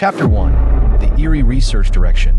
Chapter 1. The Eerie Research Direction.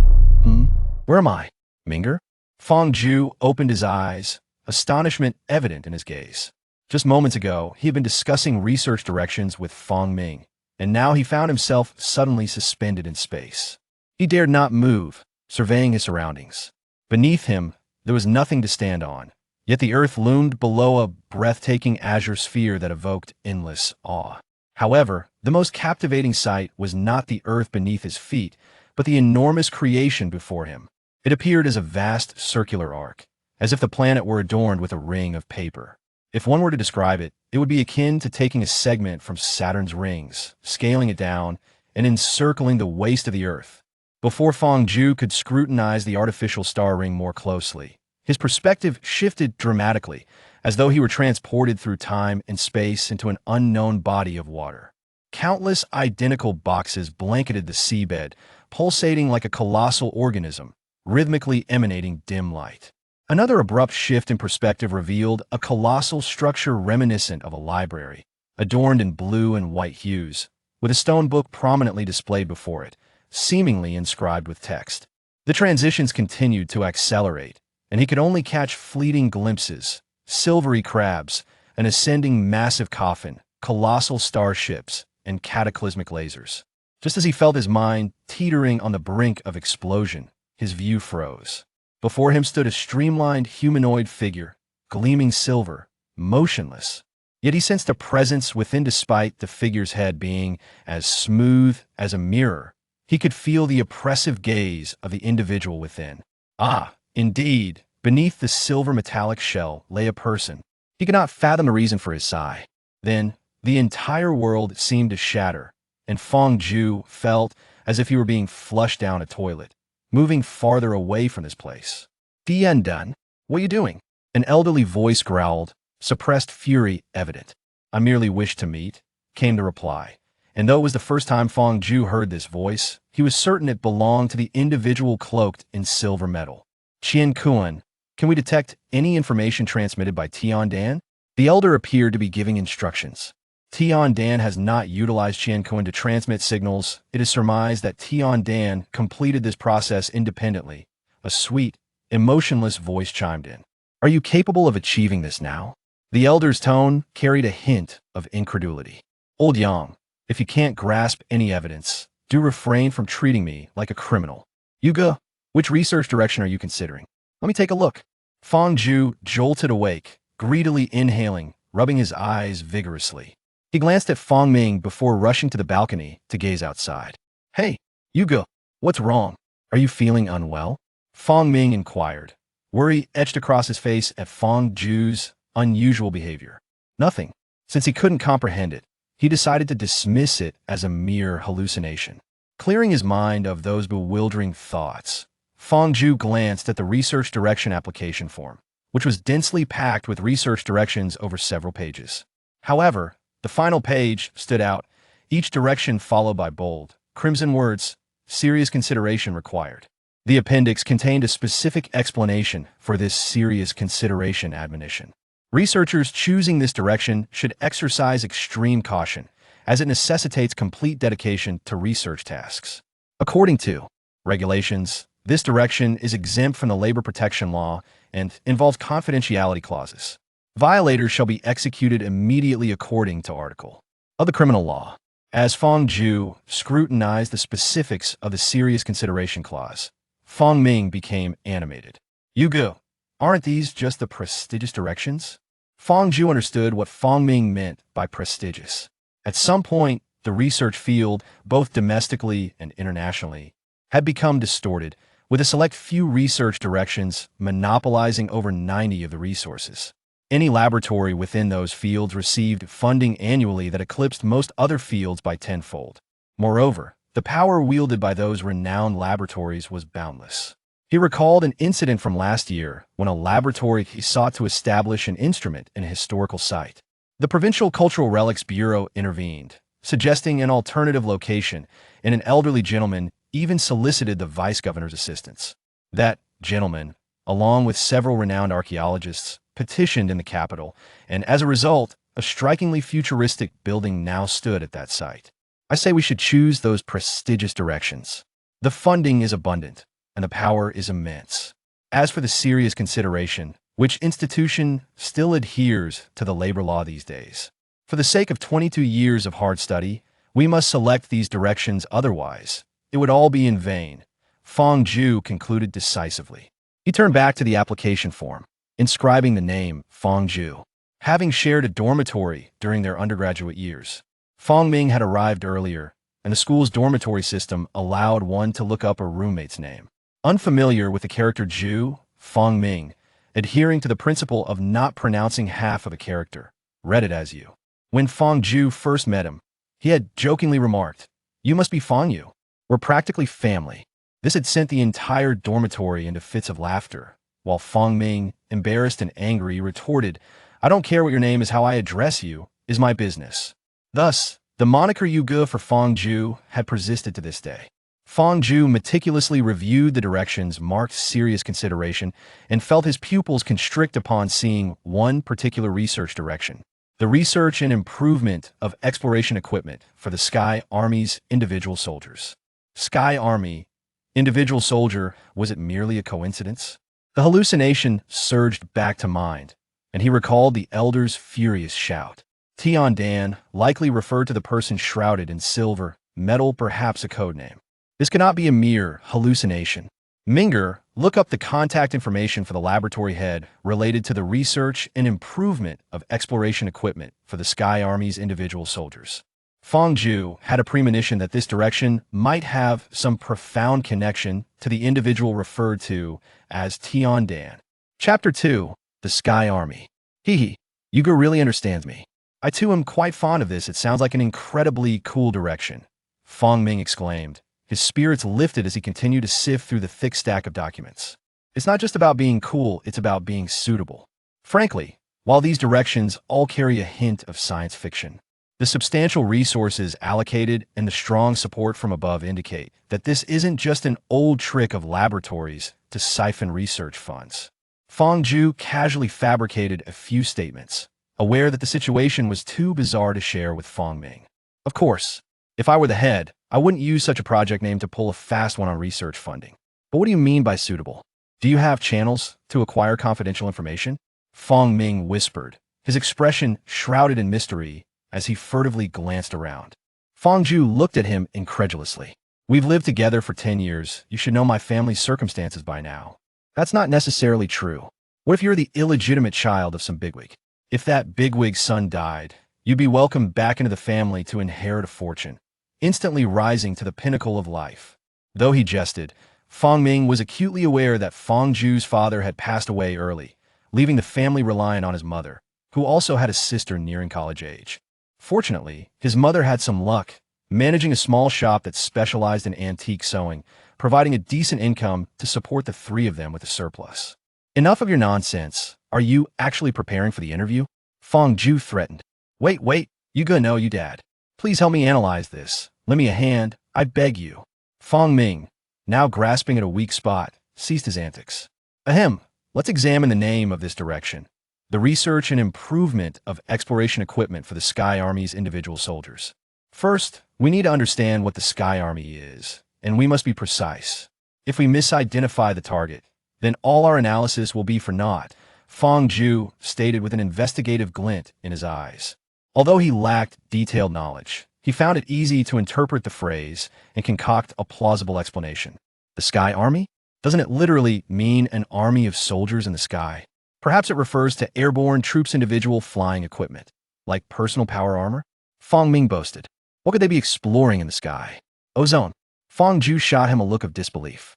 Where am I? Minger? Fong Ju opened his eyes, astonishment evident in his gaze. Just moments ago, he had been discussing research directions with Fong Ming, and now he found himself suddenly suspended in space. He dared not move, surveying his surroundings. Beneath him, there was nothing to stand on, yet the earth loomed below a breathtaking azure sphere that evoked endless awe. However, the most captivating sight was not the earth beneath his feet, but the enormous creation before him. It appeared as a vast circular arc, as if the planet were adorned with a ring of paper. If one were to describe it, it would be akin to taking a segment from Saturn's rings, scaling it down, and encircling the waste of the earth. Before Fong Ju could scrutinize the artificial star ring more closely, his perspective shifted dramatically, as though he were transported through time and space into an unknown body of water. Countless identical boxes blanketed the seabed, pulsating like a colossal organism, rhythmically emanating dim light. Another abrupt shift in perspective revealed a colossal structure reminiscent of a library, adorned in blue and white hues, with a stone book prominently displayed before it, seemingly inscribed with text. The transitions continued to accelerate, and he could only catch fleeting glimpses: silvery crabs, an ascending massive coffin, colossal starships, and cataclysmic lasers. Just as he felt his mind teetering on the brink of explosion, his view froze. Before him stood a streamlined humanoid figure, gleaming silver, motionless. Yet he sensed a presence within despite the figure's head being as smooth as a mirror. He could feel the oppressive gaze of the individual within. Ah, indeed, beneath the silver metallic shell lay a person. He could not fathom the reason for his sigh. Then, the entire world seemed to shatter, and Fong Ju felt as if he were being flushed down a toilet, moving farther away from this place. "Dian Dun, what are you doing?" An elderly voice growled, suppressed fury evident. "I merely wished to meet," came the reply. And though it was the first time Fong Ju heard this voice, he was certain it belonged to the individual cloaked in silver metal. "Qian Kuan, can we detect any information transmitted by Tian Dan?" The elder appeared to be giving instructions. Tian Dan has not utilized Qian Kuan to transmit signals. It is surmised that Tian Dan completed this process independently. A sweet, emotionless voice chimed in. "Are you capable of achieving this now?" The elder's tone carried a hint of incredulity. "Old Yang, if you can't grasp any evidence, do refrain from treating me like a criminal." "Yuga, which research direction are you considering? Let me take a look." Fong Ju jolted awake, greedily inhaling, rubbing his eyes vigorously. He glanced at Fong Ming before rushing to the balcony to gaze outside. "Hey, Yuga, what's wrong? Are you feeling unwell?" Fong Ming inquired, worry etched across his face at Fong Ju's unusual behavior. "Nothing." Since he couldn't comprehend it, he decided to dismiss it as a mere hallucination. Clearing his mind of those bewildering thoughts, Fong Ju glanced at the research direction application form, which was densely packed with research directions over several pages. However, the final page stood out, each direction followed by bold, crimson words: "Serious consideration required." The appendix contained a specific explanation for this serious consideration admonition. Researchers choosing this direction should exercise extreme caution, as it necessitates complete dedication to research tasks. According to regulations, this direction is exempt from the labor protection law and involves confidentiality clauses. Violators shall be executed immediately according to Article of the Criminal Law. As Fong Ju scrutinized the specifics of the serious consideration clause, Fong Ming became animated. "Yuga, aren't these just the prestigious directions?" Fong Ju understood what Fong Ming meant by prestigious. At some point, the research field, both domestically and internationally, had become distorted, with a select few research directions monopolizing over 90 of the resources. Any laboratory within those fields received funding annually that eclipsed most other fields by tenfold. Moreover, the power wielded by those renowned laboratories was boundless. He recalled an incident from last year when a laboratory sought to establish an instrument in a historical site. The Provincial Cultural Relics Bureau intervened, suggesting an alternative location, and an elderly gentleman even solicited the vice governor's assistance. That gentleman, along with several renowned archaeologists, petitioned in the capital, and as a result, a strikingly futuristic building now stood at that site. I say we should choose those prestigious directions. The funding is abundant, and the power is immense. As for the serious consideration, which institution still adheres to the labor law these days? For the sake of 22 years of hard study, we must select these directions, otherwise it would all be in vain, Fong Ju concluded decisively. He turned back to the application form, inscribing the name Fong Ju. Having shared a dormitory during their undergraduate years, Fong Ming had arrived earlier, and the school's dormitory system allowed one to look up a roommate's name. Unfamiliar with the character Ju, Fong Ming, adhering to the principle of not pronouncing half of a character, read it as you. When Fong Ju first met him, he had jokingly remarked, "You must be Fong Yu. We're practically family." This had sent the entire dormitory into fits of laughter, while Fong Ming, embarrassed and angry, retorted, "I don't care what your name is, how I address you is my business." Thus, the moniker Yu Ge for Fong Ju had persisted to this day. Fong Ju meticulously reviewed the directions marked serious consideration and felt his pupils constrict upon seeing one particular research direction: the research and improvement of exploration equipment for the Sky Army's individual soldiers. Sky Army, individual soldier, was it merely a coincidence? The hallucination surged back to mind, and he recalled the elder's furious shout. Tian Dan likely referred to the person shrouded in silver, metal, perhaps a code name. This cannot be a mere hallucination. Minger, look up the contact information for the laboratory head related to the research and improvement of exploration equipment for the Sky Army's individual soldiers. Fong Ju had a premonition that this direction might have some profound connection to the individual referred to as Tian Dan. Chapter 2. The Sky Army. Hee, Yuga really understands me. I too am quite fond of this. It sounds like an incredibly cool direction, Fong Ming exclaimed. His spirits lifted as he continued to sift through the thick stack of documents. It's not just about being cool, it's about being suitable. Frankly, while these directions all carry a hint of science fiction, the substantial resources allocated and the strong support from above indicate that this isn't just an old trick of laboratories to siphon research funds. Fong Ju casually fabricated a few statements, aware that the situation was too bizarre to share with Fong Ming. Of course, if I were the head, I wouldn't use such a project name to pull a fast one on research funding. But what do you mean by suitable? Do you have channels to acquire confidential information? Fong Ming whispered, his expression shrouded in mystery as he furtively glanced around. Fong Ju looked at him incredulously. We've lived together for 10 years. You should know my family's circumstances by now. That's not necessarily true. What if you're the illegitimate child of some bigwig? If that bigwig's son died, you'd be welcomed back into the family to inherit a fortune, instantly rising to the pinnacle of life. Though he jested, Fong Ming was acutely aware that Fong Ju's father had passed away early, leaving the family reliant on his mother, who also had a sister nearing college age. Fortunately, his mother had some luck, managing a small shop that specialized in antique sewing, providing a decent income to support the three of them with a surplus. Enough of your nonsense. Are you actually preparing for the interview? Fong Ju threatened. Wait, you gonna know you dad. Please help me analyze this. Lend me a hand, I beg you. Fong Ming, now grasping at a weak spot, ceased his antics. Ahem, let's examine the name of this direction: the research and improvement of exploration equipment for the Sky Army's individual soldiers. First, we need to understand what the Sky Army is, and we must be precise. If we misidentify the target, then all our analysis will be for naught, Fong Ju stated with an investigative glint in his eyes. Although he lacked detailed knowledge, he found it easy to interpret the phrase and concoct a plausible explanation. The Sky Army? Doesn't it literally mean an army of soldiers in the sky? Perhaps it refers to airborne troops' individual flying equipment, like personal power armor? Fong Ming boasted. What could they be exploring in the sky? Ozone. Fong Ju shot him a look of disbelief.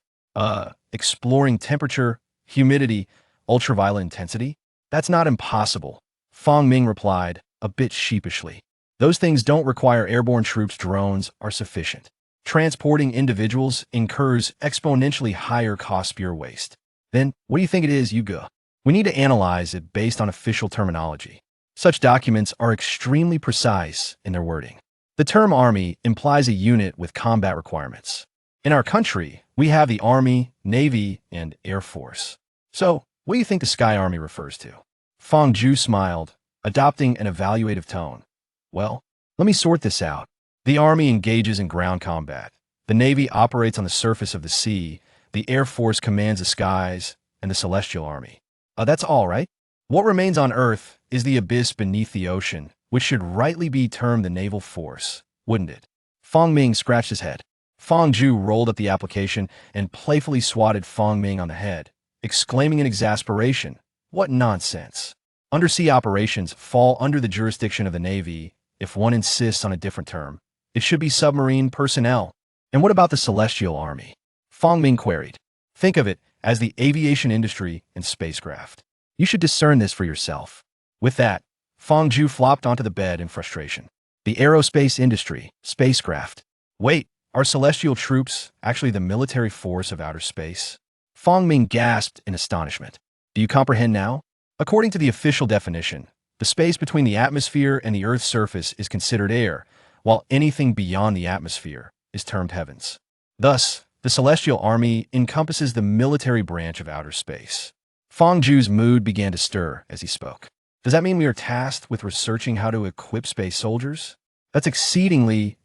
Exploring temperature, humidity, ultraviolet intensity? That's not impossible, Fong Ming replied, a bit sheepishly. Those things don't require airborne troops. Drones are sufficient. Transporting individuals incurs exponentially higher cost pure waste. Then, what do you think it is, Yuga? We need to analyze it based on official terminology. Such documents are extremely precise in their wording. The term army implies a unit with combat requirements. In our country, we have the Army, Navy, and Air Force. So, what do you think the Sky Army refers to? Fong Ju smiled, adopting an evaluative tone. Well, let me sort this out. The Army engages in ground combat. The Navy operates on the surface of the sea. The Air Force commands the skies, and the Celestial Army. That's all, right? What remains on Earth is the abyss beneath the ocean, which should rightly be termed the naval force, wouldn't it? Fong Ming scratched his head. Fong Ju rolled up the application and playfully swatted Fong Ming on the head, exclaiming in exasperation, "What nonsense! Undersea operations fall under the jurisdiction of the Navy. If one insists on a different term, it should be submarine personnel." "And what about the Celestial Army?" Fong Ming queried. "Think of it as the aviation industry and spacecraft. You should discern this for yourself." With that, Fong Ju flopped onto the bed in frustration. "The aerospace industry, spacecraft. Wait, are celestial troops actually the military force of outer space?" Fong Ming gasped in astonishment. "Do you comprehend now? According to the official definition, the space between the atmosphere and the Earth's surface is considered air, while anything beyond the atmosphere is termed heavens. Thus, the Celestial Army encompasses the military branch of outer space." Fong Ju's mood began to stir as he spoke. "Does that mean we are tasked with researching how to equip space soldiers? That's exceedingly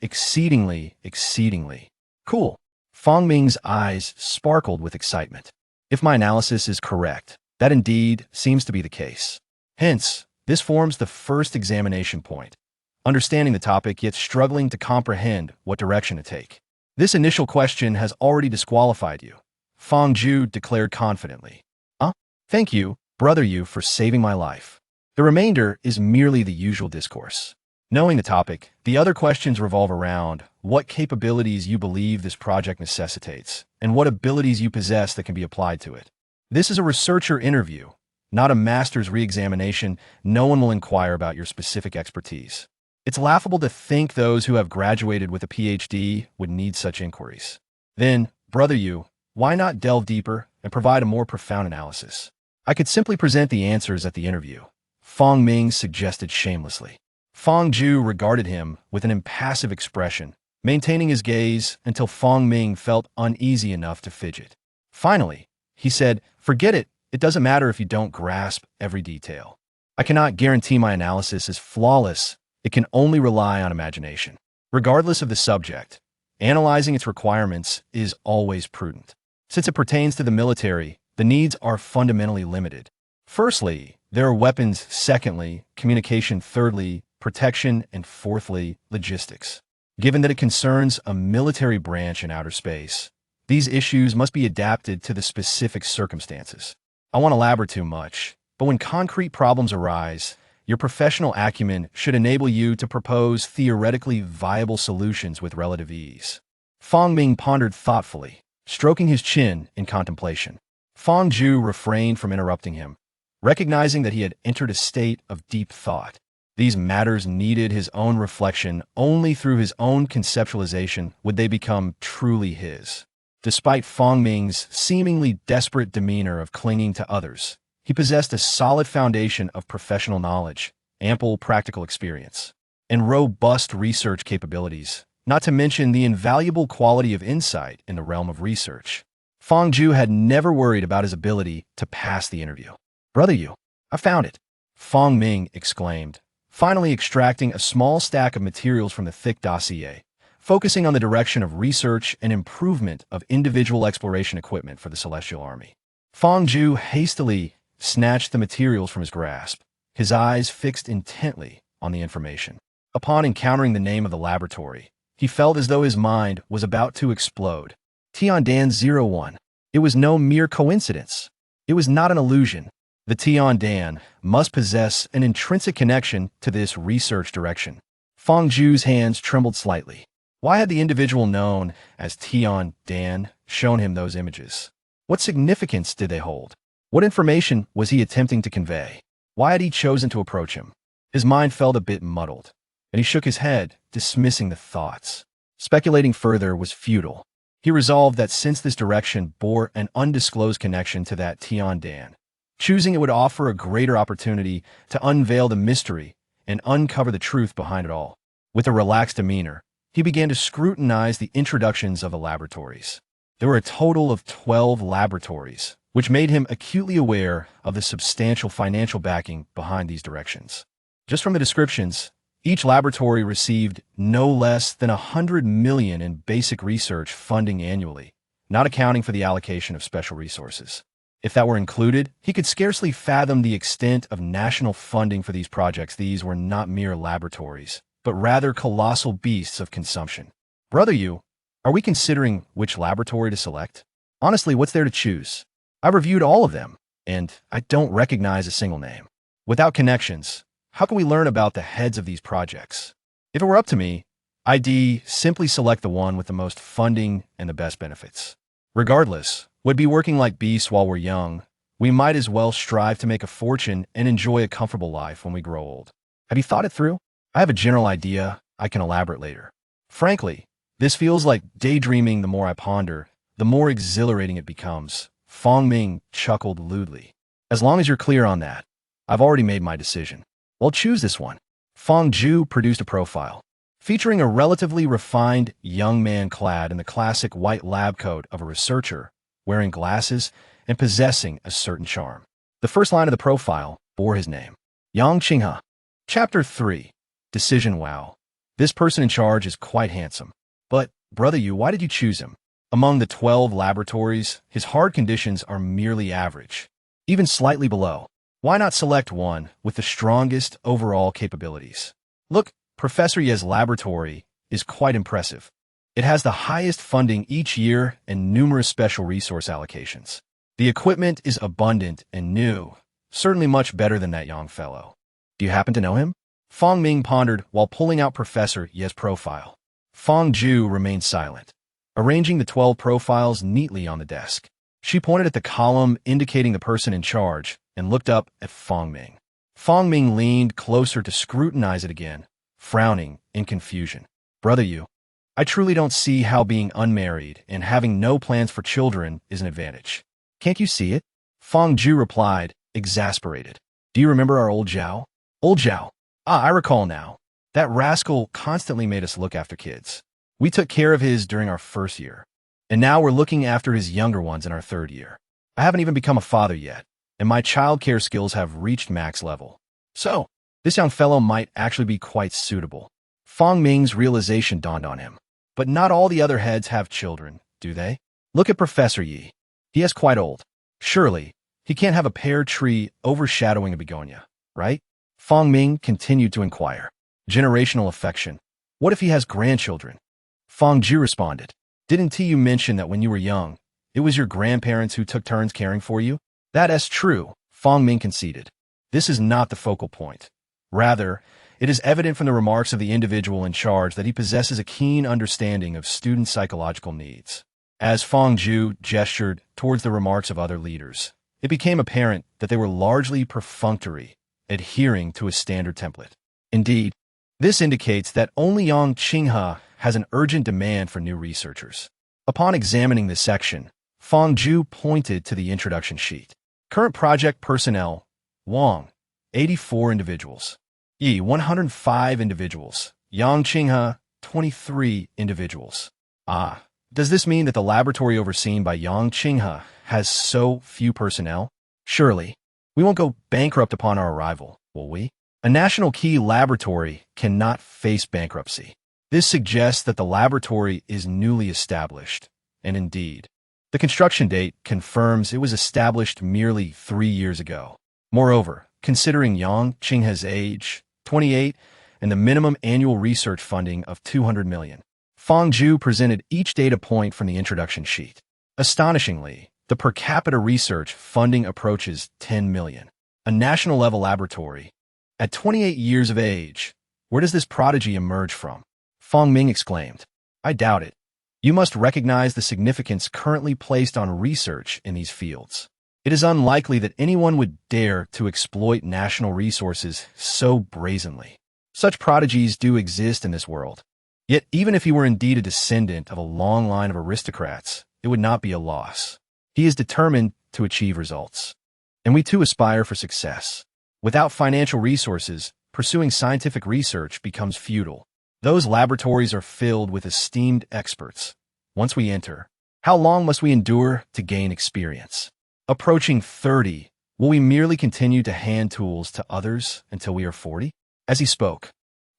cool." Fong Ming's eyes sparkled with excitement. "If my analysis is correct, that indeed seems to be the case. Hence, this forms the first examination point. Understanding the topic yet struggling to comprehend what direction to take. This initial question has already disqualified you," Fong Ju declared confidently. "Thank you, brother you, for saving my life. The remainder is merely the usual discourse. Knowing the topic, the other questions revolve around what capabilities you believe this project necessitates, and what abilities you possess that can be applied to it. This is a researcher interview, not a master's re-examination. No one will inquire about your specific expertise. It's laughable to think those who have graduated with a PhD would need such inquiries. Then, brother you, why not delve deeper and provide a more profound analysis? I could simply present the answers at the interview," Fong Ming suggested shamelessly. Fong Ju regarded him with an impassive expression, maintaining his gaze until Fong Ming felt uneasy enough to fidget. Finally, he said, "Forget it. It doesn't matter if you don't grasp every detail. I cannot guarantee my analysis is flawless. It can only rely on imagination. Regardless of the subject, analyzing its requirements is always prudent. Since it pertains to the military, the needs are fundamentally limited. Firstly, there are weapons. Secondly, communication. Thirdly, protection. And fourthly, logistics. Given that it concerns a military branch in outer space, these issues must be adapted to the specific circumstances. I won't elaborate too much, but when concrete problems arise, your professional acumen should enable you to propose theoretically viable solutions with relative ease." Fong Ming pondered thoughtfully, stroking his chin in contemplation. Fong Ju refrained from interrupting him, recognizing that he had entered a state of deep thought. These matters needed his own reflection. Only through his own conceptualization would they become truly his. Despite Fong Ming's seemingly desperate demeanor of clinging to others, he possessed a solid foundation of professional knowledge, ample practical experience, and robust research capabilities, not to mention the invaluable quality of insight in the realm of research. Fong Ju had never worried about his ability to pass the interview. "Brother you, I found it," Fong Ming exclaimed, finally extracting a small stack of materials from the thick dossier, focusing on the direction of research and improvement of individual exploration equipment for the Celestial Army. Fong Ju hastily snatched the materials from his grasp, his eyes fixed intently on the information. Upon encountering the name of the laboratory, he felt as though his mind was about to explode. Tiandan-01. It was no mere coincidence. It was not an illusion. The Tiandan must possess an intrinsic connection to this research direction. Fong Ju's hands trembled slightly. Why had the individual known as Tiandan shown him those images? What significance did they hold? What information was he attempting to convey? Why had he chosen to approach him? His mind felt a bit muddled, and he shook his head, dismissing the thoughts. Speculating further was futile. He resolved that since this direction bore an undisclosed connection to that Tiandan, choosing it would offer a greater opportunity to unveil the mystery and uncover the truth behind it all. With a relaxed demeanor, he began to scrutinize the introductions of the laboratories. There were a total of 12 laboratories, which made him acutely aware of the substantial financial backing behind these directions. Just from the descriptions, Each laboratory received no less than 100 million in basic research funding annually, not accounting for the allocation of special resources. If that were included, he could scarcely fathom the extent of national funding for these projects. These were not mere laboratories, but rather colossal beasts of consumption. Brother you, are we considering which laboratory to select? Honestly, what's there to choose? I've reviewed all of them, and I don't recognize a single name. Without connections, how can we learn about the heads of these projects? If it were up to me, I'd simply select the one with the most funding and the best benefits. Regardless, we'd be working like beasts while we're young. We might as well strive to make a fortune and enjoy a comfortable life when we grow old. Have you thought it through? I have a general idea. I can elaborate later. Frankly, this feels like daydreaming. The more I ponder, the more exhilarating it becomes. Fong Ming chuckled lewdly. As long as you're clear on that, I've already made my decision. Well, choose this one. Fong Ju produced a profile, featuring a relatively refined young man clad in the classic white lab coat of a researcher, wearing glasses and possessing a certain charm. The first line of the profile bore his name, Yang Qinghe. Chapter 3. Decision. Wow. This person in charge is quite handsome. But, brother you, why did you choose him? Among the 12 laboratories, his hard conditions are merely average, even slightly below. Why not select one with the strongest overall capabilities? Look, Professor Ye's laboratory is quite impressive. It has the highest funding each year and numerous special resource allocations. The equipment is abundant and new, certainly much better than that young fellow. Do you happen to know him? Fong Ming pondered while pulling out Professor Ye's profile. Fong Ju remained silent, arranging the 12 profiles neatly on the desk. She pointed at the column indicating the person in charge and looked up at Fong Ming. Fong Ming leaned closer to scrutinize it again, frowning in confusion. Brother you, I truly don't see how being unmarried and having no plans for children is an advantage. Can't you see it? Fong Ju replied, exasperated. Do you remember our old Zhao? Old Zhao. Ah, I recall now. That rascal constantly made us look after kids. We took care of his during our first year, and now we're looking after his younger ones in our third year. I haven't even become a father yet, and my childcare skills have reached max level. So, this young fellow might actually be quite suitable. Fong Ming's realization dawned on him. But not all the other heads have children, do they? Look at Professor Yi. He is quite old. Surely, he can't have a pear tree overshadowing a begonia, right? Fong Ming continued to inquire. Generational affection. What if he has grandchildren? Fong Ju responded. Didn't you mention that when you were young, it was your grandparents who took turns caring for you? That is true, Fong Ming conceded. This is not the focal point. Rather, it is evident from the remarks of the individual in charge that he possesses a keen understanding of student psychological needs. As Fong Ju gestured towards the remarks of other leaders, it became apparent that they were largely perfunctory, adhering to a standard template. Indeed, this indicates that only Yang Qinghe has an urgent demand for new researchers. Upon examining this section, Fong Ju pointed to the introduction sheet. Current project personnel, Wang, 84 individuals. Yi, 105 individuals. Yang Qinghe, 23 individuals. Ah, does this mean that the laboratory overseen by Yang Qinghe has so few personnel? Surely, we won't go bankrupt upon our arrival, will we? A national key laboratory cannot face bankruptcy. This suggests that the laboratory is newly established, and indeed, the construction date confirms it was established merely 3 years ago. Moreover, considering Yang Qinghe's age, 28, and the minimum annual research funding of 200 million, Fong Ju presented each data point from the introduction sheet. Astonishingly, the per capita research funding approaches 10 million. A national-level laboratory. At 28 years of age, where does this prodigy emerge from? Fong Ming exclaimed. I doubt it. You must recognize the significance currently placed on research in these fields. It is unlikely that anyone would dare to exploit national resources so brazenly. Such prodigies do exist in this world. Yet even if he were indeed a descendant of a long line of aristocrats, it would not be a loss. He is determined to achieve results. And we too aspire for success. Without financial resources, pursuing scientific research becomes futile. Those laboratories are filled with esteemed experts. Once we enter, how long must we endure to gain experience? Approaching 30, will we merely continue to hand tools to others until we are 40? As he spoke,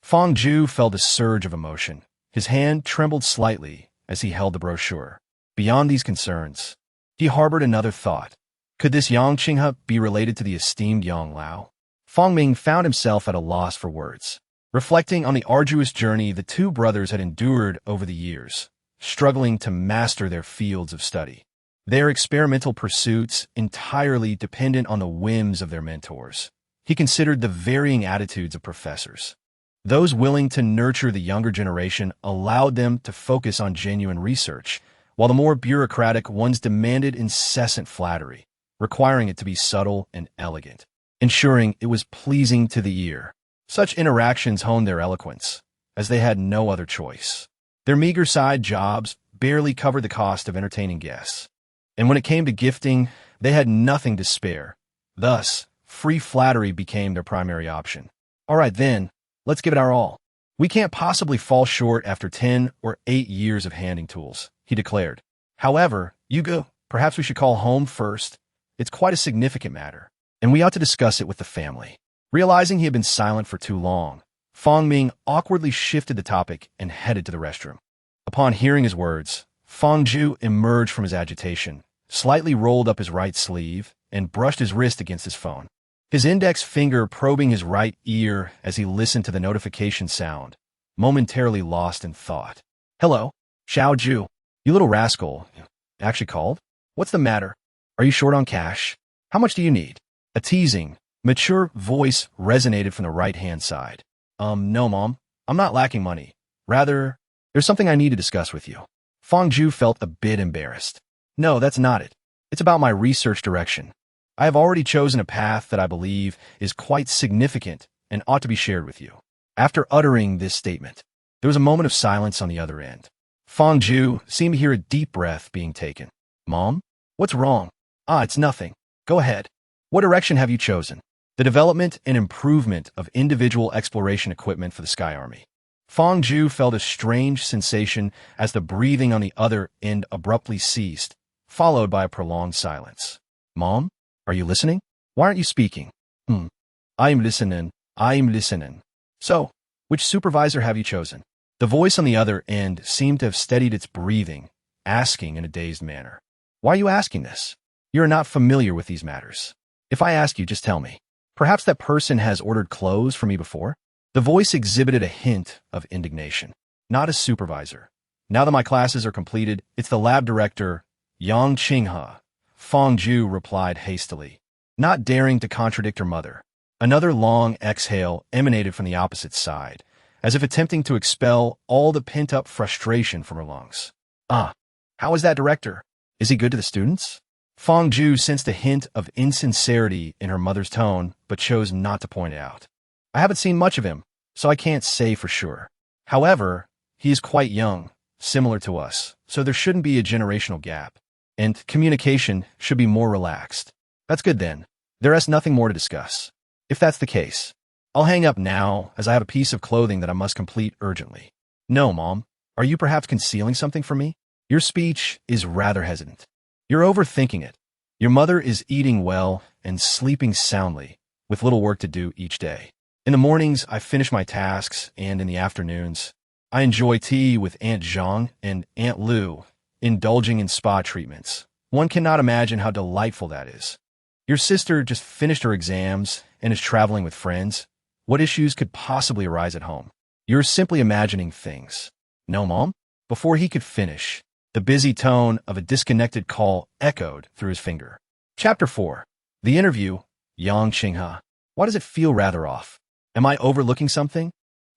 Fong Ju felt a surge of emotion. His hand trembled slightly as he held the brochure. Beyond these concerns, he harbored another thought. Could this Yang Qinghe be related to the esteemed Yang Lao? Fong Ming found himself at a loss for words, reflecting on the arduous journey the two brothers had endured over the years, struggling to master their fields of study. Their experimental pursuits entirely dependent on the whims of their mentors. He considered the varying attitudes of professors. Those willing to nurture the younger generation allowed them to focus on genuine research, while the more bureaucratic ones demanded incessant flattery, requiring it to be subtle and elegant, ensuring it was pleasing to the ear. Such interactions honed their eloquence, as they had no other choice. Their meager side jobs barely covered the cost of entertaining guests, and when it came to gifting, they had nothing to spare. Thus, free flattery became their primary option. All right then, let's give it our all. We can't possibly fall short after 10 or 8 years of handing tools, he declared. However, Yugo, perhaps we should call home first. It's quite a significant matter, and we ought to discuss it with the family. Realizing he had been silent for too long, Fong Ming awkwardly shifted the topic and headed to the restroom. Upon hearing his words, Fong Ju emerged from his agitation, slightly rolled up his right sleeve, and brushed his wrist against his phone. His index finger probing his right ear as he listened to the notification sound, momentarily lost in thought. Hello, Xiao Ju. You little rascal. Actually called? What's the matter? Are you short on cash? How much do you need? A teasing, mature voice resonated from the right-hand side. No, Mom. I'm not lacking money. Rather, there's something I need to discuss with you. Fong Ju felt a bit embarrassed. No, that's not it. It's about my research direction. I have already chosen a path that I believe is quite significant and ought to be shared with you. After uttering this statement, there was a moment of silence on the other end. Fong Ju seemed to hear a deep breath being taken. Mom? What's wrong? It's nothing. Go ahead. What direction have you chosen? The development and improvement of individual exploration equipment for the Sky Army. Fong Ju felt a strange sensation as the breathing on the other end abruptly ceased, followed by a prolonged silence. Mom? Are you listening? Why aren't you speaking? I am listening. So, which supervisor have you chosen? The voice on the other end seemed to have steadied its breathing, asking in a dazed manner. Why are you asking this? You are not familiar with these matters. If I ask you, just tell me. Perhaps that person has ordered clothes for me before? The voice exhibited a hint of indignation. Not a supervisor. Now that my classes are completed, it's the lab director, Yang Qinghe. Fong Ju replied hastily, not daring to contradict her mother. Another long exhale emanated from the opposite side, as if attempting to expel all the pent-up frustration from her lungs. How is that director? Is he good to the students? Fong Ju sensed a hint of insincerity in her mother's tone, but chose not to point it out. I haven't seen much of him, so I can't say for sure. However, he is quite young, similar to us, so there shouldn't be a generational gap, and communication should be more relaxed. That's good then. There is nothing more to discuss. If that's the case, I'll hang up now, as I have a piece of clothing that I must complete urgently. No, Mom. Are you perhaps concealing something from me? Your speech is rather hesitant. You're overthinking it. Your mother is eating well and sleeping soundly, with little work to do each day. In the mornings, I finish my tasks, and in the afternoons, I enjoy tea with Aunt Zhang and Aunt Lu, indulging in spa treatments. One cannot imagine how delightful that is. Your sister just finished her exams and is traveling with friends. What issues could possibly arise at home? You're simply imagining things. No, Mom? Before he could finish, the busy tone of a disconnected call echoed through his finger. Chapter 4. The interview. Yang Qinghe. Why does it feel rather off? Am I overlooking something?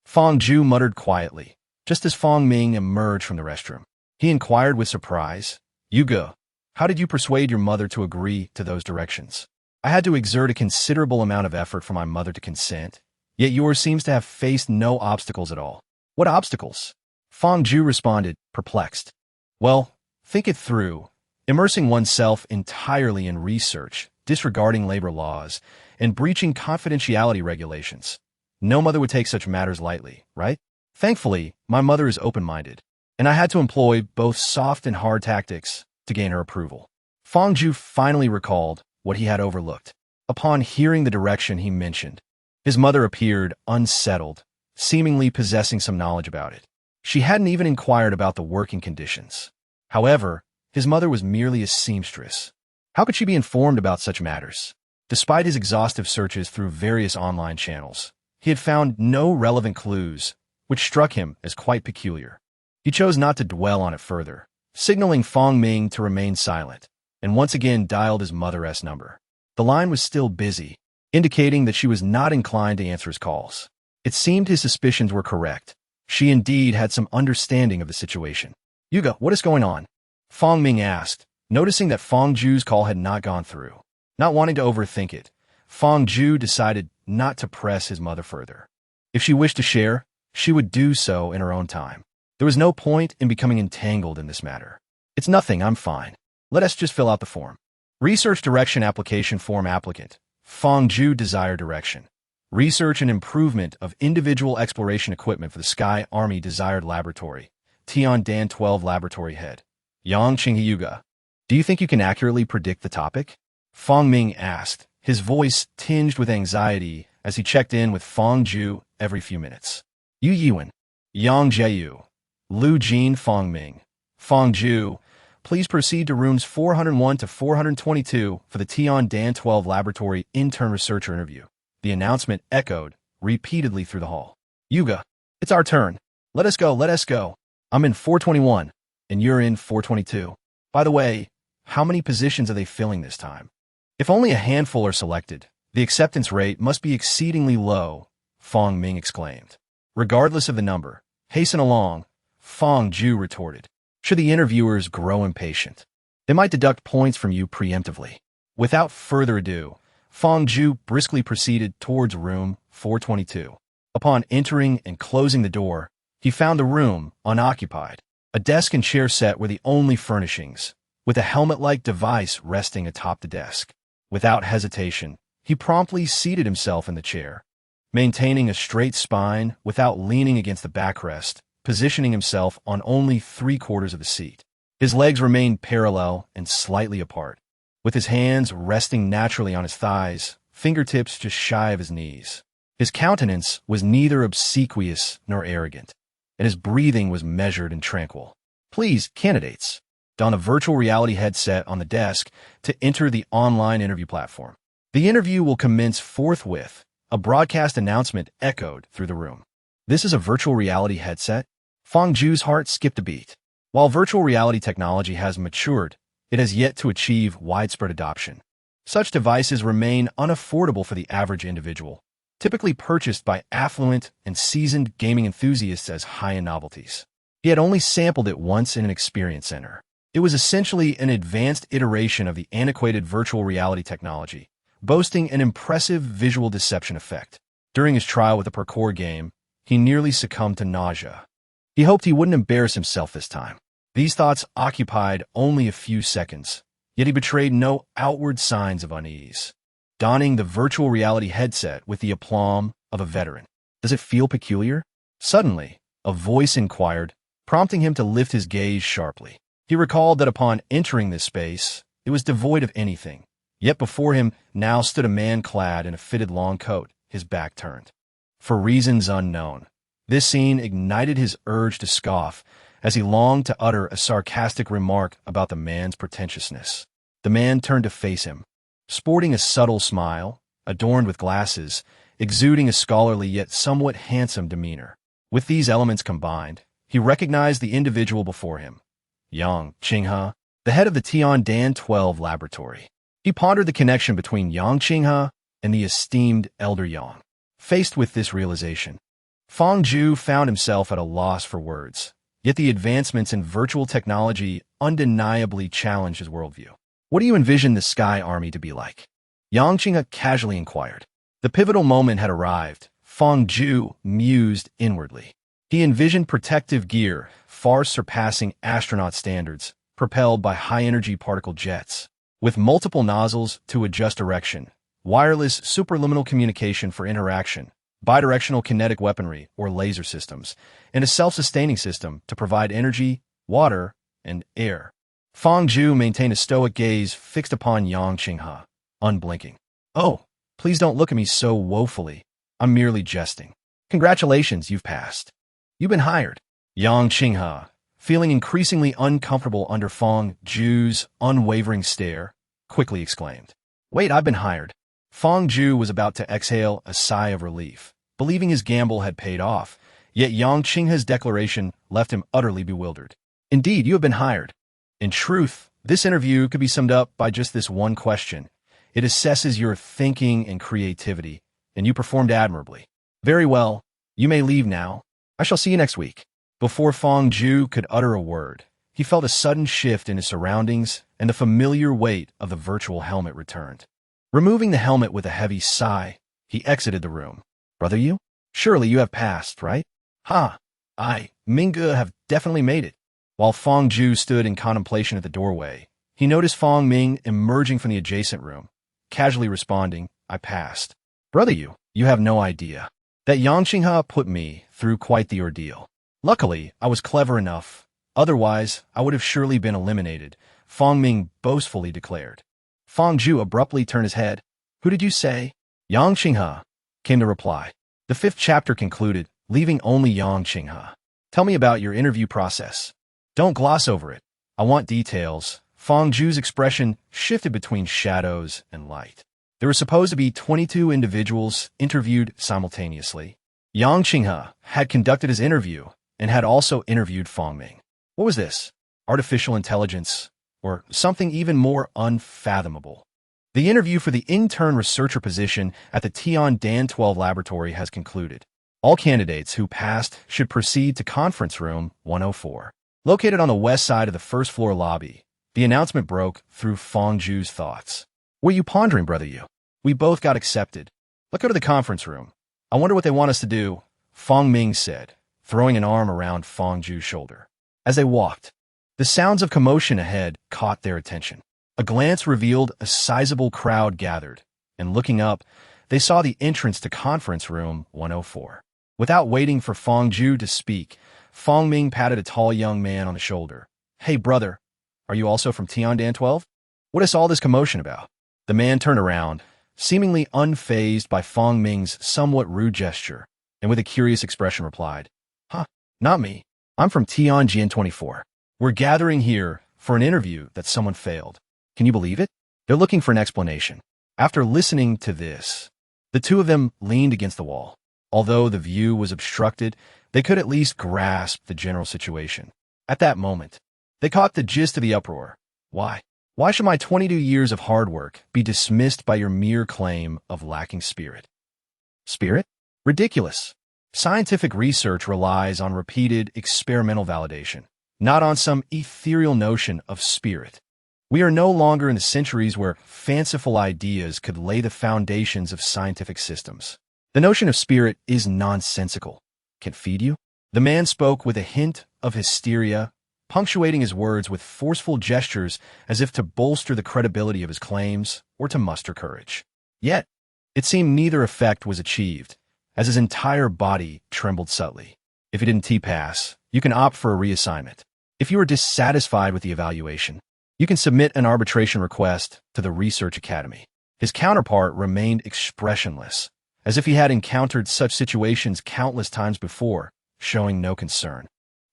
Fong Ju muttered quietly, just as Fong Ming emerged from the restroom. He inquired with surprise, Yugo, how did you persuade your mother to agree to those directions? I had to exert a considerable amount of effort for my mother to consent, yet yours seems to have faced no obstacles at all. What obstacles? Fong Ju responded, perplexed. Well, think it through. Immersing oneself entirely in research, disregarding labor laws, and breaching confidentiality regulations. No mother would take such matters lightly, right? Thankfully, my mother is open-minded, and I had to employ both soft and hard tactics to gain her approval. Fong Ju finally recalled what he had overlooked. Upon hearing the direction he mentioned, his mother appeared unsettled, seemingly possessing some knowledge about it. She hadn't even inquired about the working conditions. However, his mother was merely a seamstress. How could she be informed about such matters? Despite his exhaustive searches through various online channels, he had found no relevant clues, which struck him as quite peculiar. He chose not to dwell on it further, signaling Fong Ming to remain silent, and once again dialed his mother's number. The line was still busy, indicating that she was not inclined to answer his calls. It seemed his suspicions were correct. She indeed had some understanding of the situation. "Yuga, what is going on?" Fong Ming asked, noticing that Fong Ju's call had not gone through. Not wanting to overthink it, Fong Ju decided not to press his mother further. If she wished to share, she would do so in her own time. There was no point in becoming entangled in this matter. "It's nothing, I'm fine. Let us just fill out the form." Research Direction Application Form Applicant. Fong Ju Desire Direction. Research and improvement of individual exploration equipment for the Sky Army Desired Laboratory. Tian Dan 12 Laboratory Head. Yang Qinghe Yuga. "Do you think you can accurately predict the topic?" Fong Ming asked, his voice tinged with anxiety as he checked in with Fong Ju every few minutes. "Yu Yuan. Yang Jieyu. Lu Jin Fong Ming. Fong Ju, please proceed to rooms 401 to 422 for the Tian Dan 12 Laboratory Intern Researcher interview." The announcement echoed repeatedly through the hall. "Yuga, it's our turn. Let us go, let us go. I'm in 421, and you're in 422. By the way, how many positions are they filling this time? If only a handful are selected, the acceptance rate must be exceedingly low," Fong Ming exclaimed. "Regardless of the number, hasten along," Fong Ju retorted. "Should the interviewers grow impatient, they might deduct points from you preemptively." Without further ado, Fong Ju briskly proceeded towards room 422. Upon entering and closing the door, he found the room unoccupied. A desk and chair set were the only furnishings, with a helmet-like device resting atop the desk. Without hesitation, he promptly seated himself in the chair, maintaining a straight spine without leaning against the backrest, positioning himself on only 3/4 of the seat. His legs remained parallel and slightly apart, with his hands resting naturally on his thighs, fingertips just shy of his knees. His countenance was neither obsequious nor arrogant, and his breathing was measured and tranquil. "Please, candidates, don a virtual reality headset on the desk to enter the online interview platform. The interview will commence forthwith." A broadcast announcement echoed through the room. "This is a virtual reality headset?" Fong Ju's heart skipped a beat. While virtual reality technology has matured, it has yet to achieve widespread adoption. Such devices remain unaffordable for the average individual, typically purchased by affluent and seasoned gaming enthusiasts as high-end novelties. He had only sampled it once in an experience center. It was essentially an advanced iteration of the antiquated virtual reality technology, boasting an impressive visual deception effect. During his trial with the parkour game, he nearly succumbed to nausea. He hoped he wouldn't embarrass himself this time. These thoughts occupied only a few seconds, yet he betrayed no outward signs of unease. Donning the virtual reality headset with the aplomb of a veteran. "Does it feel peculiar?" Suddenly, a voice inquired, prompting him to lift his gaze sharply. He recalled that upon entering this space, it was devoid of anything, yet before him now stood a man clad in a fitted long coat, his back turned. For reasons unknown, this scene ignited his urge to scoff as he longed to utter a sarcastic remark about the man's pretentiousness. The man turned to face him, sporting a subtle smile, adorned with glasses, exuding a scholarly yet somewhat handsome demeanor. With these elements combined, he recognized the individual before him, Yang Qinghe, the head of the Tian Dan 12 laboratory. He pondered the connection between Yang Qinghe and the esteemed Elder Yang. Faced with this realization, Fong Ju found himself at a loss for words, yet the advancements in virtual technology undeniably challenged his worldview. "What do you envision the Sky Army to be like?" Yang Qinghe casually inquired. The pivotal moment had arrived. Fong Ju mused inwardly. He envisioned protective gear, far surpassing astronaut standards, propelled by high-energy particle jets, with multiple nozzles to adjust direction, wireless superluminal communication for interaction, bidirectional kinetic weaponry or laser systems, and a self-sustaining system to provide energy, water, and air. Fong Ju maintained a stoic gaze fixed upon Yang Qinghe, unblinking. "Oh, please don't look at me so woefully. I'm merely jesting." Congratulations, you've passed. You've been hired. Yang Qinghe, feeling increasingly uncomfortable under Fong Ju's unwavering stare, quickly exclaimed, "Wait, I've been hired." Fong Ju was about to exhale a sigh of relief, believing his gamble had paid off, yet Yang Qinghe's declaration left him utterly bewildered. "Indeed, you have been hired." In truth, this interview could be summed up by just this one question. It assesses your thinking and creativity, and you performed admirably. "Very well, you may leave now. I shall see you next week." Before Fong Ju could utter a word, he felt a sudden shift in his surroundings, and the familiar weight of the virtual helmet returned. Removing the helmet with a heavy sigh, he exited the room. "Brother Yu? Surely you have passed, right?" "Ha! Mingge have definitely made it." While Fong Ju stood in contemplation at the doorway, he noticed Fong Ming emerging from the adjacent room, casually responding, "I passed." "Brother Yu, you have no idea. That Yang Qinghe put me through quite the ordeal. Luckily, I was clever enough. Otherwise, I would have surely been eliminated," Fong Ming boastfully declared. Fong Ju abruptly turned his head. "Who did you say?" "Yang Qinghe," came the reply. The 5th chapter concluded, leaving only Yang Qinghe. "Tell me about your interview process. Don't gloss over it. I want details." Fong Ju's expression shifted between shadows and light. There were supposed to be 22 individuals interviewed simultaneously. Yang Qinghe had conducted his interview and had also interviewed Fong Ming. What was this? Artificial intelligence, or something even more unfathomable? The interview for the intern researcher position at the Tian 12 laboratory has concluded. All candidates who passed should proceed to conference room 104. Located on the west side of the first-floor lobby, the announcement broke through Fong Ju's thoughts. "What are you pondering, Brother Yu? We both got accepted. Let's go to the conference room. I wonder what they want us to do," Fong Ming said, throwing an arm around Fong Ju's shoulder. As they walked, the sounds of commotion ahead caught their attention. A glance revealed a sizable crowd gathered, and looking up, they saw the entrance to conference room 104. Without waiting for Fong Ju to speak, Fong Ming patted a tall young man on the shoulder. "Hey, brother, are you also from Tian 12? What is all this commotion about?" The man turned around, seemingly unfazed by Fong Ming's somewhat rude gesture, and with a curious expression replied, "Huh, not me. I'm from Tian 24. We're gathering here for an interview that someone failed. Can you believe it? They're looking for an explanation." After listening to this, the two of them leaned against the wall. Although the view was obstructed, they could at least grasp the general situation. At that moment, they caught the gist of the uproar. Why? Why should my 22 years of hard work be dismissed by your mere claim of lacking spirit? Spirit? Ridiculous. Scientific research relies on repeated experimental validation, not on some ethereal notion of spirit. We are no longer in the centuries where fanciful ideas could lay the foundations of scientific systems. The notion of spirit is nonsensical. Can feed you? The man spoke with a hint of hysteria, punctuating his words with forceful gestures as if to bolster the credibility of his claims or to muster courage. Yet, it seemed neither effect was achieved, as his entire body trembled subtly. If you didn't T-pass, you can opt for a reassignment. If you are dissatisfied with the evaluation, you can submit an arbitration request to the Research Academy. His counterpart remained expressionless, as if he had encountered such situations countless times before, showing no concern.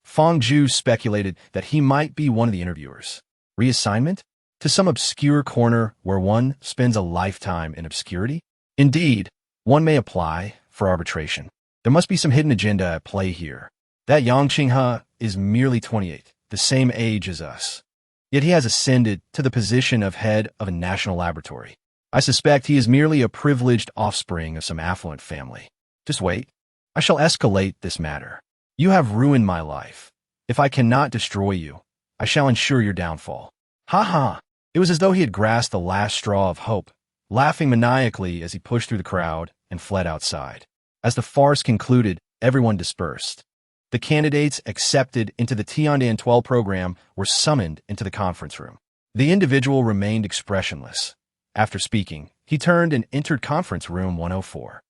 Fong Ju speculated that he might be one of the interviewers. Reassignment? To some obscure corner where one spends a lifetime in obscurity? Indeed, one may apply for arbitration. There must be some hidden agenda at play here. That Yang Qinghe is merely 28, the same age as us. Yet he has ascended to the position of head of a national laboratory. I suspect he is merely a privileged offspring of some affluent family. Just wait. I shall escalate this matter. You have ruined my life. If I cannot destroy you, I shall ensure your downfall. Ha ha! It was as though he had grasped the last straw of hope, laughing maniacally as he pushed through the crowd and fled outside. As the farce concluded, everyone dispersed. The candidates accepted into the Tian 12 program were summoned into the conference room. The individual remained expressionless. After speaking, he turned and entered conference room 104.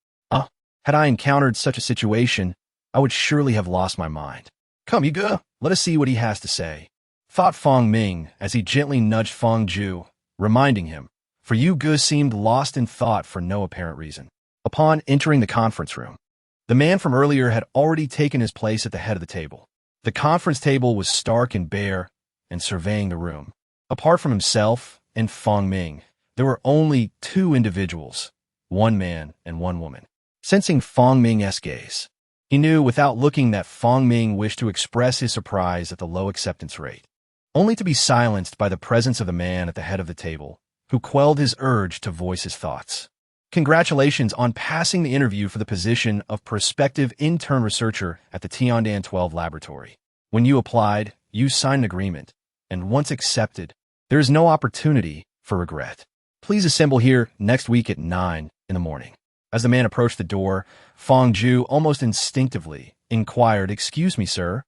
Had I encountered such a situation, I would surely have lost my mind. "Come, you go. Let us see what he has to say," thought Fong Ming as he gently nudged Fong Ju, reminding him, for Yu Ge seemed lost in thought for no apparent reason. Upon entering the conference room, The man from earlier had already taken his place at the head of the table. The conference table was stark and bare, and surveying the room. Apart from himself and Fong Ming, there were only two individuals, one man and one woman. Sensing Fong Ming's gaze, he knew without looking that Fong Ming wished to express his surprise at the low acceptance rate, only to be silenced by the presence of the man at the head of the table, who quelled his urge to voice his thoughts. Congratulations on passing the interview for the position of prospective intern researcher at the Tiandan 12 laboratory. When you applied, you signed an agreement, and once accepted, there is no opportunity for regret. Please assemble here next week at 9 in the morning. As the man approached the door, Fong Ju almost instinctively inquired, "Excuse me, sir,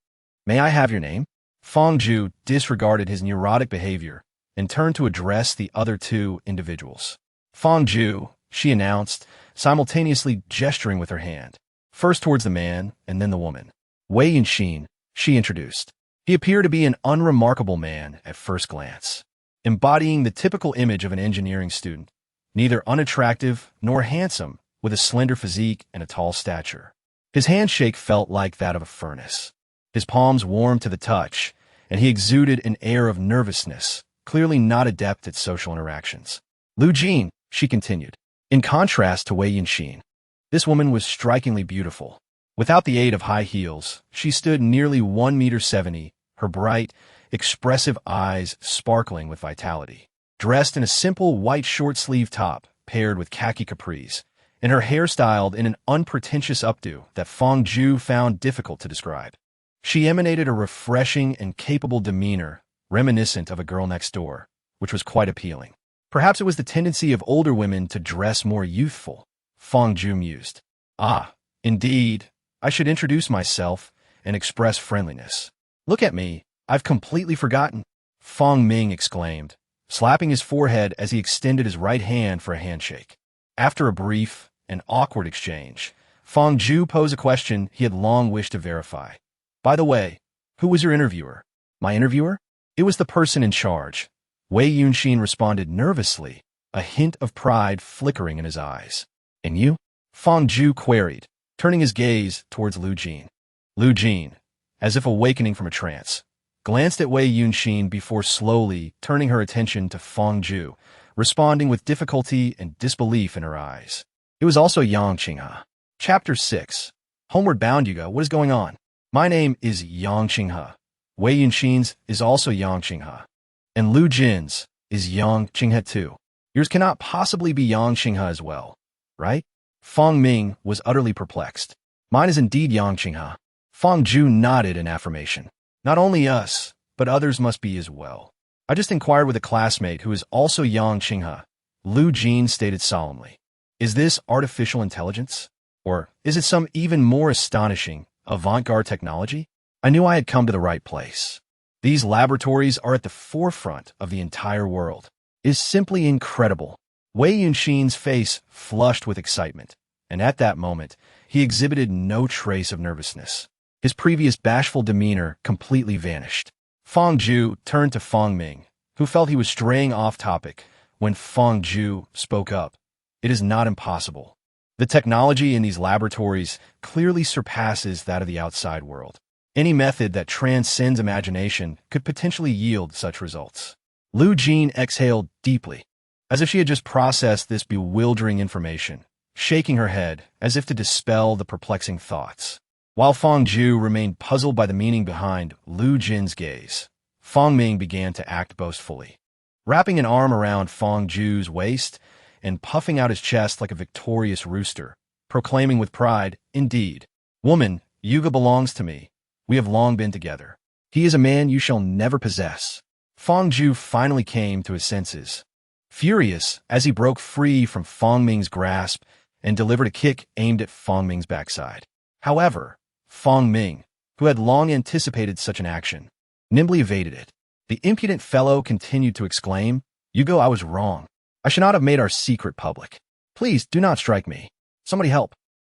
may I have your name?" Fong Ju disregarded his neurotic behavior and turned to address the other two individuals. "Fong Ju," she announced, simultaneously gesturing with her hand, first towards the man and then the woman. "Wei Yunxin," she introduced. He appeared to be an unremarkable man at first glance, embodying the typical image of an engineering student, neither unattractive nor handsome, with a slender physique and a tall stature. His handshake felt like that of a furnace. His palms warmed to the touch, and he exuded an air of nervousness, clearly not adept at social interactions. "Lu Jin," she continued. In contrast to Wei Yunxin, this woman was strikingly beautiful. Without the aid of high heels, she stood nearly 1.70 meters, her bright, expressive eyes sparkling with vitality. Dressed in a simple white short-sleeve top paired with khaki capris, and her hair styled in an unpretentious updo that Fong Ju found difficult to describe. She emanated a refreshing and capable demeanor reminiscent of a girl next door, which was quite appealing. Perhaps it was the tendency of older women to dress more youthful, Fong Ju mused. "Ah, indeed, I should introduce myself and express friendliness. Look at me, I've completely forgotten," Fong Ming exclaimed, slapping his forehead as he extended his right hand for a handshake. After a brief and awkward exchange, Fong Ju posed a question he had long wished to verify. "By the way, who was your interviewer?" "My interviewer? It was the person in charge." Wei Yunxin responded nervously, a hint of pride flickering in his eyes. "And you?" Fong Ju queried, turning his gaze towards Lu Jin. Lu Jin, as if awakening from a trance, glanced at Wei Yunxin before slowly turning her attention to Fong Ju, responding with difficulty and disbelief in her eyes. It was also Yang Qinghe. Chapter 6. Homeward Bound, Yuga, what is going on? "My name is Yang Qinghe. Wei Yunxin's is also Yang Qinghe. And Lu Jin's is Yang Qinghe too. Yours cannot possibly be Yang Qinghe as well, right?" Fong Ming was utterly perplexed. "Mine is indeed Yang Qinghe." Fong Ju nodded in affirmation. "Not only us, but others must be as well. I just inquired with a classmate who is also Yang Qinghe," Lu Jin stated solemnly. "Is this artificial intelligence? Or is it some even more astonishing, avant-garde technology? I knew I had come to the right place. These laboratories are at the forefront of the entire world. It is simply incredible." Wei Yunxin's face flushed with excitement, and at that moment, he exhibited no trace of nervousness. His previous bashful demeanor completely vanished. Fong Ju turned to Fong Ming, who felt he was straying off topic when Fong Ju spoke up. "It is not impossible. The technology in these laboratories clearly surpasses that of the outside world. Any method that transcends imagination could potentially yield such results." Lu Jin exhaled deeply, as if she had just processed this bewildering information, shaking her head as if to dispel the perplexing thoughts. While Fong Ju remained puzzled by the meaning behind Lu Jin's gaze, Fong Ming began to act boastfully. Wrapping an arm around Fong Ju's waist and puffing out his chest like a victorious rooster, proclaiming with pride, "Indeed, woman, Yuga belongs to me. We have long been together. He is a man you shall never possess." Fong Ju finally came to his senses, furious as he broke free from Fong Ming's grasp and delivered a kick aimed at Fong Ming's backside. However, Fong Ming, who had long anticipated such an action, nimbly evaded it. The impudent fellow continued to exclaim, "Yugo, I was wrong. I should not have made our secret public. Please do not strike me. Somebody help."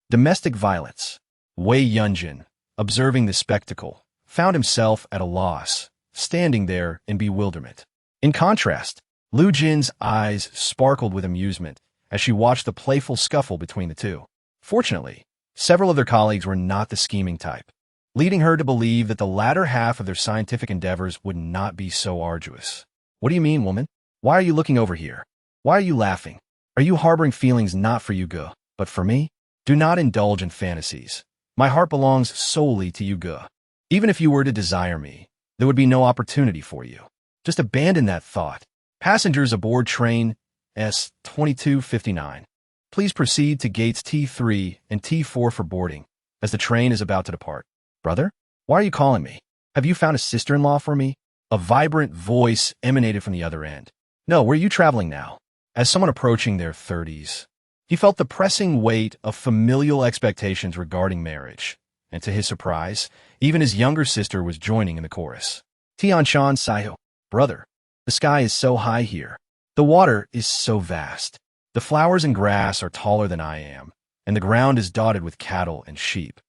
Domestic violence. Wei Yunjin, observing the spectacle, found himself at a loss, standing there in bewilderment. In contrast, Lu Jin's eyes sparkled with amusement as she watched the playful scuffle between the two. Fortunately, Several of their colleagues were not the scheming type, leading her to believe that the latter half of their scientific endeavors would not be so arduous. What do you mean, woman? Why are you looking over here? Why are you laughing? Are you harboring feelings not for Yuga, but for me? Do not indulge in fantasies. My heart belongs solely to Yuga. Even if you were to desire me, there would be no opportunity for you. Just abandon that thought. Passengers aboard train S2259. Please proceed to gates T3 and T4 for boarding, as the train is about to depart. Brother, why are you calling me? Have you found a sister-in-law for me? A vibrant voice emanated from the other end. No, where are you traveling now? As someone approaching their 30s, he felt the pressing weight of familial expectations regarding marriage, and to his surprise, even his younger sister was joining in the chorus. Tianshan Saiho, brother, the sky is so high here. The water is so vast. The flowers and grass are taller than I am, and the ground is dotted with cattle and sheep,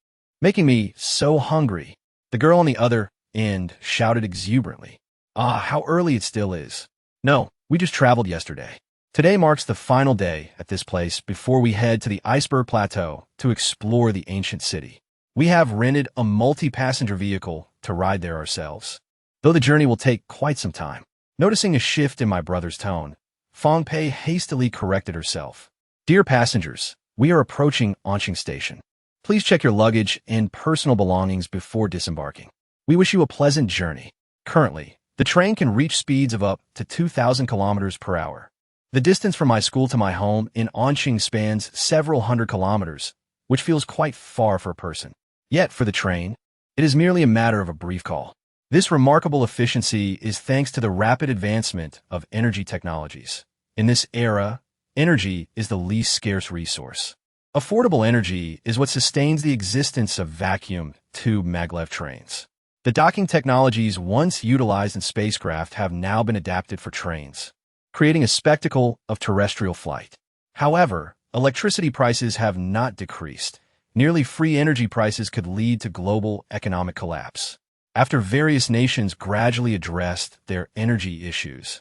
making me so hungry. The girl on the other end shouted exuberantly. Ah, how early it still is. No, we just traveled yesterday. Today marks the final day at this place before we head to the Iceberg Plateau to explore the ancient city. We have rented a multi-passenger vehicle to ride there ourselves, though the journey will take quite some time. Noticing a shift in my brother's tone, Fong Pei hastily corrected herself. Dear passengers, we are approaching Onqing Station. Please check your luggage and personal belongings before disembarking. We wish you a pleasant journey. Currently, the train can reach speeds of up to 2,000 kilometers per hour. The distance from my school to my home in Onqing spans several hundred kilometers, which feels quite far for a person. Yet, for the train, it is merely a matter of a brief call. This remarkable efficiency is thanks to the rapid advancement of energy technologies. In this era, energy is the least scarce resource. Affordable energy is what sustains the existence of vacuum tube maglev trains. The docking technologies once utilized in spacecraft have now been adapted for trains, creating a spectacle of terrestrial flight. However, electricity prices have not decreased. Nearly free energy prices could lead to global economic collapse. After various nations gradually addressed their energy issues,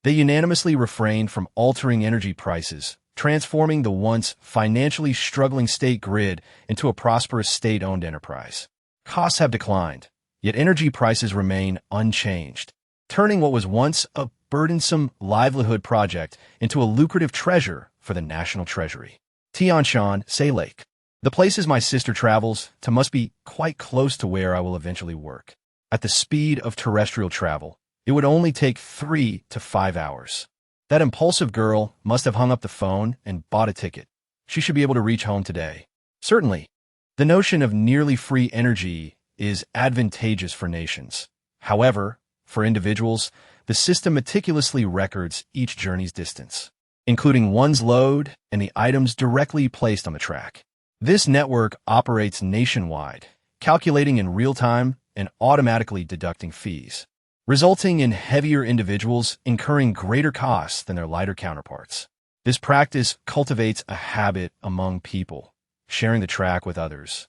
they unanimously refrained from altering energy prices, transforming the once financially struggling state grid into a prosperous state-owned enterprise. Costs have declined, yet energy prices remain unchanged, turning what was once a burdensome livelihood project into a lucrative treasure for the national treasury. Tianshan Say Lake. The places my sister travels to must be quite close to where I will eventually work. At the speed of terrestrial travel, it would only take 3 to 5 hours. That impulsive girl must have hung up the phone and bought a ticket. She should be able to reach home today. Certainly, the notion of nearly free energy is advantageous for nations. However, for individuals, the system meticulously records each journey's distance, including one's load and the items directly placed on the track. This network operates nationwide, calculating in real time and automatically deducting fees, resulting in heavier individuals incurring greater costs than their lighter counterparts. This practice cultivates a habit among people, sharing the track with others,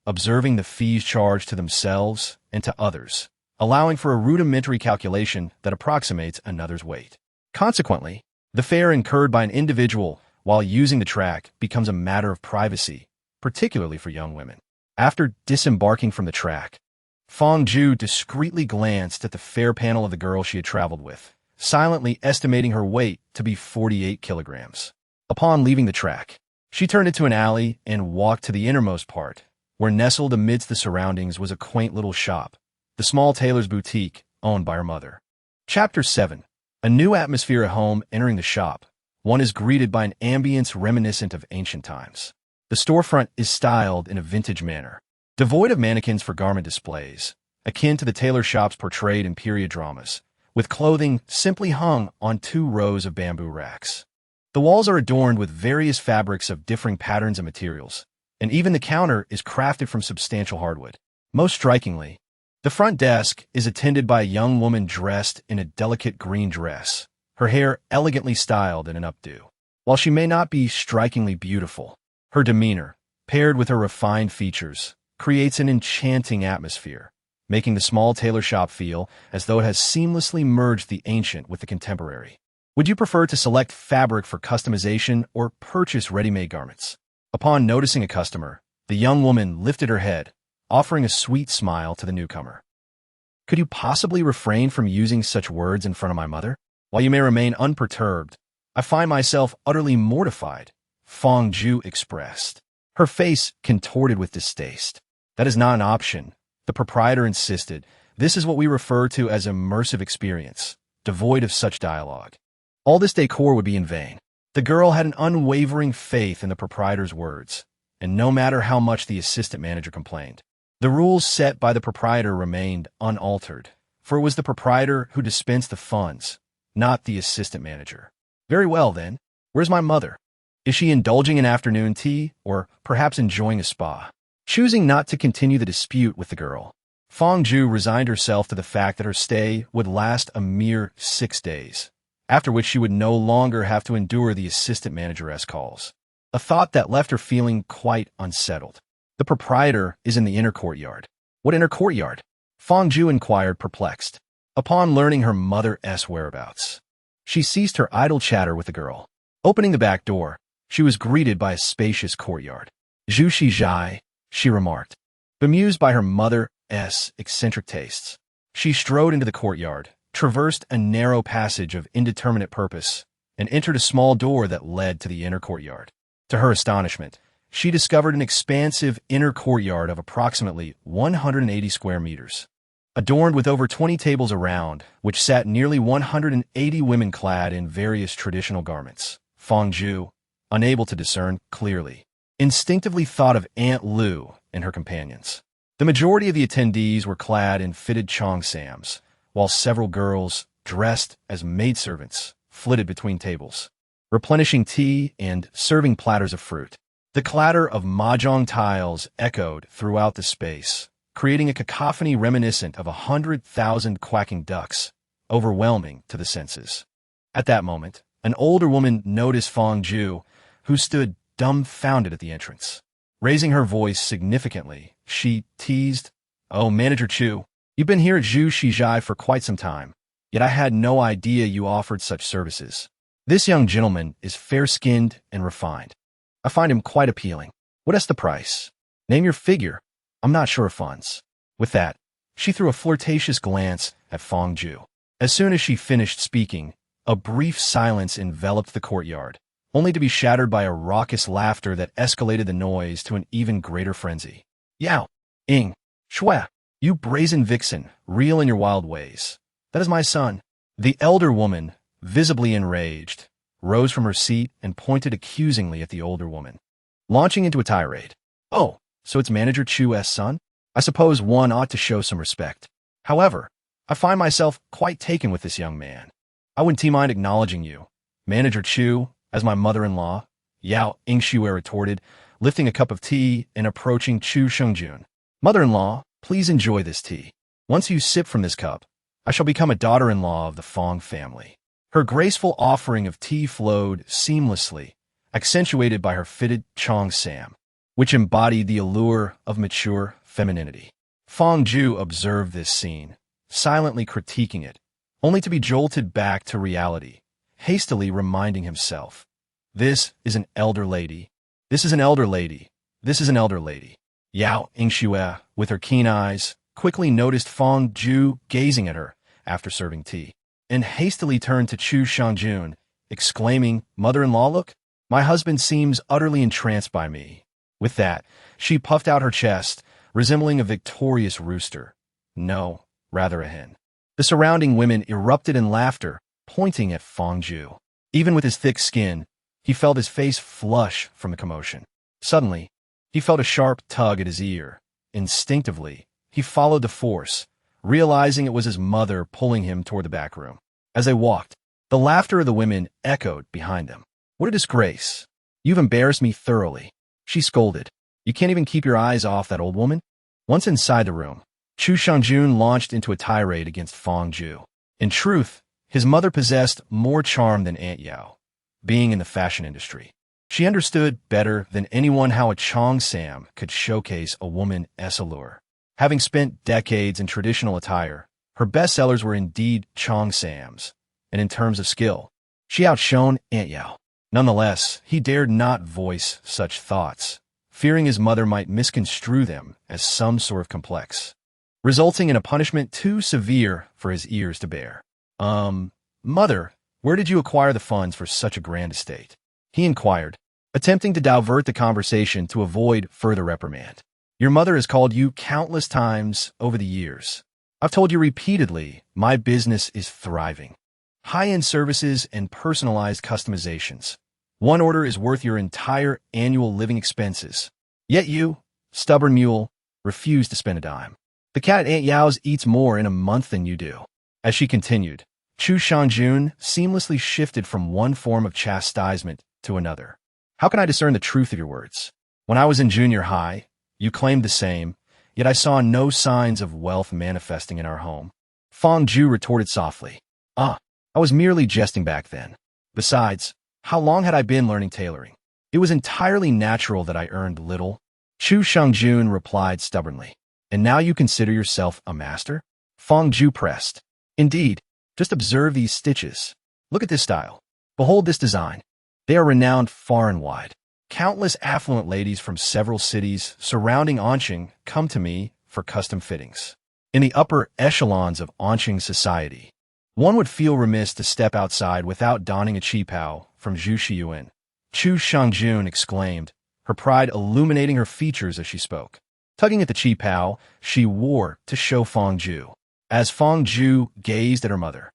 observing the fees charged to themselves and to others, allowing for a rudimentary calculation that approximates another's weight. Consequently, the fare incurred by an individual while using the track becomes a matter of privacy, particularly for young women. After disembarking from the track, Fong Ju discreetly glanced at the fare panel of the girl she had traveled with, silently estimating her weight to be 48 kilograms. Upon leaving the track, she turned into an alley and walked to the innermost part, where nestled amidst the surroundings was a quaint little shop, the small tailor's boutique owned by her mother. Chapter 7. A new atmosphere at home entering the shop. One is greeted by an ambience reminiscent of ancient times. The storefront is styled in a vintage manner, devoid of mannequins for garment displays, akin to the tailor shops portrayed in period dramas, with clothing simply hung on 2 rows of bamboo racks. The walls are adorned with various fabrics of differing patterns and materials, and even the counter is crafted from substantial hardwood. Most strikingly, the front desk is attended by a young woman dressed in a delicate green dress, her hair elegantly styled in an updo. While she may not be strikingly beautiful, her demeanor, paired with her refined features, creates an enchanting atmosphere, making the small tailor shop feel as though it has seamlessly merged the ancient with the contemporary. Would you prefer to select fabric for customization or purchase ready-made garments? Upon noticing a customer, The young woman lifted her head, offering a sweet smile to the newcomer. Could you possibly refrain from using such words in front of my mother? While you may remain unperturbed, I find myself utterly mortified, Fong Ju expressed, her face contorted with distaste. That is not an option, the proprietor insisted. This is what we refer to as immersive experience, devoid of such dialogue. All this decor would be in vain. The girl had an unwavering faith in the proprietor's words, and no matter how much the assistant manager complained, the rules set by the proprietor remained unaltered, for it was the proprietor who dispensed the funds, not the assistant manager. Very well, then. Where's my mother? Is she indulging in afternoon tea, or perhaps enjoying a spa? Choosing not to continue the dispute with the girl, Fong Ju resigned herself to the fact that her stay would last a mere 6 days, after which she would no longer have to endure the assistant manageress calls. A thought that left her feeling quite unsettled. The proprietor is in the inner courtyard. What inner courtyard? Fong Ju inquired, perplexed. Upon learning her mother's whereabouts, she ceased her idle chatter with the girl. Opening the back door, she was greeted by a spacious courtyard. Zhu Shizhai, she remarked, bemused by her mother's eccentric tastes. She strode into the courtyard, traversed a narrow passage of indeterminate purpose, and entered a small door that led to the inner courtyard. To her astonishment, she discovered an expansive inner courtyard of approximately 180 square meters, adorned with over 20 tables around, which sat nearly 180 women clad in various traditional garments. Fong Ju, unable to discern clearly, instinctively thought of Aunt Lu and her companions. The majority of the attendees were clad in fitted cheongsams, while several girls, dressed as maidservants, flitted between tables, replenishing tea and serving platters of fruit. The clatter of mahjong tiles echoed throughout the space, creating a cacophony reminiscent of 100,000 quacking ducks, overwhelming to the senses. At that moment, an older woman noticed Fong Ju, who stood dumbfounded at the entrance. Raising her voice significantly, she teased, "Oh, Manager Chu, you've been here at Zhu Shizhai for quite some time, yet I had no idea you offered such services. This young gentleman is fair-skinned and refined. I find him quite appealing. What is the price? Name your figure. I'm not sure of funds." With that, she threw a flirtatious glance at Fong Ju. As soon as she finished speaking, a brief silence enveloped the courtyard, only to be shattered by a raucous laughter that escalated the noise to an even greater frenzy. "Yao, Ing, Shue, you brazen vixen, reel in your wild ways. That is my son." The elder woman, visibly enraged, rose from her seat and pointed accusingly at the older woman, launching into a tirade. "Oh, so it's Manager Chu's son? I suppose one ought to show some respect. However, I find myself quite taken with this young man. I wouldn't mind acknowledging you, Manager Chu, as my mother-in-law," Yao Ingshue retorted, lifting a cup of tea and approaching Chu Shungjun. "Mother-in-law, please enjoy this tea. Once you sip from this cup, I shall become a daughter-in-law of the Fong family." Her graceful offering of tea flowed seamlessly, accentuated by her fitted cheongsam, which embodied the allure of mature femininity. Fong Ju observed this scene, silently critiquing it, only to be jolted back to reality, hastily reminding himself, "This is an elder lady. This is an elder lady. This is an elder lady." Yao Ingshue, with her keen eyes, quickly noticed Fong Ju gazing at her after serving tea, and hastily turned to Chu Shangjun, exclaiming, "Mother-in-law, look! My husband seems utterly entranced by me." With that, she puffed out her chest, resembling a victorious rooster. No, rather a hen. The surrounding women erupted in laughter, pointing at Fong Ju. Even with his thick skin, he felt his face flush from the commotion. Suddenly, he felt a sharp tug at his ear. Instinctively, he followed the force, realizing it was his mother pulling him toward the back room. As they walked, the laughter of the women echoed behind them. "What a disgrace! You've embarrassed me thoroughly," she scolded. "You can't even keep your eyes off that old woman?" Once inside the room, Chu Shangjun launched into a tirade against Fong Ju. In truth, his mother possessed more charm than Aunt Yao. Being in the fashion industry, she understood better than anyone how a cheongsam could showcase a woman's allure. Having spent decades in traditional attire, her bestsellers were indeed cheongsams, and in terms of skill, she outshone Aunt Yao. Nonetheless, he dared not voice such thoughts, fearing his mother might misconstrue them as some sort of complex, resulting in a punishment too severe for his ears to bear. Mother, where did you acquire the funds for such a grand estate? He inquired, attempting to divert the conversation to avoid further reprimand. Your mother has called you countless times over the years. I've told you repeatedly, my business is thriving. High-end services and personalized customizations. One order is worth your entire annual living expenses. Yet you, stubborn mule, refuse to spend a dime. The cat at Aunt Yao's eats more in a month than you do. As she continued, Chu Shangjun seamlessly shifted from one form of chastisement to another. How can I discern the truth of your words? When I was in junior high, you claimed the same, yet I saw no signs of wealth manifesting in our home. Fong Ju retorted softly. I was merely jesting back then. Besides, how long had I been learning tailoring? It was entirely natural that I earned little. Chu Shangjun replied stubbornly. And now you consider yourself a master? Fong Ju pressed. Indeed. Just observe these stitches. Look at this style. Behold this design. They are renowned far and wide. Countless affluent ladies from several cities surrounding Anqing come to me for custom fittings. In the upper echelons of Anqing society, one would feel remiss to step outside without donning a qipao from Zhu Xiyuan. Chu Shangjun exclaimed, her pride illuminating her features as she spoke. Tugging at the qipao, she wore to show Fong Ju. As Fong Ju gazed at her mother,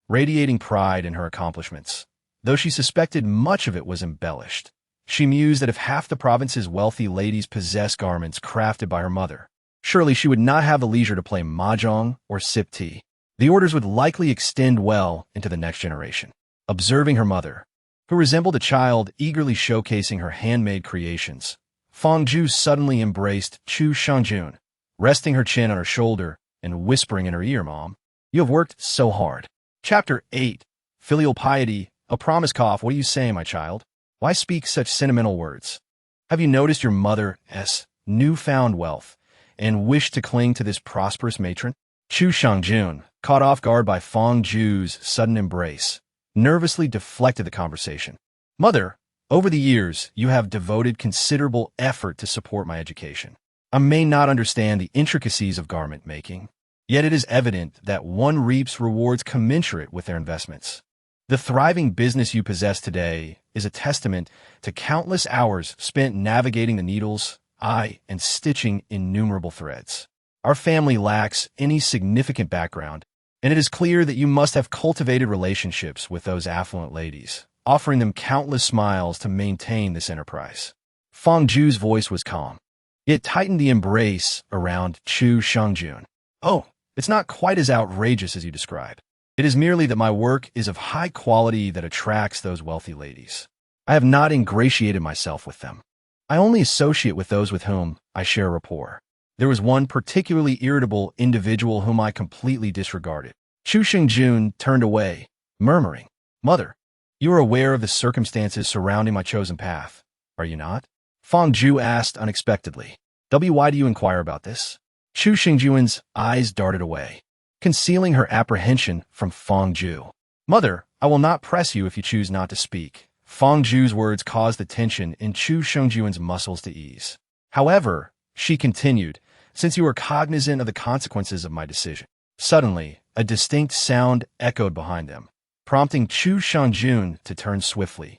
radiating pride in her accomplishments, though she suspected much of it was embellished, she mused that if half the province's wealthy ladies possessed garments crafted by her mother, surely she would not have the leisure to play mahjong or sip tea. The orders would likely extend well into the next generation. Observing her mother, who resembled a child eagerly showcasing her handmade creations, Fong Ju suddenly embraced Chu Shangjun, resting her chin on her shoulder and whispering in her ear, Mom, you have worked so hard. Chapter 8. Filial Piety. A promise cough. What do you say, my child? Why speak such sentimental words? Have you noticed your mother's newfound wealth and wish to cling to this prosperous matron? Chu Shangjun, caught off guard by Fong Ju's sudden embrace, nervously deflected the conversation. Mother, over the years, you have devoted considerable effort to support my education. I may not understand the intricacies of garment making, yet it is evident that one reaps rewards commensurate with their investments. The thriving business you possess today is a testament to countless hours spent navigating the needles, and stitching innumerable threads. Our family lacks any significant background, and it is clear that you must have cultivated relationships with those affluent ladies, offering them countless smiles to maintain this enterprise. Fong Ju's voice was calm. It tightened the embrace around Chu Shangjun. Oh, it's not quite as outrageous as you describe. It is merely that my work is of high quality that attracts those wealthy ladies. I have not ingratiated myself with them. I only associate with those with whom I share rapport. There was one particularly irritable individual whom I completely disregarded. Chu Shangjun turned away, murmuring, Mother, you are aware of the circumstances surrounding my chosen path, are you not? Fong Ju asked unexpectedly. Why do you inquire about this? Chu Shangjun's eyes darted away, concealing her apprehension from Fong Ju. Mother, I will not press you if you choose not to speak. Fong Ju's words caused the tension in Chu Shangjun's muscles to ease. However, she continued, since you are cognizant of the consequences of my decision. Suddenly, a distinct sound echoed behind them, prompting Chu Shangjun to turn swiftly,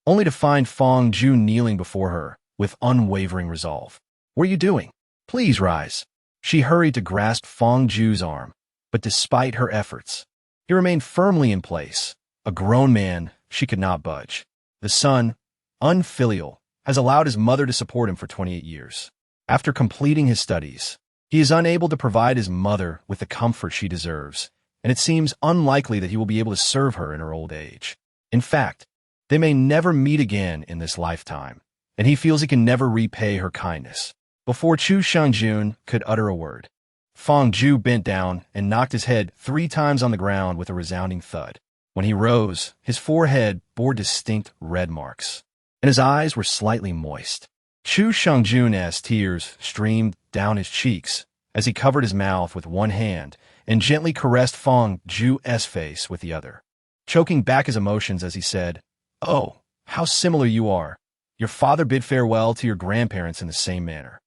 only to find Fong Ju kneeling before her with unwavering resolve. What are you doing? Please rise. She hurried to grasp Fong Ju's arm, but despite her efforts, he remained firmly in place. A grown man, she could not budge. The son, unfilial, has allowed his mother to support him for 28 years. After completing his studies, he is unable to provide his mother with the comfort she deserves, and it seems unlikely that he will be able to serve her in her old age. In fact, they may never meet again in this lifetime, and he feels he can never repay her kindness. Before Chu Shangjun could utter a word, Fong Ju bent down and knocked his head 3 times on the ground with a resounding thud. When he rose, his forehead bore distinct red marks, and his eyes were slightly moist. Chu Shangjun's tears streamed down his cheeks as he covered his mouth with one hand and gently caressed Fong Ju's face with the other, choking back his emotions as he said, Oh, how similar you are. Your father bid farewell to your grandparents in the same manner.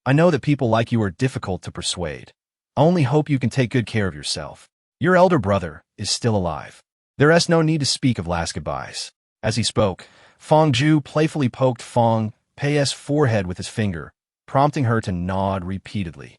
I know that people like you are difficult to persuade. I only hope you can take good care of yourself. Your elder brother is still alive. There is no need to speak of last goodbyes." As he spoke, Fong Ju playfully poked Fong Pei's forehead with his finger, prompting her to nod repeatedly,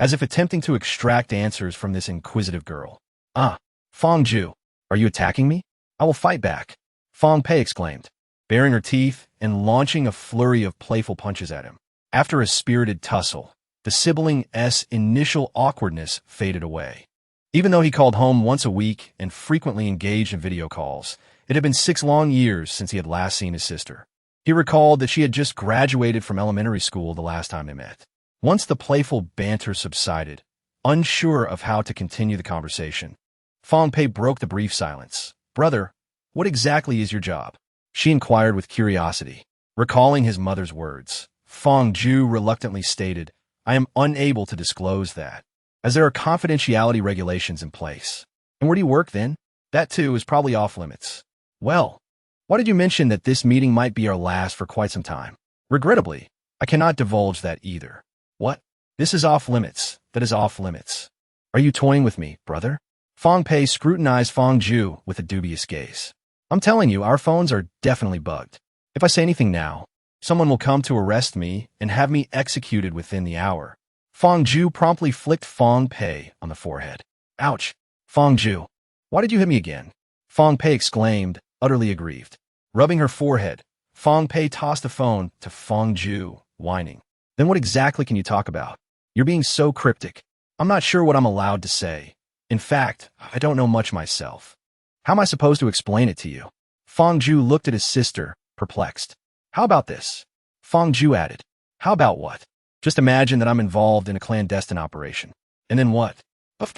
as if attempting to extract answers from this inquisitive girl. "Ah, Fong Ju, are you attacking me? I will fight back," Fong Pei exclaimed, baring her teeth and launching a flurry of playful punches at him. After a spirited tussle, the sibling's initial awkwardness faded away. Even though he called home once a week and frequently engaged in video calls, it had been 6 long years since he had last seen his sister. He recalled that she had just graduated from elementary school the last time they met. Once the playful banter subsided, unsure of how to continue the conversation, Fong Pei broke the brief silence. "Brother, what exactly is your job?" she inquired with curiosity. Recalling his mother's words, Fong Ju reluctantly stated, "I am unable to disclose that, as there are confidentiality regulations in place." "And where do you work then?" "That too is probably off limits." "Well, why did you mention that this meeting might be our last for quite some time?" "Regrettably, I cannot divulge that either." "What? This is off limits. That is off limits. Are you toying with me, brother?" Fong Pei scrutinized Fong Ju with a dubious gaze. "I'm telling you, our phones are definitely bugged. If I say anything now, someone will come to arrest me and have me executed within the hour." Fong Ju promptly flicked Fong Pei on the forehead. "Ouch! Fong Ju, why did you hit me again?" Fong Pei exclaimed, utterly aggrieved. Rubbing her forehead, Fong Pei tossed the phone to Fong Ju, whining. "Then what exactly can you talk about? You're being so cryptic. I'm not sure what I'm allowed to say. In fact, I don't know much myself. How am I supposed to explain it to you?" Fong Ju looked at his sister, perplexed. "How about this?" Fong Ju added. "How about what? Just imagine that I'm involved in a clandestine operation. And then what?"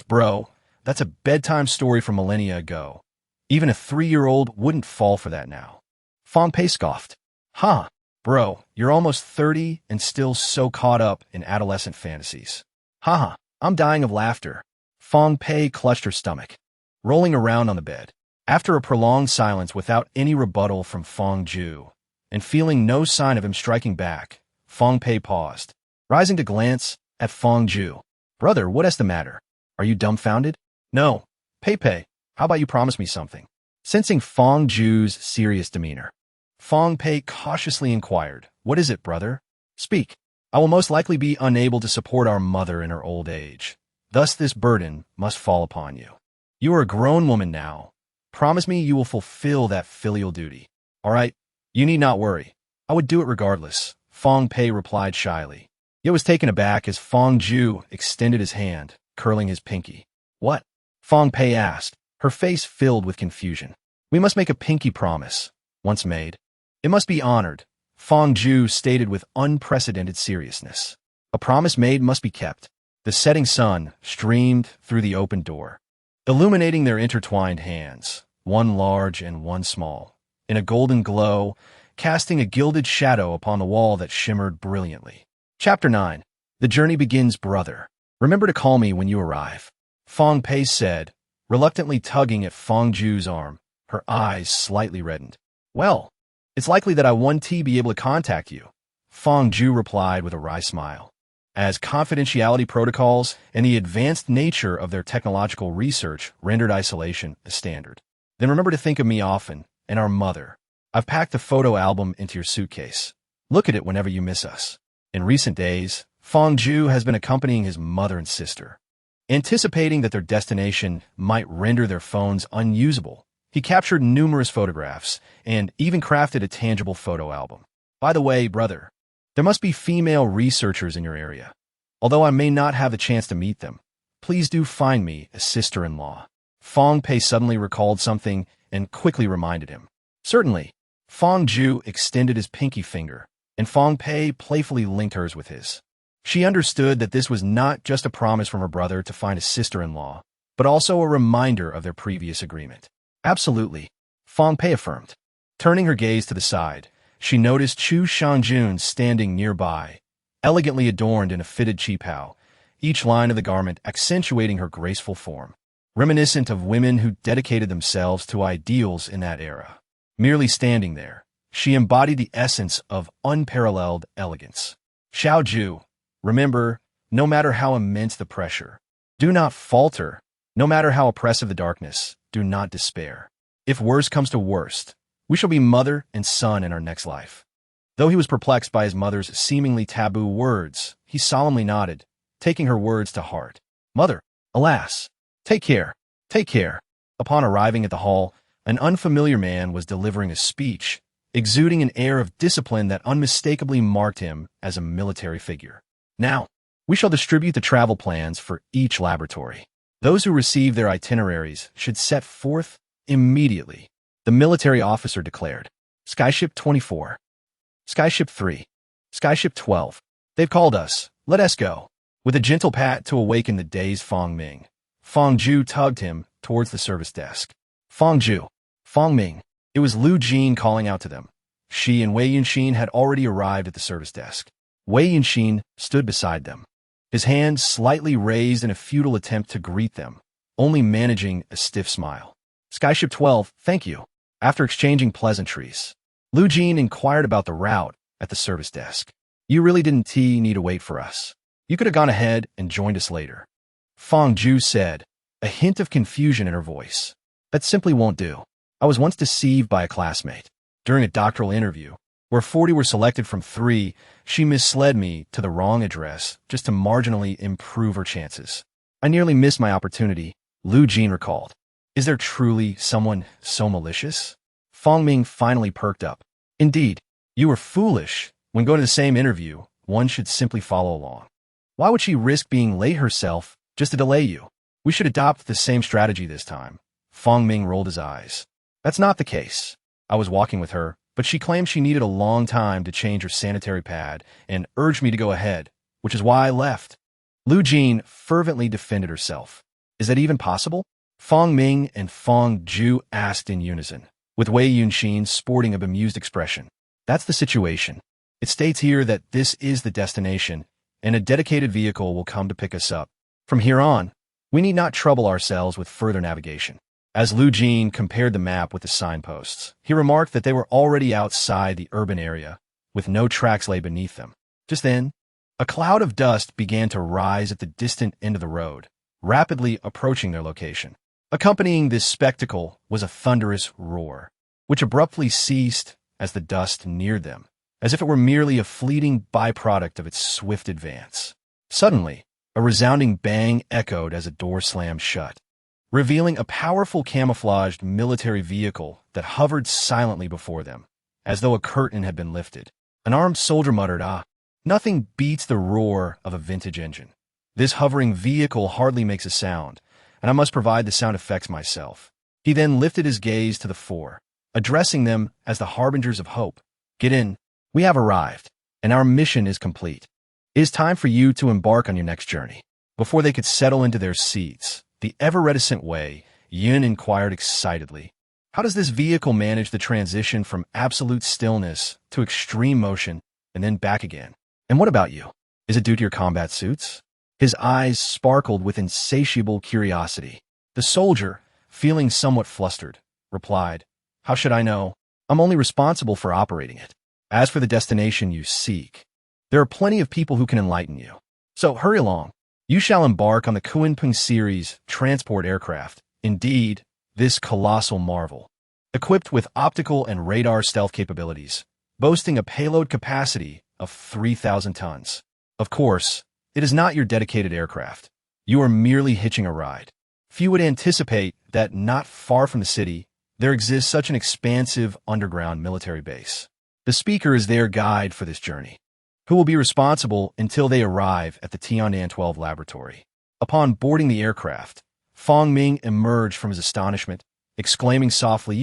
Bro, that's a bedtime story from millennia ago. Even a 3-year-old wouldn't fall for that now." Fong Pei scoffed. "Huh, bro, you're almost 30 and still so caught up in adolescent fantasies." "Haha, I'm dying of laughter." Fong Pei clutched her stomach, rolling around on the bed. After a prolonged silence without any rebuttal from Fong Ju, and feeling no sign of him striking back, Fong Pei paused, rising to glance at Fong Ju. "Brother, what is the matter? Are you dumbfounded?" "No. Pei, how about you promise me something?" Sensing Fong Ju's serious demeanor, Fong Pei cautiously inquired, "What is it, brother? Speak. I will most likely be unable to support our mother in her old age. Thus this burden must fall upon you. You are a grown woman now. Promise me you will fulfill that filial duty." "All right, you need not worry. I would do it regardless," Fong Pei replied shyly, yet was taken aback as Fong Ju extended his hand, curling his pinky. "What?" Fong Pei asked, her face filled with confusion. "We must make a pinky promise. Once made, it must be honored," Fong Ju stated with unprecedented seriousness. "A promise made must be kept." The setting sun streamed through the open door, illuminating their intertwined hands, one large and one small, in a golden glow, casting a gilded shadow upon the wall that shimmered brilliantly. Chapter 9. The journey begins, brother. "Remember to call me when you arrive," Fong Pei said, reluctantly tugging at Fong Ju's arm, her eyes slightly reddened. "Well, it's likely that I won't be able to contact you," Fong Ju replied with a wry smile, as confidentiality protocols and the advanced nature of their technological research rendered isolation a standard. "Then remember to think of me often, and our mother. I've packed a photo album into your suitcase. Look at it whenever you miss us." In recent days, Fong Ju has been accompanying his mother and sister. Anticipating that their destination might render their phones unusable, he captured numerous photographs and even crafted a tangible photo album. "By the way, brother, there must be female researchers in your area. Although I may not have the chance to meet them, please do find me a sister-in-law." Fong Pei suddenly recalled something and quickly reminded him. "Certainly." Fong Ju extended his pinky finger, and Fong Pei playfully linked hers with his. She understood that this was not just a promise from her brother to find a sister-in-law, but also a reminder of their previous agreement. "Absolutely," Fong Pei affirmed. Turning her gaze to the side, she noticed Chu Shangjun standing nearby, elegantly adorned in a fitted qipao, each line of the garment accentuating her graceful form, reminiscent of women who dedicated themselves to ideals in that era. Merely standing there, She embodied the essence of unparalleled elegance. Xiao Ju, remember, no matter how immense the pressure, do not falter. No matter how oppressive the darkness, do not despair. If worst comes to worst, we shall be mother and son in our next life. Though he was perplexed by his mother's seemingly taboo words, he solemnly nodded, taking her words to heart. Mother, alas, take care, take care. Upon arriving at the hall, an unfamiliar man was delivering a speech, exuding an air of discipline that unmistakably marked him as a military figure. Now, we shall distribute the travel plans for each laboratory. Those who receive their itineraries should set forth immediately, the military officer declared. Skyship 24. Skyship 3. Skyship 12. They've called us. Let us go. With a gentle pat to awaken the dazed Fong Ming, Fong Ju tugged him towards the service desk. Fong Ju. Fong Ming. It was Lu Jin calling out to them. She and Wei Yunxin had already arrived at the service desk. Wei Yunxin stood beside them, his hand slightly raised in a futile attempt to greet them, only managing a stiff smile. Skyship 12, thank you. After exchanging pleasantries, Lu Jin inquired about the route at the service desk. You really didn't need to wait for us. You could have gone ahead and joined us later. Fong Ju said, a hint of confusion in her voice. That simply won't do. I was once deceived by a classmate. During a doctoral interview, where 40 were selected from 3, she misled me to the wrong address just to marginally improve her chances. I nearly missed my opportunity, Lu Jin recalled. Is there truly someone so malicious? Fong Ming finally perked up. Indeed, you were foolish. When going to the same interview, one should simply follow along. Why would she risk being late herself just to delay you? We should adopt the same strategy this time. Fong Ming rolled his eyes. That's not the case. I was walking with her, but she claimed she needed a long time to change her sanitary pad and urged me to go ahead, which is why I left. Lu Jin fervently defended herself. Is that even possible? Fong Ming and Fong Ju asked in unison, with Wei Yunxin sporting a bemused expression. That's the situation. It states here that this is the destination, and a dedicated vehicle will come to pick us up. From here on, we need not trouble ourselves with further navigation. As Lu Jin compared the map with the signposts, he remarked that they were already outside the urban area, with no tracks lay beneath them. Just then, a cloud of dust began to rise at the distant end of the road, rapidly approaching their location. Accompanying this spectacle was a thunderous roar, which abruptly ceased as the dust neared them, as if it were merely a fleeting byproduct of its swift advance. Suddenly, a resounding bang echoed as a door slammed shut, revealing a powerful camouflaged military vehicle that hovered silently before them, as though a curtain had been lifted. An armed soldier muttered, nothing beats the roar of a vintage engine. This hovering vehicle hardly makes a sound, and I must provide the sound effects myself. He then lifted his gaze to the fore, addressing them as the harbingers of hope. Get in. We have arrived, and our mission is complete. It is time for you to embark on your next journey. Before they could settle into their seats, the ever-reticent Wei Yun inquired excitedly, how does this vehicle manage the transition from absolute stillness to extreme motion and then back again? And what about you? Is it due to your combat suits? His eyes sparkled with insatiable curiosity. The soldier, feeling somewhat flustered, replied, how should I know? I'm only responsible for operating it. As for the destination you seek, there are plenty of people who can enlighten you. So hurry along. You shall embark on the Kunpeng series transport aircraft. Indeed, this colossal marvel, equipped with optical and radar stealth capabilities, boasting a payload capacity of 3,000 tons. Of course, it is not your dedicated aircraft. You are merely hitching a ride. Few would anticipate that not far from the city, there exists such an expansive underground military base. The speaker is their guide for this journey, who will be responsible until they arrive at the Tiannan 12 laboratory. Upon boarding the aircraft, Fong Ming emerged from his astonishment, exclaiming softly,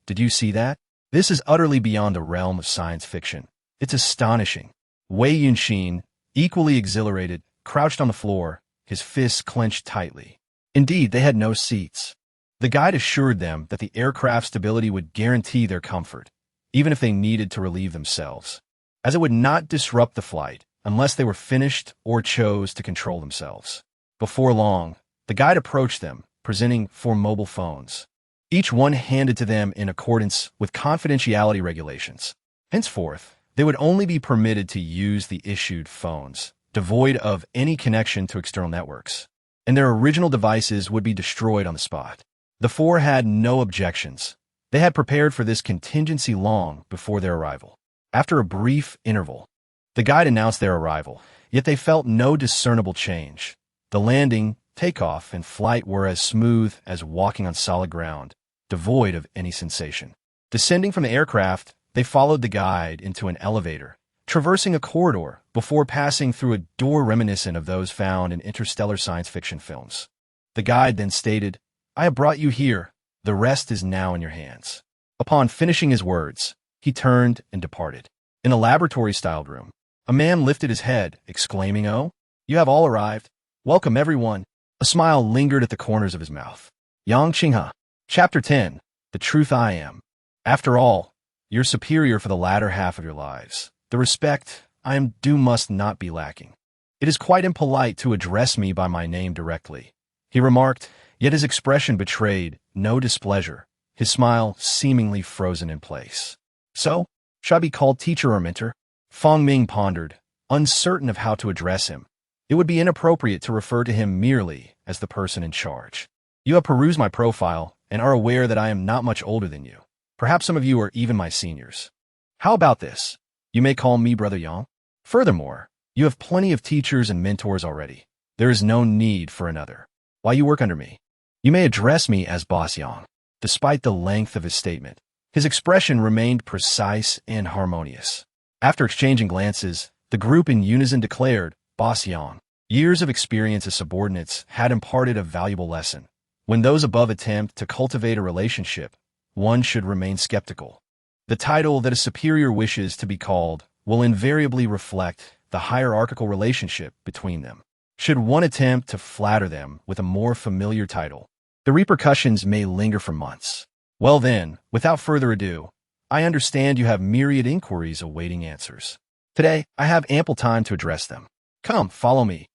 did you see that? This is utterly beyond the realm of science fiction. It's astonishing. Wei Yunxin, equally exhilarated, crouched on the floor, his fists clenched tightly. Indeed, they had no seats. The guide assured them that the aircraft's stability would guarantee their comfort, even if they needed to relieve themselves, as it would not disrupt the flight unless they were finished or chose to control themselves. Before long, the guide approached them, presenting 4 mobile phones. each one handed to them in accordance with confidentiality regulations. Henceforth, they would only be permitted to use the issued phones, devoid of any connection to external networks, and their original devices would be destroyed on the spot. The four had no objections. They had prepared for this contingency long before their arrival. After a brief interval, the guide announced their arrival, yet they felt no discernible change. The landing, takeoff, and flight were as smooth as walking on solid ground, devoid of any sensation. Descending from the aircraft, they followed the guide into an elevator, traversing a corridor before passing through a door reminiscent of those found in interstellar science fiction films. The guide then stated, "I have brought you here. The rest is now in your hands." Upon finishing his words, he turned and departed. In a laboratory-styled room, a man lifted his head, exclaiming, "Oh, you have all arrived. Welcome, everyone." A smile lingered at the corners of his mouth. Yang Qinghe. Chapter 10. The Truth I Am. After all, you're superior for the latter half of your lives. The respect I am due must not be lacking. It is quite impolite to address me by my name directly, he remarked, yet his expression betrayed no displeasure, his smile seemingly frozen in place. "So, shall I be called teacher or mentor?" Fang Ming pondered, uncertain of how to address him. It would be inappropriate to refer to him merely as the person in charge. "You have perused my profile and are aware that I am not much older than you. Perhaps some of you are even my seniors. How about this? You may call me Brother Yang. Furthermore, you have plenty of teachers and mentors already. There is no need for another. While you work under me, you may address me as Boss Yang." Despite the length of his statement, his expression remained precise and harmonious. After exchanging glances, the group in unison declared, "Boss Yang." Years of experience as subordinates had imparted a valuable lesson. When those above attempt to cultivate a relationship, one should remain skeptical. The title that a superior wishes to be called will invariably reflect the hierarchical relationship between them. Should one attempt to flatter them with a more familiar title, the repercussions may linger for months. Well then, without further ado, I understand you have myriad inquiries awaiting answers. Today, I have ample time to address them. Come, follow me,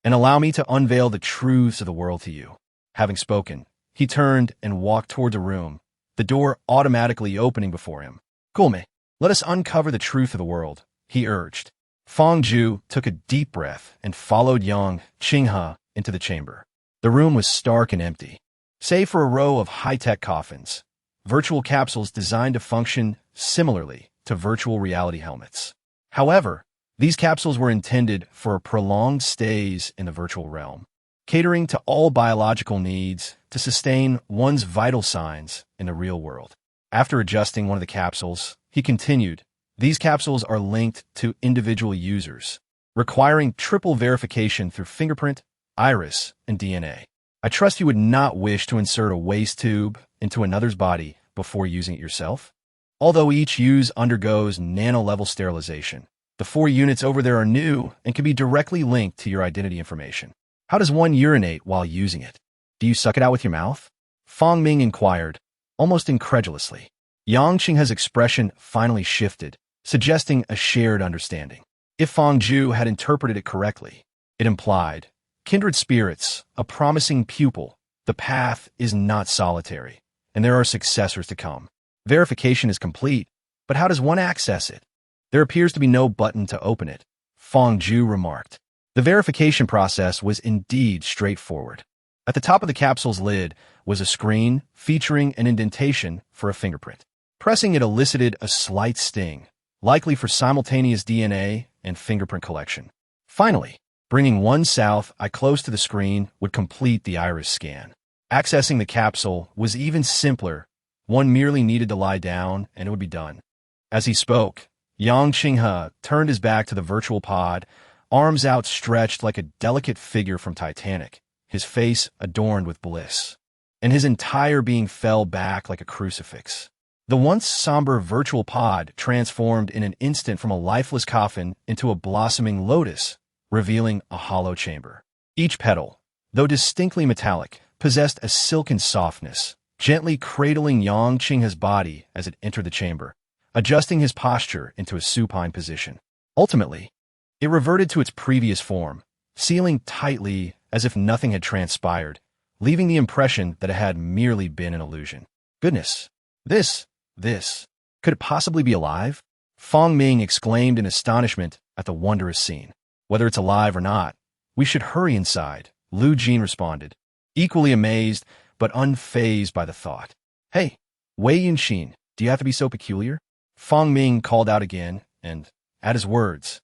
and allow me to unveil the truths of the world to you. Having spoken, he turned and walked toward the room, the door automatically opening before him. "Gulme, let us uncover the truth of the world," he urged. Fang Zhu took a deep breath and followed Yang Qinghe into the chamber. The room was stark and empty, save for a row of high-tech coffins, virtual capsules designed to function similarly to virtual reality helmets. However, these capsules were intended for prolonged stays in the virtual realm, catering to all biological needs to sustain one's vital signs in the real world. After adjusting one of the capsules, he continued, "These capsules are linked to individual users, requiring triple verification through fingerprint, iris, and DNA. I trust you would not wish to insert a waste tube into another's body before using it yourself. Although each use undergoes nano-level sterilization, the 4 units over there are new and can be directly linked to your identity information. How does one urinate while using it? Do you suck it out with your mouth?" Fang Ming inquired, almost incredulously. Yang Qinghe's expression finally shifted, suggesting a shared understanding. If Fang Zhu had interpreted it correctly, it implied, kindred spirits, a promising pupil, the path is not solitary, and there are successors to come. Verification is complete, but how does one access it? There appears to be no button to open it, Fang Zhu remarked. The verification process was indeed straightforward. At the top of the capsule's lid was a screen featuring an indentation for a fingerprint. Pressing it elicited a slight sting, likely for simultaneous DNA and fingerprint collection. Finally, bringing one south eye close to the screen would complete the iris scan. Accessing the capsule was even simpler. One merely needed to lie down and it would be done. As he spoke, Yang Qinghe turned his back to the virtual pod, arms outstretched like a delicate figure from Titanic, his face adorned with bliss, and his entire being fell back like a crucifix. The once somber virtual pod transformed in an instant from a lifeless coffin into a blossoming lotus, revealing a hollow chamber. Each petal, though distinctly metallic, possessed a silken softness, gently cradling Yang Qinghe's body as it entered the chamber, adjusting his posture into a supine position. Ultimately, it reverted to its previous form, sealing tightly as if nothing had transpired, leaving the impression that it had merely been an illusion. Goodness. This. Could it possibly be alive? Fong Ming exclaimed in astonishment at the wondrous scene. Whether it's alive or not, we should hurry inside, Lu Jin responded, equally amazed but unfazed by the thought. Hey, Wei Yunxin, do you have to be so peculiar? Fong Ming called out again, and, at his words,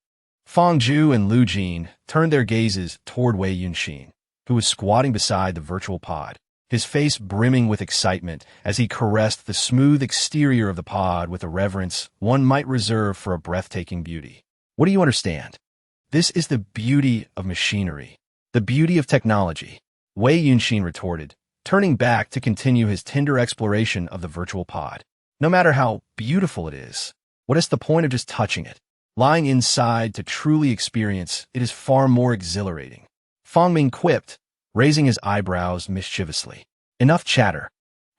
Fong Ju and Lu Jin turned their gazes toward Wei Yunxin, who was squatting beside the virtual pod, his face brimming with excitement as he caressed the smooth exterior of the pod with a reverence one might reserve for a breathtaking beauty. What do you understand? This is the beauty of machinery, the beauty of technology, Wei Yunxin retorted, turning back to continue his tender exploration of the virtual pod. No matter how beautiful it is, what is the point of just touching it? Lying inside to truly experience it is far more exhilarating. Fong Ming quipped, raising his eyebrows mischievously. Enough chatter.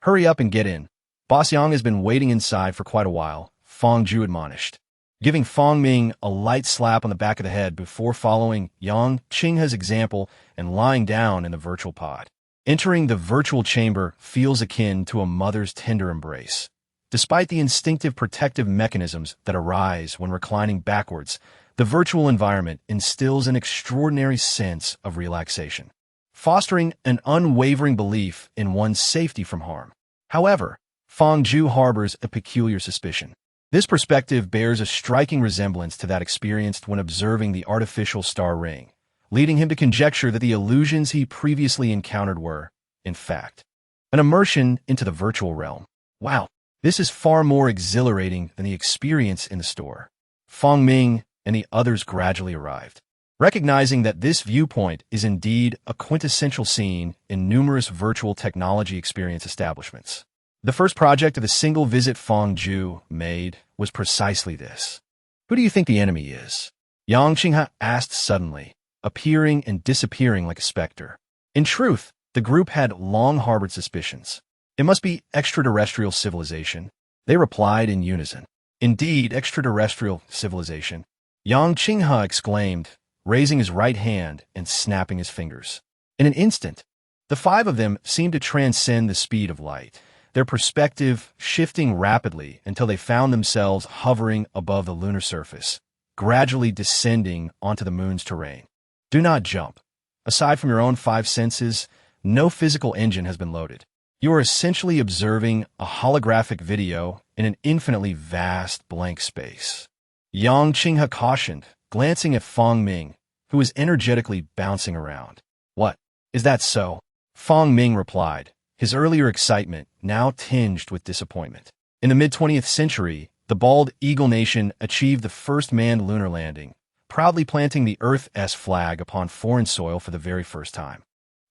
Hurry up and get in. Boss Yang has been waiting inside for quite a while, Fong Ju admonished, giving Fong Ming a light slap on the back of the head before following Yang Qinghe's example and lying down in the virtual pod. Entering the virtual chamber feels akin to a mother's tender embrace. Despite the instinctive protective mechanisms that arise when reclining backwards, the virtual environment instills an extraordinary sense of relaxation, fostering an unwavering belief in one's safety from harm. However, Fong Ju harbors a peculiar suspicion. This perspective bears a striking resemblance to that experienced when observing the artificial star ring, leading him to conjecture that the illusions he previously encountered were, in fact, an immersion into the virtual realm. Wow, this is far more exhilarating than the experience in the store. Fong Ming and the others gradually arrived, recognizing that this viewpoint is indeed a quintessential scene in numerous virtual technology experience establishments. The first project of the single visit Fong Ju made was precisely this. Who do you think the enemy is? Yang Qinghe asked suddenly, appearing and disappearing like a specter. In truth, the group had long harbored suspicions. It must be extraterrestrial civilization. They replied in unison. Indeed, extraterrestrial civilization. Yang Qinghe exclaimed, raising his right hand and snapping his fingers. In an instant, the five of them seemed to transcend the speed of light, their perspective shifting rapidly until they found themselves hovering above the lunar surface, gradually descending onto the moon's terrain. Do not jump. Aside from your own five senses, no physical engine has been loaded. You are essentially observing a holographic video in an infinitely vast blank space. Yang Qinghe cautioned, glancing at Fong Ming, who was energetically bouncing around. What? Is that so? Fong Ming replied, his earlier excitement now tinged with disappointment. In the mid-20th century, the bald Eagle Nation achieved the first manned lunar landing, proudly planting the Earth's flag upon foreign soil for the very first time.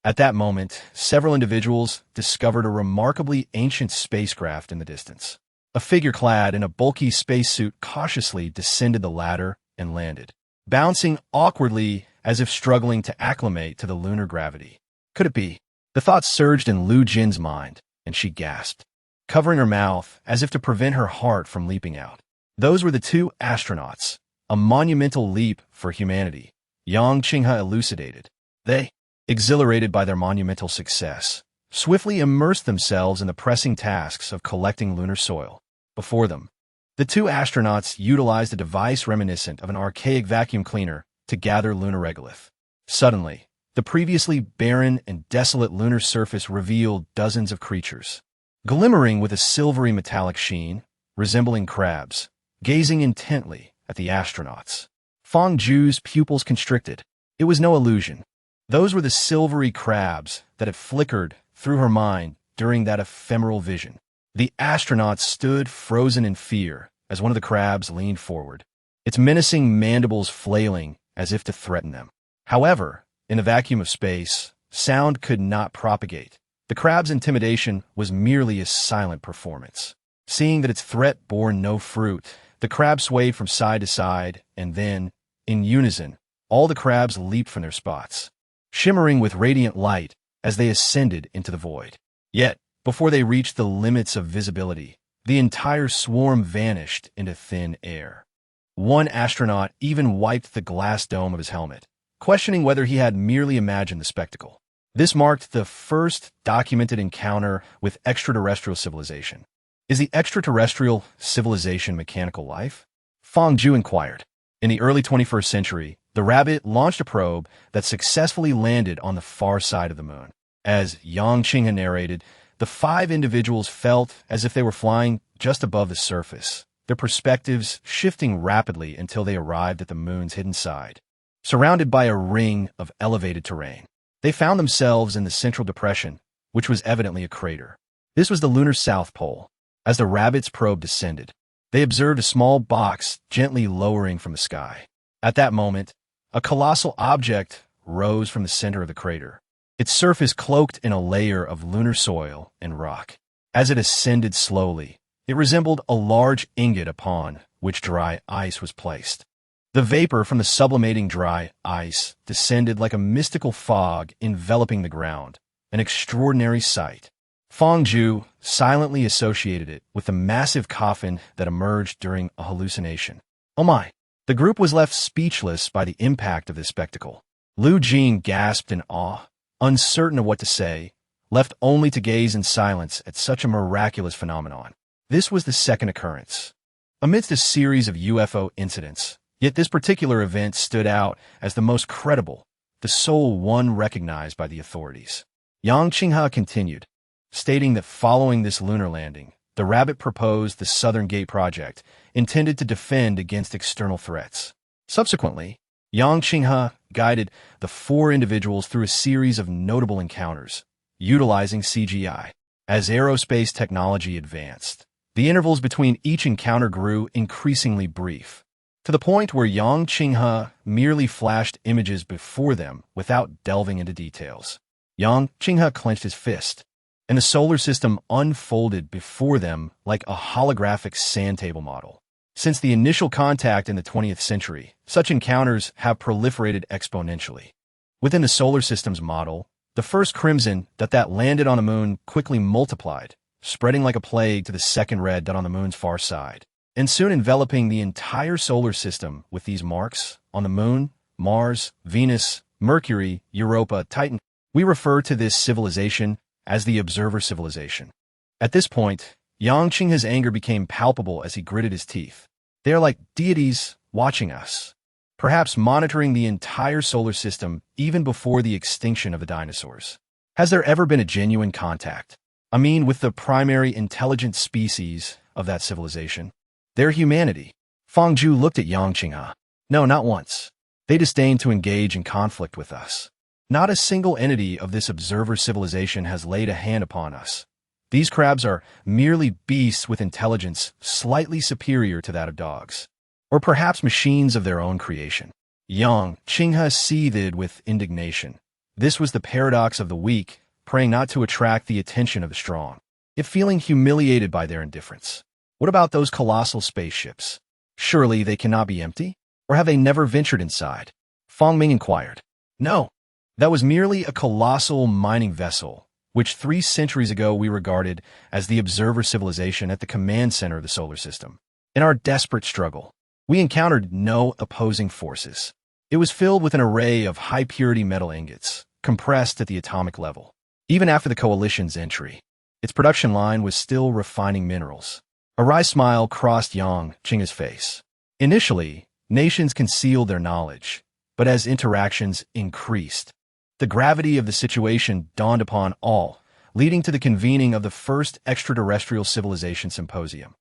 At that moment, several individuals discovered a remarkably ancient spacecraft in the distance. A figure clad in a bulky spacesuit cautiously descended the ladder and landed, bouncing awkwardly as if struggling to acclimate to the lunar gravity. Could it be? The thought surged in Lu Jin's mind, and she gasped, covering her mouth as if to prevent her heart from leaping out. Those were the two astronauts, a monumental leap for humanity, Yang Qinghe elucidated. They, exhilarated by their monumental success, swiftly immersed themselves in the pressing tasks of collecting lunar soil. Before them, the two astronauts utilized a device reminiscent of an archaic vacuum cleaner to gather lunar regolith. Suddenly, the previously barren and desolate lunar surface revealed dozens of creatures, glimmering with a silvery metallic sheen, resembling crabs, gazing intently at the astronauts. Fong Ju's pupils constricted. It was no illusion. Those were the silvery crabs that had flickered through her mind during that ephemeral vision. The astronauts stood frozen in fear as one of the crabs leaned forward, its menacing mandibles flailing as if to threaten them. However, in the vacuum of space, sound could not propagate. The crab's intimidation was merely a silent performance. Seeing that its threat bore no fruit, the crab swayed from side to side, and then, in unison, all the crabs leaped from their spots, shimmering with radiant light as they ascended into the void. Yet, before they reached the limits of visibility, the entire swarm vanished into thin air. One astronaut even wiped the glass dome of his helmet, questioning whether he had merely imagined the spectacle. This marked the first documented encounter with extraterrestrial civilization. Is the extraterrestrial civilization mechanical life? Fang Zhu inquired. In the early 21st century, the rabbit launched a probe that successfully landed on the far side of the moon. As Yang Qinghe narrated, the 5 individuals felt as if they were flying just above the surface, their perspectives shifting rapidly until they arrived at the moon's hidden side. Surrounded by a ring of elevated terrain, they found themselves in the central depression, which was evidently a crater. This was the lunar south pole. As the rabbit's probe descended, they observed a small box gently lowering from the sky. At that moment, a colossal object rose from the center of the crater, its surface cloaked in a layer of lunar soil and rock. As it ascended slowly, it resembled a large ingot upon which dry ice was placed. The vapor from the sublimating dry ice descended like a mystical fog enveloping the ground, an extraordinary sight. Fang Zhu silently associated it with the massive coffin that emerged during a hallucination. Oh my! The group was left speechless by the impact of this spectacle. Lu Jing gasped in awe, uncertain of what to say, left only to gaze in silence at such a miraculous phenomenon. This was the second occurrence. Amidst a series of UFO incidents, yet this particular event stood out as the most credible, the sole one recognized by the authorities. Yang Qinghe continued, stating that following this lunar landing, the rabbit proposed the Southern Gate Project, intended to defend against external threats. Subsequently, Yang Qinghe guided the 4 individuals through a series of notable encounters, utilizing CGI. As aerospace technology advanced, the intervals between each encounter grew increasingly brief, to the point where Yang Qinghe merely flashed images before them without delving into details. Yang Qinghe clenched his fist, and the solar system unfolded before them like a holographic sandtable model. Since the initial contact in the 20th century, such encounters have proliferated exponentially. Within the solar system's model, the first crimson that landed on the moon quickly multiplied, spreading like a plague to the second red dot on the moon's far side, and soon enveloping the entire solar system with these marks on the moon, Mars, Venus, Mercury, Europa, Titan. We refer to this civilization as the observer civilization. At this point, Yang Qinghe's anger became palpable as he gritted his teeth. They are like deities watching us, perhaps monitoring the entire solar system even before the extinction of the dinosaurs. Has there ever been a genuine contact? I mean, with the primary intelligent species of that civilization? Their humanity. Fang Zhu looked at Yang Qinghe. No, not once. They disdained to engage in conflict with us. Not a single entity of this observer civilization has laid a hand upon us. These crabs are merely beasts with intelligence slightly superior to that of dogs, or perhaps machines of their own creation. Yang Qinghe seethed with indignation. This was the paradox of the weak, praying not to attract the attention of the strong, yet feeling humiliated by their indifference. What about those colossal spaceships? Surely they cannot be empty? Or have they never ventured inside? Fang Ming inquired. No, that was merely a colossal mining vessel, which 3 centuries ago we regarded as the observer civilization at the command center of the solar system. In our desperate struggle, we encountered no opposing forces. It was filled with an array of high-purity metal ingots, compressed at the atomic level. Even after the coalition's entry, its production line was still refining minerals. A wry smile crossed Yang Qinghe's face. Initially, nations concealed their knowledge, but as interactions increased, the gravity of the situation dawned upon all, leading to the convening of the first extraterrestrial civilization symposium.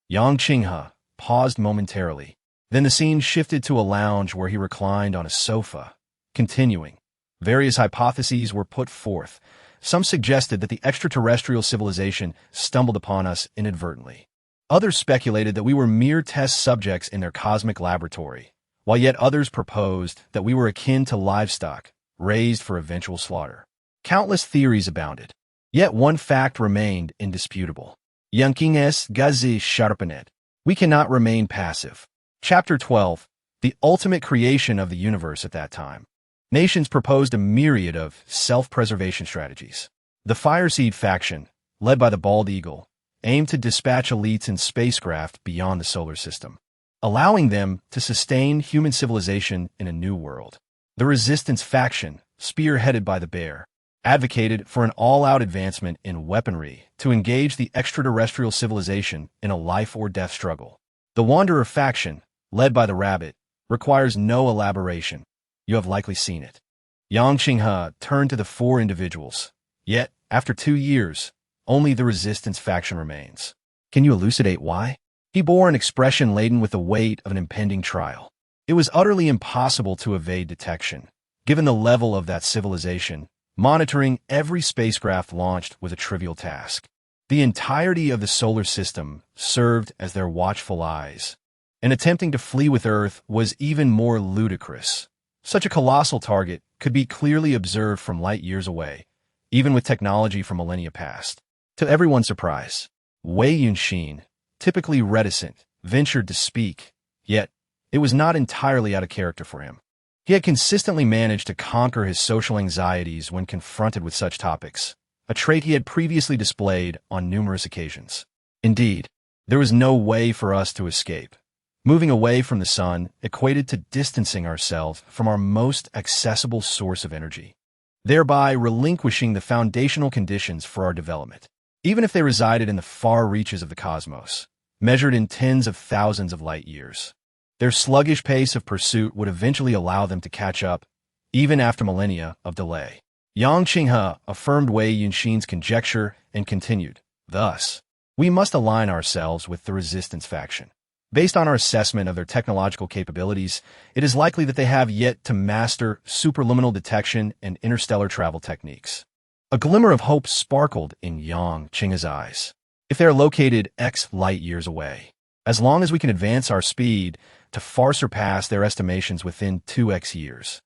Yang Qinghe paused momentarily. Then the scene shifted to a lounge where he reclined on a sofa. Continuing, various hypotheses were put forth. Some suggested that the extraterrestrial civilization stumbled upon us inadvertently. Others speculated that we were mere test subjects in their cosmic laboratory, while yet others proposed that we were akin to livestock, raised for eventual slaughter. Countless theories abounded. Yet one fact remained indisputable. Yankinges gazi sharpenet. We cannot remain passive. Chapter 12. The ultimate creation of the universe at that time. Nations proposed a myriad of self-preservation strategies. The Fireseed faction, led by the Bald Eagle, aimed to dispatch elites in spacecraft beyond the solar system, allowing them to sustain human civilization in a new world. The Resistance faction, spearheaded by the Bear, advocated for an all-out advancement in weaponry to engage the extraterrestrial civilization in a life-or-death struggle. The Wanderer faction, led by the Rabbit, requires no elaboration. You have likely seen it. Yang Qinghe turned to the four individuals. Yet, after 2 years, only the Resistance faction remains. Can you elucidate why? He bore an expression laden with the weight of an impending trial. It was utterly impossible to evade detection. Given the level of that civilization, monitoring every spacecraft launched was a trivial task. The entirety of the solar system served as their watchful eyes, and attempting to flee with Earth was even more ludicrous. Such a colossal target could be clearly observed from light years away, even with technology from millennia past. To everyone's surprise, Wei Yunshin, typically reticent, ventured to speak, yet it was not entirely out of character for him. He had consistently managed to conquer his social anxieties when confronted with such topics, a trait he had previously displayed on numerous occasions. Indeed, there was no way for us to escape. Moving away from the sun equated to distancing ourselves from our most accessible source of energy, thereby relinquishing the foundational conditions for our development. Even if they resided in the far reaches of the cosmos, measured in tens of thousands of light years, their sluggish pace of pursuit would eventually allow them to catch up, even after millennia of delay. Yang Qinghe affirmed Wei Yunshin's conjecture and continued, "Thus, we must align ourselves with the Resistance faction. Based on our assessment of their technological capabilities, it is likely that they have yet to master superluminal detection and interstellar travel techniques." A glimmer of hope sparkled in Yang Qinghe's eyes. If they are located X light years away, as long as we can advance our speed to far surpass their estimations within 2x years,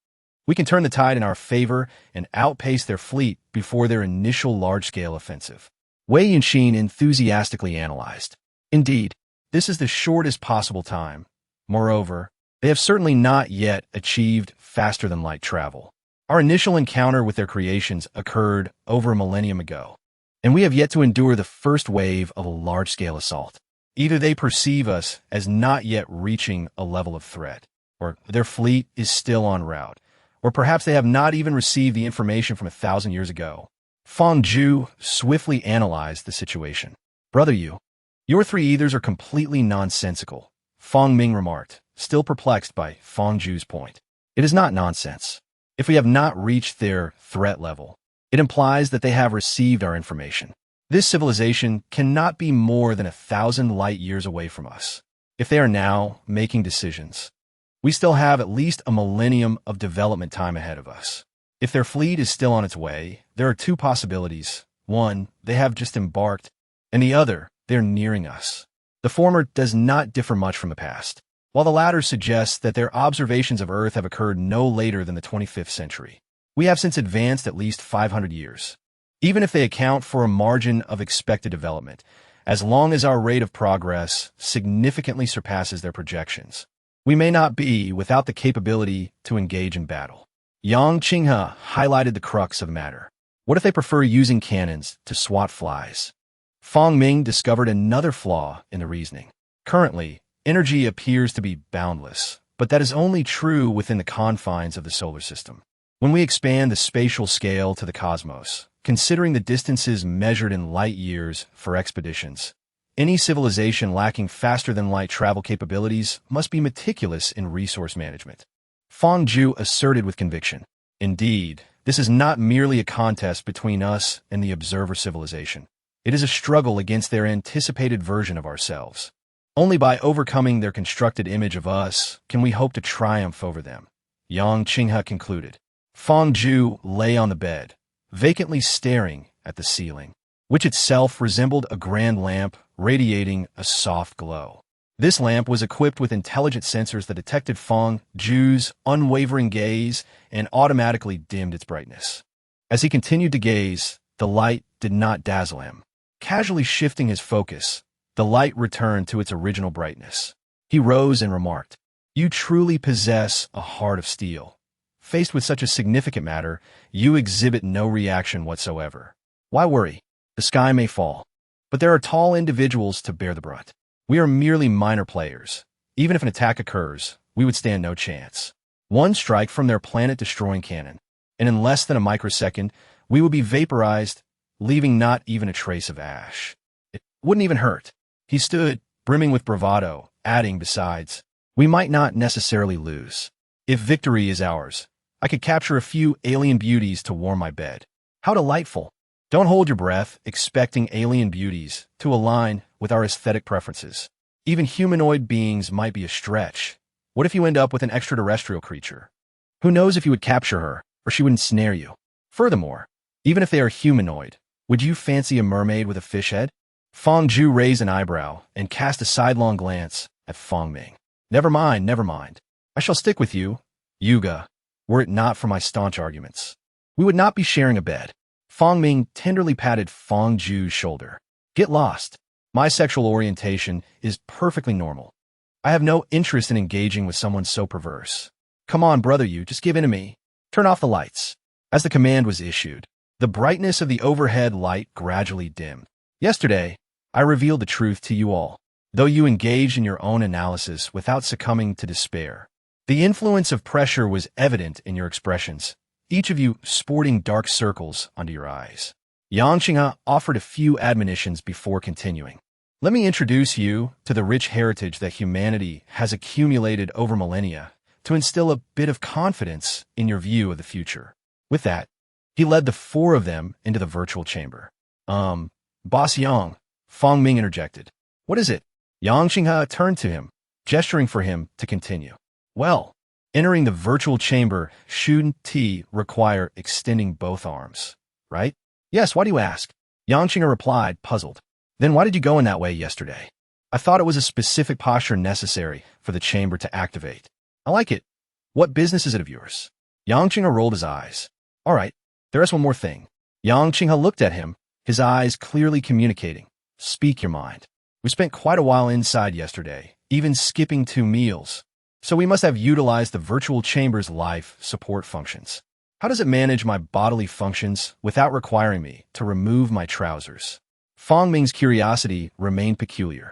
we can turn the tide in our favor and outpace their fleet before their initial large-scale offensive. Wei Yunshin enthusiastically analyzed. Indeed, this is the shortest possible time. Moreover, they have certainly not yet achieved faster-than-light travel. Our initial encounter with their creations occurred over a millennium ago, and we have yet to endure the first wave of a large-scale assault. Either they perceive us as not yet reaching a level of threat, or their fleet is still en route, or perhaps they have not even received the information from 1,000 years ago. Feng Zhu swiftly analyzed the situation. "Brother Yu, your three ethers are completely nonsensical," Feng Ming remarked, still perplexed by Feng Zhu's point. "It is not nonsense. If we have not reached their threat level, it implies that they have received our information. This civilization cannot be more than 1,000 light years away from us. If they are now making decisions, we still have at least a millennium of development time ahead of us. If their fleet is still on its way, there are two possibilities. One, they have just embarked, and the other, they're nearing us. The former does not differ much from the past, while the latter suggests that their observations of Earth have occurred no later than the 25th century. We have since advanced at least 500 years. Even if they account for a margin of expected development, as long as our rate of progress significantly surpasses their projections, we may not be without the capability to engage in battle." Yang Qinghe highlighted the crux of the matter. What if they prefer using cannons to swat flies? Feng Ming discovered another flaw in the reasoning. Currently, energy appears to be boundless, but that is only true within the confines of the solar system. When we expand the spatial scale to the cosmos, considering the distances measured in light years for expeditions, any civilization lacking faster-than-light travel capabilities must be meticulous in resource management. Feng Zhu asserted with conviction. Indeed, this is not merely a contest between us and the observer civilization. It is a struggle against their anticipated version of ourselves. Only by overcoming their constructed image of us can we hope to triumph over them. Yang Qinghe concluded. Feng Zhu lay on the bed, vacantly staring at the ceiling, which itself resembled a grand lamp radiating a soft glow. This lamp was equipped with intelligent sensors that detected Feng Zhu's unwavering gaze and automatically dimmed its brightness. As he continued to gaze, the light did not dazzle him. Casually shifting his focus, the light returned to its original brightness. He rose and remarked, "You truly possess a heart of steel. Faced with such a significant matter, you exhibit no reaction whatsoever. Why worry? The sky may fall, but there are tall individuals to bear the brunt. We are merely minor players. Even if an attack occurs, we would stand no chance. One strike from their planet-destroying cannon, and in less than a microsecond, we would be vaporized, leaving not even a trace of ash. It wouldn't even hurt. He stood, brimming with bravado, adding besides, we might not necessarily lose. If victory is ours, I could capture a few alien beauties to warm my bed. How delightful. Don't hold your breath, expecting alien beauties to align with our aesthetic preferences. Even humanoid beings might be a stretch. What if you end up with an extraterrestrial creature? Who knows if you would capture her, or she would ensnare you? Furthermore, even if they are humanoid, would you fancy a mermaid with a fish head? Fong Zhu raised an eyebrow and cast a sidelong glance at Fong Ming. Never mind, never mind. I shall stick with you, Yuga, were it not for my staunch arguments. We would not be sharing a bed. Fong Ming tenderly patted Fong Zhu's shoulder. Get lost. My sexual orientation is perfectly normal. I have no interest in engaging with someone so perverse. Come on, brother, you, just give in to me. Turn off the lights. As the command was issued, the brightness of the overhead light gradually dimmed. Yesterday, I revealed the truth to you all, though you engaged in your own analysis without succumbing to despair. The influence of pressure was evident in your expressions, each of you sporting dark circles under your eyes. Yang Qinghe offered a few admonitions before continuing. Let me introduce you to the rich heritage that humanity has accumulated over millennia to instill a bit of confidence in your view of the future. With that, he led the four of them into the virtual chamber. Boss Yang, Fong Ming interjected. What is it? Yang Qinghe turned to him, gesturing for him to continue. Well, entering the virtual chamber shouldn't require extending both arms, right? Yes, why do you ask? Yang Qinghe replied, puzzled. Then why did you go in that way yesterday? I thought it was a specific posture necessary for the chamber to activate. I like it. What business is it of yours? Yang Qinghe rolled his eyes. All right, there is one more thing. Yang Qinghe looked at him, his eyes clearly communicating. Speak your mind. We spent quite a while inside yesterday, even skipping 2 meals. So we must have utilized the virtual chamber's life support functions. How does it manage my bodily functions without requiring me to remove my trousers? Fong Ming's curiosity remained peculiar.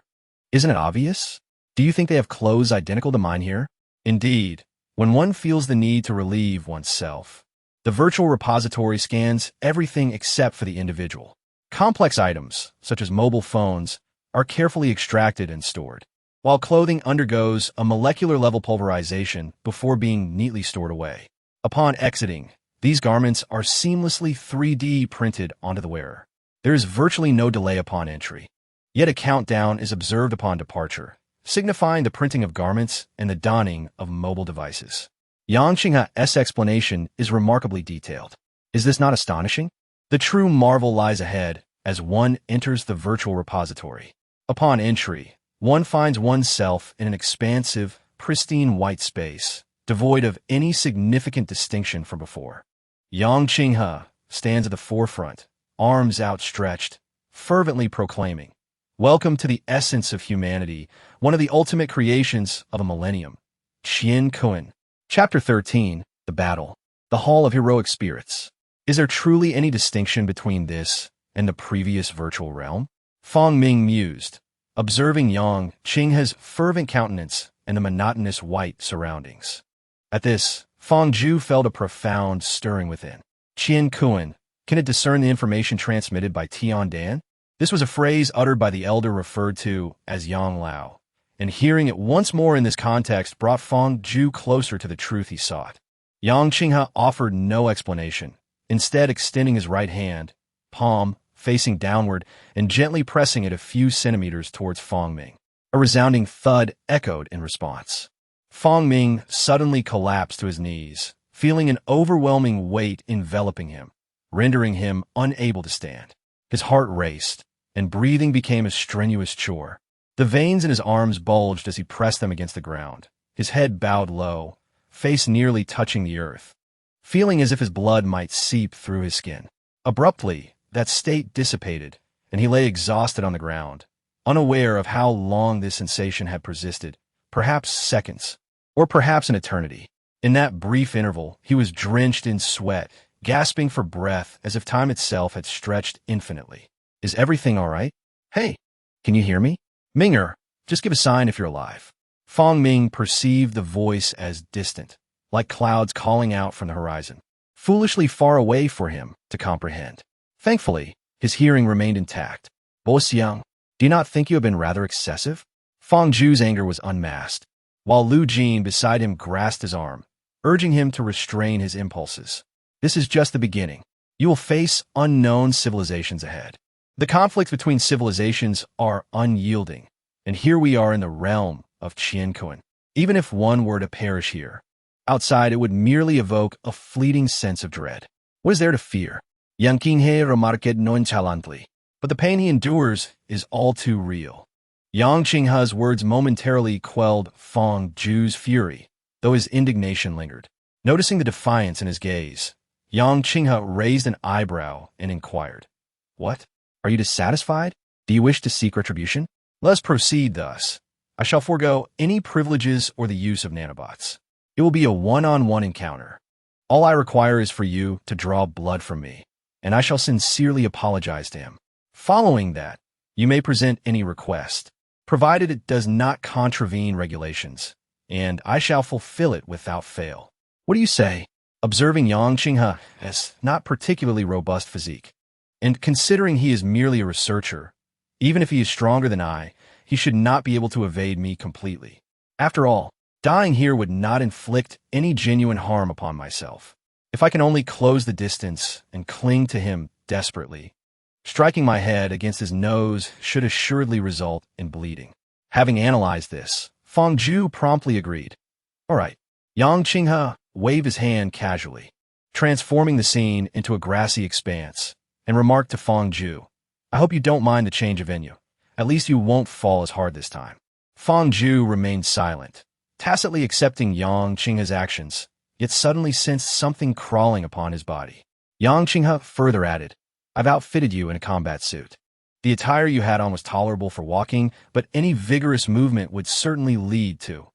Isn't it obvious? Do you think they have clothes identical to mine here? Indeed, when one feels the need to relieve oneself, the virtual repository scans everything except for the individual. Complex items, such as mobile phones, are carefully extracted and stored, while clothing undergoes a molecular-level pulverization before being neatly stored away. Upon exiting, these garments are seamlessly 3D printed onto the wearer. There is virtually no delay upon entry. Yet a countdown is observed upon departure, signifying the printing of garments and the donning of mobile devices. Yang Qinghe's explanation is remarkably detailed. Is this not astonishing? The true marvel lies ahead as one enters the virtual repository. Upon entry, one finds oneself in an expansive, pristine white space, devoid of any significant distinction from before. Yang Qinghe stands at the forefront, arms outstretched, fervently proclaiming, "Welcome to the essence of humanity, one of the ultimate creations of a millennium." Qian Kun. Chapter 13, The Battle, the Hall of Heroic Spirits. Is there truly any distinction between this and the previous virtual realm? Fong Ming mused, observing Yang Qinghe's fervent countenance and the monotonous white surroundings. At this, Fong Zhu felt a profound stirring within. Qian Kun, can it discern the information transmitted by Tian Dan? This was a phrase uttered by the elder referred to as Yang Lao, and hearing it once more in this context brought Fong Zhu closer to the truth he sought. Yang Qinghe offered no explanation, instead extending his right hand, palm facing downward, and gently pressing it a few centimeters towards Fong Ming. A resounding thud echoed in response. Fong Ming suddenly collapsed to his knees, feeling an overwhelming weight enveloping him, rendering him unable to stand. His heart raced, and breathing became a strenuous chore. The veins in his arms bulged as he pressed them against the ground, his head bowed low, face nearly touching the earth, feeling as if his blood might seep through his skin. Abruptly, that state dissipated, and he lay exhausted on the ground, unaware of how long this sensation had persisted, perhaps seconds, or perhaps an eternity. In that brief interval, he was drenched in sweat, gasping for breath as if time itself had stretched infinitely. Is everything all right? Hey, can you hear me? Minger, just give a sign if you're alive. Fong Ming perceived the voice as distant, like clouds calling out from the horizon. foolishly far away for him to comprehend. Thankfully, his hearing remained intact. Boss Young, do you not think you have been rather excessive? Fang Zhu's anger was unmasked, while Lu Jin beside him grasped his arm, urging him to restrain his impulses. This is just the beginning. You will face unknown civilizations ahead. The conflicts between civilizations are unyielding, and here we are in the realm of Qianquan. Even if one were to perish here, outside it would merely evoke a fleeting sense of dread. What is there to fear? Yang Qinghe remarked nonchalantly, but the pain he endures is all too real. Yang Qinghe's words momentarily quelled Fang Zhu's fury, though his indignation lingered. Noticing the defiance in his gaze, Yang Qinghe raised an eyebrow and inquired, "What? Are you dissatisfied? Do you wish to seek retribution? Let us proceed thus. I shall forego any privileges or the use of nanobots. It will be a one-on-one encounter. All I require is for you to draw blood from me, and I shall sincerely apologize to him. Following that, you may present any request, provided it does not contravene regulations, and I shall fulfill it without fail." What do you say? Observing Yang Qinghe as not particularly robust physique, and considering he is merely a researcher, even if he is stronger than I, he should not be able to evade me completely. After all, dying here would not inflict any genuine harm upon myself. If I can only close the distance and cling to him desperately, striking my head against his nose should assuredly result in bleeding. Having analyzed this, Fang Zhu promptly agreed. All right. Yang Qinghe waved his hand casually, transforming the scene into a grassy expanse, and remarked to Fang Zhu, "I hope you don't mind the change of venue. At least you won't fall as hard this time." Fang Zhu remained silent, tacitly accepting Yang Qinghe's actions, yet suddenly sensed something crawling upon his body. Yang Qinghe further added, "I've outfitted you in a combat suit. The attire you had on was tolerable for walking, but any vigorous movement would certainly lead to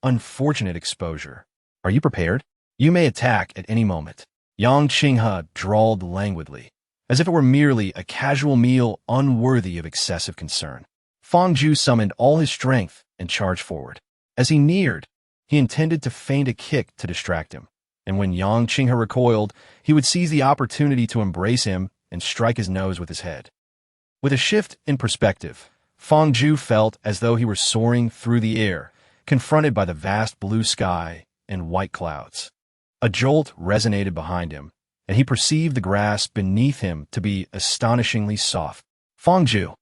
unfortunate exposure. Are you prepared? You may attack at any moment." Yang Qinghe drawled languidly, as if it were merely a casual meal unworthy of excessive concern. Fang Zhu summoned all his strength and charged forward. As he neared, he intended to feint a kick to distract him, and when Yang Qinghe recoiled, he would seize the opportunity to embrace him and strike his nose with his head. With a shift in perspective, Fang Zhu felt as though he were soaring through the air, confronted by the vast blue sky and white clouds. A jolt resonated behind him, and he perceived the grass beneath him to be astonishingly soft. Fang Zhu,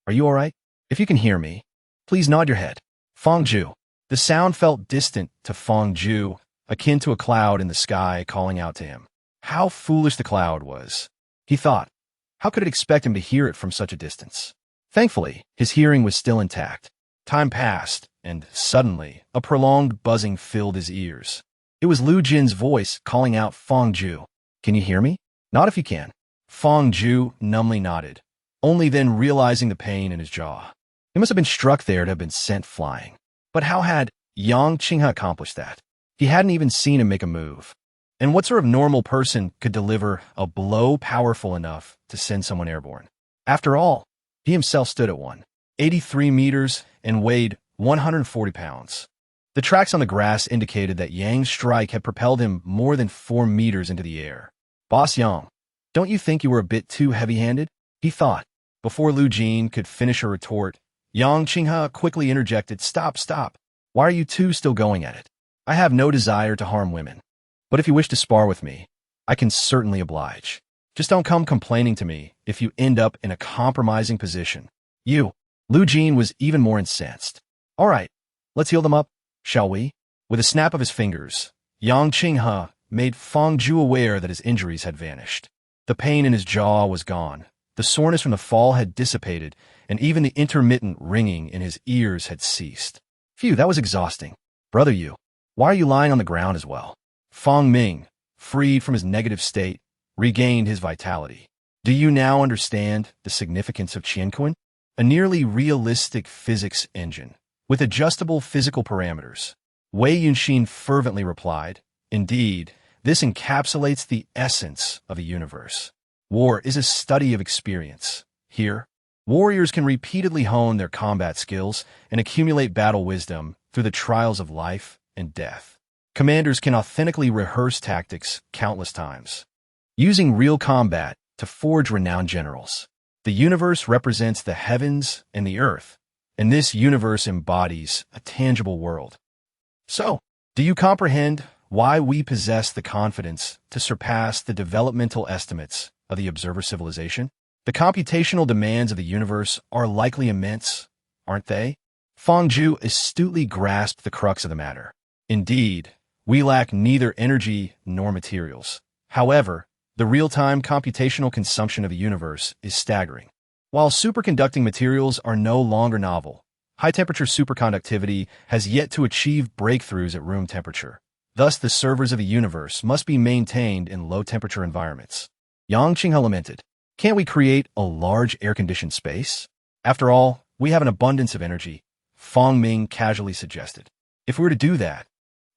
are you all right? If you can hear me, please nod your head." Fang Zhu. The sound felt distant to Fang Zhu, akin to a cloud in the sky calling out to him. How foolish the cloud was, he thought. How could it expect him to hear it from such a distance? Thankfully, his hearing was still intact. Time passed, and suddenly, a prolonged buzzing filled his ears. It was Lu Jin's voice calling out Fang Zhu. "Can you hear me? Nod if you can." Fang Zhu numbly nodded, only then realizing the pain in his jaw. He must have been struck there to have been sent flying. But how had Yang Qinghe accomplished that? He hadn't even seen him make a move. And what sort of normal person could deliver a blow powerful enough to send someone airborne? After all, he himself stood at 183 meters and weighed 140 pounds. The tracks on the grass indicated that Yang's strike had propelled him more than 4 meters into the air. "Boss Yang, don't you think you were a bit too heavy-handed?" he thought. Before Lu Jin could finish her retort, Yang Qinghe quickly interjected, Stop. Why are you two still going at it? I have no desire to harm women. But if you wish to spar with me, I can certainly oblige. Just don't come complaining to me if you end up in a compromising position." Lu Jin was even more incensed. "All right, let's heal them up, shall we?" With a snap of his fingers, Yang Qinghe made Fang Zhu aware that his injuries had vanished. The pain in his jaw was gone, the soreness from the fall had dissipated, and even the intermittent ringing in his ears had ceased. Phew, that was exhausting. "Brother Yu, why are you lying on the ground as well?" Fang Ming, freed from his negative state, regained his vitality. "Do you now understand the significance of Qianquan? A nearly realistic physics engine, with adjustable physical parameters." Wei Yunxin fervently replied, "Indeed, this encapsulates the essence of the universe. War is a study of experience. Here, warriors can repeatedly hone their combat skills and accumulate battle wisdom through the trials of life and death. Commanders can authentically rehearse tactics countless times, using real combat to forge renowned generals. The universe represents the heavens and the earth, and this universe embodies a tangible world. So, do you comprehend why we possess the confidence to surpass the developmental estimates of the observer civilization? The computational demands of the universe are likely immense, aren't they? Fangju astutely grasped the crux of the matter. Indeed, we lack neither energy nor materials. However, the real-time computational consumption of the universe is staggering. While superconducting materials are no longer novel, high-temperature superconductivity has yet to achieve breakthroughs at room temperature. Thus, the servers of the universe must be maintained in low-temperature environments. Yang Qinghe lamented, "Can't we create a large air-conditioned space? After all, we have an abundance of energy," Fang Ming casually suggested. "If we were to do that,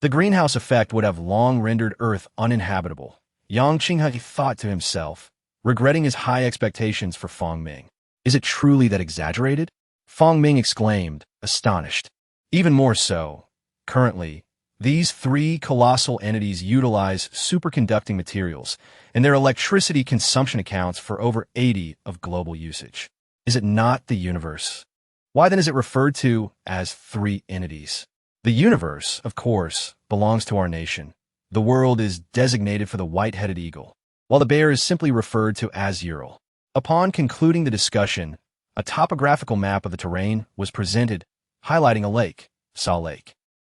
the greenhouse effect would have long rendered Earth uninhabitable." Yang Qinghe thought to himself, regretting his high expectations for Fang Ming. "Is it truly that exaggerated?" Fang Ming exclaimed, astonished. "Even more so. Currently, these three colossal entities utilize superconducting materials, and their electricity consumption accounts for over 80% of global usage. Is it not the universe? Why then is it referred to as three entities? The universe, of course, belongs to our nation. The world is designated for the white-headed eagle, while the bear is simply referred to as Ural." Upon concluding the discussion, a topographical map of the terrain was presented, highlighting a lake, Sa Lake,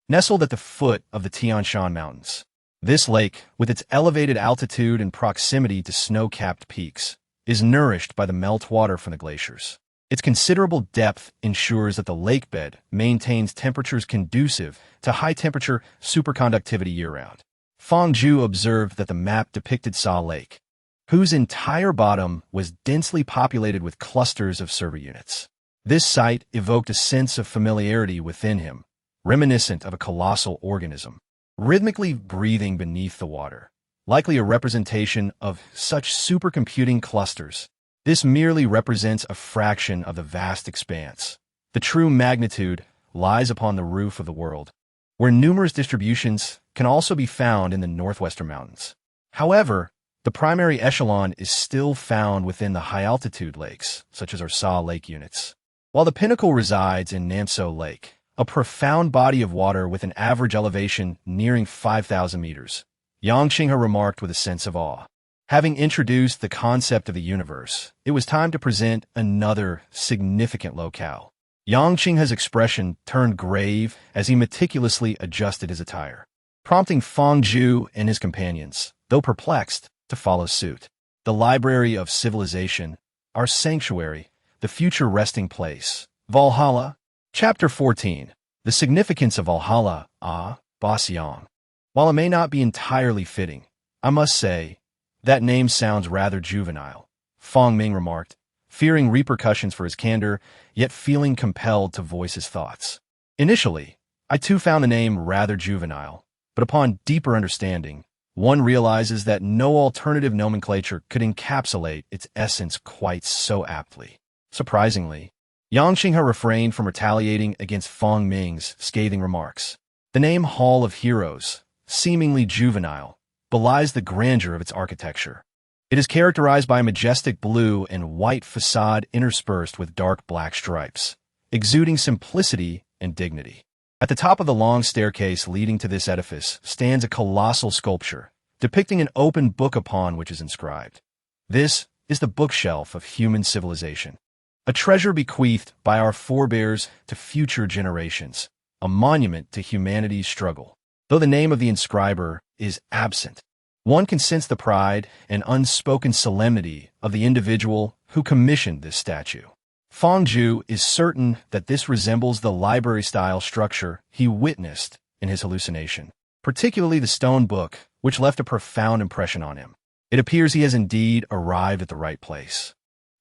nestled at the foot of the Tian Shan Mountains. This lake, with its elevated altitude and proximity to snow-capped peaks, is nourished by the meltwater from the glaciers. Its considerable depth ensures that the lakebed maintains temperatures conducive to high-temperature superconductivity year-round. Fangju observed that the map depicted Sa Lake, whose entire bottom was densely populated with clusters of server units. This sight evoked a sense of familiarity within him, reminiscent of a colossal organism, rhythmically breathing beneath the water, likely a representation of such supercomputing clusters. This merely represents a fraction of the vast expanse. The true magnitude lies upon the roof of the world, where numerous distributions can also be found in the northwestern mountains. However, the primary echelon is still found within the high-altitude lakes, such as our Sa Lake units. While the pinnacle resides in Namso Lake, a profound body of water with an average elevation nearing 5,000 meters, Yang Qinghe remarked with a sense of awe. Having introduced the concept of the universe, it was time to present another significant locale. Yang Qinghe's expression turned grave as he meticulously adjusted his attire, prompting Fangju and his companions, though perplexed, to follow suit. The Library of Civilization, our sanctuary, the future resting place, Valhalla. Chapter 14. The Significance of Valhalla, Basyang. While it may not be entirely fitting, I must say, that name sounds rather juvenile, Fang Ming remarked, fearing repercussions for his candor, yet feeling compelled to voice his thoughts. Initially, I too found the name rather juvenile, but upon deeper understanding, one realizes that no alternative nomenclature could encapsulate its essence quite so aptly. Surprisingly, Yang Qinghe refrained from retaliating against Fang Ming's scathing remarks. The name Hall of Heroes, seemingly juvenile, belies the grandeur of its architecture. It is characterized by a majestic blue and white facade interspersed with dark black stripes, exuding simplicity and dignity. At the top of the long staircase leading to this edifice stands a colossal sculpture, depicting an open book upon which is inscribed, "This is the bookshelf of human civilization, a treasure bequeathed by our forebears to future generations, a monument to humanity's struggle." Though the name of the inscriber is absent, one can sense the pride and unspoken solemnity of the individual who commissioned this statue. Fangju is certain that this resembles the library-style structure he witnessed in his hallucination, particularly the stone book, which left a profound impression on him. It appears he has indeed arrived at the right place,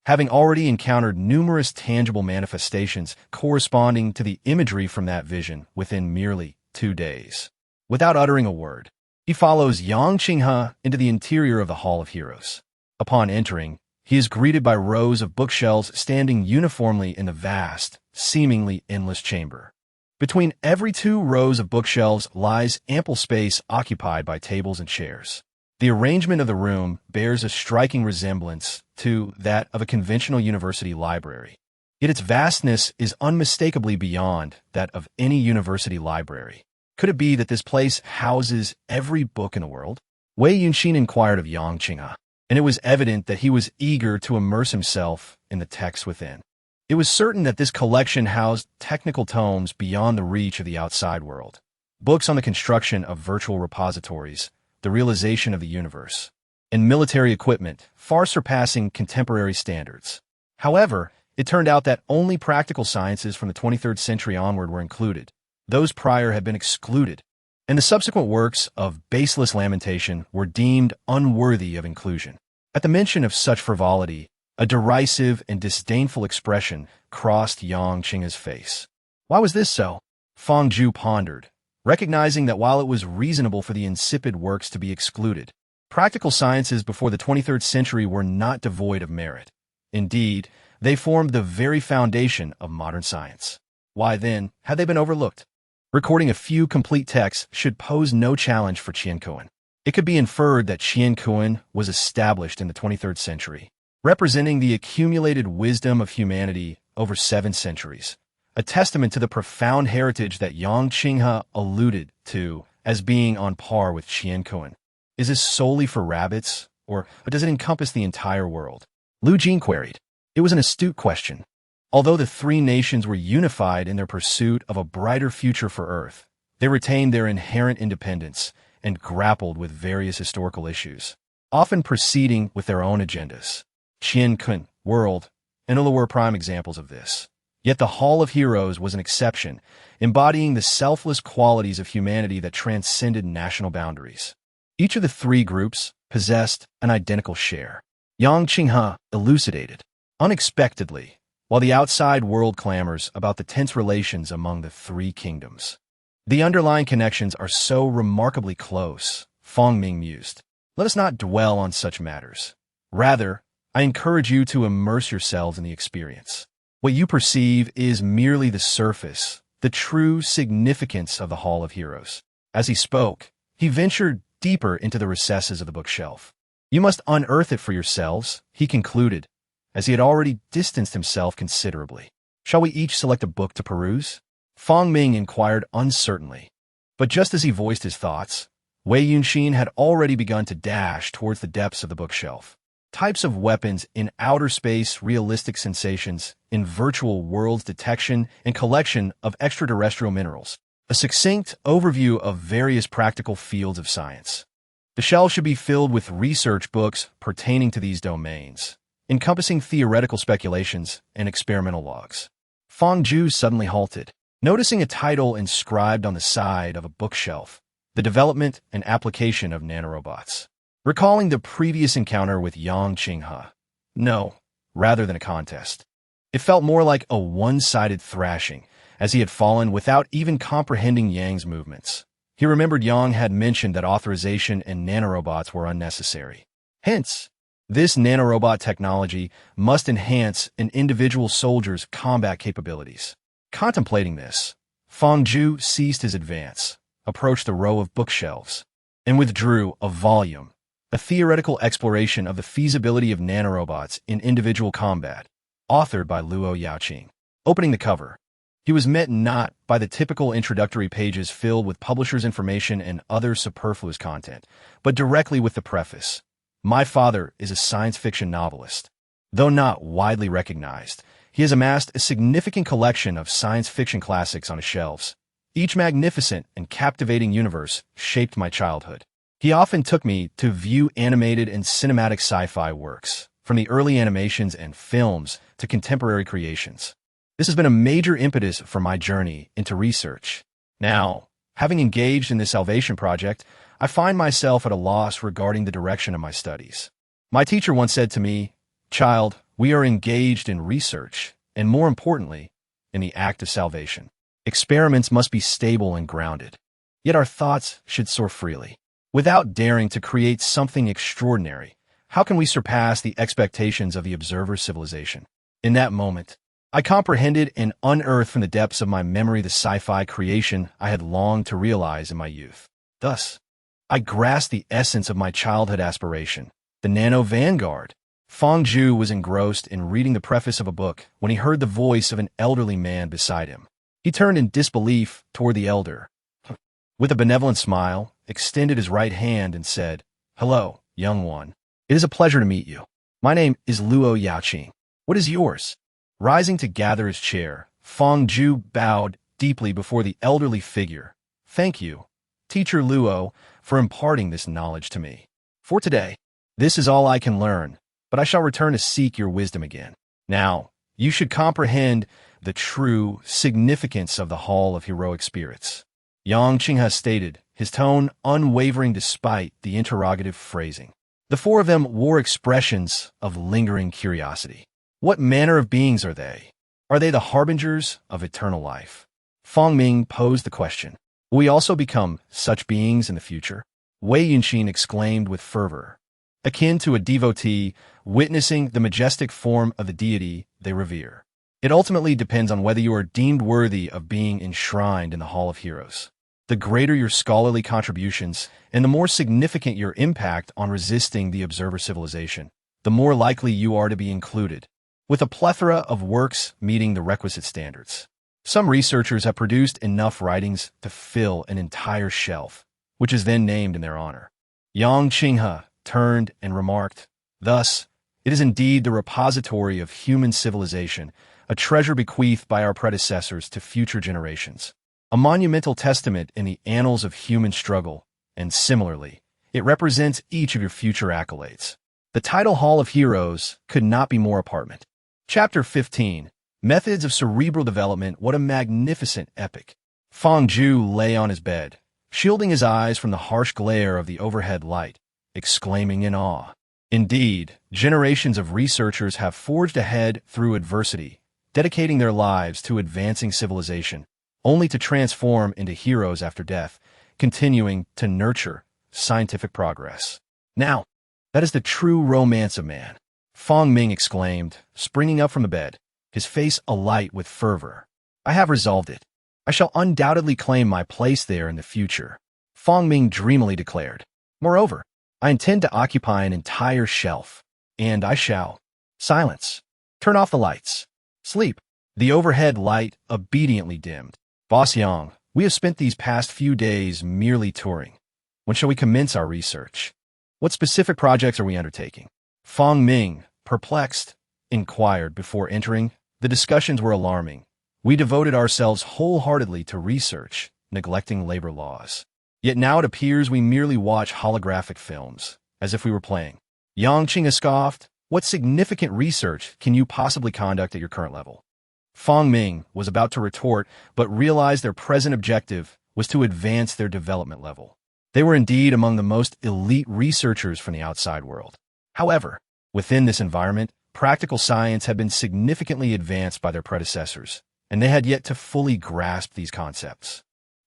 having already encountered numerous tangible manifestations corresponding to the imagery from that vision within merely 2 days. Without uttering a word, he follows Yang Qinghe into the interior of the Hall of Heroes. Upon entering, he is greeted by rows of bookshelves standing uniformly in the vast, seemingly endless chamber. Between every two rows of bookshelves lies ample space occupied by tables and chairs. The arrangement of the room bears a striking resemblance to that of a conventional university library. Yet its vastness is unmistakably beyond that of any university library. Could it be that this place houses every book in the world? Wei Yunxin inquired of Yang Qinghe, and it was evident that he was eager to immerse himself in the text within. It was certain that this collection housed technical tomes beyond the reach of the outside world, books on the construction of virtual repositories, the realization of the universe, and military equipment far surpassing contemporary standards. However, it turned out that only practical sciences from the 23rd century onward were included. Those prior had been excluded, and the subsequent works of baseless lamentation were deemed unworthy of inclusion. At the mention of such frivolity, a derisive and disdainful expression crossed Yang Qinghe's face. Why was this so? Fang Zhu pondered, recognizing that while it was reasonable for the insipid works to be excluded, practical sciences before the 23rd century were not devoid of merit. Indeed, they formed the very foundation of modern science. Why then had they been overlooked? Recording a few complete texts should pose no challenge for Qiankuan. It could be inferred that Qiankuan was established in the 23rd century, representing the accumulated wisdom of humanity over 7 centuries, a testament to the profound heritage that Yang Qinghe alluded to as being on par with Qiankuan. Is this solely for rabbits, or does it encompass the entire world? Lu Jin queried. It was an astute question. Although the three nations were unified in their pursuit of a brighter future for Earth, they retained their inherent independence and grappled with various historical issues, often proceeding with their own agendas. Qiankuan, world, and Ula were prime examples of this. Yet the Hall of Heroes was an exception, embodying the selfless qualities of humanity that transcended national boundaries. Each of the three groups possessed an identical share. Yang Qinghe elucidated, unexpectedly, while the outside world clamors about the tense relations among the three kingdoms. The underlying connections are so remarkably close, Fang Ming mused. Let us not dwell on such matters. Rather, I encourage you to immerse yourselves in the experience. What you perceive is merely the surface, the true significance of the Hall of Heroes. As he spoke, he ventured deeper into the recesses of the bookshelf. You must unearth it for yourselves, he concluded, as he had already distanced himself considerably. Shall we each select a book to peruse? Fang Ming inquired uncertainly. But just as he voiced his thoughts, Wei Yunxin had already begun to dash towards the depths of the bookshelf. Types of weapons in outer space, realistic sensations, in virtual worlds, detection and collection of extraterrestrial minerals. A succinct overview of various practical fields of science. The shelves should be filled with research books pertaining to these domains, encompassing theoretical speculations and experimental logs. Fang Zhu suddenly halted, noticing a title inscribed on the side of a bookshelf, The Development and Application of Nanorobots. Recalling the previous encounter with Yang Qinghe, no, rather than a contest. It felt more like a one-sided thrashing, as he had fallen without even comprehending Yang's movements. He remembered Yang had mentioned that authorization and nanorobots were unnecessary. Hence, this nanorobot technology must enhance an individual soldier's combat capabilities. Contemplating this, Fang Zhu ceased his advance, approached the row of bookshelves, and withdrew a volume, a theoretical exploration of the feasibility of nanorobots in individual combat, authored by Luo Yaoqing. Opening the cover, he was met not by the typical introductory pages filled with publisher's information and other superfluous content, but directly with the preface. My father is a science fiction novelist. Though not widely recognized, he has amassed a significant collection of science fiction classics on his shelves. Each magnificent and captivating universe shaped my childhood. He often took me to view animated and cinematic sci-fi works, from the early animations and films to contemporary creations. This has been a major impetus for my journey into research. Now, having engaged in this Salvation project, I find myself at a loss regarding the direction of my studies. My teacher once said to me, "Child, we are engaged in research, and more importantly, in the act of salvation. Experiments must be stable and grounded. Yet our thoughts should soar freely. Without daring to create something extraordinary, how can we surpass the expectations of the observer civilization?" In that moment, I comprehended and unearthed from the depths of my memory the sci-fi creation I had longed to realize in my youth. Thus, I grasped the essence of my childhood aspiration, the Nano Vanguard. Feng Zhu was engrossed in reading the preface of a book when he heard the voice of an elderly man beside him. He turned in disbelief toward the elder. With a benevolent smile, extended his right hand and said, "Hello, young one. It is a pleasure to meet you. My name is Luo Yaoqing. What is yours?" Rising to gather his chair, Feng Zhu bowed deeply before the elderly figure. "Thank you, Teacher Luo, for imparting this knowledge to me. For today, this is all I can learn, but I shall return to seek your wisdom again. Now, you should comprehend the true significance of the Hall of Heroic Spirits," Yang Qinghe stated, his tone unwavering despite the interrogative phrasing. The four of them wore expressions of lingering curiosity. What manner of beings are they? Are they the harbingers of eternal life? Feng Ming posed the question. Will we also become such beings in the future? Wei Yunxin exclaimed with fervor, akin to a devotee witnessing the majestic form of the deity they revere. It ultimately depends on whether you are deemed worthy of being enshrined in the Hall of Heroes. The greater your scholarly contributions and the more significant your impact on resisting the observer civilization, the more likely you are to be included, with a plethora of works meeting the requisite standards. Some researchers have produced enough writings to fill an entire shelf, which is then named in their honor. Yang Qinghe turned and remarked, "Thus, it is indeed the repository of human civilization, a treasure bequeathed by our predecessors to future generations, a monumental testament in the annals of human struggle, and similarly, it represents each of your future accolades." The title Hall of Heroes could not be more apparent. Chapter 15, Methods of Cerebral Development. What a magnificent epic. Feng Zhu lay on his bed, shielding his eyes from the harsh glare of the overhead light, exclaiming in awe. Indeed, generations of researchers have forged ahead through adversity, dedicating their lives to advancing civilization, only to transform into heroes after death, continuing to nurture scientific progress. Now, that is the true romance of man, Feng Ming exclaimed, springing up from the bed, his face alight with fervor. "I have resolved it. I shall undoubtedly claim my place there in the future," Feng Ming dreamily declared. "Moreover, I intend to occupy an entire shelf, and I shall—" Silence. Turn off the lights. Sleep. The overhead light obediently dimmed. "Boss Yang, we have spent these past few days merely touring. When shall we commence our research? What specific projects are we undertaking?" Feng Ming, perplexed, inquired before entering. The discussions were alarming. We devoted ourselves wholeheartedly to research, neglecting labor laws. Yet now it appears we merely watch holographic films, as if we were playing. Yang Qinghe scoffed. "What significant research can you possibly conduct at your current level?" Feng Ming was about to retort, but realized their present objective was to advance their development level. They were indeed among the most elite researchers from the outside world. However, within this environment, practical science had been significantly advanced by their predecessors, and they had yet to fully grasp these concepts.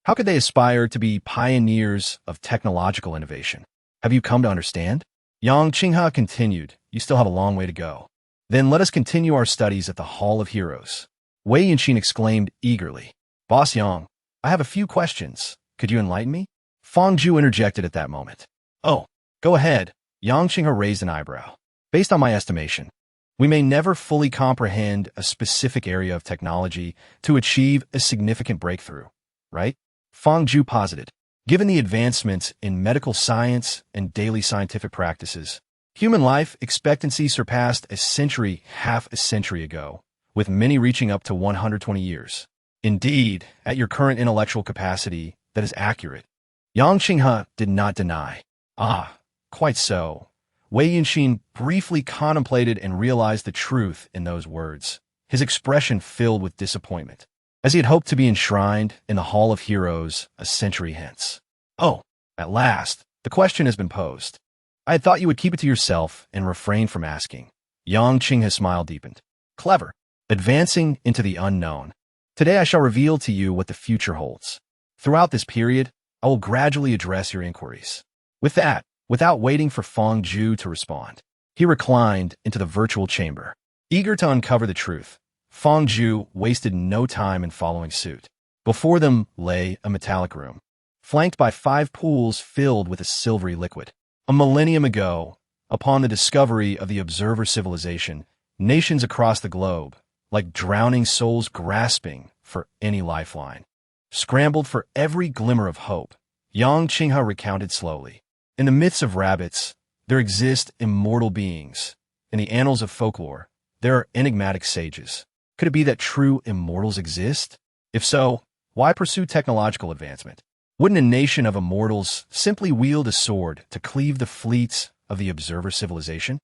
How could they aspire to be pioneers of technological innovation? Have you come to understand? Yang Qinghe continued, "You still have a long way to go. Then let us continue our studies at the Hall of Heroes." Wei Yunxin exclaimed eagerly, "Boss Yang, I have a few questions. Could you enlighten me?" Feng Zhu interjected at that moment. "Oh, go ahead." Yang Qinghe raised an eyebrow. "Based on my estimation, we may never fully comprehend a specific area of technology to achieve a significant breakthrough, right?" Feng Zhu posited. "Given the advancements in medical science and daily scientific practices, human life expectancy surpassed half a century ago, with many reaching up to 120 years. Indeed, at your current intellectual capacity, that is accurate." Yang Qinghe did not deny. "Ah, quite so." Wei Yunxin briefly contemplated and realized the truth in those words, his expression filled with disappointment, as he had hoped to be enshrined in the Hall of Heroes a century hence. "Oh, at last, the question has been posed. I had thought you would keep it to yourself and refrain from asking." Yang Qinghe's smile deepened. "Clever. Advancing into the unknown. Today I shall reveal to you what the future holds. Throughout this period, I will gradually address your inquiries." With that, without waiting for Feng Zhu to respond, he reclined into the virtual chamber. Eager to uncover the truth, Feng Zhu wasted no time in following suit. Before them lay a metallic room, flanked by 5 pools filled with a silvery liquid. A millennium ago, upon the discovery of the observer civilization, nations across the globe, like drowning souls grasping for any lifeline, scrambled for every glimmer of hope. Yang Qinghe recounted slowly. In the myths of rabbits, there exist immortal beings. In the annals of folklore, there are enigmatic sages. Could it be that true immortals exist? If so, why pursue technological advancement? Wouldn't a nation of immortals simply wield a sword to cleave the fleets of the observer civilization?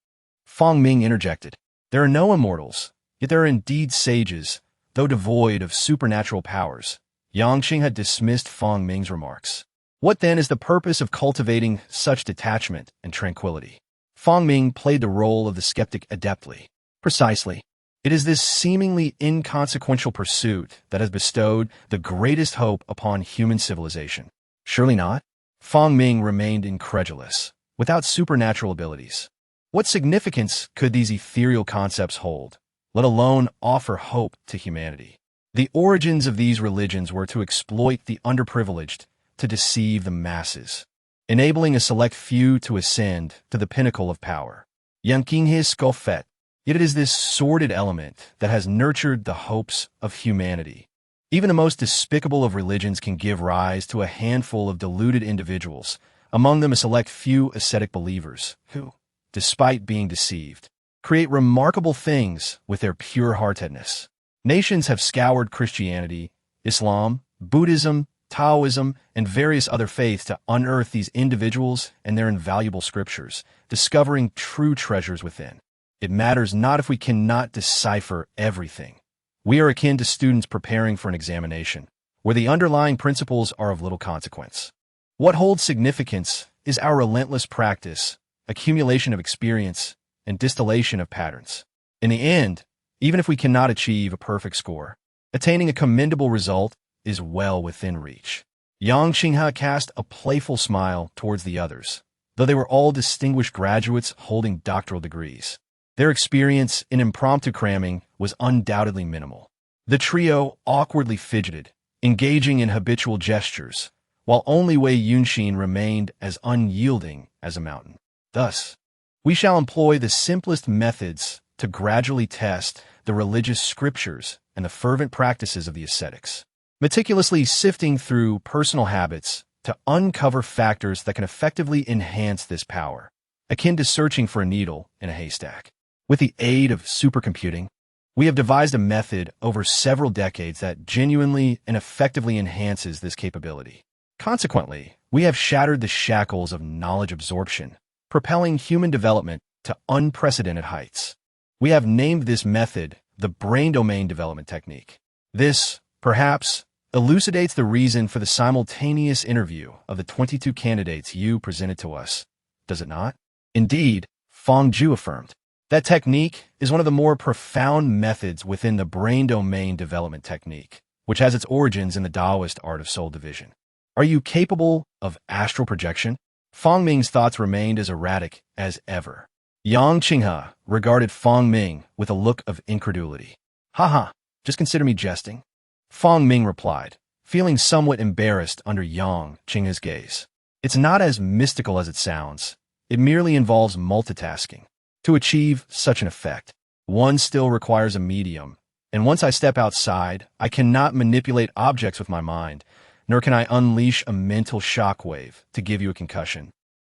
Feng Ming interjected. There are no immortals, yet there are indeed sages, though devoid of supernatural powers. Yang Qing had dismissed Feng Ming's remarks. What then is the purpose of cultivating such detachment and tranquility? Feng Ming played the role of the skeptic adeptly. Precisely. It is this seemingly inconsequential pursuit that has bestowed the greatest hope upon human civilization. Surely not? Feng Ming remained incredulous. Without supernatural abilities, what significance could these ethereal concepts hold, let alone offer hope to humanity? The origins of these religions were to exploit the underprivileged, to deceive the masses, enabling a select few to ascend to the pinnacle of power. Yanqinghe scoffed. Yet it is this sordid element that has nurtured the hopes of humanity. Even the most despicable of religions can give rise to a handful of deluded individuals, among them a select few ascetic believers, who, despite being deceived, create remarkable things with their pure-heartedness. Nations have scoured Christianity, Islam, Buddhism, Taoism, and various other faiths to unearth these individuals and their invaluable scriptures, discovering true treasures within. It matters not if we cannot decipher everything. We are akin to students preparing for an examination, where the underlying principles are of little consequence. What holds significance is our relentless practice, accumulation of experience, and distillation of patterns. In the end, even if we cannot achieve a perfect score, attaining a commendable result is well within reach. Yang Qinghe cast a playful smile towards the others, though they were all distinguished graduates holding doctoral degrees. Their experience in impromptu cramming was undoubtedly minimal. The trio awkwardly fidgeted, engaging in habitual gestures, while only Wei Yunxin remained as unyielding as a mountain. Thus, we shall employ the simplest methods to gradually test the religious scriptures and the fervent practices of the ascetics, meticulously sifting through personal habits to uncover factors that can effectively enhance this power, akin to searching for a needle in a haystack. With the aid of supercomputing, we have devised a method over several decades that genuinely and effectively enhances this capability. Consequently, we have shattered the shackles of knowledge absorption, propelling human development to unprecedented heights. We have named this method the brain domain development technique. This, perhaps, elucidates the reason for the simultaneous interview of the 22 candidates you presented to us, does it not? Indeed, Feng Zhu affirmed. That technique is one of the more profound methods within the brain domain development technique, which has its origins in the Taoist art of soul division. Are you capable of astral projection? Feng Ming's thoughts remained as erratic as ever. Yang Qinghe regarded Feng Ming with a look of incredulity. Haha, just consider me jesting. Feng Ming replied, feeling somewhat embarrassed under Yang Qinghe's gaze. It's not as mystical as it sounds. It merely involves multitasking. To achieve such an effect, one still requires a medium, and once I step outside, I cannot manipulate objects with my mind, nor can I unleash a mental shockwave to give you a concussion.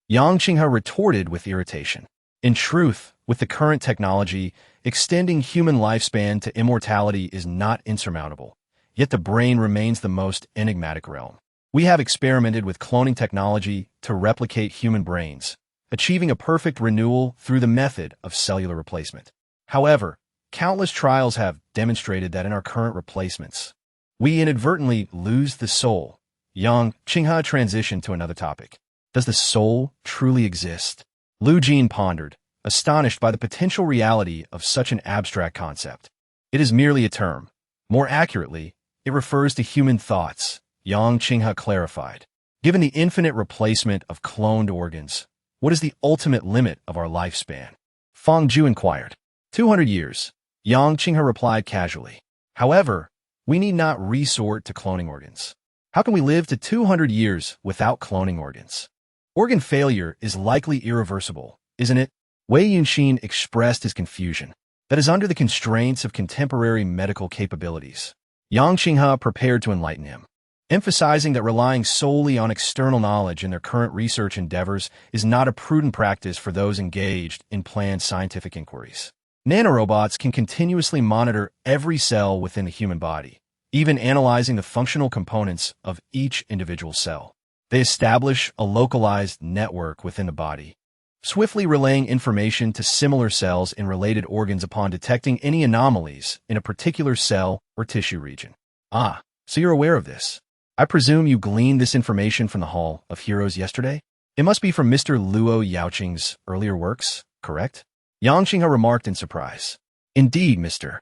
Yang Qinghe retorted with irritation. In truth, with the current technology, extending human lifespan to immortality is not insurmountable, yet the brain remains the most enigmatic realm. We have experimented with cloning technology to replicate human brains, achieving a perfect renewal through the method of cellular replacement. However, countless trials have demonstrated that in our current replacements, we inadvertently lose the soul. Yang Qinghe transitioned to another topic. Does the soul truly exist? Lu Jin pondered, astonished by the potential reality of such an abstract concept. It is merely a term. More accurately, it refers to human thoughts, Yang Qinghe clarified. Given the infinite replacement of cloned organs, what is the ultimate limit of our lifespan? Feng Zhu inquired. 200 years. Yang Qinghe replied casually. However, we need not resort to cloning organs. How can we live to 200 years without cloning organs? Organ failure is likely irreversible, isn't it? Wei Yunxin expressed his confusion. That is under the constraints of contemporary medical capabilities. Yang Qinghe prepared to enlighten him, emphasizing that relying solely on external knowledge in their current research endeavors is not a prudent practice for those engaged in planned scientific inquiries. Nanorobots can continuously monitor every cell within the human body, even analyzing the functional components of each individual cell. They establish a localized network within the body, swiftly relaying information to similar cells in related organs upon detecting any anomalies in a particular cell or tissue region. Ah, so you're aware of this. I presume you gleaned this information from the Hall of Heroes yesterday? It must be from Mr. Luo Yaoqing's earlier works, correct? Yang Qinghe remarked in surprise. Indeed, Mr.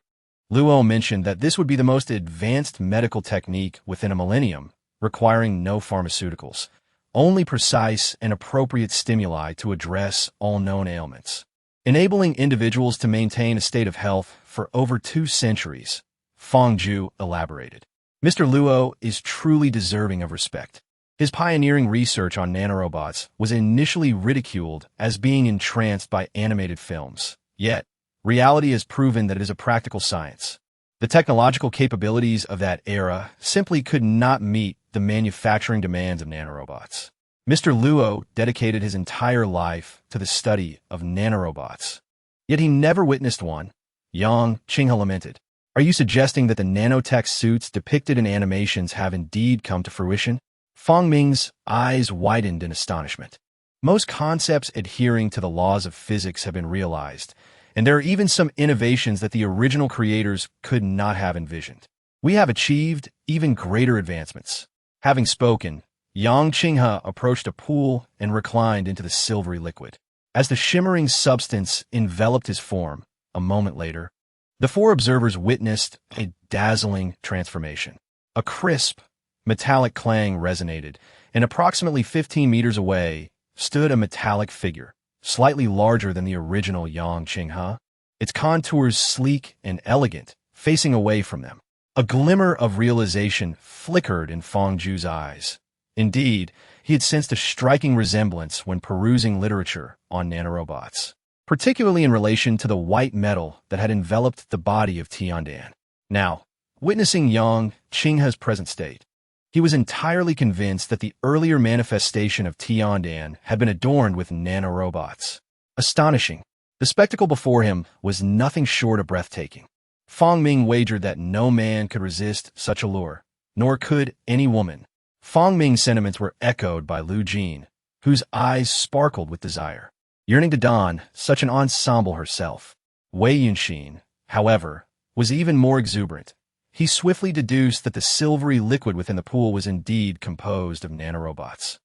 Luo mentioned that this would be the most advanced medical technique within a millennium, requiring no pharmaceuticals, only precise and appropriate stimuli to address all known ailments, enabling individuals to maintain a state of health for over 2 centuries, Feng Zhu elaborated. Mr. Luo is truly deserving of respect. His pioneering research on nanorobots was initially ridiculed as being entranced by animated films. Yet, reality has proven that it is a practical science. The technological capabilities of that era simply could not meet the manufacturing demands of nanorobots. Mr. Luo dedicated his entire life to the study of nanorobots. Yet he never witnessed one. Yang Qinghe lamented. Are you suggesting that the nanotech suits depicted in animations have indeed come to fruition? Feng Ming's eyes widened in astonishment. Most concepts adhering to the laws of physics have been realized, and there are even some innovations that the original creators could not have envisioned. We have achieved even greater advancements. Having spoken, Yang Qinghe approached a pool and reclined into the silvery liquid. As the shimmering substance enveloped his form, a moment later, the 4 observers witnessed a dazzling transformation. A crisp, metallic clang resonated, and approximately 15 meters away stood a metallic figure, slightly larger than the original Yang Qinghe, its contours sleek and elegant, facing away from them. A glimmer of realization flickered in Feng Zhu's eyes. Indeed, he had sensed a striking resemblance when perusing literature on nanorobots, particularly in relation to the white metal that had enveloped the body of Tiandan. Now, witnessing Yang Qinghe's present state, he was entirely convinced that the earlier manifestation of Tiandan had been adorned with nanorobots. Astonishing. The spectacle before him was nothing short of breathtaking. Feng Ming wagered that no man could resist such allure, nor could any woman. Feng Ming's sentiments were echoed by Lu Jin, whose eyes sparkled with desire, yearning to don such an ensemble herself. Wei Yunxin, however, was even more exuberant. He swiftly deduced that the silvery liquid within the pool was indeed composed of nanorobots.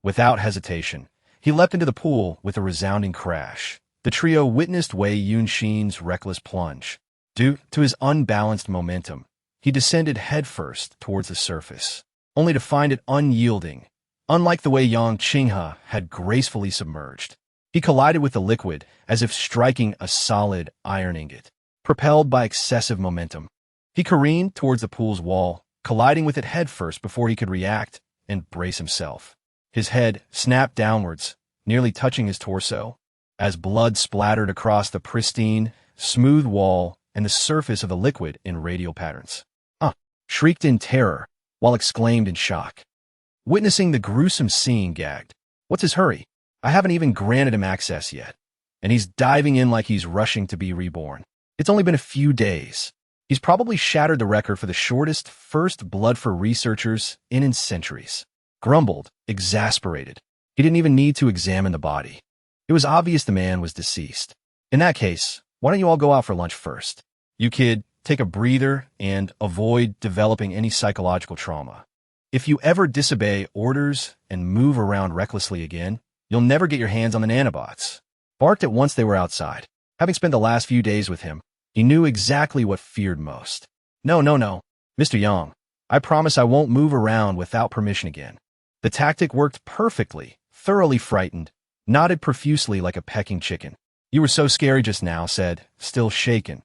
Without hesitation, he leapt into the pool with a resounding crash. The trio witnessed Wei Yunxin's reckless plunge. Due to his unbalanced momentum, he descended headfirst towards the surface, only to find it unyielding, unlike the way Yang Qinghe had gracefully submerged. He collided with the liquid as if striking a solid iron ingot, propelled by excessive momentum. He careened towards the pool's wall, colliding with it headfirst before he could react and brace himself. His head snapped downwards, nearly touching his torso, as blood splattered across the pristine, smooth wall and the surface of the liquid in radial patterns. Shrieked in terror, while exclaimed in shock. Witnessing the gruesome scene, gagged. What's his hurry? I haven't even granted him access yet, and he's diving in like he's rushing to be reborn. It's only been a few days. He's probably shattered the record for the shortest first blood for researchers in centuries. Grumbled, exasperated. He didn't even need to examine the body. It was obvious the man was deceased. In that case, why don't you all go out for lunch first? You kid, take a breather and avoid developing any psychological trauma. If you ever disobey orders and move around recklessly again, you'll never get your hands on the nanobots. Barked at once they were outside. Having spent the last few days with him, he knew exactly what feared most. No, Mr. Yang, I promise I won't move around without permission again. The tactic worked perfectly, thoroughly frightened, nodded profusely like a pecking chicken. You were so scary just now, said, still shaken,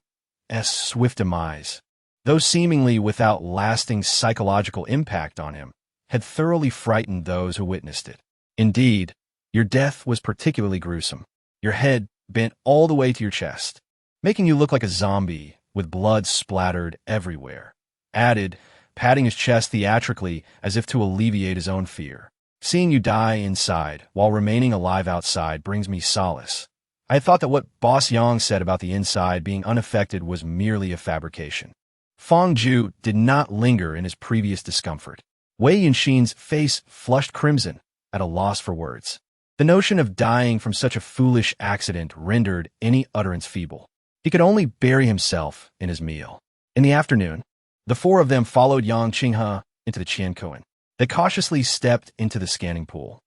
Yang's swift demise, though seemingly without lasting psychological impact on him, had thoroughly frightened those who witnessed it. Indeed, your death was particularly gruesome, your head bent all the way to your chest, making you look like a zombie with blood splattered everywhere. Added, patting his chest theatrically as if to alleviate his own fear. Seeing you die inside while remaining alive outside brings me solace. I had thought that what Boss Yang said about the inside being unaffected was merely a fabrication. Feng Zhu did not linger in his previous discomfort. Wei Yunshin's face flushed crimson, at a loss for words. The notion of dying from such a foolish accident rendered any utterance feeble. He could only bury himself in his meal. In the afternoon, the four of them followed Yang Qinghe into the Qiankuan. They cautiously stepped into the scanning pool,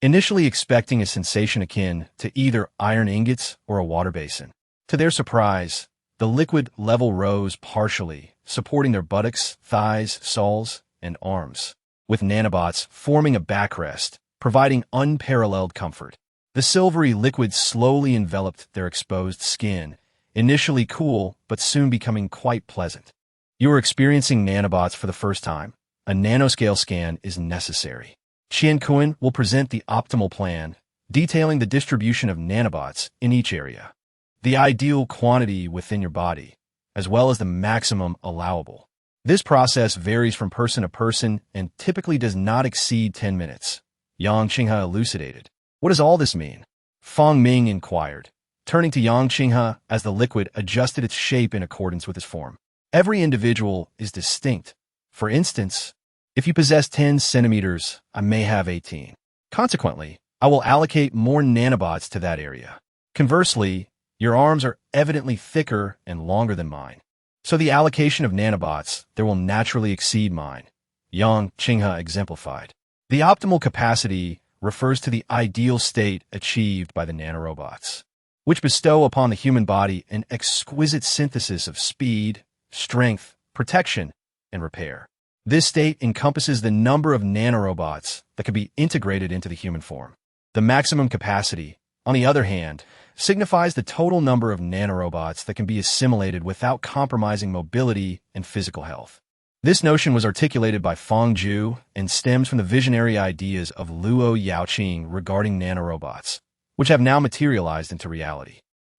initially expecting a sensation akin to either iron ingots or a water basin. To their surprise, the liquid level rose partially, supporting their buttocks, thighs, soles, and arms, with nanobots forming a backrest, providing unparalleled comfort. The silvery liquid slowly enveloped their exposed skin, initially cool but soon becoming quite pleasant. You are experiencing nanobots for the first time. A nanoscale scan is necessary. Qiankuan will present the optimal plan, detailing the distribution of nanobots in each area, the ideal quantity within your body, as well as the maximum allowable. This process varies from person to person and typically does not exceed 10 minutes. Yang Qinghe elucidated. What does all this mean? Feng Ming inquired, turning to Yang Qinghe as the liquid adjusted its shape in accordance with its form. Every individual is distinct. For instance, if you possess 10 centimeters, I may have 18. Consequently, I will allocate more nanobots to that area. Conversely, your arms are evidently thicker and longer than mine. So the allocation of nanobots there will naturally exceed mine, Yang Qinghe exemplified. The optimal capacity refers to the ideal state achieved by the nanorobots, which bestow upon the human body an exquisite synthesis of speed, strength, protection, and repair. This state encompasses the number of nanorobots that can be integrated into the human form. The maximum capacity, on the other hand, signifies the total number of nanorobots that can be assimilated without compromising mobility and physical health. This notion was articulated by Feng Zhu and stems from the visionary ideas of Luo Yaoqing regarding nanorobots, which have now materialized into reality.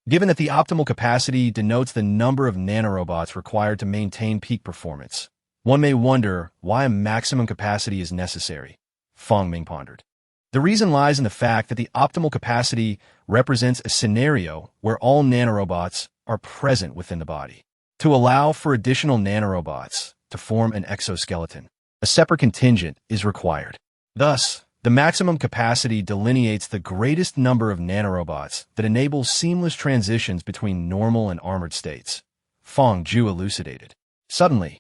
Given that the optimal capacity denotes the number of nanorobots required to maintain peak performance, one may wonder why a maximum capacity is necessary, Feng Ming pondered. The reason lies in the fact that the optimal capacity represents a scenario where all nanorobots are present within the body. To allow for additional nanorobots to form an exoskeleton, a separate contingent is required. Thus, the maximum capacity delineates the greatest number of nanorobots that enable seamless transitions between normal and armored states, Feng Zhu elucidated. Suddenly,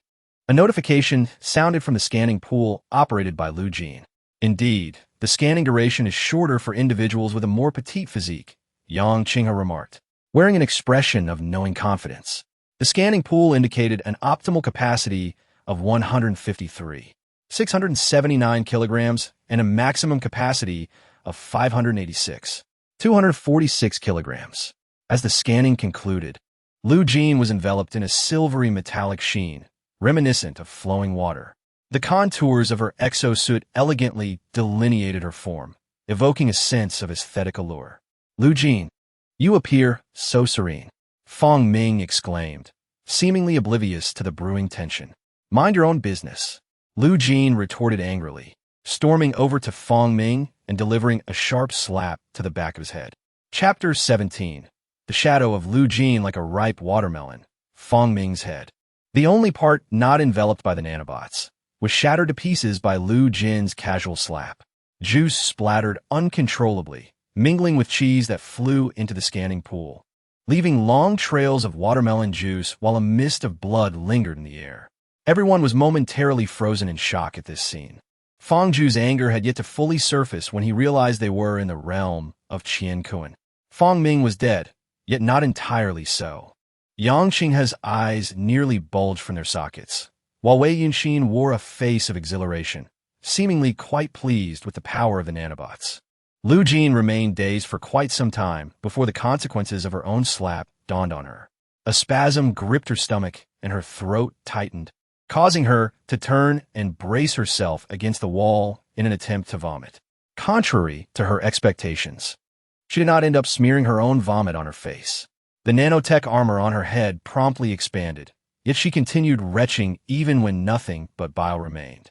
a notification sounded from the scanning pool operated by Lu Jin. Indeed, the scanning duration is shorter for individuals with a more petite physique, Yang Qinghe remarked, wearing an expression of knowing confidence. The scanning pool indicated an optimal capacity of 153, 679 kilograms, and a maximum capacity of 586, 246 kilograms. As the scanning concluded, Lu Jin was enveloped in a silvery metallic sheen, reminiscent of flowing water. The contours of her exosuit elegantly delineated her form, evoking a sense of aesthetic allure. Lu Jin, you appear so serene, Feng Ming exclaimed, seemingly oblivious to the brewing tension. Mind your own business, Lu Jin retorted angrily, storming over to Feng Ming and delivering a sharp slap to the back of his head. Chapter 17. The shadow of Lu Jin like a ripe watermelon, Feng Ming's head. The only part not enveloped by the nanobots was shattered to pieces by Lu Jin's casual slap. Juice splattered uncontrollably, mingling with cheese that flew into the scanning pool, leaving long trails of watermelon juice while a mist of blood lingered in the air. Everyone was momentarily frozen in shock at this scene. Feng Zhu's anger had yet to fully surface when he realized they were in the realm of Qiankuan. Feng Ming was dead, yet not entirely so. Yang Qinghe's eyes nearly bulged from their sockets, while Wei Yunshin wore a face of exhilaration, seemingly quite pleased with the power of the nanobots. Lu Jin remained dazed for quite some time before the consequences of her own slap dawned on her. A spasm gripped her stomach and her throat tightened, causing her to turn and brace herself against the wall in an attempt to vomit. Contrary to her expectations, she did not end up smearing her own vomit on her face. The nanotech armor on her head promptly expanded, yet she continued retching even when nothing but bile remained.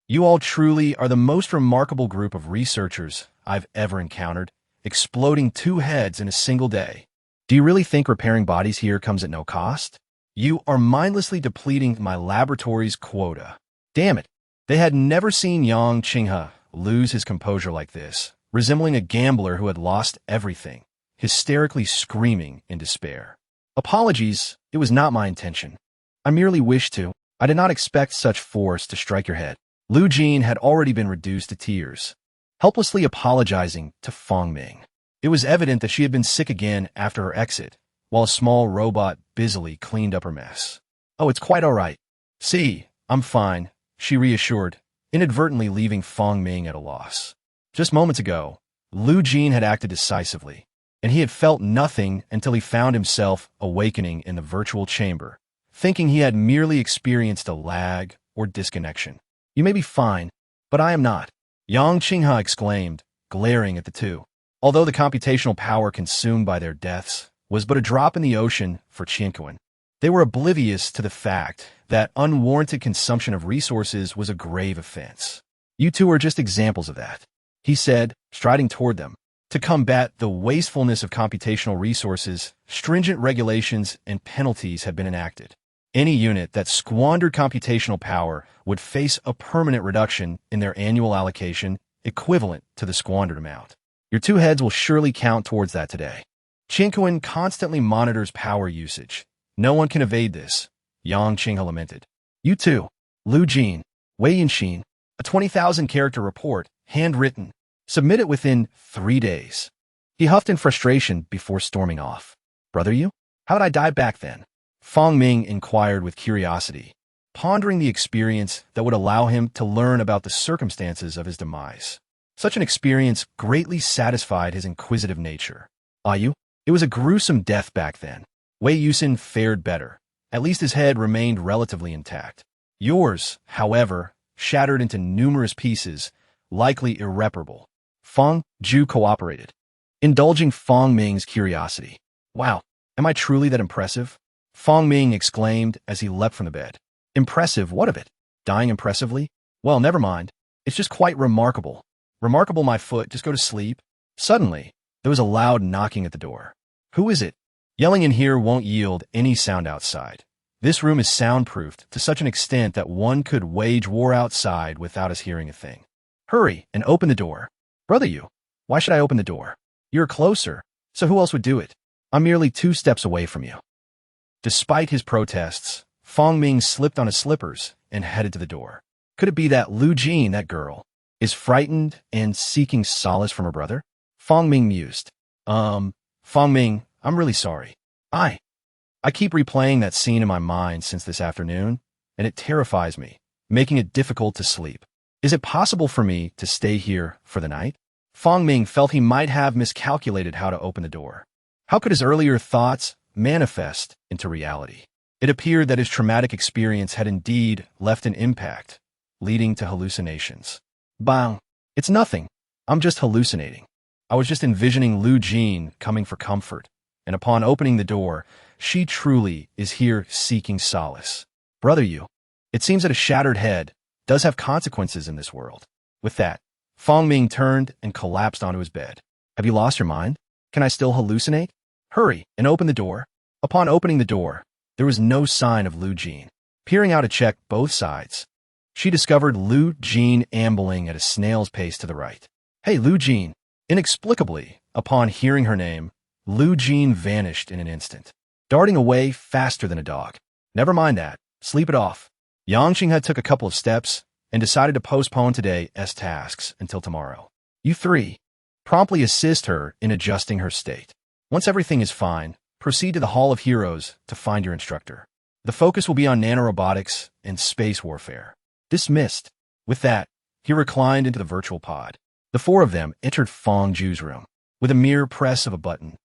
You all truly are the most remarkable group of researchers I've ever encountered, exploding 2 heads in a single day. Do you really think repairing bodies here comes at no cost? You are mindlessly depleting my laboratory's quota. Damn it. They had never seen Yang Qinghe lose his composure like this, resembling a gambler who had lost everything, hysterically screaming in despair. Apologies, it was not my intention. I merely wished to. I did not expect such force to strike your head. Lu Jin had already been reduced to tears, helplessly apologizing to Fong Ming. It was evident that she had been sick again after her exit, while a small robot busily cleaned up her mess. Oh, it's quite all right. See, I'm fine, she reassured, inadvertently leaving Fong Ming at a loss. Just moments ago, Lu Jin had acted decisively, and he had felt nothing until he found himself awakening in the virtual chamber, thinking he had merely experienced a lag or disconnection. You may be fine, but I am not, Yang Qinghe exclaimed, glaring at the two. Although the computational power consumed by their deaths was but a drop in the ocean for Qianquan, they were oblivious to the fact that unwarranted consumption of resources was a grave offense. You two are just examples of that, he said, striding toward them. To combat the wastefulness of computational resources, stringent regulations and penalties have been enacted. Any unit that squandered computational power would face a permanent reduction in their annual allocation equivalent to the squandered amount. Your 2 heads will surely count towards that today. Qianquan constantly monitors power usage. No one can evade this, Yang Qinghe lamented. You too, Lu Jin, Wei Yinxin, a 20,000-character report, handwritten. Submit it within 3 days. He huffed in frustration before storming off. Brother you? How did I die back then? Fong Ming inquired with curiosity, pondering the experience that would allow him to learn about the circumstances of his demise. Such an experience greatly satisfied his inquisitive nature. You? It was a gruesome death back then. Wei Yusin fared better. At least his head remained relatively intact. Yours, however, shattered into numerous pieces, likely irreparable. Fong Ju cooperated, indulging Fong Ming's curiosity. Wow, am I truly that impressive? Fong Ming exclaimed as he leapt from the bed. Impressive, what of it? Dying impressively? Well, never mind. It's just quite remarkable. Remarkable, my foot, just go to sleep. Suddenly, there was a loud knocking at the door. Who is it? Yelling in here won't yield any sound outside. This room is soundproofed to such an extent that one could wage war outside without us hearing a thing. Hurry and open the door. Brother you, why should I open the door? You're closer, so who else would do it? I'm merely 2 steps away from you. Despite his protests, Fong Ming slipped on his slippers and headed to the door. Could it be that Lu Jin, that girl, is frightened and seeking solace from her brother? Fong Ming mused. Fong Ming, I'm really sorry. I keep replaying that scene in my mind since this afternoon, and it terrifies me, making it difficult to sleep. Is it possible for me to stay here for the night? Fong Ming felt he might have miscalculated how to open the door. How could his earlier thoughts manifest into reality? It appeared that his traumatic experience had indeed left an impact, leading to hallucinations. Bang! It's nothing. I'm just hallucinating. I was just envisioning Lu Jin coming for comfort, and upon opening the door, she truly is here seeking solace. Brother you, it seems that a shattered head does have consequences in this world. With that, Fong Ming turned and collapsed onto his bed. Have you lost your mind? Can I still hallucinate? Hurry and open the door. Upon opening the door, there was no sign of Lu Jin. Peering out to check both sides, she discovered Lu Jin ambling at a snail's pace to the right. Hey, Lu Jin! Inexplicably, upon hearing her name, Lu Jin vanished in an instant, darting away faster than a dog. Never mind that. Sleep it off. Yang Qinghe took a couple of steps and decided to postpone today's tasks until tomorrow. You 3 promptly assist her in adjusting her state. Once everything is fine, proceed to the Hall of Heroes to find your instructor. The focus will be on nanorobotics and space warfare. Dismissed. With that, he reclined into the virtual pod. The 4 of them entered Fong Ju's room. With a mere press of a button,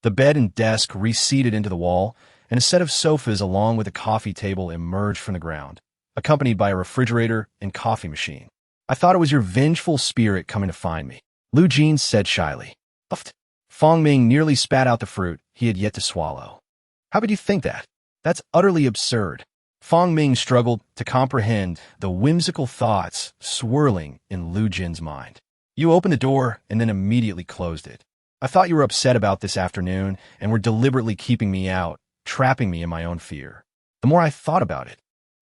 the bed and desk receded into the wall, and a set of sofas along with a coffee table emerged from the ground, accompanied by a refrigerator and coffee machine. I thought it was your vengeful spirit coming to find me, Lu Jin said shyly. Uffed. Fong Ming nearly spat out the fruit he had yet to swallow. How could you think that? That's utterly absurd. Fong Ming struggled to comprehend the whimsical thoughts swirling in Lu Jin's mind. You opened the door and then immediately closed it. I thought you were upset about this afternoon and were deliberately keeping me out, trapping me in my own fear. The more I thought about it,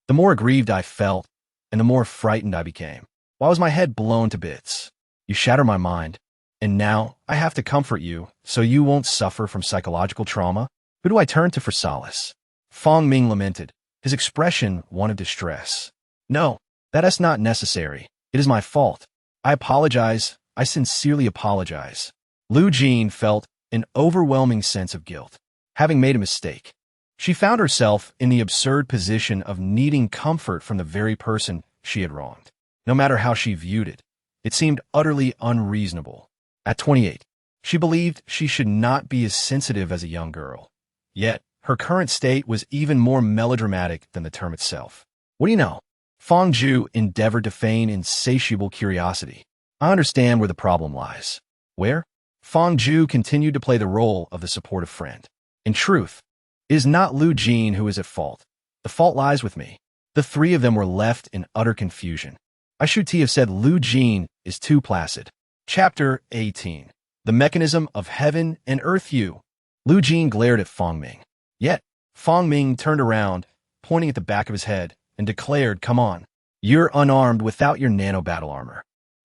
the more aggrieved I felt, and the more frightened I became. Why was my head blown to bits? You shatter my mind, and now I have to comfort you so you won't suffer from psychological trauma? Who do I turn to for solace? Fong Ming lamented, his expression one of distress. No, that is not necessary. It is my fault. I apologize. I sincerely apologize. Lu Jin felt an overwhelming sense of guilt, having made a mistake. She found herself in the absurd position of needing comfort from the very person she had wronged. No matter how she viewed it, it seemed utterly unreasonable. At 28, she believed she should not be as sensitive as a young girl. Yet, her current state was even more melodramatic than the term itself. What do you know? Fong Ju endeavored to feign insatiable curiosity. I understand where the problem lies. Where? Fong Ju continued to play the role of the supportive friend. In truth, it is not Lu Jin who is at fault. The fault lies with me. The three of them were left in utter confusion. I should have said Lu Jin is too placid. Chapter 18. The Mechanism of Heaven and Earth. Lu Jin glared at Fong Ming. Yet, Fong Ming turned around, pointing at the back of his head, and declared, "Come on. You're unarmed without your nano-battle armor.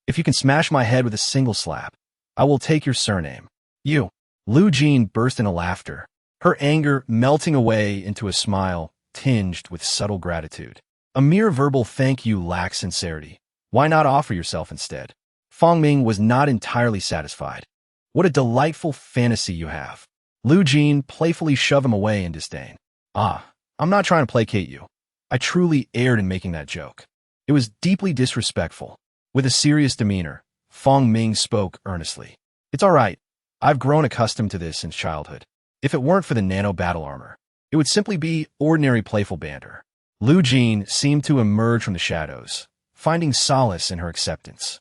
If you can smash my head with a single slap, I will take your surname." You. Lu Jin burst into laughter, her anger melting away into a smile tinged with subtle gratitude. A mere verbal thank you lacks sincerity. Why not offer yourself instead? Fong Ming was not entirely satisfied. What a delightful fantasy you have. Lu Jin playfully shoved him away in disdain. I'm not trying to placate you. I truly erred in making that joke. It was deeply disrespectful. With a serious demeanor, Fong Ming spoke earnestly. It's all right. I've grown accustomed to this since childhood. If it weren't for the nano-battle armor, it would simply be ordinary playful banter. Lu Jin seemed to emerge from the shadows, finding solace in her acceptance.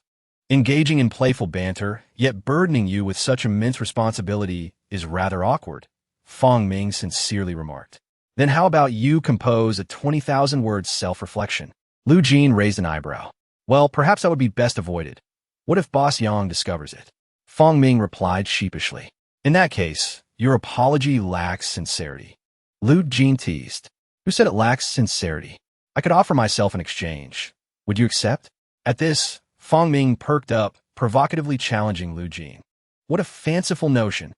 Engaging in playful banter, yet burdening you with such immense responsibility is rather awkward, Fong Ming sincerely remarked. Then how about you compose a 20,000-word self-reflection? Lu Jin raised an eyebrow. Well, perhaps that would be best avoided. What if Boss Yang discovers it? Fong Ming replied sheepishly. In that case, your apology lacks sincerity. Lu Jin teased. Who said it lacks sincerity? I could offer myself in exchange. Would you accept? At this, Fong Ming perked up, provocatively challenging Lu Jin. What a fanciful notion.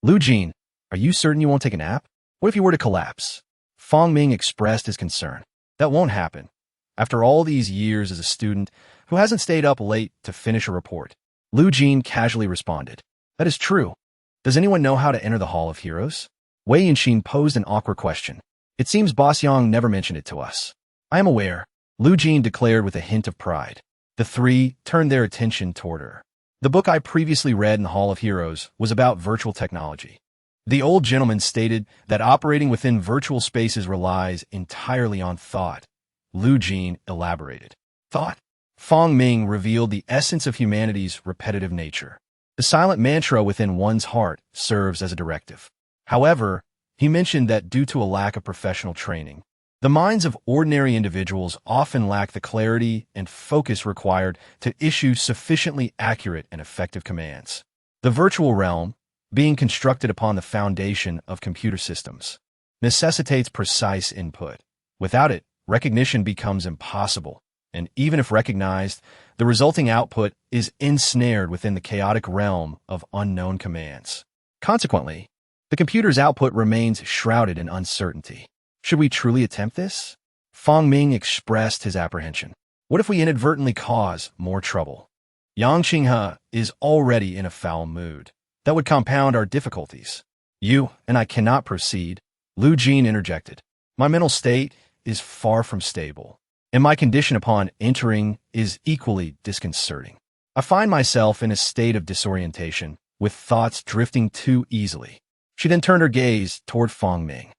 Lu Jin, are you certain you won't take a nap? What if you were to collapse? Fong Ming expressed his concern. That won't happen. After all these years as a student who hasn't stayed up late to finish a report, Lu Jin casually responded. That is true. Does anyone know how to enter the Hall of Heroes? Wei Yinxin posed an awkward question. It seems Boss Yang never mentioned it to us. I am aware, Lu Jin declared with a hint of pride. The three turned their attention toward her. The book I previously read in the Hall of Heroes was about virtual technology. The old gentleman stated that operating within virtual spaces relies entirely on thought. Lu Jin elaborated. Thought? Fong Ming revealed the essence of humanity's repetitive nature. The silent mantra within one's heart serves as a directive. However, he mentioned that due to a lack of professional training, the minds of ordinary individuals often lack the clarity and focus required to issue sufficiently accurate and effective commands. The virtual realm, being constructed upon the foundation of computer systems, necessitates precise input. Without it, recognition becomes impossible, and even if recognized, the resulting output is ensnared within the chaotic realm of unknown commands. Consequently, the computer's output remains shrouded in uncertainty. Should we truly attempt this? Fong Ming expressed his apprehension. What if we inadvertently cause more trouble? Yang Qinghe is already in a foul mood. That would compound our difficulties. You and I cannot proceed, Lu Jin interjected. My mental state is far from stable, and my condition upon entering is equally disconcerting. I find myself in a state of disorientation, with thoughts drifting too easily. She then turned her gaze toward Fong Ming.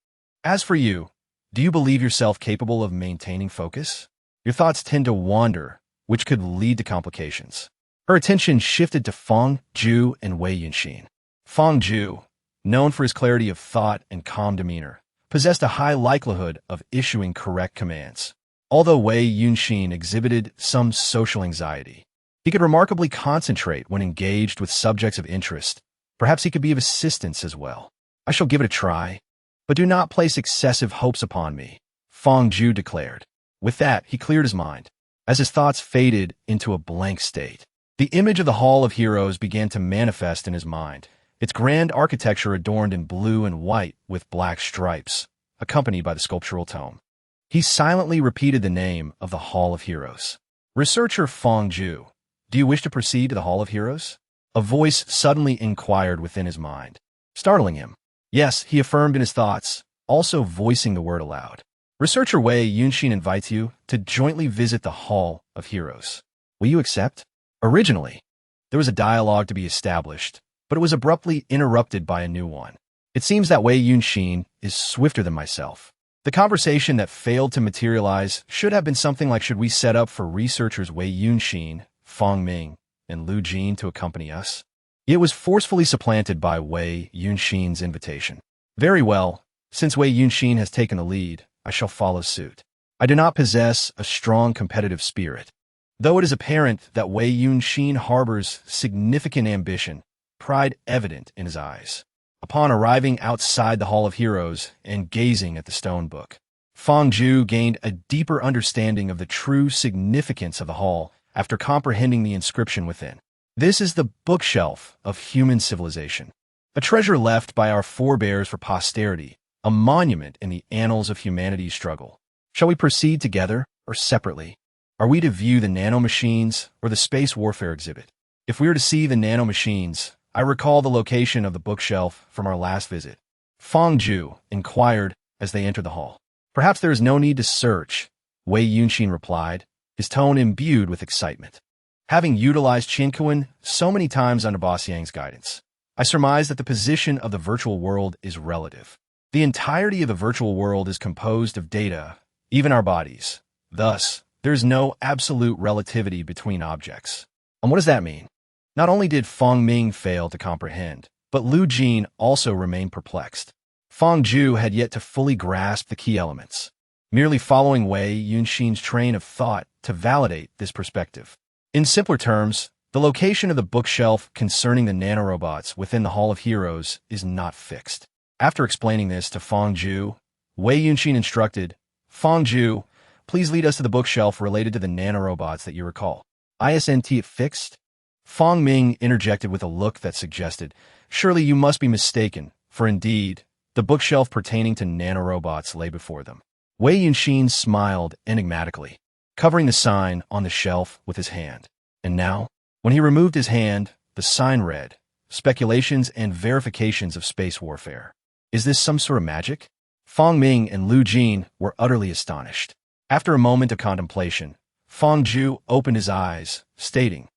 As for you, do you believe yourself capable of maintaining focus? Your thoughts tend to wander, which could lead to complications. Her attention shifted to Feng Zhu and Wei Yunxin. Feng Zhu, known for his clarity of thought and calm demeanor, possessed a high likelihood of issuing correct commands. Although Wei Yunxin exhibited some social anxiety, he could remarkably concentrate when engaged with subjects of interest. Perhaps he could be of assistance as well. I shall give it a try, but do not place excessive hopes upon me, Feng Zhu declared. With that, he cleared his mind. As his thoughts faded into a blank state, the image of the Hall of Heroes began to manifest in his mind, its grand architecture adorned in blue and white with black stripes, accompanied by the sculptural tome. He silently repeated the name of the Hall of Heroes. Researcher Feng Zhu, do you wish to proceed to the Hall of Heroes? A voice suddenly inquired within his mind, startling him. Yes, he affirmed in his thoughts, also voicing the word aloud. Researcher Wei Yunxin invites you to jointly visit the Hall of Heroes. Will you accept? Originally, there was a dialogue to be established, but it was abruptly interrupted by a new one. It seems that Wei Yunxin is swifter than myself. The conversation that failed to materialize should have been something like, should we set up for researchers Wei Yunxin, Fang Ming, and Lu Jin to accompany us? It was forcefully supplanted by Wei Yunxin's invitation. Very well, since Wei Yunxin has taken the lead, I shall follow suit. I do not possess a strong competitive spirit. Though it is apparent that Wei Yunxin harbors significant ambition, pride evident in his eyes. Upon arriving outside the Hall of Heroes and gazing at the stone book, Feng Zhu gained a deeper understanding of the true significance of the hall after comprehending the inscription within. This is the bookshelf of human civilization, a treasure left by our forebears for posterity, a monument in the annals of humanity's struggle. Shall we proceed together or separately? Are we to view the nanomachines or the space warfare exhibit? If we are to see the nanomachines, I recall the location of the bookshelf from our last visit. Feng Zhu inquired as they entered the hall. Perhaps there is no need to search, Wei Yunxin replied, his tone imbued with excitement. Having utilized Qinkuan so many times under Bossiang's guidance, I surmise that the position of the virtual world is relative. The entirety of the virtual world is composed of data, even our bodies. Thus, there is no absolute relativity between objects. And what does that mean? Not only did Feng Ming fail to comprehend, but Lu Jin also remained perplexed. Feng Zhu had yet to fully grasp the key elements, merely following Wei Yunxin's train of thought to validate this perspective. In simpler terms, the location of the bookshelf concerning the nanorobots within the Hall of Heroes is not fixed. After explaining this to Feng Zhu, Wei Yunxin instructed, Feng Zhu, please lead us to the bookshelf related to the nanorobots that you recall. Isn't it fixed? Feng Ming interjected with a look that suggested, surely you must be mistaken, for indeed, the bookshelf pertaining to nanorobots lay before them. Wei Yunxin smiled enigmatically, covering the sign on the shelf with his hand. And now, when he removed his hand, the sign read, Speculations and Verifications of Space Warfare. Is this some sort of magic? Feng Ming and Lu Jin were utterly astonished. After a moment of contemplation, Feng Zhu opened his eyes, stating,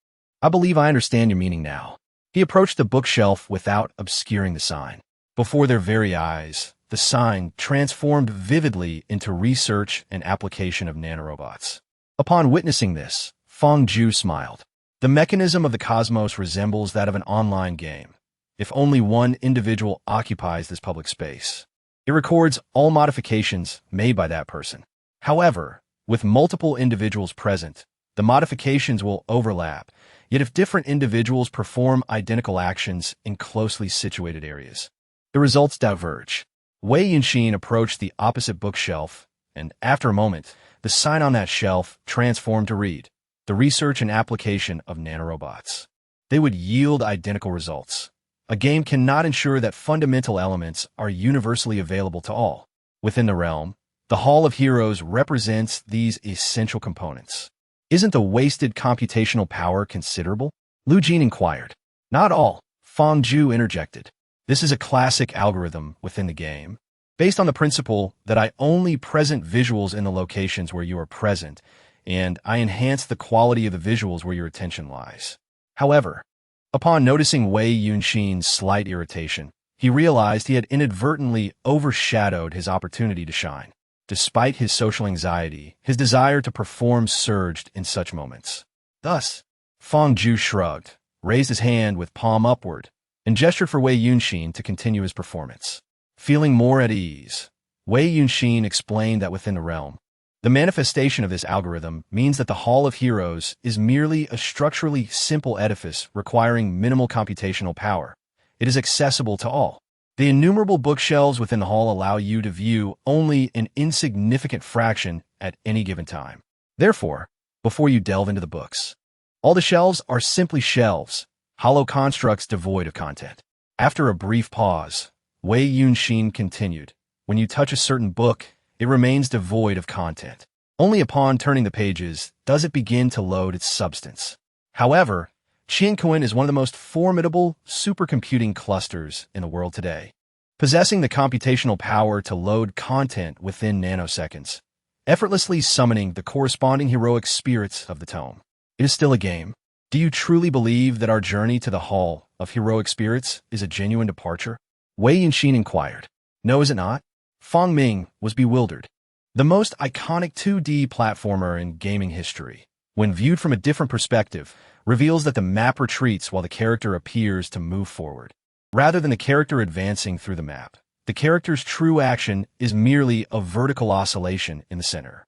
I believe I understand your meaning now. He approached the bookshelf without obscuring the sign. Before their very eyes, the sign transformed vividly into research and application of nanorobots. Upon witnessing this, Feng Zhu smiled. The mechanism of the cosmos resembles that of an online game. If only one individual occupies this public space, it records all modifications made by that person. However, with multiple individuals present, the modifications will overlap, yet if different individuals perform identical actions in closely situated areas, the results diverge. Wei Yunxin approached the opposite bookshelf, and after a moment, the sign on that shelf transformed to read, The Research and Application of Nanorobots. They would yield identical results. A game cannot ensure that fundamental elements are universally available to all. Within the realm, the Hall of Heroes represents these essential components. Isn't the wasted computational power considerable? Lu Jin inquired. Not all, Feng Zhu interjected. This is a classic algorithm within the game, based on the principle that I only present visuals in the locations where you are present, and I enhance the quality of the visuals where your attention lies. However, upon noticing Wei Yunxin's slight irritation, he realized he had inadvertently overshadowed his opportunity to shine. Despite his social anxiety, his desire to perform surged in such moments. Thus, Fang Zhu shrugged, raised his hand with palm upward, and gestured for Wei Yunxin to continue his performance. Feeling more at ease, Wei Yunxin explained that within the realm, the manifestation of this algorithm means that the Hall of Heroes is merely a structurally simple edifice requiring minimal computational power. It is accessible to all. The innumerable bookshelves within the hall allow you to view only an insignificant fraction at any given time. Therefore, before you delve into the books, all the shelves are simply shelves, hollow constructs devoid of content. After a brief pause, Wei Yunxin continued, when you touch a certain book, it remains devoid of content. Only upon turning the pages does it begin to load its substance. However, Qianquan is one of the most formidable supercomputing clusters in the world today, possessing the computational power to load content within nanoseconds, effortlessly summoning the corresponding heroic spirits of the tome. It is still a game. Do you truly believe that our journey to the Hall of Heroic Spirits is a genuine departure? Wei Yunxin inquired. No, is it not? Fang Ming was bewildered. The most iconic 2D platformer in gaming history, when viewed from a different perspective, reveals that the map retreats while the character appears to move forward. Rather than the character advancing through the map, the character's true action is merely a vertical oscillation in the center.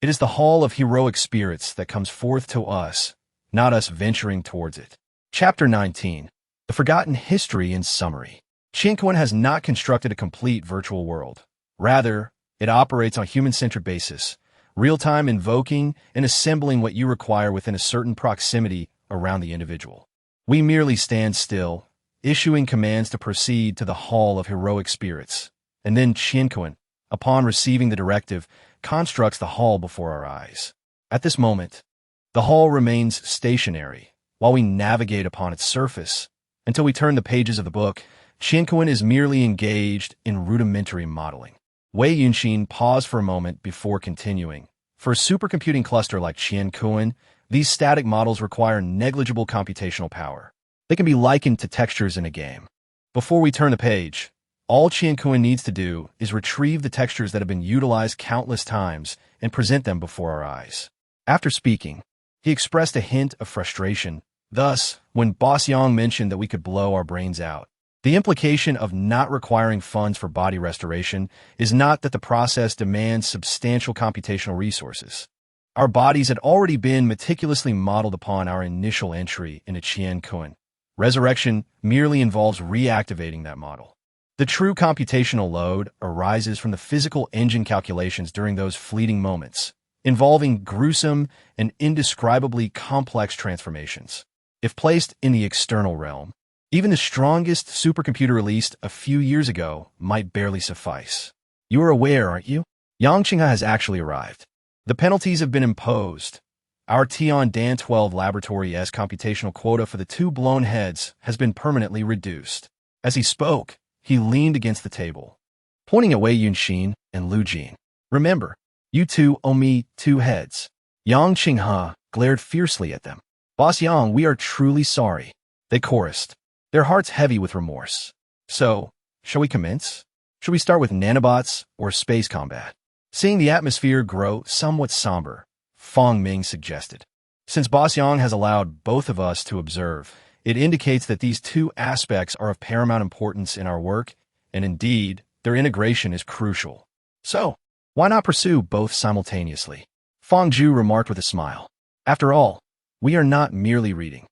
It is the Hall of Heroic Spirits that comes forth to us, not us venturing towards it. Chapter 19. The Forgotten History in Summary. Qianquan has not constructed a complete virtual world. Rather, it operates on a human-centered basis, real-time invoking and assembling what you require within a certain proximity around the individual. We merely stand still, issuing commands to proceed to the Hall of Heroic Spirits, and then Qianquan, upon receiving the directive, constructs the hall before our eyes. At this moment, the hall remains stationary, while we navigate upon its surface. Until we turn the pages of the book, Qianquan is merely engaged in rudimentary modeling. Wei Yunxin paused for a moment before continuing. For a supercomputing cluster like Qianquan, these static models require negligible computational power. They can be likened to textures in a game. Before we turn the page, all Qianquan needs to do is retrieve the textures that have been utilized countless times and present them before our eyes. After speaking, he expressed a hint of frustration. Thus, when Boss Yang mentioned that we could blow our brains out, the implication of not requiring funds for body restoration is not that the process demands substantial computational resources. Our bodies had already been meticulously modeled upon our initial entry into Qianquan. Resurrection merely involves reactivating that model. The true computational load arises from the physical engine calculations during those fleeting moments, involving gruesome and indescribably complex transformations. If placed in the external realm, even the strongest supercomputer released a few years ago might barely suffice. You are aware, aren't you? Yang Qinghe has actually arrived. The penalties have been imposed. Our Tian Dan 12 Laboratory-S computational quota for the two blown heads has been permanently reduced. As he spoke, he leaned against the table, pointing at Wei Yunxin and Lu Jin. Remember, you two owe me 2 heads. Yang Qinghe glared fiercely at them. Boss Yang, we are truly sorry. They chorused, their hearts heavy with remorse. So, shall we commence? Should we start with nanobots or space combat? Seeing the atmosphere grow somewhat somber, Fang Ming suggested. Since Boss Yang has allowed both of us to observe, it indicates that these two aspects are of paramount importance in our work, and indeed, their integration is crucial. So, why not pursue both simultaneously? Fang Zhu remarked with a smile. After all, we are not merely reading.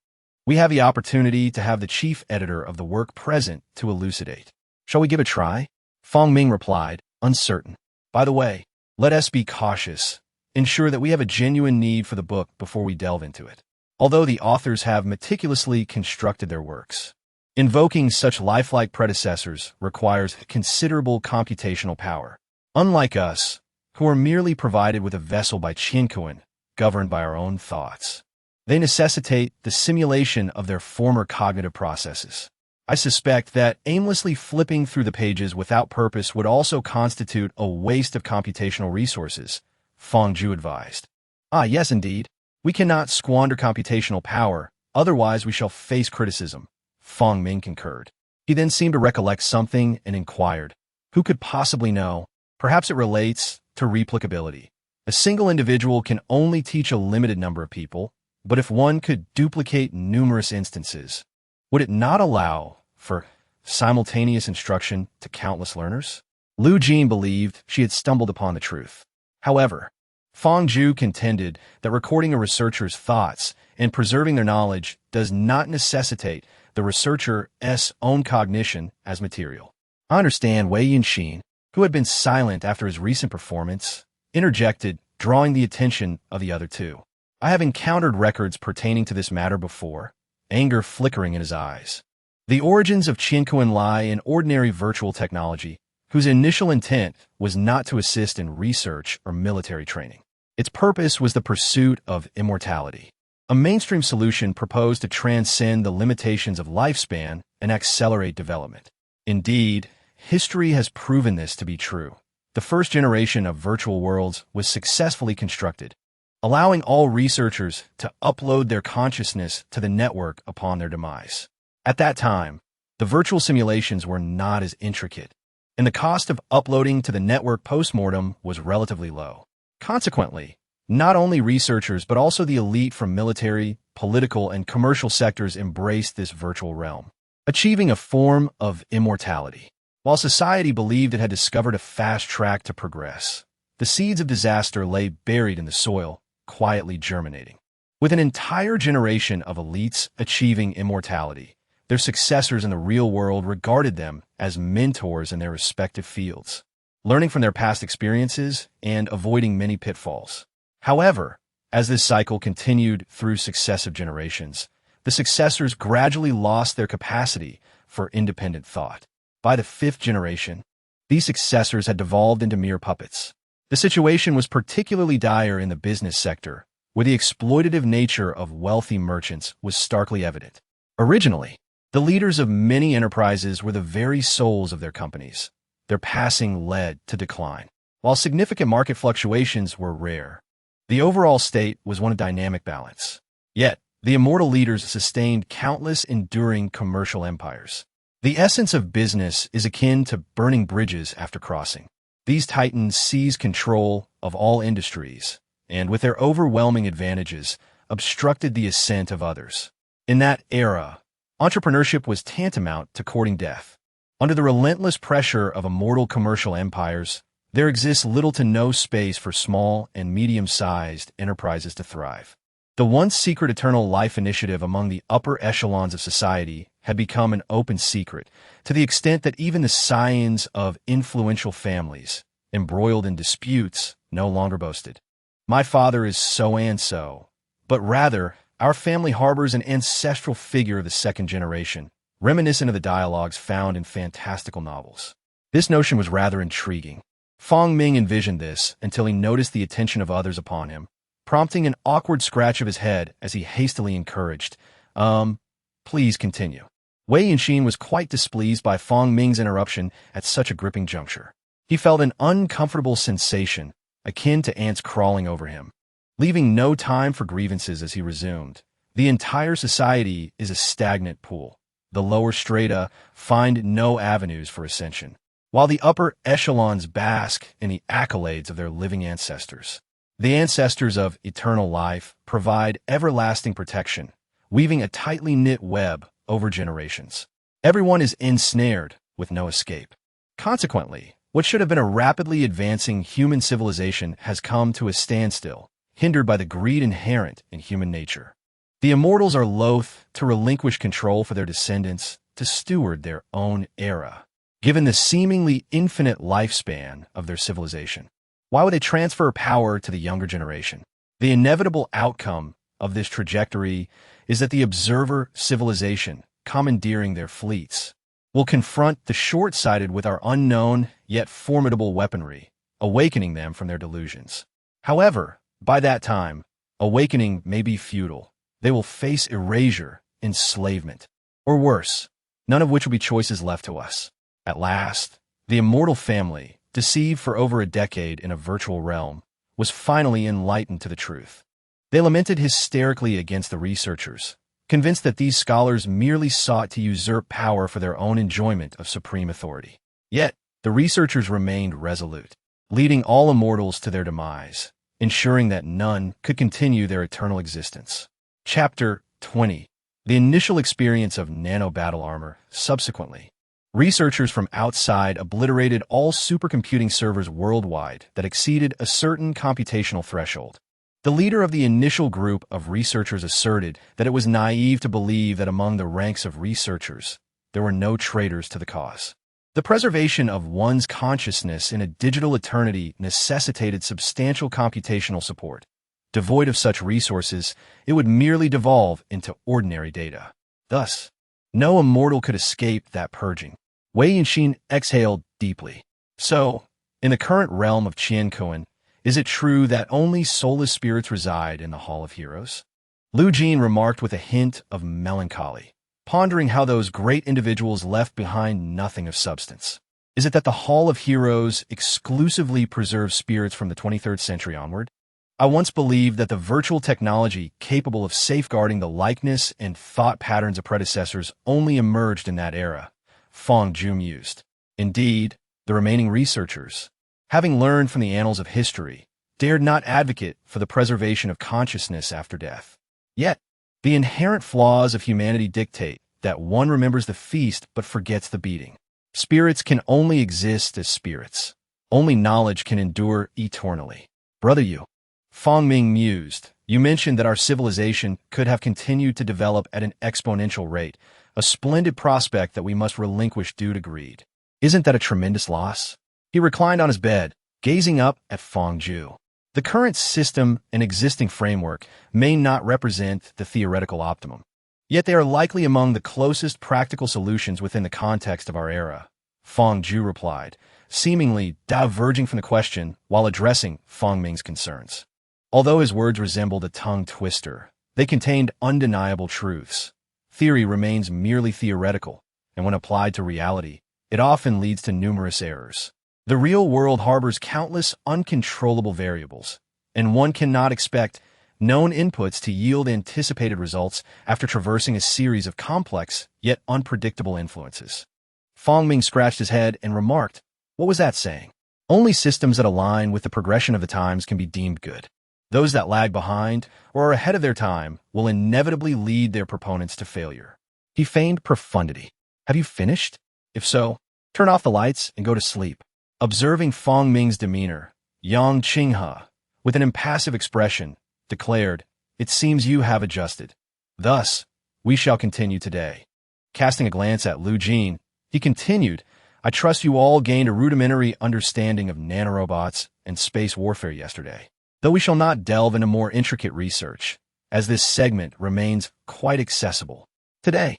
We have the opportunity to have the chief editor of the work present to elucidate. Shall we give it a try? Fang Ming replied, uncertain. By the way, let us be cautious. Ensure that we have a genuine need for the book before we delve into it. Although the authors have meticulously constructed their works, invoking such lifelike predecessors requires considerable computational power. Unlike us, who are merely provided with a vessel by Qianquan, governed by our own thoughts, they necessitate the simulation of their former cognitive processes. I suspect that aimlessly flipping through the pages without purpose would also constitute a waste of computational resources, Fang Zhu advised. Ah, yes, indeed. We cannot squander computational power, otherwise we shall face criticism, Fang Ming concurred. He then seemed to recollect something and inquired, "Who could possibly know? Perhaps it relates to replicability. A single individual can only teach a limited number of people, but if one could duplicate numerous instances, would it not allow for simultaneous instruction to countless learners?" Lu Jin believed she had stumbled upon the truth. However, Feng Zhu contended that recording a researcher's thoughts and preserving their knowledge does not necessitate the researcher's own cognition as material. I understand. Wei Yinxin, who had been silent after his recent performance, interjected, drawing the attention of the other two. "I have encountered records pertaining to this matter before," anger flickering in his eyes. "The origins of Qinkuan lie in ordinary virtual technology, whose initial intent was not to assist in research or military training. Its purpose was the pursuit of immortality. A mainstream solution proposed to transcend the limitations of lifespan and accelerate development. Indeed, history has proven this to be true. The first generation of virtual worlds was successfully constructed, allowing all researchers to upload their consciousness to the network upon their demise. At that time, the virtual simulations were not as intricate, and the cost of uploading to the network post-mortem was relatively low. Consequently, not only researchers but also the elite from military, political, and commercial sectors embraced this virtual realm, achieving a form of immortality. While society believed it had discovered a fast track to progress, the seeds of disaster lay buried in the soil, quietly germinating. With an entire generation of elites achieving immortality, their successors in the real world regarded them as mentors in their respective fields, learning from their past experiences and avoiding many pitfalls. However, as this cycle continued through successive generations, the successors gradually lost their capacity for independent thought. By the fifth generation, these successors had devolved into mere puppets. The situation was particularly dire in the business sector, where the exploitative nature of wealthy merchants was starkly evident. Originally, the leaders of many enterprises were the very souls of their companies. Their passing led to decline. While significant market fluctuations were rare, the overall state was one of dynamic balance. Yet, the immortal leaders sustained countless enduring commercial empires. The essence of business is akin to burning bridges after crossing. These titans seized control of all industries, and with their overwhelming advantages, obstructed the ascent of others. In that era, entrepreneurship was tantamount to courting death. Under the relentless pressure of immortal commercial empires, there exists little to no space for small and medium-sized enterprises to thrive. The once secret eternal life initiative among the upper echelons of society had become an open secret, to the extent that even the scions of influential families, embroiled in disputes, no longer boasted, "My father is so and so," but rather, "Our family harbors an ancestral figure of the second generation," reminiscent of the dialogues found in fantastical novels. This notion was rather intriguing. Feng Ming envisioned this until he noticed the attention of others upon him, prompting an awkward scratch of his head as he hastily encouraged, "Please continue." Wei Yinxin was quite displeased by Feng Ming's interruption at such a gripping juncture. He felt an uncomfortable sensation, akin to ants crawling over him. Leaving no time for grievances as he resumed, "The entire society is a stagnant pool. The lower strata find no avenues for ascension, while the upper echelons bask in the accolades of their living ancestors. The ancestors of eternal life provide everlasting protection, weaving a tightly knit web over generations. Everyone is ensnared with no escape. Consequently, what should have been a rapidly advancing human civilization has come to a standstill, hindered by the greed inherent in human nature. The immortals are loath to relinquish control for their descendants to steward their own era, given the seemingly infinite lifespan of their civilization. Why would they transfer power to the younger generation? The inevitable outcome of this trajectory is that the observer civilization, commandeering their fleets, will confront the short-sighted with our unknown yet formidable weaponry, awakening them from their delusions. However, by that time, awakening may be futile. They will face erasure, enslavement, or worse, none of which will be choices left to us. At last, the immortal family, deceived for over a decade in a virtual realm, was finally enlightened to the truth. They lamented hysterically against the researchers, convinced that these scholars merely sought to usurp power for their own enjoyment of supreme authority. Yet, the researchers remained resolute, leading all immortals to their demise, ensuring that none could continue their eternal existence. Chapter 20. The initial experience of nano-battle armor. Subsequently, researchers from outside obliterated all supercomputing servers worldwide that exceeded a certain computational threshold. The leader of the initial group of researchers asserted that it was naive to believe that among the ranks of researchers, there were no traitors to the cause. The preservation of one's consciousness in a digital eternity necessitated substantial computational support. Devoid of such resources, it would merely devolve into ordinary data. Thus, no immortal could escape that purging. Wei Yinxin exhaled deeply. So, in the current realm of Qiankuan, is it true that only soulless spirits reside in the Hall of Heroes? Lu Jin remarked with a hint of melancholy, pondering how those great individuals left behind nothing of substance. Is it that the Hall of Heroes exclusively preserves spirits from the 23rd century onward? I once believed that the virtual technology capable of safeguarding the likeness and thought patterns of predecessors only emerged in that era, Fang Zhu mused. Indeed, the remaining researchers, having learned from the annals of history, dared not advocate for the preservation of consciousness after death. Yet, the inherent flaws of humanity dictate that one remembers the feast but forgets the beating. Spirits can only exist as spirits. Only knowledge can endure eternally. Brother Yu, Fang Ming mused, you mentioned that our civilization could have continued to develop at an exponential rate, a splendid prospect that we must relinquish due to greed. Isn't that a tremendous loss? He reclined on his bed, gazing up at Fang Zhu. The current system and existing framework may not represent the theoretical optimum, yet they are likely among the closest practical solutions within the context of our era, Fang Zhu replied, seemingly diverging from the question while addressing Fang Ming's concerns. Although his words resembled a tongue twister, they contained undeniable truths. Theory remains merely theoretical, and when applied to reality, it often leads to numerous errors. The real world harbors countless uncontrollable variables, and one cannot expect known inputs to yield anticipated results after traversing a series of complex yet unpredictable influences. Fang Ming scratched his head and remarked, what was that saying? Only systems that align with the progression of the times can be deemed good. Those that lag behind or are ahead of their time will inevitably lead their proponents to failure. He feigned profundity. Have you finished? If so, turn off the lights and go to sleep. Observing Fang Ming's demeanor, Yang Qinghe, with an impassive expression, declared, it seems you have adjusted. Thus, we shall continue today. Casting a glance at Lu Jin, he continued, I trust you all gained a rudimentary understanding of nanorobots and space warfare yesterday. Though we shall not delve into more intricate research, as this segment remains quite accessible. Today,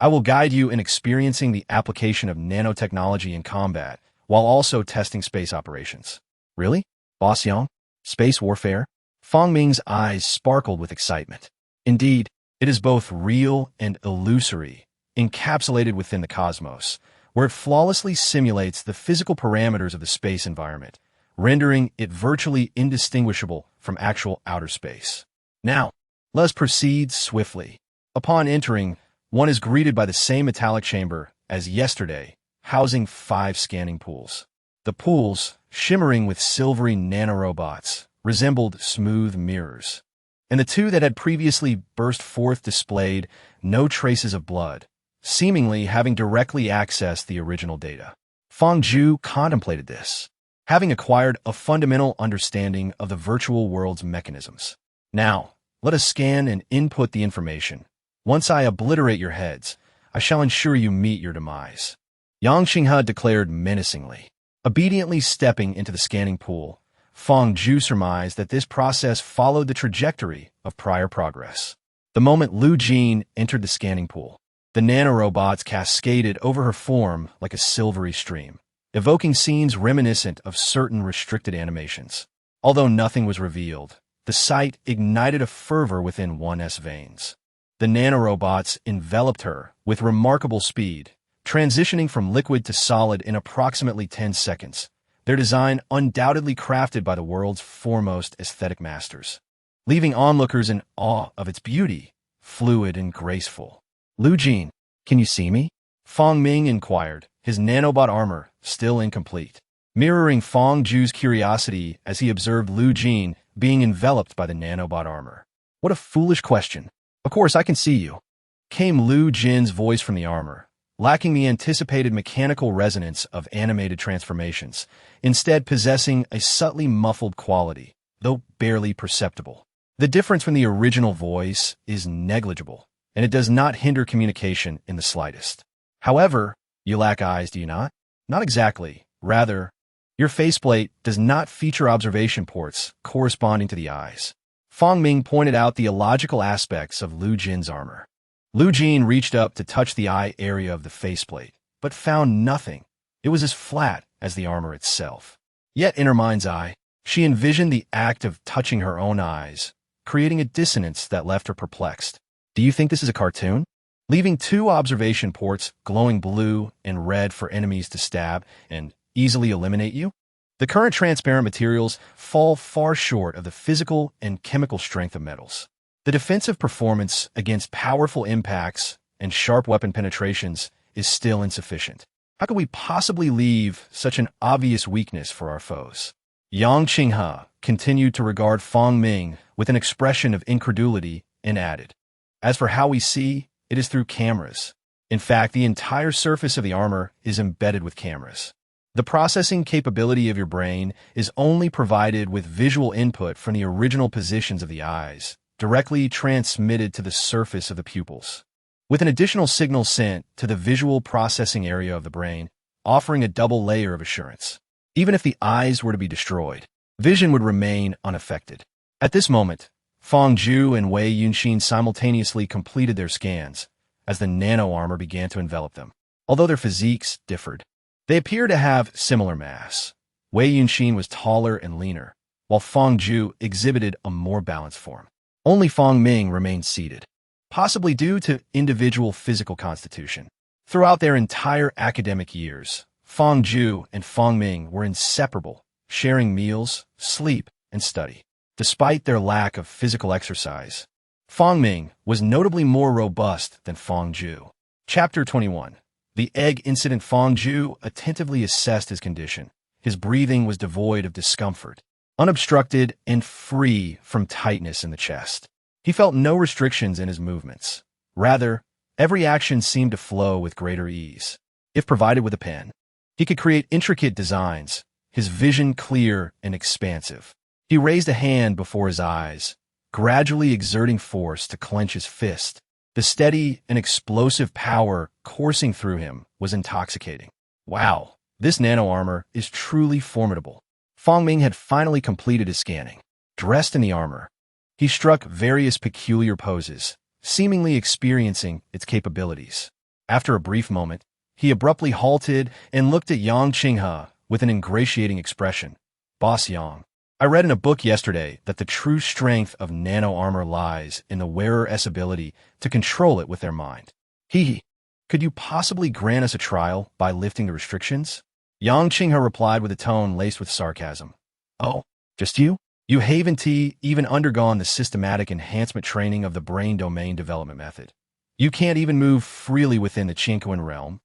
I will guide you in experiencing the application of nanotechnology in combat, while also testing space operations. Really? Boss Yang? Space warfare? Fang Ming's eyes sparkled with excitement. Indeed, it is both real and illusory, encapsulated within the cosmos, where it flawlessly simulates the physical parameters of the space environment, rendering it virtually indistinguishable from actual outer space. Now, let us proceed swiftly. Upon entering, one is greeted by the same metallic chamber as yesterday, housing 5 scanning pools. The pools, shimmering with silvery nanorobots, resembled smooth mirrors, and the 2 that had previously burst forth displayed no traces of blood, seemingly having directly accessed the original data. Fang Zhu contemplated this, having acquired a fundamental understanding of the virtual world's mechanisms. Now, let us scan and input the information. Once I obliterate your heads, I shall ensure you meet your demise. Yang Qinghe declared menacingly. Obediently stepping into the scanning pool, Fang Zhu surmised that this process followed the trajectory of prior progress. The moment Lu Jin entered the scanning pool, the nanorobots cascaded over her form like a silvery stream, evoking scenes reminiscent of certain restricted animations. Although nothing was revealed, the sight ignited a fervor within one's veins. The nanorobots enveloped her with remarkable speed, transitioning from liquid to solid in approximately 10 seconds, their design undoubtedly crafted by the world's foremost aesthetic masters. Leaving onlookers in awe of its beauty, fluid and graceful. Lu Jin, can you see me? Fong Ming inquired, his nanobot armor still incomplete, mirroring Fong Ju's curiosity as he observed Lu Jin being enveloped by the nanobot armor. What a foolish question. Of course I can see you, came Lu Jin's voice from the armor, lacking the anticipated mechanical resonance of animated transformations, instead possessing a subtly muffled quality, though barely perceptible. The difference from the original voice is negligible, and it does not hinder communication in the slightest. However, you lack eyes, do you not? Not exactly. Rather, your faceplate does not feature observation ports corresponding to the eyes. Fong Ming pointed out the illogical aspects of Lu Jin's armor. Lu Jin reached up to touch the eye area of the faceplate, but found nothing. It was as flat as the armor itself. Yet in her mind's eye, she envisioned the act of touching her own eyes, creating a dissonance that left her perplexed. Do you think this is a cartoon? Leaving two observation ports glowing blue and red for enemies to stab and easily eliminate you? The current transparent materials fall far short of the physical and chemical strength of metals. The defensive performance against powerful impacts and sharp weapon penetrations is still insufficient. How could we possibly leave such an obvious weakness for our foes? Yang Qinghe continued to regard Fong Ming with an expression of incredulity and added, as for how we see, it is through cameras. In fact, the entire surface of the armor is embedded with cameras. The processing capability of your brain is only provided with visual input from the original positions of the eyes, directly transmitted to the surface of the pupils, with an additional signal sent to the visual processing area of the brain, offering a double layer of assurance. Even if the eyes were to be destroyed, vision would remain unaffected. At this moment, Fong Ju and Wei Yunxin simultaneously completed their scans as the nano-armor began to envelop them. Although their physiques differed, they appear to have similar mass. Wei Yunxin was taller and leaner, while Fong Ju exhibited a more balanced form. Only Fong Ming remained seated, possibly due to individual physical constitution. Throughout their entire academic years, Fong Ju and Fong Ming were inseparable, sharing meals, sleep, and study. Despite their lack of physical exercise, Fong Ming was notably more robust than Fong Ju. Chapter 21. The egg incident. Fong Ju attentively assessed his condition. His breathing was devoid of discomfort, unobstructed and free from tightness in the chest. He felt no restrictions in his movements. Rather, every action seemed to flow with greater ease. If provided with a pen, he could create intricate designs, his vision clear and expansive. He raised a hand before his eyes, gradually exerting force to clench his fist. The steady and explosive power coursing through him was intoxicating. Wow, this nano-armor is truly formidable. Fong Ming had finally completed his scanning. Dressed in the armor, he struck various peculiar poses, seemingly experiencing its capabilities. After a brief moment, he abruptly halted and looked at Yang Qinghe with an ingratiating expression. Boss Yang, I read in a book yesterday that the true strength of nano-armor lies in the wearer's ability to control it with their mind. Could you possibly grant us a trial by lifting the restrictions? Yang Qinghe replied with a tone laced with sarcasm. Oh, just you? You haven't even undergone the systematic enhancement training of the brain domain development method. You can't even move freely within the Qingquan realm,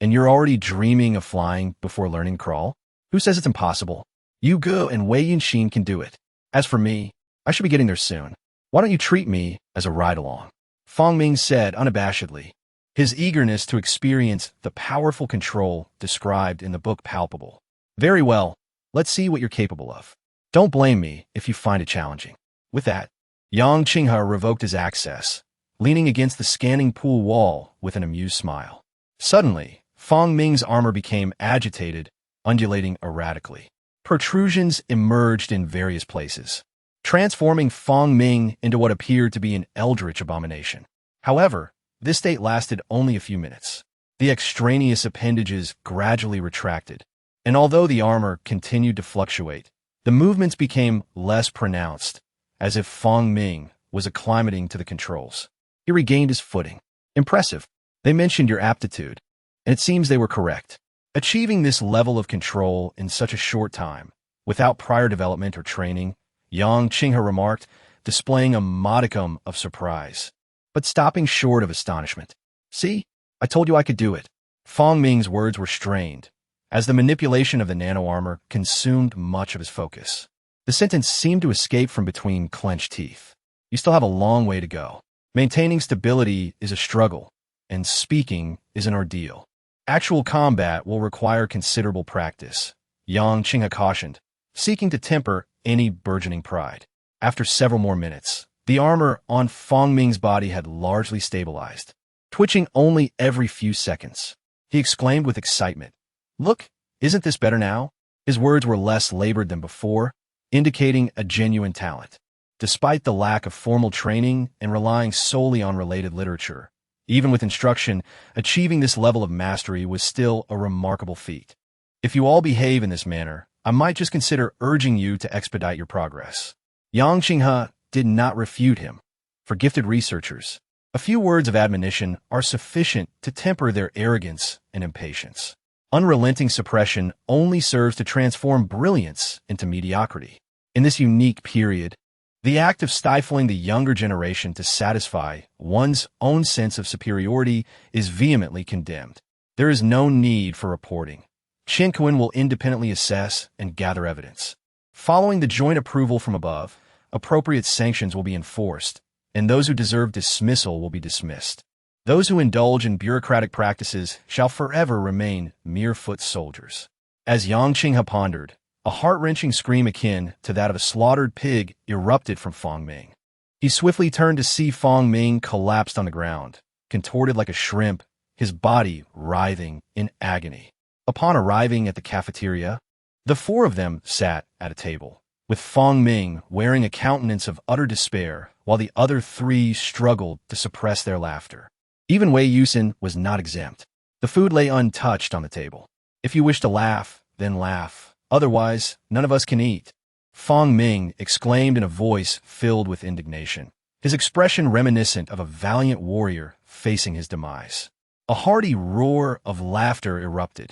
and you're already dreaming of flying before learning to crawl? Who says it's impossible? You Gu and Wei Yunxin can do it. As for me, I should be getting there soon. Why don't you treat me as a ride-along? Fong Ming said unabashedly, his eagerness to experience the powerful control described in the book palpable. Very well, let's see what you're capable of. Don't blame me if you find it challenging. With that, Yang Qinghe revoked his access, leaning against the scanning pool wall with an amused smile. Suddenly, Fong Ming's armor became agitated, undulating erratically. Protrusions emerged in various places, transforming Fong Ming into what appeared to be an eldritch abomination. However, this state lasted only a few minutes. The extraneous appendages gradually retracted, and although the armor continued to fluctuate, the movements became less pronounced, as if Fong Ming was acclimating to the controls. He regained his footing. Impressive. They mentioned your aptitude, and it seems they were correct. Achieving this level of control in such a short time, without prior development or training, Yang Qinghe remarked, displaying a modicum of surprise. but stopping short of astonishment. See? I told you I could do it. Fong Ming's words were strained, as the manipulation of the nano-armor consumed much of his focus. The sentence seemed to escape from between clenched teeth. You still have a long way to go. Maintaining stability is a struggle, and speaking is an ordeal. Actual combat will require considerable practice, Yang Qinghe cautioned, seeking to temper any burgeoning pride. After several more minutes, the armor on Fong Ming's body had largely stabilized, twitching only every few seconds. He exclaimed with excitement, "Look, isn't this better now?" His words were less labored than before, indicating a genuine talent. Despite the lack of formal training and relying solely on related literature, even with instruction, achieving this level of mastery was still a remarkable feat. If you all behave in this manner, I might just consider urging you to expedite your progress. Yang Qinghe did not refute him. For gifted researchers, a few words of admonition are sufficient to temper their arrogance and impatience. Unrelenting suppression only serves to transform brilliance into mediocrity. In this unique period, the act of stifling the younger generation to satisfy one's own sense of superiority is vehemently condemned. There is no need for reporting. Chen Kuan will independently assess and gather evidence. Following the joint approval from above, appropriate sanctions will be enforced, and those who deserve dismissal will be dismissed. Those who indulge in bureaucratic practices shall forever remain mere foot soldiers. As Yang Qinghe pondered, a heart-wrenching scream akin to that of a slaughtered pig erupted from Fong Ming. He swiftly turned to see Fong Ming collapsed on the ground, contorted like a shrimp, his body writhing in agony. Upon arriving at the cafeteria, the four of them sat at a table, with Fong Ming wearing a countenance of utter despair, while the other three struggled to suppress their laughter. Even Wei Yusin was not exempt. The food lay untouched on the table. If you wish to laugh, then laugh. Otherwise, none of us can eat. Fong Ming exclaimed in a voice filled with indignation, his expression reminiscent of a valiant warrior facing his demise. A hearty roar of laughter erupted,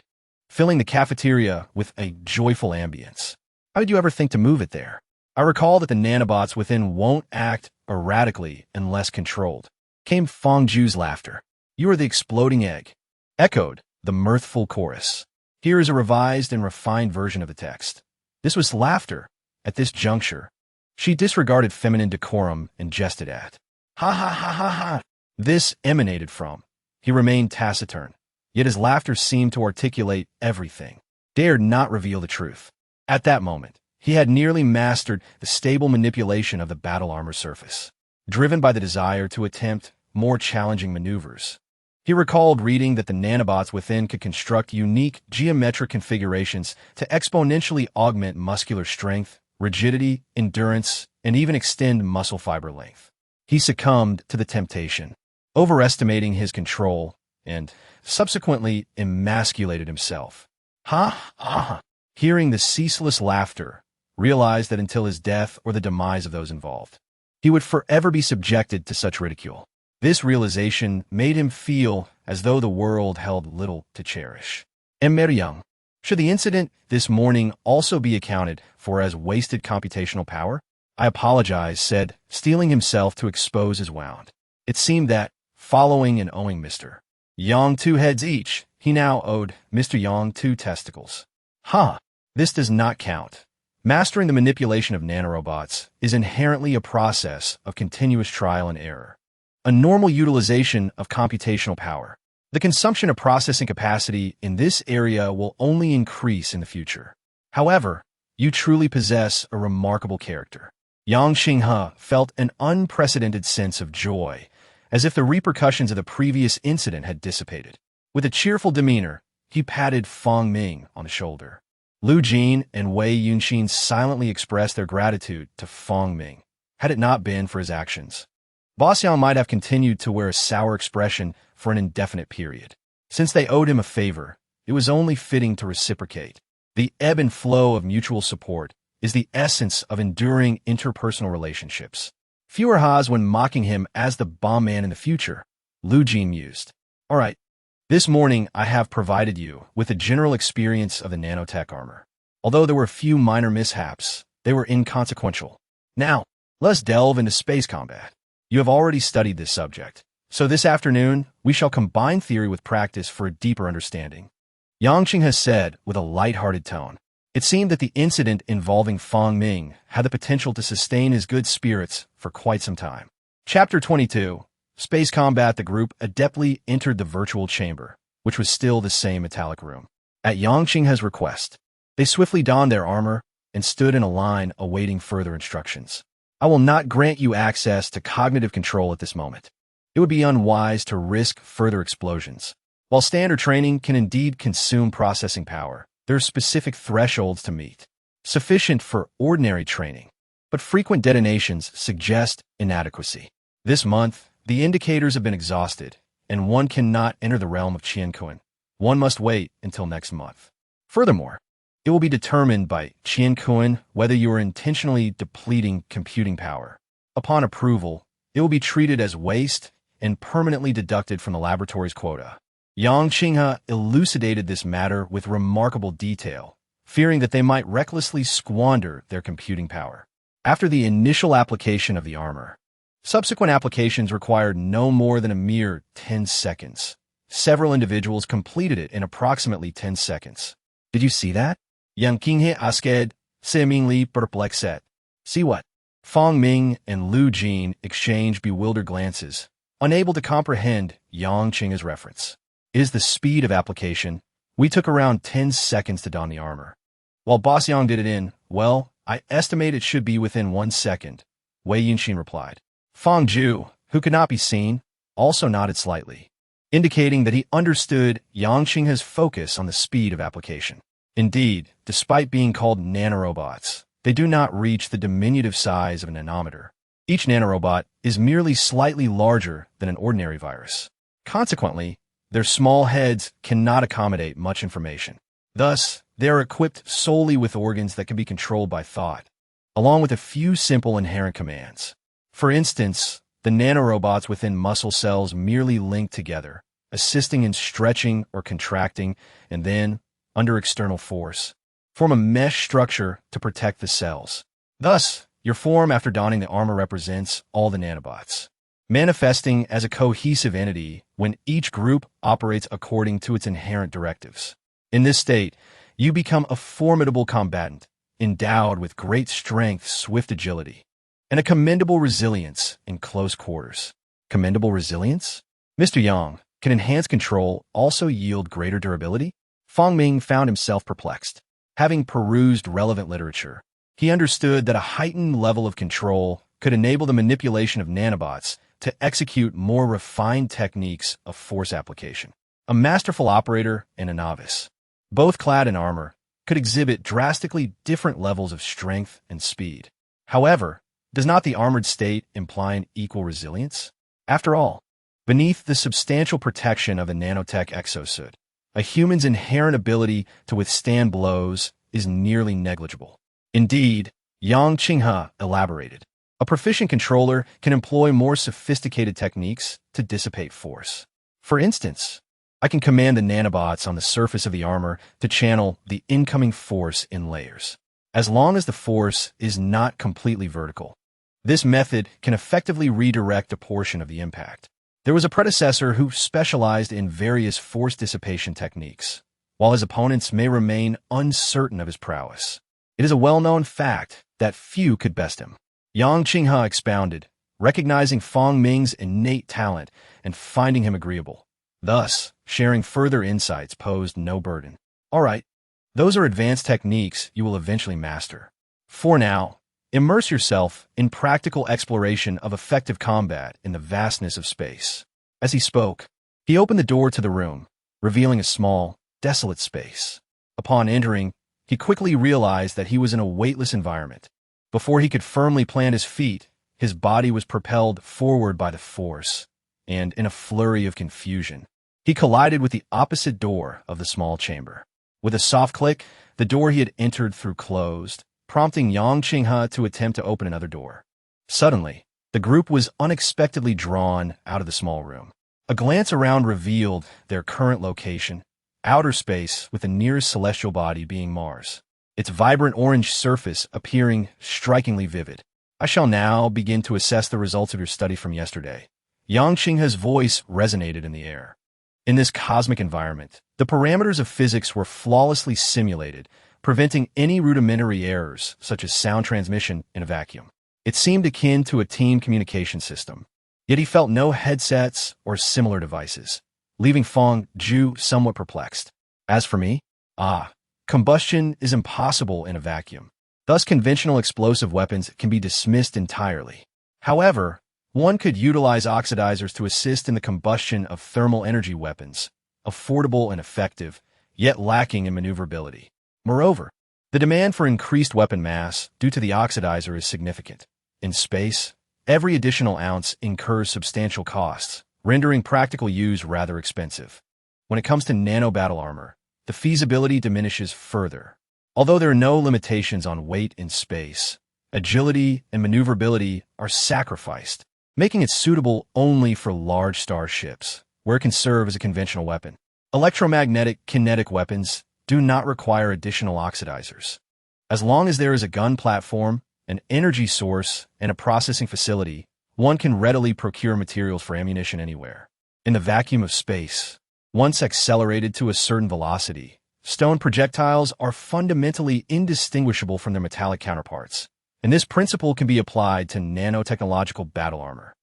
filling the cafeteria with a joyful ambience. How did you ever think to move it there? I recall that the nanobots within won't act erratically unless controlled. Came Fong Ju's laughter. You are the exploding egg. Echoed the mirthful chorus. Here is a revised and refined version of the text. This was laughter. At this juncture, she disregarded feminine decorum and jested at. Ha ha ha ha ha. This emanated from. He remained taciturn, yet his laughter seemed to articulate everything. Dared not reveal the truth. At that moment, he had nearly mastered the stable manipulation of the battle armor surface, driven by the desire to attempt more challenging maneuvers. He recalled reading that the nanobots within could construct unique geometric configurations to exponentially augment muscular strength, rigidity, endurance, and even extend muscle fiber length. He succumbed to the temptation, overestimating his control, and subsequently emasculated himself. Ha ha! Hearing the ceaseless laughter, realized that until his death or the demise of those involved, he would forever be subjected to such ridicule. This realization made him feel as though the world held little to cherish. Young, should the incident this morning also be accounted for as wasted computational power? I apologize, said, steeling himself to expose his wound. It seemed that, following and owing Mr. Yang 2 heads each, he now owed Mr. Yang 2 testicles. This does not count. Mastering the manipulation of nanorobots is inherently a process of continuous trial and error. A normal utilization of computational power. The consumption of processing capacity in this area will only increase in the future. However, you truly possess a remarkable character. Yang Qinghe felt an unprecedented sense of joy, as if the repercussions of the previous incident had dissipated. With a cheerful demeanor, he patted Fong Ming on the shoulder. Lu Jin and Wei Yunxin silently expressed their gratitude to Fong Ming. Had it not been for his actions, Boss Yang might have continued to wear a sour expression for an indefinite period. Since they owed him a favor, it was only fitting to reciprocate. The ebb and flow of mutual support is the essence of enduring interpersonal relationships. Fewer ha's when mocking him as the bomb man in the future, Lu Jin mused. All right, this morning I have provided you with a general experience of the nanotech armor. Although there were a few minor mishaps, they were inconsequential. Now, let's delve into space combat. You have already studied this subject. So this afternoon, we shall combine theory with practice for a deeper understanding. Yang Qing has said with a light-hearted tone. It seemed that the incident involving Fang Ming had the potential to sustain his good spirits for quite some time. Chapter 22. Space Combat. The group adeptly entered the virtual chamber, which was still the same metallic room. At Yang Qing's request, they swiftly donned their armor and stood in a line awaiting further instructions. I will not grant you access to cognitive control at this moment. It would be unwise to risk further explosions. While standard training can indeed consume processing power, there are specific thresholds to meet, sufficient for ordinary training, but frequent detonations suggest inadequacy. This month, the indicators have been exhausted, and one cannot enter the realm of Qiankun. One must wait until next month. Furthermore, it will be determined by Qiankun whether you are intentionally depleting computing power. Upon approval, it will be treated as waste and permanently deducted from the laboratory's quota. Yang Qinghe elucidated this matter with remarkable detail, fearing that they might recklessly squander their computing power. After the initial application of the armor, subsequent applications required no more than a mere 10 seconds. Several individuals completed it in approximately 10 seconds. Did you see that? Yang Qinghe asked, seemingly perplexed. See what? Fang Ming and Lu Jin exchanged bewildered glances, unable to comprehend Yang Qing's reference. It is the speed of application. We took around 10 seconds to don the armor. While Boss Yang did it in, well, I estimate it should be within 1 second, Wei Yunxin replied. Fang Ju, who could not be seen, also nodded slightly, indicating that he understood Yang Qing's focus on the speed of application. Indeed, despite being called nanorobots, they do not reach the diminutive size of a nanometer. Each nanorobot is merely slightly larger than an ordinary virus. Consequently, their small heads cannot accommodate much information. Thus, they are equipped solely with organs that can be controlled by thought, along with a few simple inherent commands. For instance, the nanorobots within muscle cells merely link together, assisting in stretching or contracting, and then, under external force, form a mesh structure to protect the cells. Thus, your form after donning the armor represents all the nanobots, manifesting as a cohesive entity when each group operates according to its inherent directives. In this state, you become a formidable combatant, endowed with great strength, swift agility, and a commendable resilience in close quarters. Commendable resilience? Mr. Yang, can enhanced control also yield greater durability? Fang Ming found himself perplexed. Having perused relevant literature, he understood that a heightened level of control could enable the manipulation of nanobots to execute more refined techniques of force application. A masterful operator and a novice, both clad in armor, could exhibit drastically different levels of strength and speed. However, does not the armored state imply an equal resilience? After all, beneath the substantial protection of a nanotech exosuit, a human's inherent ability to withstand blows is nearly negligible. Indeed, Yang Qinghe elaborated, a proficient controller can employ more sophisticated techniques to dissipate force. For instance, I can command the nanobots on the surface of the armor to channel the incoming force in layers. As long as the force is not completely vertical, this method can effectively redirect a portion of the impact. There was a predecessor who specialized in various force dissipation techniques, while his opponents may remain uncertain of his prowess. It is a well-known fact that few could best him. Yang Qinghe expounded, recognizing Fang Ming's innate talent and finding him agreeable. Thus, sharing further insights posed no burden. All right, those are advanced techniques you will eventually master. For now, immerse yourself in practical exploration of effective combat in the vastness of space. As he spoke, he opened the door to the room, revealing a small, desolate space. Upon entering, he quickly realized that he was in a weightless environment. Before he could firmly plant his feet, his body was propelled forward by the force, and in a flurry of confusion, he collided with the opposite door of the small chamber. With a soft click, the door he had entered through closed, prompting Yang Qinghe to attempt to open another door. Suddenly, the group was unexpectedly drawn out of the small room. A glance around revealed their current location, outer space, with the nearest celestial body being Mars, its vibrant orange surface appearing strikingly vivid. I shall now begin to assess the results of your study from yesterday. Yang Qinghe's voice resonated in the air. In this cosmic environment, the parameters of physics were flawlessly simulated, preventing any rudimentary errors, such as sound transmission in a vacuum. It seemed akin to a team communication system. Yet he felt no headsets or similar devices, leaving Feng Zhu somewhat perplexed. As for me, combustion is impossible in a vacuum. Thus, conventional explosive weapons can be dismissed entirely. However, one could utilize oxidizers to assist in the combustion of thermal energy weapons, affordable and effective, yet lacking in maneuverability. Moreover, the demand for increased weapon mass due to the oxidizer is significant. In space, every additional ounce incurs substantial costs, rendering practical use rather expensive. When it comes to nano-battle armor, the feasibility diminishes further. Although there are no limitations on weight in space, agility and maneuverability are sacrificed, making it suitable only for large starships, where it can serve as a conventional weapon. Electromagnetic kinetic weapons do not require additional oxidizers. As long as there is a gun platform, an energy source, and a processing facility, one can readily procure materials for ammunition anywhere. In the vacuum of space, once accelerated to a certain velocity, stone projectiles are fundamentally indistinguishable from their metallic counterparts, and this principle can be applied to nanotechnological battle armor.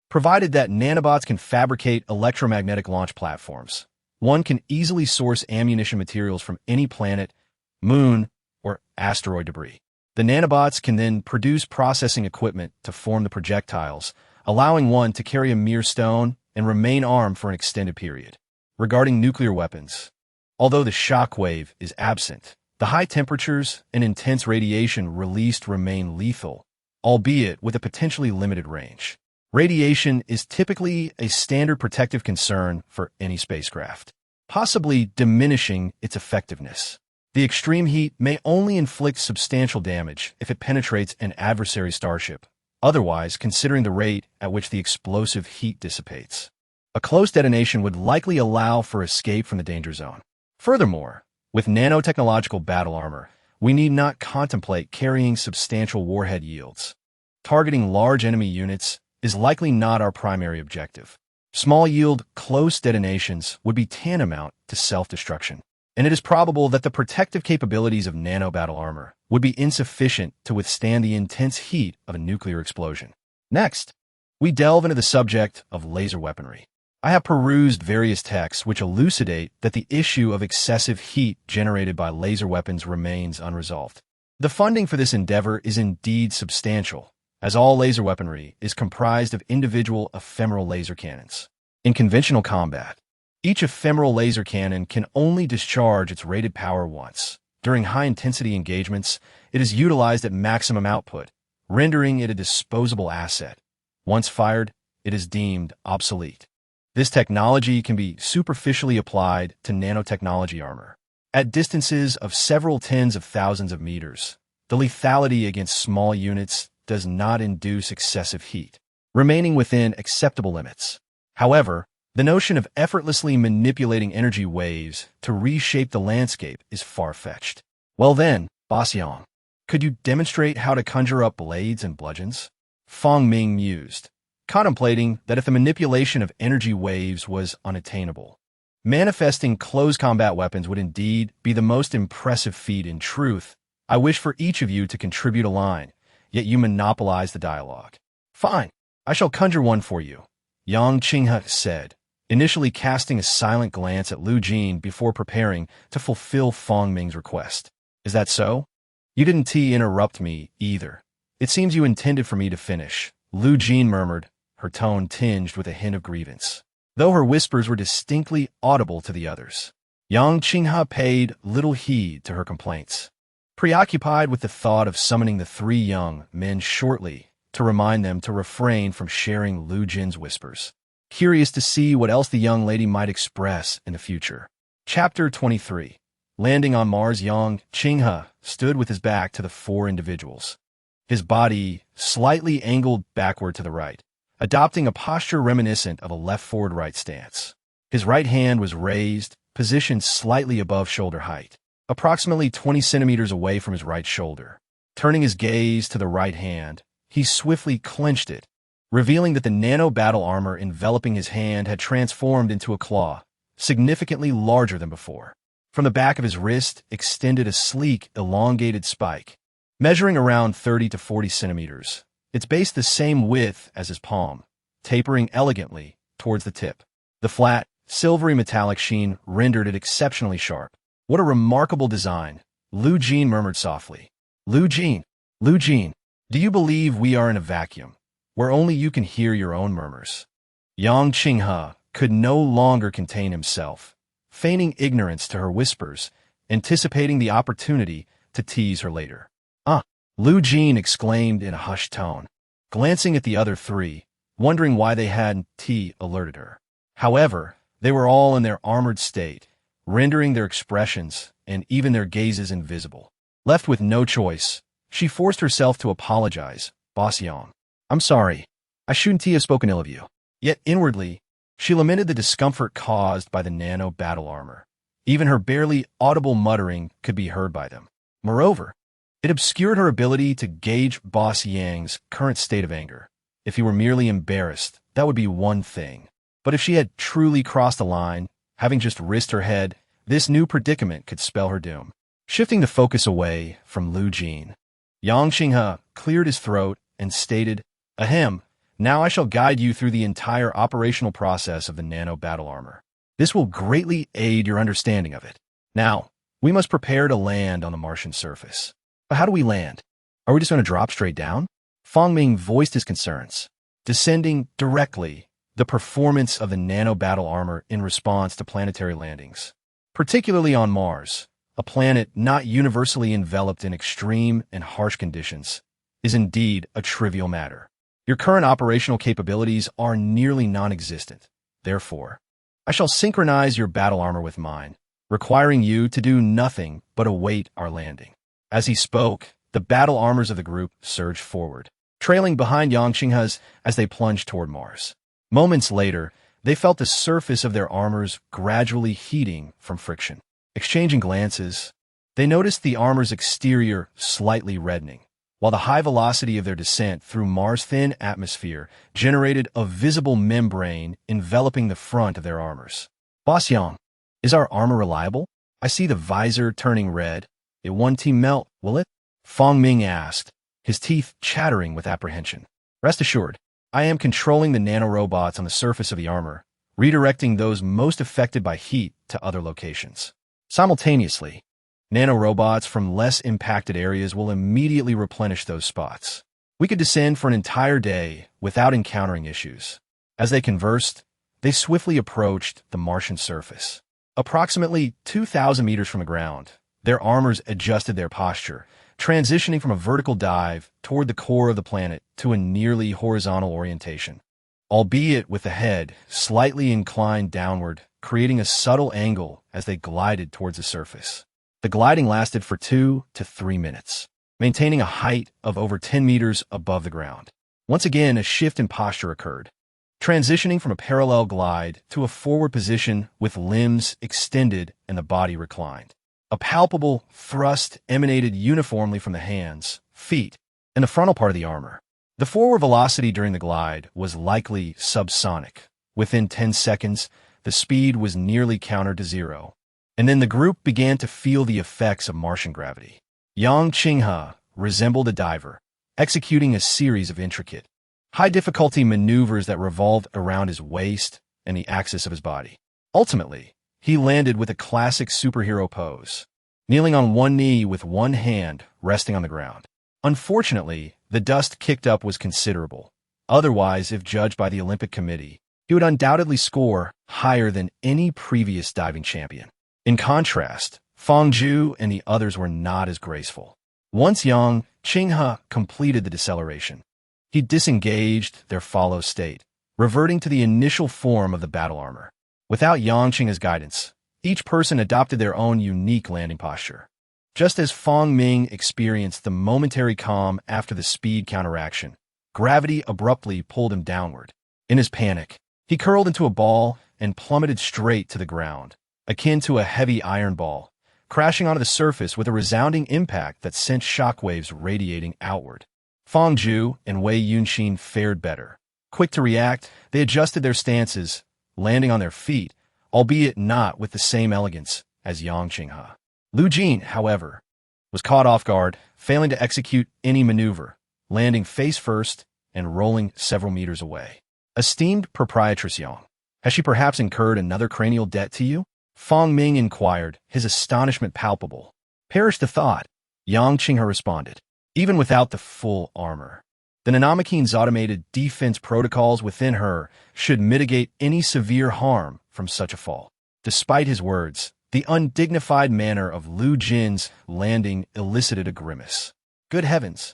Provided that nanobots can fabricate electromagnetic launch platforms, one can easily source ammunition materials from any planet, moon, or asteroid debris. The nanobots can then produce processing equipment to form the projectiles, allowing one to carry a mere stone and remain armed for an extended period. Regarding nuclear weapons, although the shock wave is absent, the high temperatures and intense radiation released remain lethal, albeit with a potentially limited range. Radiation is typically a standard protective concern for any spacecraft, possibly diminishing its effectiveness. The extreme heat may only inflict substantial damage if it penetrates an adversary starship, otherwise considering the rate at which the explosive heat dissipates. A close detonation would likely allow for escape from the danger zone. Furthermore, with nanotechnological battle armor, we need not contemplate carrying substantial warhead yields. Targeting large enemy units is likely not our primary objective. Small-yield, close detonations would be tantamount to self-destruction, and it is probable that the protective capabilities of nano-battle armor would be insufficient to withstand the intense heat of a nuclear explosion. Next, we delve into the subject of laser weaponry. I have perused various texts which elucidate that the issue of excessive heat generated by laser weapons remains unresolved. The funding for this endeavor is indeed substantial, as all laser weaponry is comprised of individual ephemeral laser cannons. In conventional combat, each ephemeral laser cannon can only discharge its rated power once. During high-intensity engagements, it is utilized at maximum output, rendering it a disposable asset. Once fired, it is deemed obsolete. This technology can be superficially applied to nanotechnology armor. At distances of several tens of thousands of meters, the lethality against small units does not induce excessive heat, remaining within acceptable limits. However, the notion of effortlessly manipulating energy waves to reshape the landscape is far-fetched. Well then, Banished, could you demonstrate how to conjure up blades and bludgeons? Feng Ming mused, contemplating that if the manipulation of energy waves was unattainable, manifesting close combat weapons would indeed be the most impressive feat. In truth, I wish for each of you to contribute a line, yet you monopolize the dialogue. Fine, I shall conjure one for you, Yang Qinghe said, initially casting a silent glance at Lu Jin before preparing to fulfill Feng Ming's request. Is that so? You didn't interrupt me either. It seems you intended for me to finish, Lu Jin murmured, her tone tinged with a hint of grievance, though her whispers were distinctly audible to the others. Yang Qinghe paid little heed to her complaints, preoccupied with the thought of summoning the three young men shortly to remind them to refrain from sharing Lu Jin's whispers, curious to see what else the young lady might express in the future. Chapter 23. Landing on Mars. Yang Qinghe stood with his back to the four individuals, his body slightly angled backward to the right, adopting a posture reminiscent of a left-forward-right stance. His right hand was raised, positioned slightly above shoulder height, approximately 20 centimeters away from his right shoulder. Turning his gaze to the right hand, he swiftly clenched it, revealing that the nano battle armor enveloping his hand had transformed into a claw, significantly larger than before. From the back of his wrist extended a sleek, elongated spike, measuring around 30 to 40 centimeters. Its base the same width as his palm, tapering elegantly towards the tip. The flat, silvery metallic sheen rendered it exceptionally sharp. What a remarkable design, Lu Jin murmured softly. Lu Jin, do you believe we are in a vacuum, where only you can hear your own murmurs? Yang Qinghe could no longer contain himself, feigning ignorance to her whispers, anticipating the opportunity to tease her later. Lu Jin exclaimed in a hushed tone, glancing at the other three, wondering why they hadn't alerted her. However, they were all in their armored state, rendering their expressions and even their gazes invisible. Left with no choice, she forced herself to apologize. Boss Yang, I'm sorry. I shouldn't have spoken ill of you. Yet inwardly, she lamented the discomfort caused by the nano battle armor. Even her barely audible muttering could be heard by them. Moreover, it obscured her ability to gauge Boss Yang's current state of anger. If he were merely embarrassed, that would be one thing. But if she had truly crossed the line, having just risked her head, this new predicament could spell her doom. Shifting the focus away from Lu Jin, Yang Qinghe cleared his throat and stated, Ahem, now I shall guide you through the entire operational process of the nano battle armor. This will greatly aid your understanding of it. Now, we must prepare to land on the Martian surface. But how do we land? Are we just going to drop straight down? Fang Ming voiced his concerns. Descending directly, the performance of the nano battle armor in response to planetary landings, particularly on Mars, a planet not universally enveloped in extreme and harsh conditions, is indeed a trivial matter. Your current operational capabilities are nearly non-existent. Therefore, I shall synchronize your battle armor with mine, requiring you to do nothing but await our landing. As he spoke, the battle armors of the group surged forward, trailing behind Yang Qinghe's as they plunged toward Mars. Moments later, they felt the surface of their armors gradually heating from friction. Exchanging glances, they noticed the armor's exterior slightly reddening, while the high velocity of their descent through Mars' thin atmosphere generated a visible membrane enveloping the front of their armors. Boss Yang, is our armor reliable? I see the visor turning red. It won't melt, will it? Fang Ming asked, his teeth chattering with apprehension. Rest assured, I am controlling the nanorobots on the surface of the armor, redirecting those most affected by heat to other locations. Simultaneously, nanorobots from less impacted areas will immediately replenish those spots. We could descend for an entire day without encountering issues. As they conversed, they swiftly approached the Martian surface. Approximately 2,000 meters from the ground, their armors adjusted their posture, transitioning from a vertical dive toward the core of the planet to a nearly horizontal orientation, albeit with the head slightly inclined downward, creating a subtle angle as they glided towards the surface. The gliding lasted for 2 to 3 minutes, maintaining a height of over 10 meters above the ground. Once again, a shift in posture occurred, transitioning from a parallel glide to a forward position with limbs extended and the body reclined. A palpable thrust emanated uniformly from the hands, feet, and the frontal part of the armor. The forward velocity during the glide was likely subsonic. Within 10 seconds, the speed was nearly countered to zero. And then the group began to feel the effects of Martian gravity. Yang Qinghe resembled a diver, executing a series of intricate, high-difficulty maneuvers that revolved around his waist and the axis of his body. Ultimately, he landed with a classic superhero pose, kneeling on one knee with one hand resting on the ground. Unfortunately, the dust kicked up was considerable. Otherwise, if judged by the Olympic Committee, he would undoubtedly score higher than any previous diving champion. In contrast, Fang Zhu and the others were not as graceful. Once Yang Qinghe completed the deceleration, he disengaged their follow state, reverting to the initial form of the battle armor. Without Yang Qinghe's guidance, each person adopted their own unique landing posture. Just as Fang Ming experienced the momentary calm after the speed counteraction, gravity abruptly pulled him downward. In his panic, he curled into a ball and plummeted straight to the ground, akin to a heavy iron ball, crashing onto the surface with a resounding impact that sent shockwaves radiating outward. Fang Zhu and Wei Yunxin fared better. Quick to react, they adjusted their stances, landing on their feet, albeit not with the same elegance as Yang Qinghe. Lu Jin, however, was caught off guard, failing to execute any maneuver, landing face first and rolling several meters away. Esteemed proprietress Yang, has she perhaps incurred another cranial debt to you? Fang Ming inquired, his astonishment palpable. Perish the thought, Yang Qinghe responded. Even without the full armor, the Nanamakine's automated defense protocols within her should mitigate any severe harm from such a fall. Despite his words, the undignified manner of Lu Jin's landing elicited a grimace. Good heavens,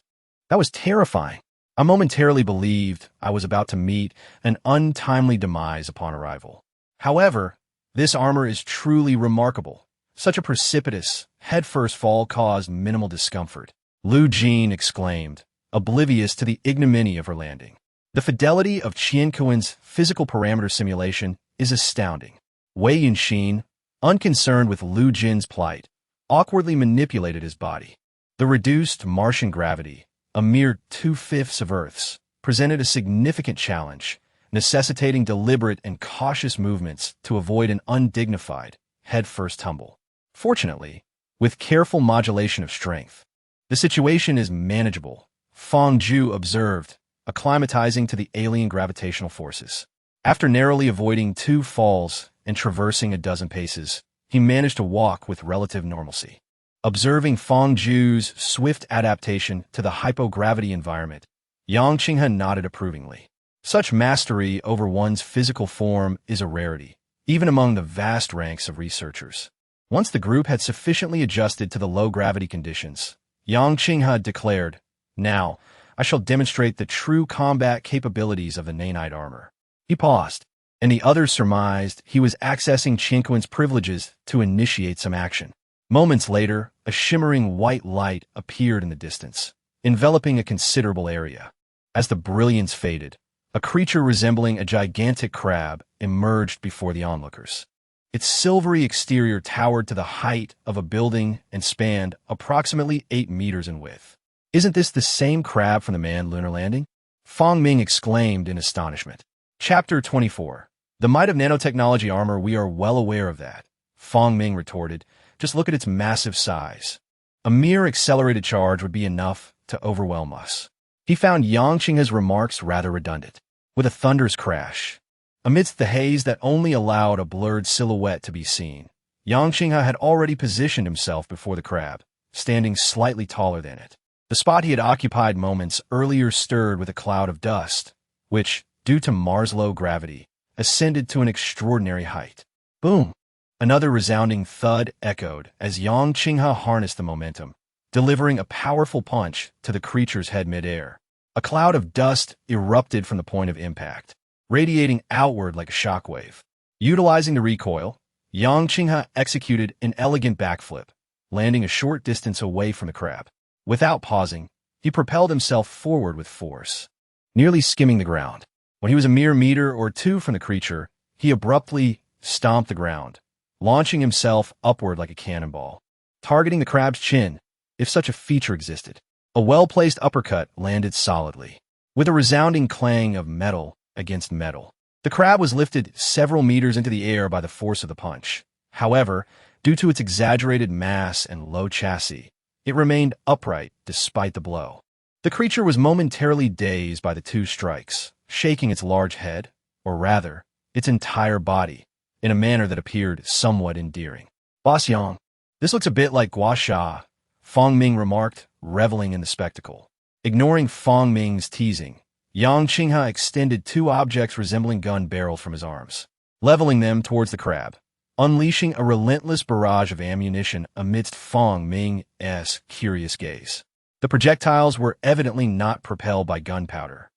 that was terrifying. I momentarily believed I was about to meet an untimely demise upon arrival. However, this armor is truly remarkable. Such a precipitous, headfirst fall caused minimal discomfort. Lu Jin exclaimed, oblivious to the ignominy of her landing. The fidelity of Qianquan's physical parameter simulation is astounding. Wei Yunxin, unconcerned with Lu Jin's plight, awkwardly manipulated his body. The reduced Martian gravity, a mere 2/5 of Earth's, presented a significant challenge, necessitating deliberate and cautious movements to avoid an undignified, head-first tumble. Fortunately, with careful modulation of strength, the situation is manageable, Fang Zhu observed, acclimatizing to the alien gravitational forces. After narrowly avoiding 2 falls and traversing a dozen paces, he managed to walk with relative normalcy. Observing Fang Zhu's swift adaptation to the hypogravity environment, Yang Qinghe nodded approvingly. Such mastery over one's physical form is a rarity, even among the vast ranks of researchers. Once the group had sufficiently adjusted to the low-gravity conditions, Yang Qinghe declared, "Now, I shall demonstrate the true combat capabilities of the nanite armor." He paused, and the others surmised he was accessing Qianquan's privileges to initiate some action. Moments later, a shimmering white light appeared in the distance, enveloping a considerable area. As the brilliance faded, a creature resembling a gigantic crab emerged before the onlookers. Its silvery exterior towered to the height of a building and spanned approximately 8 meters in width. "Isn't this the same crab from the manned lunar landing?" Fang Ming exclaimed in astonishment. Chapter 24. The might of nanotechnology armor. We are well aware of that, Fang Ming retorted. Just look at its massive size. A mere accelerated charge would be enough to overwhelm us. He found Yang Qinghe's remarks rather redundant. With a thunderous crash, amidst the haze that only allowed a blurred silhouette to be seen, Yang Qinghe had already positioned himself before the crab, standing slightly taller than it. The spot he had occupied moments earlier stirred with a cloud of dust, which, due to Mars' low gravity, ascended to an extraordinary height. Boom! Another resounding thud echoed as Yang Qinghe harnessed the momentum, delivering a powerful punch to the creature's head midair. A cloud of dust erupted from the point of impact, radiating outward like a shockwave. Utilizing the recoil, Yang Qinghe executed an elegant backflip, landing a short distance away from the crab. Without pausing, he propelled himself forward with force, nearly skimming the ground. When he was a mere meter or 2 from the creature, he abruptly stomped the ground, launching himself upward like a cannonball, targeting the crab's chin, if such a feature existed. A well-placed uppercut landed solidly, with a resounding clang of metal against metal. The crab was lifted several meters into the air by the force of the punch. However, due to its exaggerated mass and low chassis, it remained upright despite the blow. The creature was momentarily dazed by the 2 strikes, shaking its large head, or rather, its entire body, in a manner that appeared somewhat endearing. "Boss Yang, this looks a bit like gua sha," Fang Ming remarked, reveling in the spectacle. Ignoring Fang Ming's teasing, Yang Qinghe extended 2 objects resembling gun barrels from his arms, leveling them towards the crab, unleashing a relentless barrage of ammunition amidst Fang Ming's curious gaze. The projectiles were evidently not propelled by gunpowder,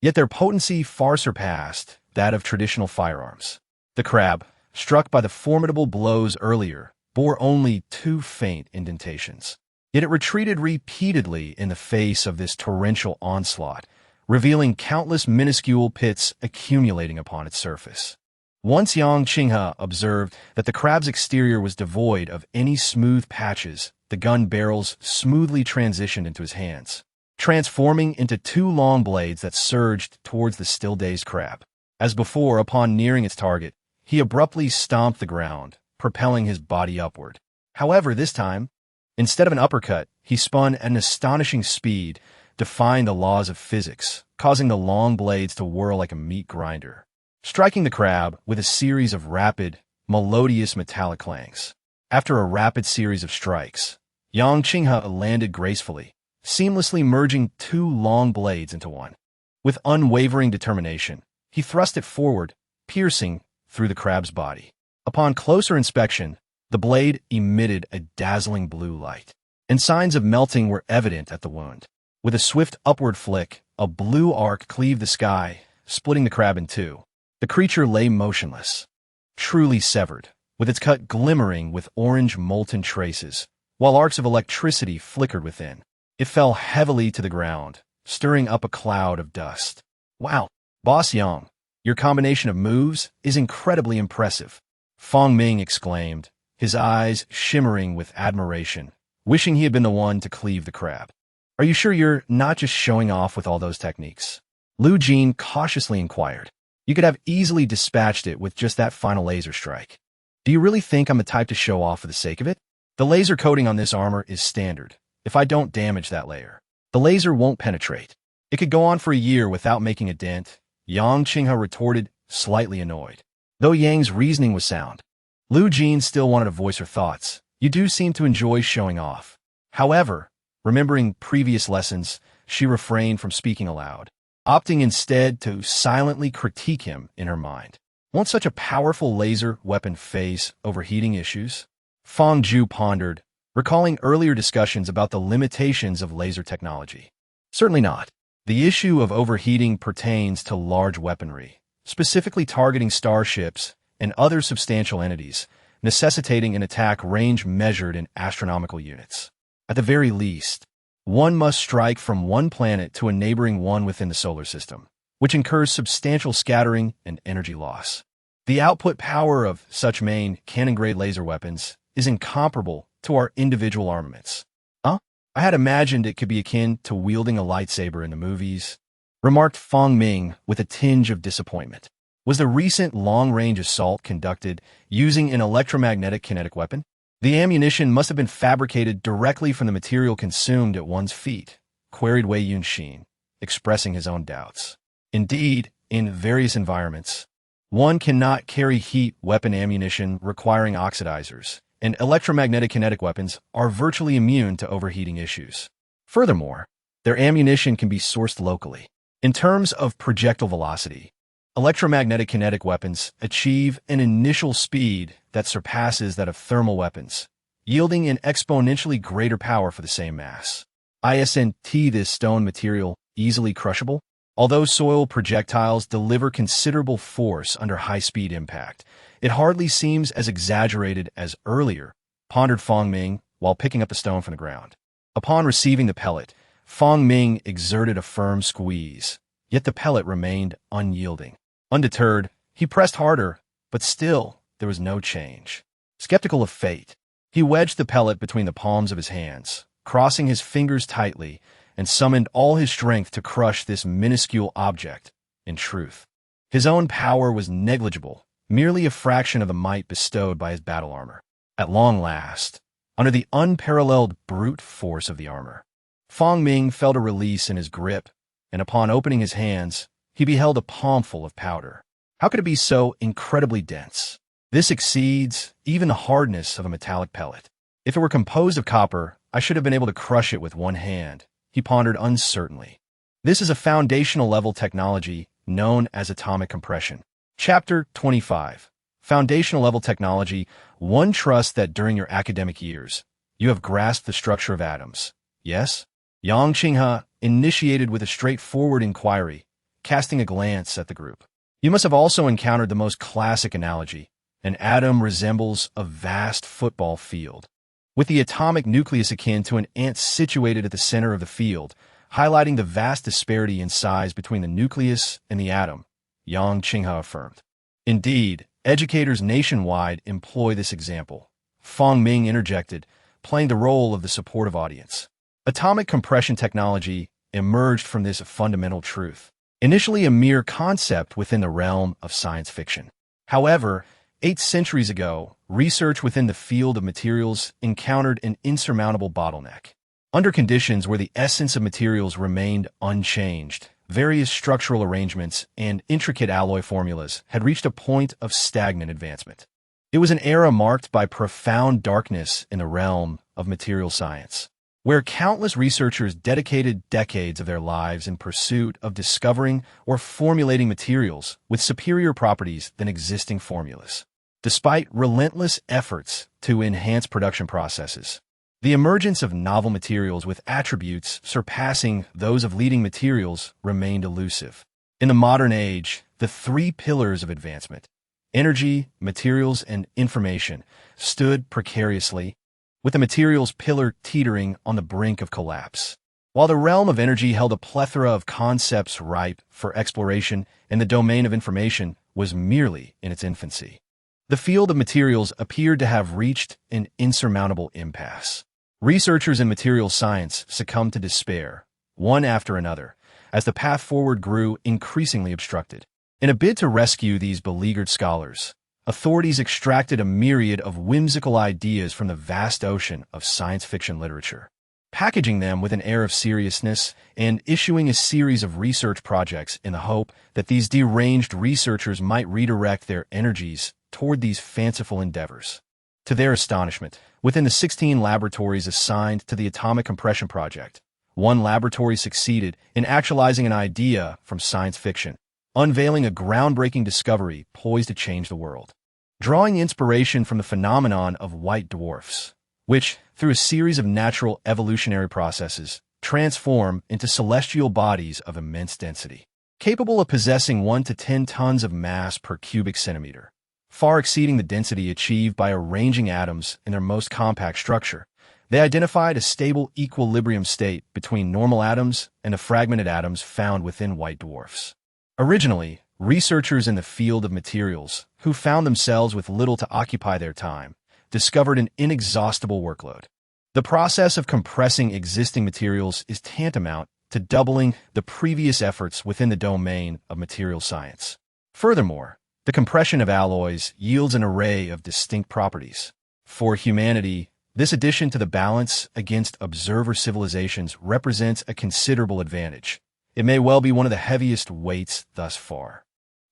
yet their potency far surpassed that of traditional firearms. The crab, struck by the formidable blows earlier, bore only 2 faint indentations. Yet it retreated repeatedly in the face of this torrential onslaught, revealing countless minuscule pits accumulating upon its surface. Once Yang Qinghe observed that the crab's exterior was devoid of any smooth patches, the gun barrels smoothly transitioned into his hands, transforming into two long blades that surged towards the still-dazed crab. As before, upon nearing its target, he abruptly stomped the ground, propelling his body upward. However, this time, instead of an uppercut, he spun at an astonishing speed, defying the laws of physics, causing the long blades to whirl like a meat grinder, striking the crab with a series of rapid, melodious metallic clangs. After a rapid series of strikes, Yang Qinghe landed gracefully, seamlessly merging two long blades into one. With unwavering determination, he thrust it forward, piercing through the crab's body. Upon closer inspection, the blade emitted a dazzling blue light, and signs of melting were evident at the wound. With a swift upward flick, a blue arc cleaved the sky, splitting the crab in two. The creature lay motionless, truly severed, with its cut glimmering with orange molten traces, while arcs of electricity flickered within. It fell heavily to the ground, stirring up a cloud of dust. Wow, Boss Yang, your combination of moves is incredibly impressive, Fong Ming exclaimed, his eyes shimmering with admiration, wishing he had been the one to cleave the crab. Are you sure you're not just showing off with all those techniques? Lu Jin cautiously inquired. You could have easily dispatched it with just that final laser strike. Do you really think I'm the type to show off for the sake of it? The laser coating on this armor is standard. If I don't damage that layer, the laser won't penetrate. It could go on for a year without making a dent, Yang Qinghe retorted, slightly annoyed. Though Yang's reasoning was sound, Lu Jin still wanted to voice her thoughts. You do seem to enjoy showing off. However, remembering previous lessons, she refrained from speaking aloud, opting instead to silently critique him in her mind. Won't such a powerful laser weapon face overheating issues? Fang Zhu pondered, recalling earlier discussions about the limitations of laser technology. Certainly not. The issue of overheating pertains to large weaponry, specifically targeting starships and other substantial entities, necessitating an attack range measured in astronomical units. At the very least, one must strike from one planet to a neighboring one within the solar system, which incurs substantial scattering and energy loss. The output power of such main cannon-grade laser weapons is incomparable to our individual armaments. Huh? I had imagined it could be akin to wielding a lightsaber in the movies, remarked Fong Ming with a tinge of disappointment. Was the recent long-range assault conducted using an electromagnetic kinetic weapon? The ammunition must have been fabricated directly from the material consumed at one's feet, queried Wei Yunxin, expressing his own doubts. Indeed, in various environments, one cannot carry heat weapon ammunition requiring oxidizers, and electromagnetic kinetic weapons are virtually immune to overheating issues. Furthermore, their ammunition can be sourced locally. In terms of projectile velocity, electromagnetic kinetic weapons achieve an initial speed that surpasses that of thermal weapons, yielding an exponentially greater power for the same mass. Isn't this stone material easily crushable? Although soil projectiles deliver considerable force under high-speed impact, it hardly seems as exaggerated as earlier, pondered Fong Ming while picking up the stone from the ground. Upon receiving the pellet, Fong Ming exerted a firm squeeze, yet the pellet remained unyielding. Undeterred, he pressed harder, but still there was no change. Skeptical of fate, he wedged the pellet between the palms of his hands, crossing his fingers tightly, and summoned all his strength to crush this minuscule object. In truth, his own power was negligible, merely a fraction of the might bestowed by his battle armor. At long last, under the unparalleled brute force of the armor, Fong Ming felt a release in his grip, and upon opening his hands, he beheld a palmful of powder. How could it be so incredibly dense? This exceeds even the hardness of a metallic pellet. If it were composed of copper, I should have been able to crush it with one hand, he pondered uncertainly. This is a foundational level technology known as atomic compression. Chapter 25. Foundational level technology. One trusts that during your academic years, you have grasped the structure of atoms. Yes? Yang Qinghe initiated with a straightforward inquiry, casting a glance at the group. You must have also encountered the most classic analogy. An atom resembles a vast football field, with the atomic nucleus akin to an ant situated at the center of the field, highlighting the vast disparity in size between the nucleus and the atom, Yang Qinghe affirmed. Indeed, educators nationwide employ this example, Fong Ming interjected, playing the role of the supportive audience. Atomic compression technology emerged from this fundamental truth, initially a mere concept within the realm of science fiction. However, 8 centuries ago, research within the field of materials encountered an insurmountable bottleneck. Under conditions where the essence of materials remained unchanged, various structural arrangements and intricate alloy formulas had reached a point of stagnant advancement. It was an era marked by profound darkness in the realm of material science, where countless researchers dedicated decades of their lives in pursuit of discovering or formulating materials with superior properties than existing formulas. Despite relentless efforts to enhance production processes, the emergence of novel materials with attributes surpassing those of leading materials remained elusive. In the modern age, the 3 pillars of advancement, energy, materials, and information, stood precariously, with the materials pillar teetering on the brink of collapse. While the realm of energy held a plethora of concepts ripe for exploration and the domain of information was merely in its infancy, the field of materials appeared to have reached an insurmountable impasse. Researchers in materials science succumbed to despair, one after another, as the path forward grew increasingly obstructed. In a bid to rescue these beleaguered scholars, authorities extracted a myriad of whimsical ideas from the vast ocean of science fiction literature, packaging them with an air of seriousness and issuing a series of research projects in the hope that these deranged researchers might redirect their energies toward these fanciful endeavors. To their astonishment, within the 16 laboratories assigned to the Atomic Compression Project, one laboratory succeeded in actualizing an idea from science fiction, unveiling a groundbreaking discovery poised to change the world. Drawing inspiration from the phenomenon of white dwarfs, which, through a series of natural evolutionary processes, transform into celestial bodies of immense density, capable of possessing 1 to 10 tons of mass per cubic centimeter, far exceeding the density achieved by arranging atoms in their most compact structure. They identified a stable equilibrium state between normal atoms and the fragmented atoms found within white dwarfs. Originally, researchers in the field of materials, who found themselves with little to occupy their time, discovered an inexhaustible workload. The process of compressing existing materials is tantamount to doubling the previous efforts within the domain of material science. Furthermore, the compression of alloys yields an array of distinct properties. For humanity, this addition to the balance against observer civilizations represents a considerable advantage. It may well be one of the heaviest weights thus far.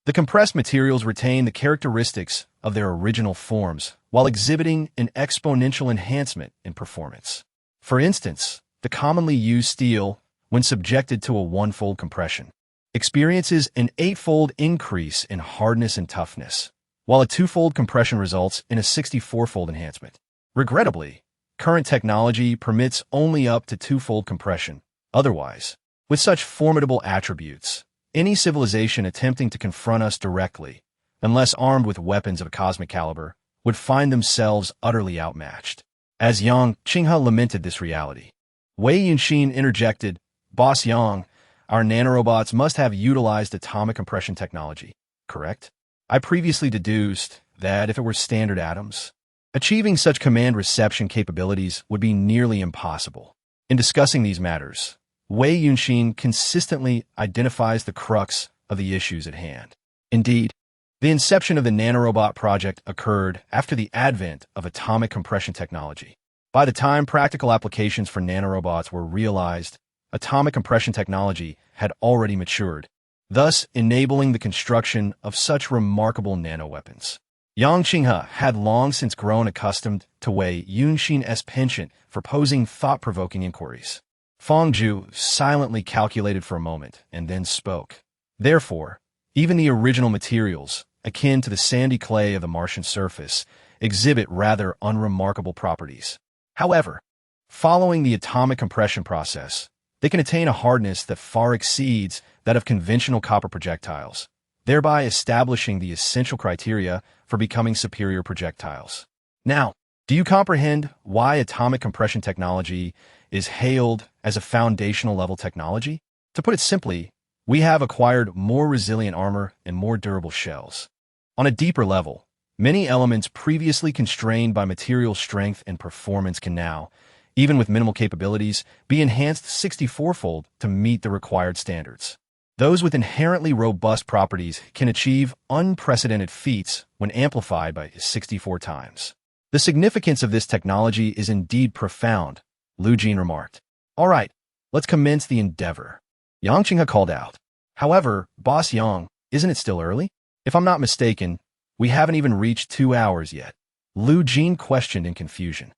The compressed materials retain the characteristics of their original forms while exhibiting an exponential enhancement in performance. For instance, the commonly used steel, when subjected to a 1-fold compression, experiences an 8-fold increase in hardness and toughness, while a 2-fold compression results in a 64-fold enhancement. Regrettably, current technology permits only up to 2-fold compression. Otherwise, with such formidable attributes, any civilization attempting to confront us directly, unless armed with weapons of a cosmic caliber, would find themselves utterly outmatched. As Yang Qinghe lamented this reality, Wei Yunshin interjected, "Boss Yang, our nanorobots must have utilized atomic compression technology, correct? I previously deduced that if it were standard atoms, achieving such command reception capabilities would be nearly impossible." In discussing these matters, Wei Yunshin consistently identifies the crux of the issues at hand. Indeed, the inception of the nanorobot project occurred after the advent of atomic compression technology. By the time practical applications for nanorobots were realized, atomic compression technology had already matured, thus enabling the construction of such remarkable nanoweapons. Yang Qinghe had long since grown accustomed to Wei Yunshin's penchant for posing thought-provoking inquiries. Feng Zhu silently calculated for a moment and then spoke. Therefore, even the original materials, akin to the sandy clay of the Martian surface, exhibit rather unremarkable properties. However, following the atomic compression process, they can attain a hardness that far exceeds that of conventional copper projectiles, thereby establishing the essential criteria for becoming superior projectiles. Now, do you comprehend why atomic compression technology is hailed as a foundational level technology? To put it simply, we have acquired more resilient armor and more durable shells. On a deeper level, many elements previously constrained by material strength and performance can now, even with minimal capabilities, be enhanced 64-fold to meet the required standards. Those with inherently robust properties can achieve unprecedented feats when amplified by 64 times. The significance of this technology is indeed profound, Lu Jin remarked. All right, let's commence the endeavor. Yang Qinghe called out. However, Boss Yang, isn't it still early? If I'm not mistaken, we haven't even reached 2 hours yet. Lu Jin questioned in confusion.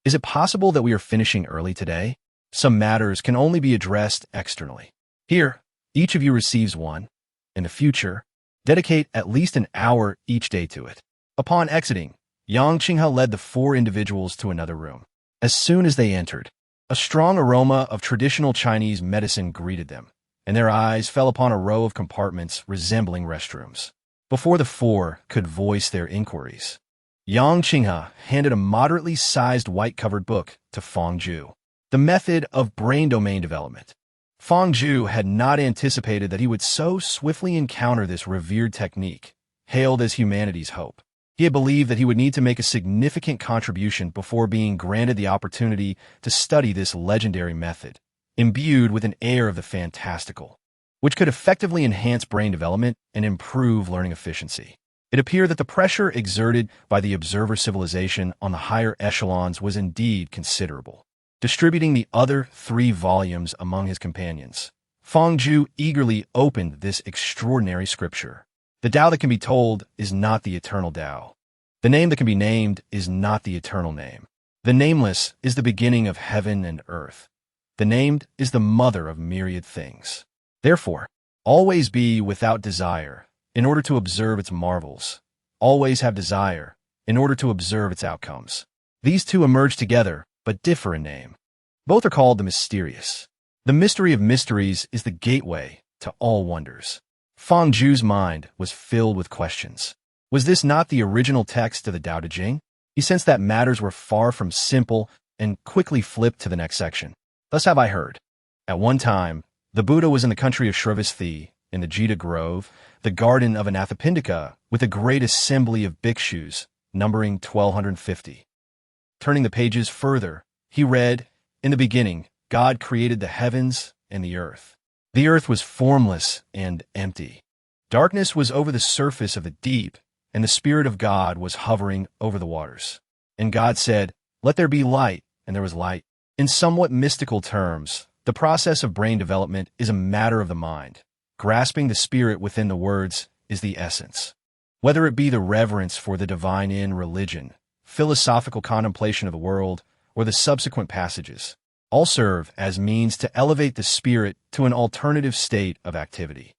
Is it possible that we are finishing early today? Some matters can only be addressed externally. Here, each of you receives one. In the future, dedicate at least an hour each day to it. Upon exiting, Yang Qinghe led the 4 individuals to another room. As soon as they entered, a strong aroma of traditional Chinese medicine greeted them, and their eyes fell upon a row of compartments resembling restrooms. Before the 4 could voice their inquiries, Yang Qinghe handed a moderately sized white-covered book to Feng Zhu. The method of brain domain development. Feng Zhu had not anticipated that he would so swiftly encounter this revered technique, hailed as humanity's hope. He had believed that he would need to make a significant contribution before being granted the opportunity to study this legendary method, imbued with an air of the fantastical, which could effectively enhance brain development and improve learning efficiency. It appeared that the pressure exerted by the observer civilization on the higher echelons was indeed considerable. Distributing the other 3 volumes among his companions, Feng Zhu eagerly opened this extraordinary scripture. The Tao that can be told is not the eternal Tao. The name that can be named is not the eternal name. The nameless is the beginning of heaven and earth. The named is the mother of myriad things. Therefore, always be without desire, in order to observe its marvels. Always have desire, in order to observe its outcomes. These 2 emerge together, but differ in name. Both are called the mysterious. The mystery of mysteries is the gateway to all wonders. Feng Zhu's mind was filled with questions. Was this not the original text of the Tao Te Ching? He sensed that matters were far from simple and quickly flipped to the next section. Thus have I heard. At one time, the Buddha was in the country of Shrivasthi, in the Jita Grove, the garden of Anathapindika, with a great assembly of bhikshus, numbering 1,250. Turning the pages further, he read, In the beginning, God created the heavens and the earth. The earth was formless and empty. Darkness was over the surface of the deep, and the Spirit of God was hovering over the waters. And God said, Let there be light, and there was light. In somewhat mystical terms, the process of brain development is a matter of the mind. Grasping the spirit within the words is the essence. Whether it be the reverence for the divine in religion, philosophical contemplation of the world, or the subsequent passages, all serve as means to elevate the spirit to an alternative state of activity.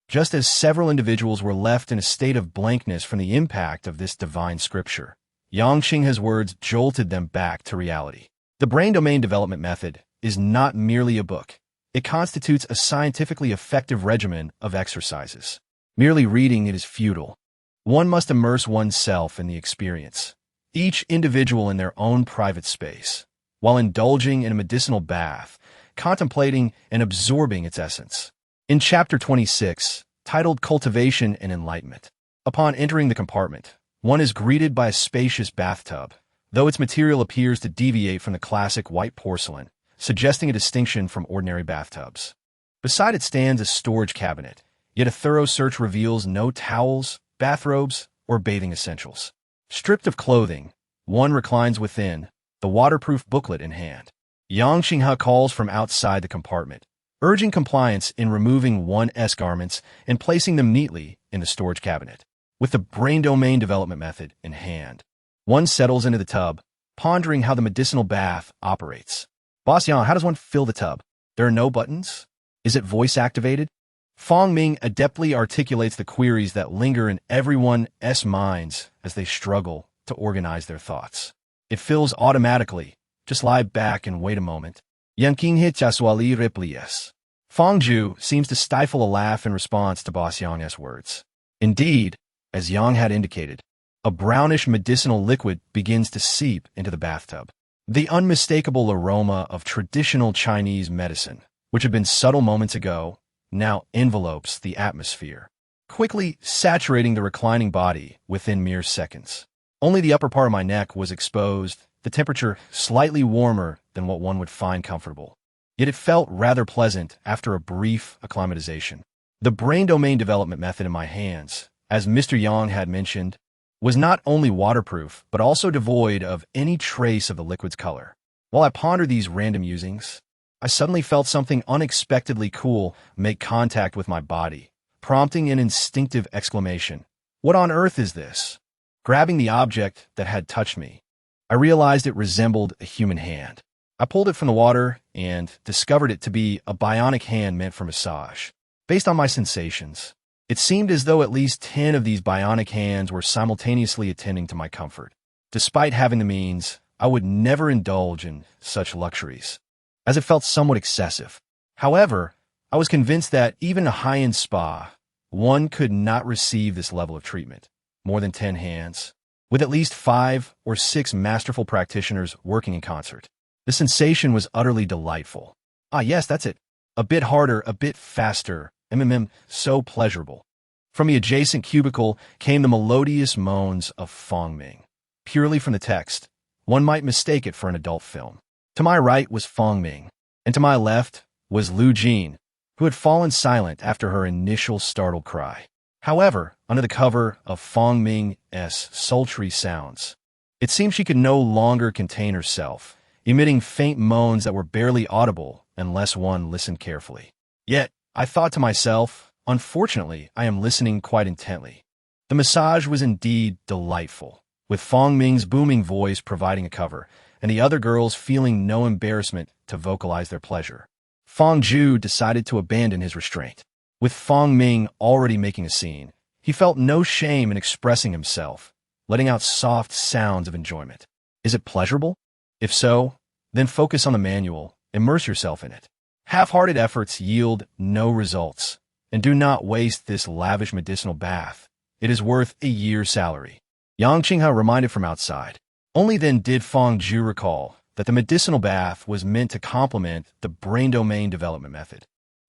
Just as several individuals were left in a state of blankness from the impact of this divine scripture, Yang Qinghe's words jolted them back to reality. The brain domain development method is not merely a book. It constitutes a scientifically effective regimen of exercises. Merely reading it is futile. One must immerse oneself in the experience, each individual in their own private space, while indulging in a medicinal bath, contemplating and absorbing its essence. In Chapter 26, titled Cultivation and Enlightenment, upon entering the compartment, one is greeted by a spacious bathtub, though its material appears to deviate from the classic white porcelain, suggesting a distinction from ordinary bathtubs. Beside it stands a storage cabinet, yet a thorough search reveals no towels, bathrobes, or bathing essentials. Stripped of clothing, one reclines within, the waterproof booklet in hand. Yang Qinghe calls from outside the compartment, urging compliance in removing one's garments and placing them neatly in the storage cabinet. With the brain domain development method in hand, one settles into the tub, pondering how the medicinal bath operates. Boss Yang, how does one fill the tub? There are no buttons? Is it voice-activated? Feng Ming adeptly articulates the queries that linger in everyone's minds as they struggle to organize their thoughts. It fills automatically. Just lie back and wait a moment. Yang Qinghe Chaswali replies. Feng Zhu seems to stifle a laugh in response to Boss Yang's words. Indeed, as Yang had indicated, a brownish medicinal liquid begins to seep into the bathtub. The unmistakable aroma of traditional Chinese medicine, which had been subtle moments ago, now envelopes the atmosphere, quickly saturating the reclining body within mere seconds. Only the upper part of my neck was exposed, the temperature slightly warmer than what one would find comfortable. Yet it felt rather pleasant after a brief acclimatization. The brain domain development method in my hands, as Mr. Yang had mentioned, was not only waterproof, but also devoid of any trace of the liquid's color. While I pondered these random usings, I suddenly felt something unexpectedly cool make contact with my body, prompting an instinctive exclamation. What on earth is this? Grabbing the object that had touched me, I realized it resembled a human hand. I pulled it from the water and discovered it to be a bionic hand meant for massage. Based on my sensations, it seemed as though at least 10 of these bionic hands were simultaneously attending to my comfort. Despite having the means, I would never indulge in such luxuries, as it felt somewhat excessive. However, I was convinced that even a high-end spa, one could not receive this level of treatment. More than 10 hands, with at least 5 or 6 masterful practitioners working in concert. The sensation was utterly delightful. Ah, yes, that's it. A bit harder, a bit faster. So pleasurable. From the adjacent cubicle came the melodious moans of Fong Ming. Purely from the text, one might mistake it for an adult film. To my right was Fong Ming, and to my left was Lu Jin, who had fallen silent after her initial startled cry. However, under the cover of Fong Ming's sultry sounds, it seemed she could no longer contain herself, emitting faint moans that were barely audible unless one listened carefully. Yet, I thought to myself, unfortunately, I am listening quite intently. The massage was indeed delightful, with Fong Ming's booming voice providing a cover, and the other girls feeling no embarrassment to vocalize their pleasure. Fong Ju decided to abandon his restraint. With Fong Ming already making a scene, he felt no shame in expressing himself, letting out soft sounds of enjoyment. Is it pleasurable? If so, then focus on the manual, immerse yourself in it. Half-hearted efforts yield no results, and do not waste this lavish medicinal bath. It is worth a year's salary. Yang Qinghe reminded from outside. Only then did Fong Ju recall that the medicinal bath was meant to complement the brain domain development method.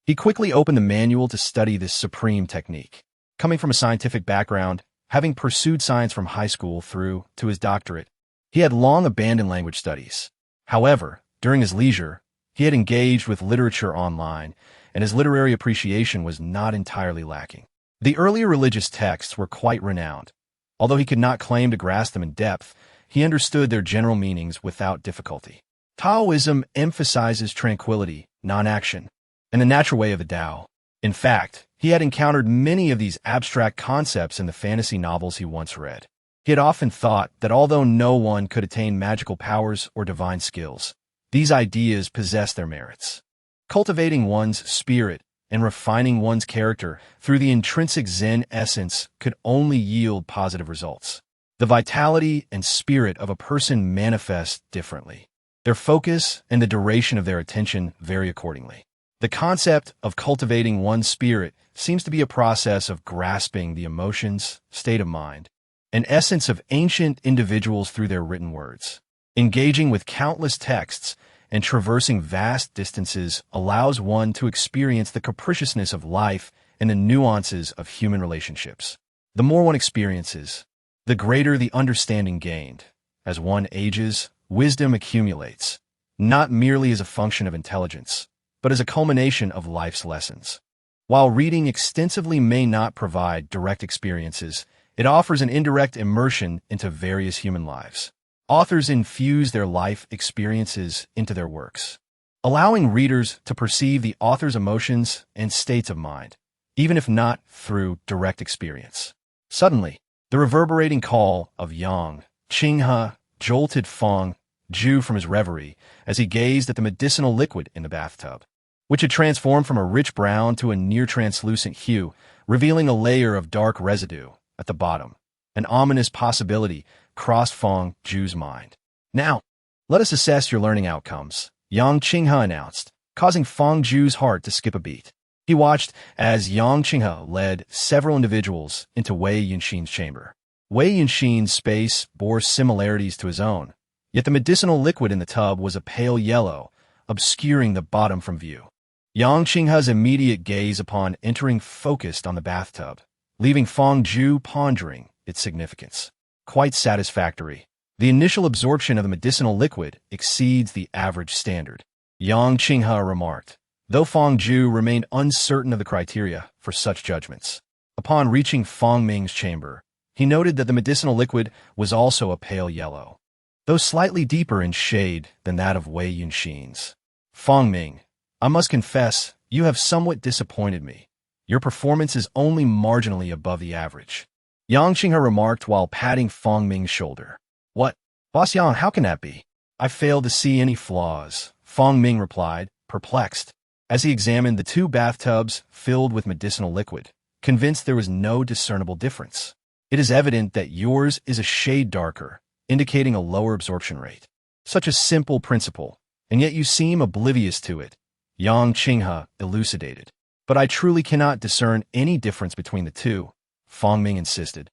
He quickly opened the manual to study this supreme technique. Coming from a scientific background, having pursued science from high school through to his doctorate, he had long abandoned language studies. However, during his leisure, he had engaged with literature online, and his literary appreciation was not entirely lacking. The earlier religious texts were quite renowned. Although he could not claim to grasp them in depth, he understood their general meanings without difficulty. Taoism emphasizes tranquility, non-action, and the natural way of the Tao. In fact, he had encountered many of these abstract concepts in the fantasy novels he once read. He had often thought that although no one could attain magical powers or divine skills, these ideas possess their merits. Cultivating one's spirit and refining one's character through the intrinsic Zen essence could only yield positive results. The vitality and spirit of a person manifest differently. Their focus and the duration of their attention vary accordingly. The concept of cultivating one's spirit seems to be a process of grasping the emotions, state of mind, and essence of ancient individuals through their written words. Engaging with countless texts and traversing vast distances allows one to experience the capriciousness of life and the nuances of human relationships. The more one experiences, the greater the understanding gained. As one ages, wisdom accumulates, not merely as a function of intelligence, but as a culmination of life's lessons. While reading extensively may not provide direct experiences, it offers an indirect immersion into various human lives. Authors infuse their life experiences into their works, allowing readers to perceive the author's emotions and states of mind, even if not through direct experience. Suddenly, the reverberating call of Yang Qinghe jolted Fong Ju from his reverie as he gazed at the medicinal liquid in the bathtub, which had transformed from a rich brown to a near-translucent hue, revealing a layer of dark residue at the bottom. An ominous possibility crossed Fong Ju's mind. Now, let us assess your learning outcomes, Yang Qinghe announced, causing Fong Ju's heart to skip a beat. He watched as Yang Qinghe led several individuals into Wei Yunshin's chamber. Wei Yunshin's space bore similarities to his own, yet the medicinal liquid in the tub was a pale yellow, obscuring the bottom from view. Yang Qinghe's immediate gaze upon entering focused on the bathtub, leaving Fong Ju pondering its significance. quite satisfactory. The initial absorption of the medicinal liquid exceeds the average standard, Yang Qinghe remarked, though Feng Zhu remained uncertain of the criteria for such judgments. Upon reaching Feng Ming's chamber, he noted that the medicinal liquid was also a pale yellow, though slightly deeper in shade than that of Wei Yunxin's. Feng Ming, I must confess, you have somewhat disappointed me. Your performance is only marginally above the average, Yang Qinghe remarked while patting Feng Ming's shoulder. What? Boss Yang, how can that be? I fail to see any flaws, Feng Ming replied, perplexed, as he examined the two bathtubs filled with medicinal liquid, convinced there was no discernible difference. It is evident that yours is a shade darker, indicating a lower absorption rate. Such a simple principle, and yet you seem oblivious to it, Yang Qinghe elucidated. But I truly cannot discern any difference between the two, Feng Ming insisted,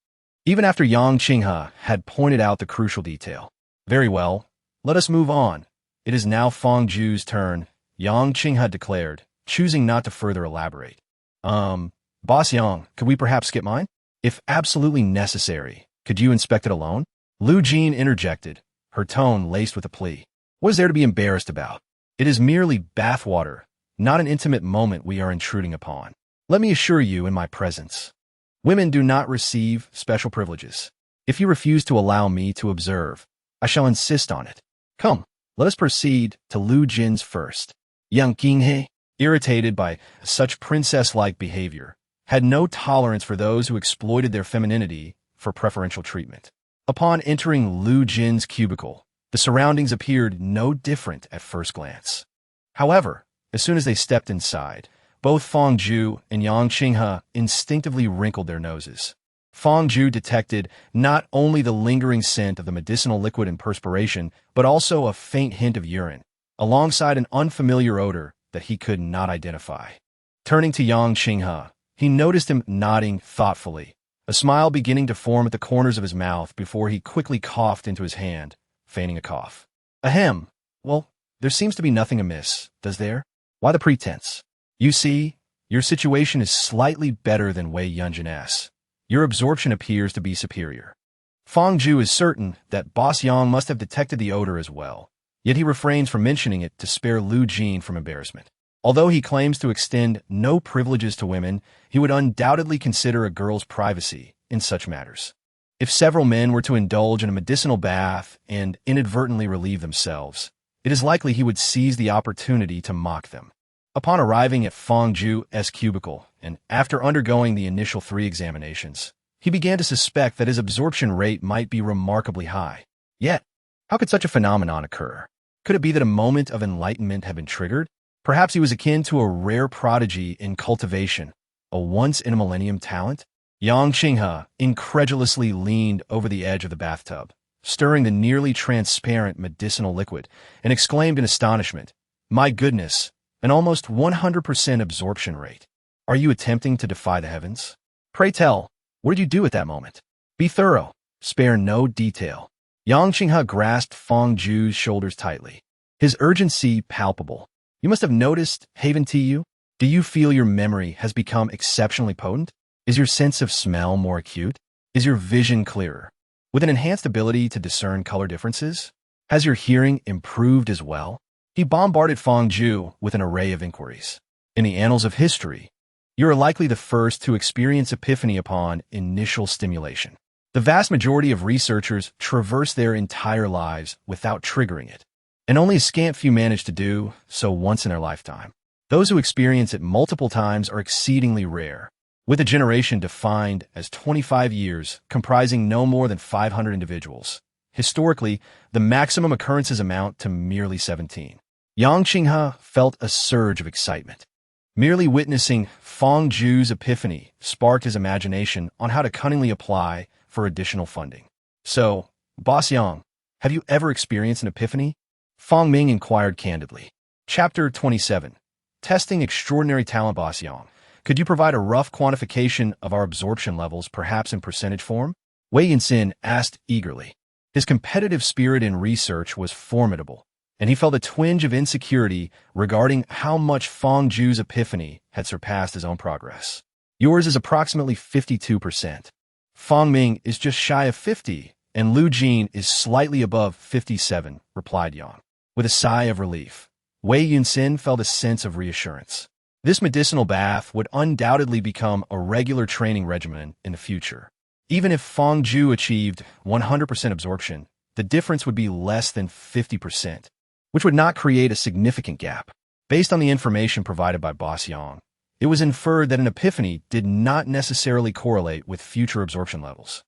even after Yang Qinghe had pointed out the crucial detail. Very well, let us move on. It is now Feng Zhu's turn, Yang Qinghe declared, choosing not to further elaborate. Boss Yang, could we perhaps skip mine? If absolutely necessary, could you inspect it alone? Lu Jin interjected, her tone laced with a plea. What is there to be embarrassed about? It is merely bathwater, not an intimate moment we are intruding upon. Let me assure you in my presence. Women do not receive special privileges. If you refuse to allow me to observe, I shall insist on it. Come, let us proceed to Lu Jin's first. Yang Qinghe, irritated by such princess-like behavior, had no tolerance for those who exploited their femininity for preferential treatment. Upon entering Lu Jin's cubicle, the surroundings appeared no different at first glance. However, as soon as they stepped inside, both Feng Zhu and Yang Qinghe instinctively wrinkled their noses. Feng Zhu detected not only the lingering scent of the medicinal liquid and perspiration, but also a faint hint of urine, alongside an unfamiliar odor that he could not identify. Turning to Yang Qinghe, he noticed him nodding thoughtfully, a smile beginning to form at the corners of his mouth before he quickly coughed into his hand, feigning a cough. Ahem. Well, there seems to be nothing amiss, does there? Why the pretense? You see, your situation is slightly better than Wei Yunjin's. Your absorption appears to be superior. Feng Zhu is certain that Boss Yang must have detected the odor as well, yet he refrains from mentioning it to spare Lu Jin from embarrassment. Although he claims to extend no privileges to women, he would undoubtedly consider a girl's privacy in such matters. If several men were to indulge in a medicinal bath and inadvertently relieve themselves, it is likely he would seize the opportunity to mock them. Upon arriving at Feng Zhu's cubicle, and after undergoing the initial 3 examinations, he began to suspect that his absorption rate might be remarkably high. Yet, how could such a phenomenon occur? Could it be that a moment of enlightenment had been triggered? Perhaps he was akin to a rare prodigy in cultivation, a once-in-a-millennium talent? Yang Qinghe incredulously leaned over the edge of the bathtub, stirring the nearly transparent medicinal liquid, and exclaimed in astonishment, "My goodness, an almost 100% absorption rate. Are you attempting to defy the heavens? Pray tell, what did you do at that moment? Be thorough. Spare no detail." Yang Qinghe grasped Feng Zhu's shoulders tightly, his urgency palpable. You must have noticed, haven't you? Do you feel your memory has become exceptionally potent? Is your sense of smell more acute? Is your vision clearer? With an enhanced ability to discern color differences? Has your hearing improved as well? He bombarded Feng Zhu with an array of inquiries. In the annals of history, you are likely the first to experience epiphany upon initial stimulation. The vast majority of researchers traverse their entire lives without triggering it, and only a scant few manage to do so once in their lifetime. Those who experience it multiple times are exceedingly rare, with a generation defined as 25 years comprising no more than 500 individuals. Historically, the maximum occurrences amount to merely 17. Yang Qinghe felt a surge of excitement. Merely witnessing Feng Zhu's epiphany sparked his imagination on how to cunningly apply for additional funding. So, Boss Yang, have you ever experienced an epiphany? Feng Ming inquired candidly. Chapter 27. Testing Extraordinary Talent. Boss Yang, could you provide a rough quantification of our absorption levels, perhaps in percentage form? Wei Yinxin asked eagerly. His competitive spirit in research was formidable, and he felt a twinge of insecurity regarding how much Feng Zhu's epiphany had surpassed his own progress. Yours is approximately 52%. Feng Ming is just shy of 50, and Lu Jin is slightly above 57, replied Yang. With a sigh of relief, Wei Yunxin felt a sense of reassurance. This medicinal bath would undoubtedly become a regular training regimen in the future. Even if Fang Zhu achieved 100% absorption, the difference would be less than 50%, which would not create a significant gap. Based on the information provided by Boss Yang, it was inferred that an epiphany did not necessarily correlate with future absorption levels.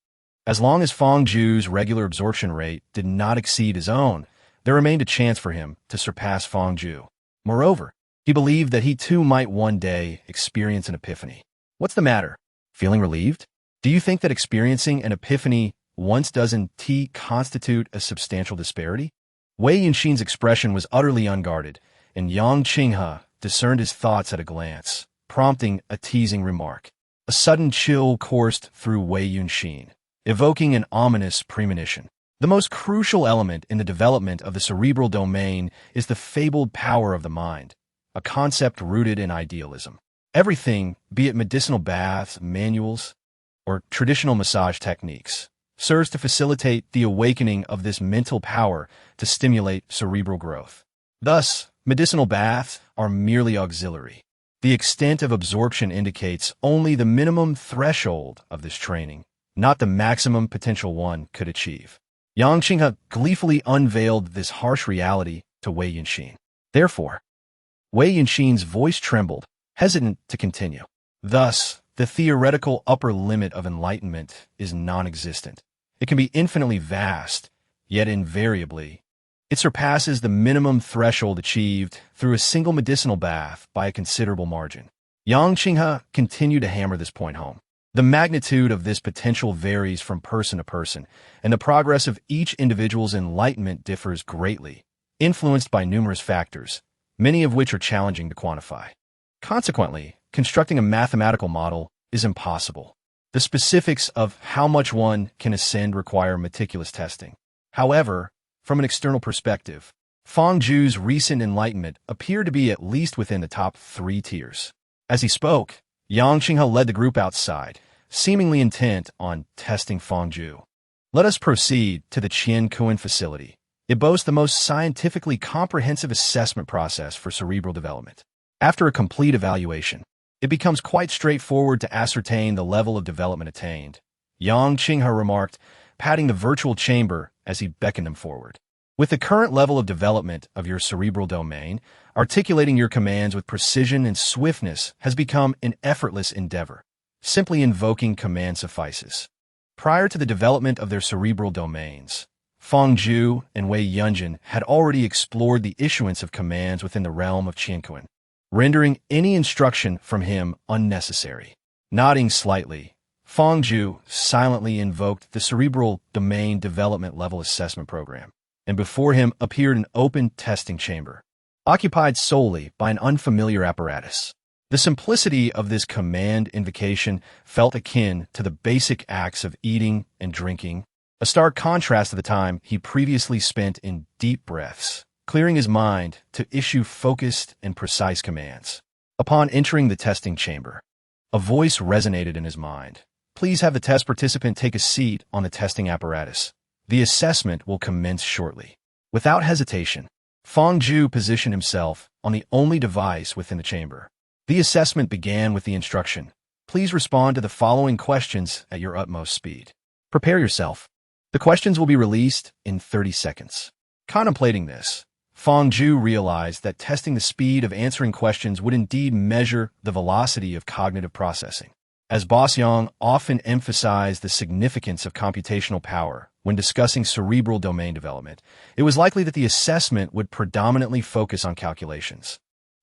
As long as Fang Zhu's regular absorption rate did not exceed his own, there remained a chance for him to surpass Fang Zhu. Moreover, he believed that he too might one day experience an epiphany. What's the matter? Feeling relieved? Do you think that experiencing an epiphany once doesn't constitute a substantial disparity? Wei Yunxin's expression was utterly unguarded, and Yang Qinghe discerned his thoughts at a glance, prompting a teasing remark. A sudden chill coursed through Wei Yunxin, evoking an ominous premonition. The most crucial element in the development of the cerebral domain is the fabled power of the mind, a concept rooted in idealism. Everything, be it medicinal baths, manuals, or traditional massage techniques, serves to facilitate the awakening of this mental power to stimulate cerebral growth. Thus, medicinal baths are merely auxiliary. The extent of absorption indicates only the minimum threshold of this training, not the maximum potential one could achieve. Yang Qinghe gleefully unveiled this harsh reality to Wei Yunxin. Therefore, Wei Yunxin's voice trembled, hesitant to continue. Thus, the theoretical upper limit of enlightenment is non-existent. It can be infinitely vast, yet invariably, it surpasses the minimum threshold achieved through a single medicinal bath by a considerable margin. Yang Qinghe continued to hammer this point home. The magnitude of this potential varies from person to person, and the progress of each individual's enlightenment differs greatly, influenced by numerous factors, many of which are challenging to quantify. Consequently, constructing a mathematical model is impossible. The specifics of how much one can ascend require meticulous testing. However, from an external perspective, Fang Zhu's recent enlightenment appeared to be at least within the top 3 tiers. As he spoke, Yang Qinghe led the group outside, seemingly intent on testing Fang Zhu. Let us proceed to the Qian Kuan facility. It boasts the most scientifically comprehensive assessment process for cerebral development. After a complete evaluation, it becomes quite straightforward to ascertain the level of development attained, Yang Qinghe remarked, patting the virtual chamber as he beckoned him forward. With the current level of development of your cerebral domain, articulating your commands with precision and swiftness has become an effortless endeavor. Simply invoking command suffices. Prior to the development of their cerebral domains, Fang Zhu and Wei Yunjin had already explored the issuance of commands within the realm of Qiankuan, rendering any instruction from him unnecessary. Nodding slightly, Fang Zhu silently invoked the cerebral domain development level assessment program, and before him appeared an open testing chamber, occupied solely by an unfamiliar apparatus. The simplicity of this command invocation felt akin to the basic acts of eating and drinking, a stark contrast to the time he previously spent in deep breaths, clearing his mind to issue focused and precise commands. Upon entering the testing chamber, a voice resonated in his mind. Please have the test participant take a seat on the testing apparatus. The assessment will commence shortly. Without hesitation, Fang Zhu positioned himself on the only device within the chamber. The assessment began with the instruction. Please respond to the following questions at your utmost speed. Prepare yourself. The questions will be released in 30 seconds. Contemplating this, Fang Zhu realized that testing the speed of answering questions would indeed measure the velocity of cognitive processing. As Boss Yang often emphasized the significance of computational power when discussing cerebral domain development, it was likely that the assessment would predominantly focus on calculations,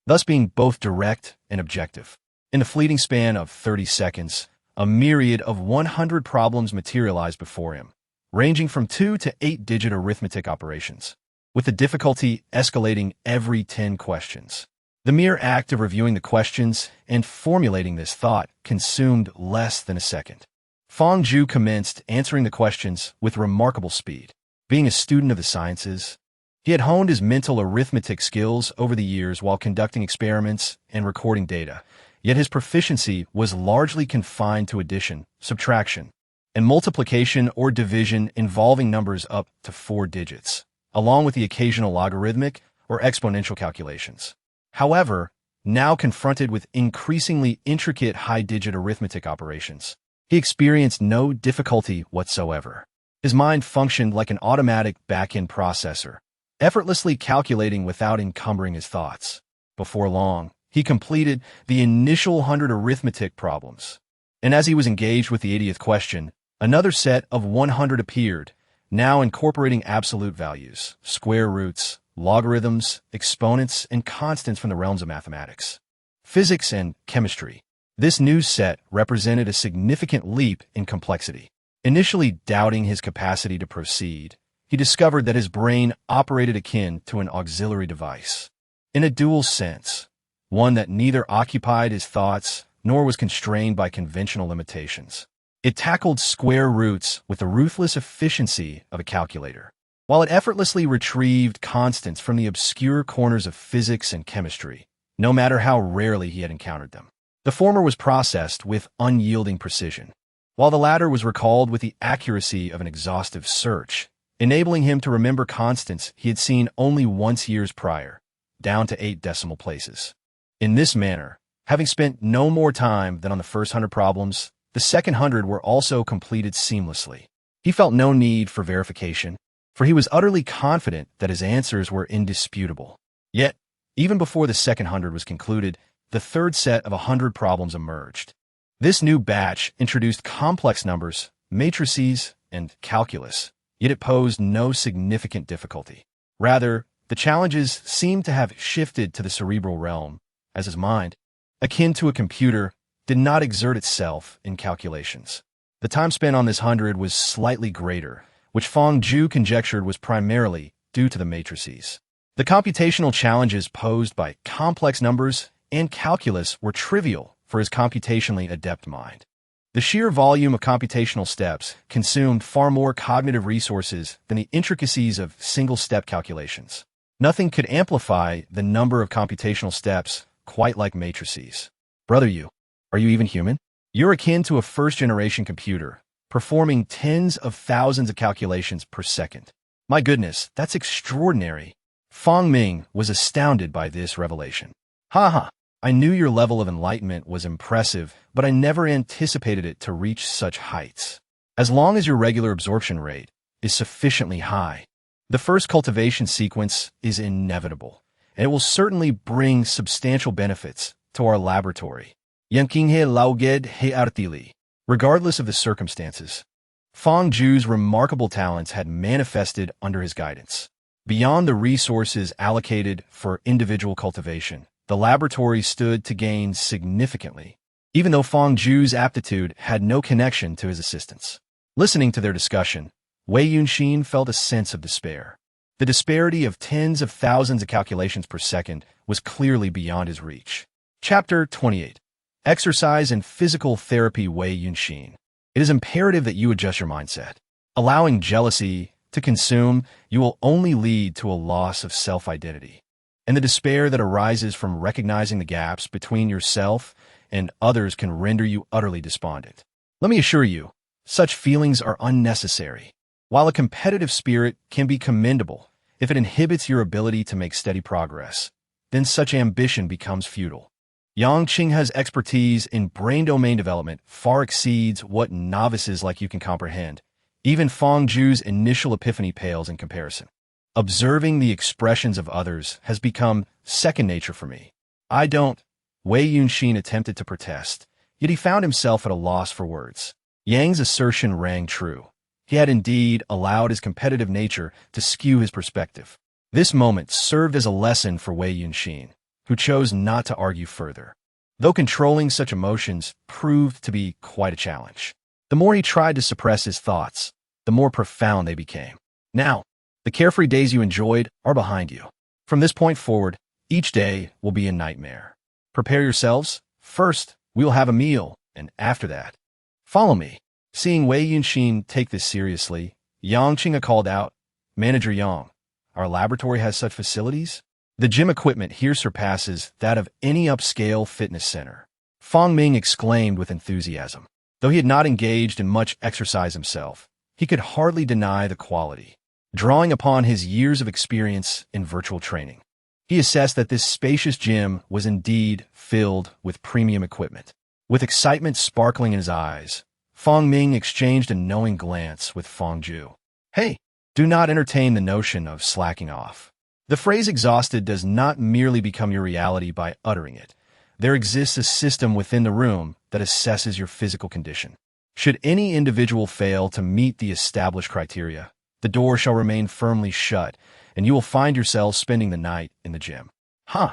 thus being both direct and objective. In the fleeting span of 30 seconds, a myriad of 100 problems materialized before him, ranging from 2 to 8-digit arithmetic operations, with the difficulty escalating every 10 questions. The mere act of reviewing the questions and formulating this thought consumed less than a second. Fang Zhu commenced answering the questions with remarkable speed. Being a student of the sciences, he had honed his mental arithmetic skills over the years while conducting experiments and recording data, yet his proficiency was largely confined to addition, subtraction, and multiplication or division involving numbers up to 4 digits, along with the occasional logarithmic or exponential calculations. However, now confronted with increasingly intricate high-digit arithmetic operations, he experienced no difficulty whatsoever. His mind functioned like an automatic back-end processor, effortlessly calculating without encumbering his thoughts. Before long, he completed the initial 100 arithmetic problems. And as he was engaged with the 80th question, another set of 100 appeared, now incorporating absolute values, square roots, logarithms, exponents, and constants from the realms of mathematics, physics, and chemistry. This new set represented a significant leap in complexity. Initially doubting his capacity to proceed, he discovered that his brain operated akin to an auxiliary device, in a dual sense, one that neither occupied his thoughts nor was constrained by conventional limitations. It tackled square roots with the ruthless efficiency of a calculator, while it effortlessly retrieved constants from the obscure corners of physics and chemistry, no matter how rarely he had encountered them. The former was processed with unyielding precision, while the latter was recalled with the accuracy of an exhaustive search, enabling him to remember constants he had seen only once years prior, down to 8 decimal places. In this manner, having spent no more time than on the first 100 problems, the second 100 were also completed seamlessly. He felt no need for verification, for he was utterly confident that his answers were indisputable. Yet, even before the second 100 was concluded, the third set of 100 problems emerged. This new batch introduced complex numbers, matrices, and calculus, yet it posed no significant difficulty. Rather, the challenges seemed to have shifted to the cerebral realm, as his mind, akin to a computer, did not exert itself in calculations. The time spent on this 100 was slightly greater, which Fong Ju conjectured was primarily due to the matrices. The computational challenges posed by complex numbers and calculus were trivial for his computationally adept mind. The sheer volume of computational steps consumed far more cognitive resources than the intricacies of single-step calculations. Nothing could amplify the number of computational steps quite like matrices. Brother, are you even human? You're akin to a first-generation computer, performing tens of thousands of calculations per second. My goodness, that's extraordinary. Fong Ming was astounded by this revelation. Ha! I knew your level of enlightenment was impressive, but I never anticipated it to reach such heights. As long as your regular absorption rate is sufficiently high, the first cultivation sequence is inevitable, and it will certainly bring substantial benefits to our laboratory. Yankinghe lauged he artili. Regardless of the circumstances, Fong Ju's remarkable talents had manifested under his guidance. Beyond the resources allocated for individual cultivation, the laboratory stood to gain significantly, even though Fong Ju's aptitude had no connection to his assistance. Listening to their discussion, Wei Yunxin felt a sense of despair. The disparity of tens of thousands of calculations per second was clearly beyond his reach. Chapter 28. Exercise and Physical Therapy. Wei Yunxin. It is imperative that you adjust your mindset. Allowing jealousy to consume you will only lead to a loss of self-identity, and the despair that arises from recognizing the gaps between yourself and others can render you utterly despondent. Let me assure you, such feelings are unnecessary. While a competitive spirit can be commendable if it inhibits your ability to make steady progress, then such ambition becomes futile. Yang Qinghe's expertise in brain domain development far exceeds what novices like you can comprehend. Even Fong Ju's initial epiphany pales in comparison. Observing the expressions of others has become second nature for me. I don't. Wei Yunxin attempted to protest, yet he found himself at a loss for words. Yang's assertion rang true. He had indeed allowed his competitive nature to skew his perspective. This moment served as a lesson for Wei Yunxin, who chose not to argue further. Though controlling such emotions proved to be quite a challenge. The more he tried to suppress his thoughts, the more profound they became. Now, the carefree days you enjoyed are behind you. From this point forward, each day will be a nightmare. Prepare yourselves. First, we will have a meal, and after that, follow me. Seeing Wei Yunxin take this seriously, Yang Qinghe called out, Manager Yang, our laboratory has such facilities? The gym equipment here surpasses that of any upscale fitness center. Fong Ming exclaimed with enthusiasm. Though he had not engaged in much exercise himself, he could hardly deny the quality. Drawing upon his years of experience in virtual training, he assessed that this spacious gym was indeed filled with premium equipment. With excitement sparkling in his eyes, Fong Ming exchanged a knowing glance with Fong Ju. Hey, do not entertain the notion of slacking off. The phrase exhausted does not merely become your reality by uttering it. There exists a system within the room that assesses your physical condition. Should any individual fail to meet the established criteria, the door shall remain firmly shut, and you will find yourselves spending the night in the gym. Huh.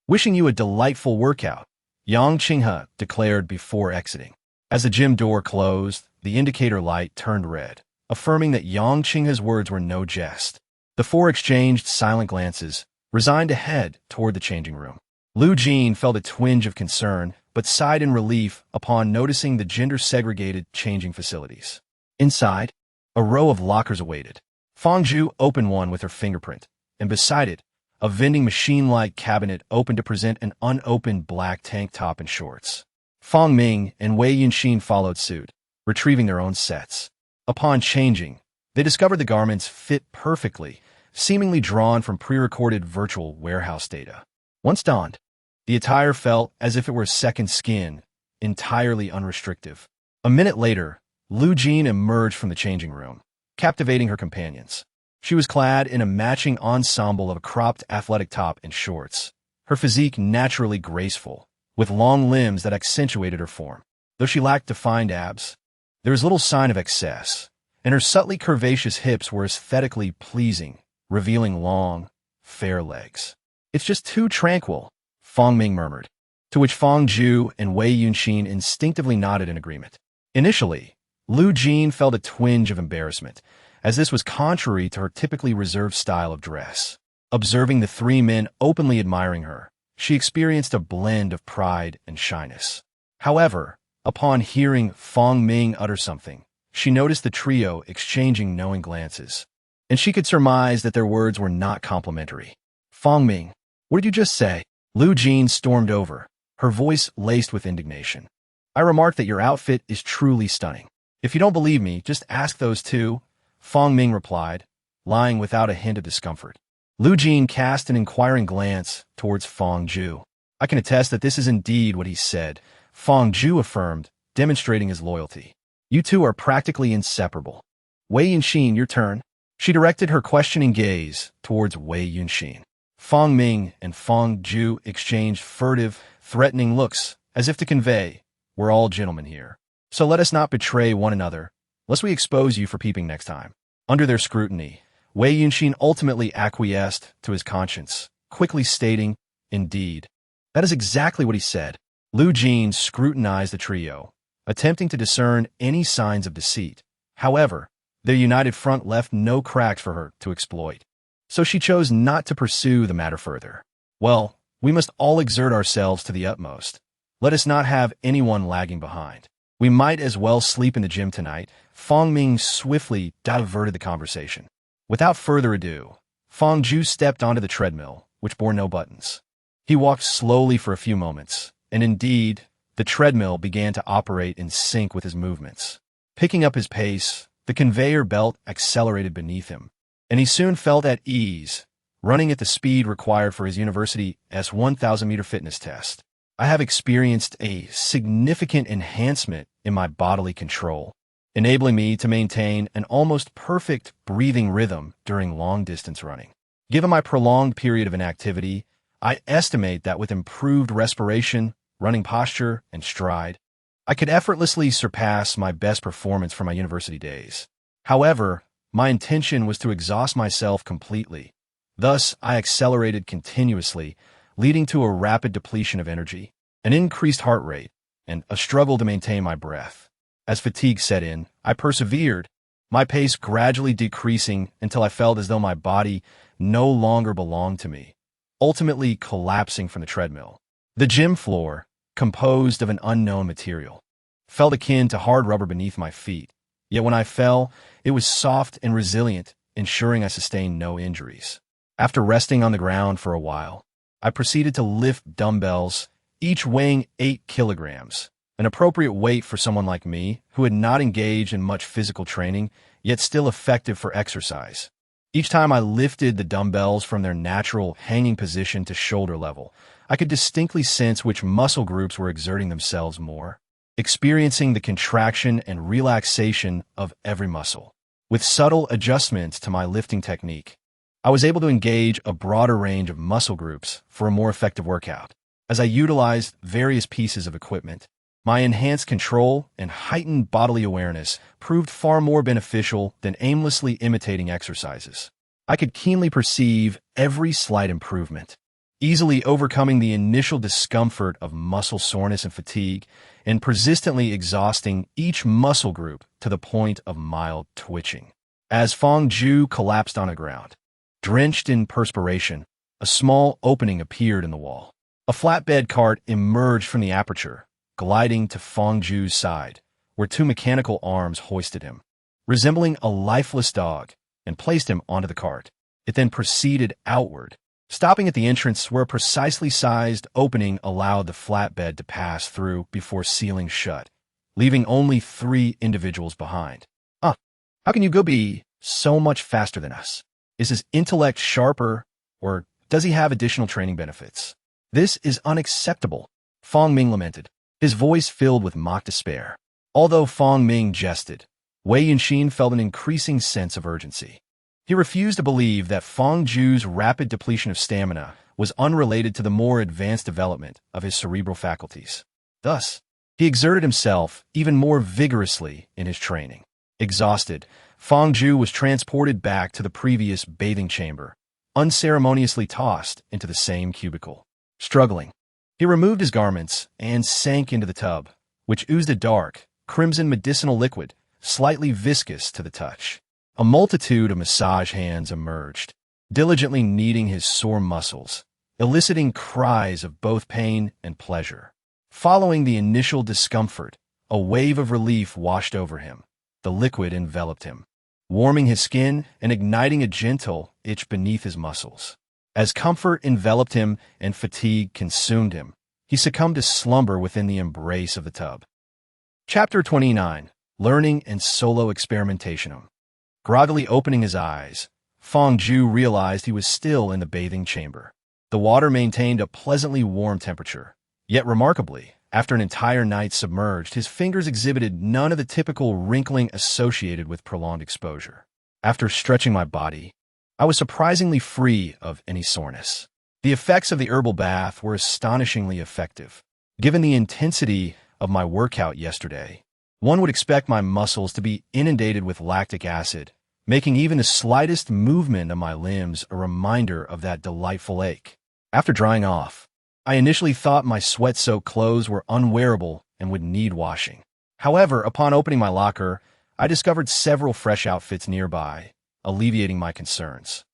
Wishing you a delightful workout, Yang Qinghe declared before exiting. As the gym door closed, the indicator light turned red, affirming that Yang Qinghe's words were no jest. The four exchanged silent glances, resigned to head toward the changing room. Lu Jin felt a twinge of concern, but sighed in relief upon noticing the gender-segregated changing facilities. Inside, a row of lockers awaited. Fong Ju opened one with her fingerprint, and beside it, a vending machine-like cabinet opened to present an unopened black tank top and shorts. Fong Ming and Wei Yunxin followed suit, retrieving their own sets. Upon changing, they discovered the garments fit perfectly, seemingly drawn from pre-recorded virtual warehouse data. Once donned, the attire felt as if it were second skin, entirely unrestrictive. A minute later, Lu Jin emerged from the changing room, captivating her companions. She was clad in a matching ensemble of a cropped athletic top and shorts, her physique naturally graceful, with long limbs that accentuated her form. Though she lacked defined abs, there was little sign of excess, and her subtly curvaceous hips were aesthetically pleasing, revealing long, fair legs. It's just too tranquil, Fong Ming murmured, to which Fong Ju and Wei Yunxin instinctively nodded in agreement. Initially, Lu Jin felt a twinge of embarrassment, as this was contrary to her typically reserved style of dress. Observing the three men openly admiring her, she experienced a blend of pride and shyness. However, upon hearing Fong Ming utter something, she noticed the trio exchanging knowing glances, and she could surmise that their words were not complimentary. Fong Ming, what did you just say? Lu Jin stormed over, her voice laced with indignation. I remarked that your outfit is truly stunning. If you don't believe me, just ask those two, Fong Ming replied, lying without a hint of discomfort. Lu Jin cast an inquiring glance towards Fong Ju. I can attest that this is indeed what he said, Fong Ju affirmed, demonstrating his loyalty. You two are practically inseparable. Wei Yunxin, your turn. She directed her questioning gaze towards Wei Yunxin. Fong Ming and Fong Ju exchanged furtive, threatening looks, as if to convey, we're all gentlemen here. So let us not betray one another, lest we expose you for peeping next time. Under their scrutiny, Wei Yunxin ultimately acquiesced to his conscience, quickly stating, indeed. That is exactly what he said. Lu Jin scrutinized the trio, attempting to discern any signs of deceit. However, their united front left no cracks for her to exploit. So she chose not to pursue the matter further. Well, we must all exert ourselves to the utmost. Let us not have anyone lagging behind. We might as well sleep in the gym tonight. Fong Ming swiftly diverted the conversation. Without further ado, Fong Ju stepped onto the treadmill, which bore no buttons. He walked slowly for a few moments, and indeed, the treadmill began to operate in sync with his movements. Picking up his pace, the conveyor belt accelerated beneath him, and he soon felt at ease, running at the speed required for his university S1000-meter fitness test. I have experienced a significant enhancement in my bodily control, enabling me to maintain an almost perfect breathing rhythm during long-distance running. Given my prolonged period of inactivity, I estimate that with improved respiration, running posture, and stride, I could effortlessly surpass my best performance from my university days. However, my intention was to exhaust myself completely. Thus, I accelerated continuously, leading to a rapid depletion of energy, an increased heart rate, and a struggle to maintain my breath. As fatigue set in, I persevered, my pace gradually decreasing until I felt as though my body no longer belonged to me, ultimately collapsing from the treadmill. The gym floor, composed of an unknown material, felt akin to hard rubber beneath my feet, yet when I fell, it was soft and resilient, ensuring I sustained no injuries. After resting on the ground for a while, I proceeded to lift dumbbells, each weighing 8 kilograms, an appropriate weight for someone like me who had not engaged in much physical training, yet still effective for exercise. Each time I lifted the dumbbells from their natural hanging position to shoulder level, I could distinctly sense which muscle groups were exerting themselves more, experiencing the contraction and relaxation of every muscle. With subtle adjustments to my lifting technique, I was able to engage a broader range of muscle groups for a more effective workout. As I utilized various pieces of equipment, my enhanced control and heightened bodily awareness proved far more beneficial than aimlessly imitating exercises. I could keenly perceive every slight improvement, easily overcoming the initial discomfort of muscle soreness and fatigue, and persistently exhausting each muscle group to the point of mild twitching. As Fong Ju collapsed on the ground, drenched in perspiration, a small opening appeared in the wall. A flatbed cart emerged from the aperture, gliding to Fong Ju's side, where two mechanical arms hoisted him, resembling a lifeless dog, and placed him onto the cart. It then proceeded outward, stopping at the entrance where a precisely sized opening allowed the flatbed to pass through before sealing shut, leaving only 3 individuals behind. How can you go be so much faster than us? Is his intellect sharper, or does he have additional training benefits? This is unacceptable, Fong Ming lamented, his voice filled with mock despair. Although Fong Ming jested, Wei Yunxin felt an increasing sense of urgency. He refused to believe that Fong Ju's rapid depletion of stamina was unrelated to the more advanced development of his cerebral faculties. Thus, he exerted himself even more vigorously in his training. Exhausted, Fong Ju was transported back to the previous bathing chamber, unceremoniously tossed into the same cubicle. Struggling, he removed his garments and sank into the tub, which oozed a dark, crimson medicinal liquid, slightly viscous to the touch. A multitude of massage hands emerged, diligently kneading his sore muscles, eliciting cries of both pain and pleasure. Following the initial discomfort, a wave of relief washed over him. The liquid enveloped him, warming his skin and igniting a gentle itch beneath his muscles. As comfort enveloped him and fatigue consumed him, he succumbed to slumber within the embrace of the tub. Chapter 29. Learning and Solo Experimentation. Groggily opening his eyes, Fong Ju realized he was still in the bathing chamber. The water maintained a pleasantly warm temperature, yet remarkably, after an entire night submerged, his fingers exhibited none of the typical wrinkling associated with prolonged exposure. After stretching my body, I was surprisingly free of any soreness. The effects of the herbal bath were astonishingly effective. Given the intensity of my workout yesterday, one would expect my muscles to be inundated with lactic acid, making even the slightest movement of my limbs a reminder of that delightful ache. After drying off, I initially thought my sweat-soaked clothes were unwearable and would need washing. However, upon opening my locker, I discovered several fresh outfits nearby, alleviating my concerns.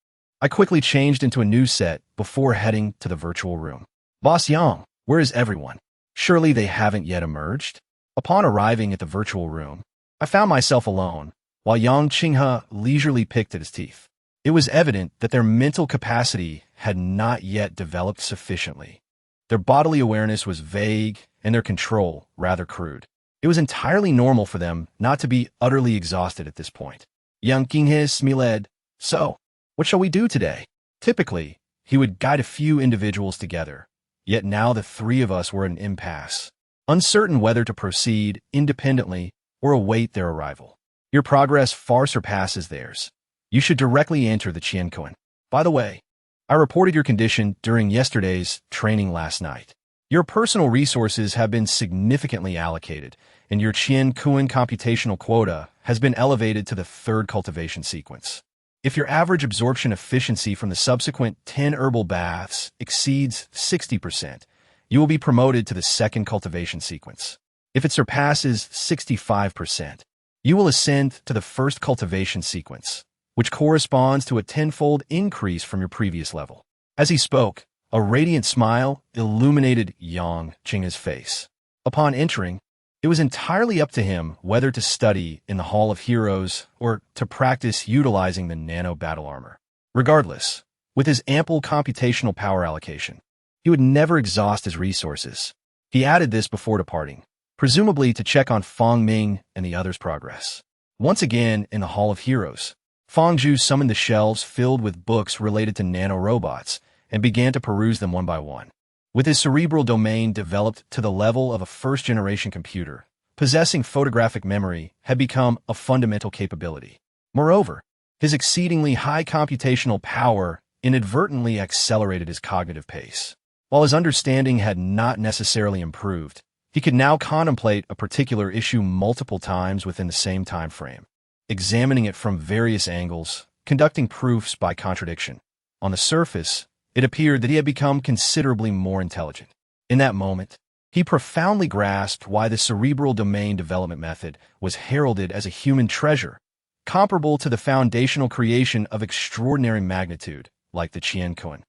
I quickly changed into a new set before heading to the virtual room. Boss Yang, where is everyone? Surely they haven't yet emerged? Upon arriving at the virtual room, I found myself alone, while Yang Qinghe leisurely picked at his teeth. It was evident that their mental capacity had not yet developed sufficiently. Their bodily awareness was vague and their control rather crude. It was entirely normal for them not to be utterly exhausted at this point. Yang Qinghe smiled, "So, what shall we do today?" Typically, he would guide a few individuals together, yet now the 3 of us were at an impasse, uncertain whether to proceed independently or await their arrival. Your progress far surpasses theirs. You should directly enter the Qiankuan. By the way, I reported your condition during yesterday's training last night. Your personal resources have been significantly allocated, and your Qiankuan computational quota has been elevated to the 3rd cultivation sequence. If your average absorption efficiency from the subsequent 10 herbal baths exceeds 60%, you will be promoted to the 2nd cultivation sequence. If it surpasses 65%, you will ascend to the 1st cultivation sequence, which corresponds to a 10-fold increase from your previous level. As he spoke, a radiant smile illuminated Yang Qinghe's face. Upon entering, it was entirely up to him whether to study in the Hall of Heroes or to practice utilizing the nano battle armor. Regardless, with his ample computational power allocation, he would never exhaust his resources. He added this before departing. presumably to check on Fong Ming and the others' progress. Once again, in the Hall of Heroes, Fong Zhu summoned the shelves filled with books related to nanorobots and began to peruse them one by one. With his cerebral domain developed to the level of a first-generation computer, possessing photographic memory had become a fundamental capability. Moreover, his exceedingly high computational power inadvertently accelerated his cognitive pace. While his understanding had not necessarily improved, he could now contemplate a particular issue multiple times within the same time frame, examining it from various angles, conducting proofs by contradiction. On the surface, it appeared that he had become considerably more intelligent. In that moment, he profoundly grasped why the cerebral domain development method was heralded as a human treasure, comparable to the foundational creation of extraordinary magnitude, like the Qianquan.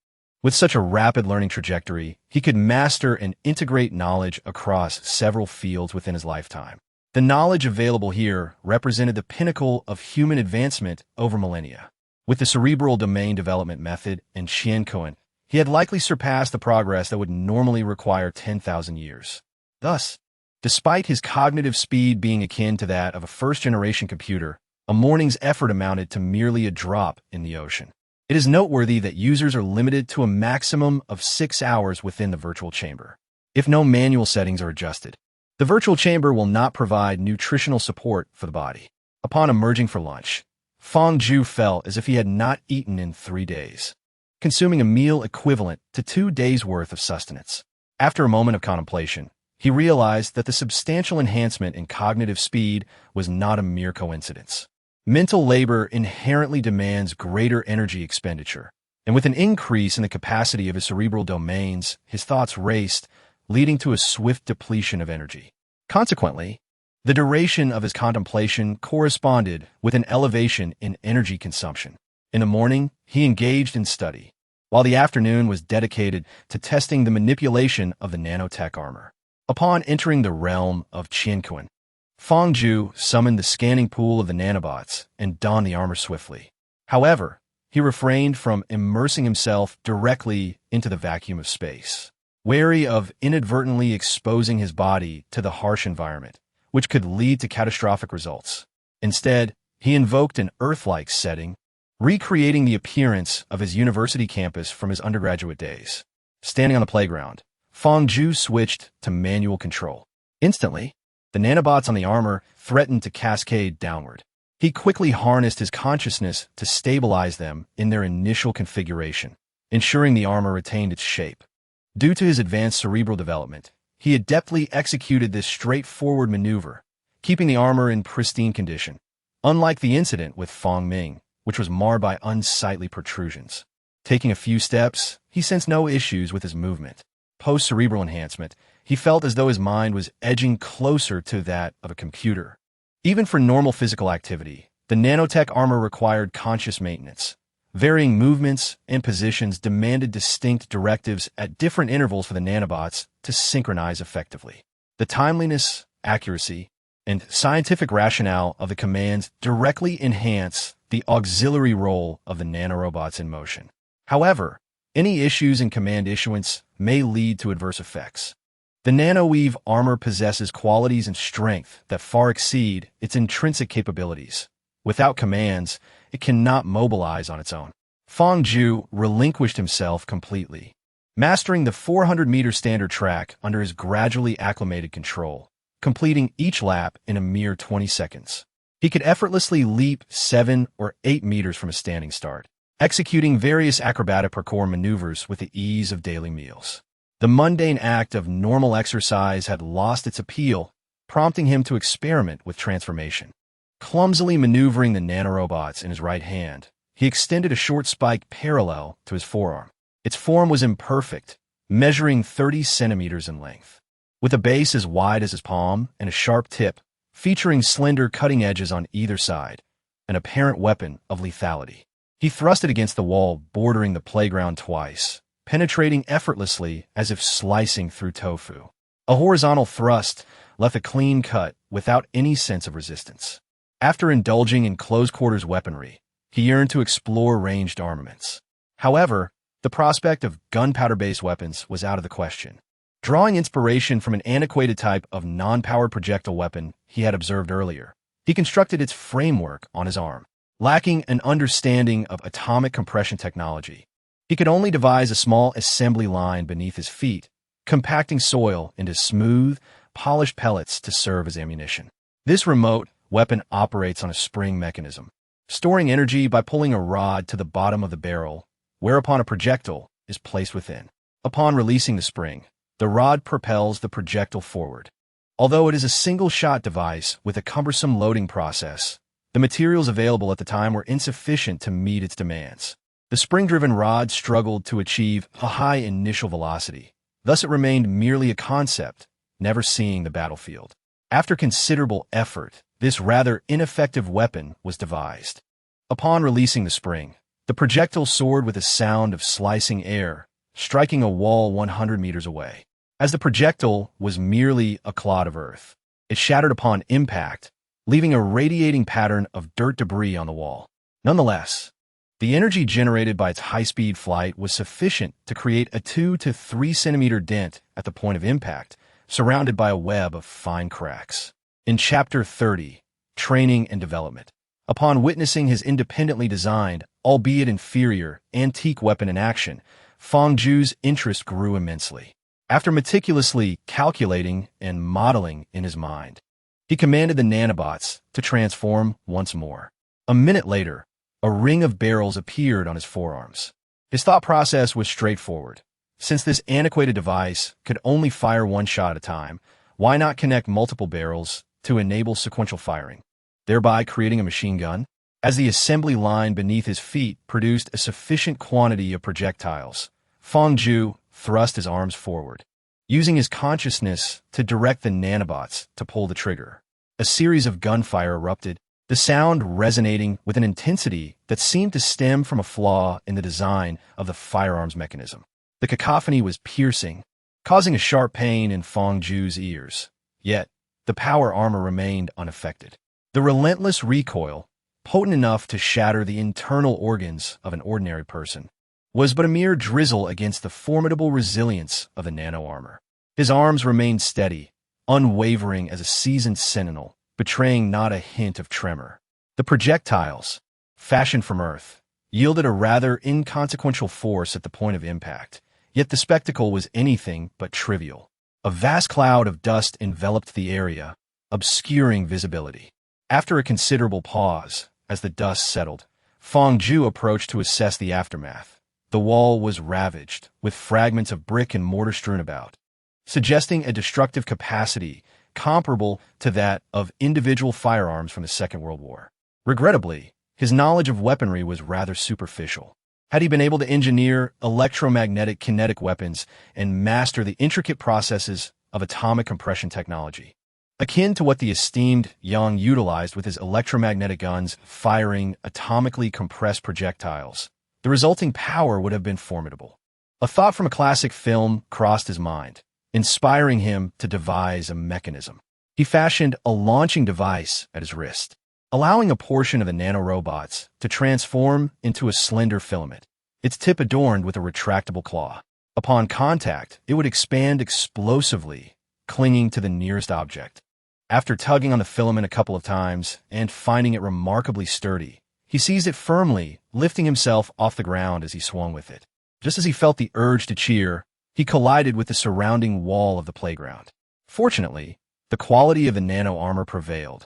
With such a rapid learning trajectory, he could master and integrate knowledge across several fields within his lifetime. The knowledge available here represented the pinnacle of human advancement over millennia. With the cerebral domain development method and Qianquan, he had likely surpassed the progress that would normally require 10,000 years. Thus, despite his cognitive speed being akin to that of a first-generation computer, a morning's effort amounted to merely a drop in the ocean. It is noteworthy that users are limited to a maximum of 6 hours within the virtual chamber, if no manual settings are adjusted. The virtual chamber will not provide nutritional support for the body. Upon emerging for lunch, Fong Zhu felt as if he had not eaten in 3 days, consuming a meal equivalent to 2 days' worth of sustenance. After a moment of contemplation, he realized that the substantial enhancement in cognitive speed was not a mere coincidence. Mental labor inherently demands greater energy expenditure, and with an increase in the capacity of his cerebral domains, his thoughts raced, leading to a swift depletion of energy. Consequently, the duration of his contemplation corresponded with an elevation in energy consumption. In the morning, he engaged in study, while the afternoon was dedicated to testing the manipulation of the nanotech armor. Upon entering the realm of Qianquan, Fong Zhu summoned the scanning pool of the nanobots and donned the armor swiftly. However, he refrained from immersing himself directly into the vacuum of space, wary of inadvertently exposing his body to the harsh environment, which could lead to catastrophic results. Instead, he invoked an Earth-like setting, recreating the appearance of his university campus from his undergraduate days. Standing on the playground, Fong Zhu switched to manual control. Instantly, the nanobots on the armor threatened to cascade downward. He quickly harnessed his consciousness to stabilize them in their initial configuration, ensuring the armor retained its shape. Due to his advanced cerebral development, he adeptly executed this straightforward maneuver, keeping the armor in pristine condition, unlike the incident with Fong Ming, which was marred by unsightly protrusions. Taking a few steps, he sensed no issues with his movement. Post-cerebral enhancement, he felt as though his mind was edging closer to that of a computer. Even for normal physical activity, the nanotech armor required conscious maintenance. Varying movements and positions demanded distinct directives at different intervals for the nanobots to synchronize effectively. The timeliness, accuracy, and scientific rationale of the commands directly enhance the auxiliary role of the nanorobots in motion. However, any issues in command issuance may lead to adverse effects. The nanoweave armor possesses qualities and strength that far exceed its intrinsic capabilities. Without commands, it cannot mobilize on its own. Fong Zhu relinquished himself completely, mastering the 400-meter standard track under his gradually acclimated control, completing each lap in a mere 20 seconds. He could effortlessly leap 7 or 8 meters from a standing start, executing various acrobatic parkour maneuvers with the ease of daily meals. The mundane act of normal exercise had lost its appeal, prompting him to experiment with transformation. Clumsily maneuvering the nanorobots in his right hand, he extended a short spike parallel to his forearm. Its form was imperfect, measuring 30 centimeters in length, with a base as wide as his palm and a sharp tip, featuring slender cutting edges on either side, an apparent weapon of lethality. He thrust it against the wall bordering the playground twice, penetrating effortlessly as if slicing through tofu. A horizontal thrust left a clean cut without any sense of resistance. After indulging in close-quarters weaponry, he yearned to explore ranged armaments. However, the prospect of gunpowder-based weapons was out of the question. drawing inspiration from an antiquated type of non-powered projectile weapon he had observed earlier. He constructed its framework on his arm. Lacking an understanding of atomic compression technology, he could only devise a small assembly line beneath his feet, compacting soil into smooth, polished pellets to serve as ammunition. This remote weapon operates on a spring mechanism, storing energy by pulling a rod to the bottom of the barrel, whereupon a projectile is placed within. Upon releasing the spring, the rod propels the projectile forward. Although it is a single-shot device with a cumbersome loading process, the materials available at the time were insufficient to meet its demands. The spring-driven rod struggled to achieve a high initial velocity. Thus it remained merely a concept, never seeing the battlefield. After considerable effort, this rather ineffective weapon was devised. Upon releasing the spring, the projectile soared with a sound of slicing air, striking a wall 100 meters away. As the projectile was merely a clod of earth, it shattered upon impact, leaving a radiating pattern of dirt debris on the wall. Nonetheless, the energy generated by its high-speed flight was sufficient to create a 2 to 3 centimeter dent at the point of impact, surrounded by a web of fine cracks. In Chapter 30, Training and Development, upon witnessing his independently designed, albeit inferior, antique weapon in action, Fangju's interest grew immensely. After meticulously calculating and modeling in his mind, he commanded the nanobots to transform once more. A minute later, a ring of barrels appeared on his forearms. His thought process was straightforward. Since this antiquated device could only fire one shot at a time, why not connect multiple barrels to enable sequential firing, thereby creating a machine gun? As the assembly line beneath his feet produced a sufficient quantity of projectiles, Fangju thrust his arms forward, using his consciousness to direct the nanobots to pull the trigger. A series of gunfire erupted, the sound resonating with an intensity that seemed to stem from a flaw in the design of the firearms mechanism. The cacophony was piercing, causing a sharp pain in Fangju's ears. Yet, the power armor remained unaffected. The relentless recoil, potent enough to shatter the internal organs of an ordinary person, was but a mere drizzle against the formidable resilience of the nano-armor. His arms remained steady, unwavering as a seasoned sentinel, betraying not a hint of tremor. The projectiles, fashioned from earth, yielded a rather inconsequential force at the point of impact, yet the spectacle was anything but trivial. A vast cloud of dust enveloped the area, obscuring visibility. After a considerable pause, as the dust settled, Fangju approached to assess the aftermath. The wall was ravaged, with fragments of brick and mortar strewn about, suggesting a destructive capacity comparable to that of individual firearms from the Second World War. Regrettably, his knowledge of weaponry was rather superficial. Had he been able to engineer electromagnetic kinetic weapons and master the intricate processes of atomic compression technology, akin to what the esteemed Yang utilized with his electromagnetic guns firing atomically compressed projectiles, the resulting power would have been formidable. A thought from a classic film crossed his mind, inspiring him to devise a mechanism. He fashioned a launching device at his wrist, allowing a portion of the nanorobots to transform into a slender filament, its tip adorned with a retractable claw. Upon contact, it would expand explosively, clinging to the nearest object. After tugging on the filament a couple of times and finding it remarkably sturdy, he seized it firmly, lifting himself off the ground as he swung with it. Just as he felt the urge to cheer, he collided with the surrounding wall of the playground. Fortunately, the quality of the nano-armor prevailed,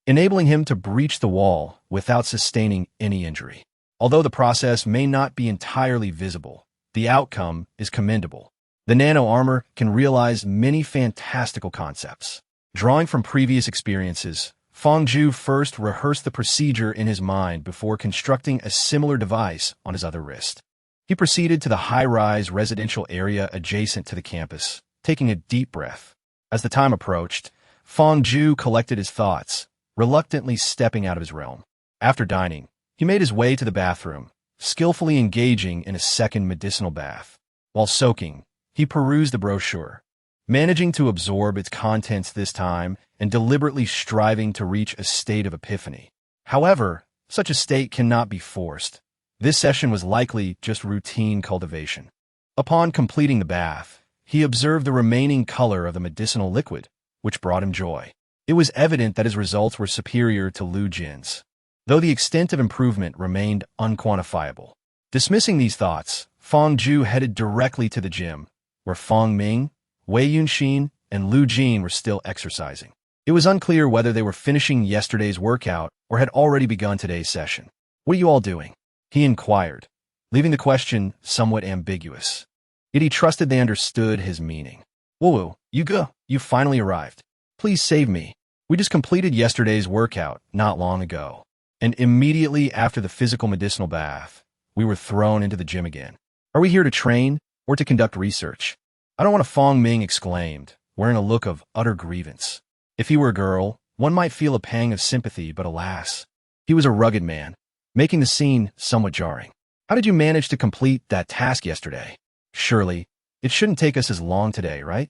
enabling him to breach the wall without sustaining any injury. Although the process may not be entirely visible, the outcome is commendable. The nano-armor can realize many fantastical concepts. Drawing from previous experiences, Fangju first rehearsed the procedure in his mind before constructing a similar device on his other wrist. He proceeded to the high-rise residential area adjacent to the campus, taking a deep breath. As the time approached, Fangju collected his thoughts, reluctantly stepping out of his realm. After dining, he made his way to the bathroom, skillfully engaging in a second medicinal bath. While soaking, he perused the brochure, managing to absorb its contents this time and deliberately striving to reach a state of epiphany. However, such a state cannot be forced. This session was likely just routine cultivation. Upon completing the bath, he observed the remaining color of the medicinal liquid, which brought him joy. It was evident that his results were superior to Lu Jin's, though the extent of improvement remained unquantifiable. Dismissing these thoughts, Fang Zhu headed directly to the gym, where Fang Ming, Wei Yunxin, and Lu Jin were still exercising. It was unclear whether they were finishing yesterday's workout or had already begun today's session. "What are you all doing?" he inquired, leaving the question somewhat ambiguous. Yet he trusted they understood his meaning. "Woo, you finally arrived. Please save me. We just completed yesterday's workout not long ago, and immediately after the physical medicinal bath, we were thrown into the gym again. Are we here to train or to conduct research?" "I don't want to," Fang Ming exclaimed, wearing a look of utter grievance. If he were a girl, one might feel a pang of sympathy, but alas, he was a rugged man, making the scene somewhat jarring. "How did you manage to complete that task yesterday? Surely, it shouldn't take us as long today, right?"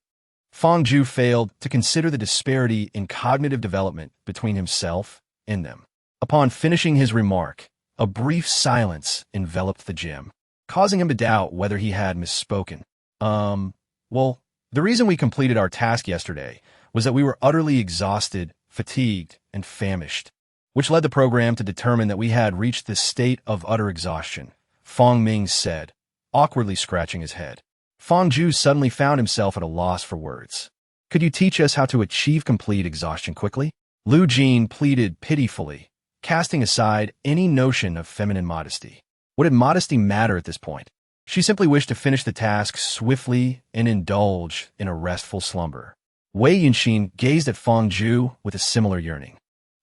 Fang Zhu failed to consider the disparity in cognitive development between himself and them. Upon finishing his remark, a brief silence enveloped the gym, causing him to doubt whether he had misspoken. Well, the reason we completed our task yesterday was that we were utterly exhausted, fatigued, and famished, which led the program to determine that we had reached this state of utter exhaustion, Fang Ming said, awkwardly scratching his head. Fang Zhu suddenly found himself at a loss for words. "Could you teach us how to achieve complete exhaustion quickly?" Lu Jin pleaded pitifully, casting aside any notion of feminine modesty. What did modesty matter at this point? She simply wished to finish the task swiftly and indulge in a restful slumber. Wei Yunxin gazed at Fang Zhu with a similar yearning.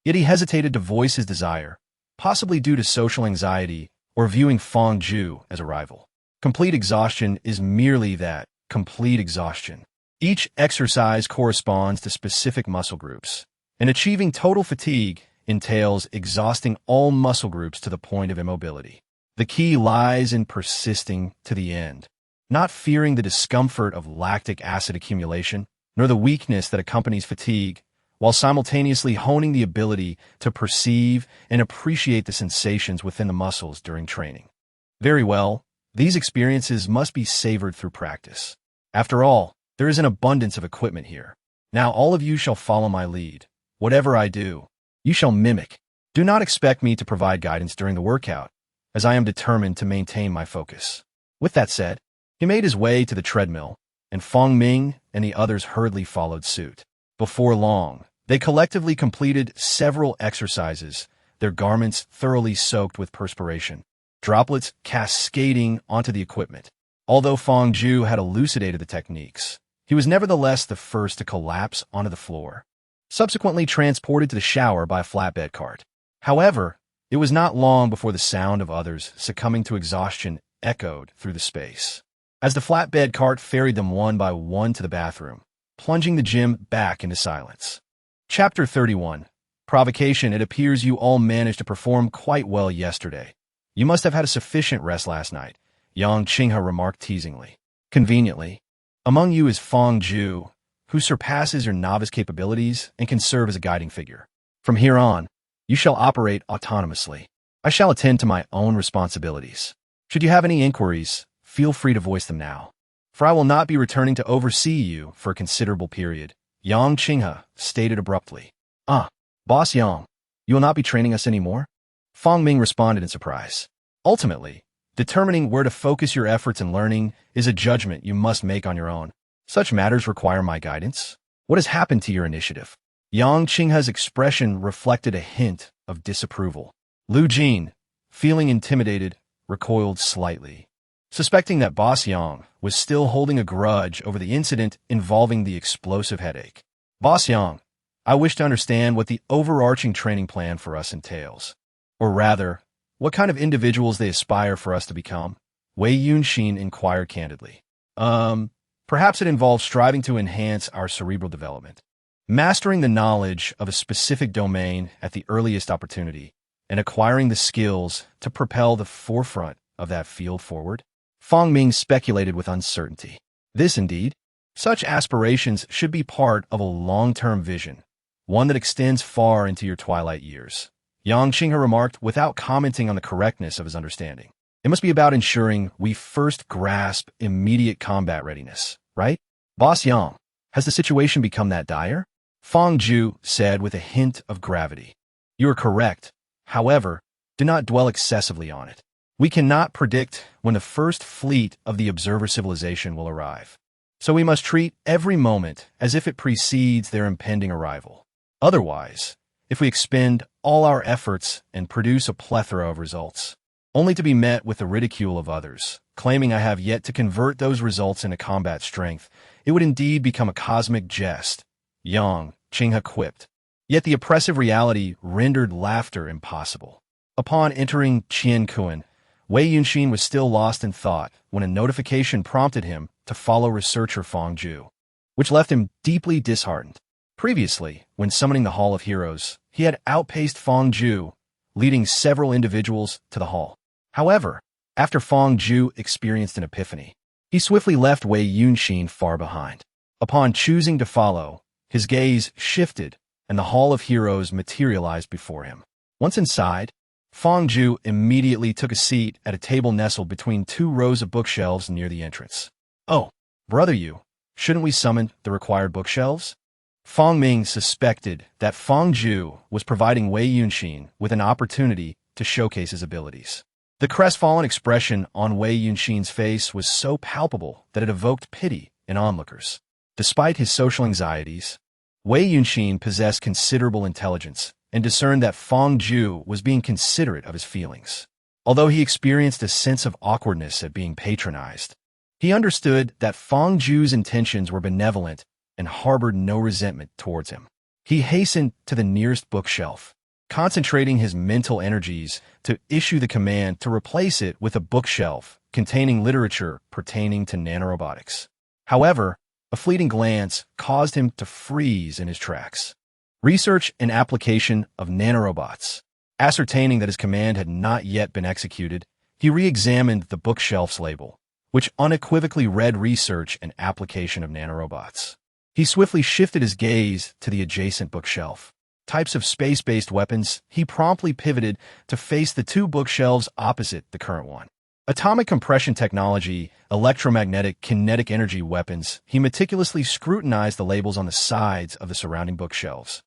Yet he hesitated to voice his desire, possibly due to social anxiety or viewing Fang Zhu as a rival. Complete exhaustion is merely that, complete exhaustion. Each exercise corresponds to specific muscle groups, and achieving total fatigue entails exhausting all muscle groups to the point of immobility. The key lies in persisting to the end, not fearing the discomfort of lactic acid accumulation, nor the weakness that accompanies fatigue, while simultaneously honing the ability to perceive and appreciate the sensations within the muscles during training. Very well, these experiences must be savored through practice. After all, there is an abundance of equipment here. Now all of you shall follow my lead. Whatever I do, you shall mimic. Do not expect me to provide guidance during the workout, as I am determined to maintain my focus. With that said, he made his way to the treadmill, and Fang Ming and the others hurriedly followed suit. Before long, they collectively completed several exercises, their garments thoroughly soaked with perspiration, droplets cascading onto the equipment. Although Fang Zhu had elucidated the techniques, he was nevertheless the first to collapse onto the floor, subsequently transported to the shower by a flatbed cart. However, it was not long before the sound of others succumbing to exhaustion echoed through the space, as the flatbed cart ferried them one by one to the bathroom, plunging the gym back into silence. Chapter 31. Provocation. It appears you all managed to perform quite well yesterday. You must have had a sufficient rest last night, Yang Qinghe remarked teasingly. Conveniently, among you is Fang Zhu, who surpasses your novice capabilities and can serve as a guiding figure. From here on, you shall operate autonomously. I shall attend to my own responsibilities. Should you have any inquiries, feel free to voice them now, for I will not be returning to oversee you for a considerable period, Yang Qinghe stated abruptly. Boss Yang, you will not be training us anymore? Fang Ming responded in surprise. Ultimately, determining where to focus your efforts in learning is a judgment you must make on your own. Such matters require my guidance. What has happened to your initiative? Yang Qinghe's expression reflected a hint of disapproval. Lu Jin, feeling intimidated, recoiled slightly, suspecting that Boss Yang was still holding a grudge over the incident involving the explosive headache. Boss Yang, I wish to understand what the overarching training plan for us entails. Or rather, what kind of individuals they aspire for us to become? Wei Yunxin inquired candidly. Perhaps it involves striving to enhance our cerebral development, mastering the knowledge of a specific domain at the earliest opportunity, and acquiring the skills to propel the forefront of that field forward. Fang Ming speculated with uncertainty. This indeed, such aspirations should be part of a long-term vision, one that extends far into your twilight years. Yang Qinghe remarked without commenting on the correctness of his understanding. It must be about ensuring we first grasp immediate combat readiness, right? Boss Yang, has the situation become that dire? Fong Ju said with a hint of gravity. You are correct. However, do not dwell excessively on it. We cannot predict when the first fleet of the observer civilization will arrive. So we must treat every moment as if it precedes their impending arrival. Otherwise, if we expend all our efforts and produce a plethora of results, only to be met with the ridicule of others, claiming I have yet to convert those results into combat strength, it would indeed become a cosmic jest, Yang Qinghe quipped. Yet the oppressive reality rendered laughter impossible. Upon entering Qiankuan, Wei Yunxin was still lost in thought when a notification prompted him to follow researcher Fong Ju, which left him deeply disheartened. Previously, when summoning the Hall of Heroes, he had outpaced Fong Ju, leading several individuals to the hall. However, after Fong Ju experienced an epiphany, he swiftly left Wei Yunxin far behind. Upon choosing to follow, his gaze shifted and the Hall of Heroes materialized before him. Once inside, Fong Ju immediately took a seat at a table nestled between two rows of bookshelves near the entrance. Oh, brother Yu, shouldn't we summon the required bookshelves? Fong Ming suspected that Fong Ju was providing Wei Yunxin with an opportunity to showcase his abilities. The crestfallen expression on Wei Yunxin's face was so palpable that it evoked pity in onlookers. Despite his social anxieties, Wei Yunxin possessed considerable intelligence and discerned that Fong Ju was being considerate of his feelings. Although he experienced a sense of awkwardness at being patronized, he understood that Fong Ju's intentions were benevolent and harbored no resentment towards him. He hastened to the nearest bookshelf, concentrating his mental energies to issue the command to replace it with a bookshelf containing literature pertaining to nanorobotics. However, a fleeting glance caused him to freeze in his tracks. Research and application of nanorobots. Ascertaining that his command had not yet been executed, he re-examined the bookshelf's label, which unequivocally read research and application of nanorobots. He swiftly shifted his gaze to the adjacent bookshelf. Types of space-based weapons, he promptly pivoted to face the two bookshelves opposite the current one. Atomic compression technology, electromagnetic kinetic energy weapons, he meticulously scrutinized the labels on the sides of the surrounding bookshelves.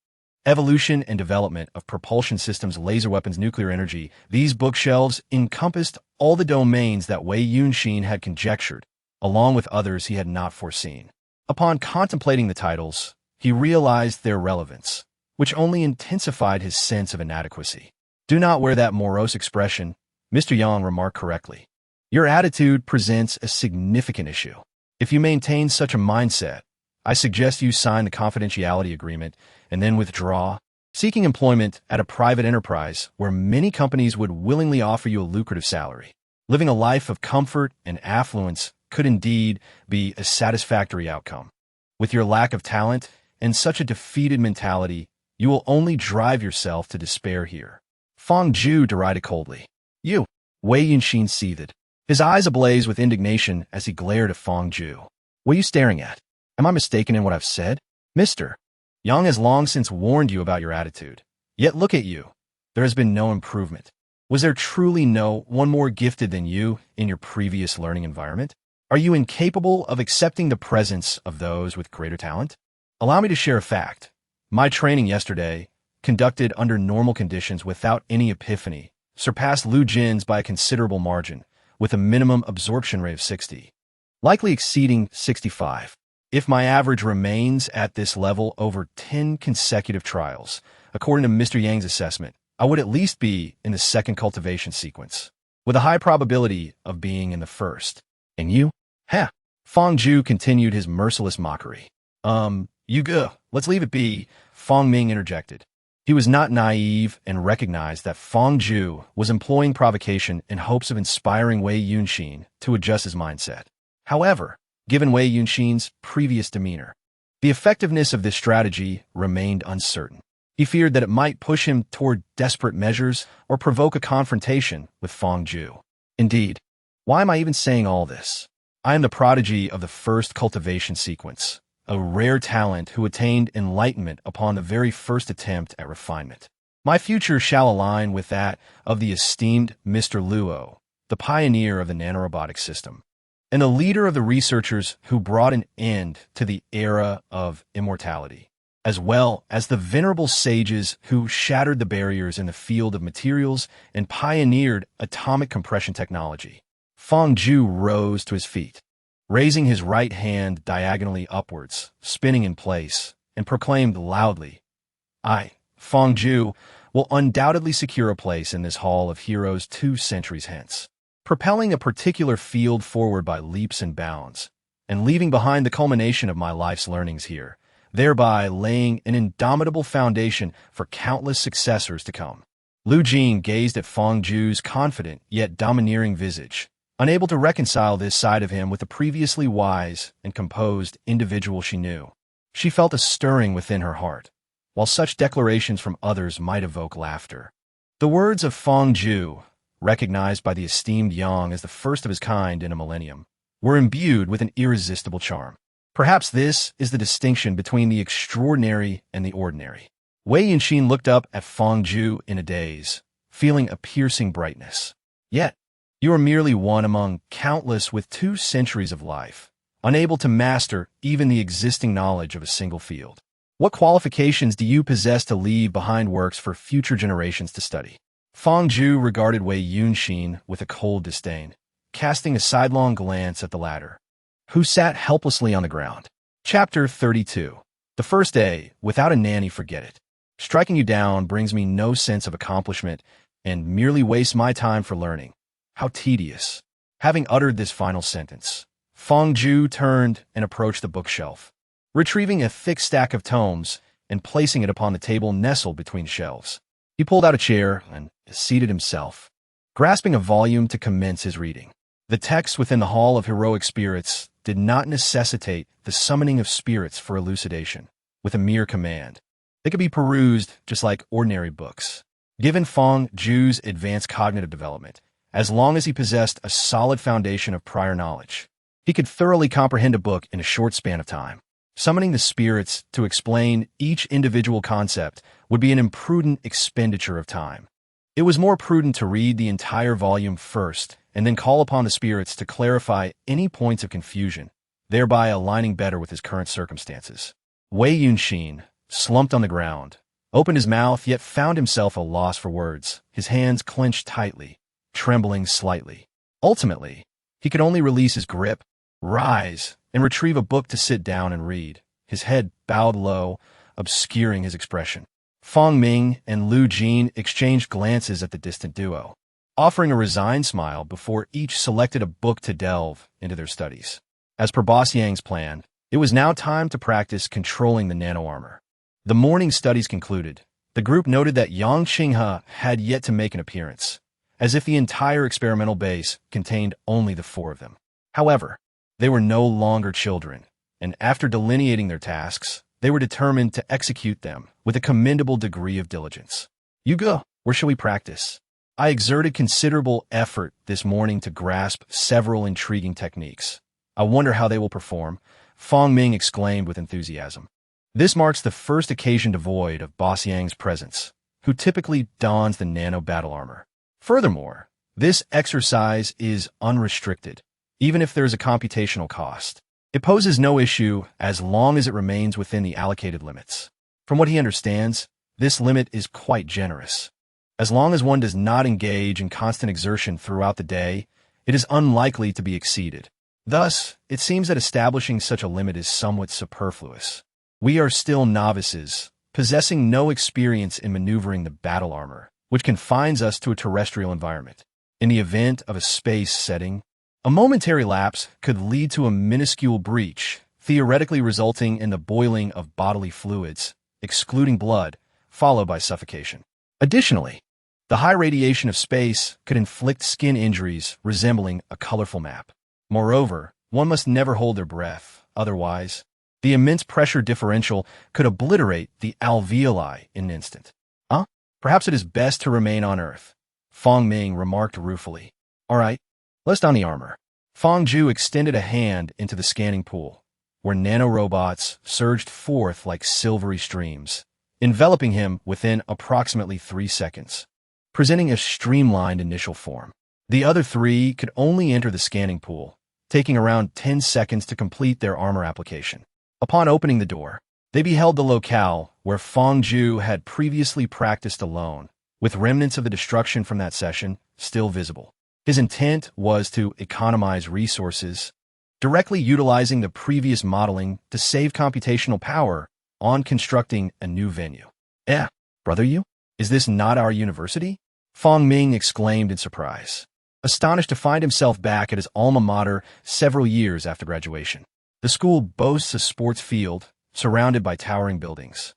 Evolution and development of propulsion systems, laser weapons, nuclear energy, these bookshelves encompassed all the domains that Wei Yunxin had conjectured, along with others he had not foreseen. Upon contemplating the titles, he realized their relevance, which only intensified his sense of inadequacy. Do not wear that morose expression, Mr. Yang remarked correctly. Your attitude presents a significant issue. If you maintain such a mindset, I suggest you sign the confidentiality agreement and then withdraw, seeking employment at a private enterprise where many companies would willingly offer you a lucrative salary. Living a life of comfort and affluence could indeed be a satisfactory outcome. With your lack of talent and such a defeated mentality, you will only drive yourself to despair here. Fong Ju derided coldly. You, Wei Yunxin seethed, his eyes ablaze with indignation as he glared at Fong Ju. What are you staring at? Am I mistaken in what I've said? Mister, Yang has long since warned you about your attitude. Yet look at you. There has been no improvement. Was there truly no one more gifted than you in your previous learning environment? Are you incapable of accepting the presence of those with greater talent? Allow me to share a fact. My training yesterday, conducted under normal conditions without any epiphany, surpassed Lu Jin's by a considerable margin, with a minimum absorption rate of 60, likely exceeding 65. If my average remains at this level over 10 consecutive trials, according to Mr. Yang's assessment, I would at least be in the second cultivation sequence, with a high probability of being in the first. And you? Ha! Fong Ju continued his merciless mockery. You go. Let's leave it be, Fong Ming interjected. He was not naive and recognized that Fong Ju was employing provocation in hopes of inspiring Wei Yunxin to adjust his mindset. However, given Wei Yunxin's previous demeanor, the effectiveness of this strategy remained uncertain. He feared that it might push him toward desperate measures or provoke a confrontation with Fong Ju. Indeed, why am I even saying all this? I am the prodigy of the first cultivation sequence, a rare talent who attained enlightenment upon the very first attempt at refinement. My future shall align with that of the esteemed Mr. Luo, the pioneer of the nanorobotic system. and the leader of the researchers who brought an end to the era of immortality, as well as the venerable sages who shattered the barriers in the field of materials and pioneered atomic compression technology. Fangju rose to his feet, raising his right hand diagonally upwards, spinning in place, and proclaimed loudly, "I, Fangju, will undoubtedly secure a place in this hall of heroes 2 centuries hence, propelling a particular field forward by leaps and bounds, and leaving behind the culmination of my life's learnings here, thereby laying an indomitable foundation for countless successors to come." Lu Jing gazed at Fangju's confident yet domineering visage, unable to reconcile this side of him with the previously wise and composed individual she knew. She felt a stirring within her heart, while such declarations from others might evoke laughter. The words of Fangju, recognized by the esteemed Yang as the first of his kind in a millennium, were imbued with an irresistible charm. Perhaps this is the distinction between the extraordinary and the ordinary. Wei Yunxin looked up at Fangju in a daze, feeling a piercing brightness. Yet, you are merely one among countless with 2 centuries of life, unable to master even the existing knowledge of a single field. What qualifications do you possess to leave behind works for future generations to study? Fangju regarded Wei Yunxin with a cold disdain, casting a sidelong glance at the latter, who sat helplessly on the ground. Chapter 32. The first day, without a nanny, forget it. Striking you down brings me no sense of accomplishment and merely wastes my time for learning. How tedious. Having uttered this final sentence, Fangju turned and approached the bookshelf, retrieving a thick stack of tomes and placing it upon the table nestled between shelves. He pulled out a chair and seated himself, grasping a volume to commence his reading. The texts within the Hall of Heroic Spirits did not necessitate the summoning of spirits for elucidation. With a mere command, they could be perused just like ordinary books. Given Fangju's advanced cognitive development, as long as he possessed a solid foundation of prior knowledge, he could thoroughly comprehend a book in a short span of time. Summoning the spirits to explain each individual concept would be an imprudent expenditure of time. It was more prudent to read the entire volume first and then call upon the spirits to clarify any points of confusion, thereby aligning better with his current circumstances. Wei Yunxin slumped on the ground, opened his mouth, yet found himself a loss for words, his hands clenched tightly, trembling slightly. Ultimately, he could only release his grip, rise, and retrieve a book to sit down and read, his head bowed low, obscuring his expression. Fang Ming and Lu Jing exchanged glances at the distant duo, offering a resigned smile before each selected a book to delve into their studies. As per Boss Yang's plan, it was now time to practice controlling the nano-armor. The morning studies concluded. The group noted that Yang Qinghe had yet to make an appearance, as if the entire experimental base contained only the 4 of them. However, they were no longer children, and after delineating their tasks, they were determined to execute them with a commendable degree of diligence. Yuga, where shall we practice? I exerted considerable effort this morning to grasp several intriguing techniques. I wonder how they will perform, Fang Ming exclaimed with enthusiasm. This marks the first occasion devoid of Boss Yang's presence, who typically dons the nano battle armor. Furthermore, this exercise is unrestricted, even if there is a computational cost. It poses no issue as long as it remains within the allocated limits. From what he understands, this limit is quite generous. As long as one does not engage in constant exertion throughout the day, it is unlikely to be exceeded. Thus, it seems that establishing such a limit is somewhat superfluous. We are still novices, possessing no experience in maneuvering the battle armor, which confines us to a terrestrial environment. In the event of a space setting, a momentary lapse could lead to a minuscule breach, theoretically resulting in the boiling of bodily fluids, excluding blood, followed by suffocation. Additionally, the high radiation of space could inflict skin injuries resembling a colorful map. Moreover, one must never hold their breath, otherwise, the immense pressure differential could obliterate the alveoli in an instant. Perhaps it is best to remain on Earth, Fang Ming remarked ruefully. All right, let's don the armor. Fangju extended a hand into the scanning pool, where nanorobots surged forth like silvery streams, enveloping him within approximately 3 seconds, presenting a streamlined initial form. The other 3 could only enter the scanning pool, taking around 10 seconds to complete their armor application. Upon opening the door, they beheld the locale where Fong Ju had previously practiced alone, with remnants of the destruction from that session still visible. His intent was to economize resources, directly utilizing the previous modeling to save computational power on constructing a new venue. Brother you? Is this not our university? Fong Ming exclaimed in surprise, astonished to find himself back at his alma mater several years after graduation. The school boasts a sports field surrounded by towering buildings,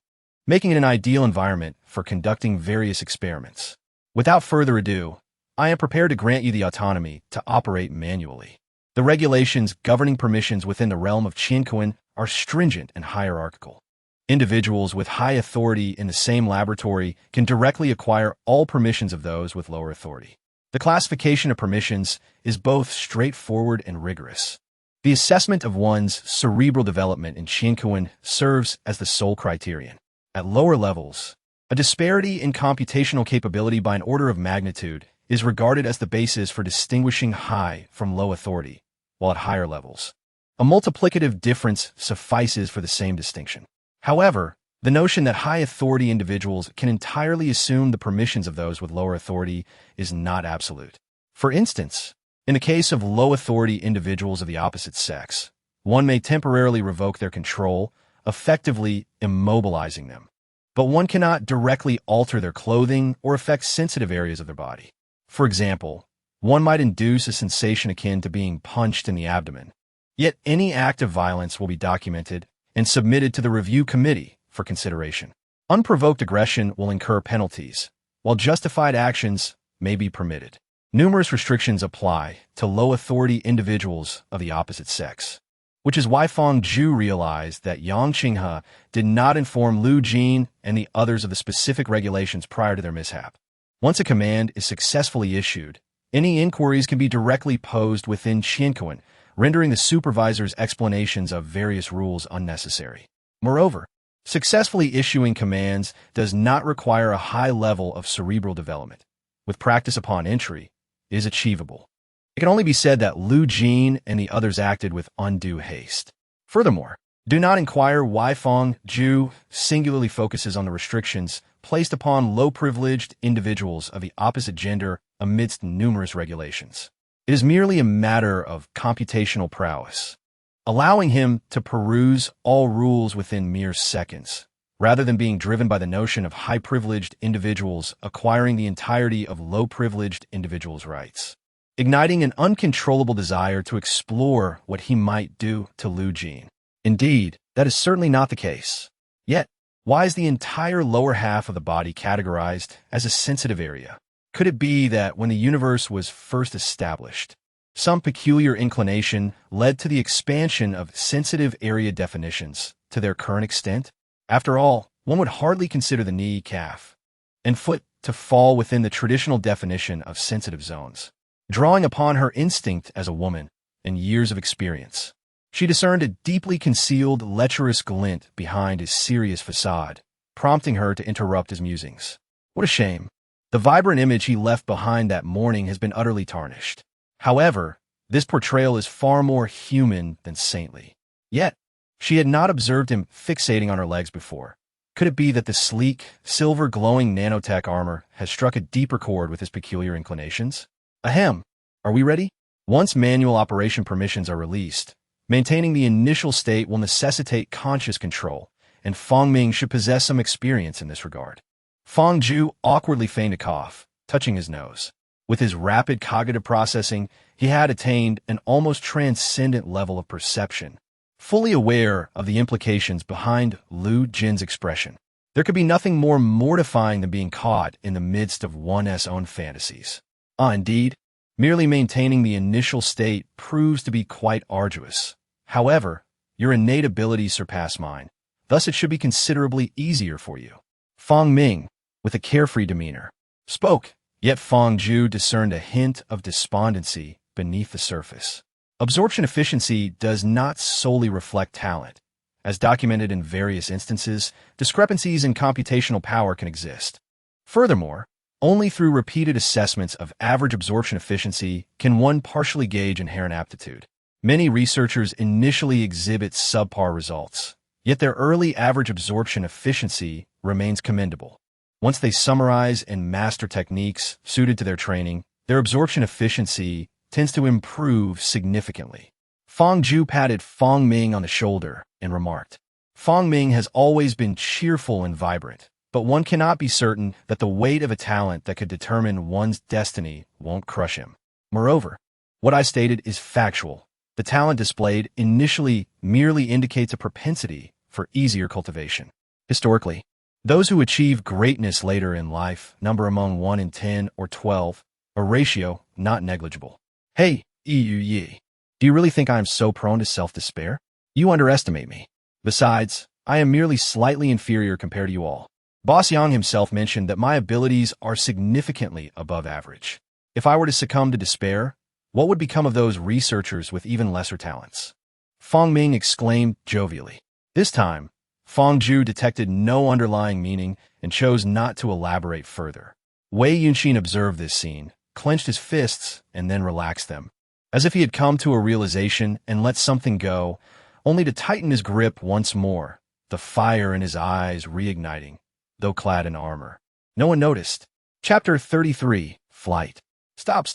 making it an ideal environment for conducting various experiments. Without further ado, I am prepared to grant you the autonomy to operate manually. The regulations governing permissions within the realm of Qianquan are stringent and hierarchical. Individuals with high authority in the same laboratory can directly acquire all permissions of those with lower authority. The classification of permissions is both straightforward and rigorous. The assessment of one's cerebral development in Qianquan serves as the sole criterion. At lower levels, a disparity in computational capability by an order of magnitude is regarded as the basis for distinguishing high from low authority, while at higher levels, a multiplicative difference suffices for the same distinction. However, the notion that high authority individuals can entirely assume the permissions of those with lower authority is not absolute. For instance, in the case of low authority individuals of the opposite sex, one may temporarily revoke their control, effectively immobilizing them. But one cannot directly alter their clothing or affect sensitive areas of their body. For example, one might induce a sensation akin to being punched in the abdomen. Yet any act of violence will be documented and submitted to the review committee for consideration. Unprovoked aggression will incur penalties, while justified actions may be permitted. Numerous restrictions apply to low-authority individuals of the opposite sex, which is why Fong Ju realized that Yang Qinghe did not inform Lu Jin and the others of the specific regulations prior to their mishap. Once a command is successfully issued, any inquiries can be directly posed within Qianquan, rendering the supervisor's explanations of various rules unnecessary. Moreover, successfully issuing commands does not require a high level of cerebral development. With practice upon entry, it is achievable. It can only be said that Lu Jin and the others acted with undue haste. Furthermore, do not inquire why Fong Ju singularly focuses on the restrictions placed upon low-privileged individuals of the opposite gender amidst numerous regulations. It is merely a matter of computational prowess, allowing him to peruse all rules within mere seconds, rather than being driven by the notion of high-privileged individuals acquiring the entirety of low-privileged individuals' rights, igniting an uncontrollable desire to explore what he might do to Lu Jin. Indeed, that is certainly not the case. Yet, why is the entire lower half of the body categorized as a sensitive area? Could it be that when the universe was first established, some peculiar inclination led to the expansion of sensitive area definitions to their current extent? After all, one would hardly consider the knee, calf, and foot to fall within the traditional definition of sensitive zones. Drawing upon her instinct as a woman and years of experience, she discerned a deeply concealed, lecherous glint behind his serious facade, prompting her to interrupt his musings. What a shame. The vibrant image he left behind that morning has been utterly tarnished. However, this portrayal is far more human than saintly. Yet, she had not observed him fixating on her legs before. Could it be that the sleek, silver-glowing nanotech armor has struck a deeper chord with his peculiar inclinations? Ahem. Are we ready? Once manual operation permissions are released, maintaining the initial state will necessitate conscious control, and Fong Ming should possess some experience in this regard. Fong Ju awkwardly feigned a cough, touching his nose. With his rapid cognitive processing, he had attained an almost transcendent level of perception, fully aware of the implications behind Lu Jin's expression. There could be nothing more mortifying than being caught in the midst of one's own fantasies. Indeed, merely maintaining the initial state proves to be quite arduous. However, your innate abilities surpass mine, thus it should be considerably easier for you. Fong Ming, with a carefree demeanor, spoke, yet Fong Ju discerned a hint of despondency beneath the surface. Absorption efficiency does not solely reflect talent. As documented in various instances, discrepancies in computational power can exist. Furthermore, only through repeated assessments of average absorption efficiency can one partially gauge inherent aptitude. Many researchers initially exhibit subpar results, yet their early average absorption efficiency remains commendable. Once they summarize and master techniques suited to their training, their absorption efficiency tends to improve significantly. Fong Ju patted Fong Ming on the shoulder and remarked, Fong Ming has always been cheerful and vibrant, but one cannot be certain that the weight of a talent that could determine one's destiny won't crush him. Moreover, what I stated is factual. The talent displayed initially merely indicates a propensity for easier cultivation. Historically, those who achieve greatness later in life number among 1 in 10 or 12, a ratio not negligible. Hey, Yi, do you really think I am so prone to self-despair? You underestimate me. Besides, I am merely slightly inferior compared to you all. Boss Yang himself mentioned that my abilities are significantly above average. If I were to succumb to despair, what would become of those researchers with even lesser talents? Fong Ming exclaimed jovially. This time, Fong Ju detected no underlying meaning and chose not to elaborate further. Wei Yunxin observed this scene, clenched his fists, and then relaxed them, as if he had come to a realization and let something go, only to tighten his grip once more, the fire in his eyes reigniting, though clad in armor. No one noticed. Chapter 33, Flight. Stop.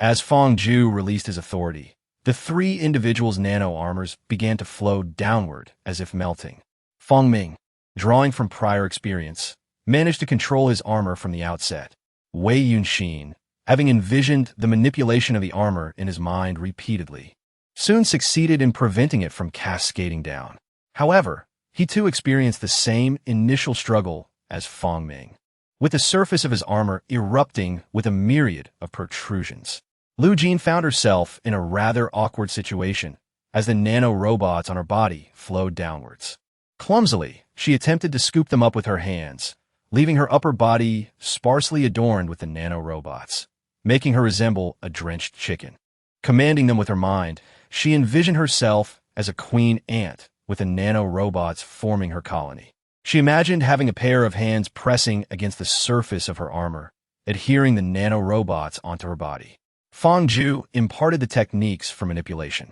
As Fong Ju released his authority, the three individuals' nano-armors began to flow downward as if melting. Fong Ming, drawing from prior experience, managed to control his armor from the outset. Wei Yunxin, having envisioned the manipulation of the armor in his mind repeatedly, soon succeeded in preventing it from cascading down. However, he too experienced the same initial struggle as Fong Ming, with the surface of his armor erupting with a myriad of protrusions. Lu Jin found herself in a rather awkward situation as the nano-robots on her body flowed downwards. Clumsily, she attempted to scoop them up with her hands, leaving her upper body sparsely adorned with the nano-robots, making her resemble a drenched chicken. Commanding them with her mind, she envisioned herself as a queen ant with the nano-robots forming her colony. She imagined having a pair of hands pressing against the surface of her armor, adhering the nano-robots onto her body. Fong Ju imparted the techniques for manipulation.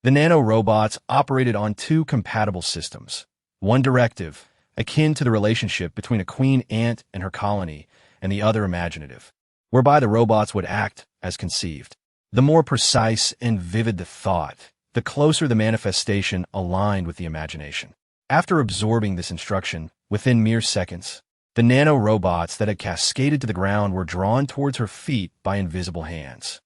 The nano-robots operated on two compatible systems, one directive, akin to the relationship between a queen ant and her colony, and the other imaginative, whereby the robots would act as conceived. The more precise and vivid the thought, the closer the manifestation aligned with the imagination. After absorbing this instruction, within mere seconds, the nano-robots that had cascaded to the ground were drawn towards her feet by invisible hands,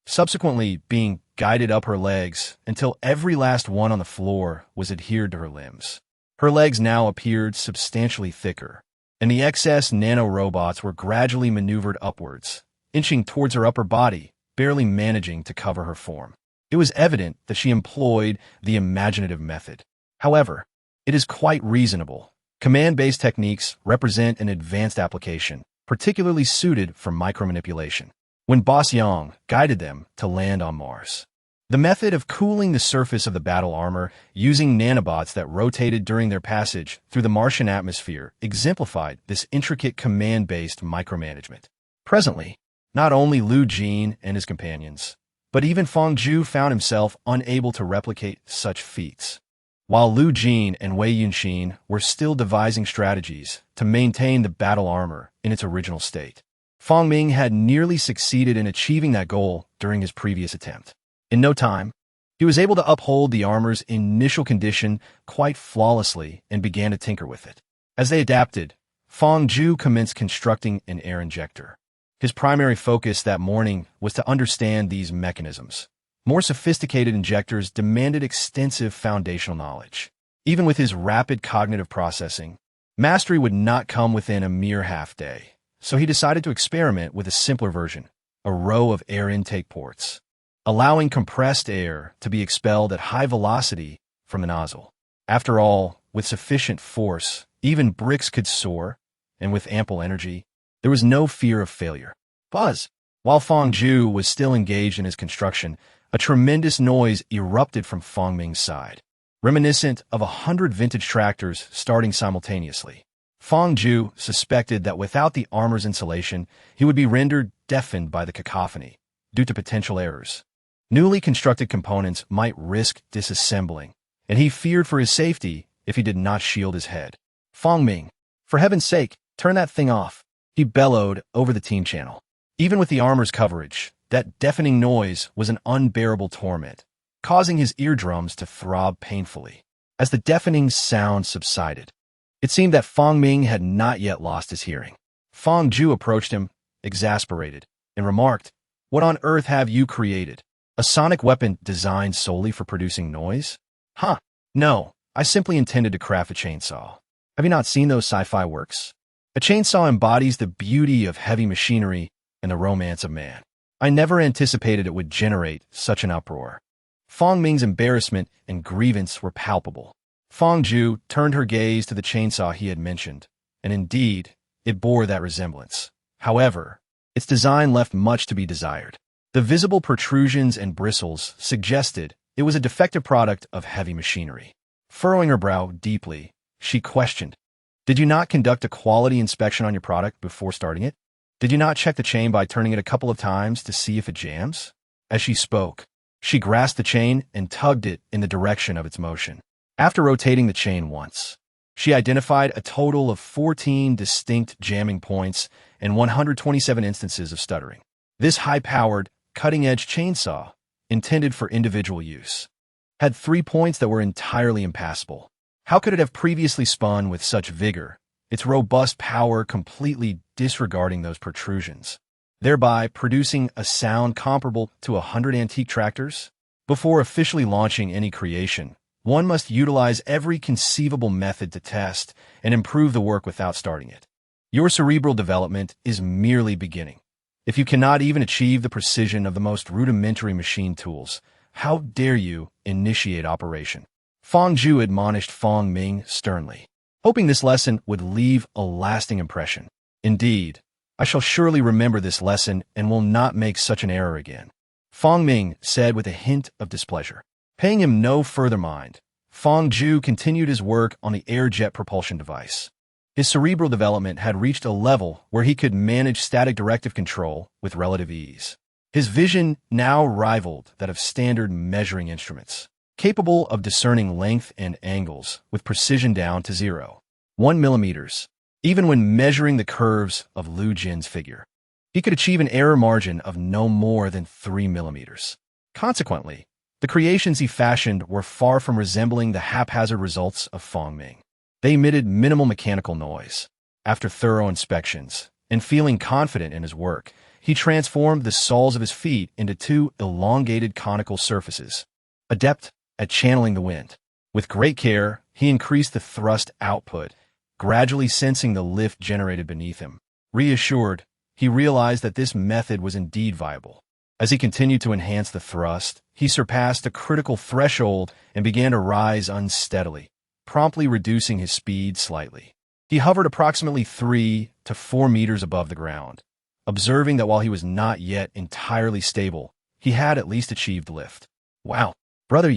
subsequently being guided up her legs until every last one on the floor was adhered to her limbs. Her legs now appeared substantially thicker, and the excess nano-robots were gradually maneuvered upwards, inching towards her upper body, barely managing to cover her form. It was evident that she employed the imaginative method. However, it is quite reasonable. Command-based techniques represent an advanced application, particularly suited for micromanipulation. When Boss Yang guided them to land on Mars, the method of cooling the surface of the battle armor using nanobots that rotated during their passage through the Martian atmosphere exemplified this intricate command-based micromanagement. Presently, not only Lu Jin and his companions, but even Fong Ju found himself unable to replicate such feats. While Lu Jin and Wei Yunxin were still devising strategies to maintain the battle armor in its original state, Fong Ming had nearly succeeded in achieving that goal during his previous attempt. In no time, he was able to uphold the armor's initial condition quite flawlessly and began to tinker with it. As they adapted, Fong Ju commenced constructing an air injector. His primary focus that morning was to understand these mechanisms. More sophisticated injectors demanded extensive foundational knowledge. Even with his rapid cognitive processing, mastery would not come within a mere half-day, so he decided to experiment with a simpler version, a row of air intake ports, allowing compressed air to be expelled at high velocity from the nozzle. After all, with sufficient force, even bricks could soar, and with ample energy, there was no fear of failure. Buzz! While Fong Ju was still engaged in his construction, a tremendous noise erupted from Fong Ming's side, reminiscent of 100 vintage tractors starting simultaneously. Fong Ju suspected that without the armor's insulation, he would be rendered deafened by the cacophony due to potential errors. Newly constructed components might risk disassembling, and he feared for his safety if he did not shield his head. Fong Ming, for heaven's sake, turn that thing off, he bellowed over the team channel. Even with the armor's coverage, that deafening noise was an unbearable torment, causing his eardrums to throb painfully. As the deafening sound subsided, it seemed that Fong Ming had not yet lost his hearing. Fong Ju approached him, exasperated, and remarked, "What on earth have you created? A sonic weapon designed solely for producing noise?" "Huh, no, I simply intended to craft a chainsaw. Have you not seen those sci-fi works? A chainsaw embodies the beauty of heavy machinery and the romance of man. I never anticipated it would generate such an uproar." Fong Ming's embarrassment and grievance were palpable. Fong Ju turned her gaze to the chainsaw he had mentioned, and indeed, it bore that resemblance. However, its design left much to be desired. The visible protrusions and bristles suggested it was a defective product of heavy machinery. Furrowing her brow deeply, she questioned, "Did you not conduct a quality inspection on your product before starting it? Did you not check the chain by turning it a couple of times to see if it jams?" As she spoke, she grasped the chain and tugged it in the direction of its motion. After rotating the chain once, she identified a total of 14 distinct jamming points and 127 instances of stuttering. This high-powered, cutting-edge chainsaw, intended for individual use, had 3 points that were entirely impassable. How could it have previously spun with such vigor, its robust power completely disregarding those protrusions, thereby producing a sound comparable to 100 antique tractors? Before officially launching any creation, one must utilize every conceivable method to test and improve the work without starting it. Your cerebral development is merely beginning. If you cannot even achieve the precision of the most rudimentary machine tools, how dare you initiate operation? Fong Ju admonished Fong Ming sternly, hoping this lesson would leave a lasting impression. "Indeed, I shall surely remember this lesson and will not make such an error again," Fong Ming said with a hint of displeasure. Paying him no further mind, Fong Ju continued his work on the air jet propulsion device. His cerebral development had reached a level where he could manage static directive control with relative ease. His vision now rivaled that of standard measuring instruments, capable of discerning length and angles with precision down to 0.1 millimeters, even when measuring the curves of Lu Jin's figure. He could achieve an error margin of no more than 3 millimeters. Consequently, the creations he fashioned were far from resembling the haphazard results of Fong Ming. They emitted minimal mechanical noise. After thorough inspections, and feeling confident in his work, he transformed the soles of his feet into 2 elongated conical surfaces, adept at channeling the wind. With great care, he increased the thrust output, gradually sensing the lift generated beneath him. Reassured, he realized that this method was indeed viable. As he continued to enhance the thrust, he surpassed a critical threshold and began to rise unsteadily, promptly reducing his speed slightly. He hovered approximately 3 to 4 meters above the ground, observing that while he was not yet entirely stable, he had at least achieved lift. "Wow, brother,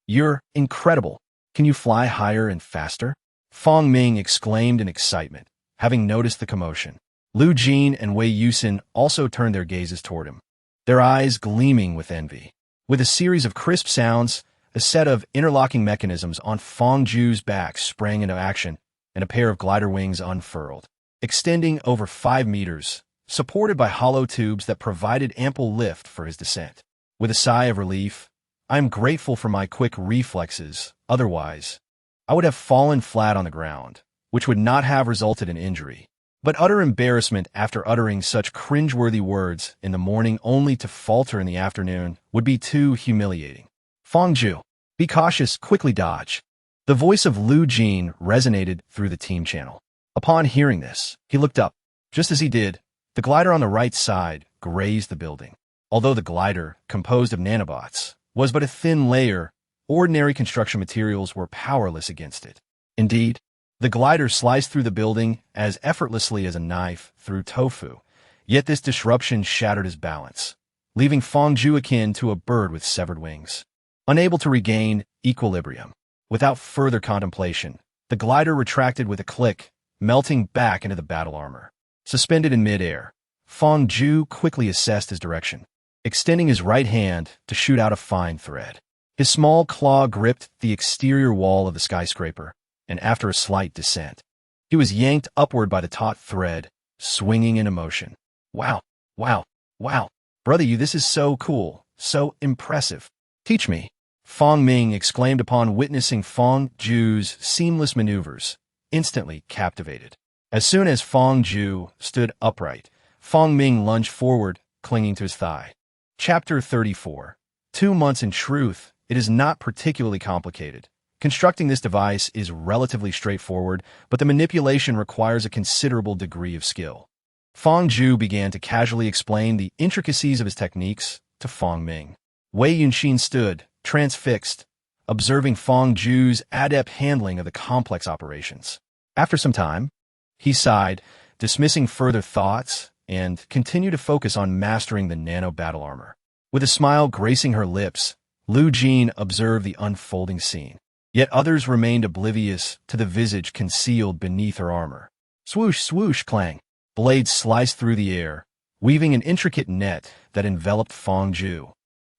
you're incredible. Can you fly higher and faster?" Fong Ming exclaimed in excitement, having noticed the commotion. Lu Jin and Wei Yusin also turned their gazes toward him, their eyes gleaming with envy. With a series of crisp sounds, a set of interlocking mechanisms on Fong Ju's back sprang into action, and a pair of glider wings unfurled, extending over 5 meters, supported by hollow tubes that provided ample lift for his descent. With a sigh of relief, "I am grateful for my quick reflexes, otherwise, I would have fallen flat on the ground, which would not have resulted in injury." But utter embarrassment after uttering such cringeworthy words in the morning only to falter in the afternoon would be too humiliating. "Fong Ju, be cautious, quickly dodge." The voice of Lu Jin resonated through the team channel. Upon hearing this, he looked up. Just as he did, the glider on the right side grazed the building. Although the glider, composed of nanobots, was but a thin layer, ordinary construction materials were powerless against it. Indeed, the glider sliced through the building as effortlessly as a knife through tofu, yet this disruption shattered his balance, leaving Fong Ju akin to a bird with severed wings, unable to regain equilibrium. Without further contemplation, the glider retracted with a click, melting back into the battle armor. Suspended in midair, Fong Ju quickly assessed his direction. extending his right hand to shoot out a fine thread. His small claw gripped the exterior wall of the skyscraper, and after a slight descent, he was yanked upward by the taut thread, swinging in motion. Wow, wow, wow. Brother, this is so cool, so impressive. Teach me. Fong Ming exclaimed upon witnessing Fong Ju's seamless maneuvers, instantly captivated. As soon as Fong Ju stood upright, Fong Ming lunged forward, clinging to his thigh. Chapter 34. 2 months. In truth, it is not particularly complicated. Constructing this device is relatively straightforward, but the manipulation requires a considerable degree of skill. Fong Ju began to casually explain the intricacies of his techniques to Fong Ming. Wei Yunxin stood, transfixed, observing Fong Ju's adept handling of the complex operations. After some time, he sighed, dismissing further thoughts, and continued to focus on mastering the nano battle armor. With a smile gracing her lips, Lu Jin observed the unfolding scene. Yet others remained oblivious to the visage concealed beneath her armor. Swoosh, swoosh, clang. Blades sliced through the air, weaving an intricate net that enveloped Fong Ju.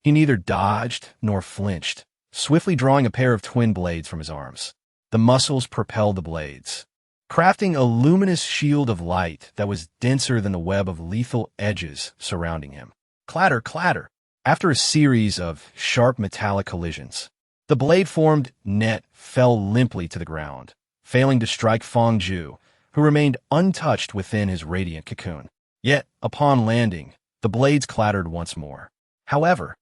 He neither dodged nor flinched, swiftly drawing a pair of twin blades from his arms. The muscles propelled the blades, crafting a luminous shield of light that was denser than the web of lethal edges surrounding him. Clatter, clatter. After a series of sharp metallic collisions, the blade-formed net fell limply to the ground, failing to strike Fong Ju, who remained untouched within his radiant cocoon. Yet, upon landing, the blades clattered once more. However,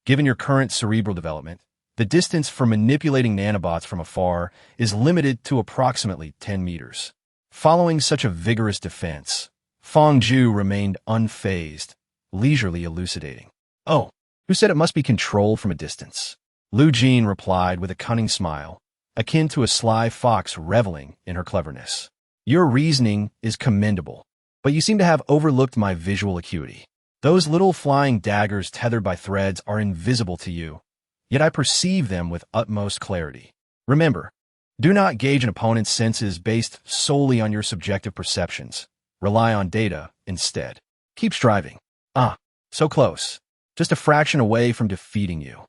given your current cerebral development, the distance for manipulating nanobots from afar is limited to approximately 10 meters. Following such a vigorous defense, Fong Ju remained unfazed, leisurely elucidating. Oh, who said it must be controlled from a distance? Lu Jin replied with a cunning smile, akin to a sly fox reveling in her cleverness. Your reasoning is commendable, but you seem to have overlooked my visual acuity. Those little flying daggers tethered by threads are invisible to you, yet I perceive them with utmost clarity. Remember, do not gauge an opponent's senses based solely on your subjective perceptions. Rely on data instead. Keep striving. So close. Just a fraction away from defeating you.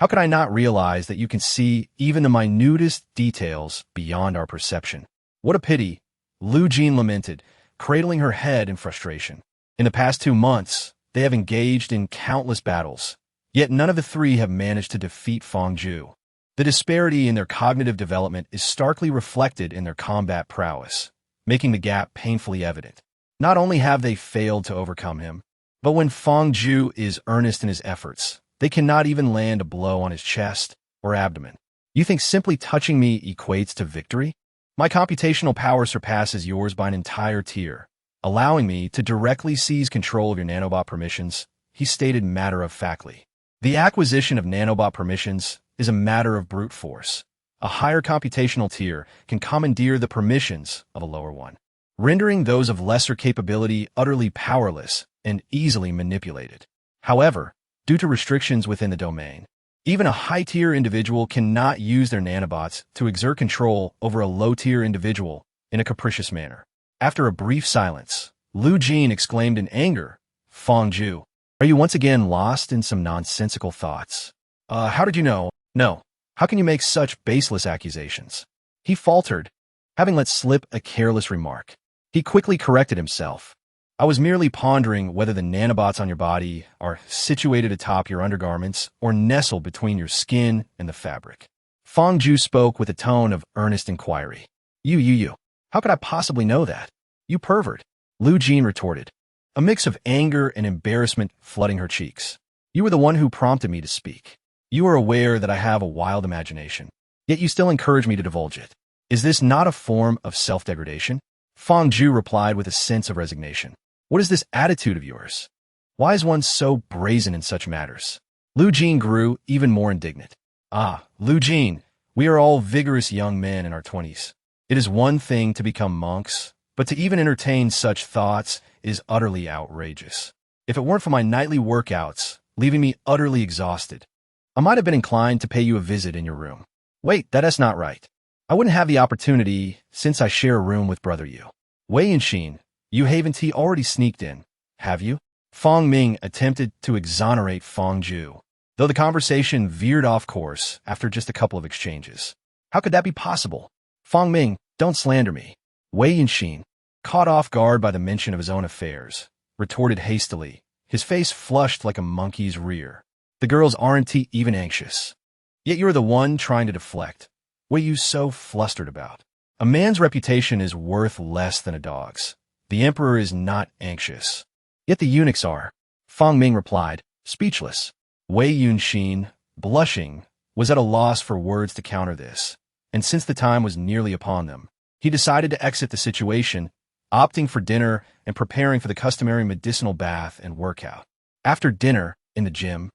How could I not realize that you can see even the minutest details beyond our perception? What a pity, Lu Jin lamented, cradling her head in frustration. In the past 2 months, they have engaged in countless battles, yet none of the three have managed to defeat Fong Ju. The disparity in their cognitive development is starkly reflected in their combat prowess, making the gap painfully evident. Not only have they failed to overcome him, but when Fong Ju is earnest in his efforts, they cannot even land a blow on his chest or abdomen. You think simply touching me equates to victory? My computational power surpasses yours by an entire tier, allowing me to directly seize control of your nanobot permissions, he stated matter-of-factly. The acquisition of nanobot permissions is a matter of brute force. A higher computational tier can commandeer the permissions of a lower one, rendering those of lesser capability utterly powerless and easily manipulated. However, due to restrictions within the domain, even a high-tier individual cannot use their nanobots to exert control over a low-tier individual in a capricious manner. After a brief silence, Lu Jin exclaimed in anger, Fong Ju, are you once again lost in some nonsensical thoughts? How did you know? No. How can you make such baseless accusations? He faltered, having let slip a careless remark. He quickly corrected himself. I was merely pondering whether the nanobots on your body are situated atop your undergarments or nestled between your skin and the fabric. Fong Ju spoke with a tone of earnest inquiry. You. How could I possibly know that? You pervert, Lu Jin retorted, a mix of anger and embarrassment flooding her cheeks. You were the one who prompted me to speak. You are aware that I have a wild imagination, yet you still encourage me to divulge it. Is this not a form of self-degradation? Fong Ju replied with a sense of resignation. What is this attitude of yours? Why is one so brazen in such matters? Lu Jin grew even more indignant. Lu Jin, we are all vigorous young men in our 20s. It is one thing to become monks, but to even entertain such thoughts is utterly outrageous. If it weren't for my nightly workouts, leaving me utterly exhausted, I might have been inclined to pay you a visit in your room. Wait, that's not right. I wouldn't have the opportunity since I share a room with Brother Yu. Wei Yunxin, you Haven Tea already sneaked in, have you? Fong Ming attempted to exonerate Fong Ju, though the conversation veered off course after just a couple of exchanges. How could that be possible? Fong Ming, don't slander me. Wei Yunxin, caught off guard by the mention of his own affairs, retorted hastily, his face flushed like a monkey's rear. The girls aren't even anxious. Yet you're the one trying to deflect. What are you so flustered about? A man's reputation is worth less than a dog's. The emperor is not anxious. Yet the eunuchs are. Fong Ming replied, speechless. Wei Yunxin, blushing, was at a loss for words to counter this, and since the time was nearly upon them, he decided to exit the situation, opting for dinner and preparing for the customary medicinal bath and workout. After dinner, in the gym,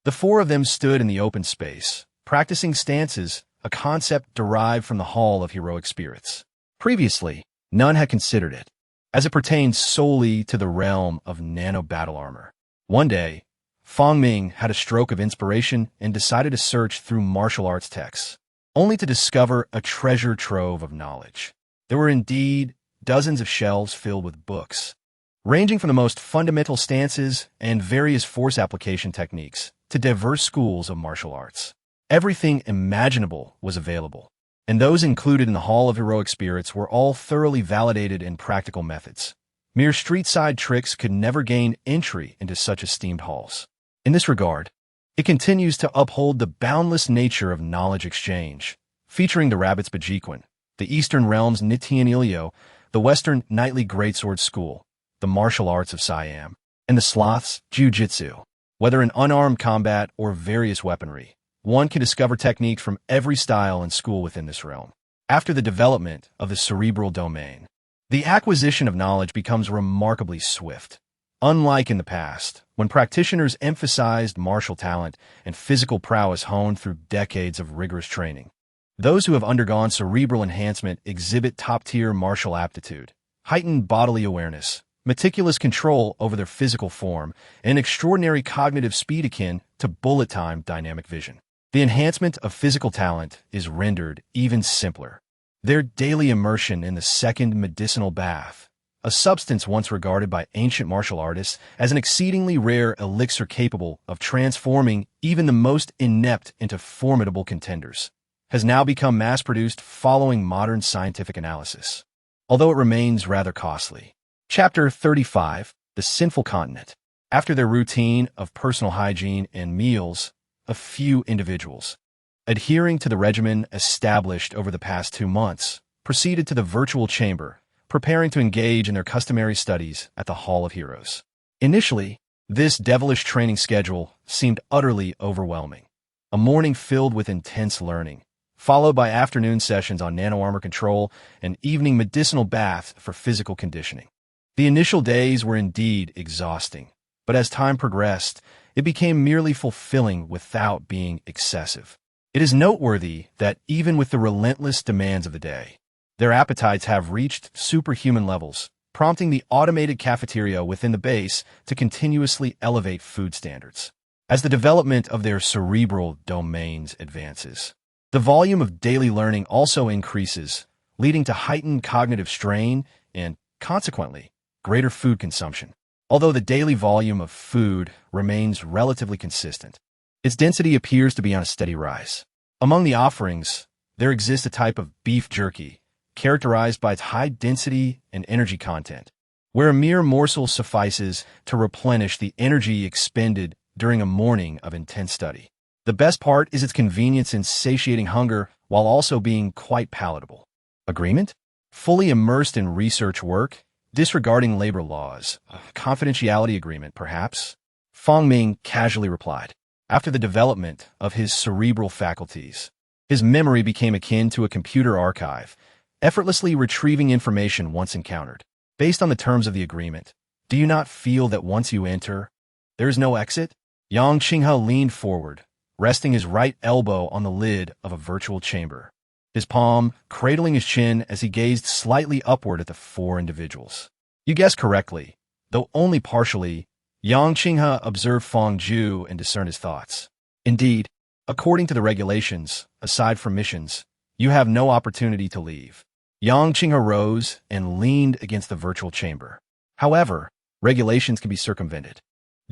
the four of them stood in the open space, practicing stances, a concept derived from the Hall of Heroic Spirits. Previously, none had considered it, as it pertained solely to the realm of nano-battle armor. One day, Fong Ming had a stroke of inspiration and decided to search through martial arts texts, only to discover a treasure trove of knowledge. There were indeed dozens of shelves filled with books, ranging from the most fundamental stances and various force application techniques to diverse schools of martial arts. Everything imaginable was available, and those included in the Hall of Heroic Spirits were all thoroughly validated in practical methods. Mere street-side tricks could never gain entry into such esteemed halls. In this regard, it continues to uphold the boundless nature of knowledge exchange, featuring the Rabbit's Bajiquan, the Eastern Realm's Nitian Ilio, the Western Knightly Greatsword School, the martial arts of Siam, and the Sloth's Jiu-Jitsu. Whether in unarmed combat or various weaponry, one can discover techniques from every style and school within this realm. After the development of the cerebral domain, the acquisition of knowledge becomes remarkably swift. Unlike in the past, when practitioners emphasized martial talent and physical prowess honed through decades of rigorous training, those who have undergone cerebral enhancement exhibit top-tier martial aptitude, heightened bodily awareness, meticulous control over their physical form, and extraordinary cognitive speed akin to bullet-time dynamic vision. The enhancement of physical talent is rendered even simpler. Their daily immersion in the second medicinal bath, a substance once regarded by ancient martial artists as an exceedingly rare elixir capable of transforming even the most inept into formidable contenders, has now become mass-produced following modern scientific analysis, although it remains rather costly. Chapter 35, The Sinful Continent. After their routine of personal hygiene and meals, a few individuals, adhering to the regimen established over the past 2 months, proceeded to the virtual chamber, preparing to engage in their customary studies at the Hall of Heroes. Initially, this devilish training schedule seemed utterly overwhelming. A morning filled with intense learning, followed by afternoon sessions on nano-armor control and evening medicinal baths for physical conditioning. The initial days were indeed exhausting, but as time progressed, it became merely fulfilling without being excessive. It is noteworthy that even with the relentless demands of the day, their appetites have reached superhuman levels, prompting the automated cafeteria within the base to continuously elevate food standards. As the development of their cerebral domains advances, the volume of daily learning also increases, leading to heightened cognitive strain and, consequently, greater food consumption. Although the daily volume of food remains relatively consistent, its density appears to be on a steady rise. Among the offerings, there exists a type of beef jerky, characterized by its high density and energy content, where a mere morsel suffices to replenish the energy expended during a morning of intense study. The best part is its convenience in satiating hunger while also being quite palatable. Agreement? Fully immersed in research work, disregarding labor laws. A confidentiality agreement, perhaps? Fong Ming casually replied. After the development of his cerebral faculties, his memory became akin to a computer archive, effortlessly retrieving information once encountered. Based on the terms of the agreement, do you not feel that once you enter, there is no exit? Yang Qinghe leaned forward, resting his right elbow on the lid of a virtual chamber, his palm cradling his chin as he gazed slightly upward at the 4 individuals. You guessed correctly, though only partially. Yang Qinghe observed Fong Ju and discerned his thoughts. Indeed, according to the regulations, aside from missions, you have no opportunity to leave. Yang Qinghe rose and leaned against the virtual chamber. However, regulations can be circumvented.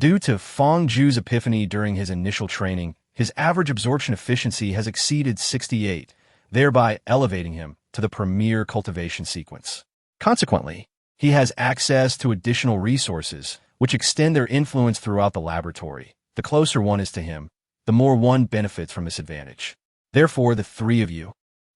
Due to Fong Ju's epiphany during his initial training, his average absorption efficiency has exceeded 68, thereby elevating him to the premier cultivation sequence. Consequently, he has access to additional resources, which extend their influence throughout the laboratory. The closer one is to him, the more one benefits from this advantage. Therefore, the three of you,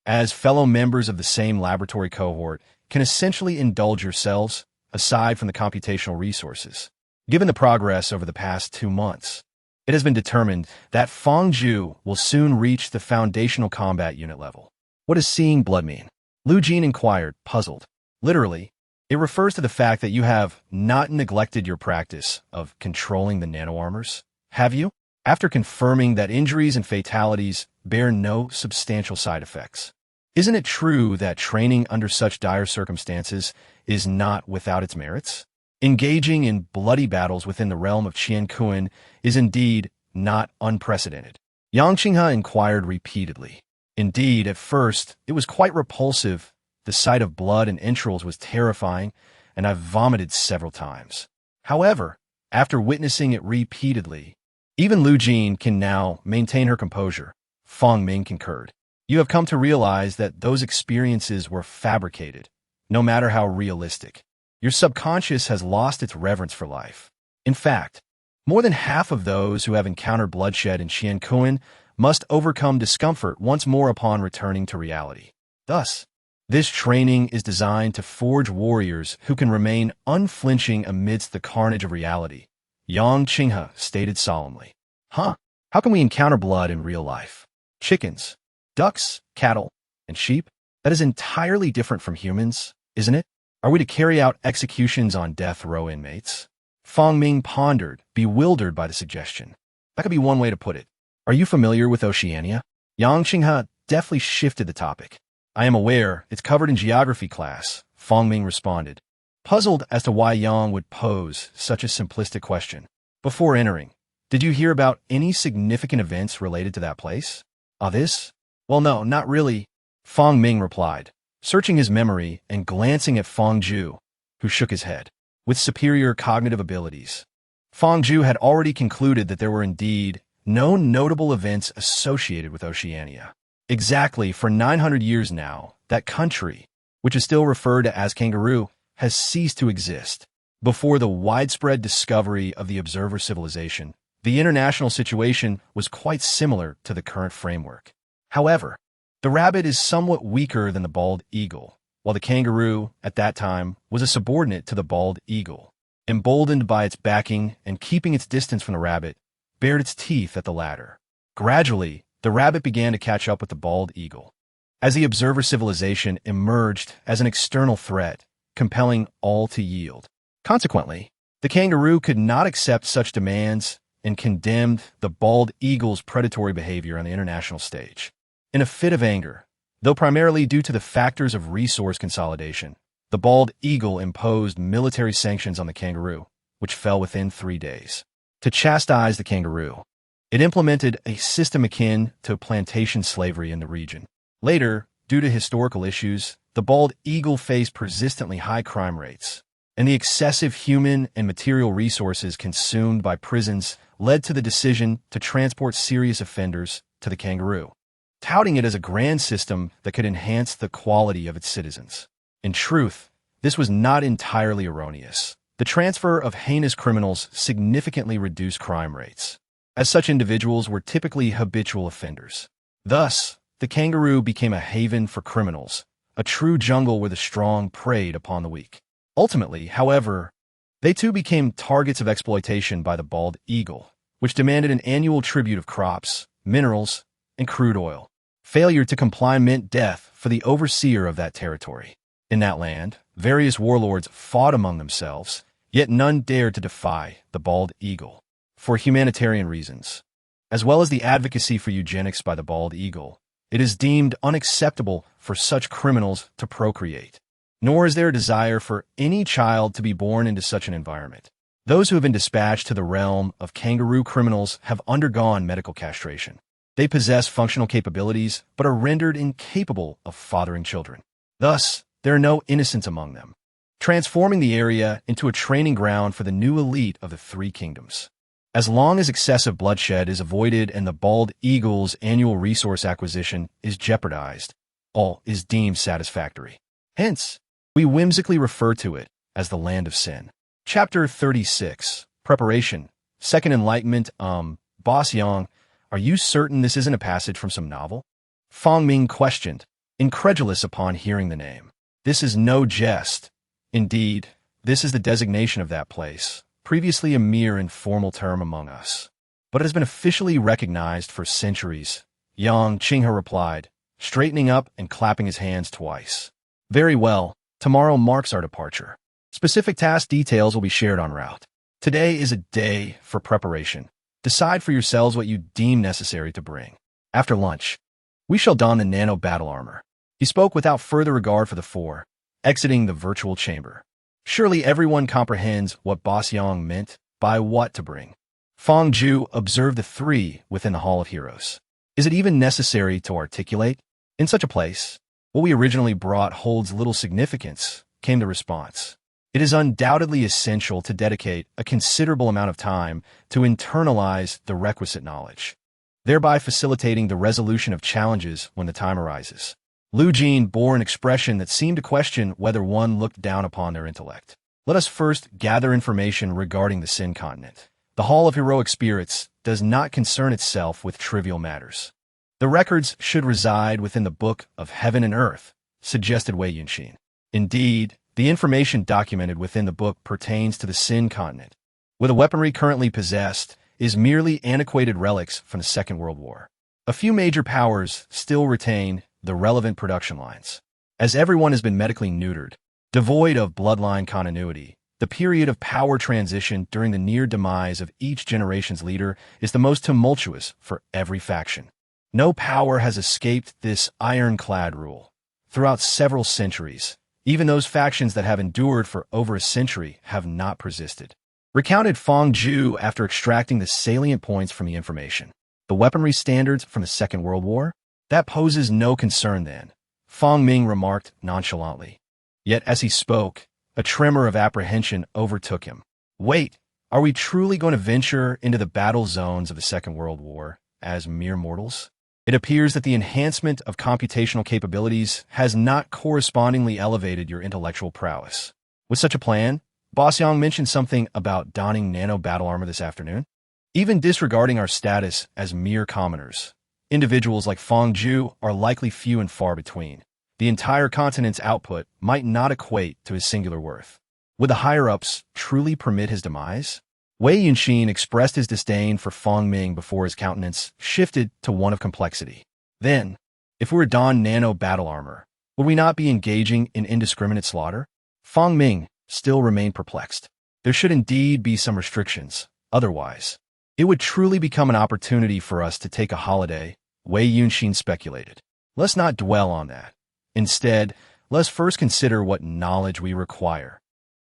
as fellow members of the same laboratory cohort, can essentially indulge yourselves, aside from the computational resources. Given the progress over the past 2 months, it has been determined that Fong Ju will soon reach the foundational combat unit level. What does seeing blood mean? Lu Jin inquired, puzzled. Literally, it refers to the fact that you have not neglected your practice of controlling the nanoarmors, have you? After confirming that injuries and fatalities bear no substantial side effects. Isn't it true that training under such dire circumstances is not without its merits? Engaging in bloody battles within the realm of Qian Kun is indeed not unprecedented. Yang Qinghe inquired repeatedly. Indeed, at first, it was quite repulsive. The sight of blood and entrails was terrifying, and I vomited several times. However, after witnessing it repeatedly, even Lu Jin can now maintain her composure. Fong Ming concurred. You have come to realize that those experiences were fabricated, no matter how realistic. Your subconscious has lost its reverence for life. In fact, more than half of those who have encountered bloodshed in Qian Kun must overcome discomfort once more upon returning to reality. Thus, this training is designed to forge warriors who can remain unflinching amidst the carnage of reality. Yang Qinghe stated solemnly. How can we encounter blood in real life? Chickens, ducks, cattle, and sheep? That is entirely different from humans, isn't it? Are we to carry out executions on death row inmates? Fong Ming pondered, bewildered by the suggestion. That could be one way to put it. Are you familiar with Oceania? Yang Qinghe deftly shifted the topic. I am aware, it's covered in geography class, Fong Ming responded, puzzled as to why Yang would pose such a simplistic question. Before entering, did you hear about any significant events related to that place? This? Well, no, not really, Fong Ming replied, searching his memory and glancing at Fong Ju, who shook his head. With superior cognitive abilities, Fong Ju had already concluded that there were indeed no notable events associated with Oceania. Exactly for 900 years now, that country, which is still referred to as Kangaroo, has ceased to exist. Before the widespread discovery of the observer civilization, the international situation was quite similar to the current framework. However, the rabbit is somewhat weaker than the bald eagle, while the kangaroo, at that time, was a subordinate to the bald eagle. Emboldened by its backing and keeping its distance from the rabbit, bared its teeth at the latter. Gradually, the rabbit began to catch up with the bald eagle. As the observer civilization emerged as an external threat, compelling all to yield. Consequently, the kangaroo could not accept such demands and condemned the bald eagle's predatory behavior on the international stage. In a fit of anger, though primarily due to the factors of resource consolidation, the bald eagle imposed military sanctions on the kangaroo, which fell within 3 days. To chastise the kangaroo, it implemented a system akin to plantation slavery in the region. Later, due to historical issues, the bald eagle faced persistently high crime rates, and the excessive human and material resources consumed by prisons led to the decision to transport serious offenders to the kangaroo, touting it as a grand system that could enhance the quality of its citizens. In truth, this was not entirely erroneous. The transfer of heinous criminals significantly reduced crime rates, as such individuals were typically habitual offenders. Thus, the kangaroo became a haven for criminals, a true jungle where the strong preyed upon the weak. Ultimately, however, they too became targets of exploitation by the bald eagle, which demanded an annual tribute of crops, minerals, and crude oil. Failure to comply meant death for the overseer of that territory. In that land, various warlords fought among themselves, yet none dared to defy the bald eagle. For humanitarian reasons, as well as the advocacy for eugenics by the bald eagle, it is deemed unacceptable for such criminals to procreate. Nor is there a desire for any child to be born into such an environment. Those who have been dispatched to the realm of kangaroo criminals have undergone medical castration. They possess functional capabilities, but are rendered incapable of fathering children. Thus, there are no innocents among them, transforming the area into a training ground for the new elite of the Three Kingdoms. As long as excessive bloodshed is avoided and the bald eagle's annual resource acquisition is jeopardized, all is deemed satisfactory. Hence, we whimsically refer to it as the land of sin. Chapter 36, Preparation, Second Enlightenment. Boss Yang, are you certain this isn't a passage from some novel? Fong Ming questioned, incredulous upon hearing the name. This is no jest. Indeed, this is the designation of that place, previously a mere informal term among us. But it has been officially recognized for centuries, Yang Qinghe replied, straightening up and clapping his hands twice. Very well, tomorrow marks our departure. Specific task details will be shared en route. Today is a day for preparation. Decide for yourselves what you deem necessary to bring. After lunch, we shall don the nano battle armor. He spoke without further regard for the four, exiting the virtual chamber. Surely everyone comprehends what Boss Yang meant by what to bring. Fong Ju observed the three within the Hall of Heroes. Is it even necessary to articulate? In such a place, what we originally brought holds little significance, came the response. It is undoubtedly essential to dedicate a considerable amount of time to internalize the requisite knowledge, thereby facilitating the resolution of challenges when the time arises. Lu Jin bore an expression that seemed to question whether one looked down upon their intellect. Let us first gather information regarding the Sin Continent. The Hall of Heroic Spirits does not concern itself with trivial matters. The records should reside within the Book of Heaven and Earth, suggested Wei Yunxin. Indeed, the information documented within the book pertains to the Sin Continent, where the weaponry currently possessed is merely antiquated relics from the Second World War. A few major powers still retain the relevant production lines. As everyone has been medically neutered, devoid of bloodline continuity, the period of power transition during the near demise of each generation's leader is the most tumultuous for every faction. No power has escaped this ironclad rule. Throughout several centuries, even those factions that have endured for over a century have not persisted. Recounted Fong Ju after extracting the salient points from the information. The weaponry standards from the Second World War? That poses no concern then, Fong Ming remarked nonchalantly. Yet as he spoke, a tremor of apprehension overtook him. Wait, are we truly going to venture into the battle zones of the Second World War as mere mortals? It appears that the enhancement of computational capabilities has not correspondingly elevated your intellectual prowess. With such a plan, Boss Yang mentioned something about donning nano battle armor this afternoon. Even disregarding our status as mere commoners, individuals like Fong Ju are likely few and far between. The entire continent's output might not equate to his singular worth. Would the higher-ups truly permit his demise? Wei Yunxin expressed his disdain for Fong Ming before his countenance shifted to one of complexity. Then, if we were don nano battle armor, would we not be engaging in indiscriminate slaughter? Fong Ming still remained perplexed. There should indeed be some restrictions. Otherwise, it would truly become an opportunity for us to take a holiday, Wei Yunxin speculated. Let's not dwell on that. Instead, let's first consider what knowledge we require,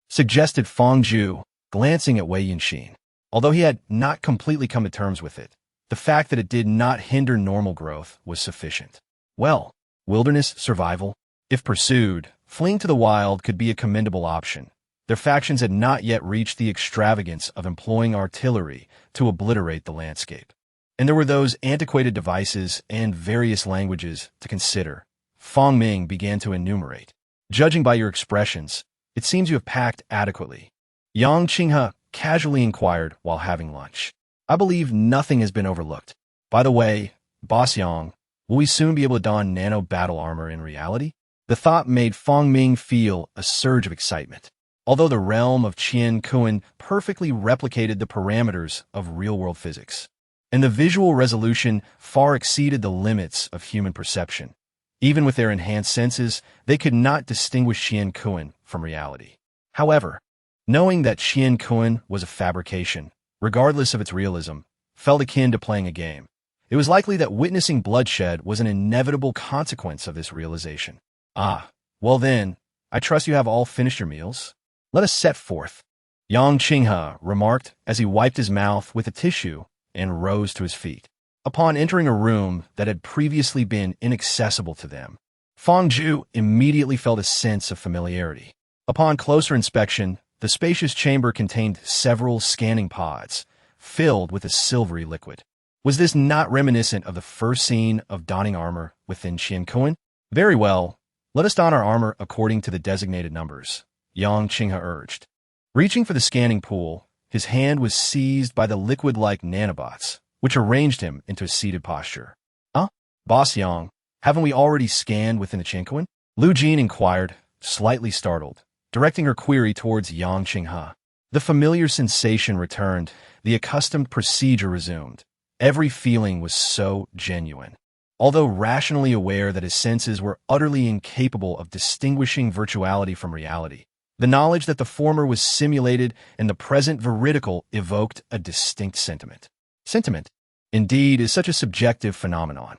suggested Fong Ju, glancing at Wei Yunxin. Although he had not completely come to terms with it, the fact that it did not hinder normal growth was sufficient. Well, wilderness survival, if pursued, fleeing to the wild could be a commendable option. Their factions had not yet reached the extravagance of employing artillery to obliterate the landscape. And there were those antiquated devices and various languages to consider. Fong Ming began to enumerate. Judging by your expressions, it seems you have packed adequately. Yang Qinghe casually inquired while having lunch. I believe nothing has been overlooked. By the way, Boss Yang, will we soon be able to don nano battle armor in reality? The thought made Fong Ming feel a surge of excitement. Although the realm of Qian Kuan perfectly replicated the parameters of real-world physics, and the visual resolution far exceeded the limits of human perception, even with their enhanced senses, they could not distinguish Qian Kuan from reality. However, knowing that Qian Kuan was a fabrication, regardless of its realism, felt akin to playing a game. It was likely that witnessing bloodshed was an inevitable consequence of this realization. Ah, well then, I trust you have all finished your meals. Let us set forth, Yang Qinghe remarked as he wiped his mouth with a tissue and rose to his feet. Upon entering a room that had previously been inaccessible to them, Fong Ju immediately felt a sense of familiarity. Upon closer inspection, the spacious chamber contained several scanning pods, filled with a silvery liquid. Was this not reminiscent of the first scene of donning armor within Qiankuan? Very well, let us don our armor according to the designated numbers, Yang Qinghe urged. Reaching for the scanning pool, his hand was seized by the liquid-like nanobots, which arranged him into a seated posture. Huh? Boss Yang, haven't we already scanned within the Qiankuan? Lu Jin inquired, slightly startled, directing her query towards Yang Qinghe. The familiar sensation returned, the accustomed procedure resumed. Every feeling was so genuine. Although rationally aware that his senses were utterly incapable of distinguishing virtuality from reality, the knowledge that the former was simulated and the present veridical evoked a distinct sentiment. Sentiment, indeed, is such a subjective phenomenon.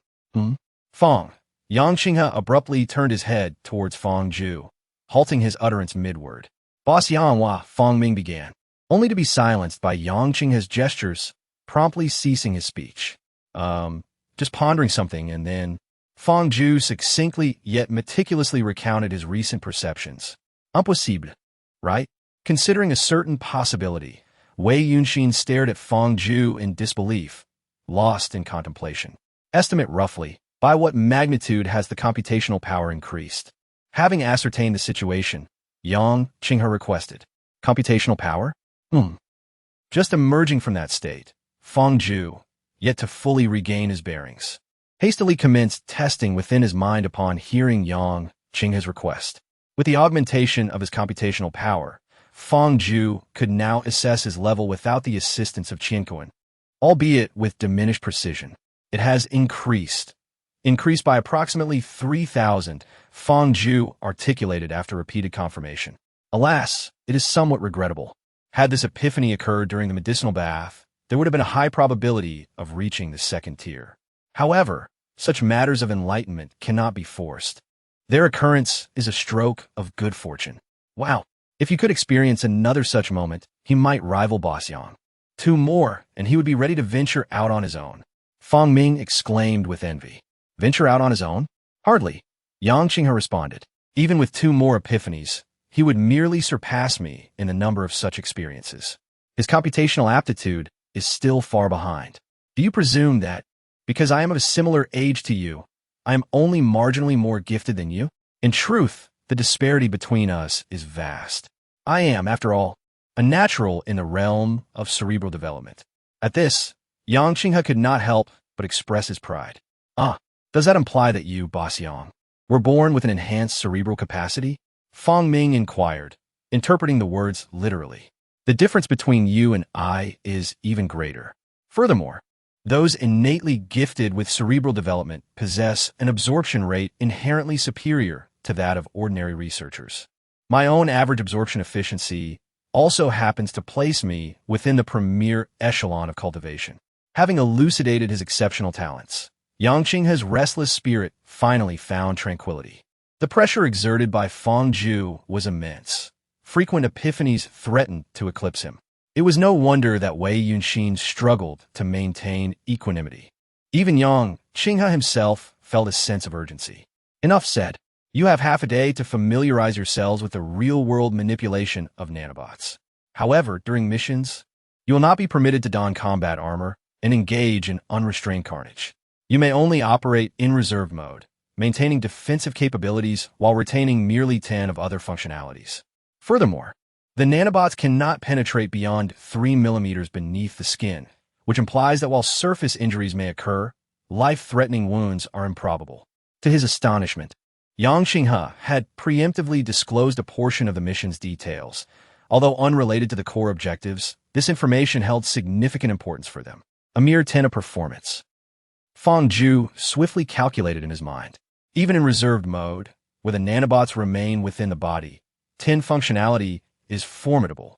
Fong. Yang Qinghe abruptly turned his head towards Fong Zhu, halting his utterance midward. Boss Yanhua, Fong Ming began, only to be silenced by Yang Qinghe's gestures, promptly ceasing his speech. Just pondering something, and then Fong Zhu succinctly yet meticulously recounted his recent perceptions. Impossible, right? Considering a certain possibility, Wei Yunxin stared at Fong Zhu in disbelief, lost in contemplation. Estimate roughly, by what magnitude has the computational power increased? Having ascertained the situation, Yang Qinghe requested. Computational power? Just emerging from that state, Fong Zhu, yet to fully regain his bearings, hastily commenced testing within his mind upon hearing Yang Qinghe's request. With the augmentation of his computational power, Fong Zhu could now assess his level without the assistance of Qiankuan, albeit with diminished precision. It has increased by approximately 3,000, Fong Zhu articulated after repeated confirmation. Alas, it is somewhat regrettable. Had this epiphany occurred during the medicinal bath, there would have been a high probability of reaching the second tier. However, such matters of enlightenment cannot be forced. Their occurrence is a stroke of good fortune. Wow, if you could experience another such moment, he might rival Boss Yang. 2 more, and he would be ready to venture out on his own. Fong Ming exclaimed with envy. Venture out on his own? Hardly. Yang Qinghe responded. Even with 2 more epiphanies, he would merely surpass me in the number of such experiences. His computational aptitude is still far behind. Do you presume that, because I am of a similar age to you, I am only marginally more gifted than you? In truth, the disparity between us is vast. I am, after all, a natural in the realm of cerebral development. At this, Yang Qinghe could not help but express his pride. Does that imply that you, Boss Yang, were born with an enhanced cerebral capacity? Fong Ming inquired, interpreting the words literally. The difference between you and I is even greater. Furthermore, those innately gifted with cerebral development possess an absorption rate inherently superior to that of ordinary researchers. My own average absorption efficiency also happens to place me within the premier echelon of cultivation. Having elucidated his exceptional talents, Yang Qinghe's restless spirit finally found tranquility. The pressure exerted by Fong Zhu was immense. Frequent epiphanies threatened to eclipse him. It was no wonder that Wei Yunxin struggled to maintain equanimity. Even Yang Qinghe himself felt a sense of urgency. Enough said. You have half a day to familiarize yourselves with the real-world manipulation of nanobots. However, during missions, you will not be permitted to don combat armor and engage in unrestrained carnage. You may only operate in reserve mode, maintaining defensive capabilities while retaining merely 10 of other functionalities. Furthermore, the nanobots cannot penetrate beyond 3 millimeters beneath the skin, which implies that while surface injuries may occur, life-threatening wounds are improbable. To his astonishment, Yang Qinghe had preemptively disclosed a portion of the mission's details. Although unrelated to the core objectives, this information held significant importance for them. A mere 10 of performance. Fong Zhu swiftly calculated in his mind. Even in reserved mode, where the nanobots remain within the body, 10 functionality is formidable,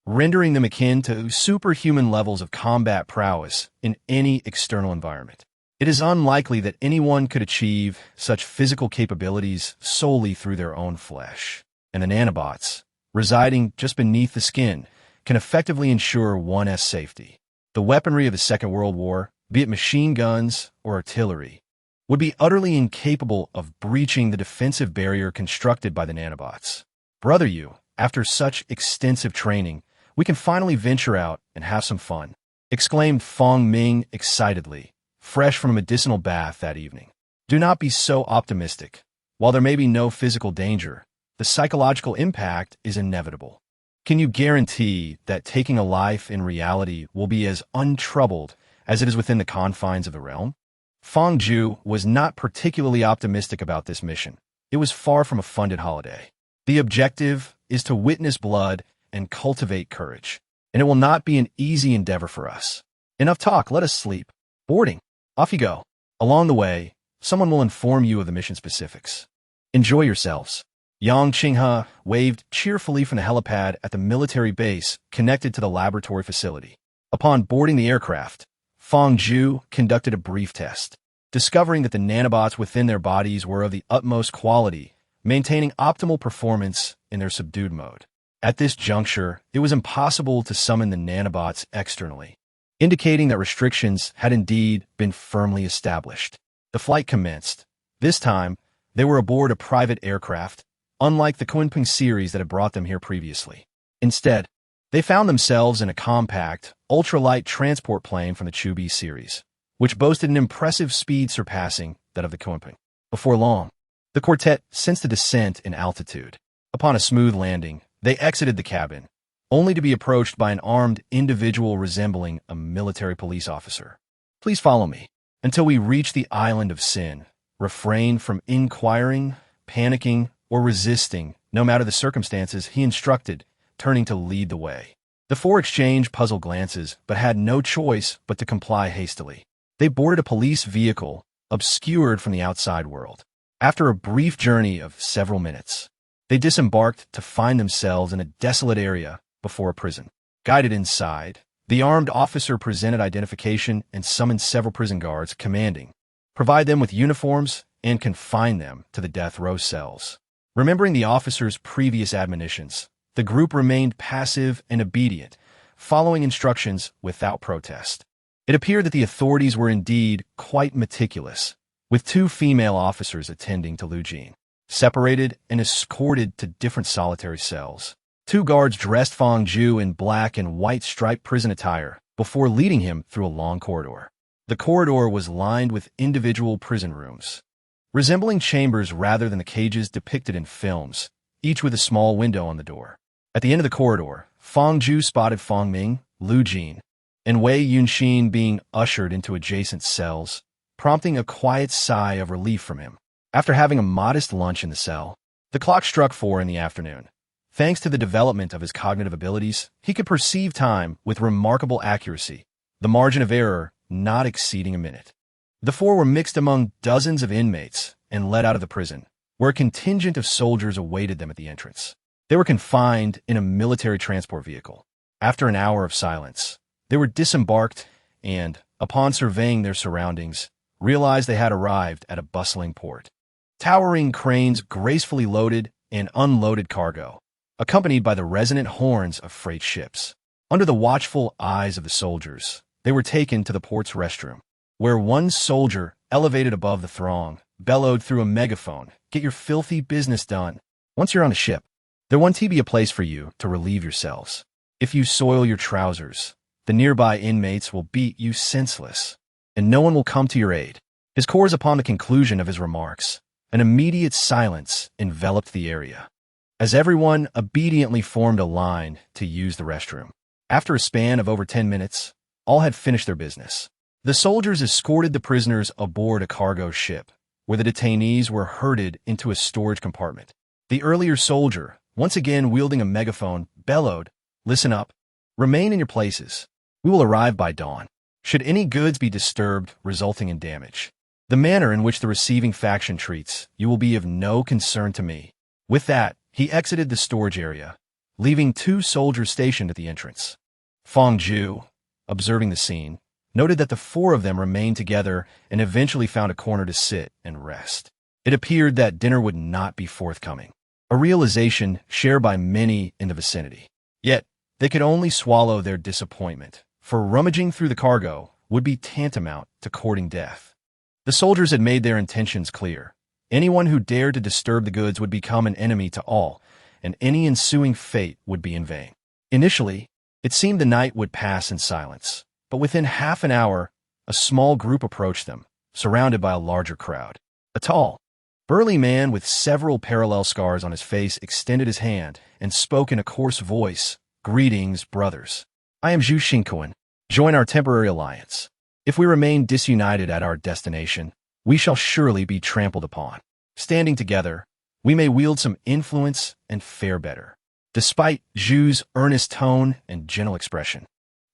rendering them akin to superhuman levels of combat prowess in any external environment. It is unlikely that anyone could achieve such physical capabilities solely through their own flesh, and the nanobots, residing just beneath the skin, can effectively ensure one's safety. The weaponry of the Second World War, be it machine guns or artillery, would be utterly incapable of breaching the defensive barrier constructed by the nanobots. Brother Yu, after such extensive training, we can finally venture out and have some fun. exclaimed Fong Ming excitedly, fresh from a medicinal bath that evening. Do not be so optimistic. While there may be no physical danger, the psychological impact is inevitable. Can you guarantee that taking a life in reality will be as untroubled as it is within the confines of the realm? Fong Ju was not particularly optimistic about this mission. It was far from a funded holiday. The objective is to witness blood and cultivate courage, and it will not be an easy endeavor for us. Enough talk, let us sleep. Boarding. Off you go. Along the way, someone will inform you of the mission specifics. Enjoy yourselves. Yang Qinghe waved cheerfully from the helipad at the military base connected to the laboratory facility. Upon boarding the aircraft, Fong Ju conducted a brief test, discovering that the nanobots within their bodies were of the utmost quality, maintaining optimal performance in their subdued mode. At this juncture, it was impossible to summon the nanobots externally, indicating that restrictions had indeed been firmly established. The flight commenced. This time, they were aboard a private aircraft, unlike the Kunping series that had brought them here previously. Instead, they found themselves in a compact, ultralight transport plane from the Chubi series, which boasted an impressive speed surpassing that of the Kunping. Before long, the quartet sensed a descent in altitude. Upon a smooth landing, they exited the cabin, only to be approached by an armed individual resembling a military police officer. Please follow me. Until we reach the island of Sin, refrain from inquiring, panicking, or resisting, no matter the circumstances, he instructed, turning to lead the way. The four exchanged puzzled glances, but had no choice but to comply hastily. They boarded a police vehicle, obscured from the outside world. After a brief journey of several minutes, they disembarked to find themselves in a desolate area before a prison. Guided inside, the armed officer presented identification and summoned several prison guards, commanding, provide them with uniforms and confine them to the death row cells. Remembering the officer's previous admonitions, the group remained passive and obedient, following instructions without protest. It appeared that the authorities were indeed quite meticulous, with two female officers attending to Lu Jin, separated and escorted to different solitary cells. Two guards dressed Fong Ju in black and white striped prison attire before leading him through a long corridor. The corridor was lined with individual prison rooms, resembling chambers rather than the cages depicted in films, each with a small window on the door. At the end of the corridor, Fong Ju spotted Fong Ming, Lu Jin, and Wei Yunxin being ushered into adjacent cells, prompting a quiet sigh of relief from him. After having a modest lunch in the cell, the clock struck 4 in the afternoon. Thanks to the development of his cognitive abilities, he could perceive time with remarkable accuracy, the margin of error not exceeding a minute. The four were mixed among dozens of inmates and led out of the prison, where a contingent of soldiers awaited them at the entrance. They were confined in a military transport vehicle. After an hour of silence, they were disembarked and, upon surveying their surroundings, realized they had arrived at a bustling port. Towering cranes gracefully loaded and unloaded cargo, accompanied by the resonant horns of freight ships. Under the watchful eyes of the soldiers, they were taken to the port's restroom, where one soldier, elevated above the throng, bellowed through a megaphone, "Get your filthy business done. Once you're on the ship, there won't be a place for you to relieve yourselves. If you soil your trousers, the nearby inmates will beat you senseless, and no one will come to your aid." His chorus upon the conclusion of his remarks, an immediate silence enveloped the area, as everyone obediently formed a line to use the restroom. After a span of over 10 minutes, all had finished their business. The soldiers escorted the prisoners aboard a cargo ship, where the detainees were herded into a storage compartment. The earlier soldier, once again wielding a megaphone, bellowed, "Listen up. Remain in your places. We will arrive by dawn. Should any goods be disturbed, resulting in damage, the manner in which the receiving faction treats you will be of no concern to me." With that, he exited the storage area, leaving 2 soldiers stationed at the entrance. Fong Ju, observing the scene, noted that the 4 of them remained together and eventually found a corner to sit and rest. It appeared that dinner would not be forthcoming, a realization shared by many in the vicinity. Yet, they could only swallow their disappointment, for rummaging through the cargo would be tantamount to courting death. The soldiers had made their intentions clear. Anyone who dared to disturb the goods would become an enemy to all, and any ensuing fate would be in vain. Initially, it seemed the night would pass in silence, But within half an hour, a small group approached them, surrounded by a larger crowd. A tall, burly man with several parallel scars on his face extended his hand and spoke in a coarse voice, "Greetings, brothers. I am Zhu Xingquan. Join our temporary alliance. If we remain disunited at our destination, we shall surely be trampled upon. Standing together, we may wield some influence and fare better." Despite Zhu's earnest tone and gentle expression,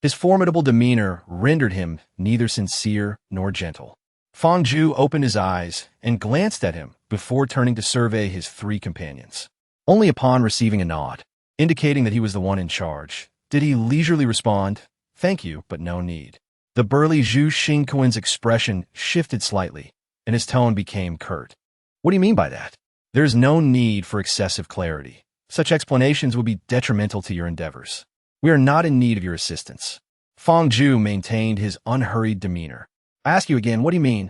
his formidable demeanor rendered him neither sincere nor gentle. Fang Zhu opened his eyes and glanced at him before turning to survey his three companions. Only upon receiving a nod, indicating that he was the one in charge, did he leisurely respond, "Thank you, but no need." The burly Zhu Xingquan's expression shifted slightly, and his tone became curt. "What do you mean by that?" "There's no need for excessive clarity. Such explanations would be detrimental to your endeavors. We are not in need of your assistance." Fang Zhu maintained his unhurried demeanor. "I ask you again, what do you mean?"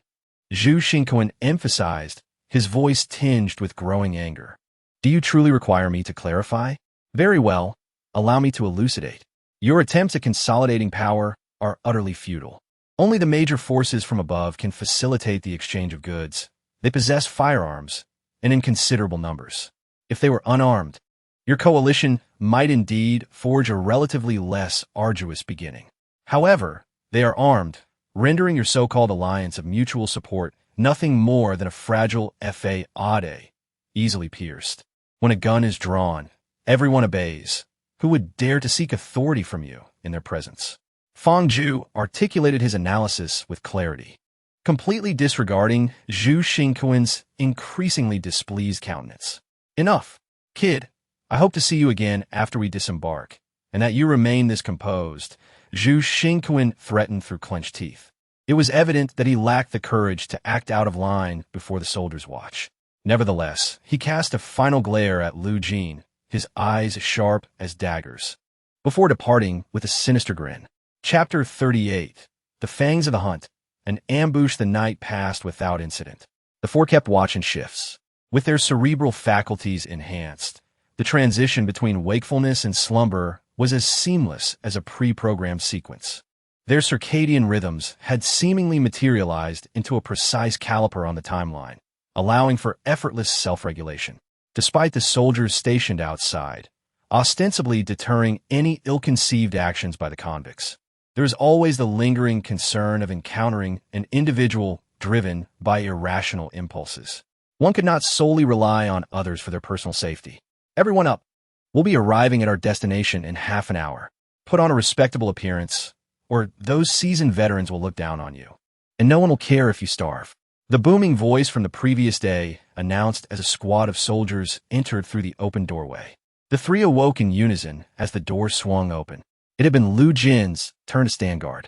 Zhu Xingquan emphasized, his voice tinged with growing anger. "Do you truly require me to clarify? Very well, allow me to elucidate. Your attempts at consolidating power are utterly futile. Only the major forces from above can facilitate the exchange of goods. They possess firearms, and in considerable numbers. If they were unarmed, your coalition might indeed forge a relatively less arduous beginning. However, they are armed, rendering your so-called alliance of mutual support nothing more than a fragile fade, easily pierced. When a gun is drawn, everyone obeys. Who would dare to seek authority from you in their presence?" Fang Zhu articulated his analysis with clarity, completely disregarding Zhu Xingquan's increasingly displeased countenance. "Enough, kid. I hope to see you again after we disembark, and that you remain this composed," Zhu Xingquan threatened through clenched teeth. It was evident that he lacked the courage to act out of line before the soldiers' watch. Nevertheless, he cast a final glare at Lu Jin, his eyes sharp as daggers, before departing with a sinister grin. Chapter 38. The Fangs of the Hunt. An ambush. The night passed without incident. The four kept watch in shifts. With their cerebral faculties enhanced, the transition between wakefulness and slumber was as seamless as a pre-programmed sequence. Their circadian rhythms had seemingly materialized into a precise caliper on the timeline, allowing for effortless self-regulation. Despite the soldiers stationed outside, ostensibly deterring any ill-conceived actions by the convicts, there is always the lingering concern of encountering an individual driven by irrational impulses. One could not solely rely on others for their personal safety. "Everyone up. We'll be arriving at our destination in half an hour. Put on a respectable appearance, or those seasoned veterans will look down on you. And no one will care if you starve." The booming voice from the previous day announced as a squad of soldiers entered through the open doorway. The three awoke in unison as the door swung open. It had been Lu Jin's turn to stand guard.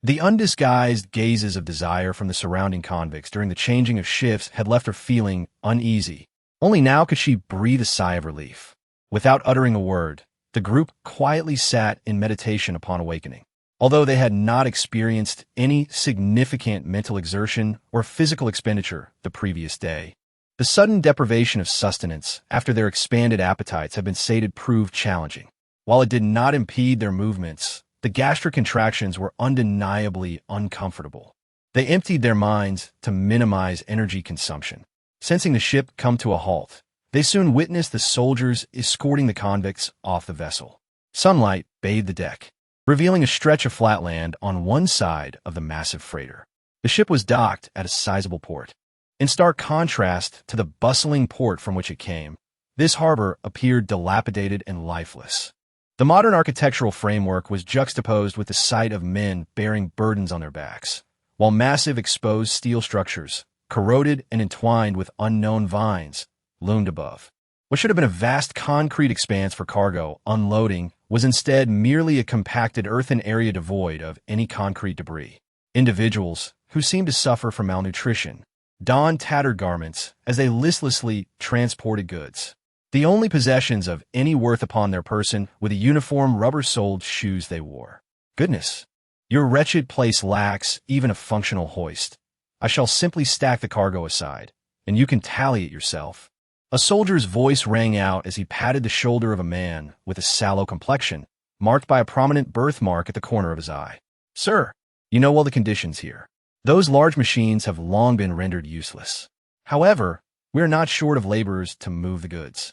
The undisguised gazes of desire from the surrounding convicts during the changing of shifts had left her feeling uneasy. Only now could she breathe a sigh of relief. Without uttering a word, the group quietly sat in meditation upon awakening. Although they had not experienced any significant mental exertion or physical expenditure the previous day, the sudden deprivation of sustenance after their expanded appetites had been sated proved challenging. While it did not impede their movements, the gastric contractions were undeniably uncomfortable. They emptied their minds to minimize energy consumption. Sensing the ship come to a halt, they soon witnessed the soldiers escorting the convicts off the vessel. Sunlight bathed the deck, revealing a stretch of flat land on one side of the massive freighter. The ship was docked at a sizable port. In stark contrast to the bustling port from which it came, this harbor appeared dilapidated and lifeless. The modern architectural framework was juxtaposed with the sight of men bearing burdens on their backs, while massive exposed steel structures, corroded and entwined with unknown vines, loomed above. What should have been a vast concrete expanse for cargo unloading was instead merely a compacted earthen area devoid of any concrete debris. Individuals, who seemed to suffer from malnutrition, donned tattered garments as they listlessly transported goods. The only possessions of any worth upon their person were the uniform rubber-soled shoes they wore. "Goodness, your wretched place lacks even a functional hoist. I shall simply stack the cargo aside, and you can tally it yourself." A soldier's voice rang out as he patted the shoulder of a man with a sallow complexion, marked by a prominent birthmark at the corner of his eye. Sir, you know well the conditions here. Those large machines have long been rendered useless. However, we are not short of laborers to move the goods.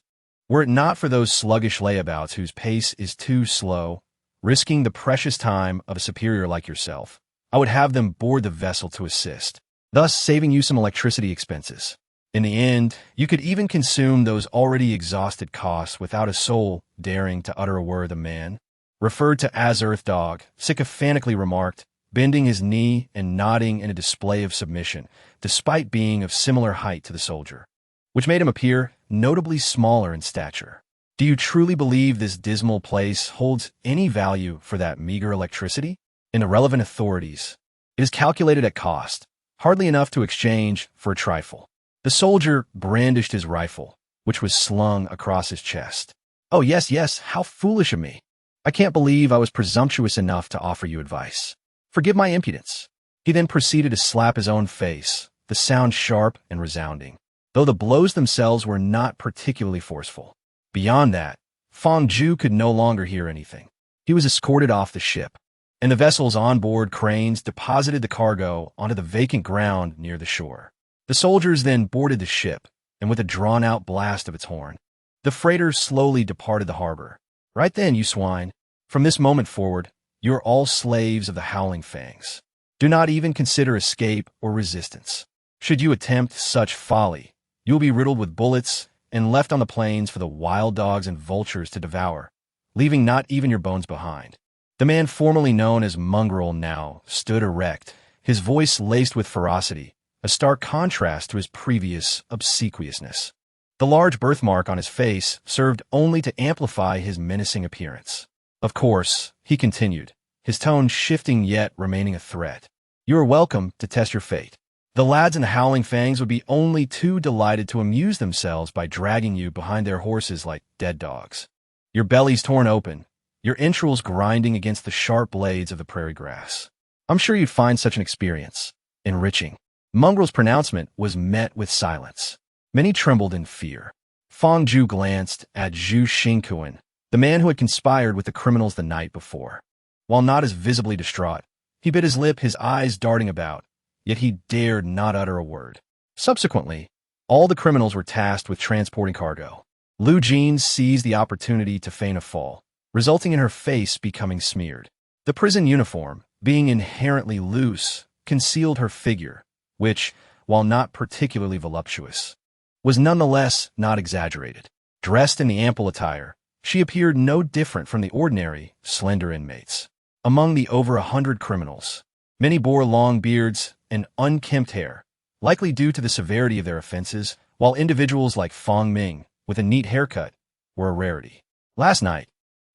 Were it not for those sluggish layabouts whose pace is too slow, risking the precious time of a superior like yourself, I would have them board the vessel to assist, thus saving you some electricity expenses. In the end, you could even consume those already exhausted costs without a soul daring to utter a word. The man, referred to as Earth Dog, sycophantically remarked, bending his knee and nodding in a display of submission, despite being of similar height to the soldier, which made him appear notably smaller in stature. Do you truly believe this dismal place holds any value for that meager electricity? In the relevant authorities, it is calculated at cost, hardly enough to exchange for a trifle. The soldier brandished his rifle, which was slung across his chest. Oh, yes, how foolish of me. I can't believe I was presumptuous enough to offer you advice. Forgive my impudence. He then proceeded to slap his own face, the sound sharp and resounding, though the blows themselves were not particularly forceful. Beyond that, Fong Ju could no longer hear anything. He was escorted off the ship, and the vessel's onboard cranes deposited the cargo onto the vacant ground near the shore. The soldiers then boarded the ship, and with a drawn-out blast of its horn, the freighter slowly departed the harbor. Right then, you swine. From this moment forward, you are all slaves of the Howling Fangs. Do not even consider escape or resistance. Should you attempt such folly, you will be riddled with bullets and left on the plains for the wild dogs and vultures to devour, leaving not even your bones behind. The man formerly known as Mongrel now stood erect, his voice laced with ferocity, a stark contrast to his previous obsequiousness. The large birthmark on his face served only to amplify his menacing appearance. Of course, he continued, his tone shifting yet remaining a threat. You are welcome to test your fate. The lads in the Howling Fangs would be only too delighted to amuse themselves by dragging you behind their horses like dead dogs. Your bellies torn open, your entrails grinding against the sharp blades of the prairie grass. I'm sure you'd find such an experience enriching. Mongrel's pronouncement was met with silence. Many trembled in fear. Fong Ju glanced at Zhu Xingkuan, the man who had conspired with the criminals the night before. While not as visibly distraught, he bit his lip, his eyes darting about, yet he dared not utter a word. Subsequently, all the criminals were tasked with transporting cargo. Lu Jin seized the opportunity to feign a fall, resulting in her face becoming smeared. The prison uniform, being inherently loose, concealed her figure, which, while not particularly voluptuous, was nonetheless not exaggerated. Dressed in the ample attire, she appeared no different from the ordinary, slender inmates. Among the over 100 criminals, many bore long beards and unkempt hair, likely due to the severity of their offenses, while individuals like Fong Ming, with a neat haircut, were a rarity. Last night,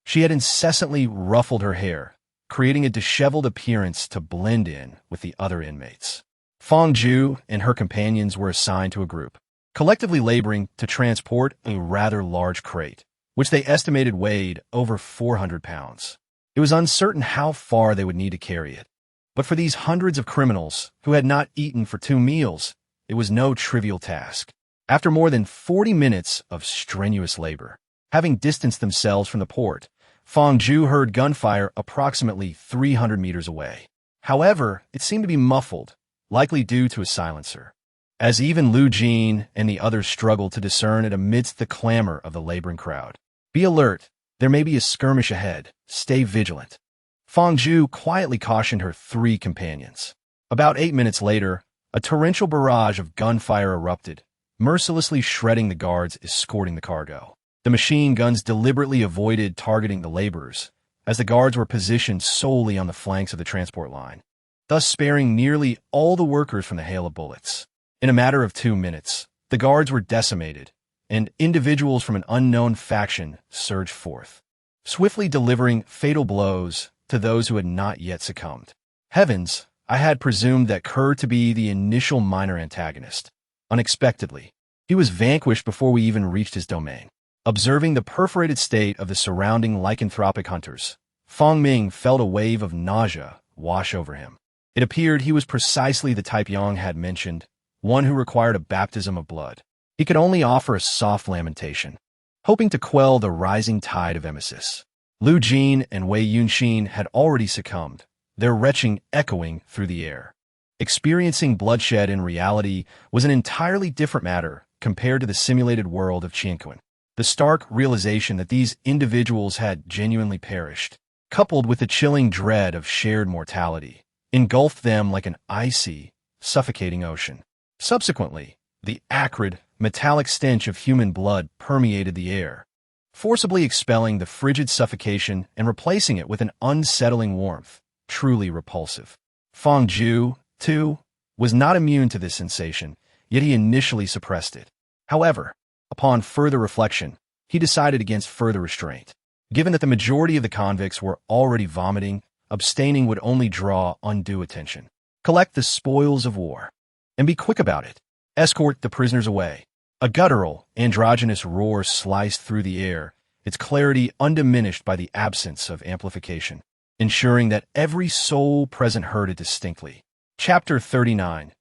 she had incessantly ruffled her hair, creating a disheveled appearance to blend in with the other inmates. Fong Ju and her companions were assigned to a group, collectively laboring to transport a rather large crate, which they estimated weighed over 400 pounds. It was uncertain how far they would need to carry it, but for these hundreds of criminals who had not eaten for 2 meals, it was no trivial task. After more than 40 minutes of strenuous labor, having distanced themselves from the port, Fong Ju heard gunfire approximately 300 meters away. However, it seemed to be muffled, likely due to a silencer, as even Lu Jin and the others struggled to discern it amidst the clamor of the laboring crowd. Be alert, there may be a skirmish ahead. Stay vigilant. Fong Ju quietly cautioned her 3 companions. About 8 minutes later, a torrential barrage of gunfire erupted, mercilessly shredding the guards escorting the cargo. The machine guns deliberately avoided targeting the laborers, as the guards were positioned solely on the flanks of the transport line, thus sparing nearly all the workers from the hail of bullets. In a matter of 2 minutes, the guards were decimated, and individuals from an unknown faction surged forth, swiftly delivering fatal blows to those who had not yet succumbed. Heavens, I had presumed that Kerr to be the initial minor antagonist. Unexpectedly, he was vanquished before we even reached his domain. Observing the perforated state of the surrounding lycanthropic hunters, Fong Ming felt a wave of nausea wash over him. It appeared he was precisely the type Yang had mentioned, one who required a baptism of blood. He could only offer a soft lamentation, hoping to quell the rising tide of emesis. Lu Jin and Wei Yunxin had already succumbed, their retching echoing through the air. Experiencing bloodshed in reality was an entirely different matter compared to the simulated world of Chianquin. The stark realization that these individuals had genuinely perished, coupled with the chilling dread of shared mortality, engulfed them like an icy, suffocating ocean. Subsequently, the acrid, metallic stench of human blood permeated the air, forcibly expelling the frigid suffocation and replacing it with an unsettling warmth, truly repulsive. Fong Ju, too, was not immune to this sensation, yet he initially suppressed it. However, upon further reflection, he decided against further restraint. Given that the majority of the convicts were already vomiting, abstaining would only draw undue attention. Collect the spoils of war, and be quick about it. Escort the prisoners away. A guttural, androgynous roar sliced through the air, its clarity undiminished by the absence of amplification, ensuring that every soul present heard it distinctly. Chapter 39.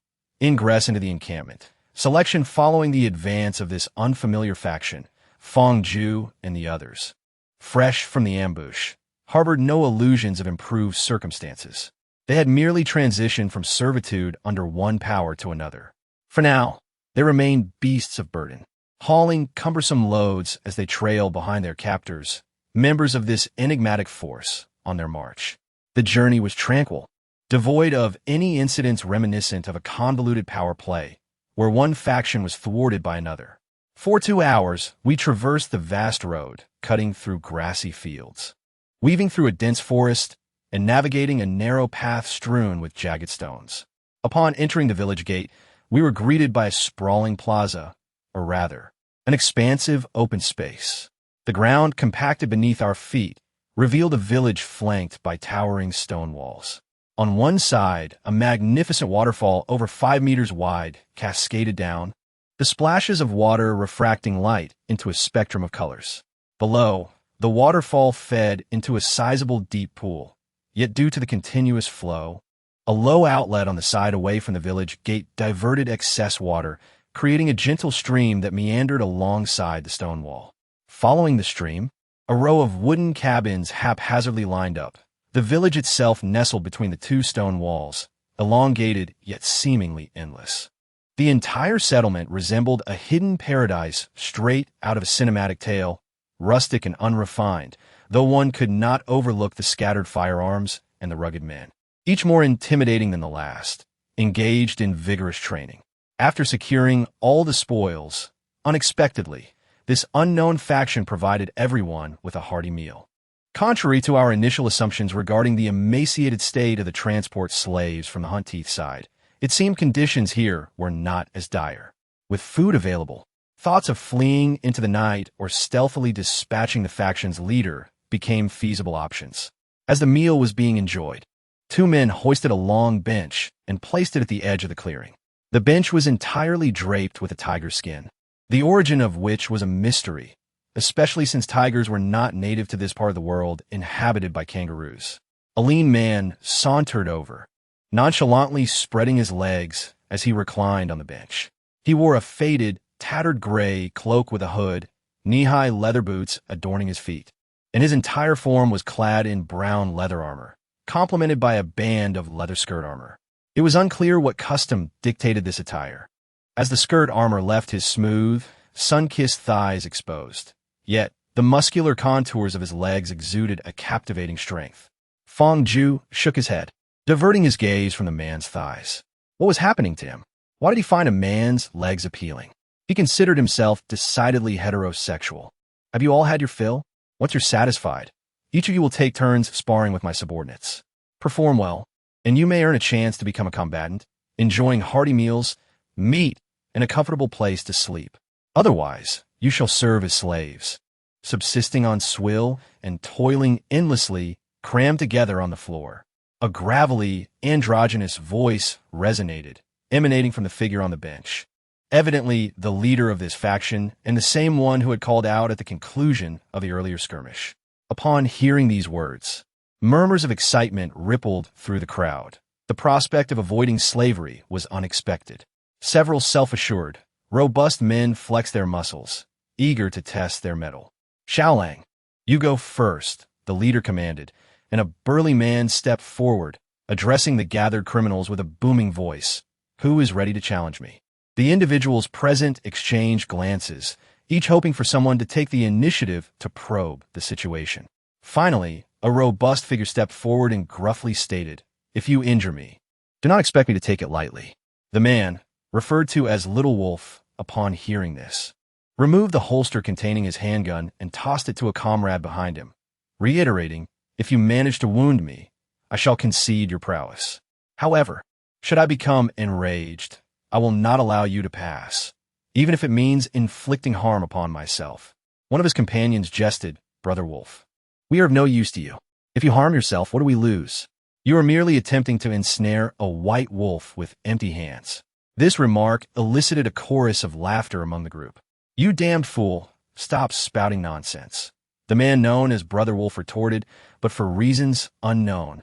Ingress into the encampment. Selection following the advance of this unfamiliar faction, Fong Ju and the others, fresh from the ambush, harbored no illusions of improved circumstances. They had merely transitioned from servitude under one power to another. For now, they remained beasts of burden, hauling cumbersome loads as they trailed behind their captors, members of this enigmatic force, on their march. The journey was tranquil, devoid of any incidents reminiscent of a convoluted power play, where one faction was thwarted by another. For 2 hours, we traversed the vast road, cutting through grassy fields, weaving through a dense forest, and navigating a narrow path strewn with jagged stones. Upon entering the village gate, we were greeted by a sprawling plaza, or rather, an expansive open space. The ground compacted beneath our feet revealed a village flanked by towering stone walls. On one side, a magnificent waterfall over 5 meters wide cascaded down, the splashes of water refracting light into a spectrum of colors. Below, the waterfall fed into a sizable deep pool, yet due to the continuous flow, a low outlet on the side away from the village gate diverted excess water, creating a gentle stream that meandered alongside the stone wall. Following the stream, a row of wooden cabins haphazardly lined up. The village itself nestled between the 2 stone walls, elongated yet seemingly endless. The entire settlement resembled a hidden paradise straight out of a cinematic tale, rustic and unrefined, though one could not overlook the scattered firearms and the rugged men, each more intimidating than the last, engaged in vigorous training. After securing all the spoils, unexpectedly, this unknown faction provided everyone with a hearty meal. Contrary to our initial assumptions regarding the emaciated state of the transport slaves from the Hunt-Teeth side, it seemed conditions here were not as dire. With food available, thoughts of fleeing into the night or stealthily dispatching the faction's leader became feasible options. As the meal was being enjoyed, 2 men hoisted a long bench and placed it at the edge of the clearing. The bench was entirely draped with a tiger skin, the origin of which was a mystery, especially since tigers were not native to this part of the world inhabited by kangaroos. A lean man sauntered over, nonchalantly spreading his legs as he reclined on the bench. He wore a faded, tattered gray cloak with a hood, knee-high leather boots adorning his feet, and his entire form was clad in brown leather armor, complemented by a band of leather skirt armor. It was unclear what custom dictated this attire, as the skirt armor left his smooth, sun-kissed thighs exposed. Yet, the muscular contours of his legs exuded a captivating strength. Fong Ju shook his head, diverting his gaze from the man's thighs. What was happening to him? Why did he find a man's legs appealing? He considered himself decidedly heterosexual. Have you all had your fill? Once you're satisfied, each of you will take turns sparring with my subordinates. Perform well, and you may earn a chance to become a combatant, enjoying hearty meals, meat, and a comfortable place to sleep. Otherwise, you shall serve as slaves, subsisting on swill and toiling endlessly, crammed together on the floor. A gravelly, androgynous voice resonated, emanating from the figure on the bench. Evidently the leader of this faction, and the same one who had called out at the conclusion of the earlier skirmish. Upon hearing these words, murmurs of excitement rippled through the crowd. The prospect of avoiding slavery was unexpected. Several self-assured, robust men flexed their muscles, eager to test their mettle. "Xiaolang, you go first," the leader commanded, and a burly man stepped forward, addressing the gathered criminals with a booming voice. Who is ready to challenge me? The individuals present exchanged glances, each hoping for someone to take the initiative to probe the situation. Finally, a robust figure stepped forward and gruffly stated, "If you injure me, do not expect me to take it lightly." The man, referred to as Little Wolf, upon hearing this, removed the holster containing his handgun and tossed it to a comrade behind him, reiterating, "If you manage to wound me, I shall concede your prowess. However, should I become enraged, I will not allow you to pass, even if it means inflicting harm upon myself." One of his companions jested, "Brother Wolf, we are of no use to you. If you harm yourself, what do we lose? You are merely attempting to ensnare a white wolf with empty hands." This remark elicited a chorus of laughter among the group. "You damned fool, stop spouting nonsense," the man known as Brother Wolf retorted, but for reasons unknown.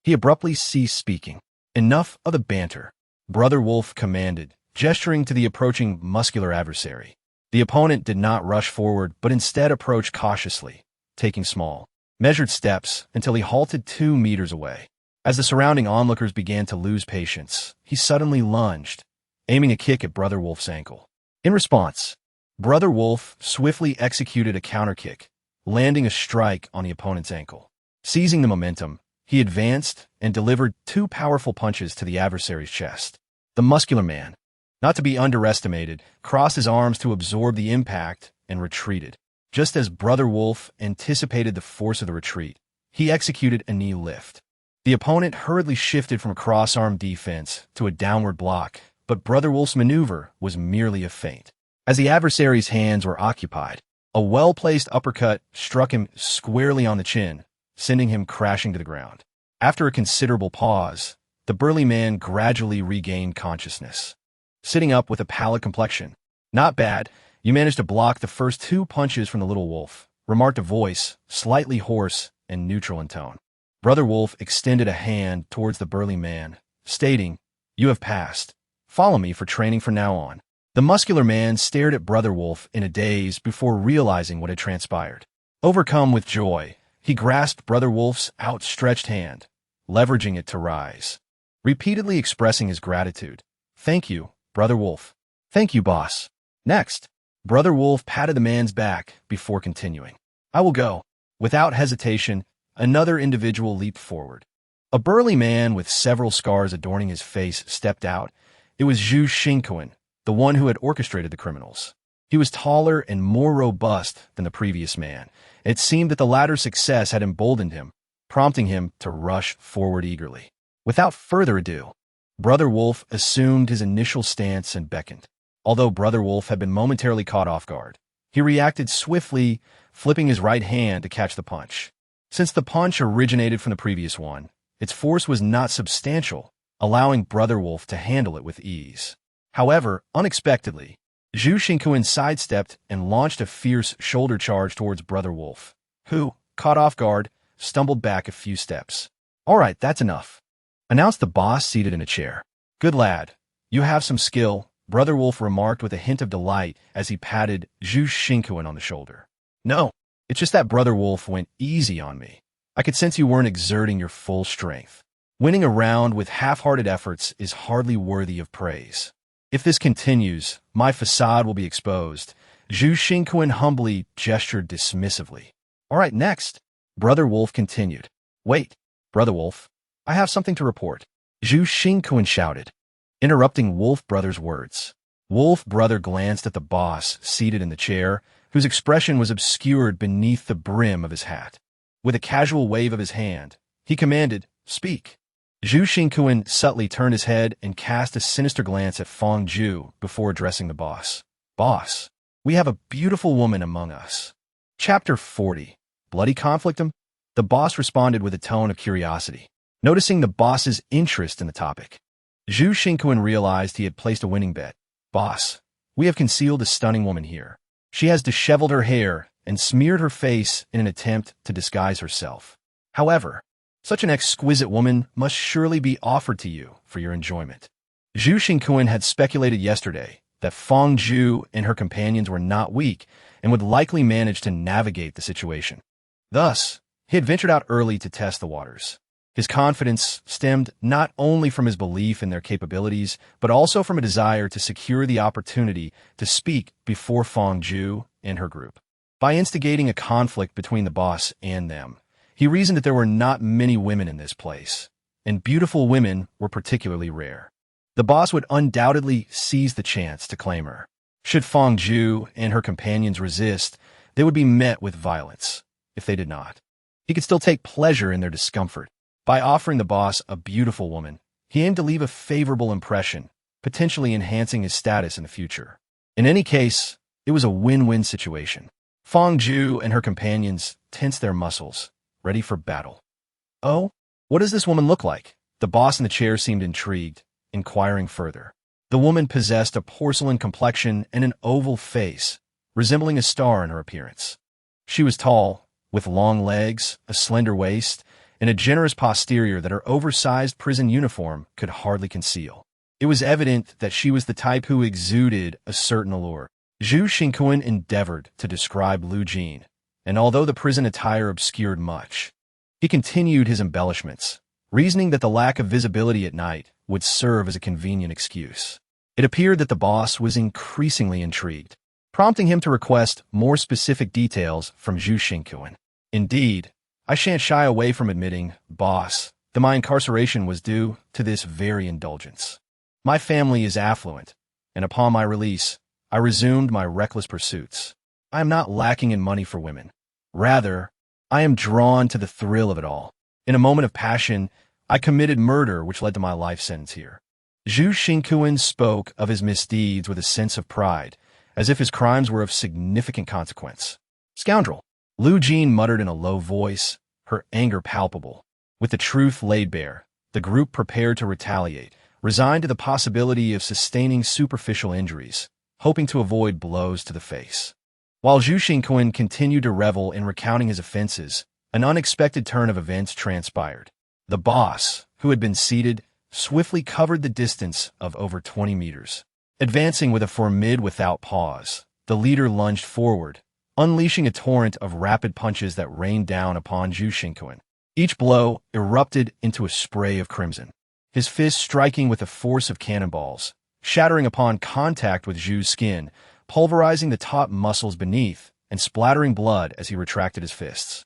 He abruptly ceased speaking. "Enough of the banter," Brother Wolf commanded, gesturing to the approaching muscular adversary. The opponent did not rush forward, but instead approached cautiously, taking small, measured steps until he halted 2 meters away. As the surrounding onlookers began to lose patience, he suddenly lunged, aiming a kick at Brother Wolf's ankle. In response, Brother Wolf swiftly executed a counterkick, landing a strike on the opponent's ankle. Seizing the momentum, he advanced and delivered 2 powerful punches to the adversary's chest. The muscular man, not to be underestimated, crossed his arms to absorb the impact and retreated. Just as Brother Wolf anticipated the force of the retreat, he executed a knee lift. The opponent hurriedly shifted from a cross-arm defense to a downward block, but Brother Wolf's maneuver was merely a feint. As the adversary's hands were occupied, a well-placed uppercut struck him squarely on the chin, sending him crashing to the ground. After a considerable pause, the burly man gradually regained consciousness, sitting up with a pallid complexion. "Not bad. You managed to block the first 2 punches from the Little Wolf," remarked a voice, slightly hoarse and neutral in tone. Brother Wolf extended a hand towards the burly man, stating, "You have passed. Follow me for training from now on." The muscular man stared at Brother Wolf in a daze before realizing what had transpired. Overcome with joy, he grasped Brother Wolf's outstretched hand, leveraging it to rise, repeatedly expressing his gratitude. "Thank you, Brother Wolf. Thank you, boss." Next, Brother Wolf patted the man's back before continuing, "I will go." Without hesitation, another individual leaped forward. A burly man with several scars adorning his face stepped out. It was Zhu Xingquan, the one who had orchestrated the criminals. He was taller and more robust than the previous man. It seemed that the latter's success had emboldened him, prompting him to rush forward eagerly. Without further ado, Brother Wolf assumed his initial stance and beckoned. Although Brother Wolf had been momentarily caught off guard, he reacted swiftly, flipping his right hand to catch the punch. Since the punch originated from the previous one, its force was not substantial, allowing Brother Wolf to handle it with ease. However, unexpectedly, Zhu Xingquan sidestepped and launched a fierce shoulder charge towards Brother Wolf, who, caught off guard, stumbled back a few steps. "All right, that's enough," announced the boss seated in a chair. "Good lad. You have some skill," Brother Wolf remarked with a hint of delight as he patted Zhu Xingquan on the shoulder. "No, it's just that Brother Wolf went easy on me. I could sense you weren't exerting your full strength. Winning a round with half-hearted efforts is hardly worthy of praise. If this continues, my facade will be exposed." Zhu Xingquan humbly gestured dismissively. "All right, next," Brother Wolf continued. "Wait, Brother Wolf, I have something to report," Zhu Xingquan shouted, interrupting Wolf Brother's words. Wolf Brother glanced at the boss seated in the chair, whose expression was obscured beneath the brim of his hat. With a casual wave of his hand, he commanded, "Speak." Zhu Xingquan subtly turned his head and cast a sinister glance at Feng Zhu before addressing the boss. "Boss, we have a beautiful woman among us." Chapter 40. Bloody conflict? The boss responded with a tone of curiosity, noticing the boss's interest in the topic. Zhu Xingquan realized he had placed a winning bet. "Boss, we have concealed a stunning woman here. She has disheveled her hair and smeared her face in an attempt to disguise herself. However, such an exquisite woman must surely be offered to you for your enjoyment." Zhu Xingquan had speculated yesterday that Feng Zhu and her companions were not weak and would likely manage to navigate the situation. Thus, he had ventured out early to test the waters. His confidence stemmed not only from his belief in their capabilities, but also from a desire to secure the opportunity to speak before Fong Zhu and her group. By instigating a conflict between the boss and them, he reasoned that there were not many women in this place, and beautiful women were particularly rare. The boss would undoubtedly seize the chance to claim her. Should Fong Zhu and her companions resist, they would be met with violence. If they did not, he could still take pleasure in their discomfort. By offering the boss a beautiful woman, he aimed to leave a favorable impression, potentially enhancing his status in the future. In any case, it was a win-win situation. Fong Zhu and her companions tensed their muscles, ready for battle. "Oh, what does this woman look like?" The boss in the chair seemed intrigued, inquiring further. The woman possessed a porcelain complexion and an oval face, resembling a star in her appearance. She was tall, with long legs, a slender waist, and a generous posterior that her oversized prison uniform could hardly conceal. It was evident that she was the type who exuded a certain allure. Zhu Xingquan endeavored to describe Lu Jin, and although the prison attire obscured much, he continued his embellishments, reasoning that the lack of visibility at night would serve as a convenient excuse. It appeared that the boss was increasingly intrigued, prompting him to request more specific details from Zhu Xingquan. "Indeed, I shan't shy away from admitting, boss, that my incarceration was due to this very indulgence. My family is affluent, and upon my release, I resumed my reckless pursuits. I am not lacking in money for women. Rather, I am drawn to the thrill of it all. In a moment of passion, I committed murder which led to my life sentence here." Zhu Xingquan spoke of his misdeeds with a sense of pride, as if his crimes were of significant consequence. "Scoundrel!" Lu Jin muttered in a low voice, her anger palpable. With the truth laid bare, the group prepared to retaliate, resigned to the possibility of sustaining superficial injuries, hoping to avoid blows to the face. While Zhu Xingquan continued to revel in recounting his offenses, an unexpected turn of events transpired. The boss, who had been seated, swiftly covered the distance of over 20 meters. Advancing with a formid without pause, the leader lunged forward, unleashing a torrent of rapid punches that rained down upon Zhu Xingquan. Each blow erupted into a spray of crimson, his fists striking with the force of cannonballs, shattering upon contact with Zhu's skin, pulverizing the top muscles beneath, and splattering blood as he retracted his fists.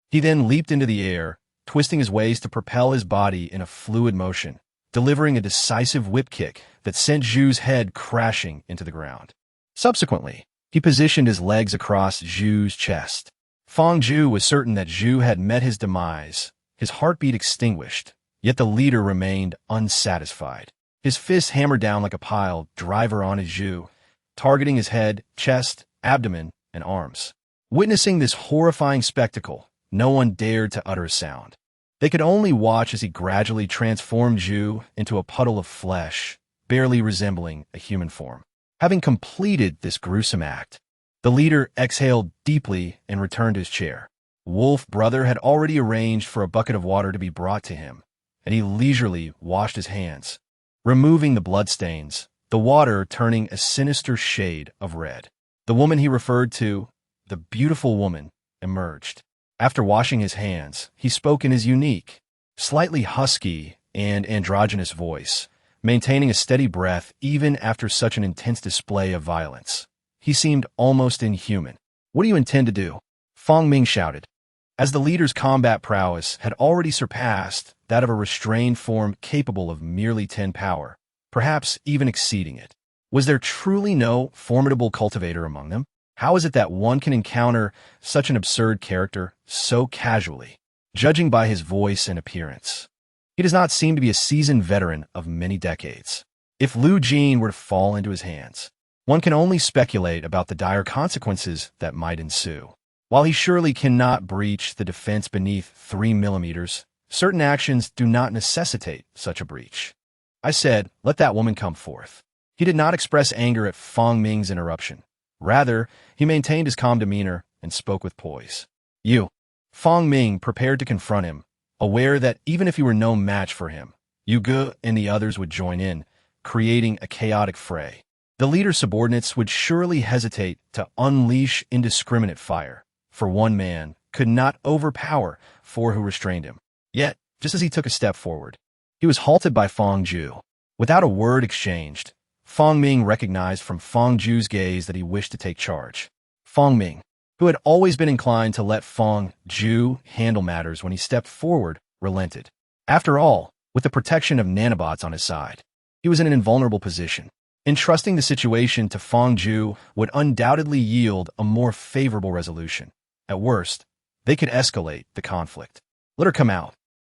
He then leaped into the air, twisting his waist to propel his body in a fluid motion, delivering a decisive whip kick that sent Zhu's head crashing into the ground. Subsequently, he positioned his legs across Zhu's chest. Fong Zhu was certain that Zhu had met his demise, his heartbeat extinguished, yet the leader remained unsatisfied. His fists hammered down like a pile driver on his Zhu, targeting his head, chest, abdomen, and arms. Witnessing this horrifying spectacle, no one dared to utter a sound. They could only watch as he gradually transformed Zhu into a puddle of flesh, barely resembling a human form. Having completed this gruesome act, the leader exhaled deeply and returned to his chair. Wolf Brother had already arranged for a bucket of water to be brought to him, and he leisurely washed his hands, removing the bloodstains, the water turning a sinister shade of red. The woman he referred to, the beautiful woman, emerged. After washing his hands, he spoke in his unique, slightly husky and androgynous voice, maintaining a steady breath even after such an intense display of violence. He seemed almost inhuman. "What do you intend to do?" Fong Ming shouted. As the leader's combat prowess had already surpassed that of a restrained form capable of merely 10 power, perhaps even exceeding it. Was there truly no formidable cultivator among them? How is it that one can encounter such an absurd character so casually, judging by his voice and appearance? He does not seem to be a seasoned veteran of many decades. If Lu Jin were to fall into his hands, one can only speculate about the dire consequences that might ensue. While he surely cannot breach the defense beneath 3 millimeters, certain actions do not necessitate such a breach. I said, "Let that woman come forth." He did not express anger at Fong Ming's interruption. Rather, he maintained his calm demeanor and spoke with poise. "You." Fong Ming prepared to confront him, aware that even if he were no match for him, Yu Ge and the others would join in, creating a chaotic fray. The leader's subordinates would surely hesitate to unleash indiscriminate fire, for one man could not overpower 4 who restrained him. Yet, just as he took a step forward. He was halted by Fong Ju. Without a word exchanged, Fong Ming recognized from Fong Ju's gaze that he wished to take charge. Fong Ming, who had always been inclined to let Fong Ju handle matters when he stepped forward, relented. After all, with the protection of nanobots on his side, he was in an invulnerable position. Entrusting the situation to Fong Ju would undoubtedly yield a more favorable resolution. At worst, they could escalate the conflict. Let her come out.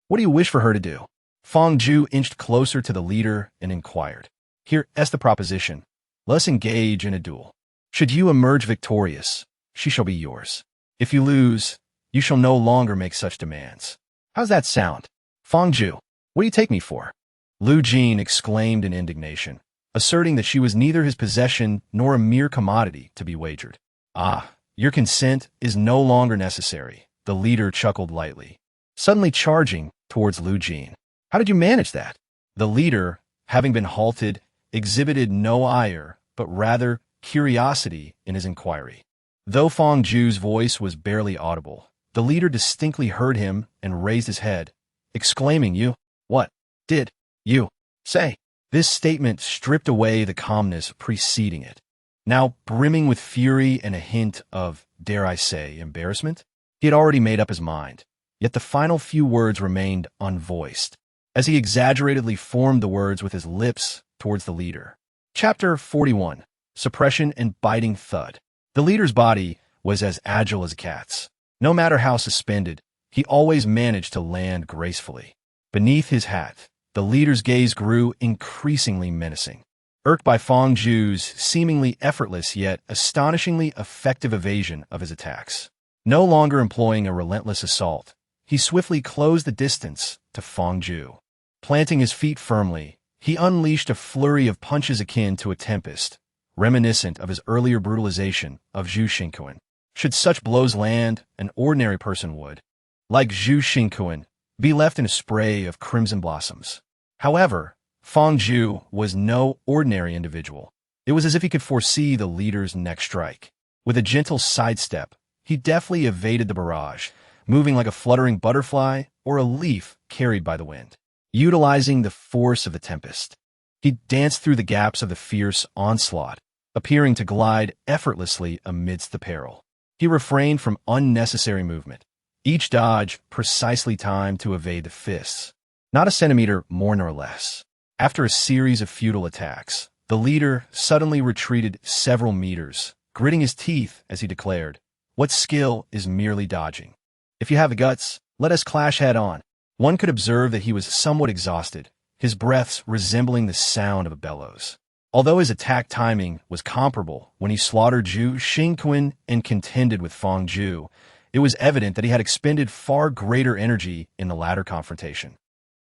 What do you wish for her to do? Fong Ju inched closer to the leader and inquired. Here's the proposition. Let us engage in a duel. Should you emerge victorious, she shall be yours. If you lose, you shall no longer make such demands. How's that sound? Fong Ju, what do you take me for? Lu Jin exclaimed in indignation, asserting that she was neither his possession nor a mere commodity to be wagered. Ah, your consent is no longer necessary, the leader chuckled lightly, suddenly charging towards Lu Jin. How did you manage that? The leader, having been halted, exhibited no ire, but rather curiosity in his inquiry. Though Fong Ju's voice was barely audible, the leader distinctly heard him and raised his head, exclaiming, "You, what did you say?" This statement stripped away the calmness preceding it. Now brimming with fury and a hint of, dare I say, embarrassment, he had already made up his mind, yet the final few words remained unvoiced, as he exaggeratedly formed the words with his lips towards the leader. Chapter 41. Suppression and Biting Thud. The leader's body was as agile as a cat's. No matter how suspended, he always managed to land gracefully. Beneath his hat, the leader's gaze grew increasingly menacing. Irked by Fong Ju's seemingly effortless yet astonishingly effective evasion of his attacks, no longer employing a relentless assault, he swiftly closed the distance to Fong Ju. Planting his feet firmly, he unleashed a flurry of punches akin to a tempest, reminiscent of his earlier brutalization of Zhu Xingquan. Should such blows land, an ordinary person would, like Zhu Xingquan, be left in a spray of crimson blossoms. However, Fong Ju was no ordinary individual. It was as if he could foresee the leader's next strike. With a gentle sidestep, he deftly evaded the barrage, moving like a fluttering butterfly or a leaf carried by the wind. Utilizing the force of the tempest, he danced through the gaps of the fierce onslaught, appearing to glide effortlessly amidst the peril. He refrained from unnecessary movement, each dodge precisely timed to evade the fists, not a centimeter more nor less. After a series of futile attacks, the leader suddenly retreated several meters, gritting his teeth as he declared, "What skill is merely dodging? If you have the guts, let us clash head-on." One could observe that he was somewhat exhausted, his breaths resembling the sound of a bellows. Although his attack timing was comparable when he slaughtered Zhu Xingquan and contended with Fong Ju, it was evident that he had expended far greater energy in the latter confrontation.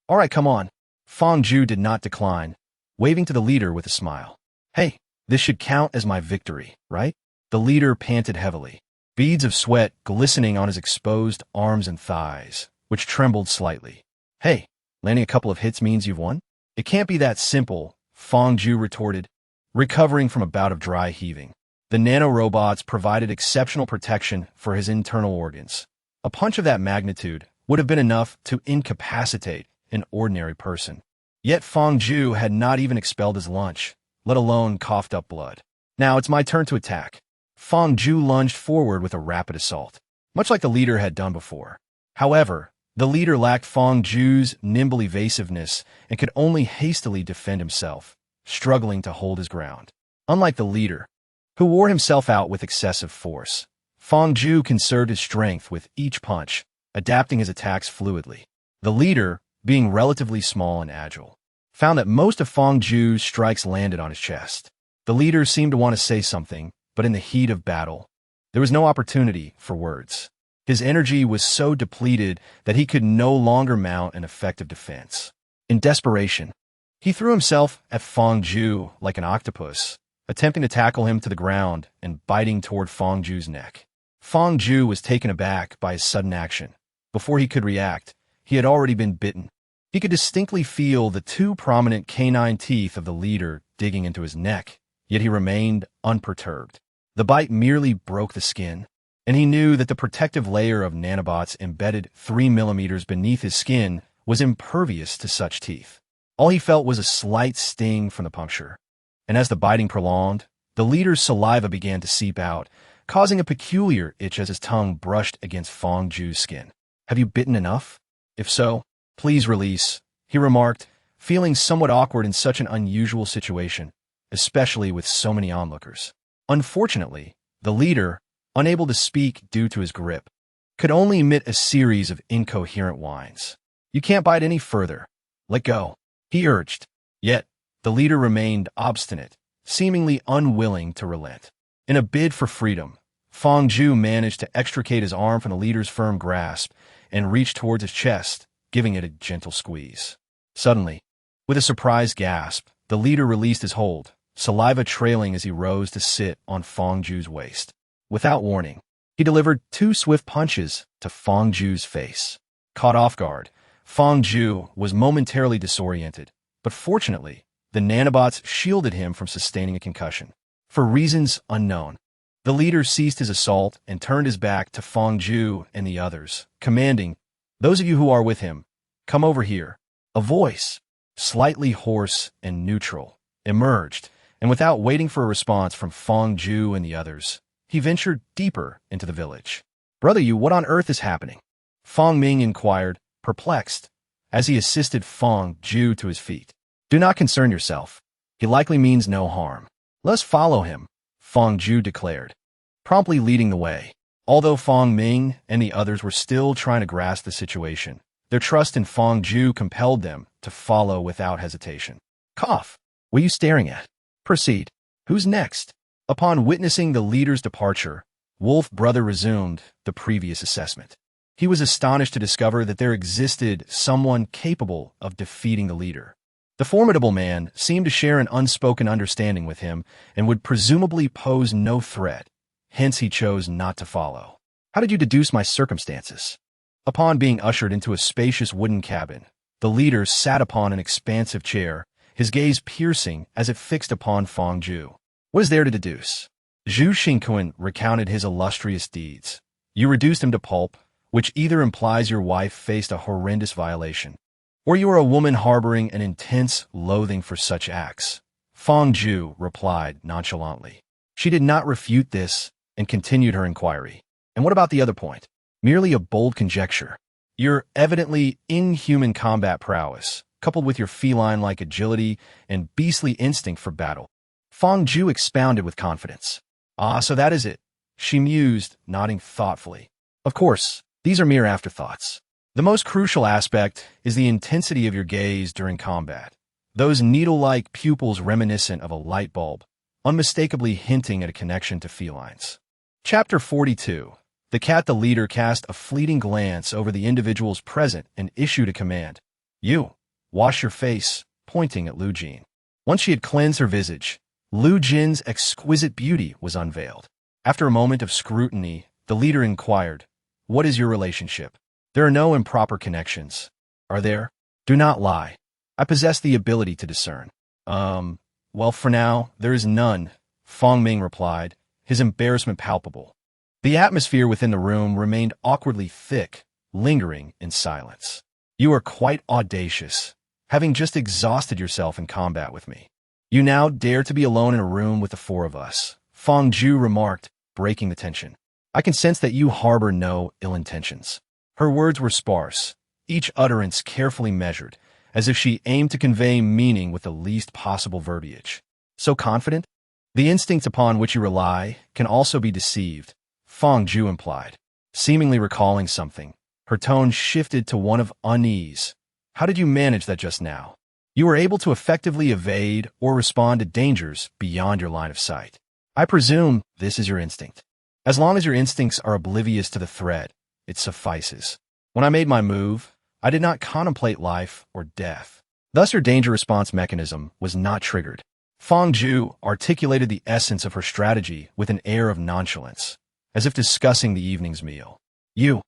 "All right, come on." Fong Ju did not decline, waving to the leader with a smile. "Hey, this should count as my victory, right?" The leader panted heavily, beads of sweat glistening on his exposed arms and thighs, which trembled slightly. "Hey, landing a couple of hits means you've won?" "It can't be that simple," Fong Ju retorted, recovering from a bout of dry heaving. The nanorobots provided exceptional protection for his internal organs. A punch of that magnitude would have been enough to incapacitate an ordinary person. Yet Fong Ju had not even expelled his lunch, let alone coughed up blood. "Now it's my turn to attack." Fong Ju lunged forward with a rapid assault, much like the leader had done before. However, the leader lacked Fong Ju's nimble evasiveness and could only hastily defend himself, struggling to hold his ground. Unlike the leader, who wore himself out with excessive force, Fong Ju conserved his strength with each punch, adapting his attacks fluidly. The leader, being relatively small and agile, found that most of Fong Ju's strikes landed on his chest. The leader seemed to want to say something, but in the heat of battle, there was no opportunity for words. His energy was so depleted that he could no longer mount an effective defense. In desperation, he threw himself at Fong Ju like an octopus, attempting to tackle him to the ground and biting toward Fong Ju's neck. Fong Ju was taken aback by his sudden action. Before he could react, he had already been bitten. He could distinctly feel the two prominent canine teeth of the leader digging into his neck, yet he remained unperturbed. The bite merely broke the skin, and he knew that the protective layer of nanobots embedded 3 millimeters beneath his skin was impervious to such teeth. All he felt was a slight sting from the puncture. And as the biting prolonged, the leader's saliva began to seep out, causing a peculiar itch as his tongue brushed against Fong Ju's skin. "Have you bitten enough? If so, please release," he remarked, feeling somewhat awkward in such an unusual situation, especially with so many onlookers. Unfortunately, the leader, unable to speak due to his grip, could only emit a series of incoherent whines. "You can't bite any further. Let go," he urged. Yet, the leader remained obstinate, seemingly unwilling to relent. In a bid for freedom, Fong Ju managed to extricate his arm from the leader's firm grasp and reach towards his chest, giving it a gentle squeeze. Suddenly, with a surprised gasp, the leader released his hold, saliva trailing as he rose to sit on Fong Ju's waist. Without warning, he delivered 2 swift punches to Fong Ju's face. Caught off guard, Fong Ju was momentarily disoriented, but fortunately, the nanobots shielded him from sustaining a concussion. For reasons unknown, the leader ceased his assault and turned his back to Fong Ju and the others, commanding, "Those of you who are with him, come over here." A voice, slightly hoarse and neutral, emerged, and without waiting for a response from Fong Ju and the others, he ventured deeper into the village. "Brother Yu, what on earth is happening?" Fong Ming inquired, perplexed, as he assisted Fong Ju to his feet. "Do not concern yourself. He likely means no harm. Let's follow him," Fong Ju declared, promptly leading the way. Although Fong Ming and the others were still trying to grasp the situation, their trust in Fong Ju compelled them to follow without hesitation. "Cough! What are you staring at? Proceed. Who's next?" Upon witnessing the leader's departure, Wolf Brother resumed the previous assessment. He was astonished to discover that there existed someone capable of defeating the leader. The formidable man seemed to share an unspoken understanding with him and would presumably pose no threat, hence he chose not to follow. "How did you deduce my circumstances?" Upon being ushered into a spacious wooden cabin, the leader sat upon an expansive chair, his gaze piercing as it fixed upon Fong Ju. "What is there to deduce?" Zhu Xingquan recounted his illustrious deeds. "You reduced him to pulp, which either implies your wife faced a horrendous violation, or you are a woman harboring an intense loathing for such acts," Fong Ju replied nonchalantly. She did not refute this and continued her inquiry. "And what about the other point?" "Merely a bold conjecture. Your evidently inhuman combat prowess, coupled with your feline-like agility and beastly instinct for battle." Fong Ju expounded with confidence. "Ah, so that is it," she mused, nodding thoughtfully. "Of course, these are mere afterthoughts. The most crucial aspect is the intensity of your gaze during combat. Those needle-like pupils reminiscent of a light bulb, unmistakably hinting at a connection to felines." Chapter 42. The cat. The leader cast a fleeting glance over the individuals present and issued a command. "You, wash your face," pointing at Lu Jin. Once she had cleansed her visage, Lu Jin's exquisite beauty was unveiled. After a moment of scrutiny, the leader inquired, "What is your relationship?" "There are no improper connections, are there?" "Do not lie. I possess the ability to discern." Well, for now, there is none," Fong Ming replied, his embarrassment palpable. The atmosphere within the room remained awkwardly thick, lingering in silence. "You are quite audacious, having just exhausted yourself in combat with me. You now dare to be alone in a room with the 4 of us," Fong Ju remarked, breaking the tension. "I can sense that you harbor no ill intentions." Her words were sparse, each utterance carefully measured, as if she aimed to convey meaning with the least possible verbiage. "So confident? The instincts upon which you rely can also be deceived," Fong Ju implied. Seemingly recalling something, her tone shifted to one of unease. "How did you manage that just now? You were able to effectively evade or respond to dangers beyond your line of sight. I presume this is your instinct. As long as your instincts are oblivious to the threat, it suffices. When I made my move, I did not contemplate life or death. Thus your danger response mechanism was not triggered." Fong Ju articulated the essence of her strategy with an air of nonchalance, as if discussing the evening's meal. You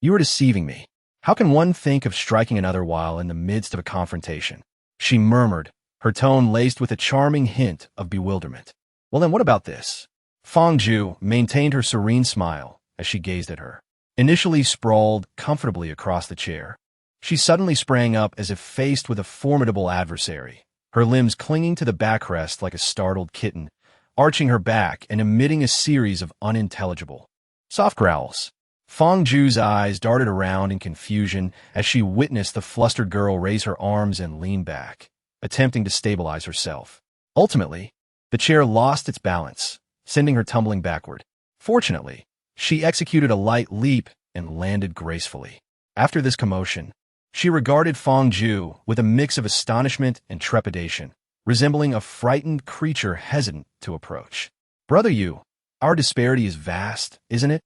are deceiving me. How can one think of striking another while in the midst of a confrontation?" she murmured, her tone laced with a charming hint of bewilderment. "Well then, what about this?" Fong Ju maintained her serene smile as she gazed at her. Initially sprawled comfortably across the chair, She suddenly sprang up as if faced with a formidable adversary, her limbs clinging to the backrest like a startled kitten, arching her back and emitting a series of unintelligible, soft growls. Fong Ju's eyes darted around in confusion as she witnessed the flustered girl raise her arms and lean back, attempting to stabilize herself. Ultimately, the chair lost its balance, sending her tumbling backward. Fortunately, she executed a light leap and landed gracefully. After this commotion, she regarded Fong Ju with a mix of astonishment and trepidation, resembling a frightened creature hesitant to approach. Brother Yu, our disparity is vast, isn't it?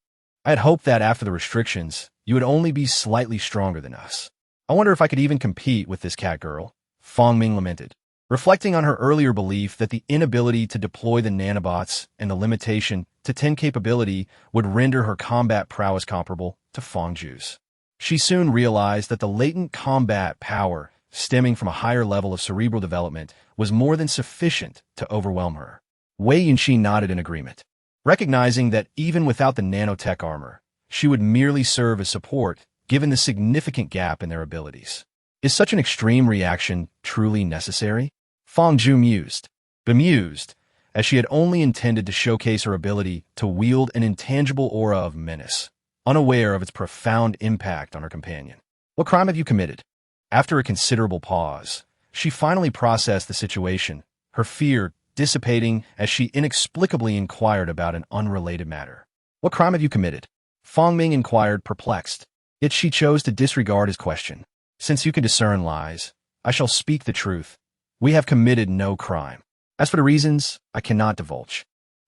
I had hoped that after the restrictions, you would only be slightly stronger than us. I wonder if I could even compete with this cat girl, Fong Ming lamented, reflecting on her earlier belief that the inability to deploy the nanobots and the limitation to 10 capability would render her combat prowess comparable to Fong Ju's. She soon realized that the latent combat power stemming from a higher level of cerebral development was more than sufficient to overwhelm her. Wei Yunxi nodded in agreement, recognizing that even without the nanotech armor, she would merely serve as support given the significant gap in their abilities. Is such an extreme reaction truly necessary? Fong Ju mused, bemused, as she had only intended to showcase her ability to wield an intangible aura of menace, unaware of its profound impact on her companion. What crime have you committed? After a considerable pause, she finally processed the situation, her fear dissipating as she inexplicably inquired about an unrelated matter. What crime have you committed? Fong Ming inquired, perplexed, yet she chose to disregard his question. Since you can discern lies, I shall speak the truth. We have committed no crime. As for the reasons, I cannot divulge.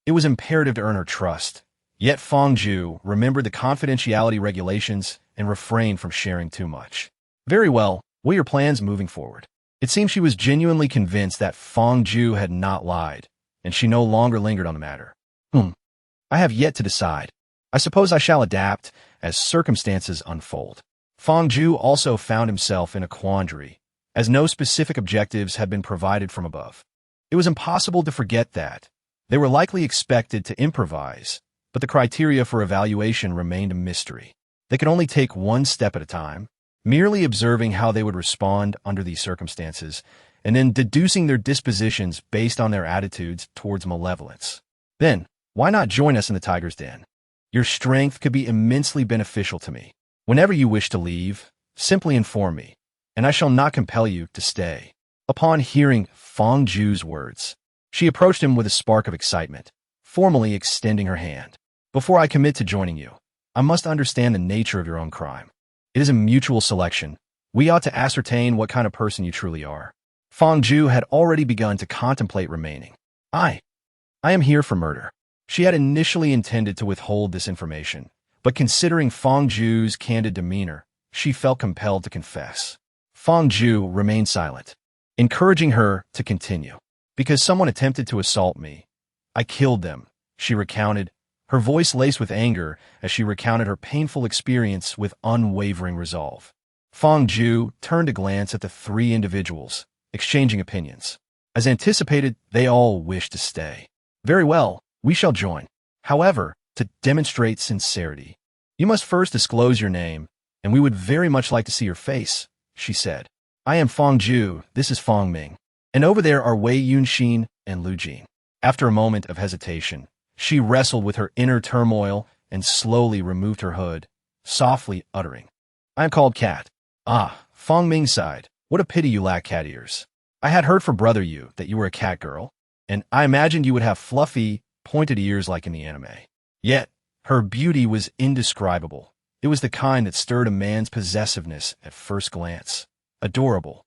It was imperative to earn her trust, yet Fong Ju remembered the confidentiality regulations and refrained from sharing too much. Very well, what are your plans moving forward? It seemed she was genuinely convinced that Fong Ju had not lied, and she no longer lingered on the matter. I have yet to decide. I suppose I shall adapt as circumstances unfold. Fong Ju also found himself in a quandary, as no specific objectives had been provided from above. It was impossible to forget that. They were likely expected to improvise, but the criteria for evaluation remained a mystery. They could only take one step at a time, merely observing how they would respond under these circumstances, and then deducing their dispositions based on their attitudes towards malevolence. Then, why not join us in the Tiger's Den? Your strength could be immensely beneficial to me. Whenever you wish to leave, simply inform me, and I shall not compel you to stay. Upon hearing Fong Ju's words, she approached him with a spark of excitement, formally extending her hand. Before I commit to joining you, I must understand the nature of your own crime. It is a mutual selection. We ought to ascertain what kind of person you truly are. Fong Ju had already begun to contemplate remaining. I am here for murder. She had initially intended to withhold this information, but considering Fong Ju's candid demeanor, she felt compelled to confess. Fong Ju remained silent, encouraging her to continue. Because someone attempted to assault me, I killed them, she recounted, her voice laced with anger as she recounted her painful experience with unwavering resolve. Fong Ju turned to glance at the three individuals, exchanging opinions. As anticipated, they all wished to stay. Very well, we shall join. However, to demonstrate sincerity, you must first disclose your name, and we would very much like to see your face, she said. I am Fong Ju, this is Fong Ming, and over there are Wei Yunxin and Lu Jin. After a moment of hesitation, she wrestled with her inner turmoil and slowly removed her hood, softly uttering, I am called Cat. Ah, Fong Ming sighed. What a pity you lack cat ears. I had heard from Brother Yu that you were a cat girl, and I imagined you would have fluffy, pointed ears like in the anime. Yet, her beauty was indescribable. It was the kind that stirred a man's possessiveness at first glance. Adorable,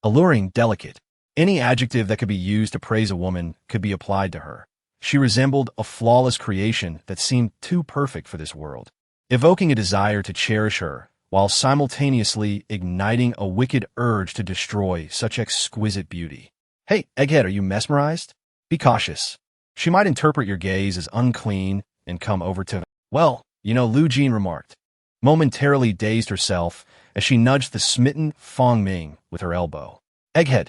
alluring, delicate. Any adjective that could be used to praise a woman could be applied to her. She resembled a flawless creation that seemed too perfect for this world, evoking a desire to cherish her, while simultaneously igniting a wicked urge to destroy such exquisite beauty. Hey, Egghead, are you mesmerized? Be cautious. She might interpret your gaze as unclean and come over to... Well, Lu Jin remarked, momentarily dazed herself as she nudged the smitten Fong Ming with her elbow. Egghead,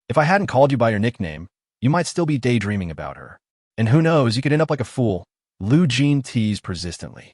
if I hadn't called you by your nickname, you might still be daydreaming about her. And who knows, you could end up like a fool, Lu Jin teased persistently.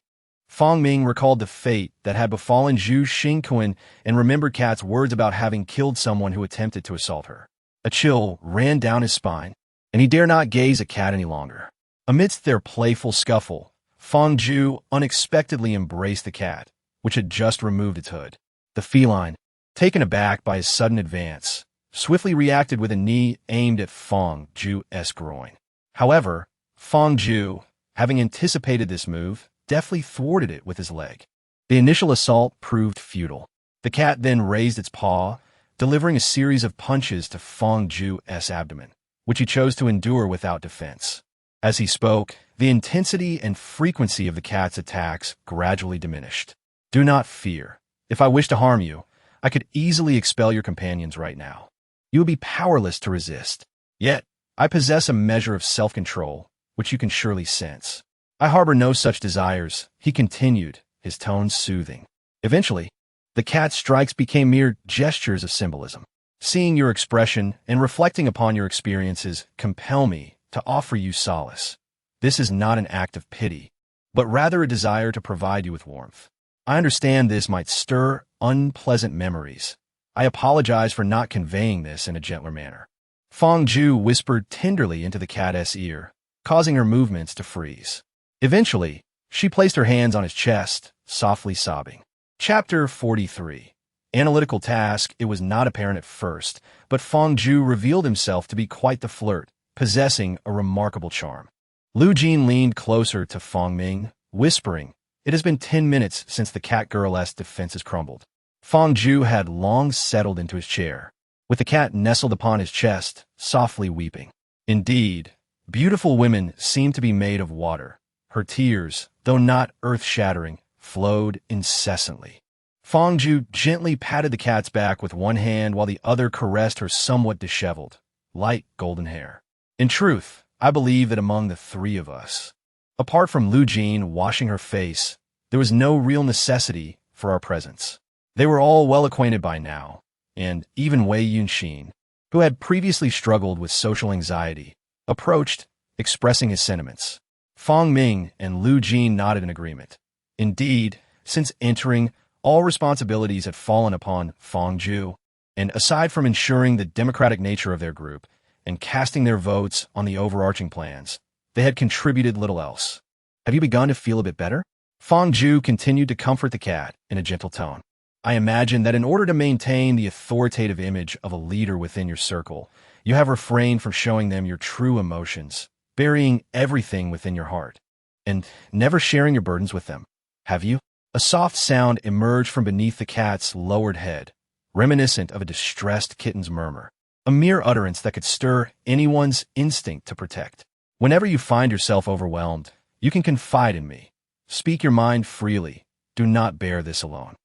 Fong Ming recalled the fate that had befallen Zhu Xingquan and remembered Cat's words about having killed someone who attempted to assault her. A chill ran down his spine, and he dare not gaze at Cat any longer. Amidst their playful scuffle, Fong Zhu unexpectedly embraced the cat, which had just removed its hood. The feline, taken aback by his sudden advance, swiftly reacted with a knee aimed at Fong Zhu's groin. However, Fong Zhu, having anticipated this move, deftly thwarted it with his leg. The initial assault proved futile. The cat then raised its paw, delivering a series of punches to Fong Zhu's abdomen, which he chose to endure without defense. As he spoke, the intensity and frequency of the cat's attacks gradually diminished. Do not fear. If I wish to harm you, I could easily expel your companions right now. You would be powerless to resist. Yet, I possess a measure of self-control, which you can surely sense. I harbor no such desires, he continued, his tone soothing. Eventually, the cat's strikes became mere gestures of symbolism. Seeing your expression and reflecting upon your experiences compel me to offer you solace. This is not an act of pity, but rather a desire to provide you with warmth. I understand this might stir unpleasant memories. I apologize for not conveying this in a gentler manner. Fong Zhu whispered tenderly into the cat's ear, causing her movements to freeze. Eventually, she placed her hands on his chest, softly sobbing. Chapter 43. Analytical task. It was not apparent at first, but Fong Zhu revealed himself to be quite the flirt, possessing a remarkable charm. Lu Jin leaned closer to Fong Ming, whispering, "It has been 10 minutes since the cat girl's defenses crumbled." Fong Zhu had long settled into his chair, with the cat nestled upon his chest, softly weeping. Indeed, beautiful women seemed to be made of water. Her tears, though not earth-shattering, flowed incessantly. Fong Zhu gently patted the cat's back with one hand while the other caressed her somewhat disheveled, light golden hair. In truth, I believe that among the three of us, apart from Lu Jin washing her face, there was no real necessity for our presence. They were all well acquainted by now, and even Wei Yunxin, who had previously struggled with social anxiety, approached, expressing his sentiments. Fong Ming and Lu Jin nodded in agreement. Indeed, since entering, all responsibilities had fallen upon Fong Zhu, and aside from ensuring the democratic nature of their group and casting their votes on the overarching plans, they had contributed little else. Have you begun to feel a bit better? Fong Zhu continued to comfort the cat in a gentle tone. I imagine that in order to maintain the authoritative image of a leader within your circle, you have refrained from showing them your true emotions, burying everything within your heart, and never sharing your burdens with them. Have you? A soft sound emerged from beneath the cat's lowered head, reminiscent of a distressed kitten's murmur, a mere utterance that could stir anyone's instinct to protect. Whenever you find yourself overwhelmed, you can confide in me. Speak your mind freely. Do not bear this alone.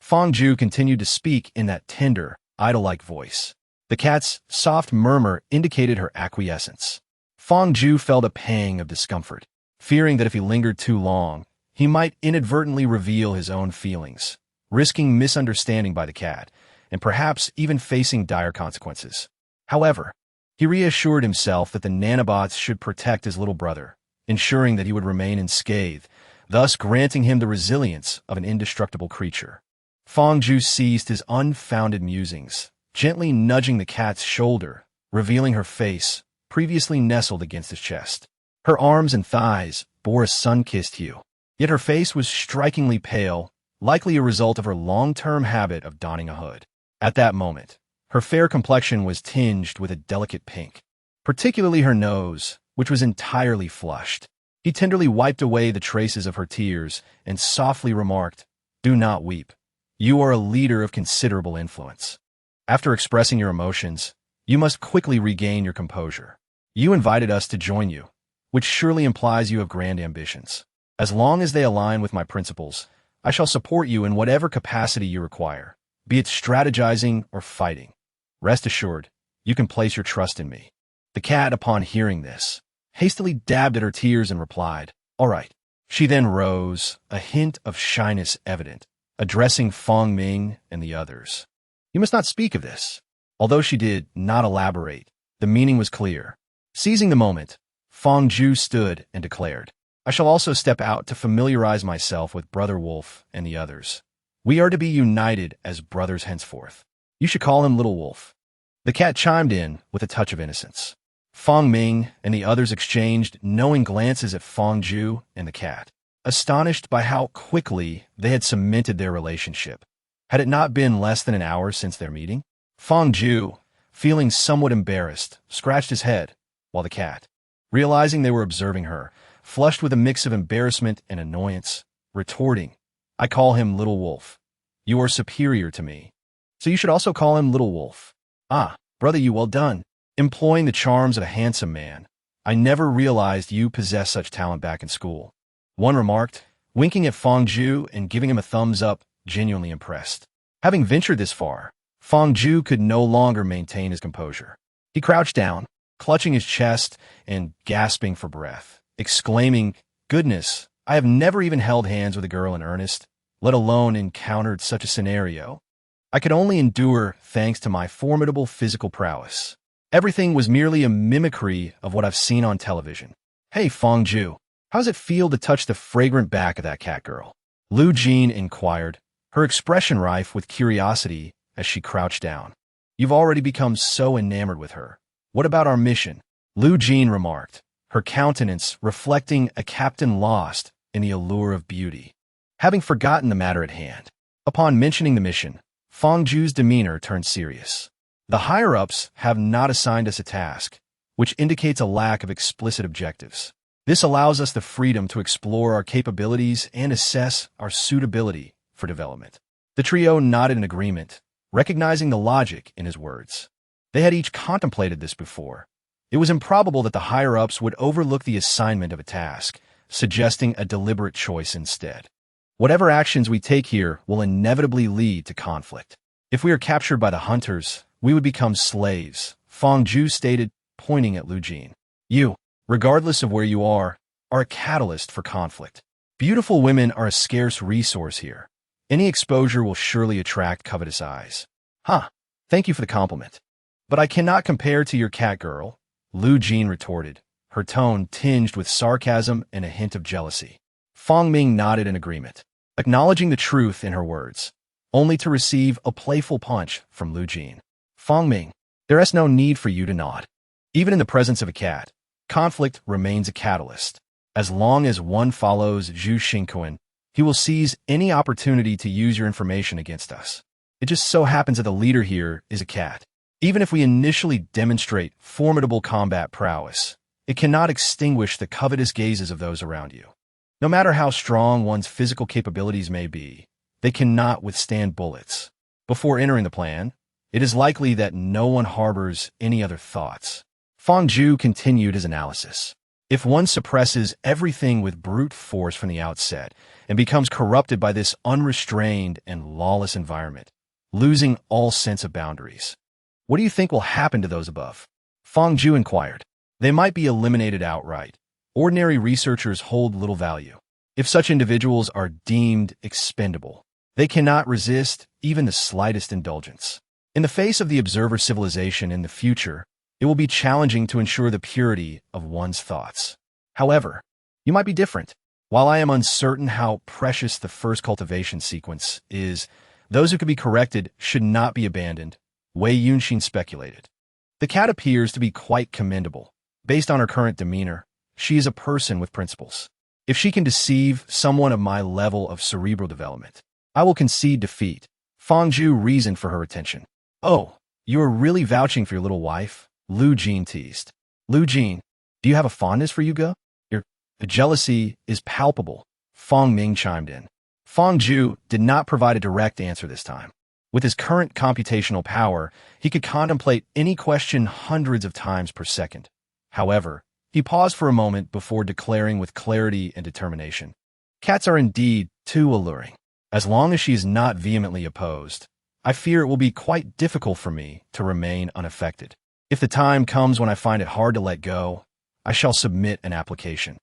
Fong Zhu continued to speak in that tender, idol-like voice. The cat's soft murmur indicated her acquiescence. Fong Zhu felt a pang of discomfort, fearing that if he lingered too long, he might inadvertently reveal his own feelings, risking misunderstanding by the cat, and perhaps even facing dire consequences. However, he reassured himself that the nanobots should protect his little brother, ensuring that he would remain unscathed, thus granting him the resilience of an indestructible creature. Fong Zhu ceased his unfounded musings, gently nudging the cat's shoulder, revealing her face, previously nestled against his chest. Her arms and thighs bore a sun-kissed hue, yet her face was strikingly pale, likely a result of her long-term habit of donning a hood. At that moment, her fair complexion was tinged with a delicate pink, particularly her nose, which was entirely flushed. He tenderly wiped away the traces of her tears and softly remarked, "Do not weep. You are a leader of considerable influence. After expressing your emotions, you must quickly regain your composure. You invited us to join you, which surely implies you have grand ambitions. As long as they align with my principles, I shall support you in whatever capacity you require, be it strategizing or fighting. Rest assured, you can place your trust in me." The cat, upon hearing this, hastily dabbed at her tears and replied, "All right." She then rose, a hint of shyness evident, addressing Fong Ming and the others. "You must not speak of this." Although she did not elaborate, the meaning was clear. Seizing the moment, Fong Zhu stood and declared, I shall also step out to familiarize myself with Brother Wolf and the others. We are to be united as brothers henceforth. You should call him Little Wolf." The cat chimed in with a touch of innocence. Fong Ming and the others exchanged knowing glances at Fong Ju and the cat, astonished by how quickly they had cemented their relationship. Had it not been less than an hour since their meeting? Fong Ju, feeling somewhat embarrassed, scratched his head, while the cat, realizing they were observing her, flushed with a mix of embarrassment and annoyance, retorting, "I call him Little Wolf. You are superior to me, so you should also call him Little Wolf." "Ah, brother, you well done. Employing the charms of a handsome man. I never realized you possessed such talent back in school," one remarked, winking at Fong Ju and giving him a thumbs up, genuinely impressed. Having ventured this far, Fong Ju could no longer maintain his composure. He crouched down, clutching his chest and gasping for breath, exclaiming, "Goodness, I have never even held hands with a girl in earnest, let alone encountered such a scenario. I could only endure thanks to my formidable physical prowess. Everything was merely a mimicry of what I've seen on television." "Hey, Fong Ju, how does it feel to touch the fragrant back of that cat girl?" Lu Jin inquired, her expression rife with curiosity as she crouched down. "You've already become so enamored with her. What about our mission?" Lu Jin remarked, her countenance reflecting a captain lost in the allure of beauty, having forgotten the matter at hand. Upon mentioning the mission, Fong Ju's demeanor turned serious. "The higher-ups have not assigned us a task, which indicates a lack of explicit objectives. This allows us the freedom to explore our capabilities and assess our suitability for development." The trio nodded in agreement, recognizing the logic in his words. They had each contemplated this before. It was improbable that the higher-ups would overlook the assignment of a task, suggesting a deliberate choice instead. "Whatever actions we take here will inevitably lead to conflict. If we are captured by the hunters, we would become slaves," Fong Ju stated, pointing at Lu Jin. "You, regardless of where you are a catalyst for conflict. Beautiful women are a scarce resource here. Any exposure will surely attract covetous eyes." "Huh, thank you for the compliment. But I cannot compare to your cat girl," Lu Jin retorted, her tone tinged with sarcasm and a hint of jealousy. Fong Ming nodded in agreement, acknowledging the truth in her words, only to receive a playful punch from Lu Jin. "Fong Ming, there is no need for you to nod. Even in the presence of a cat, conflict remains a catalyst. As long as one follows Zhu Xingquan, he will seize any opportunity to use your information against us. It just so happens that the leader here is a cat. Even if we initially demonstrate formidable combat prowess, it cannot extinguish the covetous gazes of those around you. No matter how strong one's physical capabilities may be, they cannot withstand bullets. Before entering the plan, it is likely that no one harbors any other thoughts." Fong Ju continued his analysis. "If one suppresses everything with brute force from the outset and becomes corrupted by this unrestrained and lawless environment, losing all sense of boundaries, what do you think will happen to those above?" Fong Ju inquired. "They might be eliminated outright. Ordinary researchers hold little value. If such individuals are deemed expendable, they cannot resist even the slightest indulgence. In the face of the observer civilization in the future, it will be challenging to ensure the purity of one's thoughts. However, you might be different. While I am uncertain how precious the first cultivation sequence is, those who can be corrected should not be abandoned," Wei Yunxin speculated. "The cat appears to be quite commendable. Based on her current demeanor, she is a person with principles. If she can deceive someone of my level of cerebral development, I will concede defeat." Fong Ju reasoned for her attention. "Oh, you are really vouching for your little wife?" Lu Jin teased. "Lu Jin, do you have a fondness for Yuga? The jealousy is palpable," Fong Ming chimed in. Fong Ju did not provide a direct answer this time. With his current computational power, he could contemplate any question hundreds of times per second. However, he paused for a moment before declaring with clarity and determination, "Cats are indeed too alluring. As long as she is not vehemently opposed, I fear it will be quite difficult for me to remain unaffected. If the time comes when I find it hard to let go, I shall submit an application.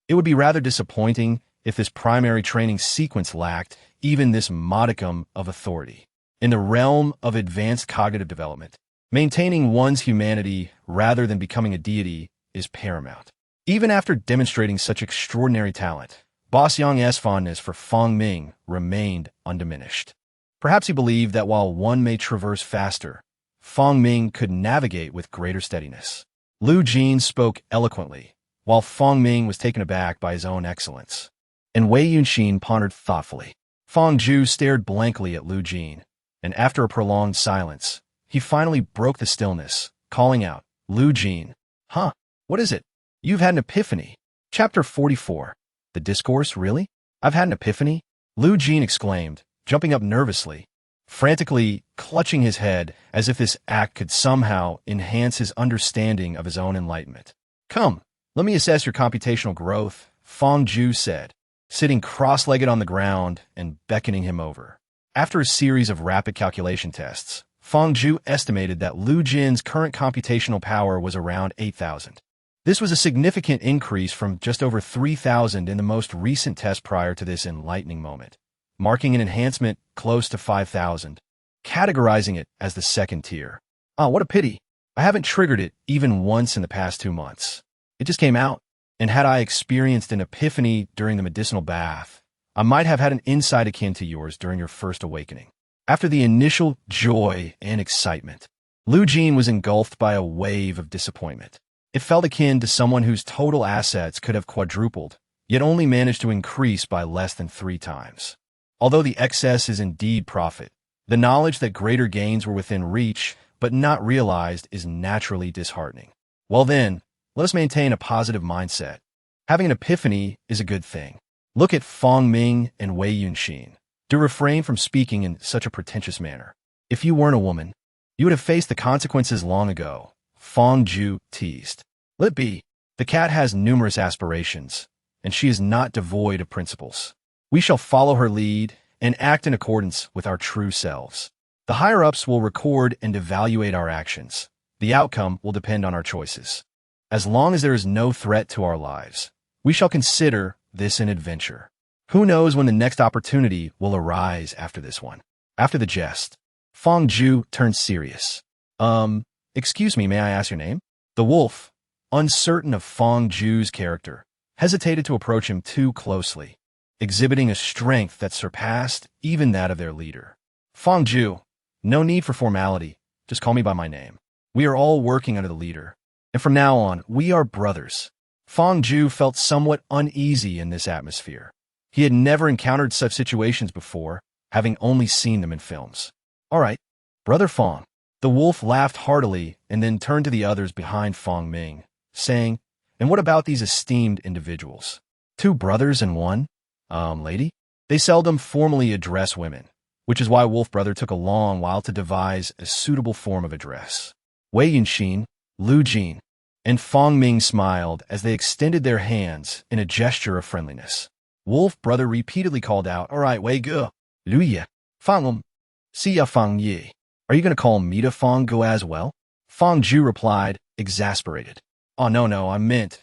It would be rather disappointing if this primary training sequence lacked even this modicum of authority. In the realm of advanced cognitive development, maintaining one's humanity rather than becoming a deity is paramount. Even after demonstrating such extraordinary talent, Boss Yang's fondness for Fong Ming remained undiminished. Perhaps he believed that while one may traverse faster, Fong Ming could navigate with greater steadiness. Lu Jin spoke eloquently, while Fong Ming was taken aback by his own excellence. And Wei Yunxin pondered thoughtfully. Fong Ju stared blankly at Lu Jin, and after a prolonged silence, he finally broke the stillness, calling out, Lu Jin. Huh? What is it? You've had an epiphany. Chapter 44. The discourse, really? I've had an epiphany? Lu Jin exclaimed, jumping up nervously, frantically clutching his head as if this act could somehow enhance his understanding of his own enlightenment. Come, let me assess your computational growth, Fong Ju said, sitting cross-legged on the ground and beckoning him over. After a series of rapid calculation tests, Fong Ju estimated that Lu Jin's current computational power was around 8,000. This was a significant increase from just over 3,000 in the most recent test prior to this enlightening moment, marking an enhancement close to 5,000, categorizing it as the second tier. Ah, what a pity. I haven't triggered it even once in the past 2 months. It just came out, and had I experienced an epiphany during the medicinal bath, I might have had an insight akin to yours during your first awakening. After the initial joy and excitement, Lu Jin was engulfed by a wave of disappointment. It felt akin to someone whose total assets could have quadrupled, yet only managed to increase by less than 3 times. Although the excess is indeed profit, the knowledge that greater gains were within reach but not realized is naturally disheartening. Well then, let us maintain a positive mindset. Having an epiphany is a good thing. Look at Fong Ming and Wei Yunxin. Do refrain from speaking in such a pretentious manner. If you weren't a woman, you would have faced the consequences long ago, Fong Ju teased. Let be. The cat has numerous aspirations, and she is not devoid of principles. We shall follow her lead and act in accordance with our true selves. The higher-ups will record and evaluate our actions. The outcome will depend on our choices. As long as there is no threat to our lives, we shall consider this an adventure. Who knows when the next opportunity will arise after this one? After the jest, Fong Ju turned serious. Excuse me, may I ask your name? The wolf, uncertain of Fong Ju's character, hesitated to approach him too closely, exhibiting a strength that surpassed even that of their leader. Fong Ju, no need for formality, just call me by my name. We are all working under the leader, and from now on, we are brothers. Fong Ju felt somewhat uneasy in this atmosphere. He had never encountered such situations before, having only seen them in films. All right, Brother Fong. The wolf laughed heartily and then turned to the others behind Fong Ming, saying, And what about these esteemed individuals? 2 brothers and 1, lady? They seldom formally address women, which is why Wolf Brother took a long while to devise a suitable form of address. Wei Yunxin, Lu Jin, and Fong Ming smiled as they extended their hands in a gesture of friendliness. Wolf Brother repeatedly called out, All right, Wei Ge, Lu Ye, Fang Si Ya Fang Ye. Are you going to call me to Fong Ge as well? Fong Ju replied, exasperated. Oh, no, I meant,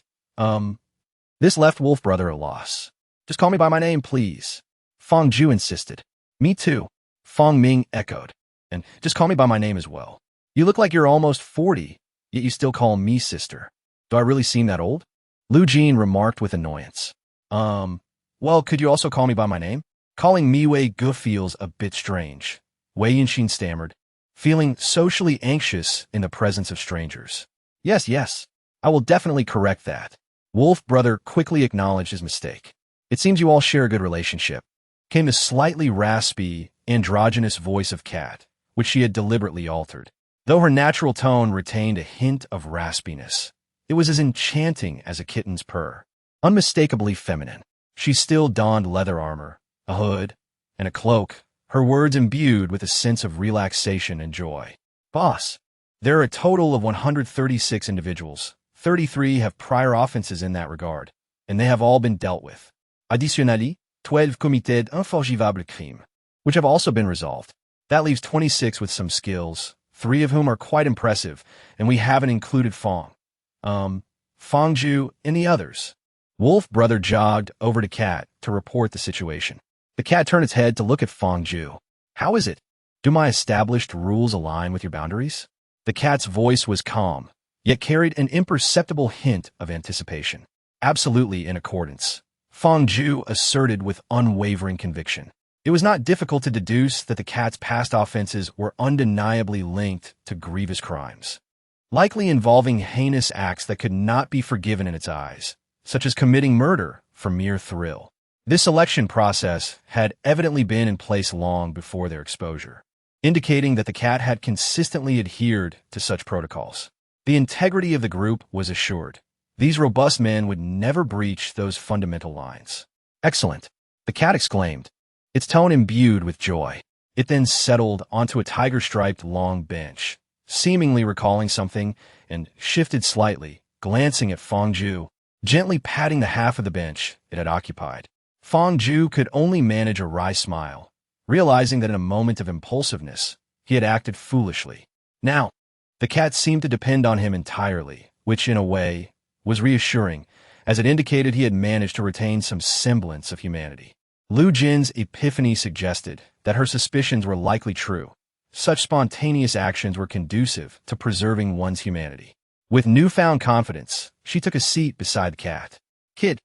This left Wolf Brother a loss. Just call me by my name, please. Fong Ju insisted. Me too, Fong Ming echoed. And just call me by my name as well. You look like you're almost 40, yet you still call me sister. Do I really seem that old? Lu Jin remarked with annoyance. Well, could you also call me by my name? Calling me Wei Ge feels a bit strange. Wei Yunxin stammered, feeling socially anxious in the presence of strangers. Yes, I will definitely correct that. Wolf Brother quickly acknowledged his mistake. It seems you all share a good relationship, came the slightly raspy, androgynous voice of Cat, which she had deliberately altered. Though her natural tone retained a hint of raspiness, it was as enchanting as a kitten's purr. Unmistakably feminine, she still donned leather armor, a hood, and a cloak, her words imbued with a sense of relaxation and joy. Boss, there are a total of 136 individuals. 33 have prior offenses in that regard, and they have all been dealt with. Additionnellement, 12 comités d'inforgivable crime, which have also been resolved. That leaves 26 with some skills, 3 of whom are quite impressive, and we haven't included Fong Ju, and the others. Wolf Brother jogged over to Cat to report the situation. The cat turned its head to look at Fong Ju. How is it? Do my established rules align with your boundaries? The cat's voice was calm, yet carried an imperceptible hint of anticipation. Absolutely in accordance, Fong Ju asserted with unwavering conviction. It was not difficult to deduce that the cat's past offenses were undeniably linked to grievous crimes, likely involving heinous acts that could not be forgiven in its eyes, such as committing murder for mere thrill. This selection process had evidently been in place long before their exposure, indicating that the cat had consistently adhered to such protocols. The integrity of the group was assured. These robust men would never breach those fundamental lines. Excellent, the cat exclaimed, its tone imbued with joy. It then settled onto a tiger-striped long bench, seemingly recalling something, and shifted slightly, glancing at Fong Ju, gently patting the half of the bench it had occupied. Fong Ju could only manage a wry smile, realizing that in a moment of impulsiveness, he had acted foolishly. Now, the cat seemed to depend on him entirely, which, in a way, was reassuring, as it indicated he had managed to retain some semblance of humanity. Lu Jin's epiphany suggested that her suspicions were likely true. Such spontaneous actions were conducive to preserving one's humanity. With newfound confidence, she took a seat beside the cat. "Kid,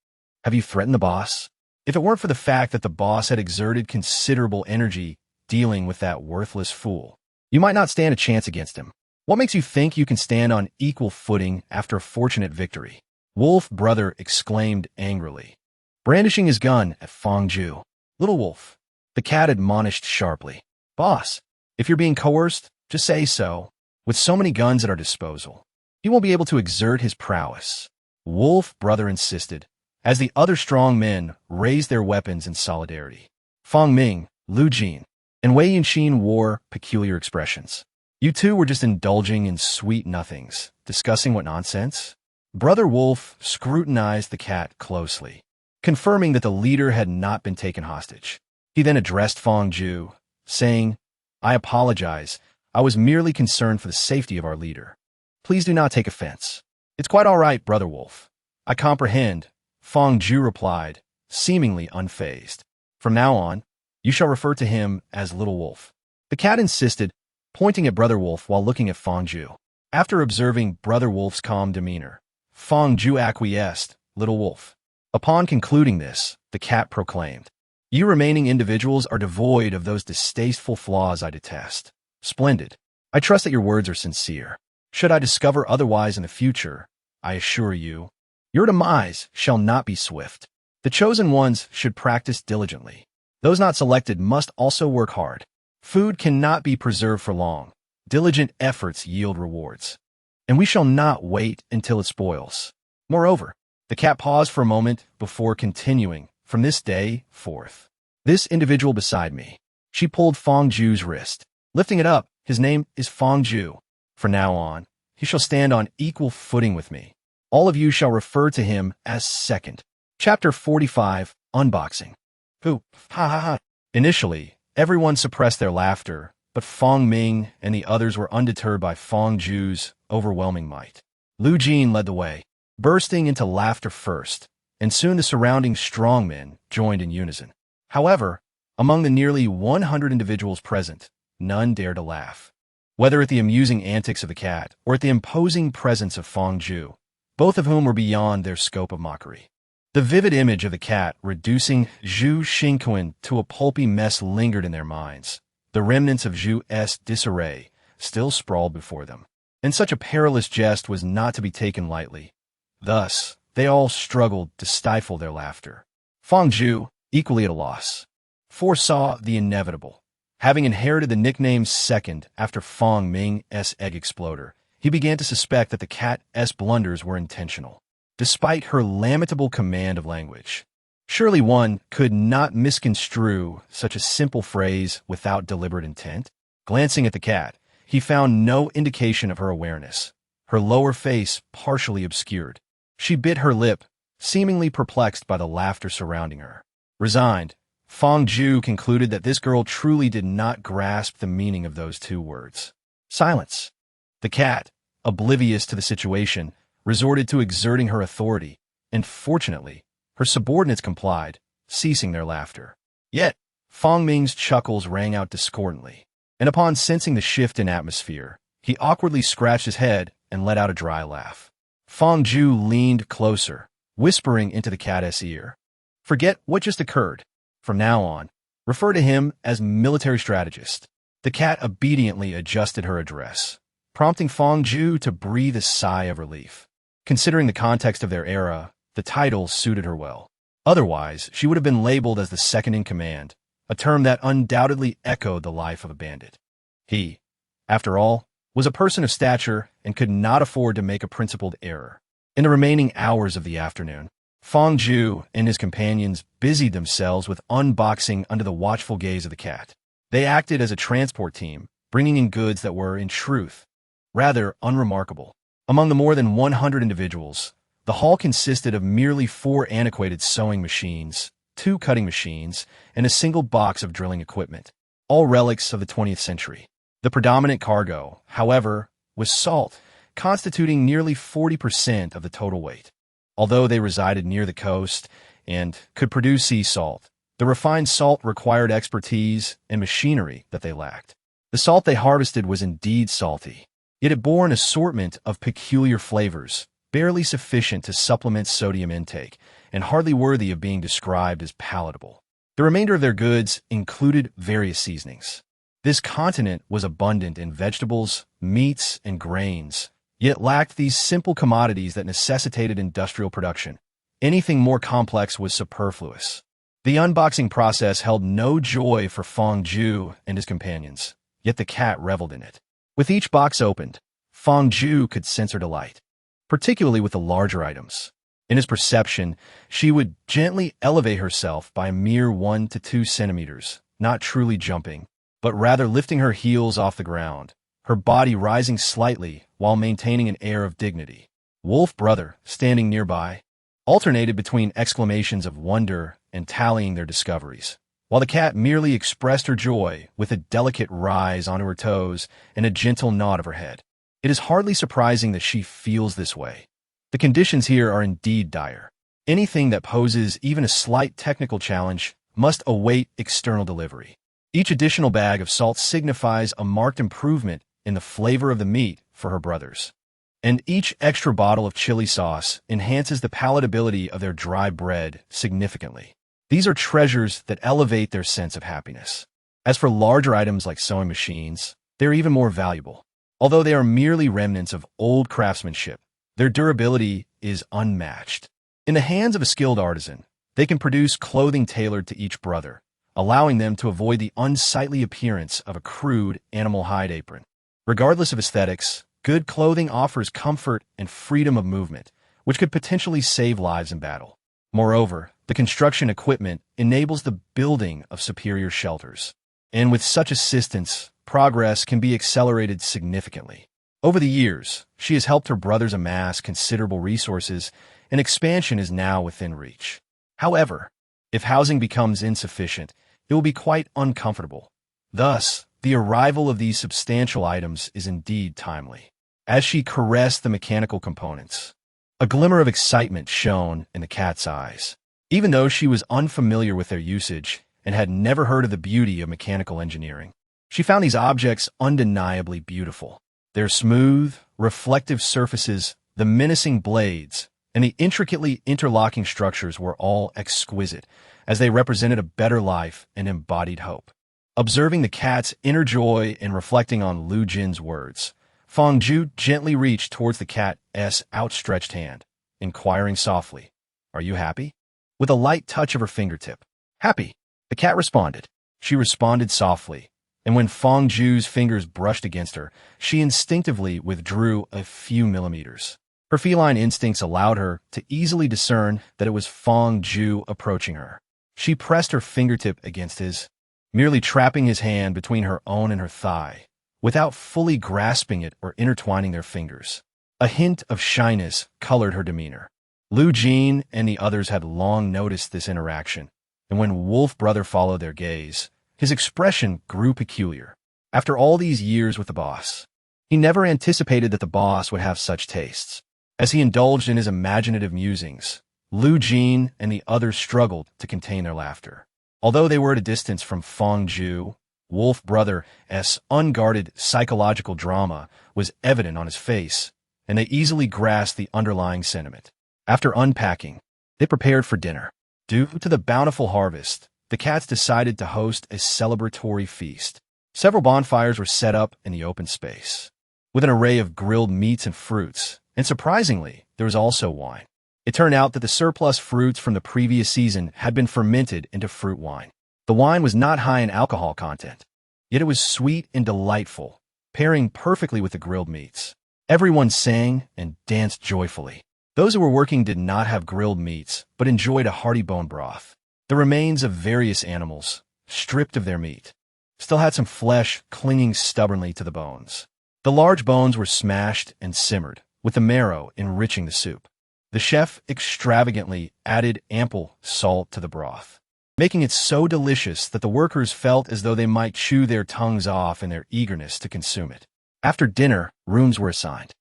have you threatened the boss? If it weren't for the fact that the boss had exerted considerable energy dealing with that worthless fool, you might not stand a chance against him. What makes you think you can stand on equal footing after a fortunate victory?" Wolf Brother exclaimed angrily, brandishing his gun at Fong Ju. "Little Wolf," the cat admonished sharply. "Boss, if you're being coerced, just say so. With so many guns at our disposal, he won't be able to exert his prowess," Wolf Brother insisted, as the other strong men raised their weapons in solidarity. Fong Ming, Lu Jin, and Wei Yinxin wore peculiar expressions. "You two were just indulging in sweet nothings, discussing what nonsense?" Brother Wolf scrutinized the cat closely, confirming that the leader had not been taken hostage. He then addressed Fong Ju, saying, "I apologize. I was merely concerned for the safety of our leader. Please do not take offense." "It's quite all right, Brother Wolf. I comprehend," Fong Ju replied, seemingly unfazed. "From now on, you shall refer to him as Little Wolf." The cat insisted, pointing at Brother Wolf while looking at Fong Ju. After observing Brother Wolf's calm demeanor, Fong Ju acquiesced, "Little Wolf." Upon concluding this, the cat proclaimed, "You remaining individuals are devoid of those distasteful flaws I detest. Splendid. I trust that your words are sincere. Should I discover otherwise in the future, I assure you, your demise shall not be swift. The chosen ones should practice diligently. Those not selected must also work hard. Food cannot be preserved for long. Diligent efforts yield rewards. And we shall not wait until it spoils. Moreover," the cat paused for a moment before continuing, "from this day forth, this individual beside me," she pulled Fong Ju's wrist, lifting it up, "his name is Fong Ju. From now on, he shall stand on equal footing with me. All of you shall refer to him as second." Chapter 45, Unboxing. "Hoo, ha ha ha." Initially, everyone suppressed their laughter, but Fong Ming and the others were undeterred by Fong Ju's overwhelming might. Lu Jin led the way, bursting into laughter first, and soon the surrounding strongmen joined in unison. However, among the nearly 100 individuals present, none dared to laugh. Whether at the amusing antics of the cat or at the imposing presence of Fong Ju, both of whom were beyond their scope of mockery. The vivid image of the cat reducing Zhu Xingquan to a pulpy mess lingered in their minds. The remnants of Zhu's disarray still sprawled before them, and such a perilous jest was not to be taken lightly. Thus, they all struggled to stifle their laughter. Fong Ju, equally at a loss, foresaw the inevitable. Having inherited the nickname second after Fong Ming's egg exploder, he began to suspect that the cat's blunders were intentional. Despite her lamentable command of language, surely one could not misconstrue such a simple phrase without deliberate intent. Glancing at the cat, he found no indication of her awareness, her lower face partially obscured. She bit her lip, seemingly perplexed by the laughter surrounding her. Resigned, Fong Ju concluded that this girl truly did not grasp the meaning of those two words. Silence. The cat, oblivious to the situation, resorted to exerting her authority, and fortunately, her subordinates complied, ceasing their laughter. Yet, Fong Ming's chuckles rang out discordantly, and upon sensing the shift in atmosphere, he awkwardly scratched his head and let out a dry laugh. Fong Ju leaned closer, whispering into the cat's ear. Forget what just occurred. From now on, refer to him as military strategist. The cat obediently adjusted her address, prompting Fong Ju to breathe a sigh of relief. Considering the context of their era, the title suited her well. Otherwise, she would have been labeled as the second-in-command, a term that undoubtedly echoed the life of a bandit. He, after all, was a person of stature and could not afford to make a principled error. In the remaining hours of the afternoon, Fong Ju and his companions busied themselves with unboxing under the watchful gaze of the cat. They acted as a transport team, bringing in goods that were, in truth, rather unremarkable. Among the more than 100 individuals, the haul consisted of merely 4 antiquated sewing machines, 2 cutting machines, and a single box of drilling equipment, all relics of the 20th century. The predominant cargo, however, was salt, constituting nearly 40% of the total weight. Although they resided near the coast and could produce sea salt, the refined salt required expertise and machinery that they lacked. The salt they harvested was indeed salty, yet it bore an assortment of peculiar flavors, barely sufficient to supplement sodium intake, and hardly worthy of being described as palatable. The remainder of their goods included various seasonings. This continent was abundant in vegetables, meats, and grains, yet lacked these simple commodities that necessitated industrial production. Anything more complex was superfluous. The unboxing process held no joy for Fong Ju and his companions, yet the cat reveled in it. With each box opened, Fong Ju could sense her delight, particularly with the larger items. In his perception, she would gently elevate herself by a mere 1 to 2 centimeters, not truly jumping, but rather lifting her heels off the ground, her body rising slightly while maintaining an air of dignity. Wolf Brother, standing nearby, alternated between exclamations of wonder and tallying their discoveries, while the cat merely expressed her joy with a delicate rise onto her toes and a gentle nod of her head. It is hardly surprising that she feels this way. The conditions here are indeed dire. Anything that poses even a slight technical challenge must await external delivery. Each additional bag of salt signifies a marked improvement in the flavor of the meat for her brothers, and each extra bottle of chili sauce enhances the palatability of their dry bread significantly. These are treasures that elevate their sense of happiness. As for larger items like sewing machines, they are even more valuable. Although they are merely remnants of old craftsmanship, their durability is unmatched. In the hands of a skilled artisan, they can produce clothing tailored to each brother, allowing them to avoid the unsightly appearance of a crude animal hide apron. Regardless of aesthetics, good clothing offers comfort and freedom of movement, which could potentially save lives in battle. Moreover, the construction equipment enables the building of superior shelters, and with such assistance, progress can be accelerated significantly. Over the years, she has helped her brothers amass considerable resources, and expansion is now within reach. However, if housing becomes insufficient, it will be quite uncomfortable. Thus, the arrival of these substantial items is indeed timely. As she caressed the mechanical components, a glimmer of excitement shone in the cat's eyes. Even though she was unfamiliar with their usage and had never heard of the beauty of mechanical engineering, she found these objects undeniably beautiful. Their smooth, reflective surfaces, the menacing blades, and the intricately interlocking structures were all exquisite, as they represented a better life and embodied hope. Observing the cat's inner joy and reflecting on Lu Jin's words, Fong Ju gently reached towards the cat's outstretched hand, inquiring softly, "Are you happy?" With a light touch of her fingertip. "Happy," the cat responded. She responded softly, and when Fong Ju's fingers brushed against her, she instinctively withdrew a few millimeters. Her feline instincts allowed her to easily discern that it was Fong Ju approaching her. She pressed her fingertip against his, merely trapping his hand between her own and her thigh, without fully grasping it or intertwining their fingers. A hint of shyness colored her demeanor. Lu Jin and the others had long noticed this interaction, and when Wolf Brother followed their gaze, his expression grew peculiar. After all these years with the boss, he never anticipated that the boss would have such tastes. As he indulged in his imaginative musings, Lu Jin and the others struggled to contain their laughter. Although they were at a distance from Fong Ju, Wolf Brother's unguarded psychological drama was evident on his face, and they easily grasped the underlying sentiment. After unpacking, They prepared for dinner. Due to the bountiful harvest, the cats decided to host a celebratory feast. Several bonfires were set up in the open space, with an array of grilled meats and fruits, and surprisingly, there was also wine. It turned out that the surplus fruits from the previous season had been fermented into fruit wine. The wine was not high in alcohol content, yet it was sweet and delightful, pairing perfectly with the grilled meats. Everyone sang and danced joyfully. Those who were working did not have grilled meats, but enjoyed a hearty bone broth. The remains of various animals, stripped of their meat, still had some flesh clinging stubbornly to the bones. The large bones were smashed and simmered, with the marrow enriching the soup. The chef extravagantly added ample salt to the broth, making it so delicious that the workers felt as though they might chew their tongues off in their eagerness to consume it. After dinner, rooms were assigned.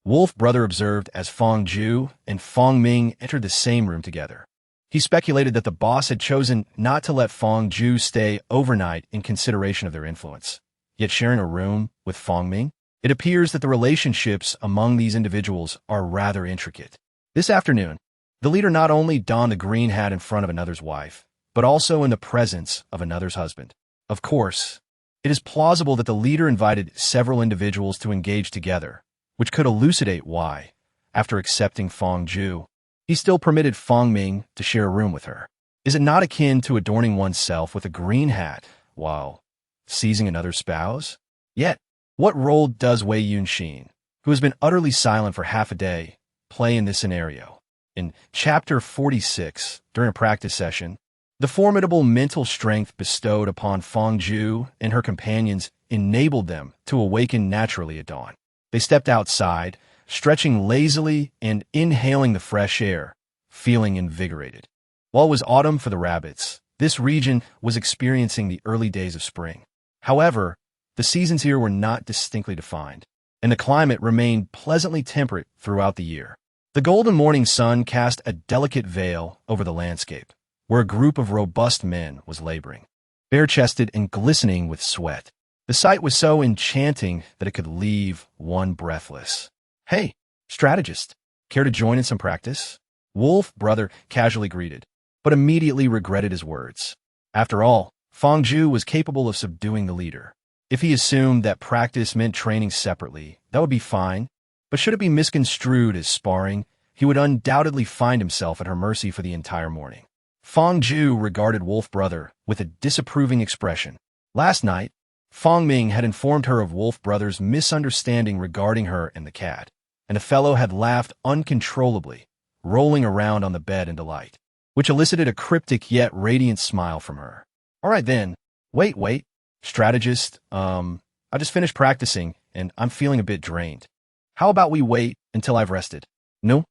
Wolf Brother observed as Fong Ju and Fong Ming entered the same room together. He speculated that the boss had chosen not to let Fong Ju stay overnight in consideration of their influence. Yet sharing a room with Fong Ming, it appears that the relationships among these individuals are rather intricate. This afternoon, the leader not only donned the green hat in front of another's wife, but also in the presence of another's husband. Of course, it is plausible that the leader invited several individuals to engage together, which could elucidate why, after accepting Fong Ju, he still permitted Fong Ming to share a room with her. Is it not akin to adorning oneself with a green hat while seizing another's spouse? Yet, what role does Wei Yunxin, who has been utterly silent for half a day, play in this scenario? In Chapter 46, during a practice session, the formidable mental strength bestowed upon Fong Ju and her companions enabled them to awaken naturally at dawn. They stepped outside, stretching lazily and inhaling the fresh air, feeling invigorated. While it was autumn for the rabbits, this region was experiencing the early days of spring. However, the seasons here were not distinctly defined, and the climate remained pleasantly temperate throughout the year. The golden morning sun cast a delicate veil over the landscape, where a group of robust men was laboring, bare-chested and glistening with sweat. The sight was so enchanting that it could leave one breathless. "Hey, strategist, care to join in some practice?" Wolf Brother casually greeted, but immediately regretted his words. After all, Fong Ju was capable of subduing the leader. If he assumed that practice meant training separately, that would be fine, but should it be misconstrued as sparring, he would undoubtedly find himself at her mercy for the entire morning. Fong Ju regarded Wolf Brother with a disapproving expression. Last night, Fong Ming had informed her of Wolf Brother's misunderstanding regarding her and the cat, and the fellow had laughed uncontrollably, rolling around on the bed in delight, which elicited a cryptic yet radiant smile from her. "All right then, wait, strategist, I just finished practicing, and I'm feeling a bit drained. How about we wait until I've rested?" No.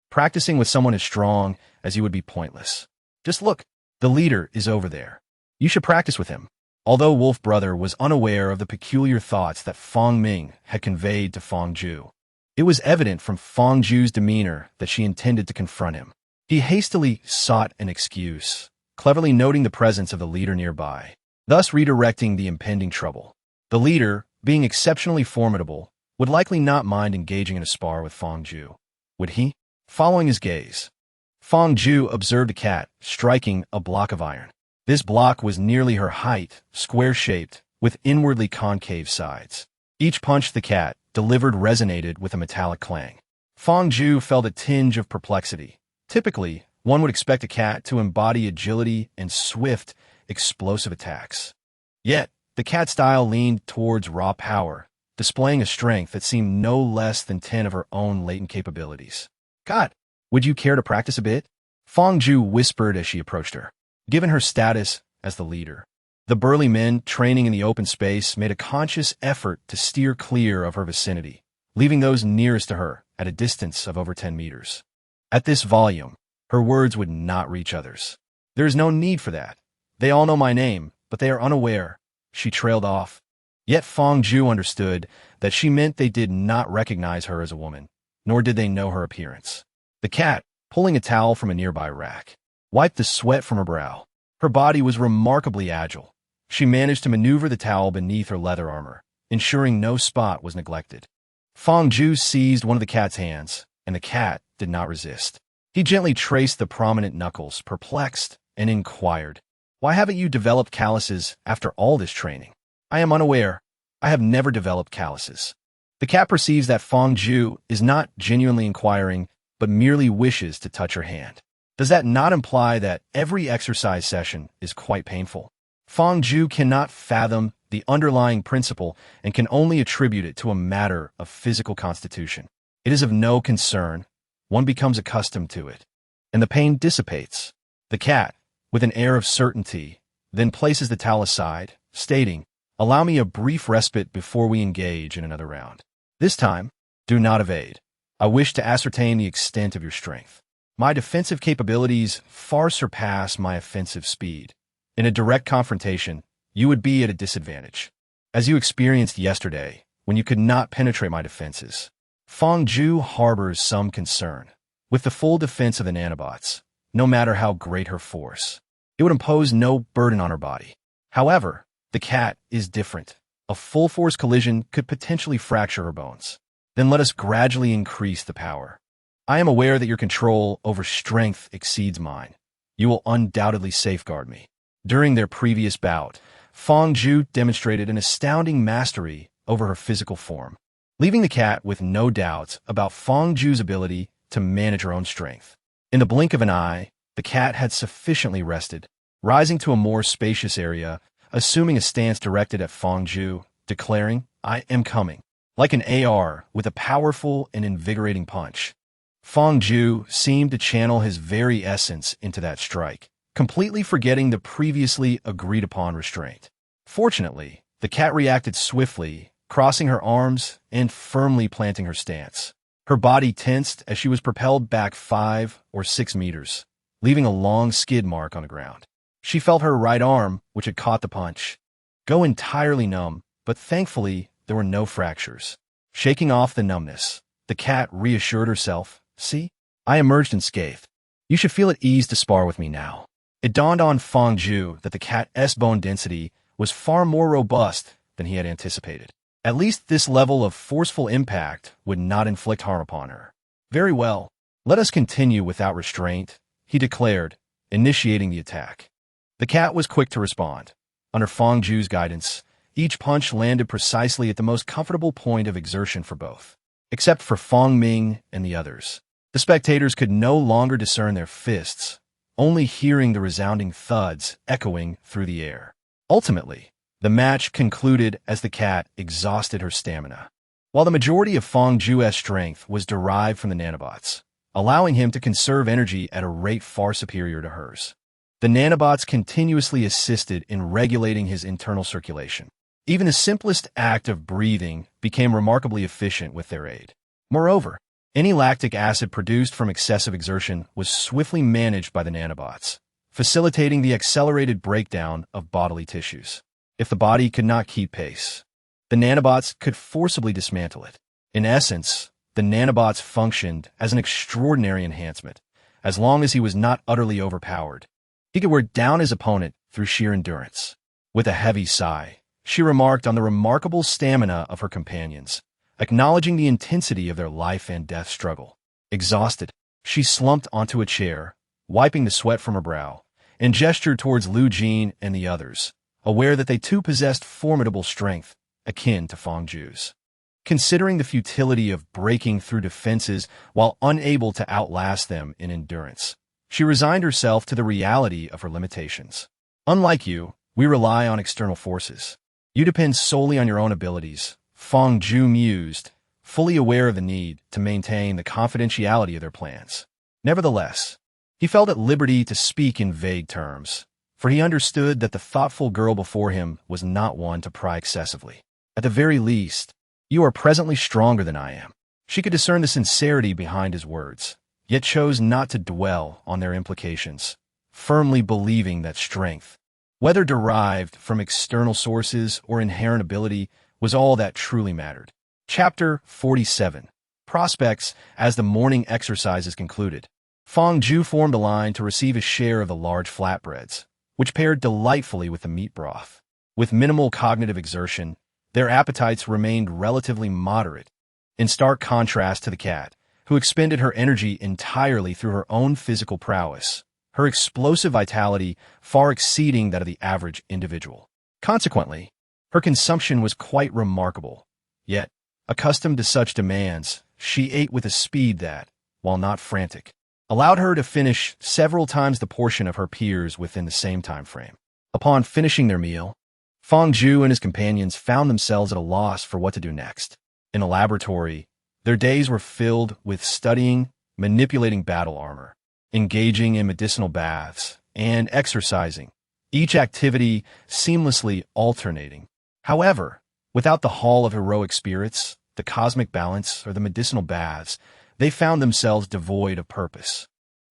Practicing with someone as strong as you would be pointless. Just look, the leader is over there. You should practice with him. Although Wolf Brother was unaware of the peculiar thoughts that Fong Ming had conveyed to Fong Ju, it was evident from Fong Ju's demeanor that she intended to confront him. He hastily sought an excuse, cleverly noting the presence of the leader nearby, thus redirecting the impending trouble. The leader, being exceptionally formidable, would likely not mind engaging in a spar with Fong Ju. Would he? Following his gaze, Fong Ju observed a cat striking a block of iron. This block was nearly her height, square-shaped, with inwardly concave sides. Each punch the cat delivered resonated with a metallic clang. Fong Ju felt a tinge of perplexity. Typically, one would expect a cat to embody agility and swift, explosive attacks. Yet, the cat style leaned towards raw power, displaying a strength that seemed no less than 10 of her own latent capabilities. "God, would you care to practice a bit?" Fong Ju whispered as she approached her. Given her status as the leader, the burly men training in the open space made a conscious effort to steer clear of her vicinity, leaving those nearest to her at a distance of over 10 meters. At this volume, her words would not reach others. "There is no need for that. They all know my name, but they are unaware." She trailed off. Yet Fong Ju understood that she meant they did not recognize her as a woman, nor did they know her appearance. The cat, pulling a towel from a nearby rack, wiped the sweat from her brow. Her body was remarkably agile. She managed to maneuver the towel beneath her leather armor, ensuring no spot was neglected. Fong Ju seized one of the cat's hands, and the cat did not resist. He gently traced the prominent knuckles, perplexed, and inquired, "Why haven't you developed calluses after all this training?" "I am unaware. I have never developed calluses." The cat perceives that Fong Ju is not genuinely inquiring, but merely wishes to touch her hand. Does that not imply that every exercise session is quite painful? Fong Ju cannot fathom the underlying principle and can only attribute it to a matter of physical constitution. It is of no concern. One becomes accustomed to it, and the pain dissipates. The cat, with an air of certainty, then places the towel aside, stating, "Allow me a brief respite before we engage in another round. This time, do not evade. I wish to ascertain the extent of your strength. My defensive capabilities far surpass my offensive speed. In a direct confrontation, you would be at a disadvantage, as you experienced yesterday when you could not penetrate my defenses." Fong Ju harbors some concern. With the full defense of the nanobots, no matter how great her force, it would impose no burden on her body. However, the cat is different. A full-force collision could potentially fracture her bones. Then let us gradually increase the power. I am aware that your control over strength exceeds mine. You will undoubtedly safeguard me. During their previous bout, Fong Ju demonstrated an astounding mastery over her physical form, leaving the cat with no doubts about Fong Ju's ability to manage her own strength. In the blink of an eye, the cat had sufficiently rested, rising to a more spacious area, assuming a stance directed at Fong Ju, declaring, "I am coming." Like an AR with a powerful and invigorating punch, Fong Ju seemed to channel his very essence into that strike, completely forgetting the previously agreed-upon restraint. Fortunately, the cat reacted swiftly, crossing her arms and firmly planting her stance. Her body tensed as she was propelled back 5 or 6 meters, leaving a long skid mark on the ground. She felt her right arm, which had caught the punch, go entirely numb, but thankfully there were no fractures. Shaking off the numbness, the cat reassured herself, "See, I emerged unscathed. You should feel at ease to spar with me now." It dawned on Fong Ju that the cat's bone density was far more robust than he had anticipated. At least this level of forceful impact would not inflict harm upon her. "Very well, let us continue without restraint," he declared, initiating the attack. The cat was quick to respond. Under Fong Ju's guidance, each punch landed precisely at the most comfortable point of exertion for both, except for Fong Ming and the others. The spectators could no longer discern their fists, only hearing the resounding thuds echoing through the air. Ultimately, the match concluded as the cat exhausted her stamina, while the majority of Fong Ju's strength was derived from the nanobots, allowing him to conserve energy at a rate far superior to hers. The nanobots continuously assisted in regulating his internal circulation. Even the simplest act of breathing became remarkably efficient with their aid. Moreover, any lactic acid produced from excessive exertion was swiftly managed by the nanobots, facilitating the accelerated breakdown of bodily tissues. If the body could not keep pace, the nanobots could forcibly dismantle it. In essence, the nanobots functioned as an extraordinary enhancement. As long as he was not utterly overpowered, he could wear down his opponent through sheer endurance. With a heavy sigh, she remarked on the remarkable stamina of her companions, acknowledging the intensity of their life and death struggle. Exhausted, she slumped onto a chair, wiping the sweat from her brow, and gestured towards Lu Jin and the others, aware that they too possessed formidable strength, akin to Fong Ju's. Considering the futility of breaking through defenses while unable to outlast them in endurance, she resigned herself to the reality of her limitations. "Unlike you, we rely on external forces. You depend solely on your own abilities," Fong Ju mused, fully aware of the need to maintain the confidentiality of their plans. Nevertheless, he felt at liberty to speak in vague terms, for he understood that the thoughtful girl before him was not one to pry excessively. "At the very least, you are presently stronger than I am." She could discern the sincerity behind his words, yet chose not to dwell on their implications, firmly believing that strength, whether derived from external sources or inherent ability, was all that truly mattered. Chapter 47. Prospects. As the morning exercises concluded, Fong Ju formed a line to receive his share of the large flatbreads, which paired delightfully with the meat broth. With minimal cognitive exertion, their appetites remained relatively moderate. In stark contrast to the cat, who expended her energy entirely through her own physical prowess, her explosive vitality far exceeding that of the average individual. Consequently, her consumption was quite remarkable. Yet, accustomed to such demands, she ate with a speed that, while not frantic, allowed her to finish several times the portion of her peers within the same time frame. Upon finishing their meal, Feng Zhu and his companions found themselves at a loss for what to do next. In the laboratory, their days were filled with studying, manipulating battle armor, engaging in medicinal baths, and exercising, each activity seamlessly alternating. However, without the Hall of Heroic Spirits, the cosmic balance, or the medicinal baths, they found themselves devoid of purpose.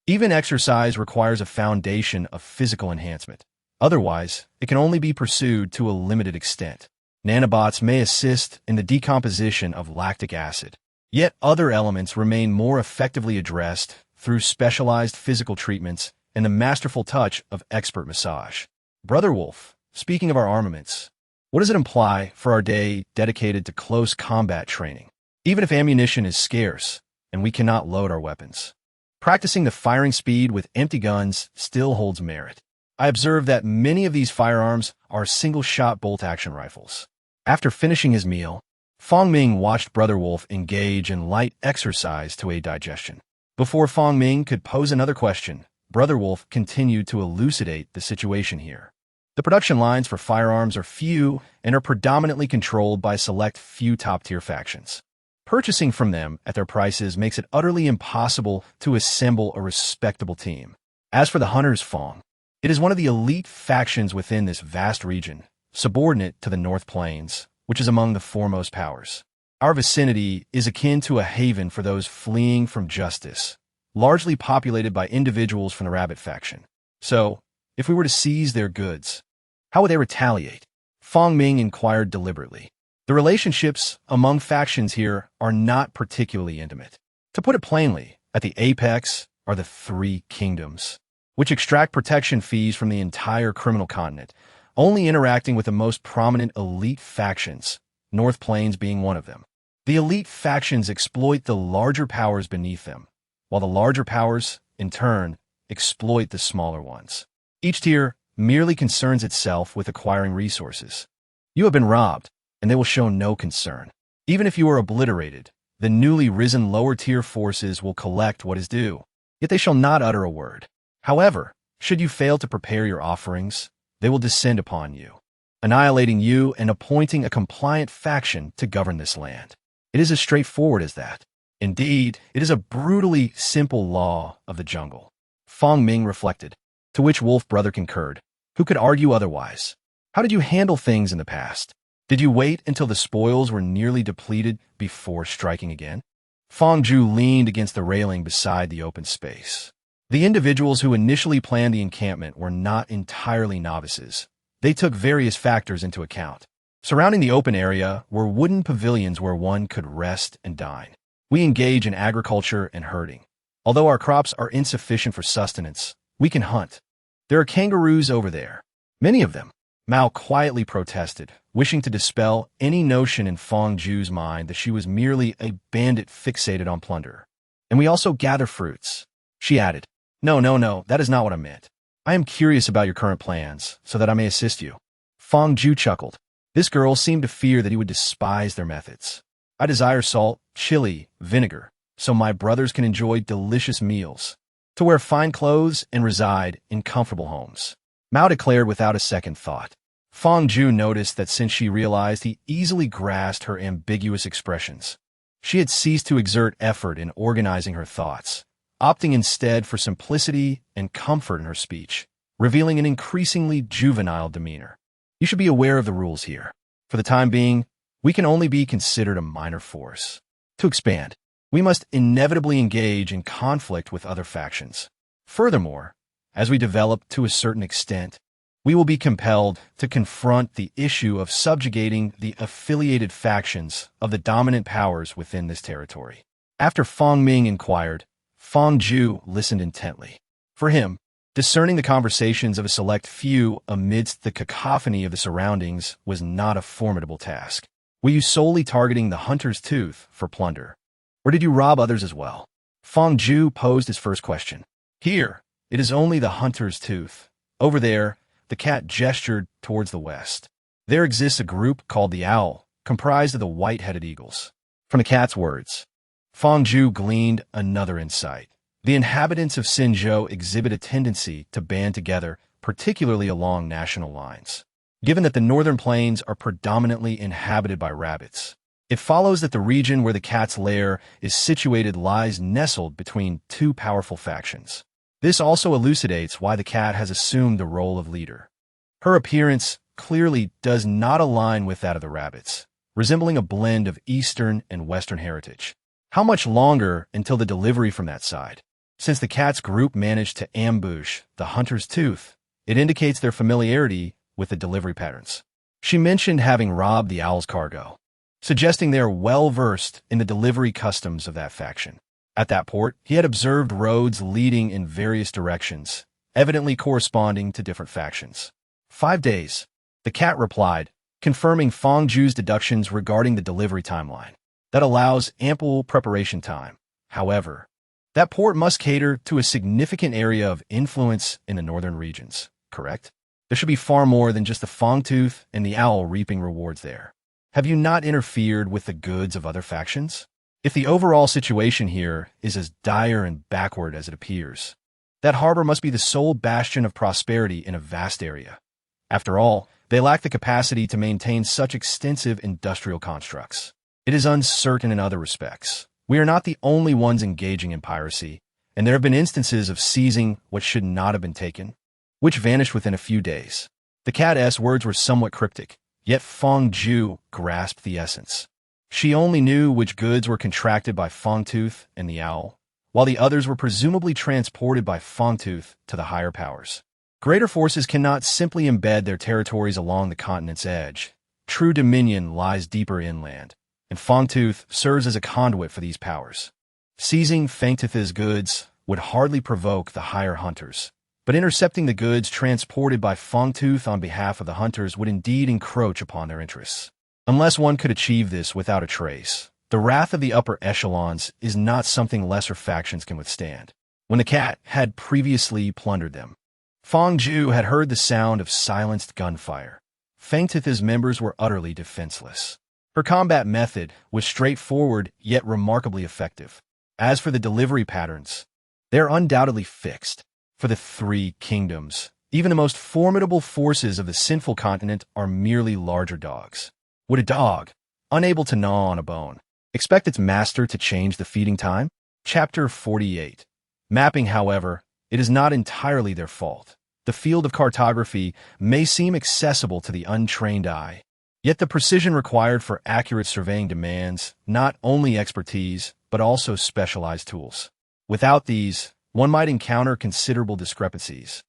Even exercise requires a foundation of physical enhancement. Otherwise, it can only be pursued to a limited extent. Nanobots may assist in the decomposition of lactic acid, yet other elements remain more effectively addressed through specialized physical treatments and the masterful touch of expert massage. Brother Wolf, speaking of our armaments, what does it imply for our day dedicated to close combat training? Even if ammunition is scarce and we cannot load our weapons, practicing the firing speed with empty guns still holds merit. I observed that many of these firearms are single-shot bolt-action rifles. After finishing his meal, Feng Ming watched Brother Wolf engage in light exercise to aid digestion. Before Feng Ming could pose another question, Brother Wolf continued to elucidate the situation here. The production lines for firearms are few and are predominantly controlled by select few top-tier factions. Purchasing from them at their prices makes it utterly impossible to assemble a respectable team. As for the Hunters, Feng, it is one of the elite factions within this vast region, subordinate to the North Plains, which is among the foremost powers. Our vicinity is akin to a haven for those fleeing from justice, largely populated by individuals from the Rabbit faction. So, if we were to seize their goods, how would they retaliate? Feng Ming inquired deliberately. The relationships among factions here are not particularly intimate. To put it plainly, at the apex are the three kingdoms, which extract protection fees from the entire criminal continent, only interacting with the most prominent elite factions, North Plains being one of them. The elite factions exploit the larger powers beneath them, while the larger powers, in turn, exploit the smaller ones. Each tier merely concerns itself with acquiring resources. You have been robbed, and they will show no concern. Even if you are obliterated, the newly risen lower-tier forces will collect what is due, yet they shall not utter a word. However, should you fail to prepare your offerings, they will descend upon you, annihilating you and appointing a compliant faction to govern this land. It is as straightforward as that. Indeed, it is a brutally simple law of the jungle. Feng Ming reflected, to which Wolf Brother concurred. Who could argue otherwise? How did you handle things in the past? Did you wait until the spoils were nearly depleted before striking again? Feng Zhu leaned against the railing beside the open space. The individuals who initially planned the encampment were not entirely novices. They took various factors into account. Surrounding the open area were wooden pavilions where one could rest and dine. We engage in agriculture and herding. Although our crops are insufficient for sustenance, we can hunt. There are kangaroos over there. Many of them. Mao quietly protested, wishing to dispel any notion in Feng Zhu's mind that she was merely a bandit fixated on plunder. And we also gather fruits. She added, No, that is not what I meant. I am curious about your current plans, so that I may assist you. Feng Zhu chuckled. This girl seemed to fear that he would despise their methods. I desire salt, chili, vinegar, so my brothers can enjoy delicious meals, to wear fine clothes and reside in comfortable homes. Mao declared without a second thought. Feng Zhu noticed that since she realized he easily grasped her ambiguous expressions, she had ceased to exert effort in organizing her thoughts, opting instead for simplicity and comfort in her speech, revealing an increasingly juvenile demeanor. You should be aware of the rules here. For the time being, we can only be considered a minor force. To expand, we must inevitably engage in conflict with other factions. Furthermore, as we develop to a certain extent, we will be compelled to confront the issue of subjugating the affiliated factions of the dominant powers within this territory. After Feng Ming inquired, Feng Zhu listened intently. For him, discerning the conversations of a select few amidst the cacophony of the surroundings was not a formidable task. Were you solely targeting the hunter's tooth for plunder? Or did you rob others as well? Feng Zhu posed his first question. Here, it is only the hunter's tooth. Over there, the cat gestured towards the west. There exists a group called the Owl, comprised of the white-headed eagles. From the cat's words, Feng Zhu gleaned another insight. The inhabitants of Xinzhou exhibit a tendency to band together, particularly along national lines. Given that the northern plains are predominantly inhabited by rabbits, it follows that the region where the cat's lair is situated lies nestled between two powerful factions. This also elucidates why the cat has assumed the role of leader. Her appearance clearly does not align with that of the rabbits, resembling a blend of Eastern and Western heritage. How much longer until the delivery from that side? Since the cat's group managed to ambush the hunter's tooth, it indicates their familiarity with the delivery patterns. She mentioned having robbed the owl's cargo, suggesting they are well-versed in the delivery customs of that faction. At that port, he had observed roads leading in various directions, evidently corresponding to different factions. 5 days, the cat replied, confirming Feng Zhu's deductions regarding the delivery timeline. That allows ample preparation time. However, that port must cater to a significant area of influence in the northern regions, correct? There should be far more than just the Fangtooth and the owl reaping rewards there. Have you not interfered with the goods of other factions? If the overall situation here is as dire and backward as it appears, that harbor must be the sole bastion of prosperity in a vast area. After all, they lack the capacity to maintain such extensive industrial constructs. It is uncertain in other respects. We are not the only ones engaging in piracy, and there have been instances of seizing what should not have been taken, which vanished within a few days. The cat's words were somewhat cryptic, yet Feng Zhu grasped the essence. She only knew which goods were contracted by Fangtooth and the owl, while the others were presumably transported by Fangtooth to the higher powers. Greater forces cannot simply embed their territories along the continent's edge. True dominion lies deeper inland, and Fangtooth serves as a conduit for these powers. Seizing Fangtooth's goods would hardly provoke the higher hunters, but intercepting the goods transported by Fangtooth on behalf of the hunters would indeed encroach upon their interests. Unless one could achieve this without a trace, the wrath of the upper echelons is not something lesser factions can withstand. When the cat had previously plundered them, Feng Zhu had heard the sound of silenced gunfire. Fangtooth's members were utterly defenseless. Her combat method was straightforward yet remarkably effective. As for the delivery patterns, they are undoubtedly fixed. For the three kingdoms, even the most formidable forces of the sinful continent are merely larger dogs. Would a dog, unable to gnaw on a bone, expect its master to change the feeding time? Chapter 48. Mapping, however, it is not entirely their fault. The field of cartography may seem accessible to the untrained eye, yet the precision required for accurate surveying demands not only expertise, but also specialized tools. Without these, one might encounter considerable discrepancies,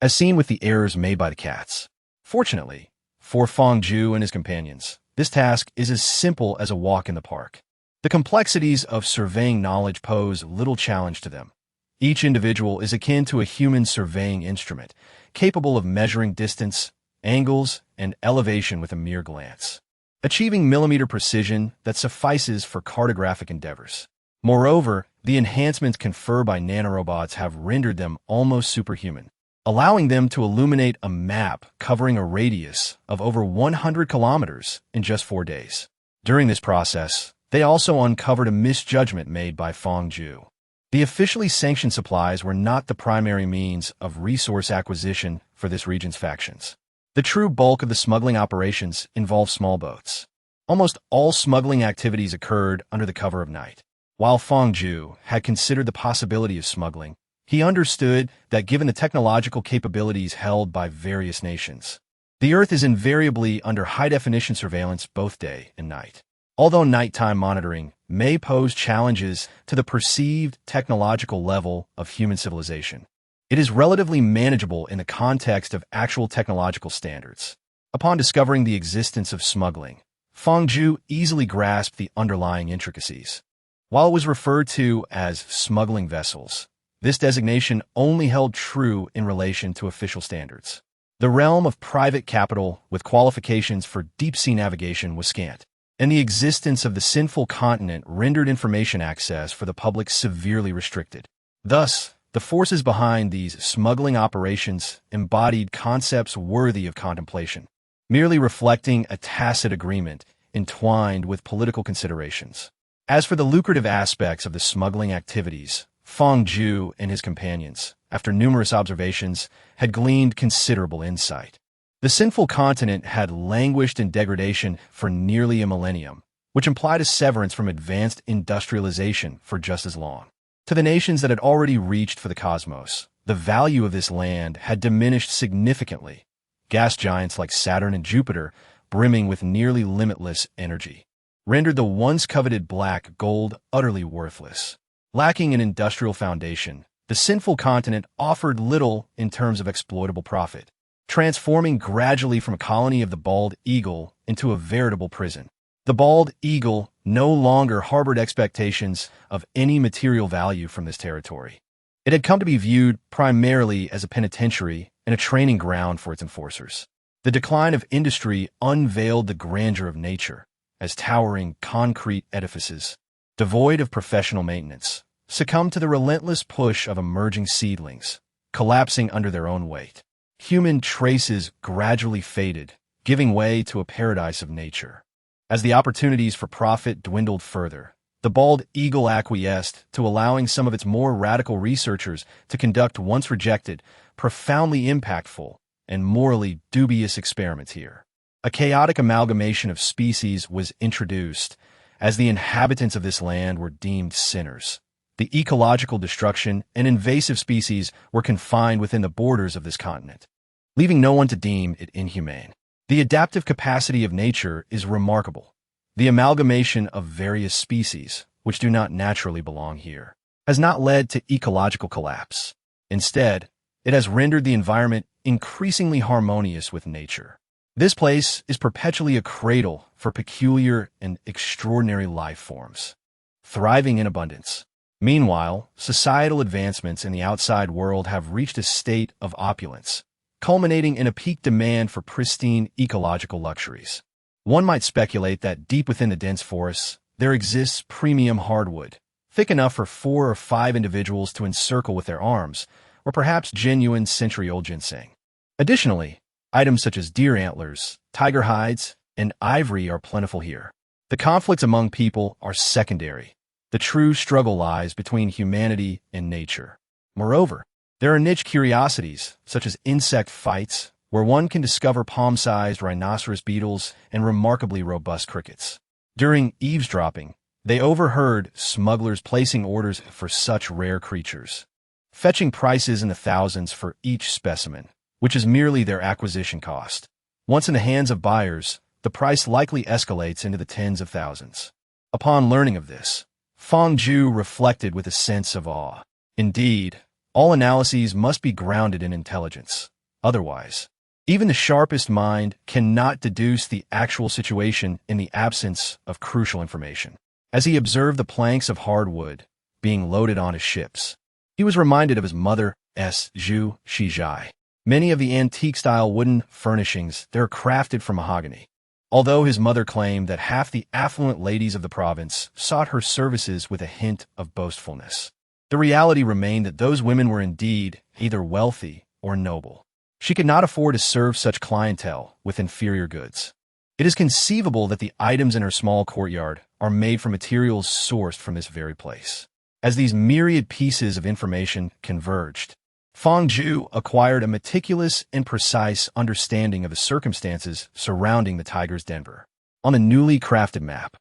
as seen with the errors made by the cats. Fortunately, for Feng Zhu and his companions, this task is as simple as a walk in the park. The complexities of surveying knowledge pose little challenge to them. Each individual is akin to a human surveying instrument, capable of measuring distance, angles, and elevation with a mere glance, achieving millimeter precision that suffices for cartographic endeavors. Moreover, the enhancements conferred by nanorobots have rendered them almost superhuman, allowing them to illuminate a map covering a radius of over 100 kilometers in just 4 days. During this process, they also uncovered a misjudgment made by Feng Zhu. The officially sanctioned supplies were not the primary means of resource acquisition for this region's factions. The true bulk of the smuggling operations involved small boats. Almost all smuggling activities occurred under the cover of night. While Feng Zhu had considered the possibility of smuggling, he understood that given the technological capabilities held by various nations, the Earth is invariably under high-definition surveillance both day and night. Although nighttime monitoring may pose challenges to the perceived technological level of human civilization, it is relatively manageable in the context of actual technological standards. Upon discovering the existence of smuggling, Feng Zhu easily grasped the underlying intricacies. While it was referred to as smuggling vessels, this designation only held true in relation to official standards. The realm of private capital with qualifications for deep-sea navigation was scant. and the existence of the sinful continent rendered information access for the public severely restricted. Thus, the forces behind these smuggling operations embodied concepts worthy of contemplation, merely reflecting a tacit agreement entwined with political considerations. As for the lucrative aspects of the smuggling activities, Feng Zhu and his companions, after numerous observations, had gleaned considerable insight. The sinful continent had languished in degradation for nearly a millennium, which implied a severance from advanced industrialization for just as long. To the nations that had already reached for the cosmos, the value of this land had diminished significantly, gas giants like Saturn and Jupiter, brimming with nearly limitless energy, rendered the once coveted black gold utterly worthless. Lacking an industrial foundation, the sinful continent offered little in terms of exploitable profit, transforming gradually from a colony of the bald eagle into a veritable prison. The bald eagle no longer harbored expectations of any material value from this territory. It had come to be viewed primarily as a penitentiary and a training ground for its enforcers. The decline of industry unveiled the grandeur of nature, as towering concrete edifices, devoid of professional maintenance, succumbed to the relentless push of emerging seedlings, collapsing under their own weight. Human traces gradually faded, giving way to a paradise of nature. As the opportunities for profit dwindled further, the bald eagle acquiesced to allowing some of its more radical researchers to conduct once rejected, profoundly impactful, and morally dubious experiments here. A chaotic amalgamation of species was introduced, as the inhabitants of this land were deemed sinners. The ecological destruction and invasive species were confined within the borders of this continent, leaving no one to deem it inhumane. The adaptive capacity of nature is remarkable. The amalgamation of various species, which do not naturally belong here, has not led to ecological collapse. Instead, it has rendered the environment increasingly harmonious with nature. This place is perpetually a cradle for peculiar and extraordinary life forms, thriving in abundance. Meanwhile, societal advancements in the outside world have reached a state of opulence, culminating in a peak demand for pristine ecological luxuries. One might speculate that deep within the dense forests, there exists premium hardwood, thick enough for 4 or 5 individuals to encircle with their arms, or perhaps genuine century-old ginseng. Additionally, items such as deer antlers, tiger hides, and ivory are plentiful here. The conflicts among people are secondary. The true struggle lies between humanity and nature. Moreover, there are niche curiosities, such as insect fights, where one can discover palm-sized rhinoceros beetles and remarkably robust crickets. During eavesdropping, they overheard smugglers placing orders for such rare creatures, fetching prices in the thousands for each specimen, which is merely their acquisition cost. Once in the hands of buyers, the price likely escalates into the tens of thousands. Upon learning of this, Feng Zhu reflected with a sense of awe. Indeed, all analyses must be grounded in intelligence. Otherwise, even the sharpest mind cannot deduce the actual situation in the absence of crucial information. As he observed the planks of hardwood being loaded onto ships, he was reminded of his mother's Zhu Shizhai. Many of the antique-style wooden furnishings there are crafted from mahogany. Although his mother claimed that half the affluent ladies of the province sought her services with a hint of boastfulness, the reality remained that those women were indeed either wealthy or noble. She could not afford to serve such clientele with inferior goods. It is conceivable that the items in her small courtyard are made from materials sourced from this very place. As these myriad pieces of information converged, Feng Zhu acquired a meticulous and precise understanding of the circumstances surrounding the tiger's Denver. On the newly crafted map,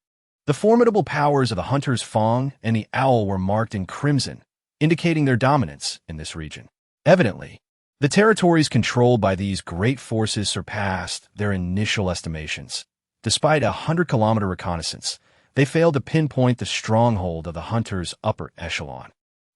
the formidable powers of the hunters Feng and the owl were marked in crimson, indicating their dominance in this region. Evidently, the territories controlled by these great forces surpassed their initial estimations. Despite a 100-kilometer reconnaissance, they failed to pinpoint the stronghold of the hunters' upper echelon.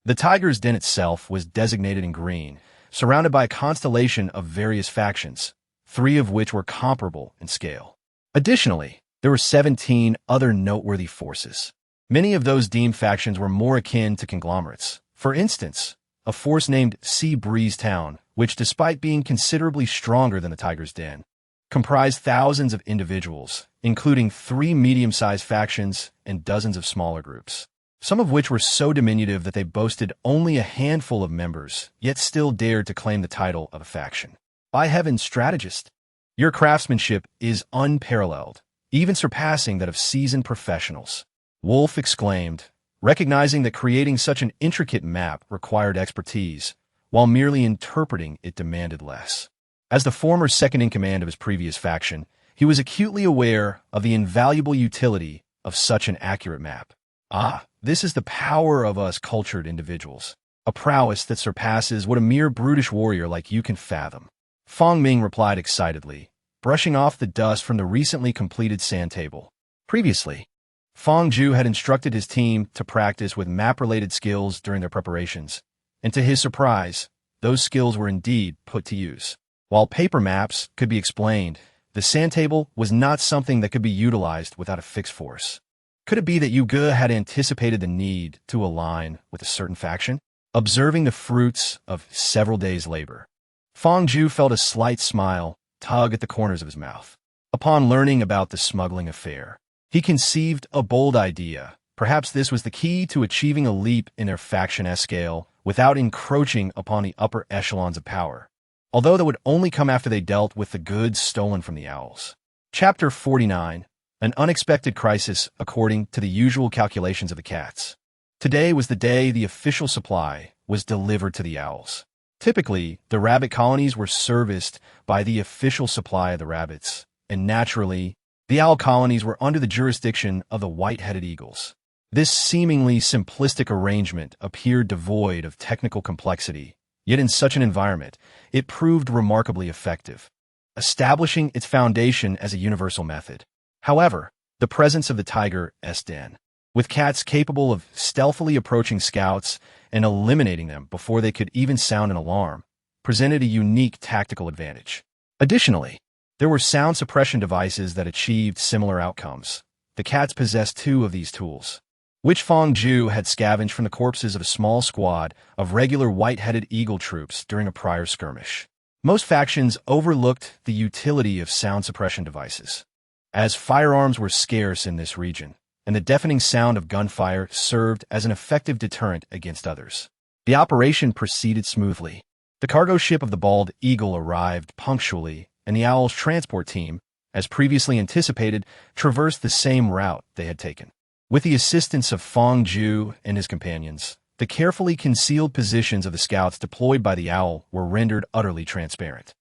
The tiger's den itself was designated in green, surrounded by a constellation of various factions, 3 of which were comparable in scale. Additionally, there were 17 other noteworthy forces. Many of those deemed factions were more akin to conglomerates. For instance, a force named Sea Breeze Town, which, despite being considerably stronger than the tiger's den, comprised thousands of individuals, including 3 medium-sized factions and dozens of smaller groups, some of which were so diminutive that they boasted only a handful of members, yet still dared to claim the title of a faction. By heaven, strategist! Your craftsmanship is unparalleled, even surpassing that of seasoned professionals, Wolf exclaimed, recognizing that creating such an intricate map required expertise, while merely interpreting it demanded less. As the former second-in-command of his previous faction, he was acutely aware of the invaluable utility of such an accurate map. Ah, this is the power of us cultured individuals, a prowess that surpasses what a mere brutish warrior like you can fathom. Fong Ming replied excitedly, brushing off the dust from the recently completed sand table. Previously, Fong Ju had instructed his team to practice with map-related skills during their preparations, and to his surprise, those skills were indeed put to use. While paper maps could be explained, the sand table was not something that could be utilized without a fixed force. Could it be that Yu Ge had anticipated the need to align with a certain faction? Observing the fruits of several days' labor, Fong Ju felt a slight smile tug at the corners of his mouth. Upon learning about the smuggling affair, he conceived a bold idea. Perhaps this was the key to achieving a leap in their faction scale without encroaching upon the upper echelons of power, although that would only come after they dealt with the goods stolen from the owls. Chapter 49. An unexpected crisis according to the usual calculations of the cats. Today was the day the official supply was delivered to the owls. Typically, the rabbit colonies were serviced by the official supply of the rabbits, and naturally, the owl colonies were under the jurisdiction of the white-headed eagles. This seemingly simplistic arrangement appeared devoid of technical complexity, yet in such an environment, it proved remarkably effective, establishing its foundation as a universal method. However, the presence of the tiger's den, with cats capable of stealthily approaching scouts and eliminating them before they could even sound an alarm, presented a unique tactical advantage. Additionally, there were sound suppression devices that achieved similar outcomes. The cats possessed 2 of these tools, which Fong Ju had scavenged from the corpses of a small squad of regular white-headed eagle troops during a prior skirmish. Most factions overlooked the utility of sound suppression devices, as firearms were scarce in this region, and the deafening sound of gunfire served as an effective deterrent against others. The operation proceeded smoothly. The cargo ship of the Bald Eagle arrived punctually, and the Owl's transport team, as previously anticipated, traversed the same route they had taken. With the assistance of Fong Ju and his companions, the carefully concealed positions of the scouts deployed by the Owl were rendered utterly transparent.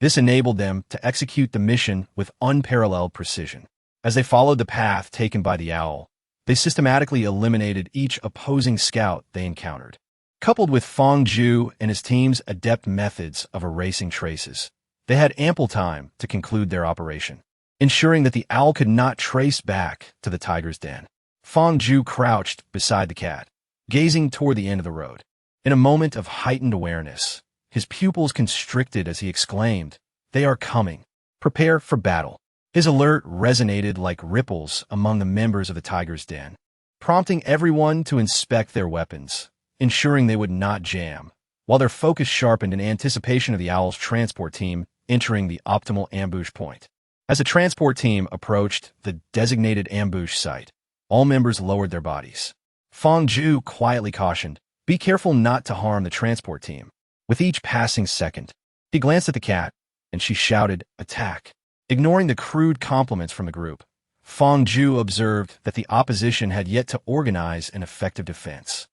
This enabled them to execute the mission with unparalleled precision. As they followed the path taken by the Owl, they systematically eliminated each opposing scout they encountered. Coupled with Fong Ju and his team's adept methods of erasing traces, they had ample time to conclude their operation, ensuring that the Owl could not trace back to the tiger's den. Fong Ju crouched beside the cat, gazing toward the end of the road. In a moment of heightened awareness, his pupils constricted as he exclaimed, "They are coming. Prepare for battle." His alert resonated like ripples among the members of the tiger's den, prompting everyone to inspect their weapons, ensuring they would not jam, while their focus sharpened in anticipation of the Owl's transport team entering the optimal ambush point. As the transport team approached the designated ambush site, all members lowered their bodies. Fong Ju quietly cautioned, "Be careful not to harm the transport team." With each passing second, he glanced at the cat, and she shouted, "Attack!" Ignoring the crude compliments from the group, Fong Ju observed that the opposition had yet to organize an effective defense.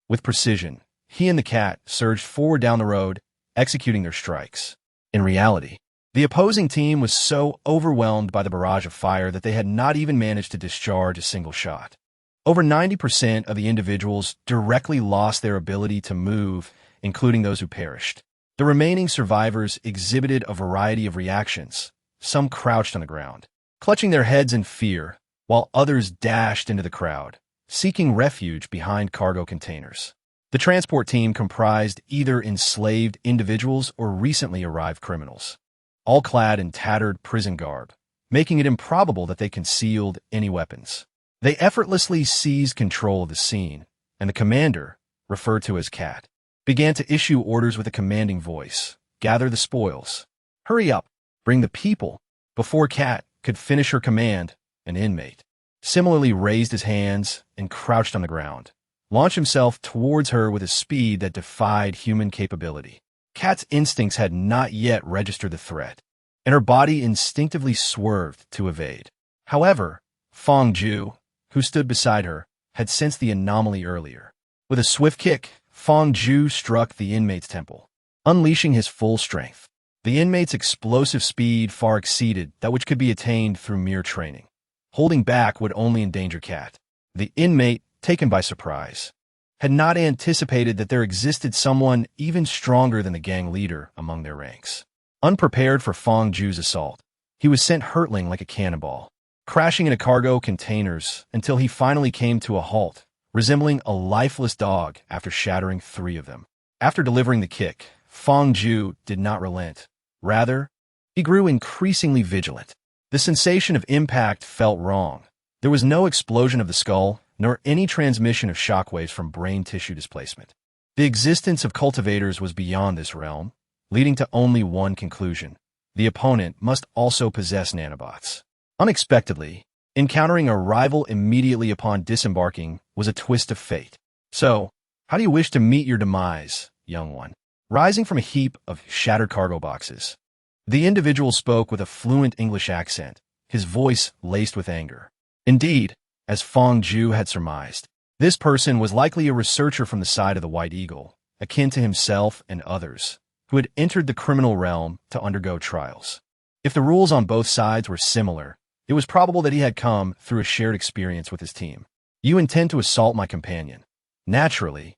With precision, he and the cat surged forward down the road, executing their strikes. In reality, the opposing team was so overwhelmed by the barrage of fire that they had not even managed to discharge a single shot. Over 90% of the individuals directly lost their ability to move, including those who perished. The remaining survivors exhibited a variety of reactions. Some crouched on the ground, clutching their heads in fear, while others dashed into the crowd, seeking refuge behind cargo containers. The transport team comprised either enslaved individuals or recently arrived criminals, all clad in tattered prison garb, making it improbable that they concealed any weapons. They effortlessly seized control of the scene, and the commander, referred to as Cat, began to issue orders with a commanding voice. "Gather the spoils. Hurry up. Bring the people." Before Kat could finish her command, an inmate similarly raised his hands and crouched on the ground, launched himself towards her with a speed that defied human capability. Kat's instincts had not yet registered the threat, and her body instinctively swerved to evade. However, Fong Ju, who stood beside her, had sensed the anomaly earlier. With a swift kick, Fong Ju struck the inmate's temple, unleashing his full strength. The inmate's explosive speed far exceeded that which could be attained through mere training. Holding back would only endanger Kat. The inmate, taken by surprise, had not anticipated that there existed someone even stronger than the gang leader among their ranks. Unprepared for Fong Ju's assault, he was sent hurtling like a cannonball, crashing into cargo containers until he finally came to a halt, resembling a lifeless dog after shattering 3 of them. After delivering the kick, Fong Ju did not relent. Rather, he grew increasingly vigilant. The sensation of impact felt wrong. There was no explosion of the skull, nor any transmission of shockwaves from brain tissue displacement. The existence of cultivators was beyond this realm, leading to only one conclusion: the opponent must also possess nanobots. Unexpectedly, encountering a rival immediately upon disembarking was a twist of fate. So, how do you wish to meet your demise, young one? Rising from a heap of shattered cargo boxes, the individual spoke with a fluent English accent, his voice laced with anger. Indeed, as Fong Ju had surmised, this person was likely a researcher from the side of the White Eagle, akin to himself and others, who had entered the criminal realm to undergo trials. If the rules on both sides were similar, it was probable that he had come through a shared experience with his team. You intend to assault my companion. Naturally,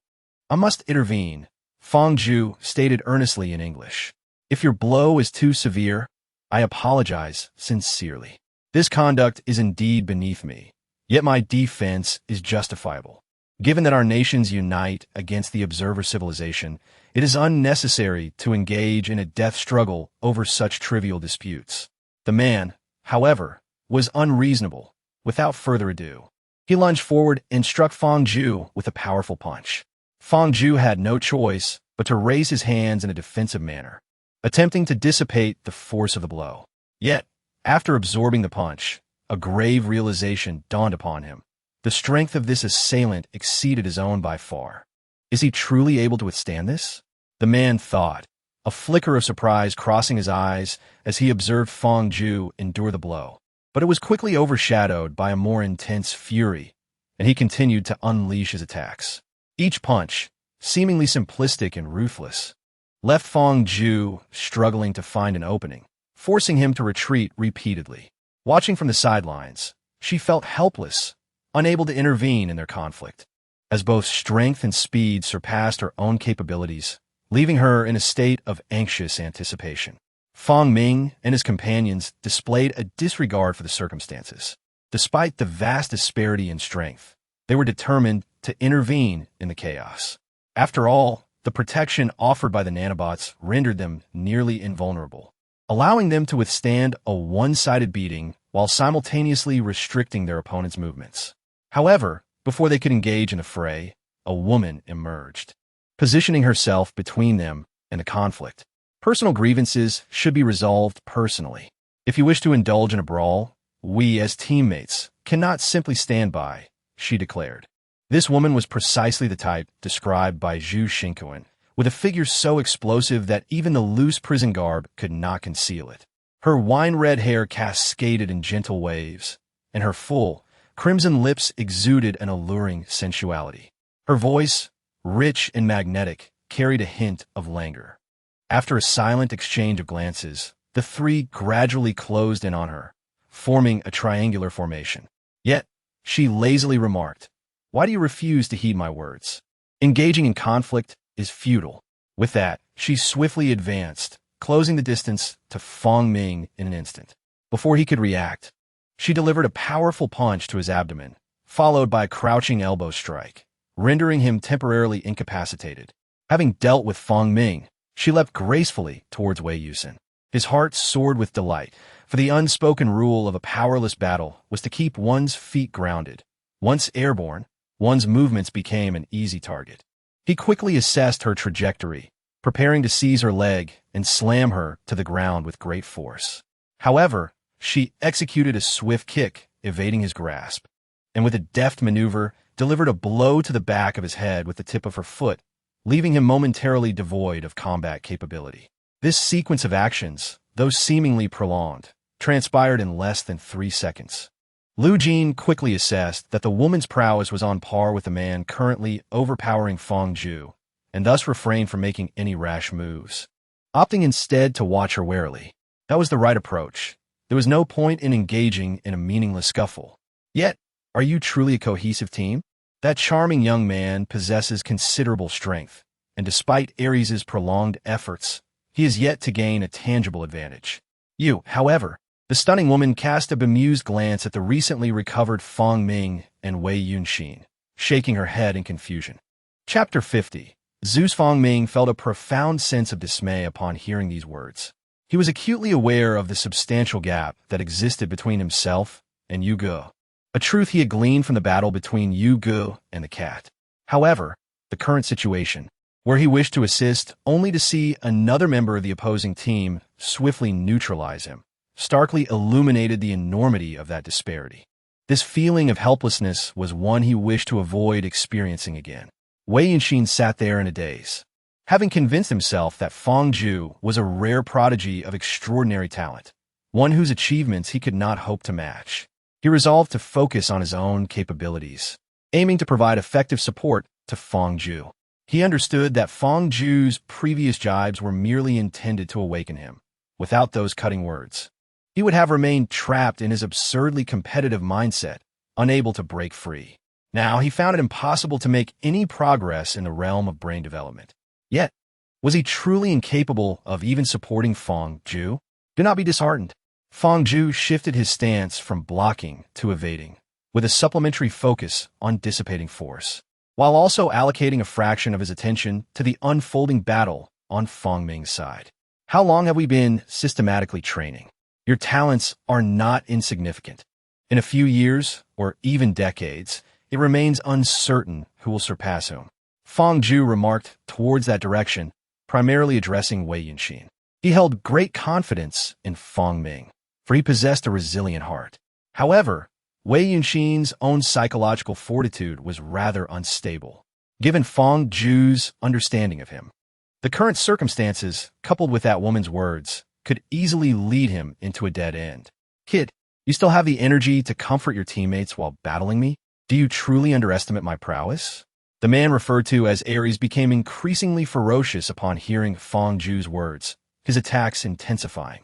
I must intervene, Fong Ju stated earnestly in English. If your blow is too severe, I apologize sincerely. This conduct is indeed beneath me, yet my defense is justifiable. Given that our nations unite against the observer civilization, it is unnecessary to engage in a death struggle over such trivial disputes. The man, however, was unreasonable. Without further ado, he lunged forward and struck Fong Ju with a powerful punch. Fong Ju had no choice but to raise his hands in a defensive manner, attempting to dissipate the force of the blow. Yet, after absorbing the punch, a grave realization dawned upon him. The strength of this assailant exceeded his own by far. Is he truly able to withstand this? The man thought, a flicker of surprise crossing his eyes as he observed Fong Ju endure the blow. But it was quickly overshadowed by a more intense fury, and he continued to unleash his attacks. Each punch, seemingly simplistic and ruthless, left Fong Ju struggling to find an opening, forcing him to retreat repeatedly. Watching from the sidelines, she felt helpless, unable to intervene in their conflict, as both strength and speed surpassed her own capabilities, leaving her in a state of anxious anticipation. Fong Ming and his companions displayed a disregard for the circumstances. Despite the vast disparity in strength, they were determined to intervene in the chaos. After all, the protection offered by the nanobots rendered them nearly invulnerable, allowing them to withstand a one-sided beating while simultaneously restricting their opponent's movements. However, before they could engage in the fray, a woman emerged, positioning herself between them and the conflict. Personal grievances should be resolved personally. If you wish to indulge in a brawl, we as teammates cannot simply stand by, she declared. This woman was precisely the type described by Zhu Xingquan, with a figure so explosive that even the loose prison garb could not conceal it. Her wine-red hair cascaded in gentle waves, and her full, crimson lips exuded an alluring sensuality. Her voice, rich and magnetic, carried a hint of languor. After a silent exchange of glances, the three gradually closed in on her, forming a triangular formation. Yet, she lazily remarked, "Why do you refuse to heed my words? Engaging in conflict is futile." With that, she swiftly advanced, closing the distance to Fong Ming in an instant. Before he could react, she delivered a powerful punch to his abdomen, followed by a crouching elbow strike, rendering him temporarily incapacitated. Having dealt with Fong Ming, she leapt gracefully towards Wei Yusen. His heart soared with delight, for the unspoken rule of a powerless battle was to keep one's feet grounded. Once airborne, one's movements became an easy target. He quickly assessed her trajectory, preparing to seize her leg and slam her to the ground with great force. However, she executed a swift kick, evading his grasp, and with a deft maneuver, delivered a blow to the back of his head with the tip of her foot, leaving him momentarily devoid of combat capability. This sequence of actions, though seemingly prolonged, transpired in less than 3 seconds. Lu Jin quickly assessed that the woman's prowess was on par with the man currently overpowering Fong Ju, and thus refrained from making any rash moves, opting instead to watch her warily. That was the right approach. There was no point in engaging in a meaningless scuffle. Yet, are you truly a cohesive team? That charming young man possesses considerable strength, and despite Ares' prolonged efforts, he is yet to gain a tangible advantage. You, however, the stunning woman cast a bemused glance at the recently recovered Fong Ming and Wei Yunxin, shaking her head in confusion. Chapter 50. Zeus. Fong Ming felt a profound sense of dismay upon hearing these words. He was acutely aware of the substantial gap that existed between himself and Yu Ge, a truth he had gleaned from the battle between Yu Ge and the cat. However, the current situation, where he wished to assist only to see another member of the opposing team swiftly neutralize him, starkly illuminated the enormity of that disparity. This feeling of helplessness was one he wished to avoid experiencing again. Wei Yunxin sat there in a daze. Having convinced himself that Fong Ju was a rare prodigy of extraordinary talent, one whose achievements he could not hope to match, he resolved to focus on his own capabilities, aiming to provide effective support to Fong Ju. He understood that Fong Ju's previous jibes were merely intended to awaken him. Without those cutting words, he would have remained trapped in his absurdly competitive mindset, unable to break free. Now he found it impossible to make any progress in the realm of brain development. Yet, was he truly incapable of even supporting Fong Ju? Do not be disheartened. Fong Ju shifted his stance from blocking to evading, with a supplementary focus on dissipating force, while also allocating a fraction of his attention to the unfolding battle on Fong Ming's side. How long have we been systematically training? Your talents are not insignificant. In a few years, or even decades, it remains uncertain who will surpass whom. Fong Ju remarked towards that direction, primarily addressing Wei Yunxin. He held great confidence in Fong Ming, for he possessed a resilient heart. However, Wei Yunxin's own psychological fortitude was rather unstable, given Fong Ju's understanding of him. The current circumstances, coupled with that woman's words, could easily lead him into a dead end. Kid, you still have the energy to comfort your teammates while battling me? Do you truly underestimate my prowess? The man referred to as Ares became increasingly ferocious upon hearing Fong Ju's words, his attacks intensifying.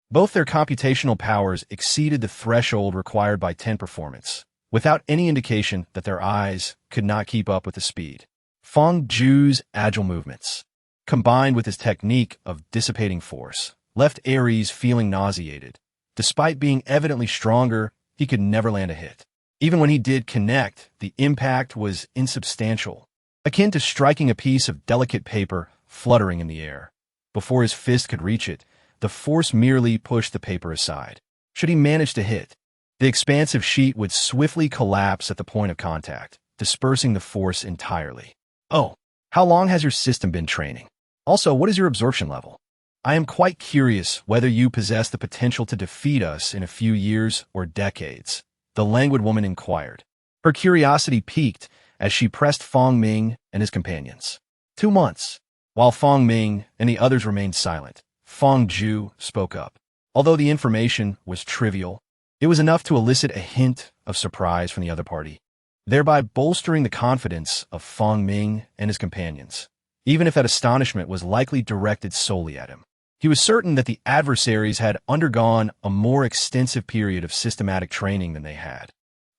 Both their computational powers exceeded the threshold required by 10 performance, without any indication that their eyes could not keep up with the speed. Fong Ju's agile movements, combined with his technique of dissipating force, left Ares feeling nauseated. Despite being evidently stronger, he could never land a hit. Even when he did connect, the impact was insubstantial, akin to striking a piece of delicate paper fluttering in the air. Before his fist could reach it, the force merely pushed the paper aside. Should he manage to hit, the expansive sheet would swiftly collapse at the point of contact, dispersing the force entirely. Oh, how long has your system been training? Also, what is your absorption level? I am quite curious whether you possess the potential to defeat us in a few years or decades, the languid woman inquired. Her curiosity piqued as she pressed Fong Ming and his companions. 2 months. While Fong Ming and the others remained silent, Fong Ju spoke up. Although the information was trivial, it was enough to elicit a hint of surprise from the other party, thereby bolstering the confidence of Fong Ming and his companions, even if that astonishment was likely directed solely at him. He was certain that the adversaries had undergone a more extensive period of systematic training than they had,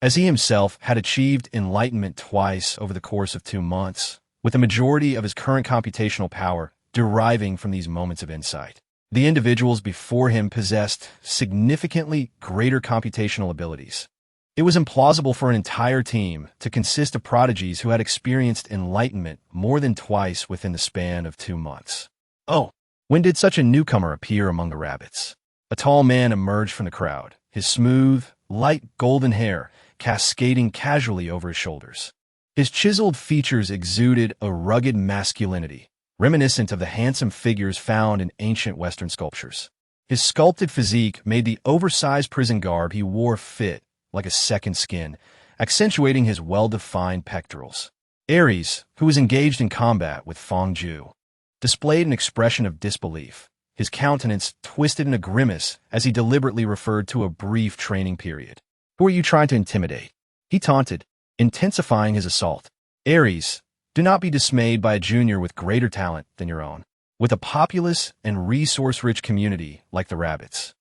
as he himself had achieved enlightenment twice over the course of 2 months, with the majority of his current computational power deriving from these moments of insight. The individuals before him possessed significantly greater computational abilities. It was implausible for an entire team to consist of prodigies who had experienced enlightenment more than twice within the span of 2 months. Oh, when did such a newcomer appear among the rabbits? A tall man emerged from the crowd, his smooth, light golden hair cascading casually over his shoulders. His chiseled features exuded a rugged masculinity, reminiscent of the handsome figures found in ancient Western sculptures. His sculpted physique made the oversized prison garb he wore fit like a second skin, accentuating his well-defined pectorals. Ares, who was engaged in combat with Fong Ju, displayed an expression of disbelief, his countenance twisted in a grimace as he deliberately referred to a brief training period. "Who are you trying to intimidate?" he taunted, intensifying his assault. "Ares, do not be dismayed by a junior with greater talent than your own. With a populous and resource-rich community like the rabbits,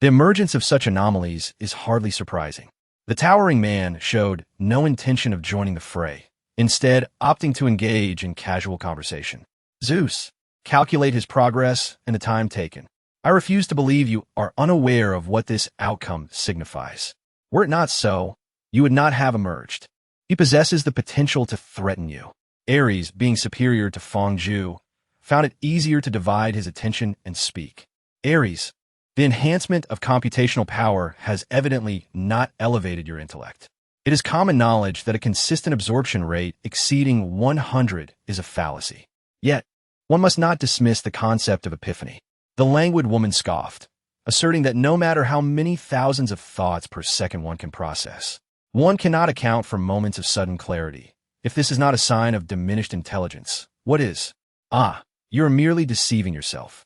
the emergence of such anomalies is hardly surprising." The towering man showed no intention of joining the fray, instead opting to engage in casual conversation. "Zeus, calculate his progress and the time taken. I refuse to believe you are unaware of what this outcome signifies. Were it not so, you would not have emerged. He possesses the potential to threaten you." Ares, being superior to Fong Ju, found it easier to divide his attention and speak. "Ares, the enhancement of computational power has evidently not elevated your intellect. It is common knowledge that a consistent absorption rate exceeding 100 is a fallacy. Yet, one must not dismiss the concept of epiphany." The languid woman scoffed, asserting that no matter how many thousands of thoughts per second one can process, one cannot account for moments of sudden clarity. If this is not a sign of diminished intelligence, what is? Ah, you are merely deceiving yourself.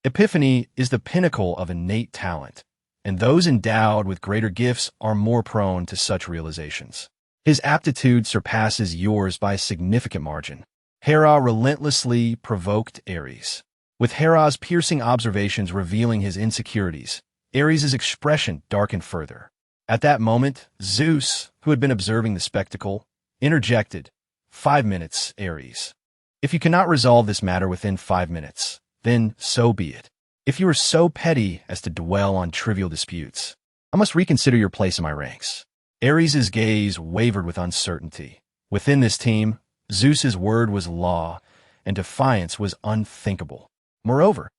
Epiphany is the pinnacle of innate talent, and those endowed with greater gifts are more prone to such realizations. His aptitude surpasses yours by a significant margin. Hera relentlessly provoked Ares. With Hera's piercing observations revealing his insecurities, Ares' expression darkened further. At that moment, Zeus, who had been observing the spectacle, interjected. 5 minutes, Ares. If you cannot resolve this matter within 5 minutes, then so be it. If you are so petty as to dwell on trivial disputes, I must reconsider your place in my ranks." Ares' gaze wavered with uncertainty. Within this team, Zeus's word was law, and defiance was unthinkable. Moreover,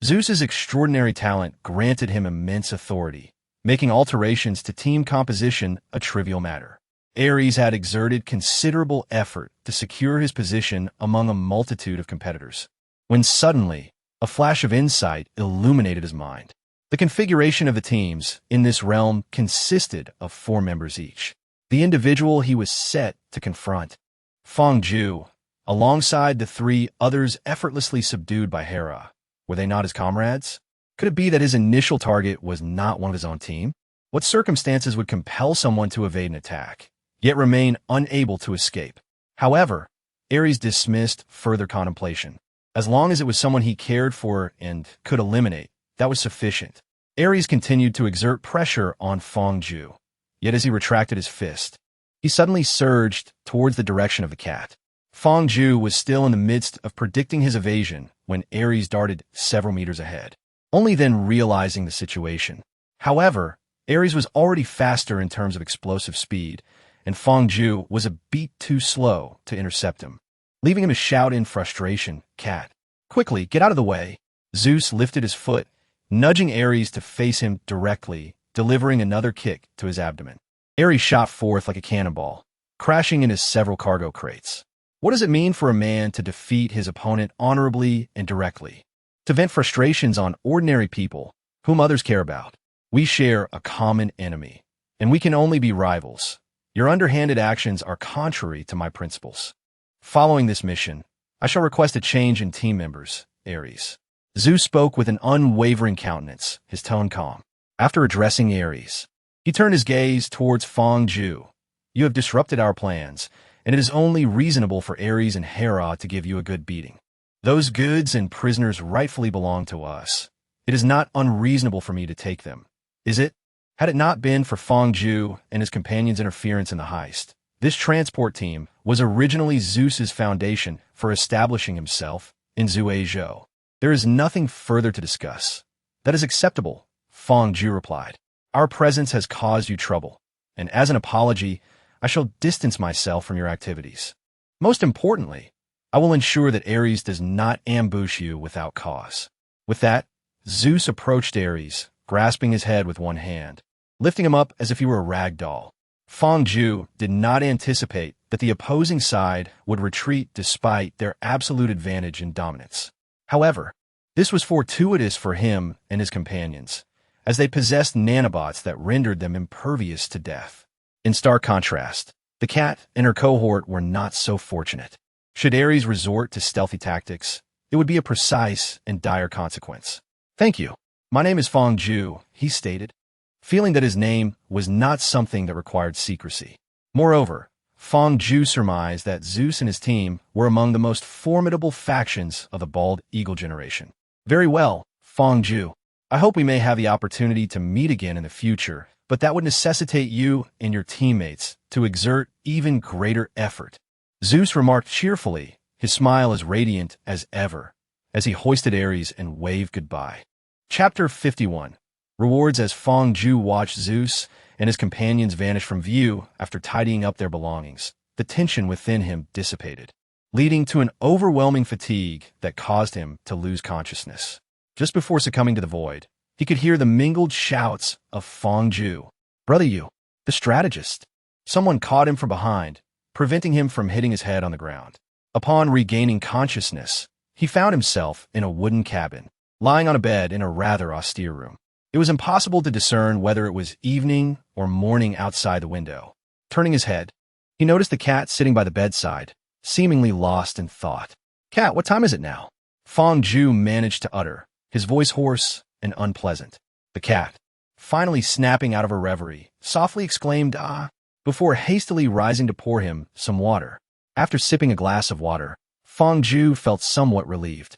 Zeus's extraordinary talent granted him immense authority, making alterations to team composition a trivial matter. Ares had exerted considerable effort to secure his position among a multitude of competitors, when suddenly a flash of insight illuminated his mind. The configuration of the teams in this realm consisted of 4 members each. The individual he was set to confront, Fong Ju, alongside the 3 others effortlessly subdued by Hera. Were they not his comrades? Could it be that his initial target was not one of his own team? What circumstances would compel someone to evade an attack, yet remain unable to escape? However, Ares dismissed further contemplation. As long as it was someone he cared for and could eliminate, that was sufficient. Ares continued to exert pressure on Fong Ju, yet as he retracted his fist, he suddenly surged towards the direction of the cat. Fong Ju was still in the midst of predicting his evasion when Ares darted several meters ahead, only then realizing the situation. However, Ares was already faster in terms of explosive speed, and Fong Ju was a beat too slow to intercept him, leaving him to shout in frustration, "Cat, quickly, get out of the way." Zeus lifted his foot, nudging Ares to face him directly, delivering another kick to his abdomen. Ares shot forth like a cannonball, crashing into several cargo crates. What does it mean for a man to defeat his opponent honorably and directly? To vent frustrations on ordinary people, whom others care about. We share a common enemy, and we can only be rivals. Your underhanded actions are contrary to my principles. Following this mission, I shall request a change in team members, Ares. Zeus spoke with an unwavering countenance, his tone calm. After addressing Ares, he turned his gaze towards Fong Ju. "You have disrupted our plans, and it is only reasonable for Ares and Hera to give you a good beating. Those goods and prisoners rightfully belong to us. It is not unreasonable for me to take them, is it? Had it not been for Fong Ju and his companions' interference in the heist, this transport team was originally Zeus's foundation for establishing himself in Zuezhou. There is nothing further to discuss." "That is acceptable," Fong Ju replied. "Our presence has caused you trouble, and as an apology, I shall distance myself from your activities. Most importantly, I will ensure that Ares does not ambush you without cause." With that, Zeus approached Ares, grasping his head with one hand, lifting him up as if he were a rag doll. Fong Ju did not anticipate that the opposing side would retreat despite their absolute advantage in dominance. However, This was fortuitous for him and his companions, as they possessed nanobots that rendered them impervious to death. In stark contrast, the cat and her cohort were not so fortunate. Should Ares resort to stealthy tactics, it would be a precise and dire consequence. "Thank you. My name is Fong Ju," he stated, feeling that his name was not something that required secrecy. Moreover, Fong Ju surmised that Zeus and his team were among the most formidable factions of the bald eagle generation. "Very well, Fong Ju. I hope we may have the opportunity to meet again in the future, but that would necessitate you and your teammates to exert even greater effort," Zeus remarked cheerfully, his smile as radiant as ever, as he hoisted Ares and waved goodbye. Chapter 51. Rewards. As Fong Ju watched Zeus and his companions vanish from view after tidying up their belongings, the tension within him dissipated, leading to an overwhelming fatigue that caused him to lose consciousness. Just before succumbing to the void, he could hear the mingled shouts of Fong Ju. "Brother Yu, the strategist." Someone caught him from behind, preventing him from hitting his head on the ground. Upon regaining consciousness, he found himself in a wooden cabin, lying on a bed in a rather austere room. It was impossible to discern whether it was evening or morning outside the window. Turning his head, he noticed the cat sitting by the bedside, seemingly lost in thought. "Cat, what time is it now?" Fong Ju managed to utter, his voice hoarse and unpleasant. The cat, finally snapping out of her reverie, softly exclaimed, "Ah," before hastily rising to pour him some water. After sipping a glass of water, Fong Ju felt somewhat relieved.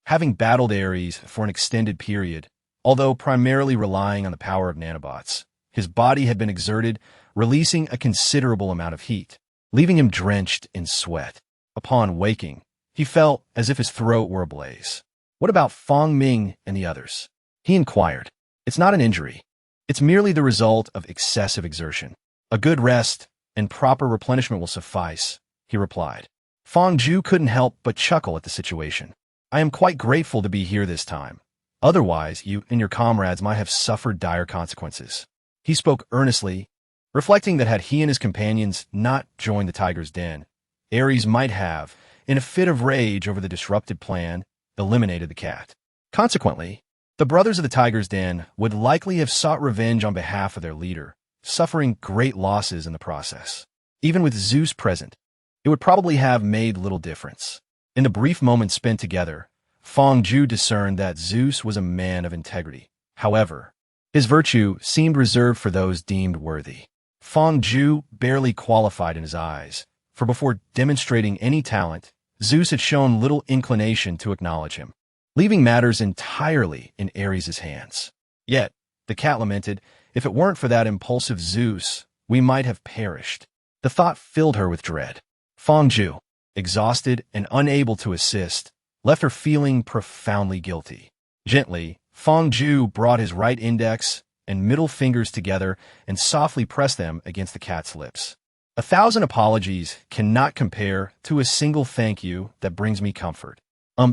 Having battled Ares for an extended period, although primarily relying on the power of nanobots, his body had been exerted, releasing a considerable amount of heat, leaving him drenched in sweat. Upon waking, he felt as if his throat were ablaze. "What about Fong Ming and the others?" he inquired. "It's not an injury. It's merely the result of excessive exertion. A good rest and proper replenishment will suffice," he replied. Fong Ju couldn't help but chuckle at the situation. "I am quite grateful to be here this time. Otherwise, you and your comrades might have suffered dire consequences." He spoke earnestly, reflecting that had he and his companions not joined the tiger's den, Ares might have, in a fit of rage over the disrupted plan, eliminated the cat. Consequently, the brothers of the tiger's den would likely have sought revenge on behalf of their leader, suffering great losses in the process. Even with Zeus present, it would probably have made little difference. In the brief moments spent together, Fong Ju discerned that Zeus was a man of integrity. However, his virtue seemed reserved for those deemed worthy. Fong Ju barely qualified in his eyes, for before demonstrating any talent, Zeus had shown little inclination to acknowledge him, leaving matters entirely in Ares' hands. Yet, the cat lamented, "If it weren't for that impulsive Zeus, we might have perished." The thought filled her with dread. Fong Ju, exhausted and unable to assist, left her feeling profoundly guilty. Gently, Fong Ju brought his right index and middle fingers together and softly pressed them against the cat's lips. "1,000 apologies cannot compare to a single thank you that brings me comfort."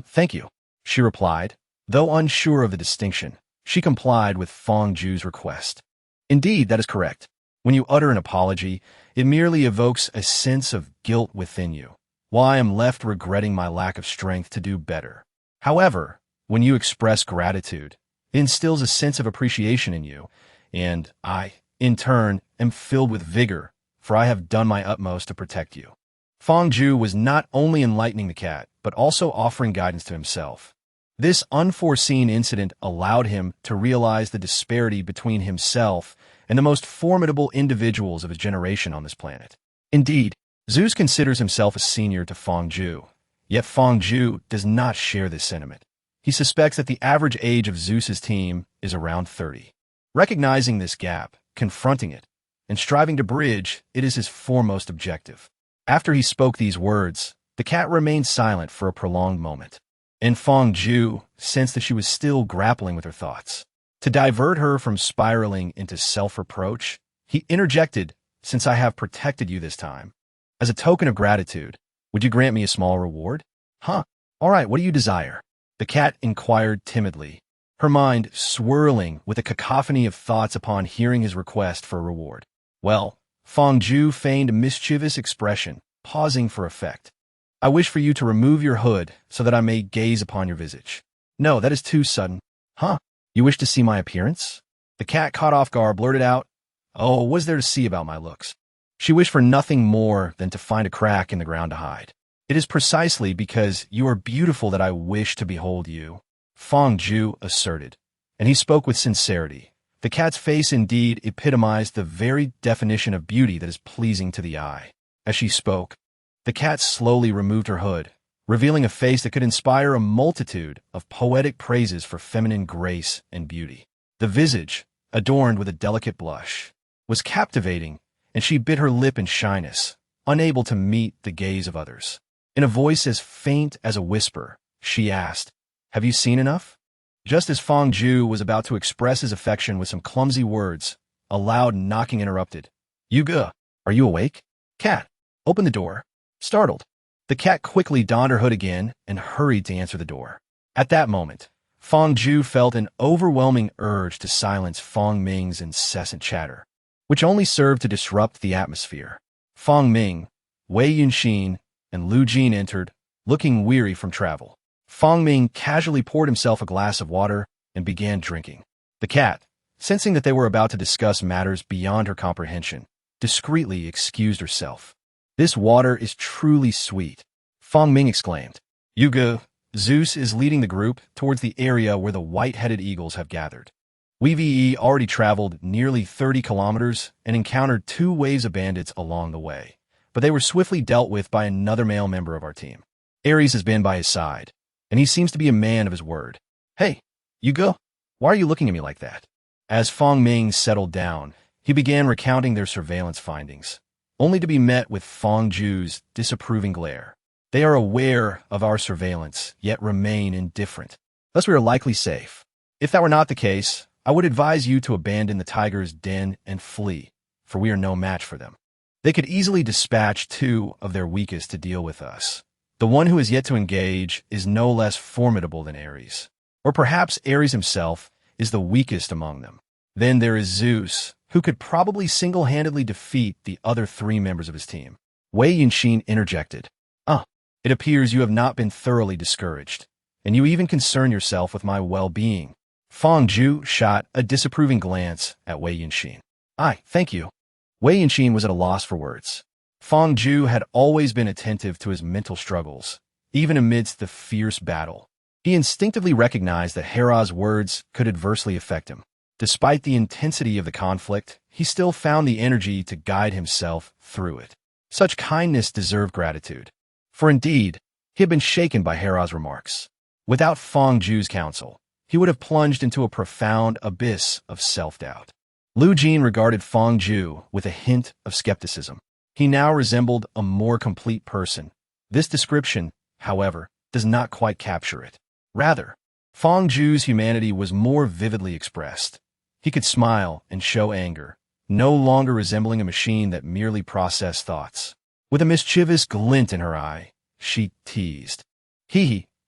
Thank you," she replied. Though unsure of the distinction, she complied with Fong Ju's request. "Indeed, that is correct. When you utter an apology, it merely evokes a sense of guilt within you, while I am left regretting my lack of strength to do better. However, when you express gratitude, it instills a sense of appreciation in you, and I, in turn, am filled with vigor, for I have done my utmost to protect you." Fong Ju was not only enlightening the cat, but also offering guidance to himself. This unforeseen incident allowed him to realize the disparity between himself and the most formidable individuals of his generation on this planet. Indeed, Zeus considers himself a senior to Fong Ju, yet Fong Ju does not share this sentiment. He suspects that the average age of Zeus's team is around 30. Recognizing this gap, confronting it, and striving to bridge it is his foremost objective. After he spoke these words, the cat remained silent for a prolonged moment, and Fong Ju sensed that she was still grappling with her thoughts. To divert her from spiraling into self-reproach, he interjected, "Since I have protected you this time, as a token of gratitude, would you grant me a small reward?" "Huh. All right, what do you desire?" the cat inquired timidly, her mind swirling with a cacophony of thoughts upon hearing his request for a reward. "Well," Fong Ju feigned a mischievous expression, pausing for effect. "I wish for you to remove your hood so that I may gaze upon your visage." No, that is too sudden. Huh? You wish to see my appearance? The cat, caught off guard, blurted out, "Oh, what was there to see about my looks?" She wished for nothing more than to find a crack in the ground to hide. "It is precisely because you are beautiful that I wish to behold you," Fong Ju asserted, and he spoke with sincerity. The cat's face indeed epitomized the very definition of beauty that is pleasing to the eye. As she spoke, the cat slowly removed her hood, revealing a face that could inspire a multitude of poetic praises for feminine grace and beauty. The visage, adorned with a delicate blush, was captivating, and she bit her lip in shyness, unable to meet the gaze of others. In a voice as faint as a whisper, she asked, "Have you seen enough?" Just as Fong Ju was about to express his affection with some clumsy words, a loud knocking interrupted. "Yuga, are you awake?" "Cat, open the door." Startled, the cat quickly donned her hood again and hurried to answer the door. At that moment, Fong Ju felt an overwhelming urge to silence Fong Ming's incessant chatter, which only served to disrupt the atmosphere. Fong Ming, Wei Yunxin, and Lu Jin entered, looking weary from travel. Fong Ming casually poured himself a glass of water and began drinking. The cat, sensing that they were about to discuss matters beyond her comprehension, discreetly excused herself. "This water is truly sweet," Fong Ming exclaimed. "Yuga, Zeus is leading the group towards the area where the white-headed eagles have gathered. We already traveled nearly 30 kilometers and encountered 2 waves of bandits along the way, but they were swiftly dealt with by another male member of our team. Ares has been by his side, and he seems to be a man of his word. Hey, Yuga, why are you looking at me like that?" As Fong Ming settled down, he began recounting their surveillance findings, only to be met with Fong Ju's disapproving glare. "They are aware of our surveillance, yet remain indifferent. Thus we are likely safe. If that were not the case, I would advise you to abandon the tiger's den and flee, for we are no match for them. They could easily dispatch 2 of their weakest to deal with us. The one who is yet to engage is no less formidable than Ares. Or perhaps Ares himself is the weakest among them. Then there is Zeus, who could probably single-handedly defeat the other 3 members of his team." Wei Yunxin interjected. It appears you have not been thoroughly discouraged, and you even concern yourself with my well-being." Fong Ju shot a disapproving glance at Wei Yunxin. Thank you." Wei Yunxin was at a loss for words. Fong Ju had always been attentive to his mental struggles, even amidst the fierce battle. He instinctively recognized that Hera's words could adversely affect him. Despite the intensity of the conflict, he still found the energy to guide himself through it. Such kindness deserved gratitude. For indeed, he had been shaken by Hera's remarks. Without Fong Ju's counsel, he would have plunged into a profound abyss of self-doubt. Lu Jin regarded Fong Ju with a hint of skepticism. He now resembled a more complete person. This description, however, does not quite capture it. Rather, Fong Ju's humanity was more vividly expressed. He could smile and show anger, no longer resembling a machine that merely processed thoughts. With a mischievous glint in her eye, she teased.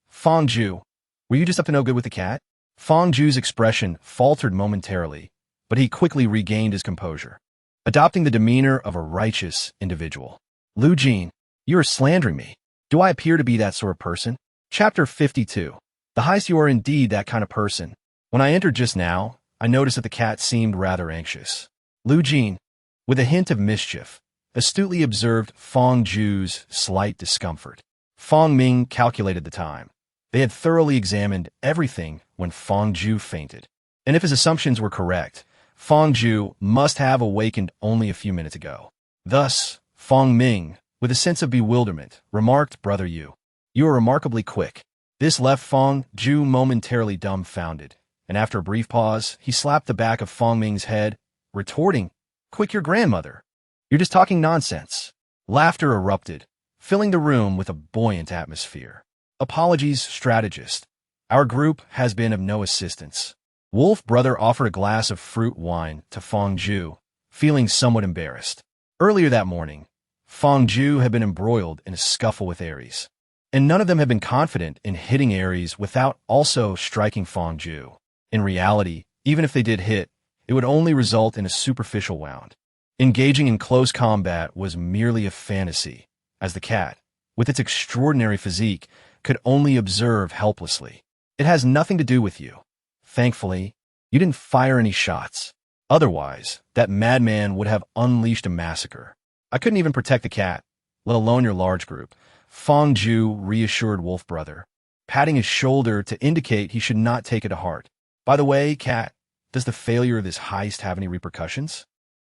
Fong Ju, were you just up to no good with the cat?" Fong Ju's expression faltered momentarily, but he quickly regained his composure, adopting the demeanor of a righteous individual. "Lu Jin, you are slandering me. Do I appear to be that sort of person?" Chapter 52. The heist. You are indeed that kind of person. When I entered just now, I noticed that the cat seemed rather anxious. Lu Jin, with a hint of mischief, astutely observed Fong Ju's slight discomfort. Fong Ming calculated the time. They had thoroughly examined everything when Fong Ju fainted. And if his assumptions were correct, Fong Ju must have awakened only a few minutes ago. Thus, Fong Ming, with a sense of bewilderment, remarked, "Brother Yu, you are remarkably quick." This left Fong Ju momentarily dumbfounded, and after a brief pause, he slapped the back of Fong Ming's head, retorting, "Quick, your grandmother. You're just talking nonsense." Laughter erupted, filling the room with a buoyant atmosphere. "Apologies, strategist. Our group has been of no assistance." Wolf Brother offered a glass of fruit wine to Fong Ju, feeling somewhat embarrassed. Earlier that morning, Fong Ju had been embroiled in a scuffle with Ares, and none of them had been confident in hitting Ares without also striking Fong Ju. In reality, even if they did hit, it would only result in a superficial wound. Engaging in close combat was merely a fantasy, as the cat, with its extraordinary physique, could only observe helplessly. It has nothing to do with you. Thankfully, you didn't fire any shots. Otherwise, that madman would have unleashed a massacre. I couldn't even protect the cat, let alone your large group. Fong Ju reassured Wolf Brother, patting his shoulder to indicate he should not take it to heart. By the way, cat, does the failure of this heist have any repercussions?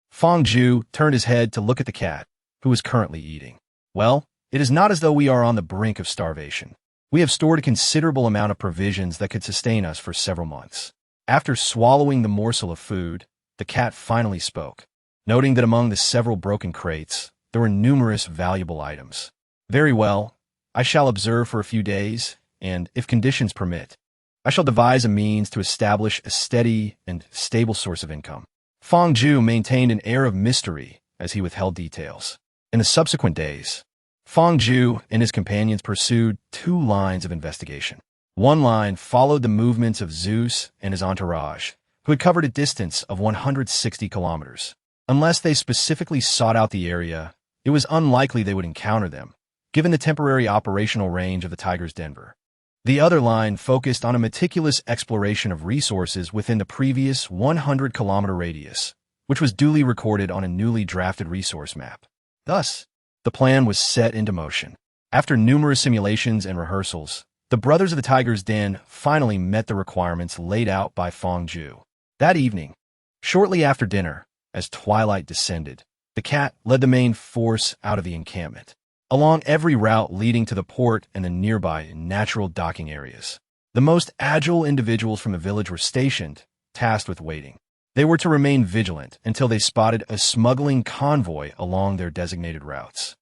Fong Ju turned his head to look at the cat, who was currently eating. Well, it is not as though we are on the brink of starvation. We have stored a considerable amount of provisions that could sustain us for several months. After swallowing the morsel of food, the cat finally spoke, noting that among the several broken crates, there were numerous valuable items. Very well, I shall observe for a few days, and, if conditions permit, I shall devise a means to establish a steady and stable source of income. Fong Ju maintained an air of mystery as he withheld details. In the subsequent days, Fong Ju and his companions pursued two lines of investigation. One line followed the movements of Zeus and his entourage, who had covered a distance of 160 kilometers. Unless they specifically sought out the area, it was unlikely they would encounter them, given the temporary operational range of the Tiger's Denver. The other line focused on a meticulous exploration of resources within the previous 100-kilometer radius, which was duly recorded on a newly drafted resource map. Thus, the plan was set into motion. After numerous simulations and rehearsals, the brothers of the Tiger's Den finally met the requirements laid out by Fong Ju. That evening, shortly after dinner, as twilight descended, the cat led the main force out of the encampment, along every route leading to the port and the nearby natural docking areas. The most agile individuals from the village were stationed, tasked with waiting. They were to remain vigilant until they spotted a smuggling convoy along their designated routes,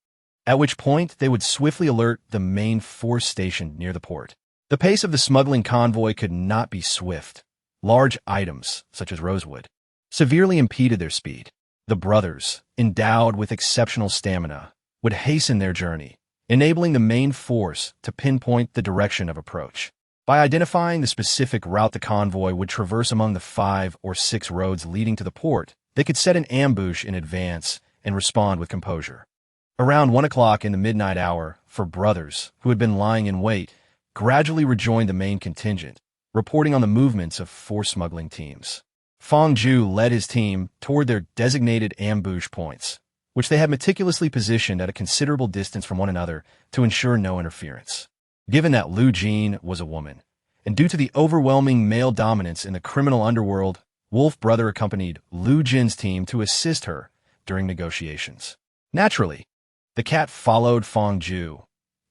at which point they would swiftly alert the main force stationed near the port. The pace of the smuggling convoy could not be swift. Large items, such as rosewood, severely impeded their speed. The brothers, endowed with exceptional stamina, would hasten their journey, enabling the main force to pinpoint the direction of approach. By identifying the specific route the convoy would traverse among the 5 or 6 roads leading to the port, they could set an ambush in advance and respond with composure. Around 1 o'clock in the midnight hour, four brothers, who had been lying in wait, gradually rejoined the main contingent, reporting on the movements of 4 smuggling teams. Fong Ju led his team toward their designated ambush points, which they had meticulously positioned at a considerable distance from one another to ensure no interference. Given that Lu Jin was a woman, and due to the overwhelming male dominance in the criminal underworld, Wolf Brother accompanied Lu Jin's team to assist her during negotiations. Naturally, the cat followed Fong Ju.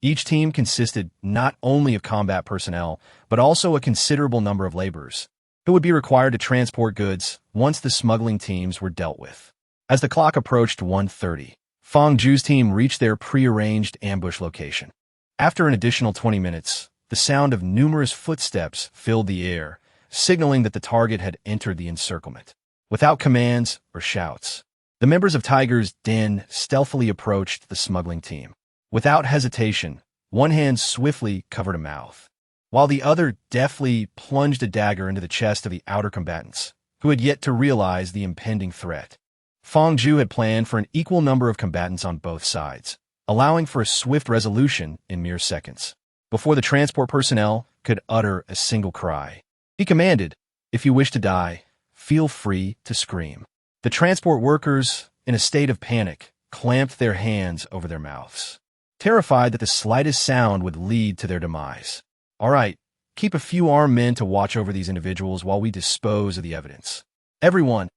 Each team consisted not only of combat personnel, but also a considerable number of laborers, who would be required to transport goods once the smuggling teams were dealt with. As the clock approached 1:30, Fong Ju's team reached their prearranged ambush location. After an additional 20 minutes, the sound of numerous footsteps filled the air, signaling that the target had entered the encirclement. Without commands or shouts, the members of Tiger's Den stealthily approached the smuggling team. Without hesitation, one hand swiftly covered a mouth, while the other deftly plunged a dagger into the chest of the outer combatants, who had yet to realize the impending threat. Fong Ju had planned for an equal number of combatants on both sides, allowing for a swift resolution in mere seconds, before the transport personnel could utter a single cry. He commanded, "If you wish to die, feel free to scream." The transport workers, in a state of panic, clamped their hands over their mouths, terrified that the slightest sound would lead to their demise. "All right, keep a few armed men to watch over these individuals while we dispose of the evidence. Everyone,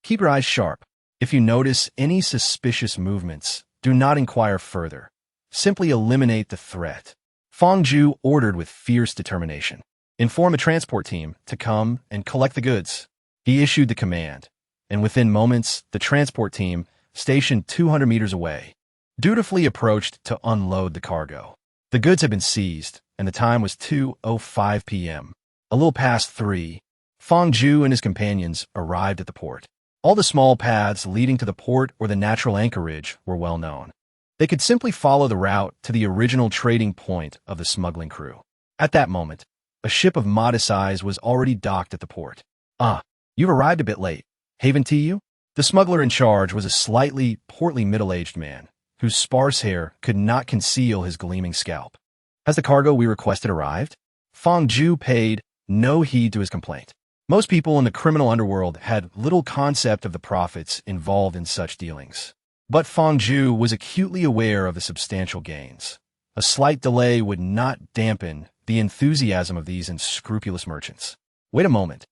keep your eyes sharp. If you notice any suspicious movements, do not inquire further. Simply eliminate the threat." Fong Ju ordered with fierce determination. "Inform a transport team to come and collect the goods." He issued the command, and within moments, the transport team, stationed 200 meters away, dutifully approached to unload the cargo. The goods had been seized, and the time was 2:05 p.m. A little past 3, Fong Ju and his companions arrived at the port. All the small paths leading to the port or the natural anchorage were well known. They could simply follow the route to the original trading point of the smuggling crew. At that moment, a ship of modest size was already docked at the port. "Ah, you've arrived a bit late. Haven tea you?" The smuggler in charge was a slightly portly middle-aged man, whose sparse hair could not conceal his gleaming scalp. "Has the cargo we requested arrived?" Fong Ju paid no heed to his complaint. Most people in the criminal underworld had little concept of the profits involved in such dealings. But Fong Ju was acutely aware of the substantial gains. A slight delay would not dampen the enthusiasm of these unscrupulous merchants. Wait a moment.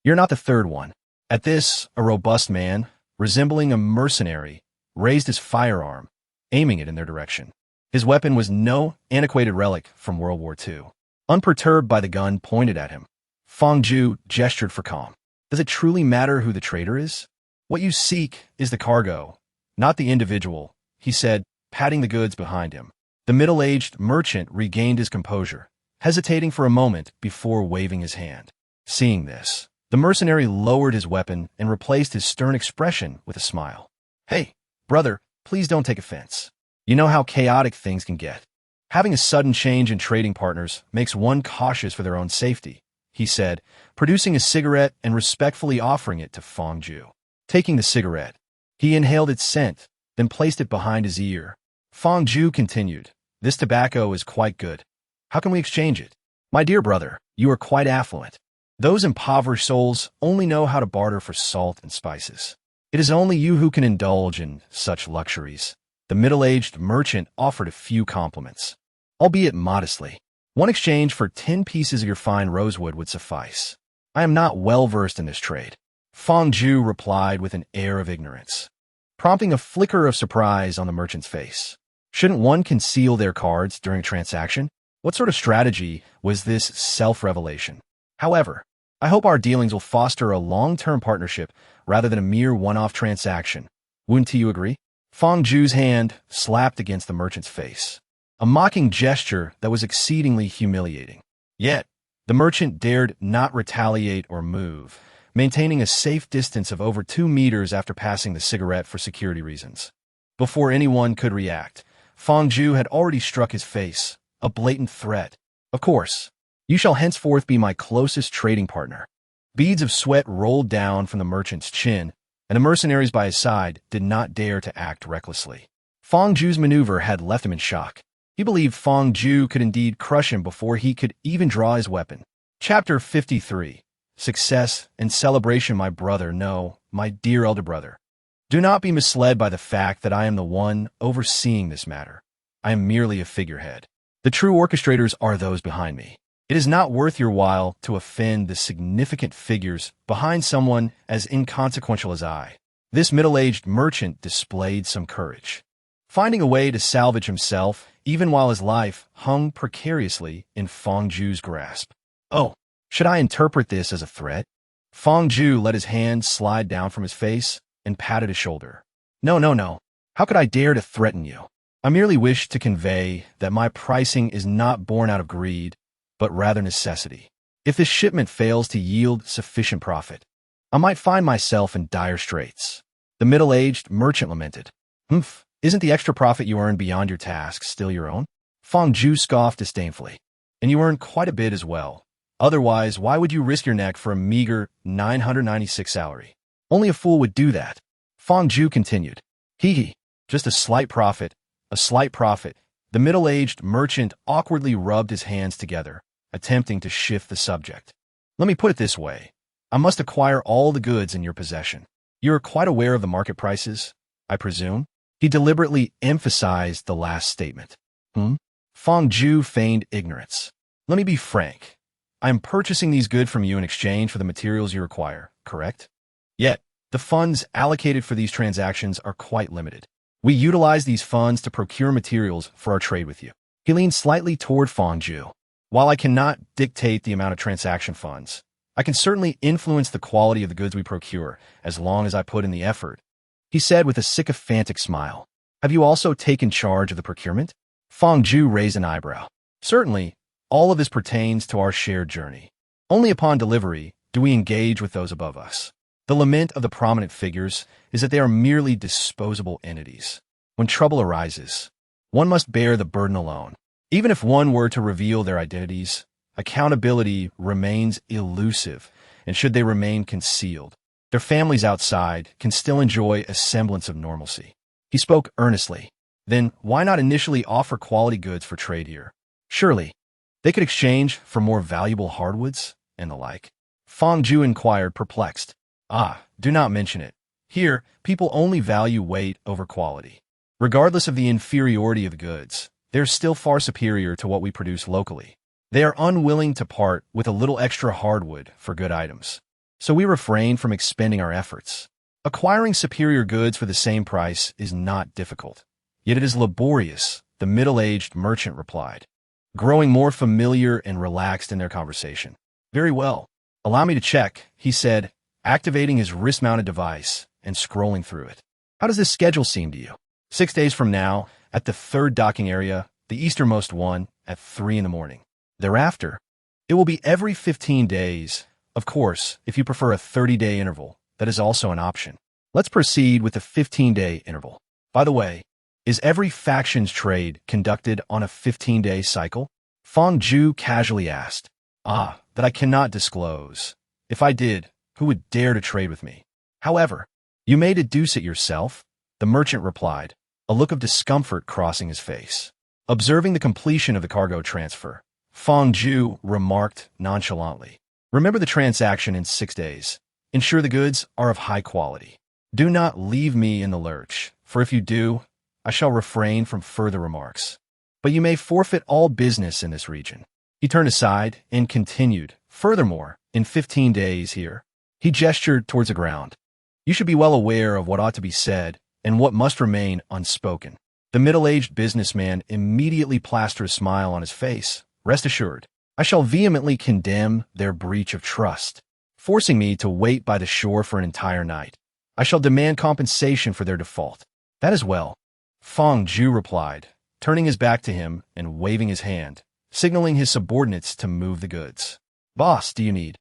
You're not the third one. At this, a robust man, resembling a mercenary, raised his firearm, aiming it in their direction. His weapon was no antiquated relic from World War II. Unperturbed by the gun pointed at him, Fong Ju gestured for calm. Does it truly matter who the traitor is? What you seek is the cargo, not the individual, he said, patting the goods behind him. The middle-aged merchant regained his composure, hesitating for a moment before waving his hand. Seeing this, the mercenary lowered his weapon and replaced his stern expression with a smile. Hey, brother, please don't take offense. You know how chaotic things can get. Having a sudden change in trading partners makes one cautious for their own safety, he said, producing a cigarette and respectfully offering it to Fong Ju. Taking the cigarette, he inhaled its scent, then placed it behind his ear. Fong Ju continued, "This tobacco is quite good. How can we exchange it? My dear brother, you are quite affluent. Those impoverished souls only know how to barter for salt and spices. It is only you who can indulge in such luxuries." The middle-aged merchant offered a few compliments, albeit modestly. "One exchange for 10 pieces of your fine rosewood would suffice. I am not well versed in this trade," Fong Ju replied with an air of ignorance, prompting a flicker of surprise on the merchant's face. Shouldn't one conceal their cards during a transaction? What sort of strategy was this self-revelation? However, I hope our dealings will foster a long-term partnership rather than a mere one-off transaction. Wouldn't you agree? Fong Ju's hand slapped against the merchant's face, a mocking gesture that was exceedingly humiliating. Yet, the merchant dared not retaliate or move, maintaining a safe distance of over 2 meters after passing the cigarette for security reasons. Before anyone could react, Fong Ju had already struck his face, a blatant threat. "Of course, you shall henceforth be my closest trading partner." Beads of sweat rolled down from the merchant's chin, and the mercenaries by his side did not dare to act recklessly. Fong Ju's maneuver had left him in shock. He believed Fong Ju could indeed crush him before he could even draw his weapon. Chapter 53. Success and celebration, my brother. No, my dear elder brother. Do not be misled by the fact that I am the one overseeing this matter. I am merely a figurehead. The true orchestrators are those behind me. It is not worth your while to offend the significant figures behind someone as inconsequential as I. This middle-aged merchant displayed some courage, finding a way to salvage himself even while his life hung precariously in Fong Ju's grasp. "Oh, should I interpret this as a threat?" Fong Ju let his hand slide down from his face and patted his shoulder. No. How could I dare to threaten you? I merely wish to convey that my pricing is not born out of greed, but rather necessity. If this shipment fails to yield sufficient profit, I might find myself in dire straits." The middle-aged merchant lamented. Isn't the extra profit you earn beyond your tasks still your own?" Fong Ju scoffed disdainfully. "And you earn quite a bit as well. Otherwise, why would you risk your neck for a meager 996 salary? Only a fool would do that." Fong Ju continued. Just a slight profit, a slight profit." The middle-aged merchant awkwardly rubbed his hands together, attempting to shift the subject. "Let me put it this way. I must acquire all the goods in your possession. You are quite aware of the market prices, I presume?" He deliberately emphasized the last statement. Fong Ju feigned ignorance. "Let me be frank. I am purchasing these goods from you in exchange for the materials you require, correct? Yet, the funds allocated for these transactions are quite limited. We utilize these funds to procure materials for our trade with you." He leaned slightly toward Fong Ju. "While I cannot dictate the amount of transaction funds, I can certainly influence the quality of the goods we procure, as long as I put in the effort," he said with a sycophantic smile. "Have you also taken charge of the procurement?" Fong Ju raised an eyebrow. "Certainly, all of this pertains to our shared journey. Only upon delivery do we engage with those above us. The lament of the prominent figures is that they are merely disposable entities. When trouble arises, one must bear the burden alone. Even if one were to reveal their identities, accountability remains elusive, and should they remain concealed, their families outside can still enjoy a semblance of normalcy." He spoke earnestly. "Then why not initially offer quality goods for trade here? Surely, They could exchange for more valuable hardwoods and the like. Fang Ju inquired, perplexed. Ah, do not mention it. Here, people only value weight over quality. Regardless of the inferiority of the goods, they're still far superior to what we produce locally. They are unwilling to part with a little extra hardwood for good items. So we refrain from expending our efforts. Acquiring superior goods for the same price is not difficult. Yet it is laborious, the middle-aged merchant replied, growing more familiar and relaxed in their conversation. Very well. Allow me to check, he said, activating his wrist-mounted device and scrolling through it. How does this schedule seem to you? 6 days from now, at the third docking area, the easternmost one, at 3 in the morning. Thereafter, it will be every 15 days. Of course, if you prefer a 30-day interval, that is also an option. Let's proceed with the 15-day interval. By the way, is every faction's trade conducted on a 15-day cycle? Fang Ju casually asked. Ah, that I cannot disclose. If I did, who would dare to trade with me? However, you may deduce it yourself, the merchant replied, a look of discomfort crossing his face. Observing the completion of the cargo transfer, Fang Ju remarked nonchalantly. Remember the transaction in 6 days. Ensure the goods are of high quality. Do not leave me in the lurch, for if you do, I shall refrain from further remarks. But you may forfeit all business in this region. He turned aside and continued, furthermore, in 15 days here. He gestured towards the ground. You should be well aware of what ought to be said and what must remain unspoken. The middle-aged businessman immediately plastered a smile on his face. Rest assured, I shall vehemently condemn their breach of trust, forcing me to wait by the shore for an entire night. I shall demand compensation for their default. That is well, Fang Ju replied, turning his back to him and waving his hand, signaling his subordinates to move the goods. Boss, do you need?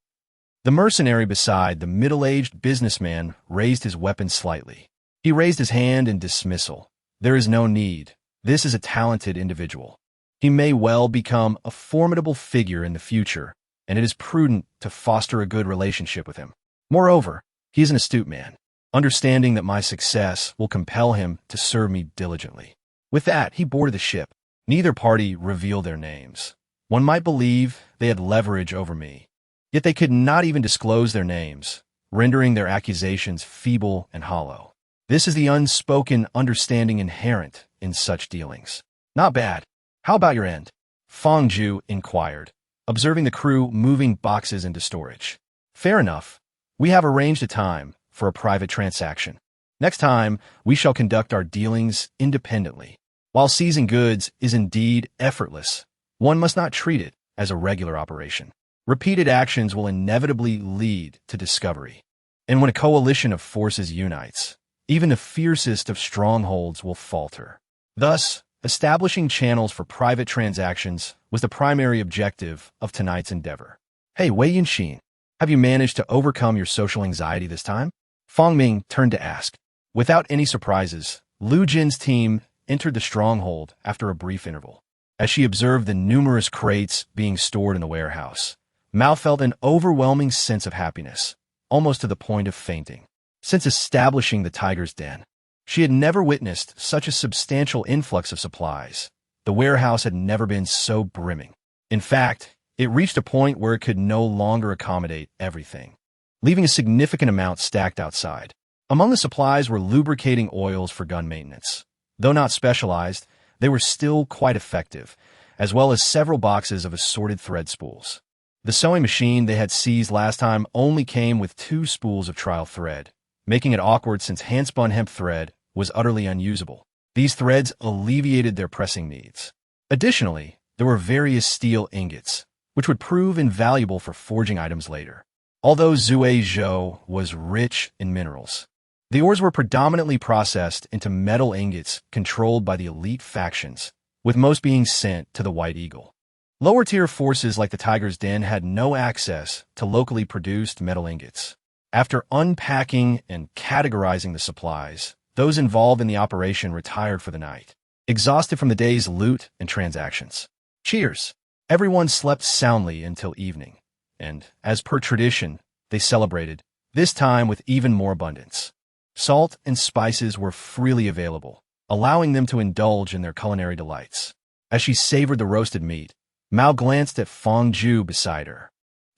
The mercenary beside the middle-aged businessman raised his weapon slightly. He raised his hand in dismissal. There is no need. This is a talented individual. He may well become a formidable figure in the future, and it is prudent to foster a good relationship with him. Moreover, he is an astute man, understanding that my success will compel him to serve me diligently. With that, he boarded the ship. Neither party revealed their names. One might believe they had leverage over me, yet they could not even disclose their names, rendering their accusations feeble and hollow. This is the unspoken understanding inherent in such dealings. Not bad. How about your end? Fang Ju inquired, observing the crew moving boxes into storage. Fair enough. We have arranged a time for a private transaction. Next time, we shall conduct our dealings independently. While seizing goods is indeed effortless, one must not treat it as a regular operation. Repeated actions will inevitably lead to discovery. And when a coalition of forces unites, even the fiercest of strongholds will falter. Thus, establishing channels for private transactions was the primary objective of tonight's endeavor. Hey, Wei Yinxin, have you managed to overcome your social anxiety this time? Fang Ming turned to ask. Without any surprises, Lu Jin's team entered the stronghold after a brief interval. As she observed the numerous crates being stored in the warehouse, Mao felt an overwhelming sense of happiness, almost to the point of fainting. Since establishing the Tiger's Den, she had never witnessed such a substantial influx of supplies. The warehouse had never been so brimming. In fact, it reached a point where it could no longer accommodate everything, leaving a significant amount stacked outside. Among the supplies were lubricating oils for gun maintenance. Though not specialized, they were still quite effective, as well as several boxes of assorted thread spools. The sewing machine they had seized last time only came with 2 spools of trial thread, making it awkward since hand-spun hemp thread was utterly unusable. These threads alleviated their pressing needs. Additionally, there were various steel ingots, which would prove invaluable for forging items later. Although Zhuizhou was rich in minerals, the ores were predominantly processed into metal ingots controlled by the elite factions, with most being sent to the White Eagle. Lower-tier forces like the Tiger's Den had no access to locally produced metal ingots. After unpacking and categorizing the supplies, those involved in the operation retired for the night, exhausted from the day's loot and transactions. Cheers! Everyone slept soundly until evening, and, as per tradition, they celebrated, this time with even more abundance. Salt and spices were freely available, allowing them to indulge in their culinary delights. As she savored the roasted meat, Mao glanced at Fong Ju beside her.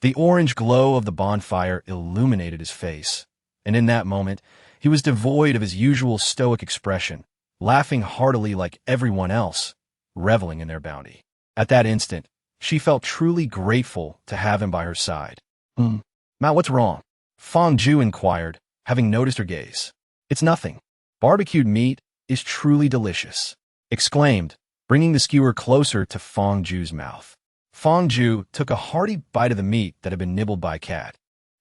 The orange glow of the bonfire illuminated his face, and in that moment, he was devoid of his usual stoic expression, laughing heartily like everyone else, reveling in their bounty. At that instant, she felt truly grateful to have him by her side. Mao, what's wrong? Fong Ju inquired, having noticed her gaze. It's nothing. Barbecued meat is truly delicious, exclaimed, bringing the skewer closer to Fong Ju's mouth. Fong Ju took a hearty bite of the meat that had been nibbled by a cat,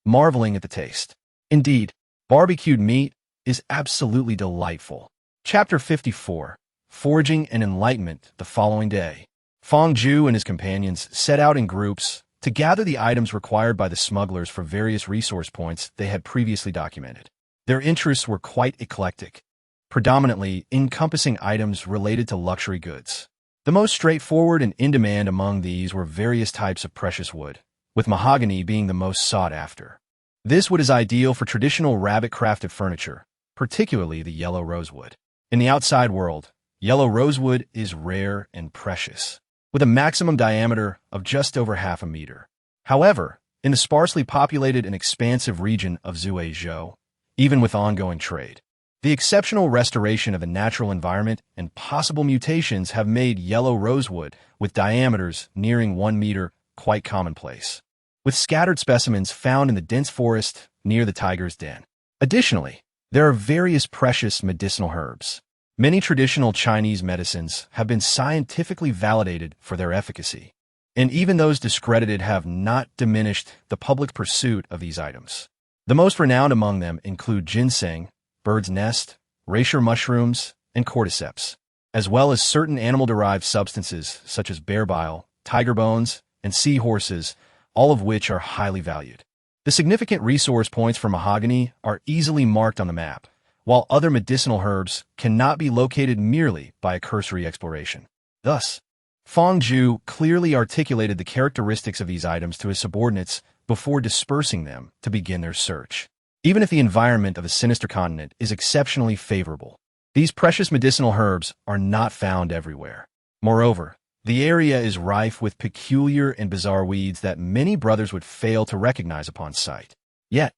marveling at the taste. Indeed, barbecued meat is absolutely delightful. Chapter 54. Foraging and Enlightenment. The following day, Fong Ju and his companions set out in groups to gather the items required by the smugglers for various resource points they had previously documented. Their interests were quite eclectic, predominantly encompassing items related to luxury goods. The most straightforward and in-demand among these were various types of precious wood, with mahogany being the most sought after. This wood is ideal for traditional rabbit-crafted furniture, particularly the yellow rosewood. In the outside world, yellow rosewood is rare and precious, with a maximum diameter of just over half a meter. However, in the sparsely populated and expansive region of Zhuizhou, even with ongoing trade, the exceptional restoration of the natural environment and possible mutations have made yellow rosewood with diameters nearing 1 meter quite commonplace, with scattered specimens found in the dense forest near the tiger's den. Additionally, there are various precious medicinal herbs. Many traditional Chinese medicines have been scientifically validated for their efficacy, and even those discredited have not diminished the public pursuit of these items. The most renowned among them include ginseng, bird's nest, reishi mushrooms, and cordyceps, as well as certain animal-derived substances such as bear bile, tiger bones, and seahorses, all of which are highly valued. The significant resource points for mahogany are easily marked on the map, while other medicinal herbs cannot be located merely by a cursory exploration. Thus, Fong Ju clearly articulated the characteristics of these items to his subordinates before dispersing them to begin their search. Even if the environment of a sinister continent is exceptionally favorable, these precious medicinal herbs are not found everywhere. Moreover, the area is rife with peculiar and bizarre weeds that many brothers would fail to recognize upon sight. Yet,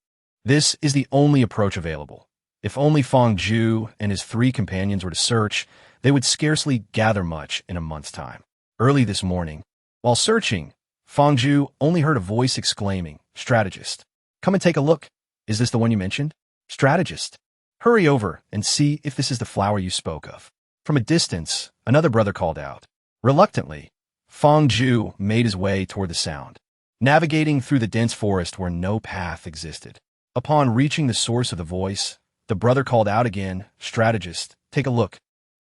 this is the only approach available. If only Fong Ju and his 3 companions were to search, they would scarcely gather much in a month's time. Early this morning, while searching, Fong Ju only heard a voice exclaiming, "Strategist, come and take a look. Is this the one you mentioned? Strategist, hurry over and see if this is the flower you spoke of." From a distance, another brother called out. Reluctantly, Fong Ju made his way toward the sound, navigating through the dense forest where no path existed. Upon reaching the source of the voice, the brother called out again, "Strategist, take a look.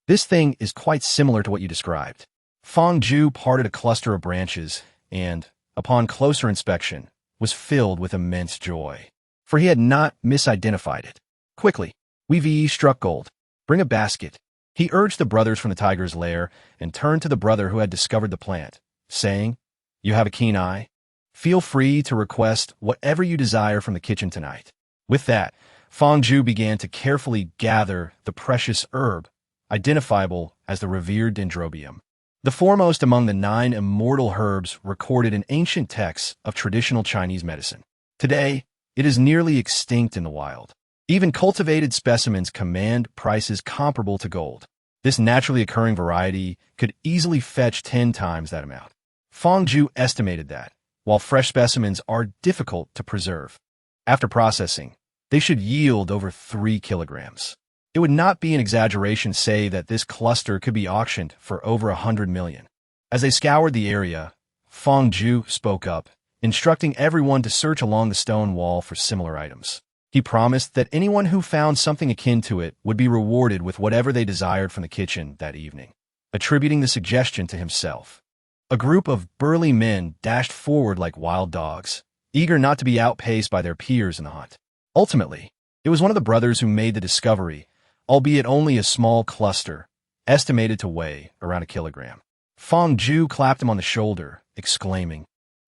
This thing is quite similar to what you described." Fong Ju parted a cluster of branches and, upon closer inspection, was filled with immense joy, for he had not misidentified it. "Quickly, we've struck gold. Bring a basket." He urged the brothers from the tiger's lair and turned to the brother who had discovered the plant, saying, "You have a keen eye. Feel free to request whatever you desire from the kitchen tonight." With that, Fong Ju began to carefully gather the precious herb, identifiable as the revered dendrobium, the foremost among the 9 immortal herbs recorded in ancient texts of traditional Chinese medicine. Today, it is nearly extinct in the wild. Even cultivated specimens command prices comparable to gold. This naturally occurring variety could easily fetch 10 times that amount. Fong Ju estimated that, while fresh specimens are difficult to preserve, after processing, they should yield over 3 kilograms. It would not be an exaggeration to say that this cluster could be auctioned for over 100 million. As they scoured the area, Fong Ju spoke up, instructing everyone to search along the stone wall for similar items. He promised that anyone who found something akin to it would be rewarded with whatever they desired from the kitchen that evening, attributing the suggestion to himself. A group of burly men dashed forward like wild dogs, eager not to be outpaced by their peers in the hunt. Ultimately, it was one of the brothers who made the discovery, albeit only a small cluster, estimated to weigh around a kilogram. Fong Ju clapped him on the shoulder, exclaiming,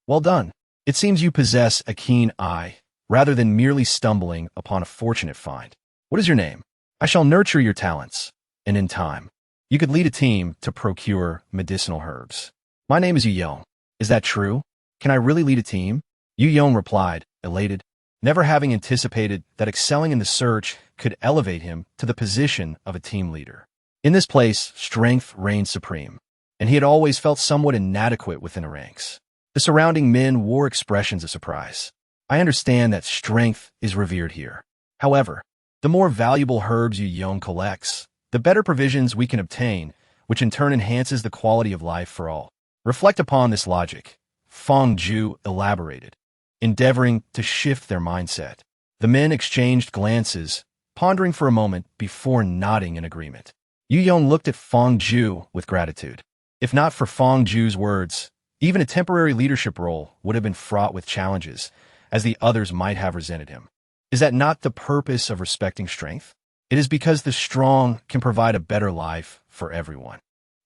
"Well done. It seems you possess a keen eye, rather than merely stumbling upon a fortunate find. What is your name? I shall nurture your talents, and in time, you could lead a team to procure medicinal herbs." "My name is Yu Yong. Is that true? Can I really lead a team? Yu Yong replied, elated, never having anticipated that excelling in the search could elevate him to the position of a team leader. In this place, strength reigned supreme, and he had always felt somewhat inadequate within the ranks. The surrounding men wore expressions of surprise. I understand that strength is revered here. However, the more valuable herbs Yu Yong collects, the better provisions we can obtain, which in turn enhances the quality of life for all. Reflect upon this logic, Feng Zhu elaborated, endeavoring to shift their mindset. The men exchanged glances, pondering for a moment before nodding in agreement. Yu Yong looked at Feng Zhu with gratitude. If not for Feng Zhu's words, even a temporary leadership role would have been fraught with challenges, as the others might have resented him. Is that not the purpose of respecting strength? It is because the strong can provide a better life for everyone.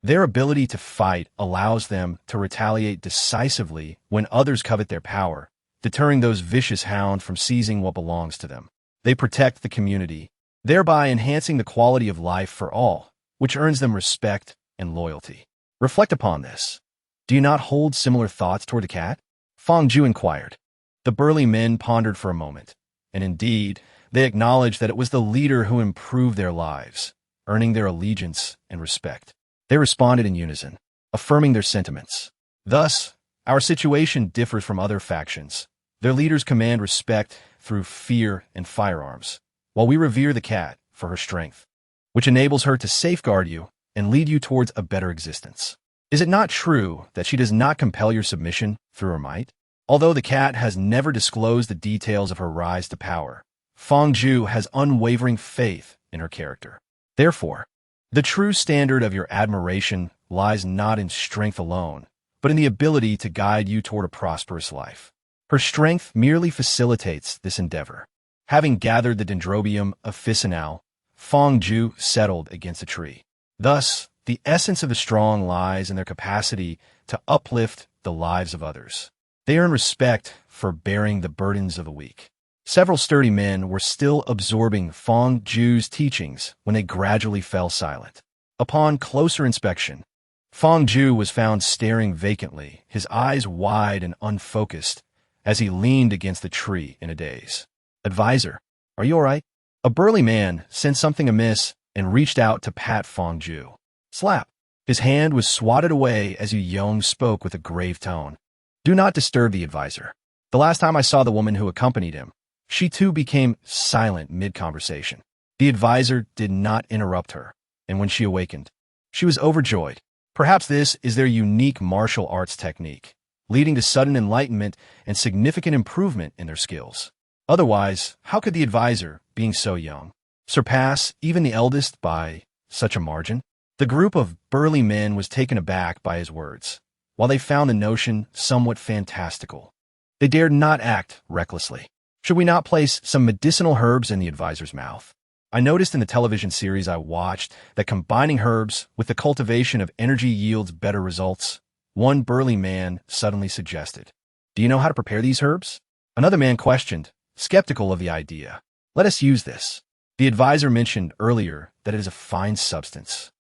Their ability to fight allows them to retaliate decisively when others covet their power, deterring those vicious hounds from seizing what belongs to them. They protect the community, thereby enhancing the quality of life for all, which earns them respect and loyalty. Reflect upon this. Do you not hold similar thoughts toward the cat? Feng Zhu inquired. The burly men pondered for a moment, and indeed, they acknowledged that it was the leader who improved their lives, earning their allegiance and respect. They responded in unison, affirming their sentiments. Thus, our situation differs from other factions. Their leaders command respect through fear and firearms, while we revere the cat for her strength, which enables her to safeguard you and lead you towards a better existence. Is it not true that she does not compel your submission through her might? Although the cat has never disclosed the details of her rise to power, Feng Zhu has unwavering faith in her character. Therefore, the true standard of your admiration lies not in strength alone, but in the ability to guide you toward a prosperous life. Her strength merely facilitates this endeavor. Having gathered the dendrobium officinale, Feng Zhu settled against a tree. Thus, the essence of the strong lies in their capacity to uplift the lives of others. They earn respect for bearing the burdens of the weak. Several sturdy men were still absorbing Feng Zhu's teachings when they gradually fell silent. Upon closer inspection, Feng Zhu was found staring vacantly, his eyes wide and unfocused, as he leaned against the tree in a daze. "Advisor, are you all right?" A burly man sensed something amiss and reached out to pat Feng Zhu. Slap! His hand was swatted away as Yu Yong spoke with a grave tone. "Do not disturb the advisor. The last time I saw the woman who accompanied him, she too became silent mid-conversation. The advisor did not interrupt her, and when she awakened, she was overjoyed. Perhaps this is their unique martial arts technique, leading to sudden enlightenment and significant improvement in their skills. Otherwise, how could the advisor, being so young, surpass even the eldest by such a margin?" The group of burly men was taken aback by his words, while they found the notion somewhat fantastical. They dared not act recklessly. Should we not place some medicinal herbs in the advisor's mouth? I noticed in the television series I watched that combining herbs with the cultivation of energy yields better results. One burly man suddenly suggested, "Do you know how to prepare these herbs?" Another man questioned, skeptical of the idea. "Let us use this. The advisor mentioned earlier that it is a fine substance,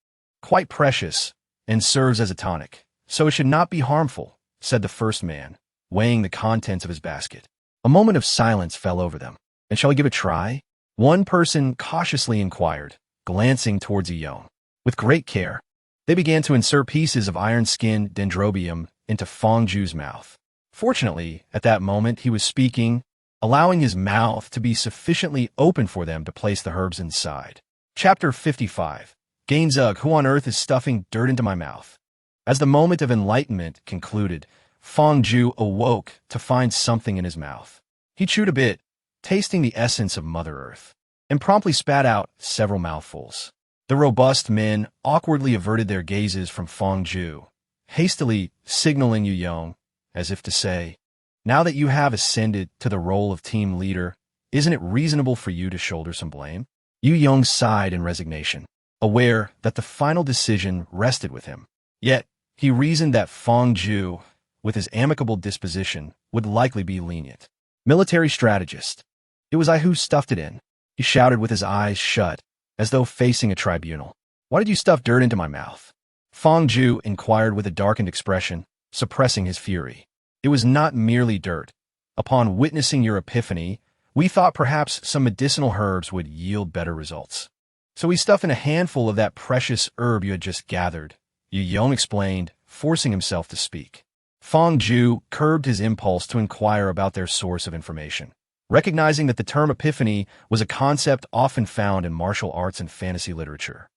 quite precious, and serves as a tonic, so it should not be harmful," said the first man, weighing the contents of his basket. A moment of silence fell over them. "And shall we give it a try?" One person cautiously inquired, glancing towards Yu Yong. With great care, they began to insert pieces of iron-skinned dendrobium into Feng Zhu's mouth. Fortunately, at that moment he was speaking, allowing his mouth to be sufficiently open for them to place the herbs inside. Chapter 55. Gainzug, who on earth is stuffing dirt into my mouth? As the moment of enlightenment concluded, Feng Zhu awoke to find something in his mouth. He chewed a bit, tasting the essence of Mother Earth, and promptly spat out several mouthfuls. The robust men awkwardly averted their gazes from Feng Zhu, hastily signaling Yu Yong, as if to say, "Now that you have ascended to the role of team leader, isn't it reasonable for you to shoulder some blame?" Yu Yong sighed in resignation, aware that the final decision rested with him. Yet, he reasoned that Feng Zhu, with his amicable disposition, would likely be lenient. Military strategist. "It was I who stuffed it in," he shouted with his eyes shut, as though facing a tribunal. "Why did you stuff dirt into my mouth?" Feng Zhu inquired with a darkened expression, suppressing his fury. It was not merely dirt. Upon witnessing your epiphany, we thought perhaps some medicinal herbs would yield better results. So we stuffed in a handful of that precious herb you had just gathered, Yu Yong explained, forcing himself to speak. Fong Ju curbed his impulse to inquire about their source of information, recognizing that the term epiphany was a concept often found in martial arts and fantasy literature,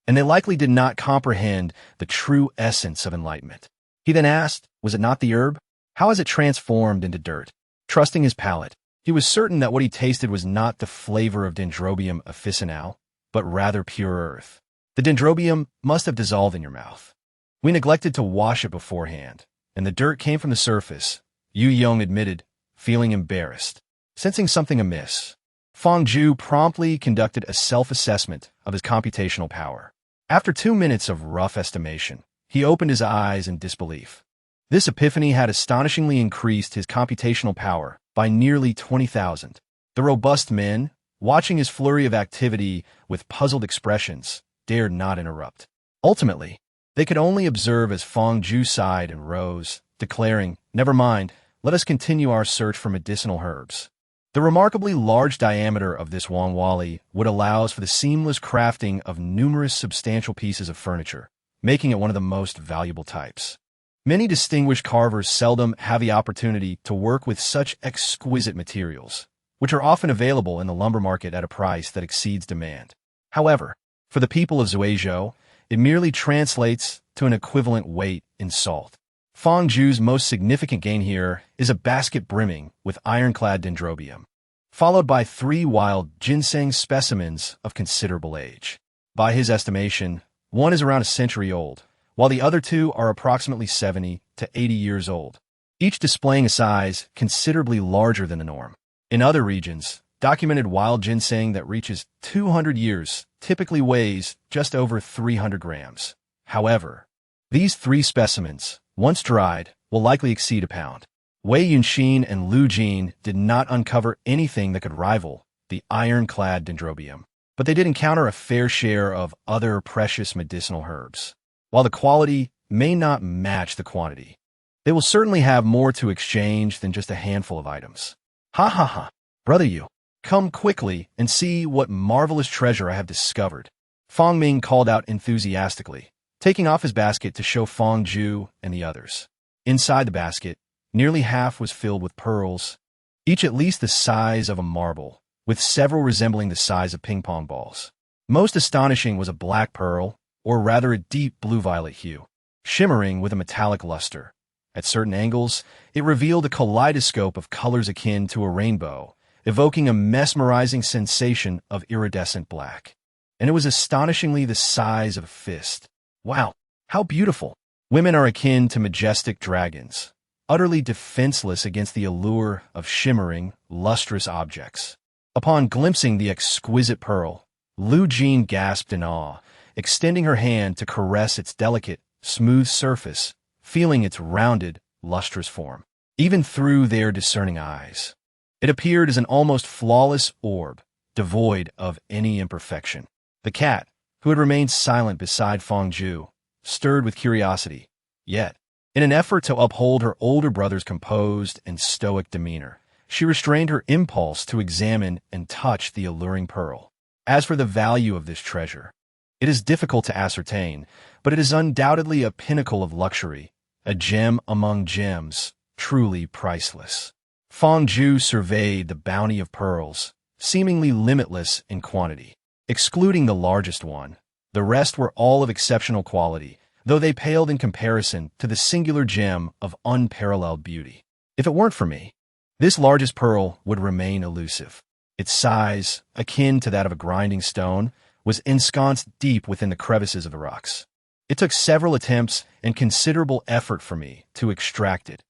and they likely did not comprehend the true essence of enlightenment. He then asked, was it not the herb? How has it transformed into dirt? Trusting his palate, he was certain that what he tasted was not the flavor of Dendrobium officinale, but rather pure earth. The Dendrobium must have dissolved in your mouth. We neglected to wash it beforehand, and the dirt came from the surface, Yu Yong admitted, feeling embarrassed. Sensing something amiss, Fong Ju promptly conducted a self-assessment of his computational power. After 2 minutes of rough estimation, he opened his eyes in disbelief. This epiphany had astonishingly increased his computational power by nearly 20,000. The robust men, watching his flurry of activity with puzzled expressions, dared not interrupt. Ultimately, they could only observe as Fong Ju sighed and rose, declaring, "Never mind, let us continue our search for medicinal herbs." The remarkably large diameter of this Wangwali would allow for the seamless crafting of numerous substantial pieces of furniture, making it one of the most valuable types. Many distinguished carvers seldom have the opportunity to work with such exquisite materials, which are often available in the lumber market at a price that exceeds demand. However, for the people of Zhuizhou, it merely translates to an equivalent weight in salt. Fong Ju's most significant gain here is a basket brimming with ironclad Dendrobium, followed by 3 wild ginseng specimens of considerable age. By his estimation, one is around a century old, while the other 2 are approximately 70 to 80 years old, each displaying a size considerably larger than the norm. In other regions, documented wild ginseng that reaches 200 years typically weighs just over 300 grams. However, these 3 specimens, once dried, will likely exceed a pound. Wei Yunxin and Lu Jin did not uncover anything that could rival the ironclad Dendrobium, but they did encounter a fair share of other precious medicinal herbs. While the quality may not match the quantity, they will certainly have more to exchange than just a handful of items. Ha ha ha, brother Yu, come quickly and see what marvelous treasure I have discovered, Fong Ming called out enthusiastically, taking off his basket to show Fong Ju and the others. Inside the basket, nearly half was filled with pearls, each at least the size of a marble, with several resembling the size of ping-pong balls. Most astonishing was a black pearl, or rather a deep blue-violet hue, shimmering with a metallic luster. At certain angles, it revealed a kaleidoscope of colors akin to a rainbow, evoking a mesmerizing sensation of iridescent black. And it was astonishingly the size of a fist. Wow, how beautiful! Women are akin to majestic dragons, utterly defenseless against the allure of shimmering, lustrous objects. Upon glimpsing the exquisite pearl, Lu Jin gasped in awe, extending her hand to caress its delicate, smooth surface, feeling its rounded, lustrous form. Even through their discerning eyes, it appeared as an almost flawless orb, devoid of any imperfection. The cat, who had remained silent beside Fong Ju, stirred with curiosity, yet, in an effort to uphold her older brother's composed and stoic demeanor, she restrained her impulse to examine and touch the alluring pearl. As for the value of this treasure, it is difficult to ascertain, but it is undoubtedly a pinnacle of luxury, a gem among gems, truly priceless. Fong Ju surveyed the bounty of pearls, seemingly limitless in quantity. Excluding the largest one, the rest were all of exceptional quality, though they paled in comparison to the singular gem of unparalleled beauty. If it weren't for me, this largest pearl would remain elusive. Its size, akin to that of a grinding stone, was ensconced deep within the crevices of the rocks. It took several attempts and considerable effort for me to extract it.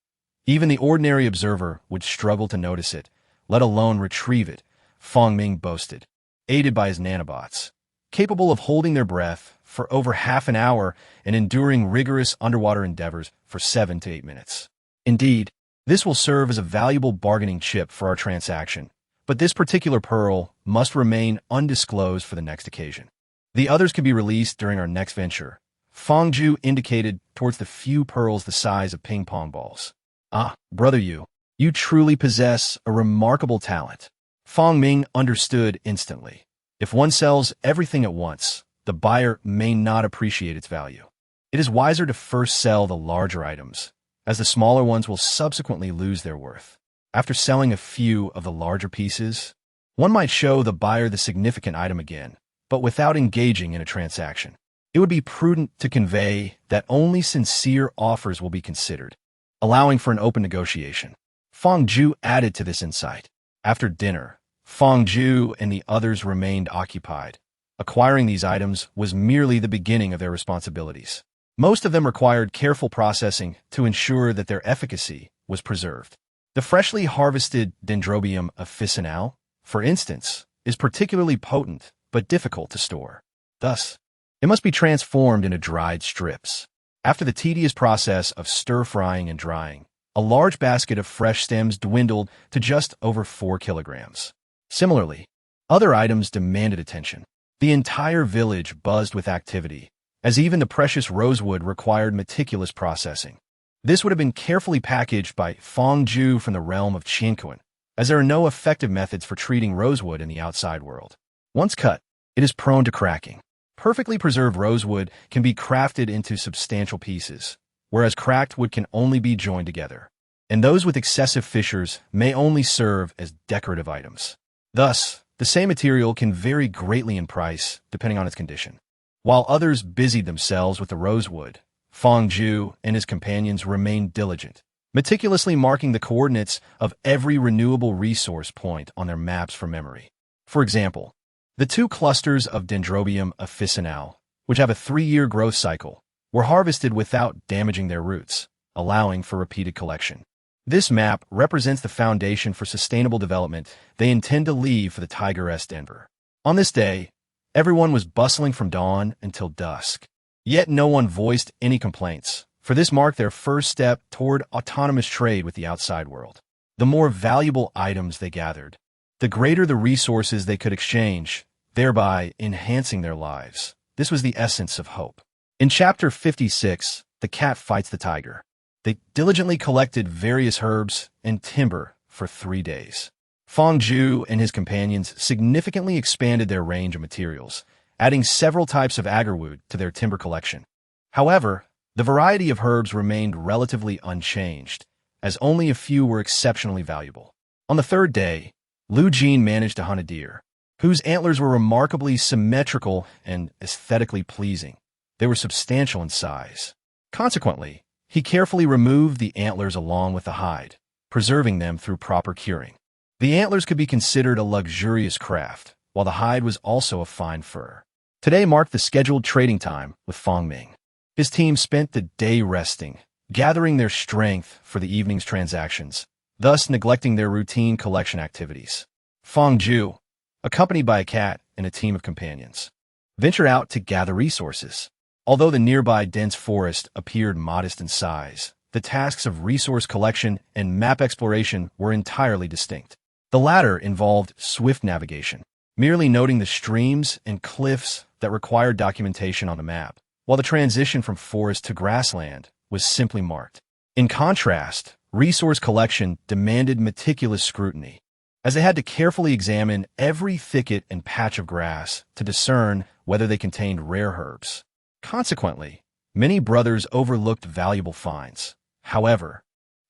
Even the ordinary observer would struggle to notice it, let alone retrieve it, Fong Ming boasted, aided by his nanobots, capable of holding their breath for over half an hour and enduring rigorous underwater endeavors for 7 to 8 minutes. Indeed, this will serve as a valuable bargaining chip for our transaction, but this particular pearl must remain undisclosed for the next occasion. The others can be released during our next venture, Fangju indicated towards the few pearls the size of ping-pong balls. Ah, brother you truly possess a remarkable talent. Fang Ming understood instantly. If one sells everything at once, the buyer may not appreciate its value. It is wiser to first sell the larger items, as the smaller ones will subsequently lose their worth. After selling a few of the larger pieces, one might show the buyer the significant item again, but without engaging in a transaction. It would be prudent to convey that only sincere offers will be considered, allowing for an open negotiation. Fang Ju added to this insight. After dinner, Fang Ju and the others remained occupied. Acquiring these items was merely the beginning of their responsibilities. Most of them required careful processing to ensure that their efficacy was preserved. The freshly harvested Dendrobium officinale, for instance, is particularly potent but difficult to store. Thus, it must be transformed into dried strips. After the tedious process of stir-frying and drying, a large basket of fresh stems dwindled to just over 4 kilograms. Similarly, other items demanded attention. The entire village buzzed with activity, as even the precious rosewood required meticulous processing. This would have been carefully packaged by Fang Ju from the realm of Qianquan, as there are no effective methods for treating rosewood in the outside world. Once cut, it is prone to cracking. Perfectly preserved rosewood can be crafted into substantial pieces, whereas cracked wood can only be joined together, and those with excessive fissures may only serve as decorative items. Thus, the same material can vary greatly in price depending on its condition. While others busied themselves with the rosewood, Fang Ju and his companions remained diligent, meticulously marking the coordinates of every renewable resource point on their maps from memory. For example, the 2 clusters of Dendrobium officinale, which have a 3-year growth cycle, were harvested without damaging their roots, allowing for repeated collection. This map represents the foundation for sustainable development they intend to leave for the Tigress Denver. On this day, everyone was bustling from dawn until dusk. Yet no one voiced any complaints, for this marked their first step toward autonomous trade with the outside world. The more valuable items they gathered, the greater the resources they could exchange, thereby enhancing their lives. This was the essence of hope. In Chapter 56, the cat fights the tiger. They diligently collected various herbs and timber for 3 days. Fang Ju and his companions significantly expanded their range of materials, adding several types of agarwood to their timber collection. However, the variety of herbs remained relatively unchanged, as only a few were exceptionally valuable. On the 3rd day, Lu Jin managed to hunt a deer, whose antlers were remarkably symmetrical and aesthetically pleasing. They were substantial in size. Consequently, he carefully removed the antlers along with the hide, preserving them through proper curing. The antlers could be considered a luxurious craft, while the hide was also a fine fur. Today marked the scheduled trading time with Fang Ming. His team spent the day resting, gathering their strength for the evening's transactions, thus neglecting their routine collection activities. Fang Ju, accompanied by a cat and a team of companions, ventured out to gather resources. Although the nearby dense forest appeared modest in size, the tasks of resource collection and map exploration were entirely distinct. The latter involved swift navigation, merely noting the streams and cliffs that required documentation on the map, while the transition from forest to grassland was simply marked. In contrast, resource collection demanded meticulous scrutiny, as they had to carefully examine every thicket and patch of grass to discern whether they contained rare herbs. Consequently, many brothers overlooked valuable finds. However,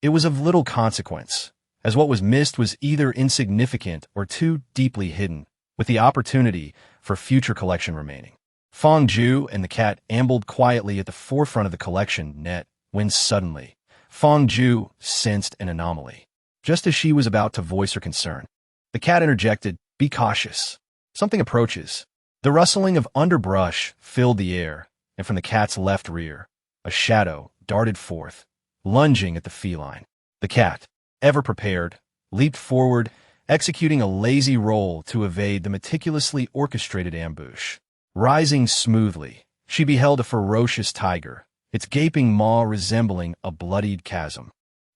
it was of little consequence, as what was missed was either insignificant or too deeply hidden, with the opportunity for future collection remaining. Fang Ju and the cat ambled quietly at the forefront of the collection net when suddenly, Fang Ju sensed an anomaly. Just as she was about to voice her concern, the cat interjected, "Be cautious. Something approaches." The rustling of underbrush filled the air, and from the cat's left rear, a shadow darted forth, lunging at the feline. The cat, ever prepared, leaped forward, executing a lazy roll to evade the meticulously orchestrated ambush. Rising smoothly, she beheld a ferocious tiger, its gaping maw resembling a bloodied chasm,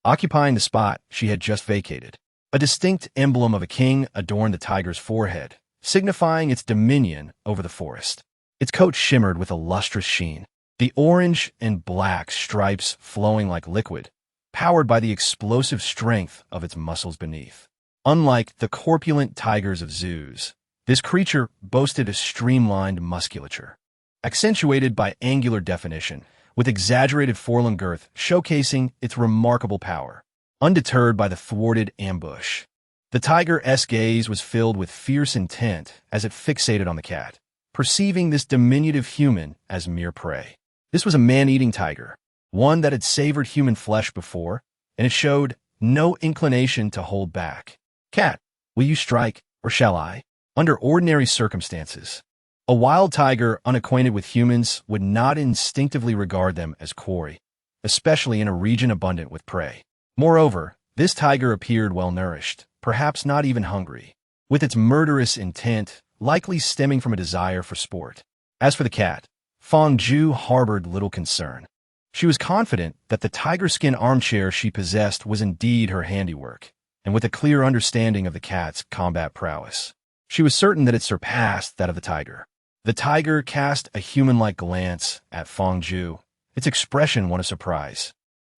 occupying the spot she had just vacated. A distinct emblem of a king adorned the tiger's forehead, signifying its dominion over the forest. Its coat shimmered with a lustrous sheen, the orange and black stripes flowing like liquid, powered by the explosive strength of its muscles beneath. Unlike the corpulent tigers of zoos, this creature boasted a streamlined musculature, accentuated by angular definition, with exaggerated forelimb girth showcasing its remarkable power. Undeterred by the thwarted ambush, the tiger's gaze was filled with fierce intent as it fixated on the cat, perceiving this diminutive human as mere prey. This was a man-eating tiger, one that had savored human flesh before, and it showed no inclination to hold back. "Cat, will you strike, or shall I?" Under ordinary circumstances, a wild tiger unacquainted with humans would not instinctively regard them as quarry, especially in a region abundant with prey. Moreover, this tiger appeared well-nourished, perhaps not even hungry, with its murderous intent likely stemming from a desire for sport. As for the cat, Fong Ju harbored little concern. She was confident that the tiger-skin armchair she possessed was indeed her handiwork, and with a clear understanding of the cat's combat prowess, she was certain that it surpassed that of the tiger. The tiger cast a human-like glance at Fong Ju, its expression one of surprise,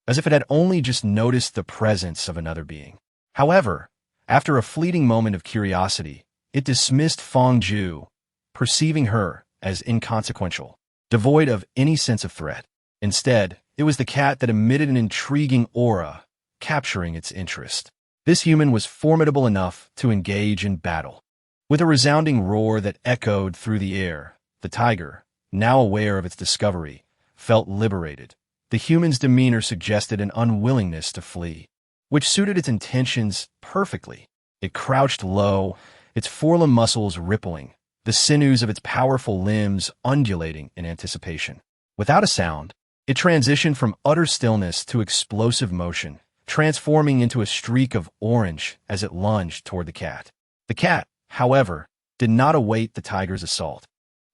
as if it had only just noticed the presence of another being. However, after a fleeting moment of curiosity, it dismissed Fong Ju, perceiving her as inconsequential, devoid of any sense of threat. Instead, it was the cat that emitted an intriguing aura, capturing its interest. This human was formidable enough to engage in battle. With a resounding roar that echoed through the air, the tiger, now aware of its discovery, felt liberated. The human's demeanor suggested an unwillingness to flee, which suited its intentions perfectly. It crouched low, its forelimb muscles rippling, the sinews of its powerful limbs undulating in anticipation. Without a sound, it transitioned from utter stillness to explosive motion, transforming into a streak of orange as it lunged toward the cat. The cat, however, did not await the tiger's assault.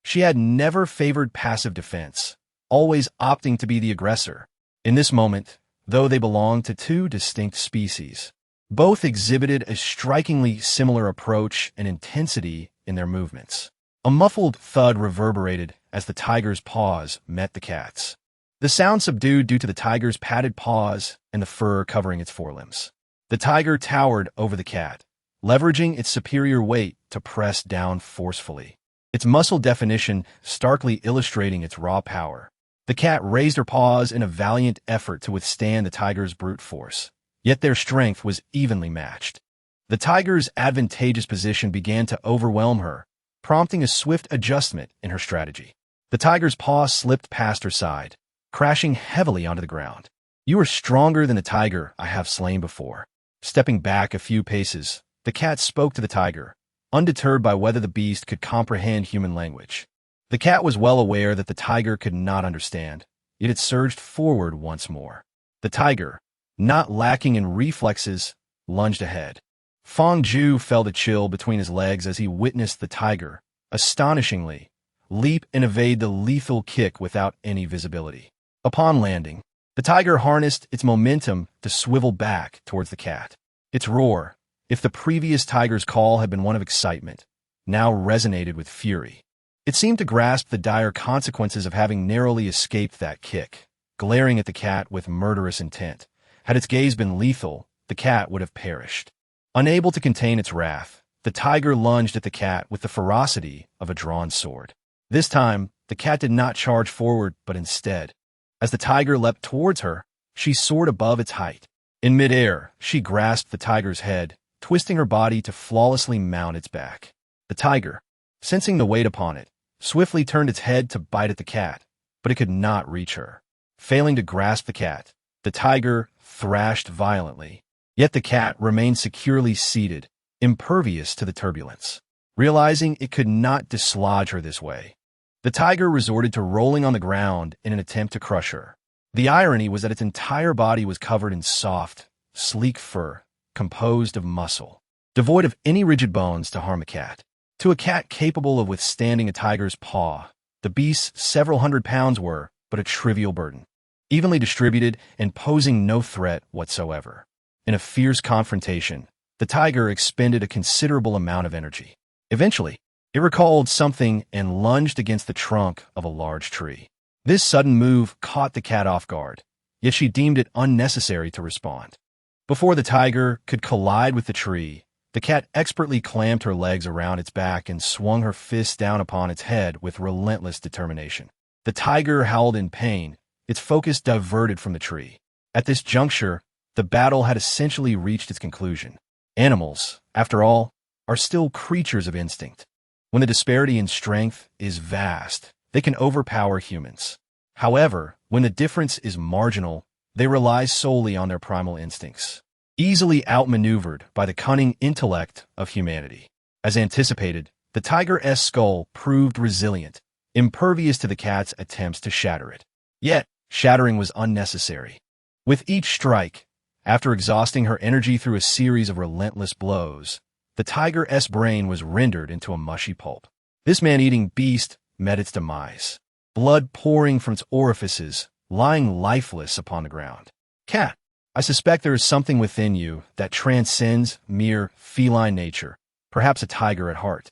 She had never favored passive defense, always opting to be the aggressor. In this moment, though they belonged to two distinct species, both exhibited a strikingly similar approach and intensity in their movements. A muffled thud reverberated as the tiger's paws met the cat's. The sound subdued due to the tiger's padded paws and the fur covering its forelimbs. The tiger towered over the cat, leveraging its superior weight to press down forcefully, its muscle definition starkly illustrating its raw power. The cat raised her paws in a valiant effort to withstand the tiger's brute force, yet their strength was evenly matched. The tiger's advantageous position began to overwhelm her, prompting a swift adjustment in her strategy. The tiger's paw slipped past her side, crashing heavily onto the ground. "You are stronger than the tiger I have slain before." Stepping back a few paces, the cat spoke to the tiger, undeterred by whether the beast could comprehend human language. The cat was well aware that the tiger could not understand, yet it surged forward once more. The tiger, not lacking in reflexes, lunged ahead. Fong Ju felt a chill between his legs as he witnessed the tiger, astonishingly, leap and evade the lethal kick without any visibility. Upon landing, the tiger harnessed its momentum to swivel back towards the cat. Its roar, if the previous tiger's call had been one of excitement, now resonated with fury. It seemed to grasp the dire consequences of having narrowly escaped that kick, glaring at the cat with murderous intent. Had its gaze been lethal, the cat would have perished. Unable to contain its wrath, the tiger lunged at the cat with the ferocity of a drawn sword. This time, the cat did not charge forward, but instead, as the tiger leapt towards her, she soared above its height. In midair, she grasped the tiger's head, twisting her body to flawlessly mount its back. The tiger, sensing the weight upon it, swiftly turned its head to bite at the cat, but it could not reach her. Failing to grasp the cat, the tiger thrashed violently, yet the cat remained securely seated, impervious to the turbulence. Realizing it could not dislodge her this way, the tiger resorted to rolling on the ground in an attempt to crush her. The irony was that its entire body was covered in soft, sleek fur, composed of muscle, devoid of any rigid bones to harm the cat. To a cat capable of withstanding a tiger's paw, the beast's several hundred pounds were but a trivial burden, evenly distributed and posing no threat whatsoever. In a fierce confrontation, the tiger expended a considerable amount of energy. Eventually, it recalled something and lunged against the trunk of a large tree. This sudden move caught the cat off guard, yet she deemed it unnecessary to respond. Before the tiger could collide with the tree, the cat expertly clamped her legs around its back and swung her fists down upon its head with relentless determination. The tiger howled in pain, its focus diverted from the tree. At this juncture, the battle had essentially reached its conclusion. Animals, after all, are still creatures of instinct. When the disparity in strength is vast, they can overpower humans. However, when the difference is marginal, they rely solely on their primal instincts, easily outmaneuvered by the cunning intellect of humanity. As anticipated, the tiger's skull proved resilient, impervious to the cat's attempts to shatter it. Yet, shattering was unnecessary. With each strike, after exhausting her energy through a series of relentless blows, the tiger's brain was rendered into a mushy pulp. This man-eating beast met its demise, blood pouring from its orifices, lying lifeless upon the ground. Cat, I suspect there is something within you that transcends mere feline nature, perhaps a tiger at heart.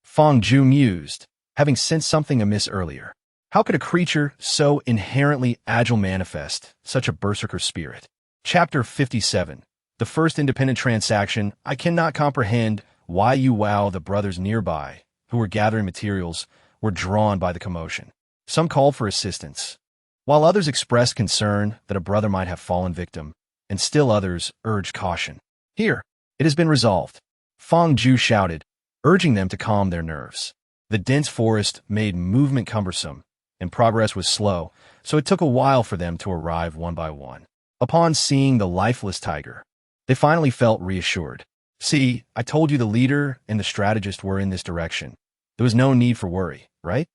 Fang Zhu mused, having sensed something amiss earlier. How could a creature so inherently agile manifest such a berserker spirit? Chapter 57. The first independent transaction. I cannot comprehend why the brothers nearby, who were gathering materials, were drawn by the commotion. Some called for assistance, while others expressed concern that a brother might have fallen victim, and still others urged caution. Here, it has been resolved, Fang Zhu shouted, urging them to calm their nerves. The dense forest made movement cumbersome, and progress was slow, so it took a while for them to arrive one by one. Upon seeing the lifeless tiger, they finally felt reassured. See, I told you the leader and the strategist were in this direction. There was no need for worry, right?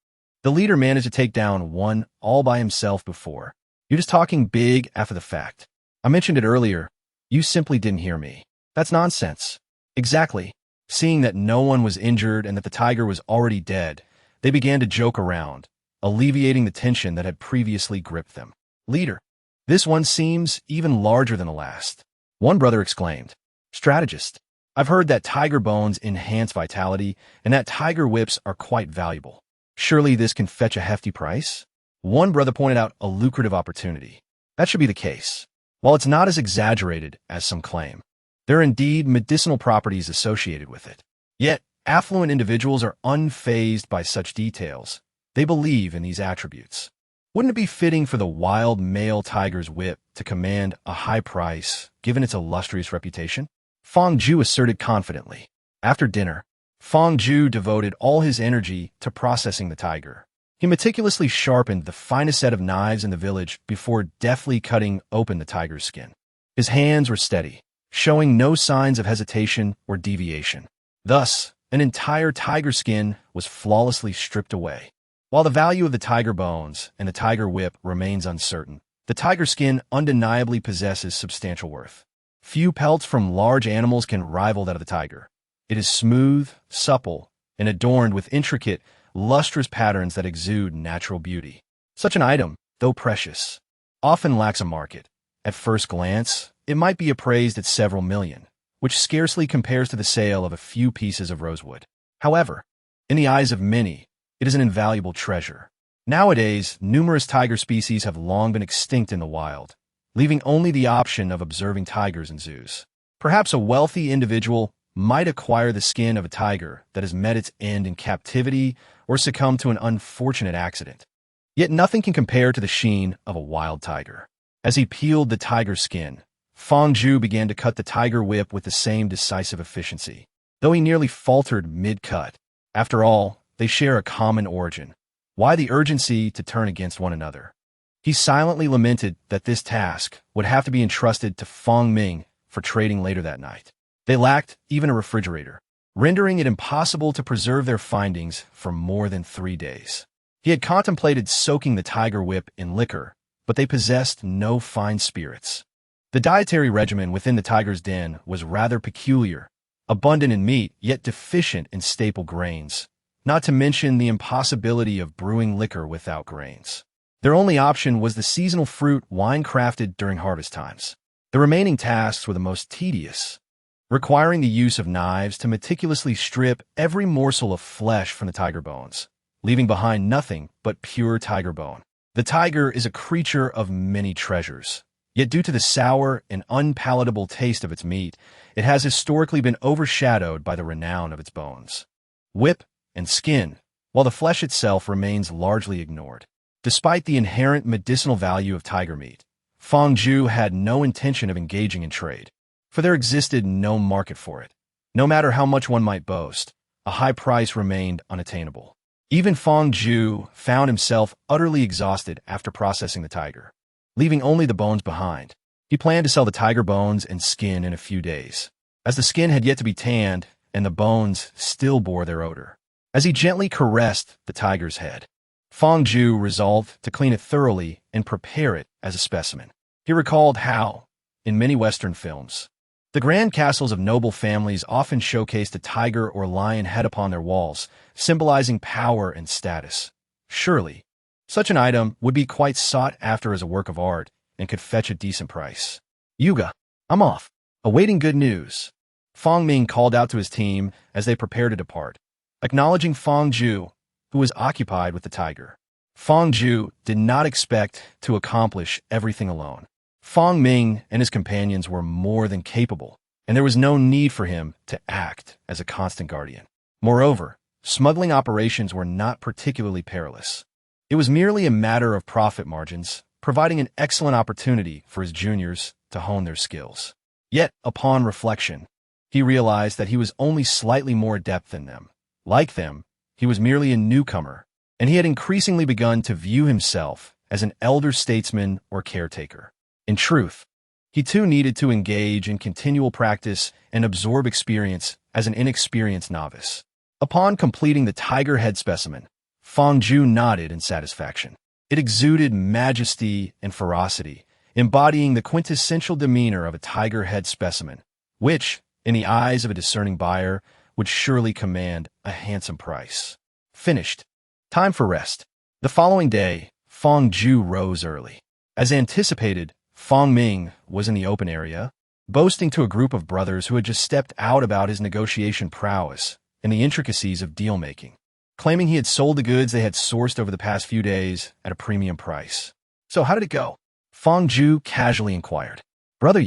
The leader managed to take down one all by himself before. You're just talking big after the fact. I mentioned it earlier. You simply didn't hear me. That's nonsense. Exactly. Seeing that no one was injured and that the tiger was already dead, they began to joke around, alleviating the tension that had previously gripped them. Leader, this one seems even larger than the last. One brother exclaimed. Strategist, I've heard that tiger bones enhance vitality and that tiger whips are quite valuable. Surely this can fetch a hefty price? One brother pointed out a lucrative opportunity. That should be the case. While it's not as exaggerated as some claim, there are indeed medicinal properties associated with it. Yet, affluent individuals are unfazed by such details. They believe in these attributes. Wouldn't it be fitting for the wild male tiger's whip to command a high price, given its illustrious reputation? Fang Zhu asserted confidently. After dinner, Fang Zhu devoted all his energy to processing the tiger. He meticulously sharpened the finest set of knives in the village before deftly cutting open the tiger's skin. His hands were steady, showing no signs of hesitation or deviation. Thus, an entire tiger skin was flawlessly stripped away. While the value of the tiger bones and the tiger whip remains uncertain, the tiger skin undeniably possesses substantial worth. Few pelts from large animals can rival that of the tiger. It is smooth, supple, and adorned with intricate, lustrous patterns that exude natural beauty. Such an item, though precious, often lacks a market. At first glance, it might be appraised at several million, which scarcely compares to the sale of a few pieces of rosewood. However, in the eyes of many, it is an invaluable treasure. Nowadays, numerous tiger species have long been extinct in the wild, leaving only the option of observing tigers in zoos. Perhaps a wealthy individual might acquire the skin of a tiger that has met its end in captivity or succumbed to an unfortunate accident. Yet nothing can compare to the sheen of a wild tiger. As he peeled the tiger's skin, Fang Zhu began to cut the tiger whip with the same decisive efficiency, though he nearly faltered mid-cut. After all, they share a common origin. Why the urgency to turn against one another? He silently lamented that this task would have to be entrusted to Fang Ming for trading later that night. They lacked even a refrigerator, rendering it impossible to preserve their findings for more than 3 days. He had contemplated soaking the tiger whip in liquor, but they possessed no fine spirits. The dietary regimen within the tiger's den was rather peculiar, abundant in meat, yet deficient in staple grains, not to mention the impossibility of brewing liquor without grains. Their only option was the seasonal fruit wine crafted during harvest times. The remaining tasks were the most tedious, requiring the use of knives to meticulously strip every morsel of flesh from the tiger bones, leaving behind nothing but pure tiger bone. The tiger is a creature of many treasures. Yet due to the sour and unpalatable taste of its meat, it has historically been overshadowed by the renown of its bones, whip, and skin, while the flesh itself remains largely ignored. Despite the inherent medicinal value of tiger meat, Fangzhou had no intention of engaging in trade, for there existed no market for it. No matter how much one might boast, a high price remained unattainable. Even Fangzhou found himself utterly exhausted after processing the tiger, leaving only the bones behind. He planned to sell the tiger bones and skin in a few days, as the skin had yet to be tanned and the bones still bore their odor. As he gently caressed the tiger's head, Fangzhou resolved to clean it thoroughly and prepare it as a specimen. He recalled how, in many Western films, the grand castles of noble families often showcased a tiger or lion head upon their walls, symbolizing power and status. Surely, such an item would be quite sought after as a work of art and could fetch a decent price. Yuga, I'm off. Awaiting good news. Fang Ming called out to his team as they prepared to depart, acknowledging Fangzhou, who was occupied with the tiger. Fangzhou did not expect to accomplish everything alone. Fang Ming and his companions were more than capable, and there was no need for him to act as a constant guardian. Moreover, smuggling operations were not particularly perilous. It was merely a matter of profit margins, providing an excellent opportunity for his juniors to hone their skills. Yet, upon reflection, he realized that he was only slightly more adept than them. Like them, he was merely a newcomer, and he had increasingly begun to view himself as an elder statesman or caretaker. In truth, he too needed to engage in continual practice and absorb experience as an inexperienced novice. Upon completing the tiger head specimen, Fangzhou nodded in satisfaction. It exuded majesty and ferocity, embodying the quintessential demeanor of a tiger head specimen, which, in the eyes of a discerning buyer, would surely command a handsome price. Finished. Time for rest. The following day, Fangzhou rose early. As anticipated, Fang Ming was in the open area, boasting to a group of brothers who had just stepped out about his negotiation prowess and the intricacies of deal-making, claiming he had sold the goods they had sourced over the past few days at a premium price. So how did it go? Fangzhou casually inquired. Brother,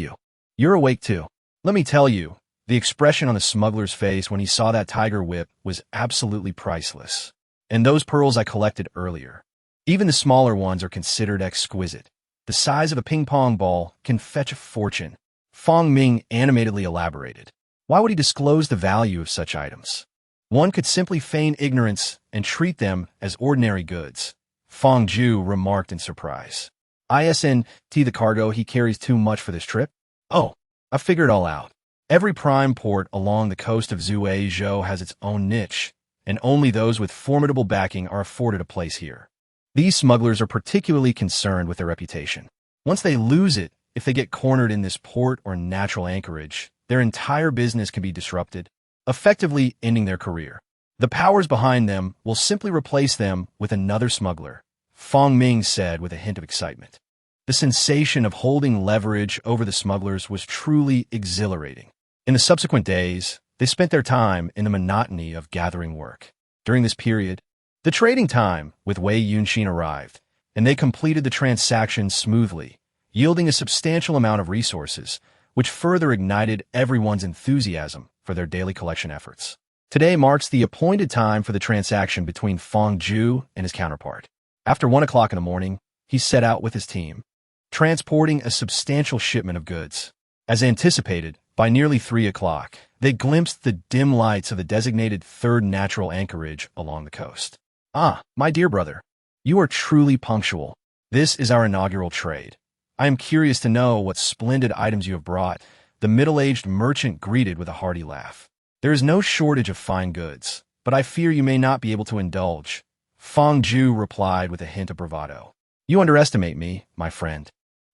you're awake too. Let me tell you, the expression on the smuggler's face when he saw that tiger whip was absolutely priceless. And those pearls I collected earlier. Even the smaller ones are considered exquisite. The size of a ping-pong ball can fetch a fortune. Fang Ming animatedly elaborated. Why would he disclose the value of such items? One could simply feign ignorance and treat them as ordinary goods. Fangzhou remarked in surprise. Isn't the cargo he carries too much for this trip? Oh, I figured it all out. Every prime port along the coast of Zhuizhou has its own niche, and only those with formidable backing are afforded a place here. These smugglers are particularly concerned with their reputation. Once they lose it, if they get cornered in this port or natural anchorage, their entire business can be disrupted, effectively ending their career. The powers behind them will simply replace them with another smuggler, Fang Ming said with a hint of excitement. The sensation of holding leverage over the smugglers was truly exhilarating. In the subsequent days, they spent their time in the monotony of gathering work. During this period, the trading time with Wei Yunxin arrived, and they completed the transaction smoothly, yielding a substantial amount of resources, which further ignited everyone's enthusiasm for their daily collection efforts. Today marks the appointed time for the transaction between Fangzhou and his counterpart. After 1 o'clock in the morning, he set out with his team, transporting a substantial shipment of goods. As anticipated, by nearly 3 o'clock, they glimpsed the dim lights of the designated third natural anchorage along the coast. Ah, my dear brother, you are truly punctual. This is our inaugural trade. I am curious to know what splendid items you have brought. The middle-aged merchant greeted with a hearty laugh. There is no shortage of fine goods, but I fear you may not be able to indulge. Fangzhou replied with a hint of bravado. You underestimate me, my friend.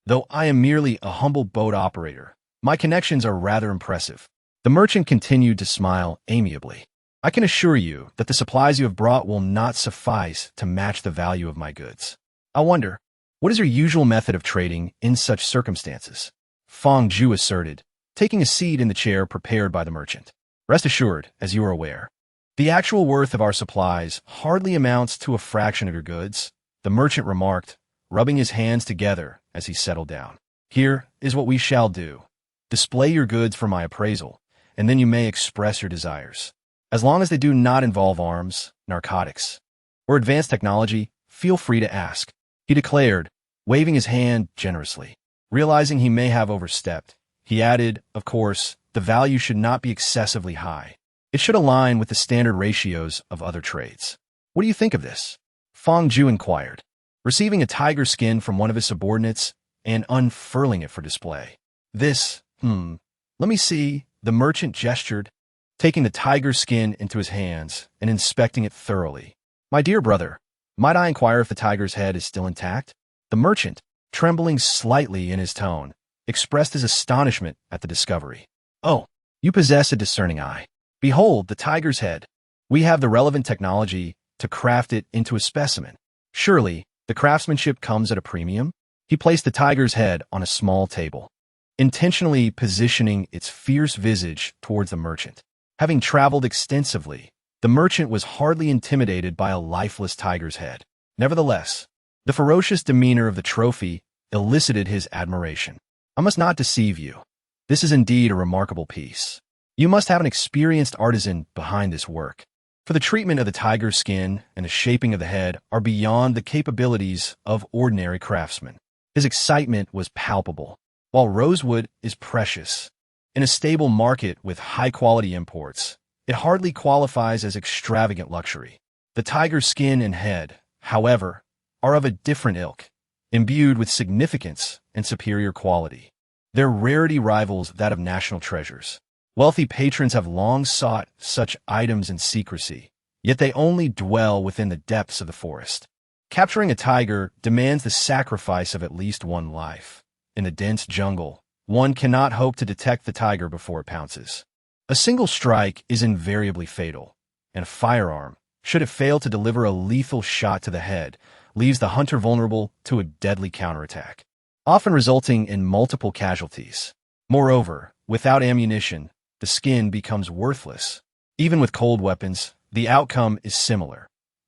Though I am merely a humble boat operator, my connections are rather impressive. The merchant continued to smile amiably. I can assure you that the supplies you have brought will not suffice to match the value of my goods. I wonder, what is your usual method of trading in such circumstances? Fangzhou asserted, taking a seat in the chair prepared by the merchant. Rest assured, as you are aware, the actual worth of our supplies hardly amounts to a fraction of your goods, the merchant remarked, rubbing his hands together as he settled down. Here is what we shall do. Display your goods for my appraisal, and then you may express your desires. As long as they do not involve arms, narcotics, or advanced technology, feel free to ask, he declared, waving his hand generously. Realizing he may have overstepped, he added, of course, the value should not be excessively high. It should align with the standard ratios of other trades. What do you think of this? Fong Ju inquired, receiving a tiger skin from one of his subordinates and unfurling it for display. This, let me see, the merchant gestured, taking the tiger skin into his hands and inspecting it thoroughly. My dear brother, might I inquire if the tiger's head is still intact? The merchant, trembling slightly in his tone, expressed his astonishment at the discovery. Oh, you possess a discerning eye. Behold the tiger's head. We have the relevant technology to craft it into a specimen. Surely, the craftsmanship comes at a premium? He placed the tiger's head on a small table, intentionally positioning its fierce visage towards the merchant. Having traveled extensively, the merchant was hardly intimidated by a lifeless tiger's head. Nevertheless, the ferocious demeanor of the trophy elicited his admiration. I must not deceive you. This is indeed a remarkable piece. You must have an experienced artisan behind this work, for the treatment of the tiger's skin and the shaping of the head are beyond the capabilities of ordinary craftsmen. His excitement was palpable. While rosewood is precious, in a stable market with high-quality imports, it hardly qualifies as extravagant luxury. The tiger's skin and head, however, are of a different ilk, imbued with significance and superior quality. Their rarity rivals that of national treasures. Wealthy patrons have long sought such items in secrecy, yet they only dwell within the depths of the forest. Capturing a tiger demands the sacrifice of at least one life. In the dense jungle, one cannot hope to detect the tiger before it pounces. A single strike is invariably fatal, and a firearm, should it fail to deliver a lethal shot to the head, leaves the hunter vulnerable to a deadly counterattack, often resulting in multiple casualties. Moreover, without ammunition, the skin becomes worthless. Even with cold weapons, the outcome is similar.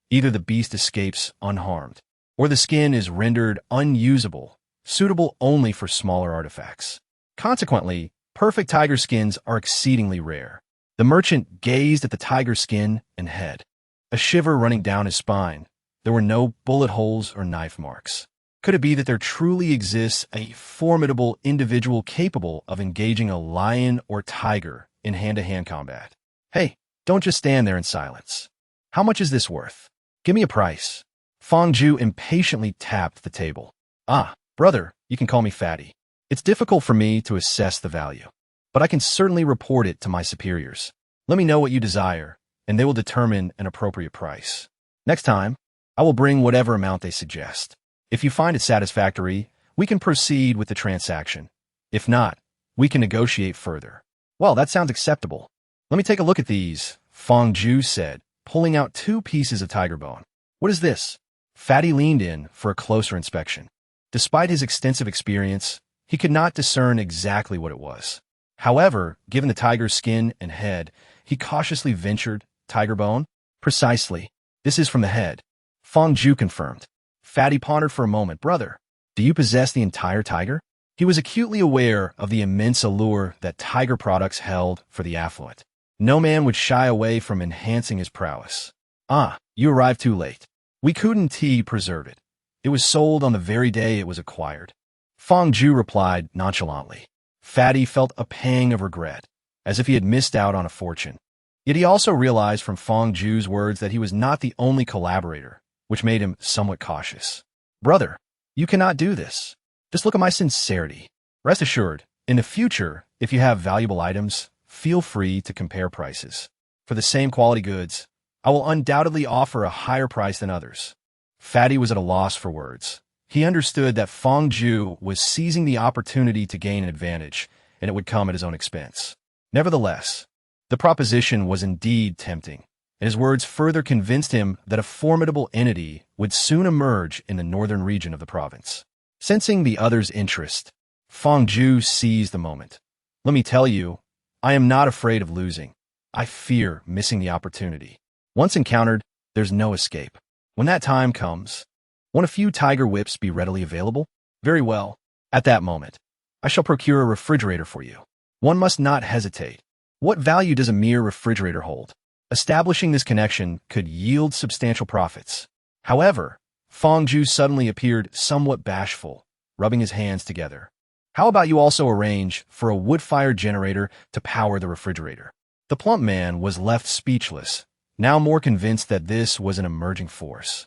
Either the beast escapes unharmed, or the skin is rendered unusable, suitable only for smaller artifacts. Consequently, perfect tiger skins are exceedingly rare. The merchant gazed at the tiger skin and head, a shiver running down his spine. There were no bullet holes or knife marks. Could it be that there truly exists a formidable individual capable of engaging a lion or tiger in hand-to-hand combat? Hey, don't just stand there in silence. How much is this worth? Give me a price. Fong Ju impatiently tapped the table. Ah, brother, you can call me Fatty. It's difficult for me to assess the value, but I can certainly report it to my superiors. Let me know what you desire, and they will determine an appropriate price. Next time, I will bring whatever amount they suggest. If you find it satisfactory, we can proceed with the transaction. If not, we can negotiate further. Well, that sounds acceptable. Let me take a look at these, Fong Ju said, pulling out 2 pieces of tiger bone. What is this? Fatty leaned in for a closer inspection. Despite his extensive experience, he could not discern exactly what it was. However, given the tiger's skin and head, he cautiously ventured, tiger bone? Precisely. This is from the head. Fong Ju confirmed. Fatty pondered for a moment. Brother, do you possess the entire tiger? He was acutely aware of the immense allure that tiger products held for the affluent. No man would shy away from enhancing his prowess. Ah, you arrived too late. We couldn't preserve it. It was sold on the very day it was acquired. Fong Ju replied nonchalantly. Fatty felt a pang of regret, as if he had missed out on a fortune. Yet he also realized from Fong Ju's words that he was not the only collaborator, which made him somewhat cautious. Brother, you cannot do this. Just look at my sincerity. Rest assured, in the future, if you have valuable items, feel free to compare prices. For the same quality goods, I will undoubtedly offer a higher price than others. Fatty was at a loss for words. He understood that Fong Ju was seizing the opportunity to gain an advantage, and it would come at his own expense. Nevertheless, the proposition was indeed tempting, and his words further convinced him that a formidable entity would soon emerge in the northern region of the province. Sensing the other's interest, Fong Ju seized the moment. Let me tell you, I am not afraid of losing. I fear missing the opportunity. Once encountered, there's no escape. When that time comes, Want a few tiger whips be readily available? Very well. At that moment, I shall procure a refrigerator for you. One must not hesitate. What value does a mere refrigerator hold? Establishing this connection could yield substantial profits. However, Fangju suddenly appeared somewhat bashful, rubbing his hands together. How about you also arrange for a wood-fired generator to power the refrigerator? The plump man was left speechless, now more convinced that this was an emerging force.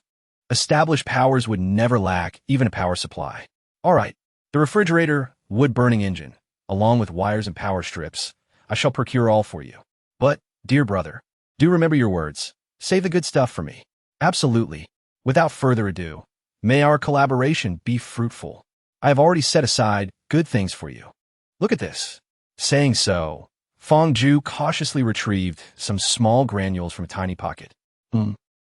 Established powers would never lack even a power supply. All right, the refrigerator, wood-burning engine, along with wires and power strips, I shall procure all for you. But, dear brother, do remember your words. Save the good stuff for me. Absolutely. Without further ado, may our collaboration be fruitful. I have already set aside good things for you. Look at this. Saying so, Fangju cautiously retrieved some small granules from a tiny pocket.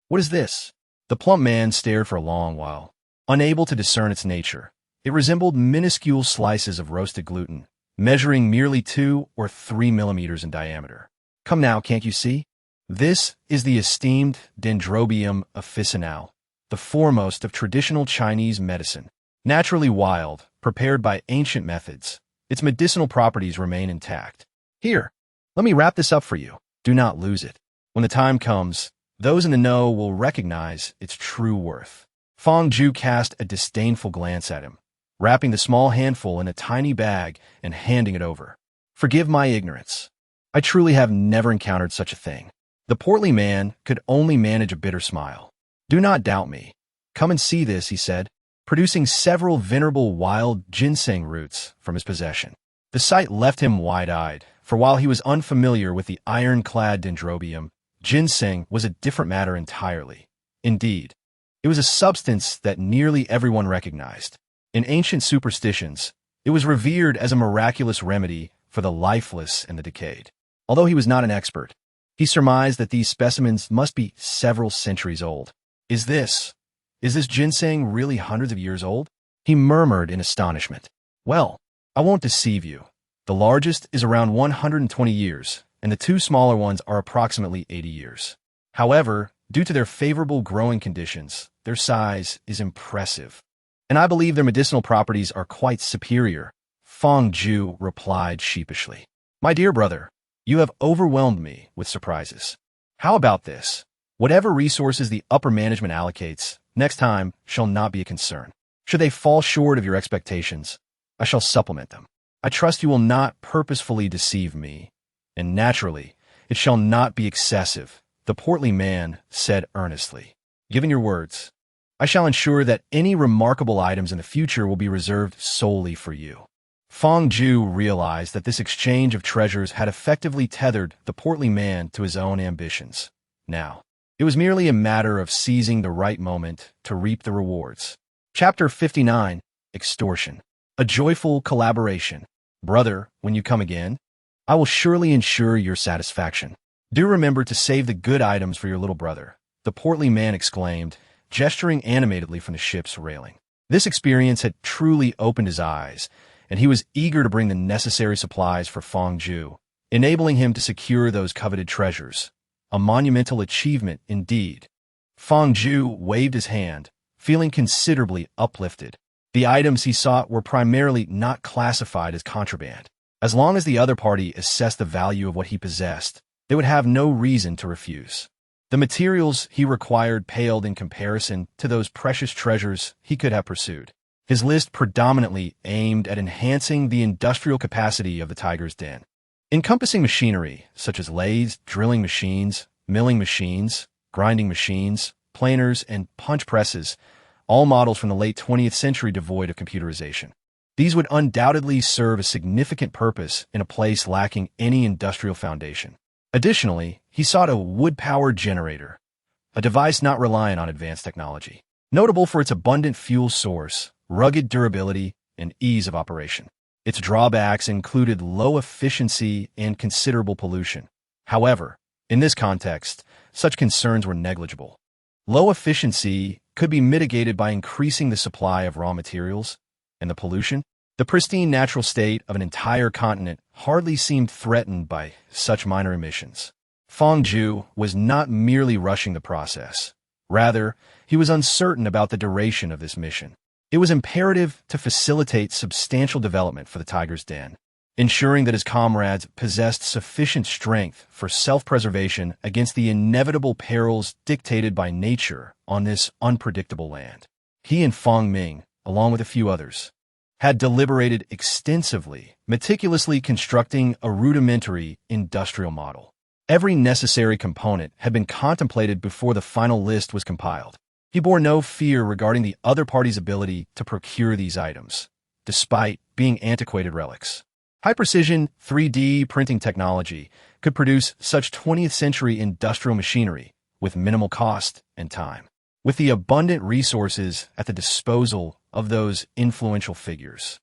What is this? The plump man stared for a long while, unable to discern its nature. It resembled minuscule slices of roasted gluten, measuring merely 2 or 3 millimeters in diameter. Come now, can't you see? This is the esteemed Dendrobium officinale, the foremost of traditional Chinese medicine. Naturally wild, prepared by ancient methods, its medicinal properties remain intact. Here, let me wrap this up for you. Do not lose it. When the time comes, those in the know will recognize its true worth. Fangju cast a disdainful glance at him, wrapping the small handful in a tiny bag and handing it over. Forgive my ignorance. I truly have never encountered such a thing. The portly man could only manage a bitter smile. Do not doubt me. Come and see this, he said, producing several venerable wild ginseng roots from his possession. The sight left him wide-eyed, for while he was unfamiliar with the iron-clad Dendrobium, ginseng was a different matter entirely. Indeed, it was a substance that nearly everyone recognized. In ancient superstitions, it was revered as a miraculous remedy for the lifeless and the decayed. Although he was not an expert, he surmised that these specimens must be several centuries old. Is this ginseng really hundreds of years old? He murmured in astonishment. Well, I won't deceive you. The largest is around 120 years, and the 2 smaller ones are approximately 80 years. However, due to their favorable growing conditions, their size is impressive. And I believe their medicinal properties are quite superior, Fangju replied sheepishly. My dear brother, you have overwhelmed me with surprises. How about this? Whatever resources the upper management allocates, next time shall not be a concern. Should they fall short of your expectations, I shall supplement them. I trust you will not purposefully deceive me, and naturally, it shall not be excessive, the portly man said earnestly. Given your words, I shall ensure that any remarkable items in the future will be reserved solely for you. Fangju realized that this exchange of treasures had effectively tethered the portly man to his own ambitions. Now, it was merely a matter of seizing the right moment to reap the rewards. Chapter 59, Extortion. A joyful collaboration. Brother, when you come again, I will surely ensure your satisfaction. Do remember to save the good items for your little brother, the portly man exclaimed, gesturing animatedly from the ship's railing. This experience had truly opened his eyes, and he was eager to bring the necessary supplies for Fangju, enabling him to secure those coveted treasures. A monumental achievement indeed. Fangju waved his hand, feeling considerably uplifted. The items he sought were primarily not classified as contraband. As long as the other party assessed the value of what he possessed, they would have no reason to refuse. The materials he required paled in comparison to those precious treasures he could have pursued. His list predominantly aimed at enhancing the industrial capacity of the tiger's den, encompassing machinery such as lathes, drilling machines, milling machines, grinding machines, planers, and punch presses, all models from the late 20th century devoid of computerization. These would undoubtedly serve a significant purpose in a place lacking any industrial foundation. Additionally, he sought a wood-powered generator, a device not reliant on advanced technology, notable for its abundant fuel source, rugged durability, and ease of operation. Its drawbacks included low efficiency and considerable pollution. However, in this context, such concerns were negligible. Low efficiency could be mitigated by increasing the supply of raw materials, and the pollution, the pristine natural state of an entire continent, hardly seemed threatened by such minor emissions. Fangju was not merely rushing the process. Rather, he was uncertain about the duration of this mission. It was imperative to facilitate substantial development for the tiger's den, ensuring that his comrades possessed sufficient strength for self-preservation against the inevitable perils dictated by nature on this unpredictable land. He and Fong Ming, along with a few others, had deliberated extensively, meticulously constructing a rudimentary industrial model. Every necessary component had been contemplated before the final list was compiled. He bore no fear regarding the other party's ability to procure these items, despite being antiquated relics. High-precision 3D printing technology could produce such 20th-century industrial machinery with minimal cost and time. With the abundant resources at the disposal of those influential figures,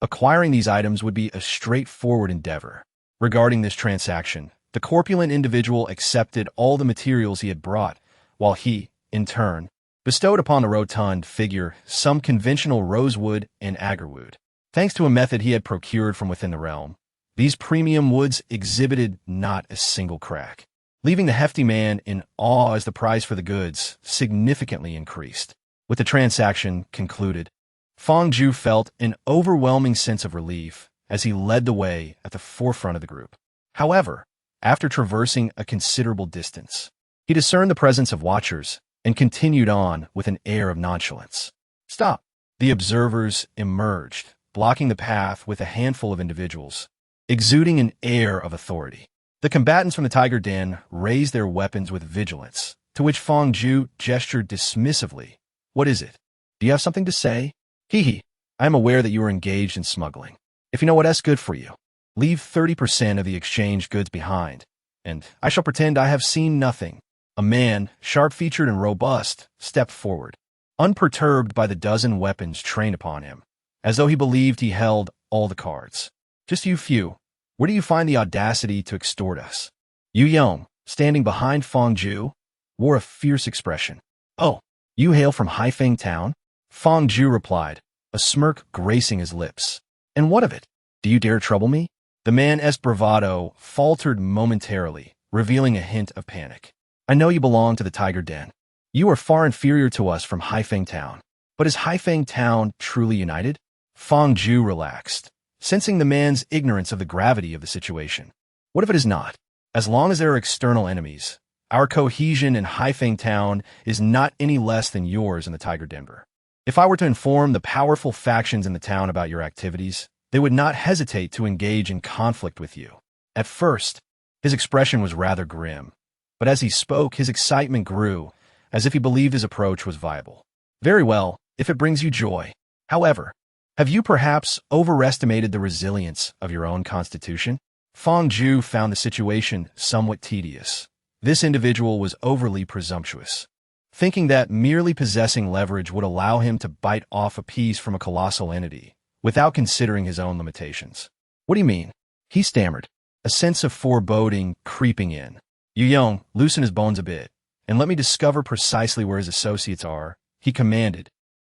acquiring these items would be a straightforward endeavor. Regarding this transaction, the corpulent individual accepted all the materials he had brought, while he, in turn, bestowed upon the rotund figure some conventional rosewood and agarwood. Thanks to a method he had procured from within the realm, these premium woods exhibited not a single crack, leaving the hefty man in awe as the price for the goods significantly increased. With the transaction concluded, Fong Ju felt an overwhelming sense of relief as he led the way at the forefront of the group. However, after traversing a considerable distance, he discerned the presence of watchers and continued on with an air of nonchalance. "Stop!" The observers emerged, blocking the path with a handful of individuals, exuding an air of authority. The combatants from the Tiger Den raised their weapons with vigilance, to which Fong Ju gestured dismissively. "What is it? Do you have something to say?" "Hee. I am aware that you are engaged in smuggling. If you know what's good for you, leave 30% of the exchanged goods behind, and I shall pretend I have seen nothing." A man, sharp-featured and robust, stepped forward, unperturbed by the dozen weapons trained upon him, as though he believed he held all the cards. "Just you few. Where do you find the audacity to extort us?" Yu Yong, standing behind Fong Ju, wore a fierce expression. "Oh, you hail from Haifeng Town?" Fong Ju replied, a smirk gracing his lips. "And what of it? Do you dare trouble me?" The man's bravado faltered momentarily, revealing a hint of panic. "I know you belong to the Tiger Den. You are far inferior to us from Haifeng Town. But is Haifeng Town truly united?" Fong Ju relaxed, sensing the man's ignorance of the gravity of the situation. "What if it is not? As long as there are external enemies, our cohesion in Haifeng Town is not any less than yours in the Tiger Denver. If I were to inform the powerful factions in the town about your activities, they would not hesitate to engage in conflict with you." At first, his expression was rather grim, but as he spoke, his excitement grew, as if he believed his approach was viable. "Very well, if it brings you joy. However, have you perhaps overestimated the resilience of your own constitution?" Fong Ju found the situation somewhat tedious. This individual was overly presumptuous, thinking that merely possessing leverage would allow him to bite off a piece from a colossal entity, without considering his own limitations. "What do you mean?" he stammered, a sense of foreboding creeping in. "Yu Yong, loosen his bones a bit, and let me discover precisely where his associates are," he commanded,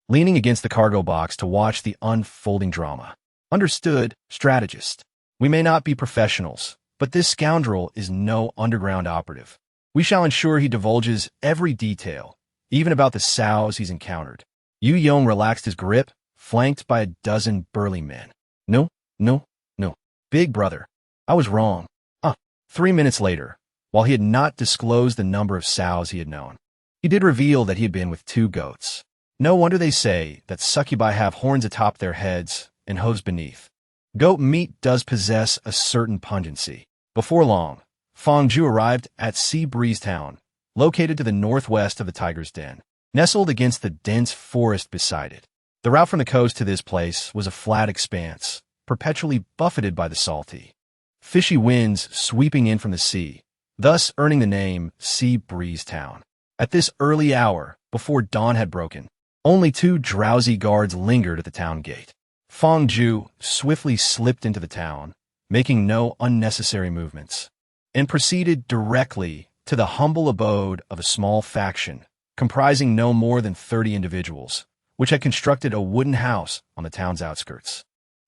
leaning against the cargo box to watch the unfolding drama. "Understood, strategist. We may not be professionals, but this scoundrel is no underground operative. We shall ensure he divulges every detail, even about the sows he's encountered." Yu Yong relaxed his grip, flanked by a dozen burly men. No, Big brother, I was wrong." 3 minutes later, while he had not disclosed the number of sows he had known, he did reveal that he had been with 2 goats. No wonder they say that succubi have horns atop their heads and hooves beneath. Goat meat does possess a certain pungency. Before long, Fong Ju arrived at Sea Breeze Town, located to the northwest of the Tiger's Den, nestled against the dense forest beside it. The route from the coast to this place was a flat expanse, perpetually buffeted by the salty, fishy winds sweeping in from the sea, thus earning the name Sea Breeze Town. At this early hour, before dawn had broken, only 2 drowsy guards lingered at the town gate. Fong Ju swiftly slipped into the town, making no unnecessary movements, and proceeded directly to the humble abode of a small faction comprising no more than 30 individuals, which had constructed a wooden house on the town's outskirts.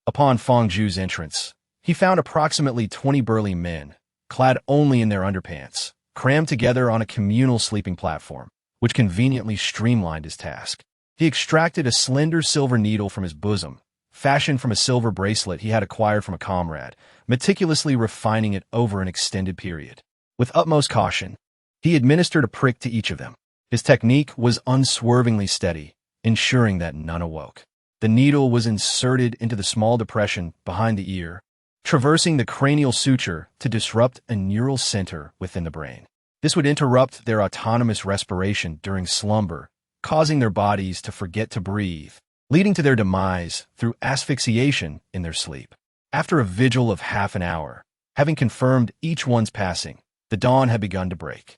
Upon Fong Ju's entrance, he found approximately 20 burly men, clad only in their underpants, crammed together on a communal sleeping platform. which conveniently streamlined his task. He extracted a slender silver needle from his bosom, fashioned from a silver bracelet he had acquired from a comrade, meticulously refining it over an extended period. With utmost caution, he administered a prick to each of them. His technique was unswervingly steady, ensuring that none awoke. The needle was inserted into the small depression behind the ear, traversing the cranial suture to disrupt a neural center within the brain. This would interrupt their autonomous respiration during slumber, causing their bodies to forget to breathe, leading to their demise through asphyxiation in their sleep. After a vigil of half an hour, having confirmed each one's passing, the dawn had begun to break.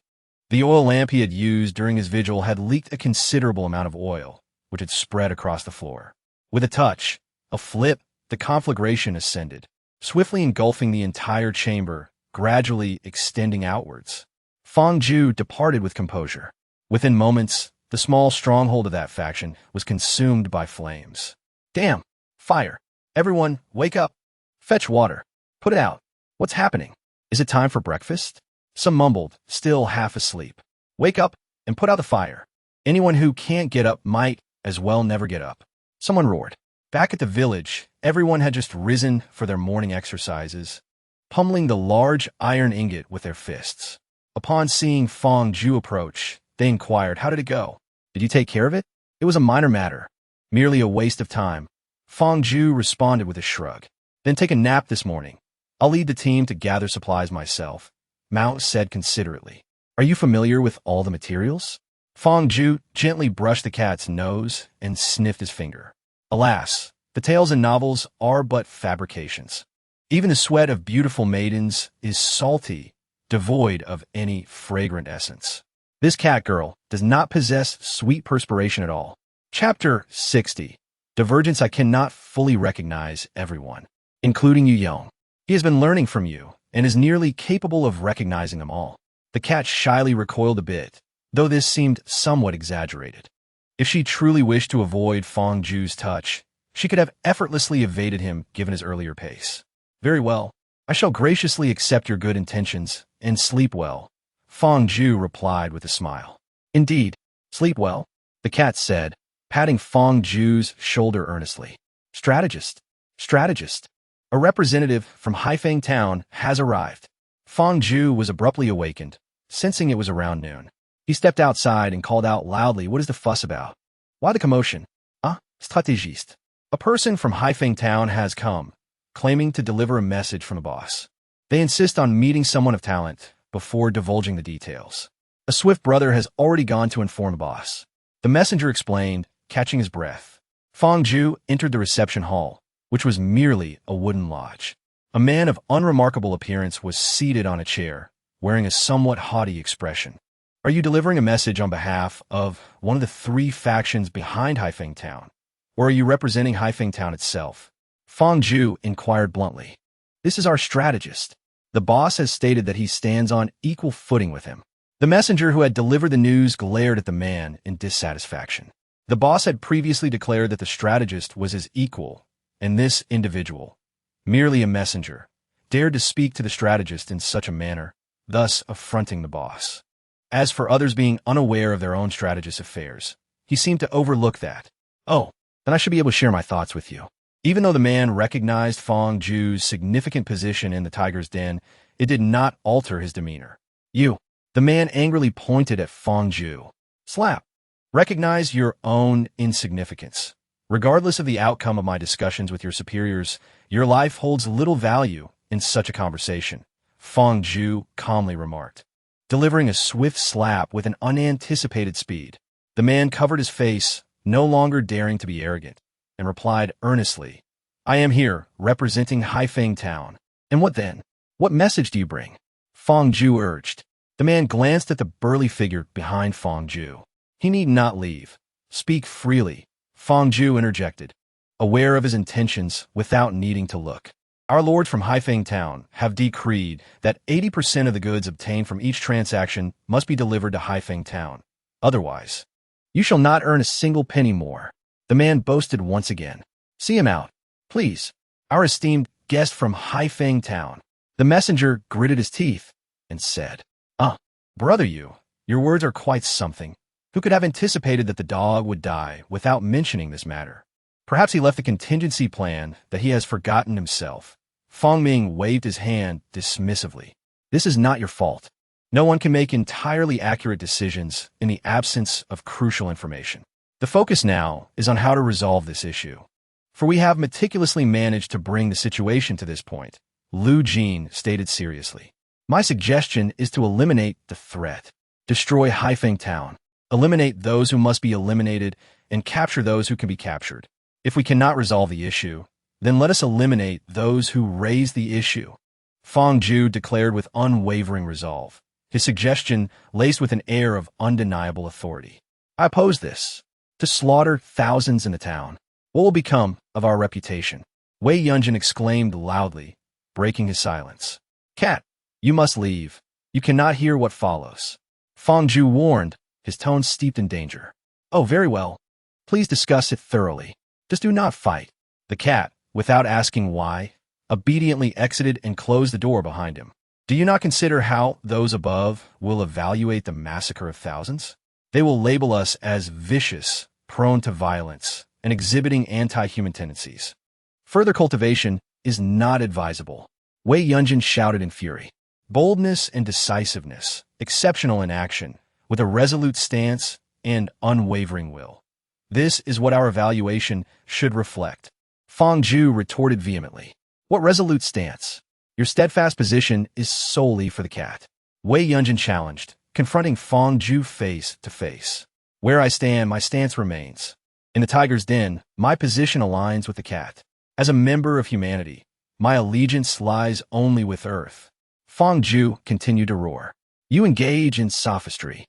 The oil lamp he had used during his vigil had leaked a considerable amount of oil, which had spread across the floor. With a touch, a flip, the conflagration ascended, swiftly engulfing the entire chamber, gradually extending outwards. Fong Ju departed with composure. Within moments, the small stronghold of that faction was consumed by flames. Damn! Fire! Everyone, wake up! Fetch water! Put it out! What's happening? Is it time for breakfast? Some mumbled, still half asleep. Wake up and put out the fire. Anyone who can't get up might as well never get up. Someone roared. Back at the village, everyone had just risen for their morning exercises, pummeling the large iron ingot with their fists. Upon seeing Fong Ju approach, they inquired, "How did it go? Did you take care of it?" "It was a minor matter. Merely a waste of time." Fong Ju responded with a shrug. "Then take a nap this morning. I'll lead the team to gather supplies myself," Mount said considerately. "Are you familiar with all the materials?" Fong Ju gently brushed the cat's nose and sniffed his finger. Alas, the tales and novels are but fabrications. Even the sweat of beautiful maidens is salty, devoid of any fragrant essence. This cat girl does not possess sweet perspiration at all. Chapter 60. Divergence. I cannot fully recognize everyone, including Yu Yong. He has been learning from you and is nearly capable of recognizing them all. The cat shyly recoiled a bit, though this seemed somewhat exaggerated. If she truly wished to avoid Fong Ju's touch, she could have effortlessly evaded him given his earlier pace. "Very well. I shall graciously accept your good intentions and sleep well," Fong Ju replied with a smile. "Indeed, sleep well," the cat said, patting Fong Ju's shoulder earnestly. Strategist. A representative from Haifeng Town has arrived." Fong Ju was abruptly awakened, sensing it was around noon. He stepped outside and called out loudly, "What is the fuss about? Why the commotion?" Stratégiste. A person from Haifeng Town has come, claiming to deliver a message from the boss. They insist on meeting someone of talent before divulging the details. A swift brother has already gone to inform the boss. The messenger explained, catching his breath. Fong Ju entered the reception hall, which was merely a wooden lodge. A man of unremarkable appearance was seated on a chair, wearing a somewhat haughty expression. "Are you delivering a message on behalf of one of the three factions behind Haifeng Town, or are you representing Haifeng Town itself?" Fong Ju inquired bluntly. "This is our strategist. The boss has stated that he stands on equal footing with him." The messenger who had delivered the news glared at the man in dissatisfaction. The boss had previously declared that the strategist was his equal, and this individual, merely a messenger, dared to speak to the strategist in such a manner, thus affronting the boss. As for others being unaware of their own strategist's affairs, he seemed to overlook that. "Oh, then I should be able to share my thoughts with you." Even though the man recognized Fong Ju's significant position in the tiger's den, it did not alter his demeanor. "You." The man angrily pointed at Fong Ju. "Slap. Recognize your own insignificance. Regardless of the outcome of my discussions with your superiors, your life holds little value in such a conversation," Fong Ju calmly remarked. Delivering a swift slap with an unanticipated speed, the man covered his face, no longer daring to be arrogant, and replied earnestly, "I am here representing Haifeng Town." "And what then? What message do you bring?" Fong Ju urged. The man glanced at the burly figure behind Fong Ju. "He need not leave. Speak freely," Fong Ju interjected, aware of his intentions without needing to look. "Our lords from Haifeng Town have decreed that 80% of the goods obtained from each transaction must be delivered to Haifeng Town. Otherwise, you shall not earn a single penny more," the man boasted once again. "See him out, please, our esteemed guest from Haifeng Town." The messenger gritted his teeth and said, Brother, your words are quite something. Who could have anticipated that the dog would die without mentioning this matter? Perhaps he left a contingency plan that he has forgotten himself. Fong Ming waved his hand dismissively. This is not your fault. No one can make entirely accurate decisions in the absence of crucial information. The focus now is on how to resolve this issue. For we have meticulously managed to bring the situation to this point, Lu Jin stated seriously. My suggestion is to eliminate the threat. Destroy Haifeng Town. Eliminate those who must be eliminated and capture those who can be captured. If we cannot resolve the issue, then let us eliminate those who raise the issue. Fong Ju declared with unwavering resolve, his suggestion laced with an air of undeniable authority. I oppose this. To slaughter thousands in the town. What will become of our reputation? Wei Yunjin exclaimed loudly, breaking his silence. Cat, you must leave. You cannot hear what follows. Fong Ju warned, his tone steeped in danger. Oh, very well. Please discuss it thoroughly. Just do not fight. The cat, without asking why, obediently exited and closed the door behind him. Do you not consider how those above will evaluate the massacre of thousands? They will label us as vicious, prone to violence, and exhibiting anti-human tendencies. Further cultivation is not advisable. Wei Yunjin shouted in fury. Boldness and decisiveness, exceptional in action, with a resolute stance and unwavering will. This is what our evaluation should reflect. Fong Ju retorted vehemently. What resolute stance? Your steadfast position is solely for the cat. Wei Yunjin challenged, confronting Fong Ju face to face. Where I stand, my stance remains. In the tiger's den, my position aligns with the cat. As a member of humanity, my allegiance lies only with Earth. Fong Ju continued to roar. You engage in sophistry.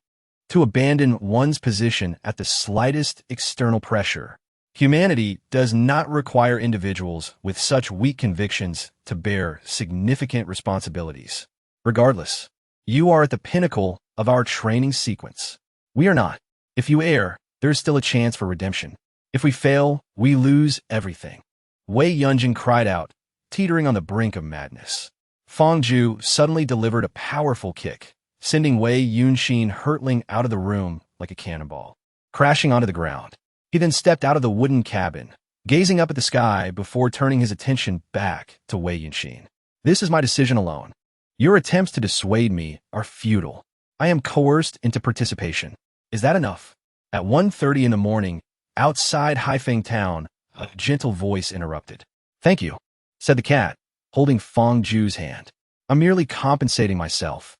To abandon one's position at the slightest external pressure. Humanity does not require individuals with such weak convictions to bear significant responsibilities. Regardless, you are at the pinnacle of our training sequence. We are not. If you err, there is still a chance for redemption. If we fail, we lose everything. Wei Yunjin cried out, teetering on the brink of madness. Fong Ju suddenly delivered a powerful kick, sending Wei Yunxin hurtling out of the room like a cannonball, crashing onto the ground. He then stepped out of the wooden cabin, gazing up at the sky before turning his attention back to Wei Yunxin. This is my decision alone. Your attempts to dissuade me are futile. I am coerced into participation. Is that enough? At 1:30 in the morning, outside Haifeng Town, a gentle voice interrupted. Thank you, said the cat, holding Fong Ju's hand. I'm merely compensating myself.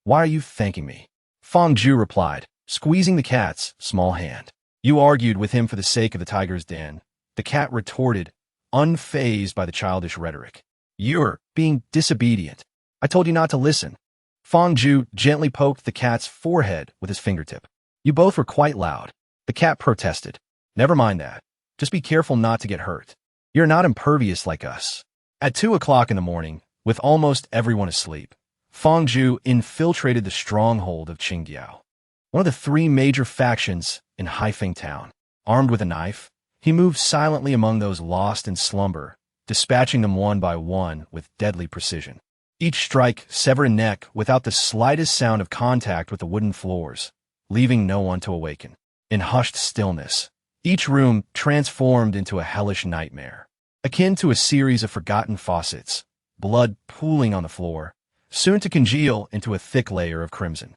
Why are you thanking me? Fong Ju replied, squeezing the cat's small hand. You argued with him for the sake of the tiger's den. The cat retorted, unfazed by the childish rhetoric. You're being disobedient. I told you not to listen. Fong Ju gently poked the cat's forehead with his fingertip. You both were quite loud. The cat protested. Never mind that. Just be careful not to get hurt. You're not impervious like us. At 2 o'clock in the morning, with almost everyone asleep, Fong Ju infiltrated the stronghold of Qingdiao, one of the 3 major factions in Haifeng Town. Armed with a knife, he moved silently among those lost in slumber, dispatching them one by one with deadly precision. Each strike severed a neck without the slightest sound of contact with the wooden floors, leaving no one to awaken. In hushed stillness, each room transformed into a hellish nightmare, akin to a series of forgotten faucets, blood pooling on the floor, soon to congeal into a thick layer of crimson.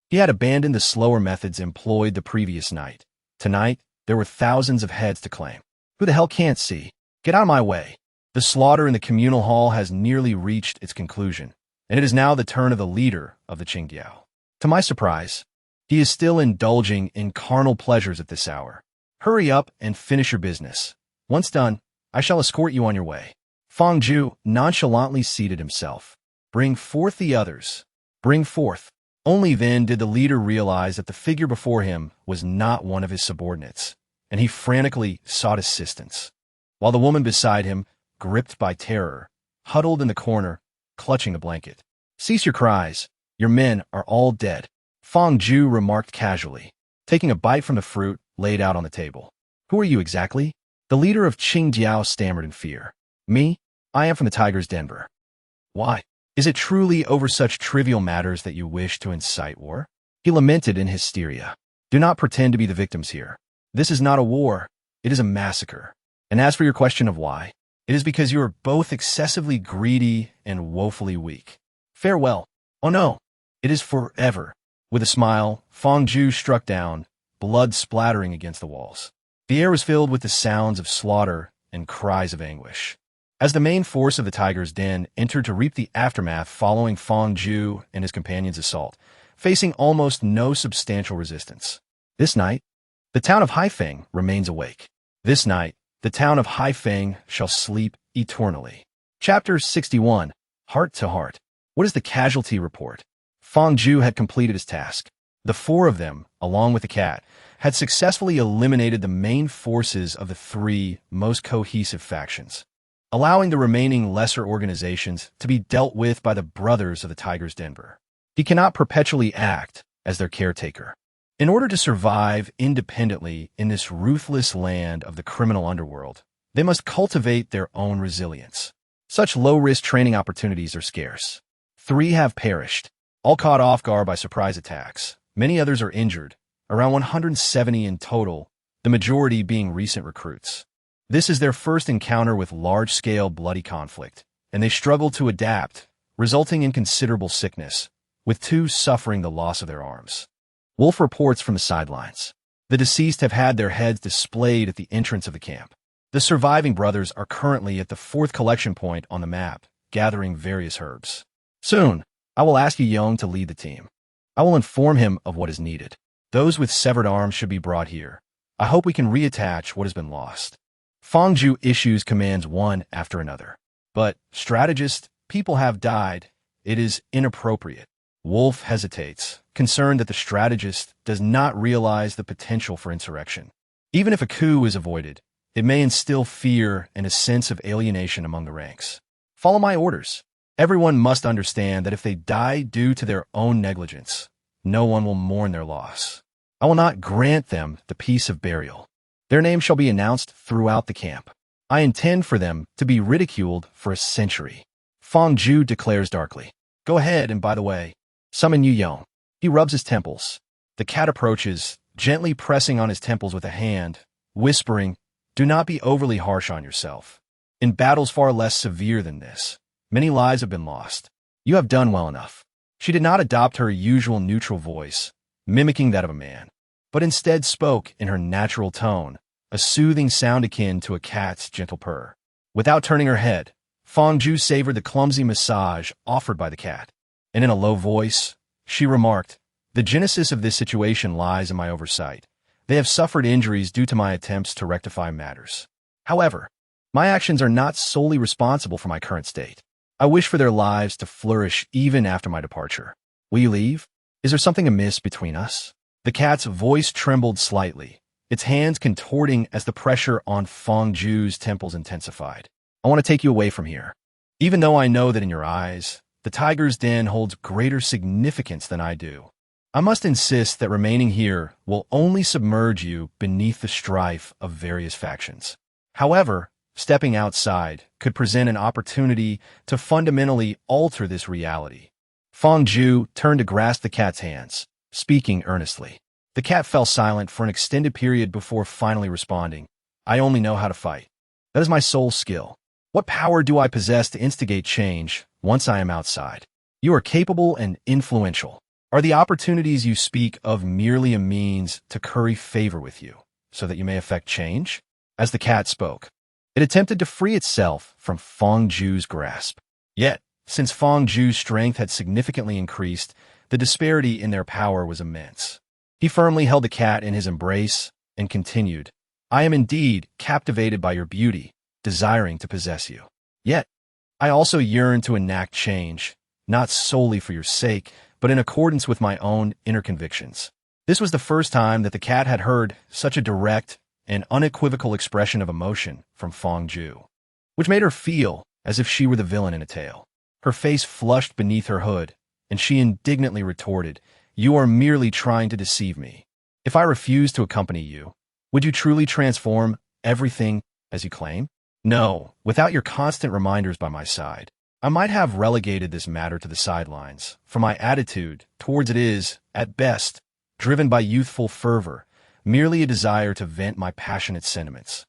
He had abandoned the slower methods employed the previous night. Tonight, there were thousands of heads to claim. Who the hell can't see? Get out of my way. The slaughter in the communal hall has nearly reached its conclusion, and it is now the turn of the leader of the Qingdiao. To my surprise, he is still indulging in carnal pleasures at this hour. Hurry up and finish your business. Once done, I shall escort you on your way. Fong Ju nonchalantly seated himself. Bring forth the others. Bring forth. Only then did the leader realize that the figure before him was not one of his subordinates, and he frantically sought assistance, while the woman beside him, gripped by terror, huddled in the corner, clutching a blanket. Cease your cries. Your men are all dead, Fong Ju remarked casually, taking a bite from the fruit laid out on the table. Who are you exactly? The leader of Qingdiao stammered in fear. Me? I am from the Tiger's Denver. Why? Is it truly over such trivial matters that you wish to incite war? He lamented in hysteria. Do not pretend to be the victims here. This is not a war. It is a massacre. And as for your question of why, it is because you are both excessively greedy and woefully weak. Farewell. Oh no, it is forever. With a smile, Fong Ju struck down, blood splattering against the walls. The air was filled with the sounds of slaughter and cries of anguish. As the main force of the tiger's den entered to reap the aftermath following Fong Ju and his companions' assault, facing almost no substantial resistance. This night, the town of Haifeng remains awake. This night, the town of Haifeng shall sleep eternally. Chapter 61. Heart to Heart. What is the casualty report? Fong Ju had completed his task. The four of them, along with the cat, had successfully eliminated the main forces of the three most cohesive factions, allowing the remaining lesser organizations to be dealt with by the brothers of the Tiger's Denver. He cannot perpetually act as their caretaker. In order to survive independently in this ruthless land of the criminal underworld, they must cultivate their own resilience. Such low-risk training opportunities are scarce. 3 have perished, all caught off guard by surprise attacks. Many others are injured, around 170 in total, the majority being recent recruits. This is their first encounter with large-scale bloody conflict, and they struggle to adapt, resulting in considerable sickness, with 2 suffering the loss of their arms. Wolf reports from the sidelines. The deceased have had their heads displayed at the entrance of the camp. The surviving brothers are currently at the 4th collection point on the map, gathering various herbs. Soon, I will ask Young to lead the team. I will inform him of what is needed. Those with severed arms should be brought here. I hope we can reattach what has been lost. Fong Ju issues commands one after another. But, strategist, people have died. It is inappropriate. Wolf hesitates, concerned that the strategist does not realize the potential for insurrection. Even if a coup is avoided, it may instill fear and a sense of alienation among the ranks. Follow my orders. Everyone must understand that if they die due to their own negligence, no one will mourn their loss. I will not grant them the peace of burial. Their names shall be announced throughout the camp. I intend for them to be ridiculed for a century. Fong Ju declares darkly. Go ahead, and by the way, summon Yu Yong. He rubs his temples. The cat approaches, gently pressing on his temples with a hand, whispering, do not be overly harsh on yourself. In battles far less severe than this, many lives have been lost. You have done well enough. She did not adopt her usual neutral voice, mimicking that of a man, but instead spoke in her natural tone, a soothing sound akin to a cat's gentle purr. Without turning her head, Fong Ju savored the clumsy massage offered by the cat, and in a low voice, she remarked, the genesis of this situation lies in my oversight. They have suffered injuries due to my attempts to rectify matters. However, my actions are not solely responsible for my current state. I wish for their lives to flourish even after my departure. Will you leave? Is there something amiss between us? The cat's voice trembled slightly, its hands contorting as the pressure on Fong Ju's temples intensified. I want to take you away from here. Even though I know that in your eyes, the tiger's den holds greater significance than I do. I must insist that remaining here will only submerge you beneath the strife of various factions. However, stepping outside could present an opportunity to fundamentally alter this reality. Fong Ju turned to grasp the cat's hands, speaking earnestly. The cat fell silent for an extended period before finally responding. I only know how to fight. That is my sole skill. What power do I possess to instigate change once I am outside? You are capable and influential. Are the opportunities you speak of merely a means to curry favor with you, so that you may effect change? As the cat spoke, it attempted to free itself from Fong Ju's grasp. Yet, since Fong Ju's strength had significantly increased, the disparity in their power was immense. He firmly held the cat in his embrace and continued, I am indeed captivated by your beauty, desiring to possess you. Yet, I also yearn to enact change, not solely for your sake, but in accordance with my own inner convictions. This was the first time that the cat had heard such a direct and unequivocal expression of emotion from Fong Ju, which made her feel as if she were the villain in a tale. Her face flushed beneath her hood, and she indignantly retorted, You are merely trying to deceive me. If I refuse to accompany you, would you truly transform everything as you claim? No, without your constant reminders by my side, I might have relegated this matter to the sidelines, for my attitude towards it is, at best, driven by youthful fervor, merely a desire to vent my passionate sentiments.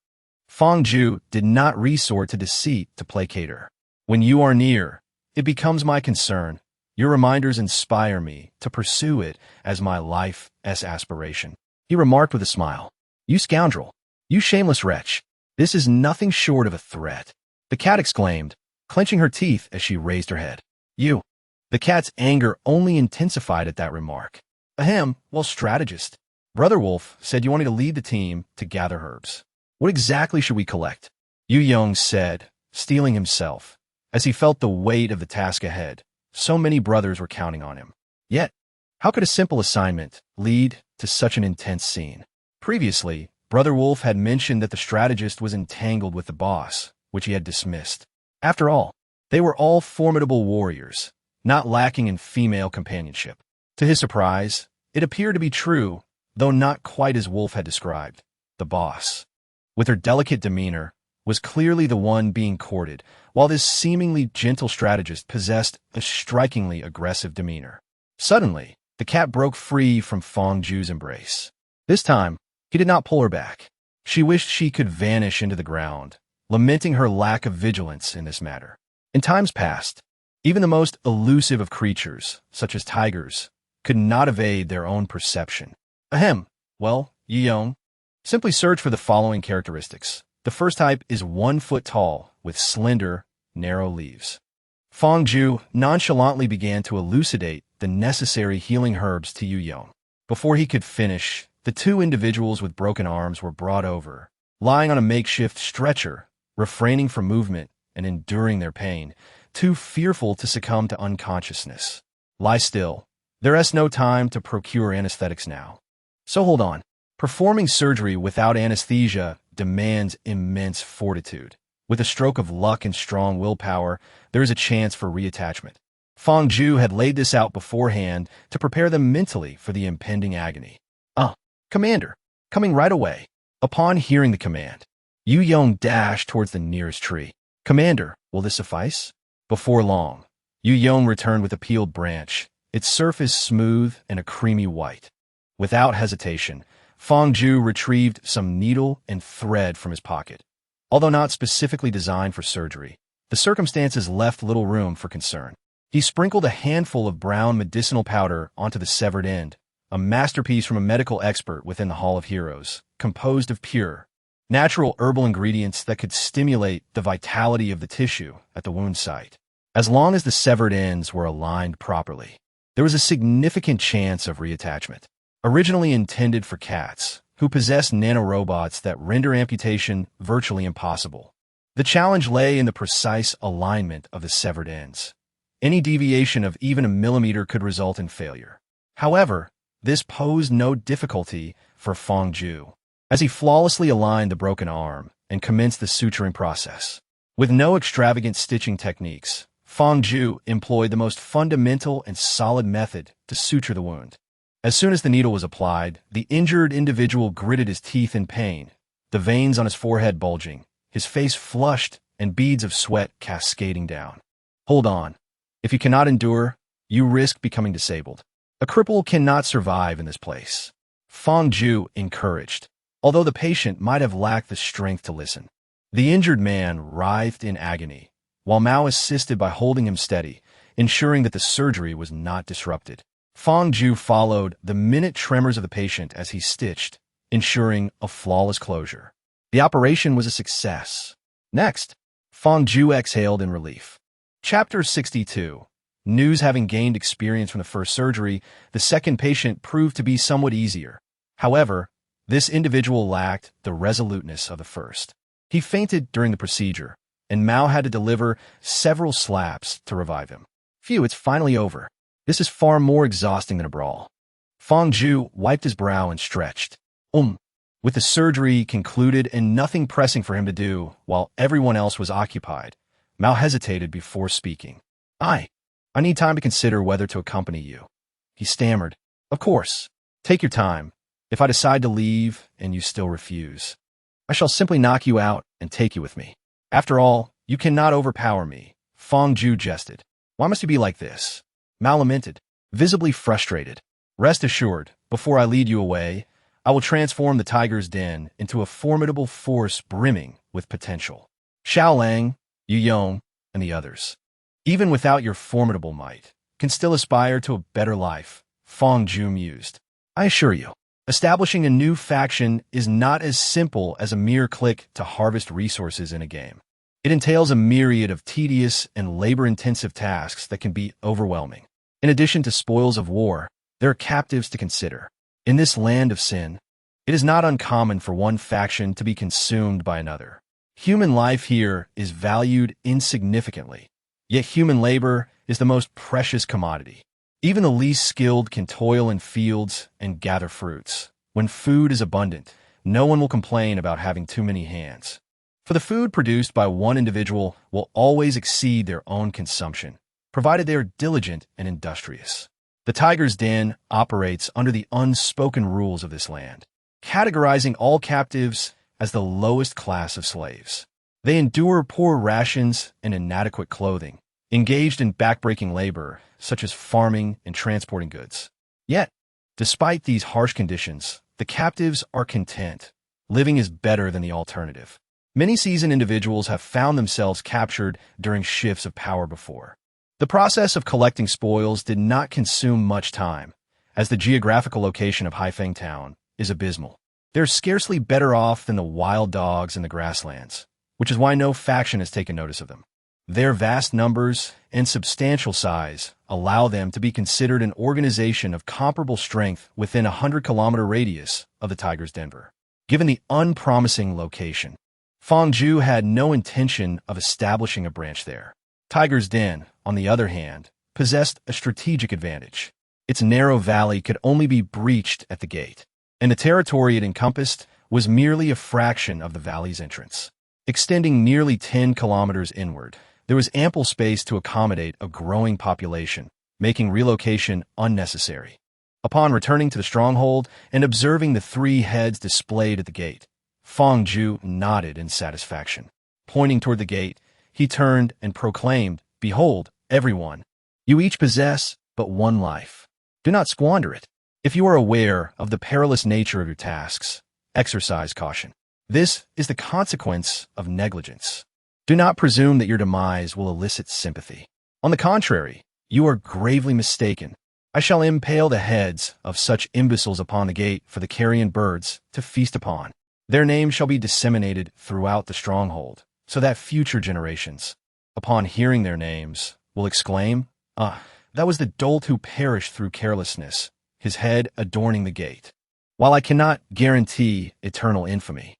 Fangju did not resort to deceit to placate her. When you are near, it becomes my concern. Your reminders inspire me to pursue it as my life's aspiration. He remarked with a smile. You scoundrel! You shameless wretch! This is nothing short of a threat. The cat exclaimed, clenching her teeth as she raised her head. You! The cat's anger only intensified at that remark. Ahem, well, strategist. Brother Wolf said you wanted to lead the team to gather herbs. What exactly should we collect? Yu Yong said, steeling himself, as he felt the weight of the task ahead. So many brothers were counting on him. Yet, how could a simple assignment lead to such an intense scene? Previously, Brother Wolf had mentioned that the strategist was entangled with the boss, which he had dismissed. After all, they were all formidable warriors, not lacking in female companionship. To his surprise, it appeared to be true, though not quite as Wolf had described. The boss, with her delicate demeanor, was clearly the one being courted, while this seemingly gentle strategist possessed a strikingly aggressive demeanor. Suddenly, the cat broke free from Fangju's embrace. This time, he did not pull her back. She wished she could vanish into the ground, lamenting her lack of vigilance in this matter. In times past, even the most elusive of creatures, such as tigers, could not evade their own perception. Ahem. Well, Yu Yong, simply search for the following characteristics. The first type is 1 foot tall, with slender, narrow leaves. Fangju nonchalantly began to elucidate the necessary healing herbs to Yu Yong. Before he could finish, the 2 individuals with broken arms were brought over, lying on a makeshift stretcher, refraining from movement and enduring their pain, too fearful to succumb to unconsciousness. Lie still. There is no time to procure anesthetics now. So hold on. Performing surgery without anesthesia demands immense fortitude. With a stroke of luck and strong willpower, there is a chance for reattachment. Fangju had laid this out beforehand to prepare them mentally for the impending agony. Commander, coming right away. Upon hearing the command, Yu Yong dashed towards the nearest tree. Commander, will this suffice? Before long, Yu Yong returned with a peeled branch, its surface smooth and a creamy white. Without hesitation, Fangju retrieved some needle and thread from his pocket. Although not specifically designed for surgery, the circumstances left little room for concern. He sprinkled a handful of brown medicinal powder onto the severed end, a masterpiece from a medical expert within the Hall of Heroes, composed of pure, natural herbal ingredients that could stimulate the vitality of the tissue at the wound site. As long as the severed ends were aligned properly, there was a significant chance of reattachment. Originally intended for cats, who possess nanorobots that render amputation virtually impossible, the challenge lay in the precise alignment of the severed ends. Any deviation of even a millimeter could result in failure. However, this posed no difficulty for Fangju, as he flawlessly aligned the broken arm and commenced the suturing process. With no extravagant stitching techniques, Fangju employed the most fundamental and solid method to suture the wound. As soon as the needle was applied, the injured individual gritted his teeth in pain, the veins on his forehead bulging, his face flushed, and beads of sweat cascading down. Hold on. If you cannot endure, you risk becoming disabled. A cripple cannot survive in this place. Fangju encouraged, although the patient might have lacked the strength to listen. The injured man writhed in agony, while Mao assisted by holding him steady, ensuring that the surgery was not disrupted. Fangju followed the minute tremors of the patient as he stitched, ensuring a flawless closure. The operation was a success. Next, Fangju exhaled in relief. Chapter 62. News. Having gained experience from the first surgery, the second patient proved to be somewhat easier. However, this individual lacked the resoluteness of the first. He fainted during the procedure, and Mao had to deliver several slaps to revive him. Phew, it's finally over. This is far more exhausting than a brawl. Fangju wiped his brow and stretched. With the surgery concluded and nothing pressing for him to do while everyone else was occupied, Mao hesitated before speaking. I need time to consider whether to accompany you. He stammered. Of course. Take your time. If I decide to leave and you still refuse, I shall simply knock you out and take you with me. After all, you cannot overpower me. Fangju jested. Why must you be like this? Mao lamented, visibly frustrated. Rest assured, before I lead you away, I will transform the tiger's den into a formidable force brimming with potential. Xiao Lang, Yu Yong, and the others, even without your formidable might, can still aspire to a better life, Fong Zhu mused. I assure you, establishing a new faction is not as simple as a mere click to harvest resources in a game. It entails a myriad of tedious and labor-intensive tasks that can be overwhelming. In addition to spoils of war, there are captives to consider. In this land of sin, it is not uncommon for one faction to be consumed by another. Human life here is valued insignificantly, yet human labor is the most precious commodity. Even the least skilled can toil in fields and gather fruits. When food is abundant, no one will complain about having too many hands. For the food produced by one individual will always exceed their own consumption, provided they are diligent and industrious. The tiger's den operates under the unspoken rules of this land, categorizing all captives as the lowest class of slaves. They endure poor rations and inadequate clothing, engaged in backbreaking labor, such as farming and transporting goods. Yet, despite these harsh conditions, the captives are content. Living is better than the alternative. Many seasoned individuals have found themselves captured during shifts of power before. The process of collecting spoils did not consume much time, as the geographical location of Haifeng Town is abysmal. They're scarcely better off than the wild dogs in the grasslands, which is why no faction has taken notice of them. Their vast numbers and substantial size allow them to be considered an organization of comparable strength within a 100-kilometer radius of the tiger's den. Given the unpromising location, Fong Zhu had no intention of establishing a branch there. Tiger's Den, on the other hand, possessed a strategic advantage. Its narrow valley could only be breached at the gate, and the territory it encompassed was merely a fraction of the valley's entrance. Extending nearly 10 kilometers inward, there was ample space to accommodate a growing population, making relocation unnecessary. Upon returning to the stronghold and observing the 3 heads displayed at the gate, Fong Zhu nodded in satisfaction. Pointing toward the gate, he turned and proclaimed, "Behold, everyone, you each possess but one life. Do not squander it. If you are aware of the perilous nature of your tasks, exercise caution. This is the consequence of negligence. Do not presume that your demise will elicit sympathy. On the contrary, you are gravely mistaken. I shall impale the heads of such imbeciles upon the gate for the carrion birds to feast upon. Their names shall be disseminated throughout the stronghold, so that future generations, upon hearing their names, will exclaim, 'Ah, that was the dolt who perished through carelessness, his head adorning the gate.' While I cannot guarantee eternal infamy,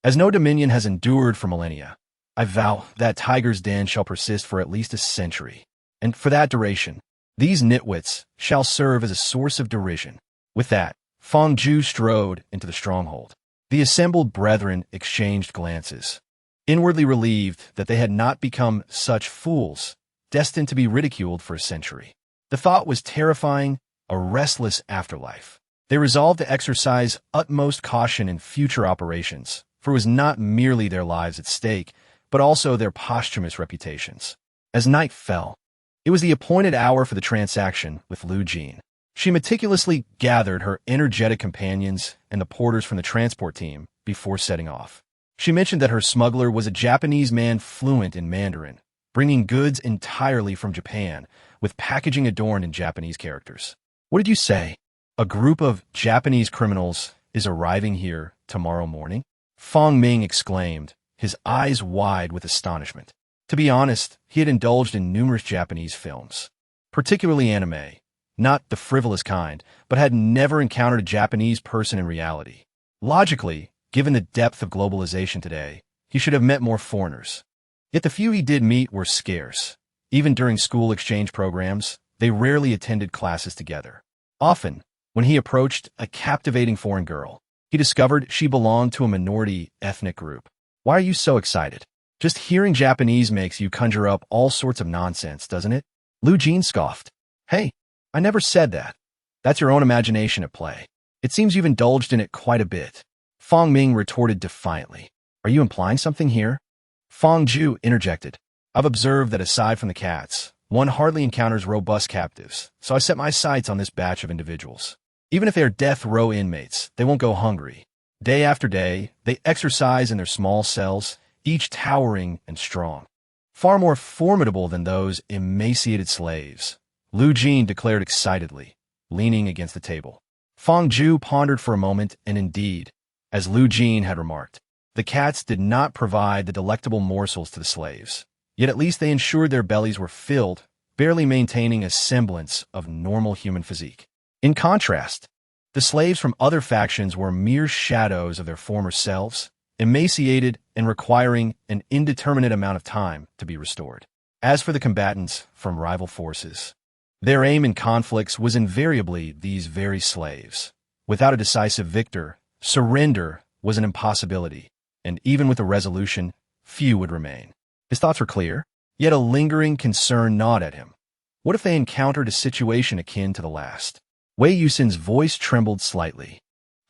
as no dominion has endured for millennia, I vow that tiger's den shall persist for at least a century, and for that duration, these nitwits shall serve as a source of derision." With that, Fong Zhu strode into the stronghold. The assembled brethren exchanged glances, inwardly relieved that they had not become such fools, destined to be ridiculed for a century. The thought was terrifying, a restless afterlife. They resolved to exercise utmost caution in future operations, for it was not merely their lives at stake, but also their posthumous reputations. As night fell, it was the appointed hour for the transaction with Lu Jin. She meticulously gathered her energetic companions and the porters from the transport team before setting off. She mentioned that her smuggler was a Japanese man fluent in Mandarin, bringing goods entirely from Japan, with packaging adorned in Japanese characters. "What did you say? A group of Japanese criminals is arriving here tomorrow morning?" Fong Ming exclaimed, his eyes wide with astonishment. To be honest, he had indulged in numerous Japanese films, particularly anime, not the frivolous kind, but had never encountered a Japanese person in reality. Logically, given the depth of globalization today, he should have met more foreigners. Yet the few he did meet were scarce. Even during school exchange programs, they rarely attended classes together. Often, when he approached a captivating foreign girl, he discovered she belonged to a minority ethnic group. "Why are you so excited? Just hearing Japanese makes you conjure up all sorts of nonsense, doesn't it?" Lu Jin scoffed. "Hey, I never said that. That's your own imagination at play. It seems you've indulged in it quite a bit." Fong Ming retorted defiantly. "Are you implying something here?" Fong Zhu interjected. "I've observed that aside from the cats, one hardly encounters robust captives, so I set my sights on this batch of individuals. Even if they are death row inmates, they won't go hungry. Day after day, they exercise in their small cells, each towering and strong. Far more formidable than those emaciated slaves, Lu Jin declared excitedly, leaning against the table. Fang Ju pondered for a moment, and indeed, as Lu Jin had remarked, the cats did not provide the delectable morsels to the slaves. Yet at least they ensured their bellies were filled, barely maintaining a semblance of normal human physique. In contrast, the slaves from other factions were mere shadows of their former selves, emaciated and requiring an indeterminate amount of time to be restored. As for the combatants from rival forces, their aim in conflicts was invariably these very slaves. Without a decisive victor, surrender was an impossibility, and even with a resolution, few would remain. His thoughts were clear, yet a lingering concern gnawed at him. What if they encountered a situation akin to the last? Wei Yusin's voice trembled slightly,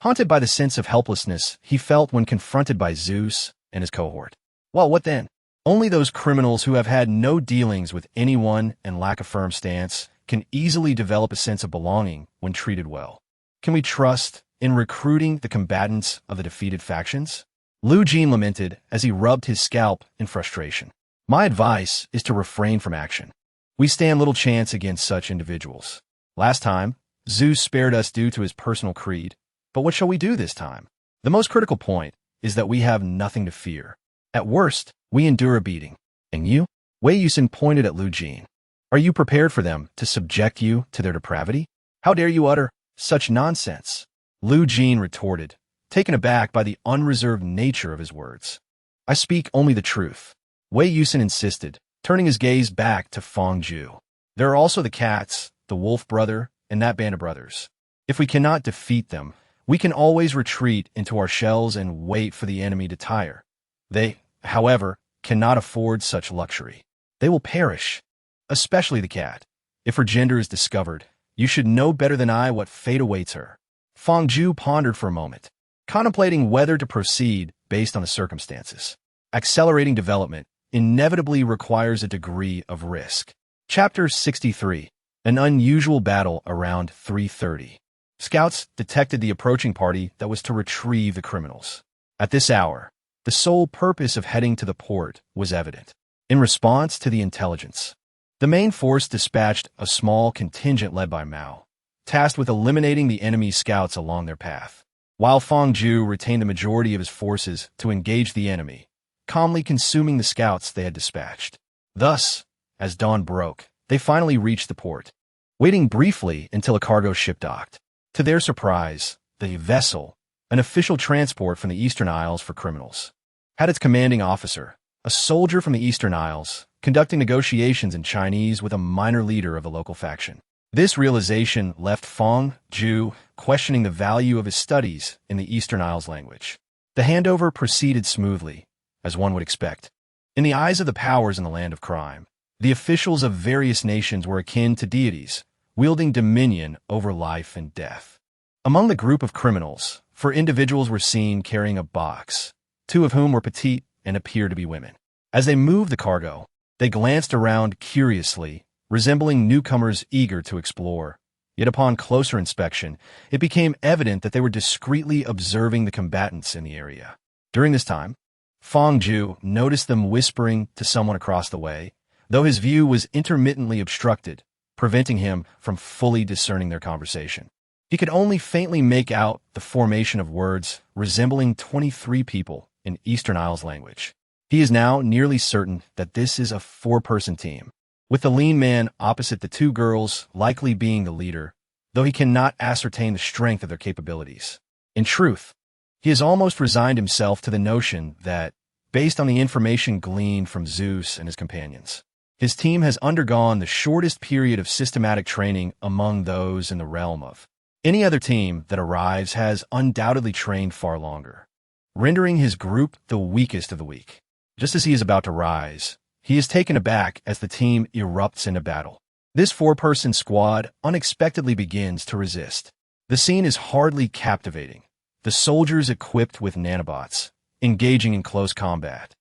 haunted by the sense of helplessness he felt when confronted by Zeus and his cohort. Well, what then? Only those criminals who have had no dealings with anyone and lack a firm stance can easily develop a sense of belonging when treated well. Can we trust in recruiting the combatants of the defeated factions? Lu Jin lamented as he rubbed his scalp in frustration. My advice is to refrain from action. We stand little chance against such individuals. Last time, Zeus spared us due to his personal creed, but what shall we do this time? The most critical point is that we have nothing to fear. At worst, we endure a beating. And you? Wei Yusin pointed at Lu Jin. Are you prepared for them to subject you to their depravity? How dare you utter such nonsense? Lu Jin retorted, taken aback by the unreserved nature of his words. I speak only the truth. Wei Yusin insisted, turning his gaze back to Fang Ju. There are also the cats, the wolf brother, and that band of brothers. If we cannot defeat them, we can always retreat into our shells and wait for the enemy to tire. They, however, cannot afford such luxury. They will perish, especially the cat. If her gender is discovered, you should know better than I what fate awaits her. Fang Ju pondered for a moment, contemplating whether to proceed based on the circumstances. Accelerating development inevitably requires a degree of risk. Chapter 63. An unusual battle around 3:30. Scouts detected the approaching party that was to retrieve the criminals. At this hour, the sole purpose of heading to the port was evident. In response to the intelligence, the main force dispatched a small contingent led by Mao, tasked with eliminating the enemy scouts along their path, while Fang Ju retained the majority of his forces to engage the enemy, calmly consuming the scouts they had dispatched. Thus, as dawn broke, they finally reached the port, waiting briefly until a cargo ship docked. To their surprise, the vessel, an official transport from the Eastern Isles for criminals, had its commanding officer, a soldier from the Eastern Isles, conducting negotiations in Chinese with a minor leader of the local faction. This realization left Fang Ju questioning the value of his studies in the Eastern Isles language. The handover proceeded smoothly, as one would expect. In the eyes of the powers in the land of crime, the officials of various nations were akin to deities, wielding dominion over life and death. Among the group of criminals, 4 individuals were seen carrying a box, 2 of whom were petite and appeared to be women. As they moved the cargo, they glanced around curiously, resembling newcomers eager to explore. Yet upon closer inspection, it became evident that they were discreetly observing the combatants in the area. During this time, Fang Ju noticed them whispering to someone across the way, though his view was intermittently obstructed, preventing him from fully discerning their conversation. He could only faintly make out the formation of words resembling 23 people in Eastern Isles language. He is now nearly certain that this is a 4-person team, with the lean man opposite the 2 girls likely being the leader, though he cannot ascertain the strength of their capabilities. In truth, he has almost resigned himself to the notion that, based on the information gleaned from Zeus and his companions, his team has undergone the shortest period of systematic training among those in the realm of. Any other team that arrives has undoubtedly trained far longer, rendering his group the weakest of the weak. Just as he is about to rise, he is taken aback as the team erupts into battle. This 4-person squad unexpectedly begins to resist. The scene is hardly captivating. The soldiers equipped with nanobots, engaging in close combat,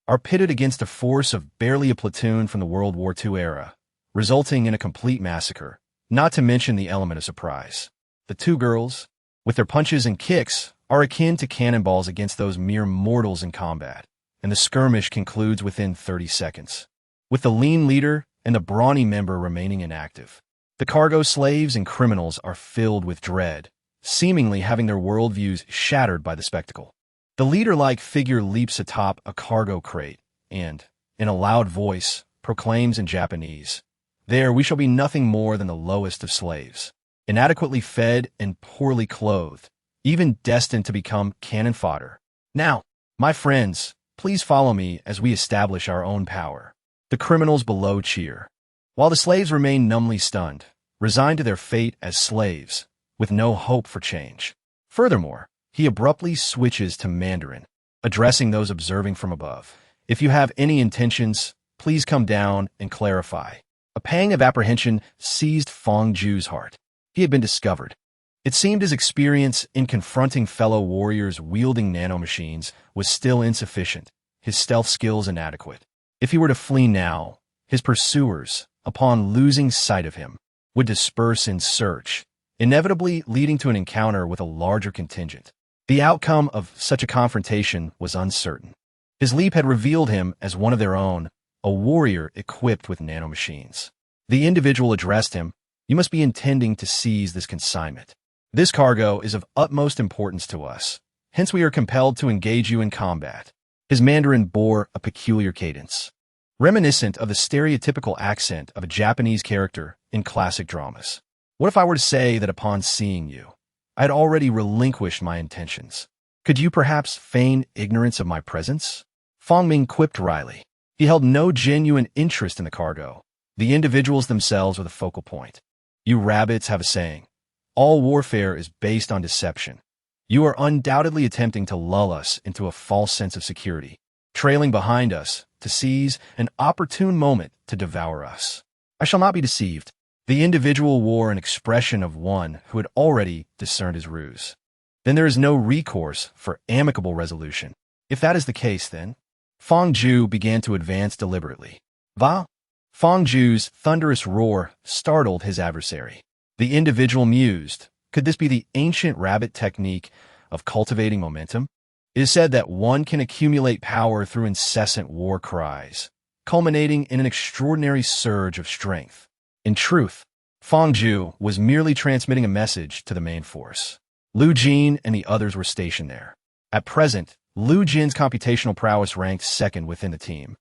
are pitted against a force of barely a platoon from the World War II era, resulting in a complete massacre, not to mention the element of surprise. The two girls, with their punches and kicks, are akin to cannonballs against those mere mortals in combat, and the skirmish concludes within 30 seconds, with the lean leader and the brawny member remaining inactive. The cargo slaves and criminals are filled with dread, seemingly having their worldviews shattered by the spectacle. The leader-like figure leaps atop a cargo crate and, in a loud voice, proclaims in Japanese, "There we shall be nothing more than the lowest of slaves, inadequately fed and poorly clothed, even destined to become cannon fodder. Now, my friends, please follow me as we establish our own power." The criminals below cheer, while the slaves remain numbly stunned, resigned to their fate as slaves, with no hope for change. Furthermore, he abruptly switches to Mandarin, addressing those observing from above. "If you have any intentions, please come down and clarify." A pang of apprehension seized Fong Ju's heart. He had been discovered. It seemed his experience in confronting fellow warriors wielding nanomachines was still insufficient, his stealth skills inadequate. If he were to flee now, his pursuers, upon losing sight of him, would disperse in search, inevitably leading to an encounter with a larger contingent. The outcome of such a confrontation was uncertain. His leap had revealed him as one of their own, a warrior equipped with nanomachines. The individual addressed him, "You must be intending to seize this consignment. This cargo is of utmost importance to us, hence we are compelled to engage you in combat." His Mandarin bore a peculiar cadence, reminiscent of the stereotypical accent of a Japanese character in classic dramas. "What if I were to say that upon seeing you, I had already relinquished my intentions? Could you perhaps feign ignorance of my presence?" Fong Ming quipped wryly. He held no genuine interest in the cargo. The individuals themselves were the focal point. "You rabbits have a saying. All warfare is based on deception. You are undoubtedly attempting to lull us into a false sense of security, trailing behind us to seize an opportune moment to devour us." "I shall not be deceived." The individual wore an expression of one who had already discerned his ruse. "Then there is no recourse for amicable resolution." "If that is the case, then—" Fong Ju began to advance deliberately. "Va?" Fong Ju's thunderous roar startled his adversary. The individual mused, could this be the ancient rabbit technique of cultivating momentum? It is said that one can accumulate power through incessant war cries, culminating in an extraordinary surge of strength. In truth, Fong Ju was merely transmitting a message to the main force. Lu Jin and the others were stationed there. At present, Lu Jin's computational prowess ranked second within the team,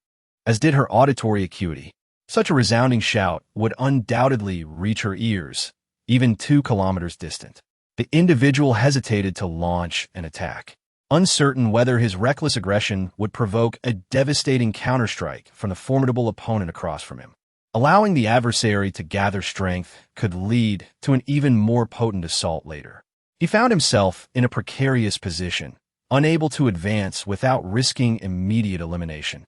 as did her auditory acuity. Such a resounding shout would undoubtedly reach her ears, even 2 kilometers distant. The individual hesitated to launch an attack, uncertain whether his reckless aggression would provoke a devastating counterstrike from the formidable opponent across from him. Allowing the adversary to gather strength could lead to an even more potent assault later. He found himself in a precarious position, unable to advance without risking immediate elimination,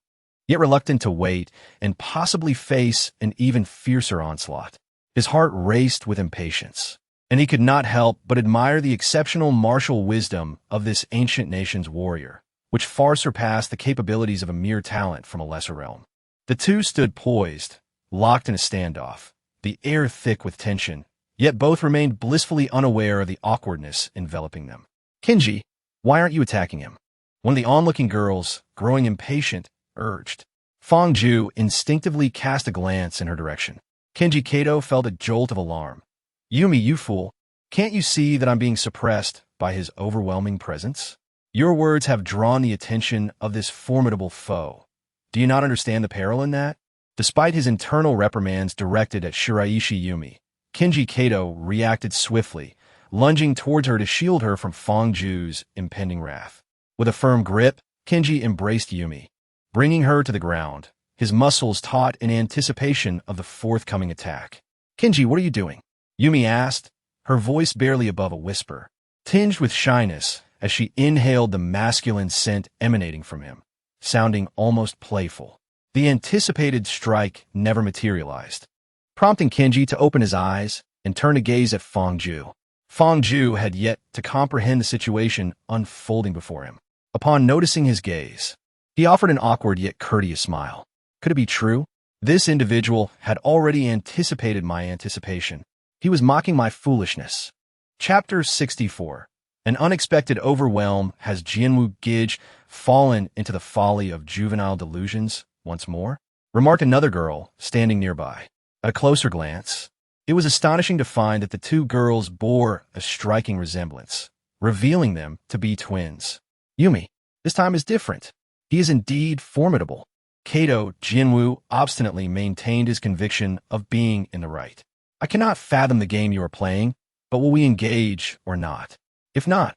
yet reluctant to wait and possibly face an even fiercer onslaught. His heart raced with impatience, and he could not help but admire the exceptional martial wisdom of this ancient nation's warrior, which far surpassed the capabilities of a mere talent from a lesser realm. The two stood poised, locked in a standoff, the air thick with tension, yet both remained blissfully unaware of the awkwardness enveloping them. "Kenji, why aren't you attacking him?" One of the onlooking girls, growing impatient, urged. Fong Ju instinctively cast a glance in her direction. Kenji Kato felt a jolt of alarm. "Yumi, you fool. Can't you see that I'm being suppressed by his overwhelming presence? Your words have drawn the attention of this formidable foe. Do you not understand the peril in that?" Despite his internal reprimands directed at Shiraishi Yumi, Kenji Kato reacted swiftly, lunging towards her to shield her from Fong Ju's impending wrath. With a firm grip, Kenji embraced Yumi, bringing her to the ground, his muscles taut in anticipation of the forthcoming attack. "Kenji, what are you doing?" Yumi asked, her voice barely above a whisper, tinged with shyness as she inhaled the masculine scent emanating from him, sounding almost playful. The anticipated strike never materialized, prompting Kenji to open his eyes and turn to gaze at Fong Ju. Fong Ju had yet to comprehend the situation unfolding before him. Upon noticing his gaze, he offered an awkward yet courteous smile. Could it be true? This individual had already anticipated my anticipation. He was mocking my foolishness. Chapter 64. An unexpected overwhelm has Jianwu Gij fallen into the folly of juvenile delusions once more? Remarked another girl standing nearby. At a closer glance, it was astonishing to find that the two girls bore a striking resemblance, revealing them to be twins. Yumi, this time is different. He is indeed formidable. Kato Jinwoo obstinately maintained his conviction of being in the right. I cannot fathom the game you are playing, but will we engage or not? If not,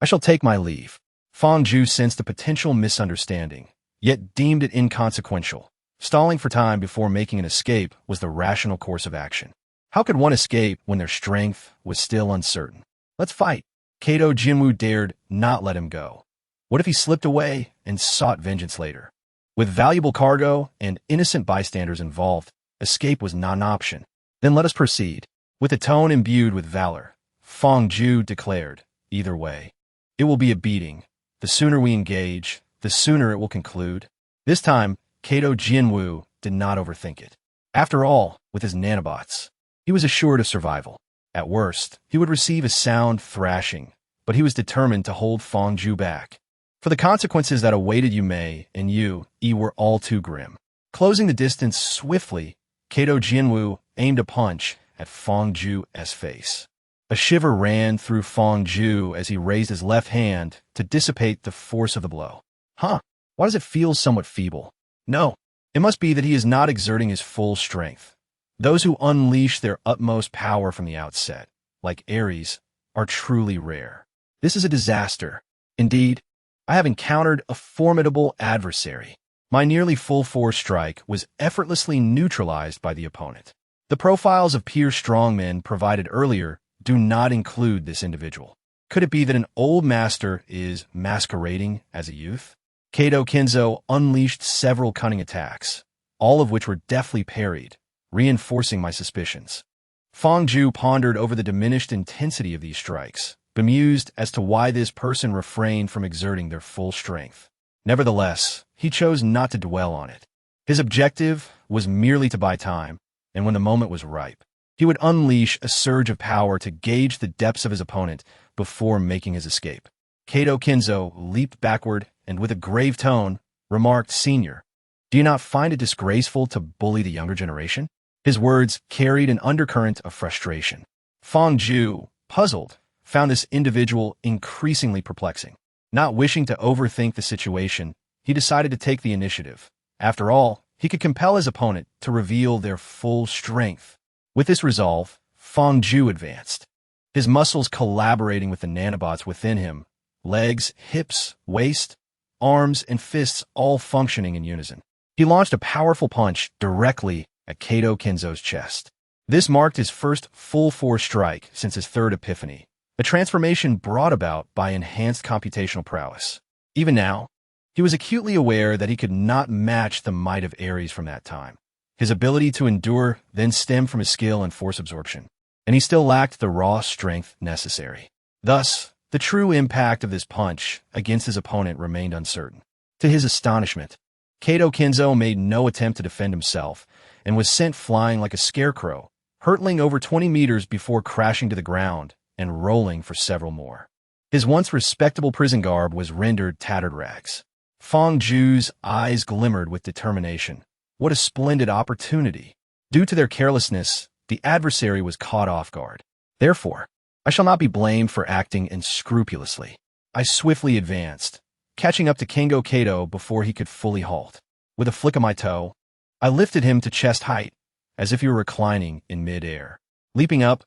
I shall take my leave. Fang Zhu sensed a potential misunderstanding, yet deemed it inconsequential. Stalling for time before making an escape was the rational course of action. How could one escape when their strength was still uncertain? Let's fight. Kato Jinwoo dared not let him go. What if he slipped away and sought vengeance later? With valuable cargo and innocent bystanders involved, escape was not an option. Then let us proceed. With a tone imbued with valor, Fang Zhu declared, either way, it will be a beating. The sooner we engage, the sooner it will conclude. This time, Kato Jinwoo did not overthink it. After all, with his nanobots, he was assured of survival. At worst, he would receive a sound thrashing, but he was determined to hold Fang Zhu back. For the consequences that awaited Yume and Yu were all too grim. Closing the distance swiftly, Kato Jinwoo aimed a punch at Fang Zhu's face. A shiver ran through Fang Zhu as he raised his left hand to dissipate the force of the blow. Why does it feel somewhat feeble? No, it must be that he is not exerting his full strength. Those who unleash their utmost power from the outset, like Ares, are truly rare. This is a disaster. Indeed, I have encountered a formidable adversary. My nearly full-force strike was effortlessly neutralized by the opponent. The profiles of peer strongmen provided earlier do not include this individual. Could it be that an old master is masquerading as a youth? Kato Kinzo unleashed several cunning attacks, all of which were deftly parried, reinforcing my suspicions. Fang Zhu pondered over the diminished intensity of these strikes, bemused as to why this person refrained from exerting their full strength. Nevertheless, he chose not to dwell on it. His objective was merely to buy time, and when the moment was ripe, he would unleash a surge of power to gauge the depths of his opponent before making his escape. Kato Kinzo leaped backward and with a grave tone remarked, "Senior, do you not find it disgraceful to bully the younger generation?" His words carried an undercurrent of frustration. Fang Zhu, puzzled, found this individual increasingly perplexing. Not wishing to overthink the situation, he decided to take the initiative. After all, he could compel his opponent to reveal their full strength. With this resolve, Fang Zhu advanced, his muscles collaborating with the nanobots within him, legs, hips, waist, arms, and fists all functioning in unison. He launched a powerful punch directly at Kato Kinzo's chest. This marked his first full-force strike since his third epiphany, a transformation brought about by enhanced computational prowess. Even now, he was acutely aware that he could not match the might of Ares from that time. His ability to endure then stemmed from his skill and force absorption, and he still lacked the raw strength necessary. Thus, the true impact of this punch against his opponent remained uncertain. To his astonishment, Kato Kinzo made no attempt to defend himself and was sent flying like a scarecrow, hurtling over 20 meters before crashing to the ground and rolling for several more. His once respectable prison garb was rendered tattered rags. Fang Zhu's eyes glimmered with determination. What a splendid opportunity! Due to their carelessness, the adversary was caught off guard. Therefore, I shall not be blamed for acting unscrupulously. I swiftly advanced, catching up to Kengo Kato before he could fully halt. With a flick of my toe, I lifted him to chest height, as if he were reclining in mid-air. Leaping up,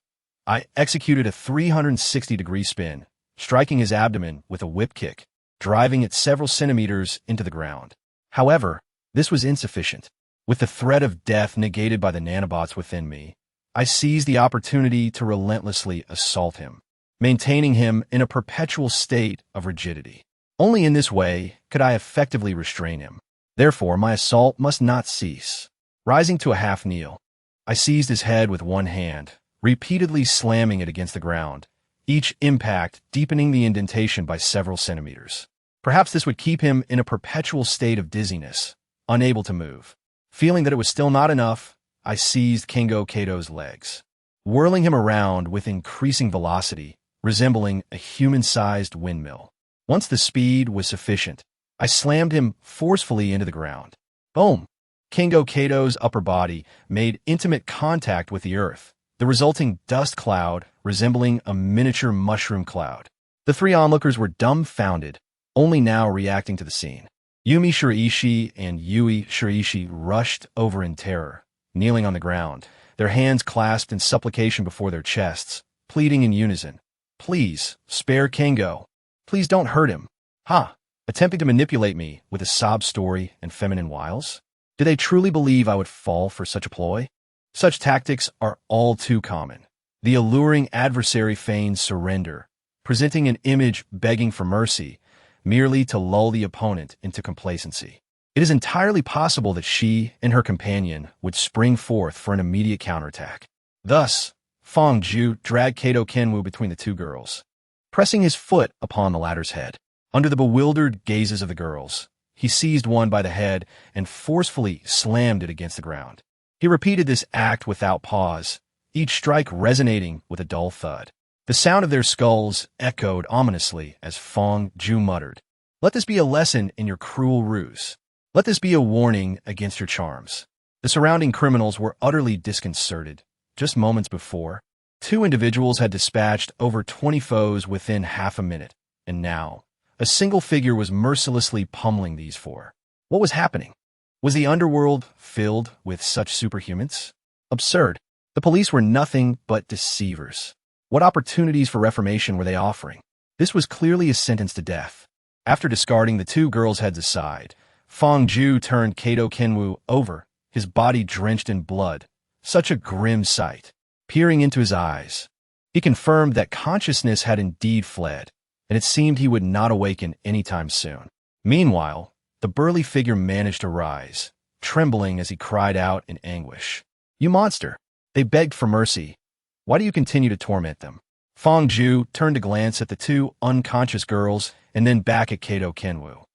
I executed a 360-degree spin, striking his abdomen with a whip kick, driving it several centimeters into the ground. However, this was insufficient. With the threat of death negated by the nanobots within me, I seized the opportunity to relentlessly assault him, maintaining him in a perpetual state of rigidity. Only in this way could I effectively restrain him. Therefore, my assault must not cease. Rising to a half-kneel, I seized his head with one hand, repeatedly slamming it against the ground, each impact deepening the indentation by several centimeters. Perhaps this would keep him in a perpetual state of dizziness, unable to move. Feeling that it was still not enough, I seized Kengo Kato's legs. whirling him around with increasing velocity, resembling a human-sized windmill. Once the speed was sufficient, I slammed him forcefully into the ground. Boom! Kingo Kato's upper body made intimate contact with the earth, the resulting dust cloud resembling a miniature mushroom cloud. The three onlookers were dumbfounded, only now reacting to the scene. Yumi Shiraishi and Yui Shiraishi rushed over in terror, kneeling on the ground, their hands clasped in supplication before their chests, pleading in unison. Please, spare Kingo. Please don't hurt him. Ha! Attempting to manipulate me with a sob story and feminine wiles? Did they truly believe I would fall for such a ploy? Such tactics are all too common. The alluring adversary feigns surrender, presenting an image begging for mercy, merely to lull the opponent into complacency. It is entirely possible that she and her companion would spring forth for an immediate counterattack. Thus, Fong Ju dragged Kato Kenwu between the two girls, pressing his foot upon the latter's head. Under the bewildered gazes of the girls, he seized one by the head and forcefully slammed it against the ground. He repeated this act without pause, each strike resonating with a dull thud. The sound of their skulls echoed ominously as Fong Ju muttered, "Let this be a lesson in your cruel ruse. Let this be a warning against your charms." The surrounding criminals were utterly disconcerted. Just moments before, two individuals had dispatched over 20 foes within half a minute, and now, a single figure was mercilessly pummeling these four. What was happening? Was the underworld filled with such superhumans? Absurd. The police were nothing but deceivers. What opportunities for reformation were they offering? This was clearly a sentence to death. After discarding the two girls' heads aside, Fong Ju turned Kato Kenwu over, his body drenched in blood. Such a grim sight. Peering into his eyes, he confirmed that consciousness had indeed fled, and it seemed he would not awaken anytime soon. Meanwhile, the burly figure managed to rise, trembling as he cried out in anguish. "You monster!" They begged for mercy. "Why do you continue to torment them?" Fong Ju turned to glance at the two unconscious girls and then back at Kato Kenwu,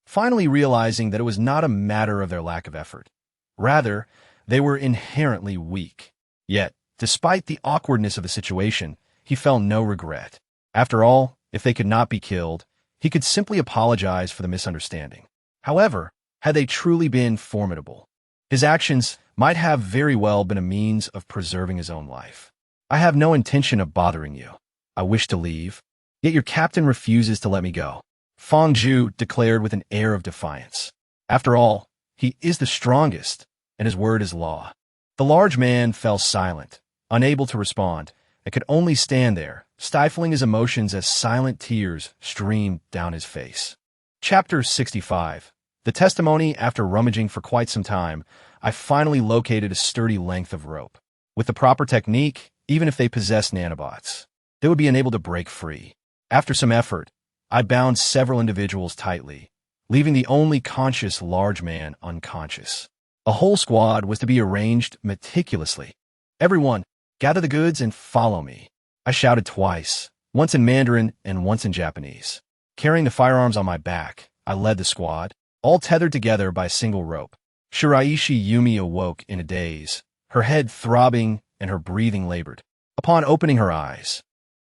finally realizing that it was not a matter of their lack of effort. Rather, they were inherently weak. Yet, despite the awkwardness of the situation, he felt no regret. After all, if they could not be killed, he could simply apologize for the misunderstanding. However, had they truly been formidable, his actions might have very well been a means of preserving his own life. "I have no intention of bothering you. I wish to leave, yet your captain refuses to let me go," Fong Ju declared with an air of defiance. After all, he is the strongest, and his word is law. The large man fell silent, unable to respond, and could only stand there, stifling his emotions as silent tears streamed down his face. Chapter 65. The testimony. After rummaging for quite some time, I finally located a sturdy length of rope. With the proper technique, even if they possessed nanobots, they would be unable to break free. After some effort, I bound several individuals tightly, leaving the only conscious large man unconscious. A whole squad was to be arranged meticulously. "Everyone, gather the goods and follow me," I shouted twice, once in Mandarin and once in Japanese. Carrying the firearms on my back, I led the squad, all tethered together by a single rope. Shiraishi Yumi awoke in a daze, her head throbbing and her breathing labored. Upon opening her eyes,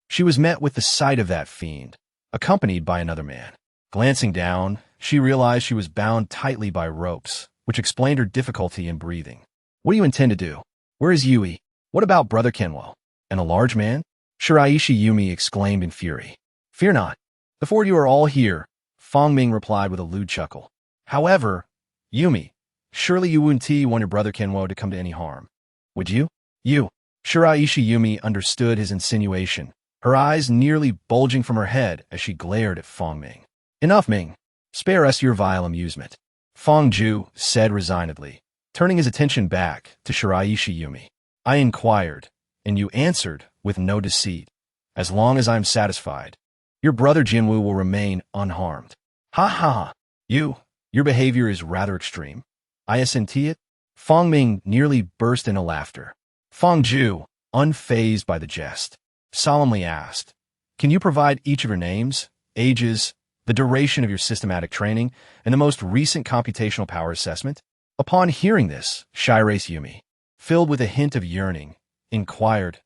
she was met with the sight of that fiend, accompanied by another man. Glancing down, she realized she was bound tightly by ropes, which explained her difficulty in breathing. "What do you intend to do? Where is Yui? What about Brother Kenwo? And a large man?" Shiraishi Yumi exclaimed in fury. "Fear not. The four of you are all here," Fong Ming replied with a lewd chuckle. "However, Yumi, surely you wouldn't want your brother Kenwo to come to any harm, would you?" "You." Shiraishi Yumi understood his insinuation, her eyes nearly bulging from her head as she glared at Fong Ming. "Enough, Ming. Spare us your vile amusement," Fong Ju said resignedly, turning his attention back to Shiraishi Yumi. "I inquired, and you answered with no deceit. As long as I am satisfied, your brother Jinwu will remain unharmed." "Ha ha! Your behavior is rather extreme. I assent it." Fong Ming nearly burst into laughter. Fong Ju, unfazed by the jest, solemnly asked, "Can you provide each of your names, ages, the duration of your systematic training, and the most recent computational power assessment?" Upon hearing this, Shiraishi Yumi, filled with a hint of yearning, inquired,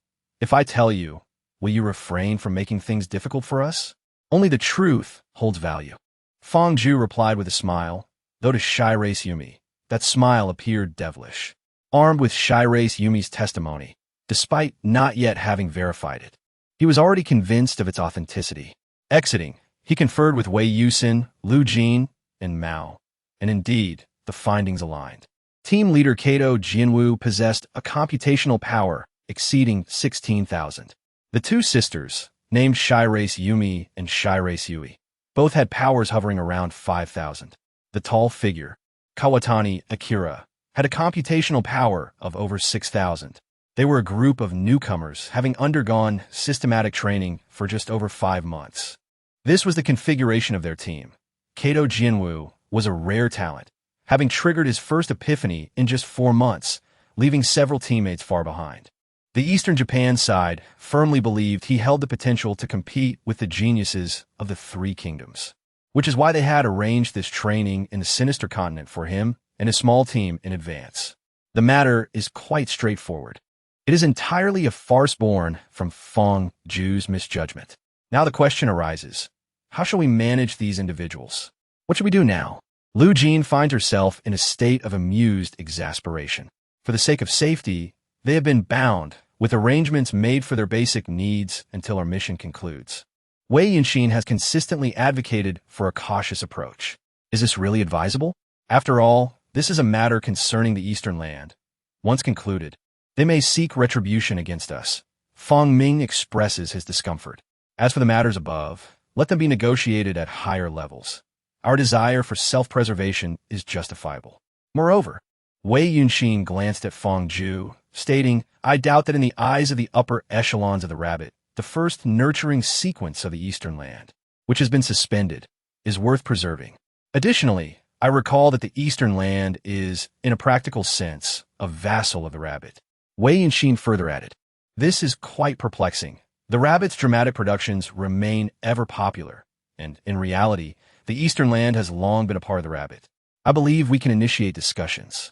If I tell you, will you refrain from making things difficult for us? Only the truth holds value. Fong Ju replied with a smile, though to Shy Race Yumi, that smile appeared devilish. Armed with Shy Race Yumi's testimony, despite not yet having verified it, he was already convinced of its authenticity. Exiting, he conferred with Wei Yusin, Lu Jin, and Mao, and indeed, the findings aligned. Team leader Kato Jianwu possessed a computational power exceeding 16,000. The two sisters, named Shy Race Yumi and Shy Race Yui, both had powers hovering around 5,000. The tall figure, Kawatani Akira, had a computational power of over 6,000. They were a group of newcomers having undergone systematic training for just over 5 months. This was the configuration of their team. Kato Jianwu was a rare talent, having triggered his first epiphany in just 4 months, leaving several teammates far behind. The Eastern Japan side firmly believed he held the potential to compete with the geniuses of the Three Kingdoms, which is why they had arranged this training in the Sinister Continent for him and his small team in advance. The matter is quite straightforward. It is entirely a farce born from Fong Ju's misjudgment. Now the question arises, how shall we manage these individuals? What should we do now? Lu Jin finds herself in a state of amused exasperation. For the sake of safety, they have been bound, with arrangements made for their basic needs until our mission concludes. Wei Yunshin has consistently advocated for a cautious approach. Is this really advisable? After all, this is a matter concerning the Eastern Land. Once concluded, they may seek retribution against us. Fong Ming expresses his discomfort. As for the matters above, let them be negotiated at higher levels. Our desire for self-preservation is justifiable. Moreover, Wei Yunshin glanced at Fong Ju, stating, I doubt that in the eyes of the upper echelons of the rabbit, the first nurturing sequence of the Eastern Land, which has been suspended, is worth preserving. Additionally, I recall that the Eastern Land is, in a practical sense, a vassal of the rabbit. Wei Yunshin further added, this is quite perplexing. The rabbit's dramatic productions remain ever popular, and, in reality, the Eastern Land has long been a part of the rabbit. I believe we can initiate discussions.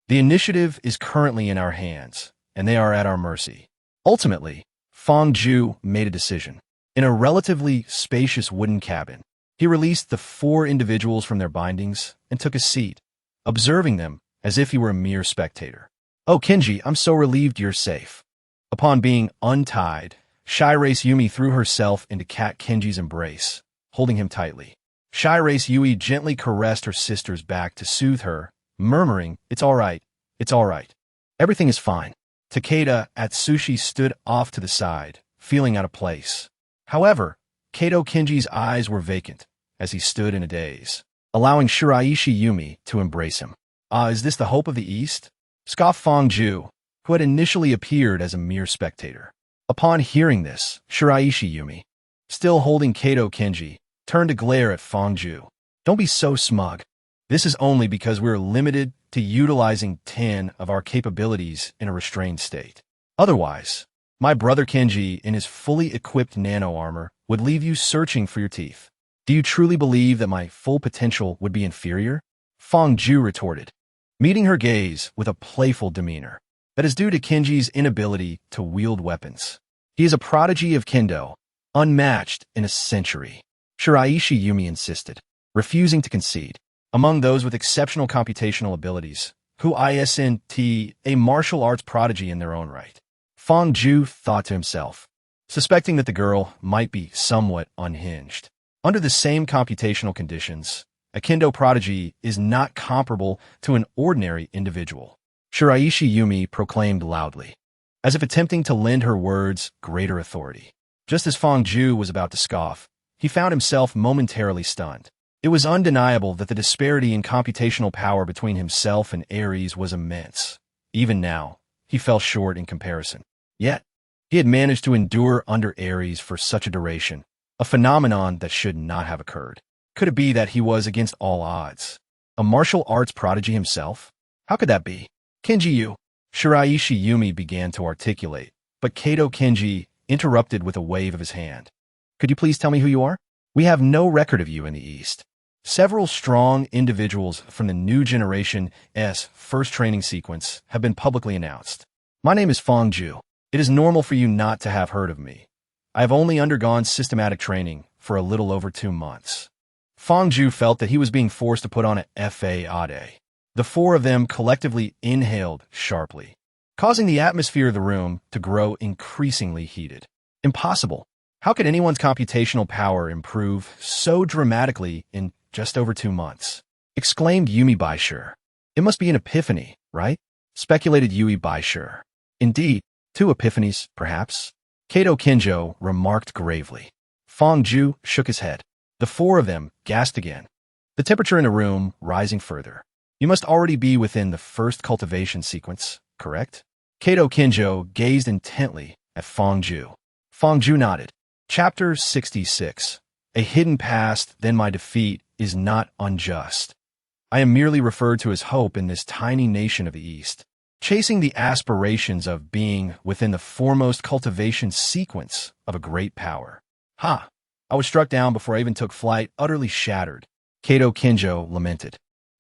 The initiative is currently in our hands, and they are at our mercy. Ultimately, Fong Ju made a decision. In a relatively spacious wooden cabin, he released the 4 individuals from their bindings and took a seat, observing them as if he were a mere spectator. Oh, Kenji, I'm so relieved you're safe. Upon being untied, Shy Race Yumi threw herself into Cat Kenji's embrace, holding him tightly. Shy Race Yui gently caressed her sister's back to soothe her, murmuring, it's all right, it's all right. Everything is fine. Takeda Atsushi stood off to the side, feeling out of place. However, Kato Kenji's eyes were vacant as he stood in a daze, allowing Shiraishi Yumi to embrace him. Is this the hope of the East? Scoffed Fong Ju, who had initially appeared as a mere spectator. Upon hearing this, Shiraishi Yumi, still holding Kato Kenji, turned to glare at Fong Ju. Don't be so smug. This is only because we're limited to utilizing 10 of our capabilities in a restrained state. Otherwise, my brother Kenji in his fully equipped nano armor would leave you searching for your teeth. Do you truly believe that my full potential would be inferior? Fong Ju retorted, meeting her gaze with a playful demeanor. That is due to Kenji's inability to wield weapons. He is a prodigy of kendo, unmatched in a century. Shiraishi Yumi insisted, refusing to concede. Among those with exceptional computational abilities, who isn't a martial arts prodigy in their own right. Fong Ju thought to himself, suspecting that the girl might be somewhat unhinged. Under the same computational conditions, a kendo prodigy is not comparable to an ordinary individual. Shiraishi Yumi proclaimed loudly, as if attempting to lend her words greater authority. Just as Fong Ju was about to scoff, he found himself momentarily stunned. It was undeniable that the disparity in computational power between himself and Ares was immense. Even now, he fell short in comparison. Yet, he had managed to endure under Ares for such a duration, a phenomenon that should not have occurred. Could it be that he was against all odds? A martial arts prodigy himself? How could that be? Kenji you, Shiraishi Yumi began to articulate, but Kato Kenji interrupted with a wave of his hand. Could you please tell me who you are? We have no record of you in the East. Several strong individuals from the new generation's first training sequence have been publicly announced. My name is Fong Ju. It is normal for you not to have heard of me. I have only undergone systematic training for a little over 2 months. Fang Zhu felt that he was being forced to put on a fade. The four of them collectively inhaled sharply, causing the atmosphere of the room to grow increasingly heated. Impossible. How could anyone's computational power improve so dramatically in just over 2 months? Exclaimed Yumi Baisher. It must be an epiphany, right? Speculated Yui Baisher. Indeed, 2 epiphanies, perhaps. Kato Kinjo remarked gravely. Fang Zhu shook his head. The four of them gasped again. The temperature in the room rising further. You must already be within the first cultivation sequence, correct? Kato Kinjo gazed intently at Fang Zhu. Fang Zhu nodded. Chapter 66. A hidden past, then my defeat, is not unjust. I am merely referred to as hope in this tiny nation of the East, chasing the aspirations of being within the foremost cultivation sequence of a great power. Ha! I was struck down before I even took flight, utterly shattered. Kato Kinjo lamented.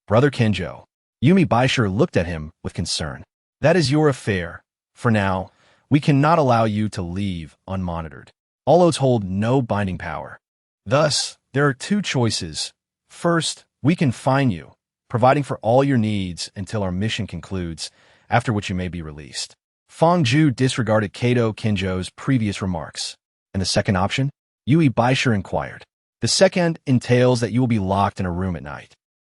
Brother Kinjo. Yumi Baisher looked at him with concern. That is your affair. For now, we cannot allow you to leave unmonitored. All oaths hold no binding power. Thus, there are 2 choices. First, we can fine you, providing for all your needs until our mission concludes, after which you may be released. Fang Zhu disregarded Kato Kinjo's previous remarks. And the second option? Yui Baisher inquired. The second entails that you will be locked in a room at night.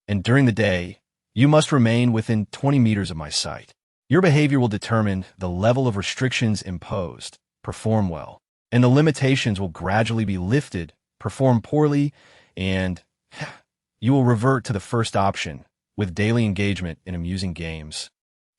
And during the day, you must remain within 20 meters of my sight. Your behavior will determine the level of restrictions imposed. Perform well, and the limitations will gradually be lifted. Perform poorly, and you will revert to the first option, with daily engagement in amusing games.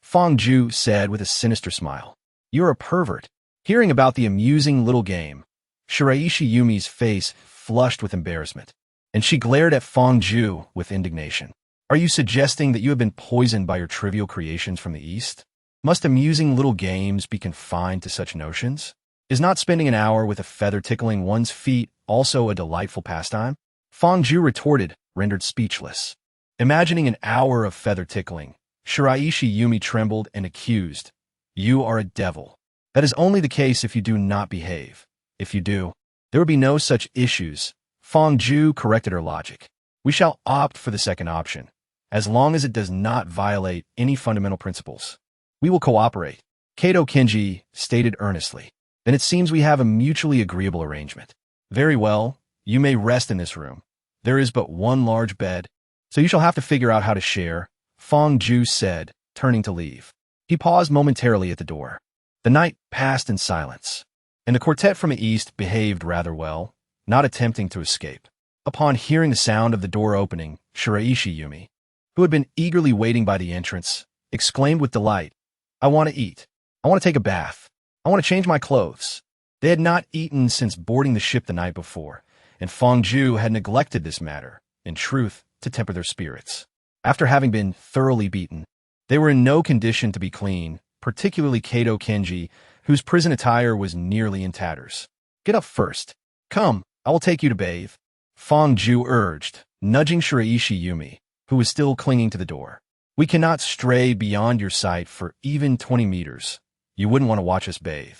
Fang Zhu said with a sinister smile. You're a pervert. Hearing about the amusing little game, Shiraishi Yumi's face flushed with embarrassment, and she glared at Fang Zhu with indignation. Are you suggesting that you have been poisoned by your trivial creations from the East? Must amusing little games be confined to such notions? Is not spending an hour with a feather tickling one's feet also a delightful pastime? Fang Zhu retorted, rendered speechless. Imagining an hour of feather tickling, Shiraishi Yumi trembled and accused. You are a devil. That is only the case if you do not behave. If you do, there would be no such issues. Fang Zhu corrected her logic. We shall opt for the second option, as long as it does not violate any fundamental principles. We will cooperate. Kato Kinji stated earnestly. Then it seems we have a mutually agreeable arrangement. Very well, you may rest in this room. There is but one large bed, so you shall have to figure out how to share, Fang Zhu said, turning to leave. He paused momentarily at the door. The night passed in silence, and the quartet from the east behaved rather well, not attempting to escape. Upon hearing the sound of the door opening, Shiraishi Yumi, who had been eagerly waiting by the entrance, exclaimed with delight, I want to eat. I want to take a bath. I want to change my clothes. They had not eaten since boarding the ship the night before, and Fang Zhu had neglected this matter, in truth, to temper their spirits. After having been thoroughly beaten, they were in no condition to be clean, particularly Kato Kenji, whose prison attire was nearly in tatters. Get up first. Come, I will take you to bathe, Fang Zhu urged, nudging Shiraishi Yumi, who was still clinging to the door. We cannot stray beyond your sight for even 20 meters. You wouldn't want to watch us bathe.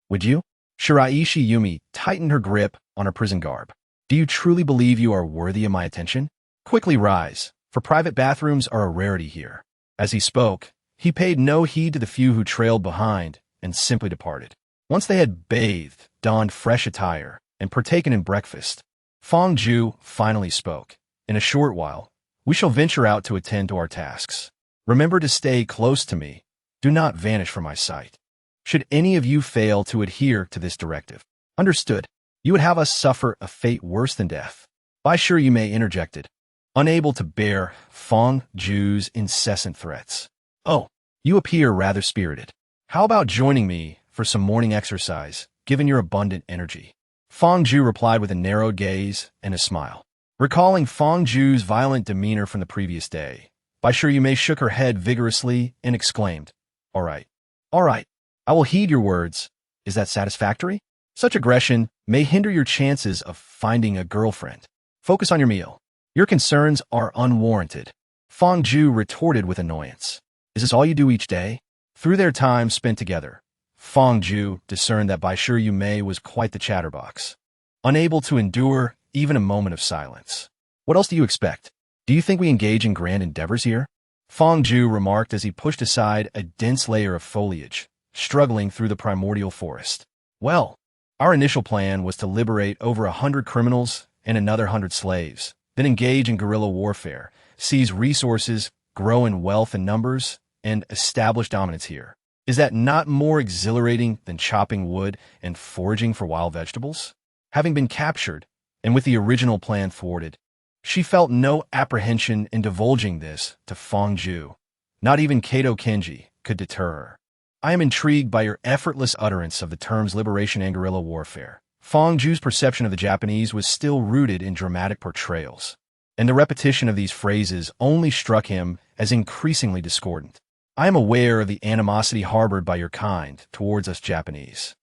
Would you? Shiraishi Yumi tightened her grip on her prison garb. Do you truly believe you are worthy of my attention? Quickly rise, for private bathrooms are a rarity here. As he spoke, he paid no heed to the few who trailed behind and simply departed. Once they had bathed, donned fresh attire, and partaken in breakfast, Fang Zhu finally spoke. In a short while, we shall venture out to attend to our tasks. Remember to stay close to me. Do not vanish from my sight. Should any of you fail to adhere to this directive, understood, you would have us suffer a fate worse than death. By sure you may interjected, unable to bear Fang Zhu's incessant threats. Oh, you appear rather spirited. How about joining me for some morning exercise, given your abundant energy? Fang Zhu replied with a narrowed gaze and a smile. Recalling Fang Zhu's violent demeanor from the previous day, By sure you may shook her head vigorously and exclaimed, All right, I will heed your words. Is that satisfactory? Such aggression may hinder your chances of finding a girlfriend. Focus on your meal. Your concerns are unwarranted. Fang Zhu retorted with annoyance. Is this all you do each day? Through their time spent together, Fong Ju discerned that Baishu Yume was quite the chatterbox, unable to endure even a moment of silence. What else do you expect? Do you think we engage in grand endeavors here? Fong Ju remarked as he pushed aside a dense layer of foliage, struggling through the primordial forest. Well, our initial plan was to liberate over 100 criminals and another 100 slaves, then engage in guerrilla warfare, seize resources, grow in wealth and numbers, and establish dominance here. Is that not more exhilarating than chopping wood and foraging for wild vegetables? Having been captured, and with the original plan thwarted, she felt no apprehension in divulging this to Fong Ju. Not even Kato Kenji could deter her. I am intrigued by your effortless utterance of the terms liberation and guerrilla warfare. Fong Ju's perception of the Japanese was still rooted in dramatic portrayals, and the repetition of these phrases only struck him as increasingly discordant. I am aware of the animosity harbored by your kind towards us Japanese.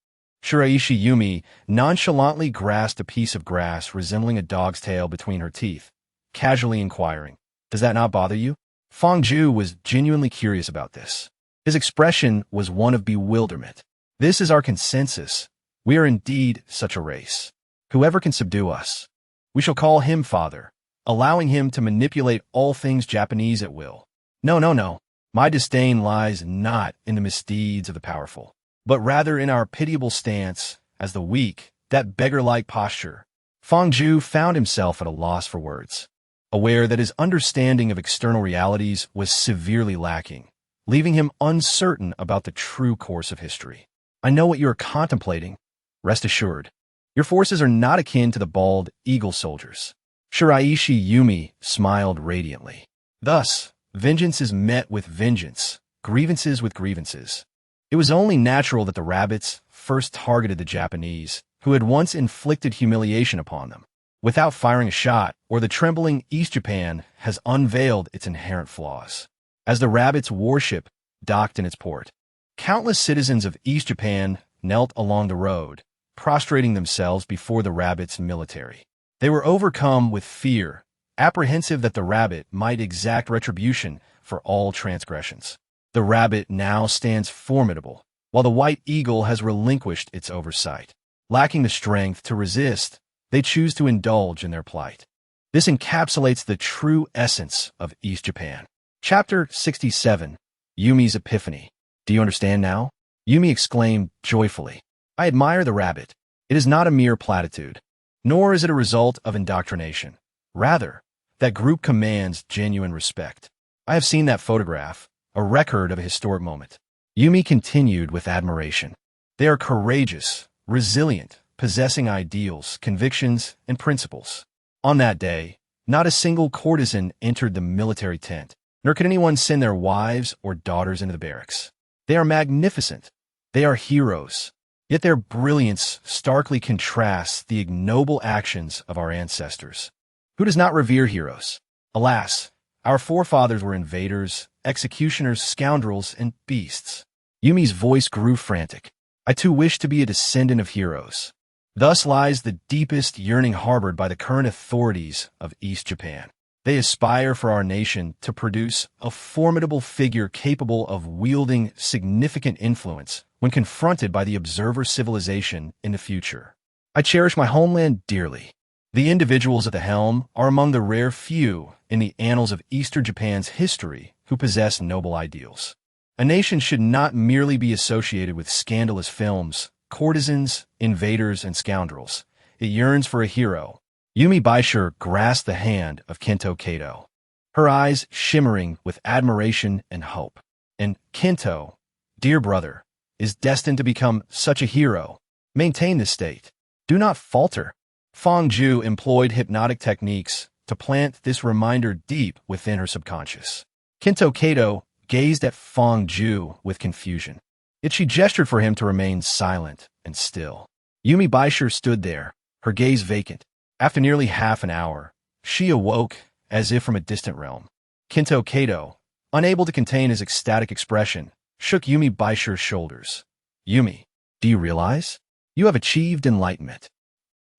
Shiraishi Yumi nonchalantly grasped a piece of grass resembling a dog's tail between her teeth, casually inquiring, "Does that not bother you?" Fong Ju was genuinely curious about this. His expression was one of bewilderment. This is our consensus. We are indeed such a race. Whoever can subdue us, we shall call him father, allowing him to manipulate all things Japanese at will. No. My disdain lies not in the misdeeds of the powerful, but rather in our pitiable stance as the weak, that beggar-like posture. Fong Ju found himself at a loss for words, aware that his understanding of external realities was severely lacking, leaving him uncertain about the true course of history. I know what you are contemplating. Rest assured, your forces are not akin to the bald eagle soldiers. Shiraishi Yumi smiled radiantly. Thus, vengeance is met with vengeance, grievances with grievances. It was only natural that the rabbits first targeted the Japanese, who had once inflicted humiliation upon them. Without firing a shot, or the trembling East Japan has unveiled its inherent flaws. As the rabbits' warship docked in its port, countless citizens of East Japan knelt along the road, prostrating themselves before the rabbits' military. They were overcome with fear, apprehensive that the rabbit might exact retribution for all transgressions. The rabbit now stands formidable, while the white eagle has relinquished its oversight. Lacking the strength to resist, they choose to indulge in their plight. This encapsulates the true essence of East Japan. Chapter 67, Yumi's Epiphany. Do you understand now? Yumi exclaimed joyfully. I admire the rabbit. It is not a mere platitude, nor is it a result of indoctrination. Rather, that group commands genuine respect. I have seen that photograph, a record of a historic moment. Yumi continued with admiration. They are courageous, resilient, possessing ideals, convictions, and principles. On that day, not a single courtesan entered the military tent, nor could anyone send their wives or daughters into the barracks. They are magnificent. They are heroes. Yet their brilliance starkly contrasts the ignoble actions of our ancestors. Who does not revere heroes? Alas, our forefathers were invaders, executioners, scoundrels, and beasts. Yumi's voice grew frantic. I too wish to be a descendant of heroes. Thus lies the deepest yearning harbored by the current authorities of East Japan. They aspire for our nation to produce a formidable figure capable of wielding significant influence when confronted by the observer civilization in the future. I cherish my homeland dearly. The individuals at the helm are among the rare few in the annals of Eastern Japan's history who possess noble ideals. A nation should not merely be associated with scandalous films, courtesans, invaders, and scoundrels. It yearns for a hero. Yumi Baishu grasped the hand of Kento Kato, her eyes shimmering with admiration and hope. And Kento, dear brother, is destined to become such a hero. Maintain this state. Do not falter. Fong Ju employed hypnotic techniques to plant this reminder deep within her subconscious. Kento Kato gazed at Fong Ju with confusion. Yet she gestured for him to remain silent and still. Yumi Baishu stood there, her gaze vacant. After nearly half an hour, she awoke as if from a distant realm. Kento Kato, unable to contain his ecstatic expression, shook Yumi Baishu's shoulders. Yumi, do you realize? You have achieved enlightenment.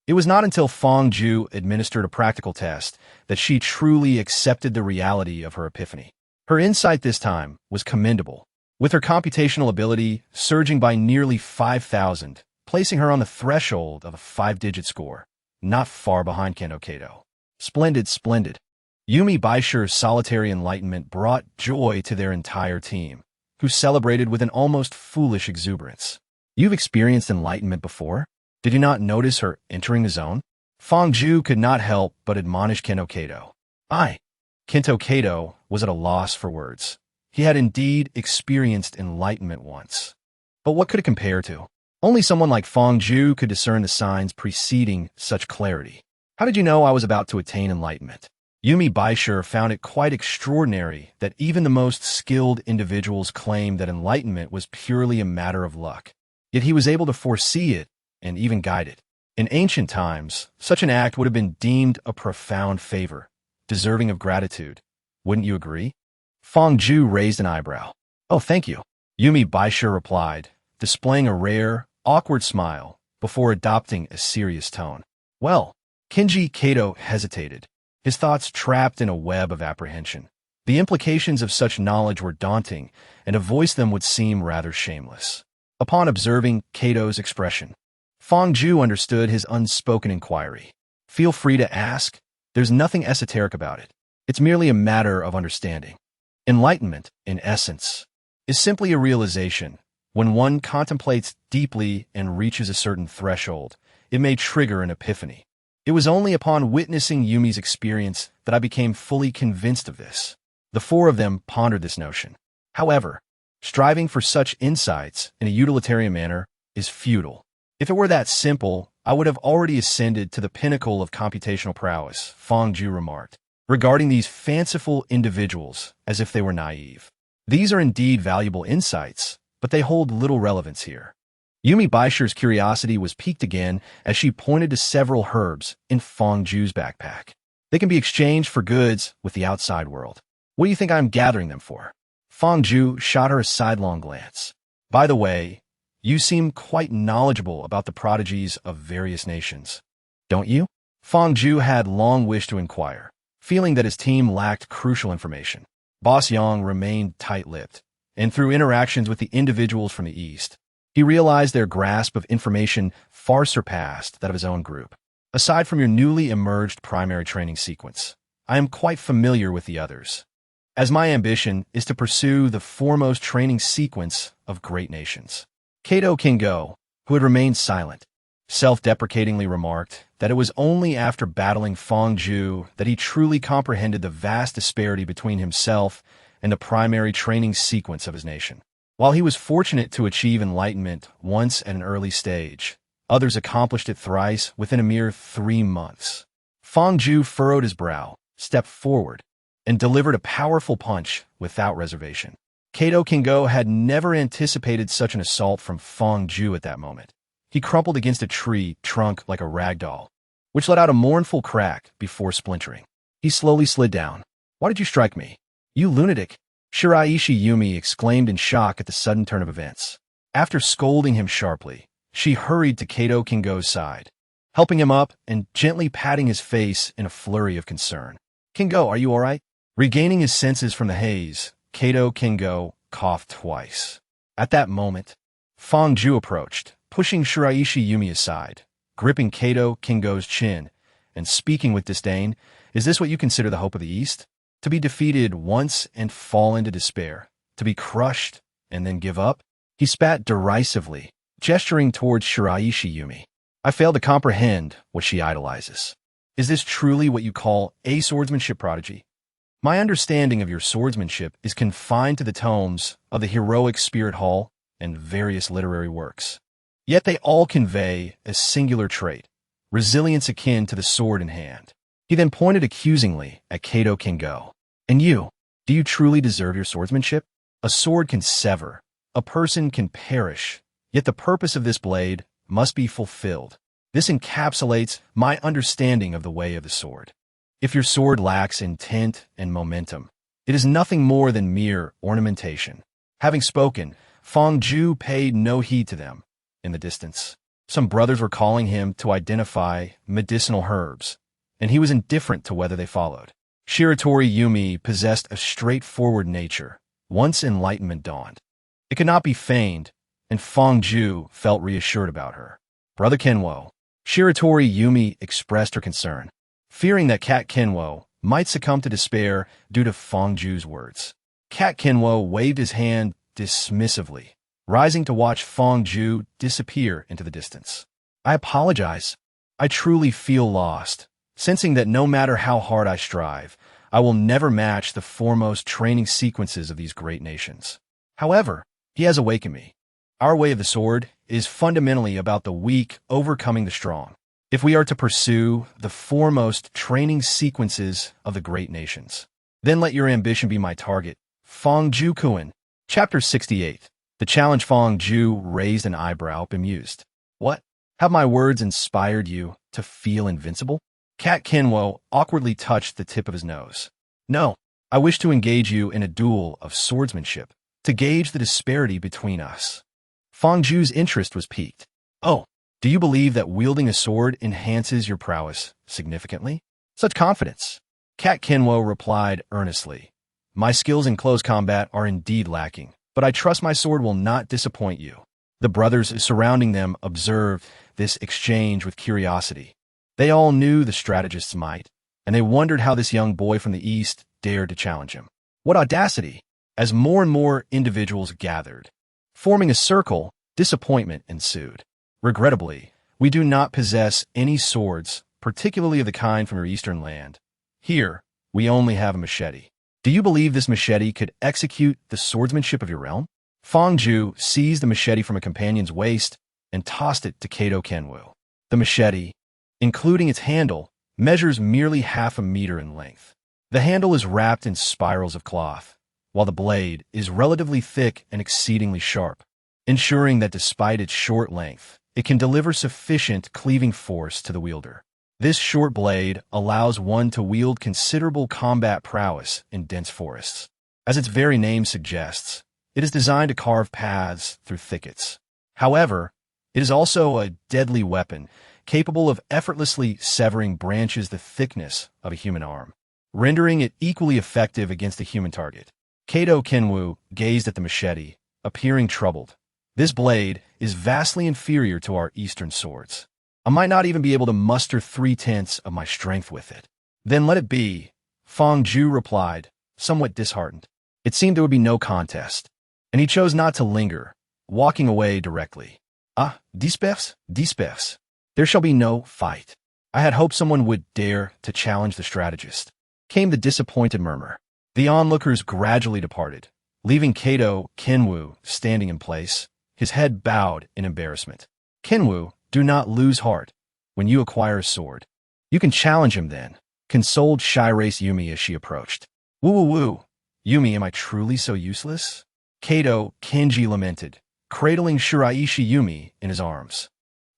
It was not until Fong Ju administered a practical test that she truly accepted the reality of her epiphany. Her insight this time was commendable, with her computational ability surging by nearly 5,000, placing her on the threshold of a 5-digit score, not far behind Kento Kato. Splendid, splendid. Yumi Baisher's solitary enlightenment brought joy to their entire team, who celebrated with an almost foolish exuberance. You've experienced enlightenment before? Did you not notice her entering the zone? Fangju could not help but admonish Kento Kato. Kento Kato was at a loss for words. He had indeed experienced enlightenment once. But what could it compare to? Only someone like Fangju could discern the signs preceding such clarity. How did you know I was about to attain enlightenment? Yumi Baisher found it quite extraordinary that even the most skilled individuals claimed that enlightenment was purely a matter of luck. Yet he was able to foresee it and even guide it. In ancient times, such an act would have been deemed a profound favor, deserving of gratitude. Wouldn't you agree? Fangju raised an eyebrow. Oh, thank you. Yumi Baisher replied, displaying a rare, awkward smile before adopting a serious tone. Well, Kenji Kato hesitated, his thoughts trapped in a web of apprehension. The implications of such knowledge were daunting, and to voice them would seem rather shameless. Upon observing Kato's expression, Fangju understood his unspoken inquiry. Feel free to ask. There's nothing esoteric about it. It's merely a matter of understanding. Enlightenment, in essence, is simply a realization. When one contemplates deeply and reaches a certain threshold, it may trigger an epiphany. It was only upon witnessing Yumi's experience that I became fully convinced of this. The four of them pondered this notion. However, striving for such insights in a utilitarian manner is futile. If it were that simple, I would have already ascended to the pinnacle of computational prowess, Fangju remarked, regarding these fanciful individuals as if they were naive. These are indeed valuable insights, but they hold little relevance here. Yumi Baisher's curiosity was piqued again as she pointed to several herbs in Fangju's backpack. They can be exchanged for goods with the outside world. What do you think I'm gathering them for? Fangju shot her a sidelong glance. By the way, you seem quite knowledgeable about the prodigies of various nations, don't you? Fangju had long wished to inquire, feeling that his team lacked crucial information. Boss Yang remained tight-lipped, and through interactions with the individuals from the East, he realized their grasp of information far surpassed that of his own group. Aside from your newly emerged primary training sequence, I am quite familiar with the others, as my ambition is to pursue the foremost training sequence of great nations. Kato Kingo, who had remained silent, self-deprecatingly remarked that it was only after battling Fangju that he truly comprehended the vast disparity between himself and the primary training sequence of his nation. While he was fortunate to achieve enlightenment once at an early stage, others accomplished it thrice within a mere 3 months. Fangju furrowed his brow, stepped forward, and delivered a powerful punch without reservation. Kato Kingo had never anticipated such an assault from Fangju at that moment. He crumpled against a tree trunk like a rag doll, which let out a mournful crack before splintering. He slowly slid down. Why did you strike me? You lunatic! Shiraishi Yumi exclaimed in shock at the sudden turn of events. After scolding him sharply, she hurried to Kato Kingo's side, helping him up and gently patting his face in a flurry of concern. Kingo, are you all right? Regaining his senses from the haze, Kato Kingo coughed twice. At that moment, Fangju approached, pushing Shiraishi Yumi aside, gripping Kato Kingo's chin, and speaking with disdain. Is this what you consider the hope of the East? To be defeated once and fall into despair, to be crushed and then give up? He spat derisively, gesturing towards Shiraishi Yumi. I fail to comprehend what she idolizes. Is this truly what you call a swordsmanship prodigy? My understanding of your swordsmanship is confined to the tomes of the Heroic Spirit Hall and various literary works. Yet they all convey a singular trait, resilience akin to the sword in hand. He then pointed accusingly at Kato Kingo. And you, do you truly deserve your swordsmanship? A sword can sever, a person can perish, yet the purpose of this blade must be fulfilled. This encapsulates my understanding of the way of the sword. If your sword lacks intent and momentum, it is nothing more than mere ornamentation. Having spoken, Fangju paid no heed to them. In the distance, some brothers were calling him to identify medicinal herbs, and he was indifferent to whether they followed. Shiratori Yumi possessed a straightforward nature, once enlightenment dawned. It could not be feigned, and Fong Ju felt reassured about her. Brother Kenwo. Shiratori Yumi expressed her concern, fearing that Cat Kenwo might succumb to despair due to Fong Ju's words. Cat Kenwo waved his hand dismissively, rising to watch Fong Ju disappear into the distance. I apologize. I truly feel lost, sensing that no matter how hard I strive, I will never match the foremost training sequences of these great nations. However, he has awakened me. Our way of the sword is fundamentally about the weak overcoming the strong. If we are to pursue the foremost training sequences of the great nations, then let your ambition be my target. Fong Ju Kuan. Chapter 68. The challenge. Fong Ju raised an eyebrow, bemused. What? Have my words inspired you to feel invincible? Cat Kenwo awkwardly touched the tip of his nose. No, I wish to engage you in a duel of swordsmanship, to gauge the disparity between us. Fong Ju's interest was piqued. Oh, do you believe that wielding a sword enhances your prowess significantly? Such confidence. Cat Kenwo replied earnestly. My skills in close combat are indeed lacking, but I trust my sword will not disappoint you. The brothers surrounding them observed this exchange with curiosity. They all knew the strategist's might, and they wondered how this young boy from the East dared to challenge him. What audacity! As more and more individuals gathered, forming a circle, disappointment ensued. Regrettably, we do not possess any swords, particularly of the kind from your eastern land. Here, we only have a machete. Do you believe this machete could execute the swordsmanship of your realm? Fong Ju seized the machete from a companion's waist and tossed it to Kato Kenwu. The machete, including its handle, measures merely half a meter in length. The handle is wrapped in spirals of cloth, while the blade is relatively thick and exceedingly sharp, ensuring that despite its short length, it can deliver sufficient cleaving force to the wielder. This short blade allows one to wield considerable combat prowess in dense forests. As its very name suggests, it is designed to carve paths through thickets. However, it is also a deadly weapon, capable of effortlessly severing branches the thickness of a human arm, rendering it equally effective against a human target. Kato Kenwu gazed at the machete, appearing troubled. This blade is vastly inferior to our eastern swords. I might not even be able to muster 3/10 of my strength with it. Then let it be, Fong Ju replied, somewhat disheartened. It seemed there would be no contest, and he chose not to linger, walking away directly. Ah, disperse. There shall be no fight. I had hoped someone would dare to challenge the strategist. Came the disappointed murmur. The onlookers gradually departed, leaving Kato Kenwu standing in place, his head bowed in embarrassment. Kenwu, do not lose heart when you acquire a sword. You can challenge him then, consoled Shirace Yumi as she approached. Woo. Yumi, am I truly so useless? Kato Kenji lamented, cradling Shiraishi Yumi in his arms,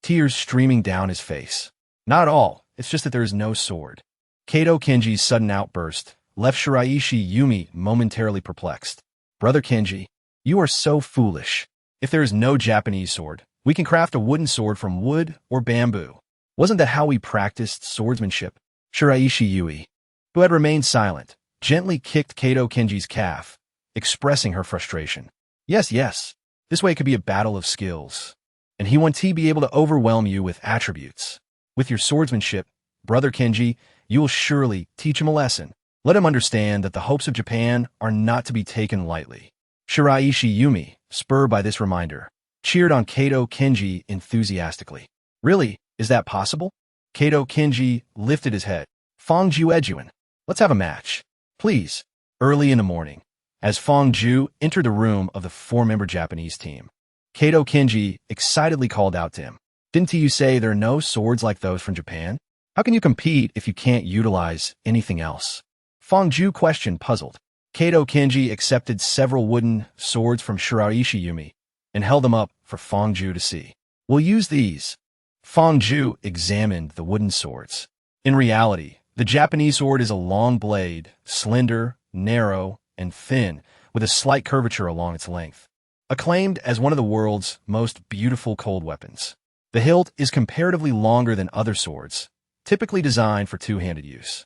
tears streaming down his face. Not at all, it's just that there is no sword. Kato Kenji's sudden outburst left Shiraishi Yumi momentarily perplexed. Brother Kenji, you are so foolish. If there is no Japanese sword, we can craft a wooden sword from wood or bamboo. Wasn't that how we practiced swordsmanship? Shiraishi Yui, who had remained silent, gently kicked Kato Kenji's calf, expressing her frustration. Yes. This way it could be a battle of skills, and he won't be able to overwhelm you with attributes. With your swordsmanship, Brother Kenji, you will surely teach him a lesson. Let him understand that the hopes of Japan are not to be taken lightly. Shiraishi Yumi, spurred by this reminder, cheered on Kato Kenji enthusiastically. Really? Is that possible? Kato Kenji lifted his head. Fong Ju Eduan, let's have a match. Please. Early in the morning, as Fong Ju entered the room of the 4-member Japanese team, Kato Kenji excitedly called out to him. Didn't you say there are no swords like those from Japan? How can you compete if you can't utilize anything else? Fong Ju questioned, puzzled. Kato Kenji accepted several wooden swords from Shiraishi Yumi and held them up for Fong Ju to see. We'll use these. Fong Ju examined the wooden swords. In reality, the Japanese sword is a long blade, slender, narrow, and thin, with a slight curvature along its length. Acclaimed as one of the world's most beautiful cold weapons, the hilt is comparatively longer than other swords, typically designed for two-handed use.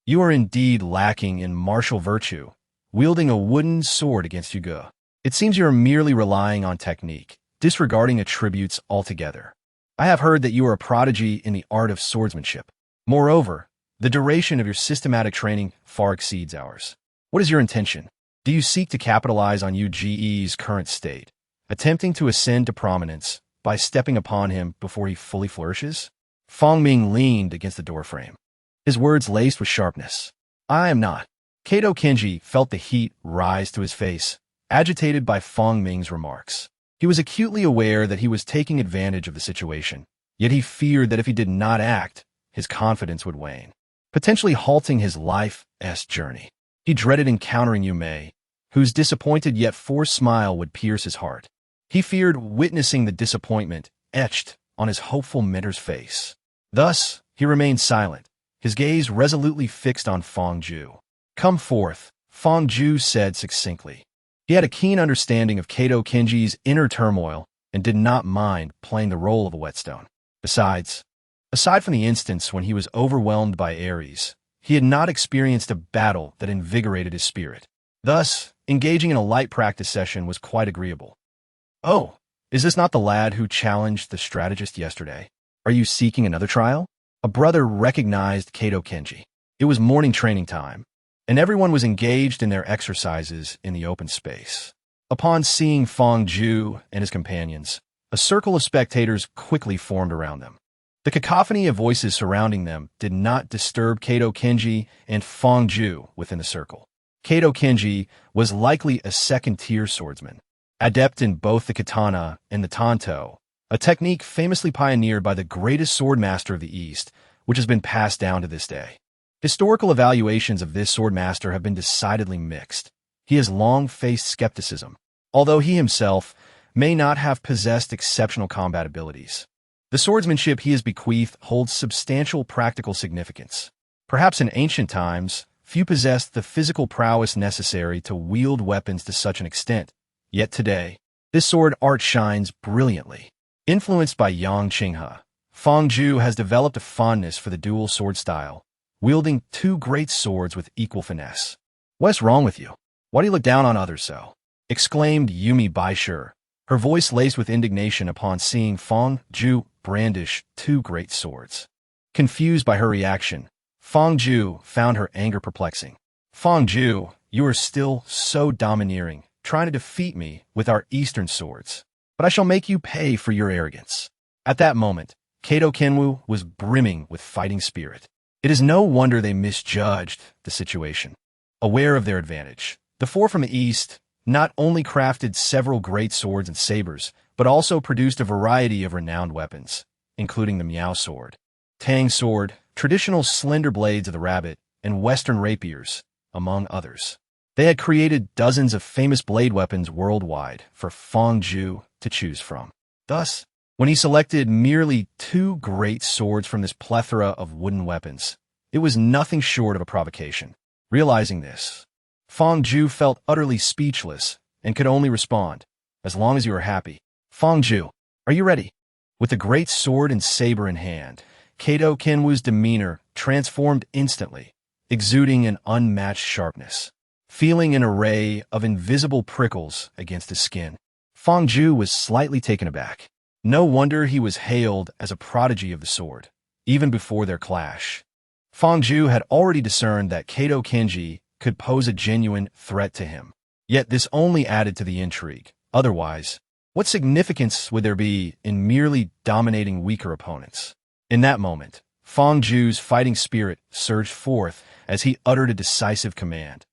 You are indeed lacking in martial virtue, wielding a wooden sword against Yuga. It seems you're merely relying on technique, disregarding attributes altogether. I have heard that you are a prodigy in the art of swordsmanship. Moreover, the duration of your systematic training far exceeds ours. What is your intention? Do you seek to capitalize on UGE's current state, attempting to ascend to prominence by stepping upon him before he fully flourishes? Fong Ming leaned against the doorframe, his words laced with sharpness. I am not. Kato Kenji felt the heat rise to his face, agitated by Fong Ming's remarks. He was acutely aware that he was taking advantage of the situation, yet he feared that if he did not act, his confidence would wane, potentially halting his life's journey. He dreaded encountering Yume, whose disappointed yet forced smile would pierce his heart. He feared witnessing the disappointment etched on his hopeful mentor's face. Thus, he remained silent, his gaze resolutely fixed on Fong Ju. Come forth, Fong Ju said succinctly. He had a keen understanding of Kato Kenji's inner turmoil and did not mind playing the role of a whetstone. Besides, aside from the instance when he was overwhelmed by Ares, he had not experienced a battle that invigorated his spirit. Thus, engaging in a light practice session was quite agreeable. Oh, is this not the lad who challenged the strategist yesterday? Are you seeking another trial? A brother recognized Kato Kenji. It was morning training time, and everyone was engaged in their exercises in the open space. Upon seeing Fong Ju and his companions, a circle of spectators quickly formed around them. The cacophony of voices surrounding them did not disturb Kato Kenji and Fong Ju within the circle. Kato Kenji was likely a second-tier swordsman, adept in both the katana and the tanto, a technique famously pioneered by the greatest swordmaster of the East, which has been passed down to this day. Historical evaluations of this swordmaster have been decidedly mixed. He has long faced skepticism, although he himself may not have possessed exceptional combat abilities. The swordsmanship he has bequeathed holds substantial practical significance. Perhaps in ancient times, few possessed the physical prowess necessary to wield weapons to such an extent. Yet today, this sword art shines brilliantly. Influenced by Yang Qinghe, Fong Ju has developed a fondness for the dual sword style, wielding two great swords with equal finesse. What's wrong with you? Why do you look down on others so? Exclaimed Yumi Baisher, her voice laced with indignation upon seeing Fong Ju brandish two great swords. Confused by her reaction, Fong Ju found her anger perplexing. Fong Ju, you are still so domineering, trying to defeat me with our Eastern swords. But I shall make you pay for your arrogance. At that moment, Kato Kenwu was brimming with fighting spirit. It is no wonder they misjudged the situation. Aware of their advantage, the four from the East not only crafted several great swords and sabers, but also produced a variety of renowned weapons, including the Miao sword, Tang sword, traditional slender blades of the rabbit, and Western rapiers, among others. They had created dozens of famous blade weapons worldwide for Fong Ju to choose from. Thus, when he selected merely two great swords from this plethora of wooden weapons, it was nothing short of a provocation. Realizing this, Fong Ju felt utterly speechless and could only respond, as long as you are happy. Fong Ju, are you ready? With the great sword and saber in hand, Kato Kenwu's demeanor transformed instantly, exuding an unmatched sharpness. Feeling an array of invisible prickles against his skin, Fong Ju was slightly taken aback. No wonder he was hailed as a prodigy of the sword, even before their clash. Fong Ju had already discerned that Kato Kenji could pose a genuine threat to him. Yet this only added to the intrigue. Otherwise, what significance would there be in merely dominating weaker opponents? In that moment, Fong Ju's fighting spirit surged forth as he uttered a decisive command.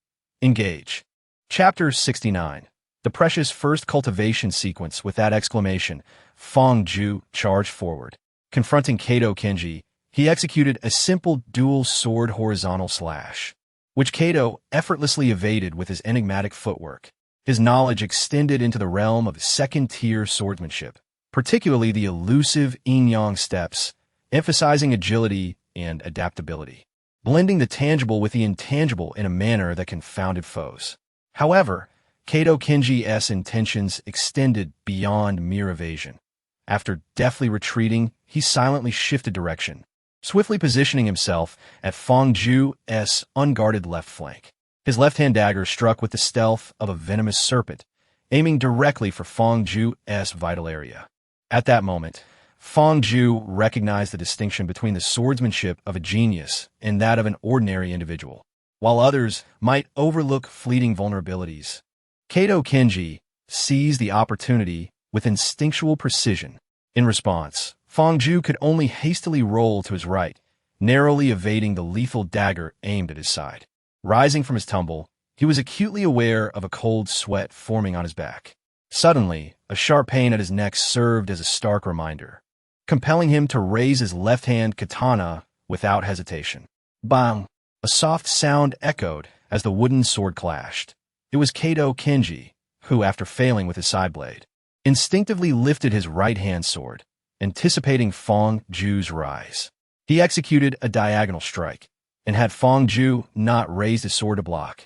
Engage. Chapter 69. The precious first cultivation sequence. With that exclamation, Fong Ju charged forward. Confronting Kato Kenji, he executed a simple dual sword horizontal slash, which Kato effortlessly evaded with his enigmatic footwork. His knowledge extended into the realm of second-tier swordsmanship, particularly the elusive yin-yang steps, emphasizing agility and adaptability, blending the tangible with the intangible in a manner that confounded foes. However, Kato Kenji's intentions extended beyond mere evasion. After deftly retreating, he silently shifted direction, swiftly positioning himself at Fong Ju's unguarded left flank. His left-hand dagger struck with the stealth of a venomous serpent, aiming directly for Fang Ju's vital area. At that moment, Fang Ju recognized the distinction between the swordsmanship of a genius and that of an ordinary individual, while others might overlook fleeting vulnerabilities. Kato Kenji seized the opportunity with instinctual precision. In response, Fang Ju could only hastily roll to his right, narrowly evading the lethal dagger aimed at his side. Rising from his tumble, he was acutely aware of a cold sweat forming on his back. Suddenly, a sharp pain at his neck served as a stark reminder, compelling him to raise his left-hand katana without hesitation. Bang! A soft sound echoed as the wooden sword clashed. It was Kato Kenji, who, after failing with his side blade, instinctively lifted his right-hand sword, anticipating Fang Ju's rise. He executed a diagonal strike, and had Fang Ju not raised his sword to block,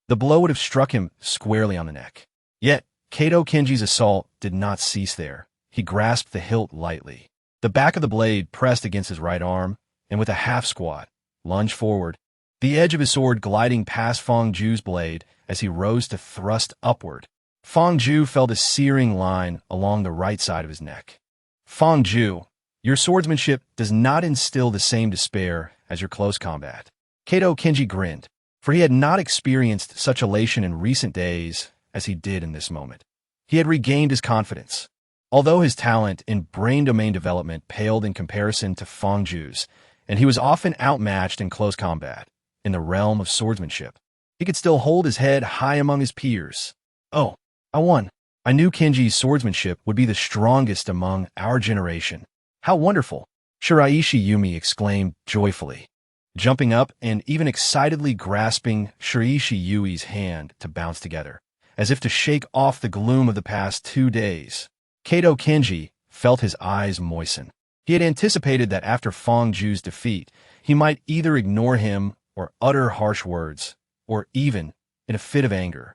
the blow would have struck him squarely on the neck. Yet, Kato Kenji's assault did not cease there. He grasped the hilt lightly. The back of the blade pressed against his right arm, and with a half-squat, lunged forward, the edge of his sword gliding past Fang Ju's blade as he rose to thrust upward. Fang Ju felt a searing line along the right side of his neck. Fang Ju, your swordsmanship does not instill the same despair as your close combat. Kato Kenji grinned, for he had not experienced such elation in recent days as he did in this moment. He had regained his confidence. Although his talent in brain domain development paled in comparison to Fang Ju's, and he was often outmatched in close combat, in the realm of swordsmanship, he could still hold his head high among his peers. Oh, I won. I knew Kenji's swordsmanship would be the strongest among our generation. How wonderful! Shiraishi Yumi exclaimed joyfully, jumping up and even excitedly grasping Shiraishi Yui's hand to bounce together, as if to shake off the gloom of the past 2 days. Kato Kenji felt his eyes moisten. He had anticipated that after Fang Ju's defeat, he might either ignore him or utter harsh words, or even, in a fit of anger,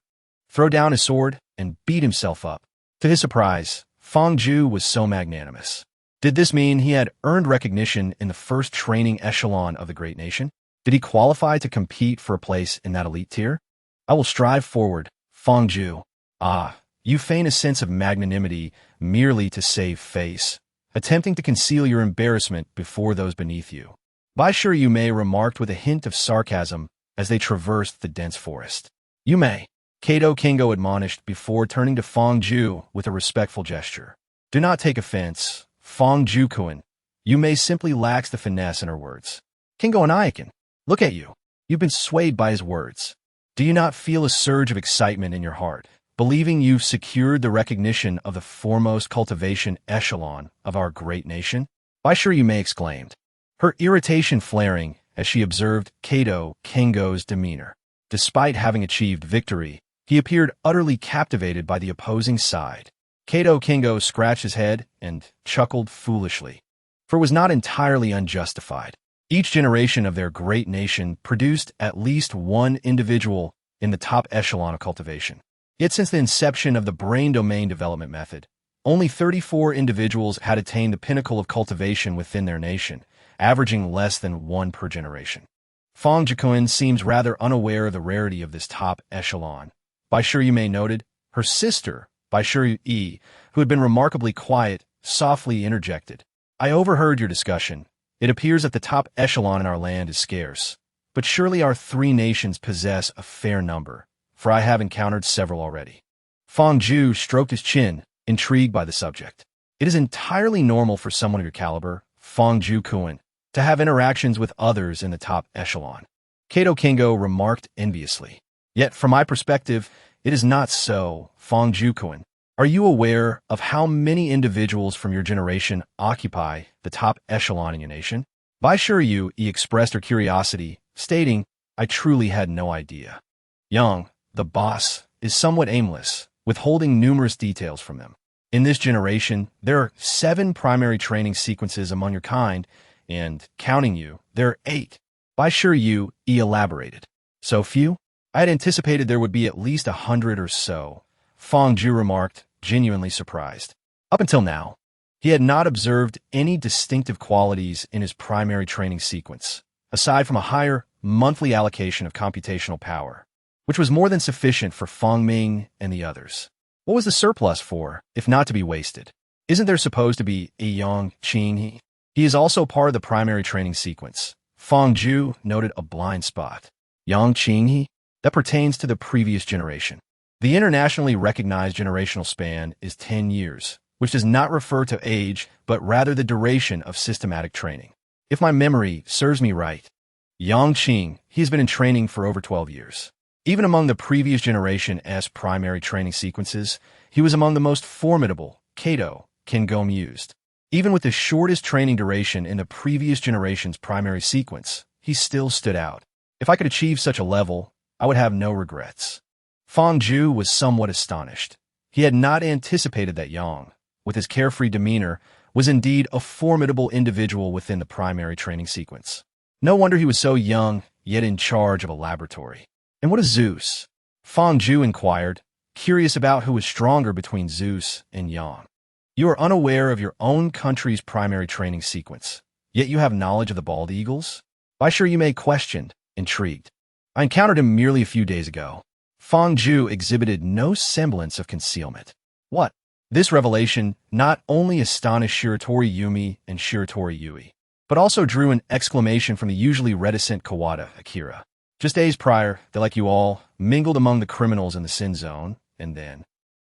throw down his sword and beat himself up. To his surprise, Fang Ju was so magnanimous. Did this mean he had earned recognition in the first training echelon of the great nation? Did he qualify to compete for a place in that elite tier? I will strive forward, Fang Ju. Ah, you feign a sense of magnanimity merely to save face, attempting to conceal your embarrassment before those beneath you. Baisher Yume remarked with a hint of sarcasm as they traversed the dense forest. Yume, Kato Kingo admonished before turning to Fang Ju with a respectful gesture. Do not take offense, Fang Ju-kun. Yume simply lacks the finesse in her words. Kingo and Ayakin, look at you. You've been swayed by his words. Do you not feel a surge of excitement in your heart, believing you've secured the recognition of the foremost cultivation echelon of our great nation? Baisher Yume exclaimed, her irritation flaring as she observed Kato Kingo's demeanor. Despite having achieved victory, he appeared utterly captivated by the opposing side. Kato Kingo scratched his head and chuckled foolishly, for it was not entirely unjustified. Each generation of their great nation produced at least one individual in the top echelon of cultivation. Yet since the inception of the brain domain development method, only 34 individuals had attained the pinnacle of cultivation within their nation, averaging less than 1 per generation. Fang Jikun seems rather unaware of the rarity of this top echelon. Baisher Yume noted, her sister, Baisher Yi, who had been remarkably quiet, softly interjected. I overheard your discussion. It appears that the top echelon in our land is scarce, but surely our 3 nations possess a fair number, for I have encountered several already. Fang Ju stroked his chin, intrigued by the subject. It is entirely normal for someone of your caliber, Fang Ju-kun, to have interactions with others in the top echelon. Kato Kingo remarked enviously. Yet, from my perspective, it is not so, Fang Ju-kun. Are you aware of how many individuals from your generation occupy the top echelon in your nation? Baisher Yu expressed her curiosity, stating, I truly had no idea. Young, the boss, is somewhat aimless, withholding numerous details from them. In this generation, there are 7 primary training sequences among your kind, and, counting you, there are 8. Baisher Yu elaborated. So few? I had anticipated there would be at least 100 or so, Fang Ju remarked, genuinely surprised. Up until now, he had not observed any distinctive qualities in his primary training sequence, aside from a higher monthly allocation of computational power, which was more than sufficient for Fang Ming and the others. What was the surplus for, if not to be wasted? Isn't there supposed to be a Yang Qinghe? He is also part of the primary training sequence. Feng Zhu noted a blind spot. Yang Qinghe? That pertains to the previous generation. The internationally recognized generational span is 10 years, which does not refer to age, but rather the duration of systematic training. If my memory serves me right, Yang Qing, he has been in training for over 12 years. Even among the previous generation's primary training sequences, he was among the most formidable, Kato, Kingom used. Even with the shortest training duration in the previous generation's primary sequence, he still stood out. If I could achieve such a level, I would have no regrets. Feng Zhu was somewhat astonished. He had not anticipated that Yang, with his carefree demeanor, was indeed a formidable individual within the primary training sequence. No wonder he was so young, yet in charge of a laboratory. And what is Zeus? Feng Zhu inquired, curious about who was stronger between Zeus and Yang. You are unaware of your own country's primary training sequence, yet you have knowledge of the bald eagles? Why sure you may questioned, intrigued. I encountered him merely a few days ago. Feng Zhu exhibited no semblance of concealment. What? This revelation not only astonished Shiratori Yumi and Shiratori Yui, but also drew an exclamation from the usually reticent Kawada Akira. Just days prior, they, like you all, mingled among the criminals in the sin zone, and then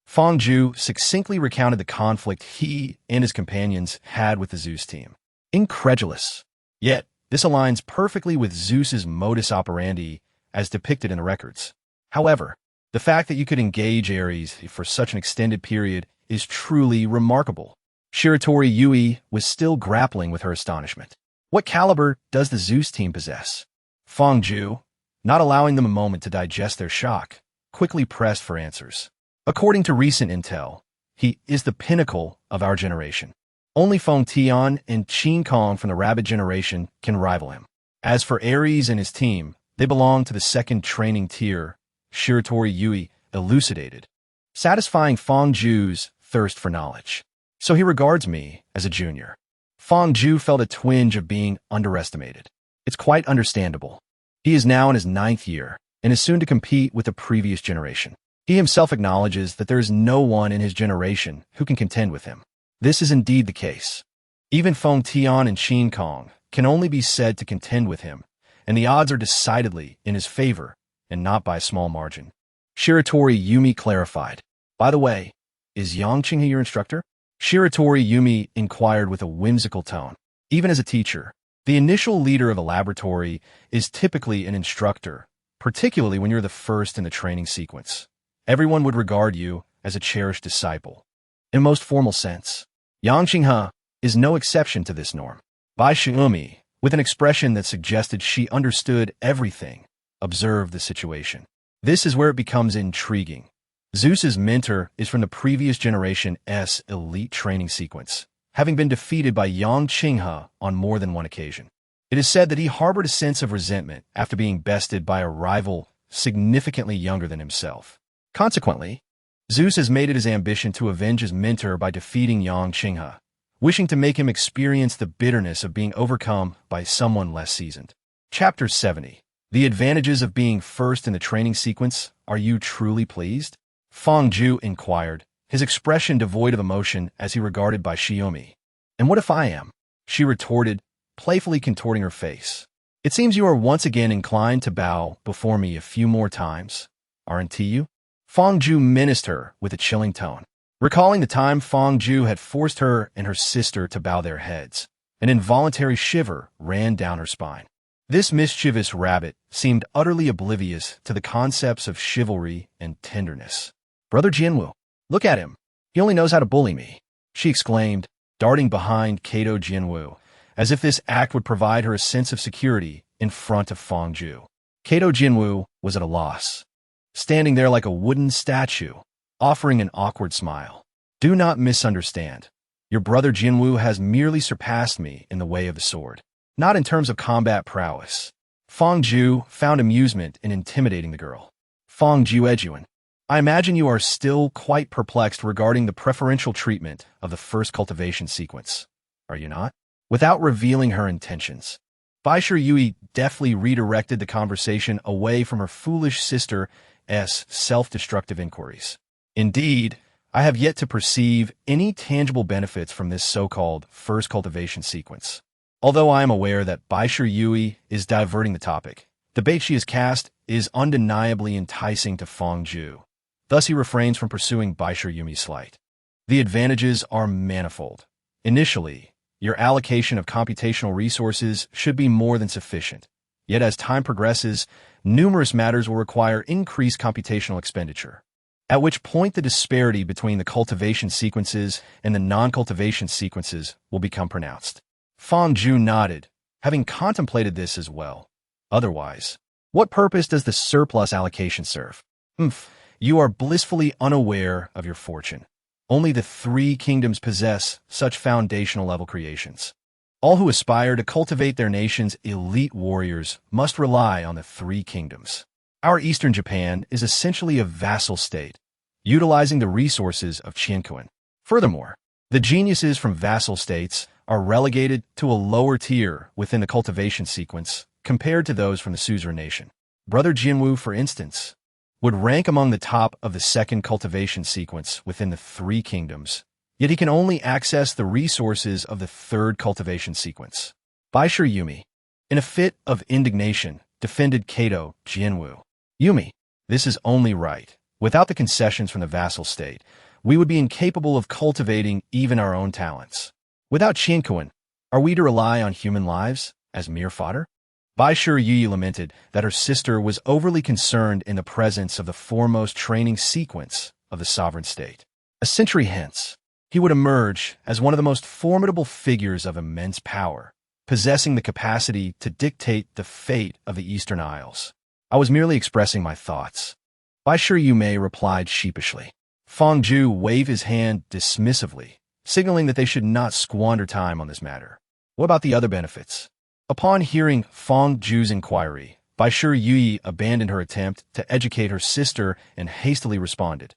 Feng Zhu succinctly recounted the conflict he and his companions had with the Zeus team. Incredulous. Yet, this aligns perfectly with Zeus's modus operandi as depicted in the records. However, the fact that you could engage Ares for such an extended period is truly remarkable. Shiratori Yui was still grappling with her astonishment. What caliber does the Zeus team possess? Feng Zhu, not allowing them a moment to digest their shock, quickly pressed for answers. According to recent intel, he is the pinnacle of our generation. Only Feng Tian and Qin Kong from the Rabbit generation can rival him. As for Ares and his team, they belong to the second training tier, Shiratori Yui elucidated, satisfying Feng Zhu's thirst for knowledge. So he regards me as a junior. Feng Zhu felt a twinge of being underestimated. It's quite understandable. He is now in his 9th year and is soon to compete with the previous generation. He himself acknowledges that there is no one in his generation who can contend with him. This is indeed the case. Even Feng Tian and Qin Kong can only be said to contend with him, and the odds are decidedly in his favor, and not by a small margin. Shiratori Yumi clarified. By the way, is Yang Qinghe your instructor? Shiratori Yumi inquired with a whimsical tone. Even as a teacher, the initial leader of a laboratory is typically an instructor, particularly when you're the first in the training sequence. Everyone would regard you as a cherished disciple. In most formal sense, Yang Qinghe is no exception to this norm. Bai Shiumi, with an expression that suggested she understood everything, observed the situation. This is where it becomes intriguing. Zeus's mentor is from the previous generation's elite training sequence, having been defeated by Yang Qinghe on more than one occasion. It is said that he harbored a sense of resentment after being bested by a rival significantly younger than himself. Consequently, Zeus has made it his ambition to avenge his mentor by defeating Yang Qinghe, wishing to make him experience the bitterness of being overcome by someone less seasoned. Chapter 70. The advantages of being first in the training sequence. Are you truly pleased? Feng Zhu inquired, his expression devoid of emotion as he regarded Bai Shiumi. And what if I am? She retorted, playfully contorting her face. It seems you are once again inclined to bow before me a few more times, aren't you? Feng Zhu menaced her with a chilling tone. Recalling the time Feng Zhu had forced her and her sister to bow their heads, an involuntary shiver ran down her spine. This mischievous rabbit seemed utterly oblivious to the concepts of chivalry and tenderness. Brother Jianwu, look at him. He only knows how to bully me, she exclaimed, darting behind Kato Jianwu, as if this act would provide her a sense of security in front of Feng Zhu. Kato Jianwu was at a loss, standing there like a wooden statue, offering an awkward smile. Do not misunderstand. Your brother Jianwu has merely surpassed me in the way of the sword, not in terms of combat prowess. Feng Zhu found amusement in intimidating the girl. Feng Zhu Eduan, I imagine you are still quite perplexed regarding the preferential treatment of the first cultivation sequence, are you not? Without revealing her intentions, Bai Yui deftly redirected the conversation away from her foolish sister's self-destructive inquiries. Indeed, I have yet to perceive any tangible benefits from this so-called first cultivation sequence. Although I am aware that Baisher Yui is diverting the topic, the bait she has cast is undeniably enticing to Fong Ju. Thus he refrains from pursuing Baisher Yumi's slight. The advantages are manifold. Initially, your allocation of computational resources should be more than sufficient. Yet as time progresses, numerous matters will require increased computational expenditure, at which point the disparity between the cultivation sequences and the non-cultivation sequences will become pronounced. Fong Ju nodded, having contemplated this as well. Otherwise, what purpose does the surplus allocation serve? You are blissfully unaware of your fortune. Only the three kingdoms possess such foundational level creations. All who aspire to cultivate their nation's elite warriors must rely on the three kingdoms. Our eastern Japan is essentially a vassal state, utilizing the resources of Qianquan. Furthermore, the geniuses from vassal states are relegated to a lower tier within the cultivation sequence compared to those from the suzerain nation. Brother Jianwu, for instance, would rank among the top of the second cultivation sequence within the three kingdoms, yet he can only access the resources of the third cultivation sequence. Baisher Yumi, in a fit of indignation, defended Kato Jianwu. Yumi, this is only right. Without the concessions from the vassal state, we would be incapable of cultivating even our own talents. Without Qianquan, are we to rely on human lives as mere fodder? Baisher Yi lamented that her sister was overly concerned in the presence of the foremost training sequence of the sovereign state. A century hence, he would emerge as one of the most formidable figures of immense power, possessing the capacity to dictate the fate of the Eastern Isles. I was merely expressing my thoughts. Baisher Yume replied sheepishly. Fong Ju waved his hand dismissively, signaling that they should not squander time on this matter. What about the other benefits? Upon hearing Fong Ju's inquiry, Baisher Yui abandoned her attempt to educate her sister and hastily responded.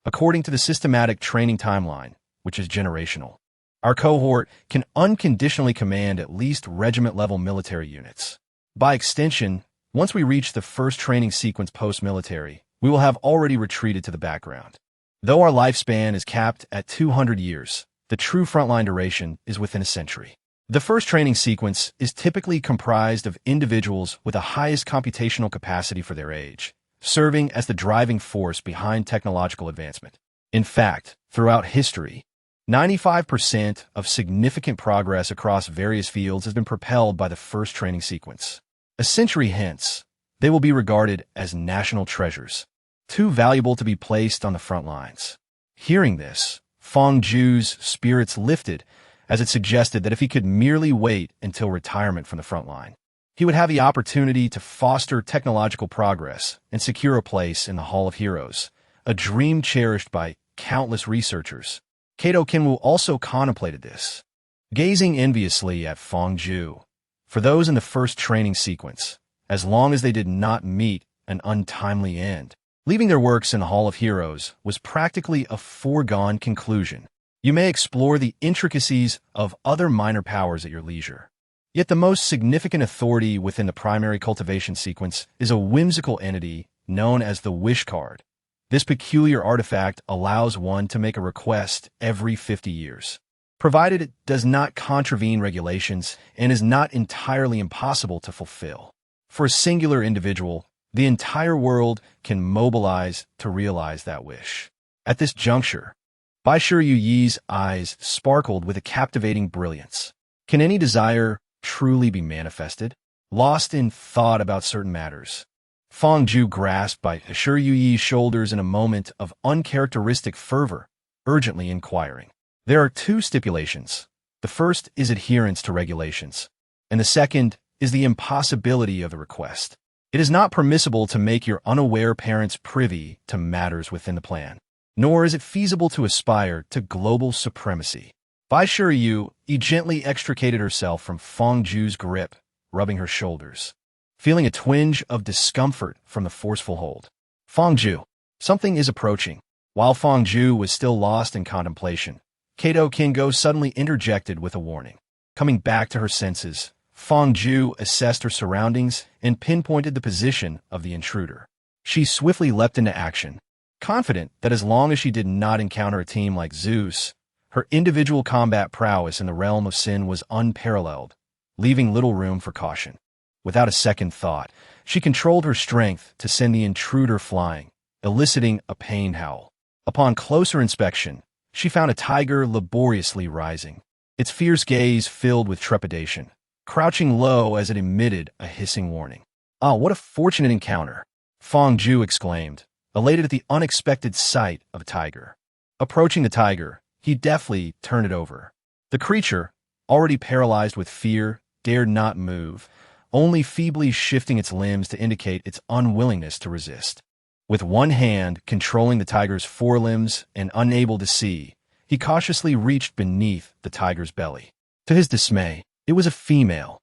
According to the systematic training timeline, which is generational, our cohort can unconditionally command at least regiment-level military units. By extension, once we reach the first training sequence post-military, we will have already retreated to the background. Though our lifespan is capped at 200 years, the true frontline duration is within a century. The first training sequence is typically comprised of individuals with the highest computational capacity for their age, serving as the driving force behind technological advancement. In fact, throughout history, 95% of significant progress across various fields has been propelled by the first training sequence. A century hence, they will be regarded as national treasures, too valuable to be placed on the front lines. Hearing this, Fong Ju's spirits lifted, as it suggested that if he could merely wait until retirement from the front line, he would have the opportunity to foster technological progress and secure a place in the Hall of Heroes, a dream cherished by countless researchers. Kato Kinwu also contemplated this, gazing enviously at Fong Ju. For those in the first training sequence, as long as they did not meet an untimely end, leaving their works in the Hall of Heroes was practically a foregone conclusion. You may explore the intricacies of other minor powers at your leisure. Yet the most significant authority within the primary cultivation sequence is a whimsical entity known as the Wish Card. This peculiar artifact allows one to make a request every 50 years, provided it does not contravene regulations and is not entirely impossible to fulfill. For a singular individual, the entire world can mobilize to realize that wish. At this juncture, Baisher Yuyi's eyes sparkled with a captivating brilliance. Can any desire truly be manifested? Lost in thought about certain matters, Fong Ju grasped Baisher Yuyi's shoulders in a moment of uncharacteristic fervor, urgently inquiring. There are two stipulations. The first is adherence to regulations, and the second is the impossibility of the request. It is not permissible to make your unaware parents privy to matters within the plan, nor is it feasible to aspire to global supremacy. Baisher Yu gently extricated herself from Fong Ju's grip, rubbing her shoulders, feeling a twinge of discomfort from the forceful hold. Fong Ju, something is approaching. While Fong Ju was still lost in contemplation, Kato Kingo suddenly interjected with a warning. Coming back to her senses, Fong Ju assessed her surroundings and pinpointed the position of the intruder. She swiftly leapt into action, confident that as long as she did not encounter a team like Zeus, her individual combat prowess in the realm of sin was unparalleled, leaving little room for caution. Without a second thought, she controlled her strength to send the intruder flying, eliciting a pained howl. Upon closer inspection, she found a tiger laboriously rising, its fierce gaze filled with trepidation, crouching low as it emitted a hissing warning. "Ah, what a fortunate encounter!" Fong Ju exclaimed, elated at the unexpected sight of a tiger. Approaching the tiger, he deftly turned it over. The creature, already paralyzed with fear, dared not move, only feebly shifting its limbs to indicate its unwillingness to resist. With one hand controlling the tiger's forelimbs and unable to see, he cautiously reached beneath the tiger's belly. To his dismay, it was a female.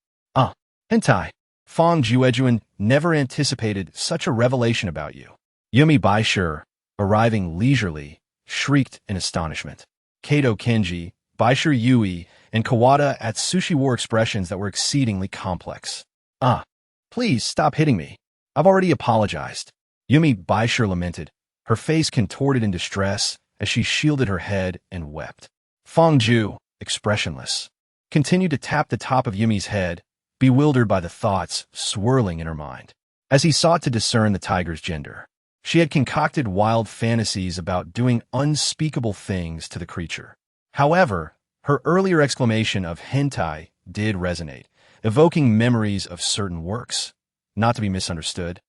Hentai. Fong Juejuan never anticipated such a revelation about you. Yumi Baishu, arriving leisurely, shrieked in astonishment. Kato Kenji, Baishu Yui, and Kawada Atsushi wore expressions that were exceedingly complex. Please stop hitting me. I've already apologized. Yumi Baishu lamented, her face contorted in distress as she shielded her head and wept. Fong Ju, expressionless, continued to tap the top of Yumi's head, bewildered by the thoughts swirling in her mind. As he sought to discern the tiger's gender, she had concocted wild fantasies about doing unspeakable things to the creature. However, her earlier exclamation of hentai did resonate, evoking memories of certain works, not to be misunderstood,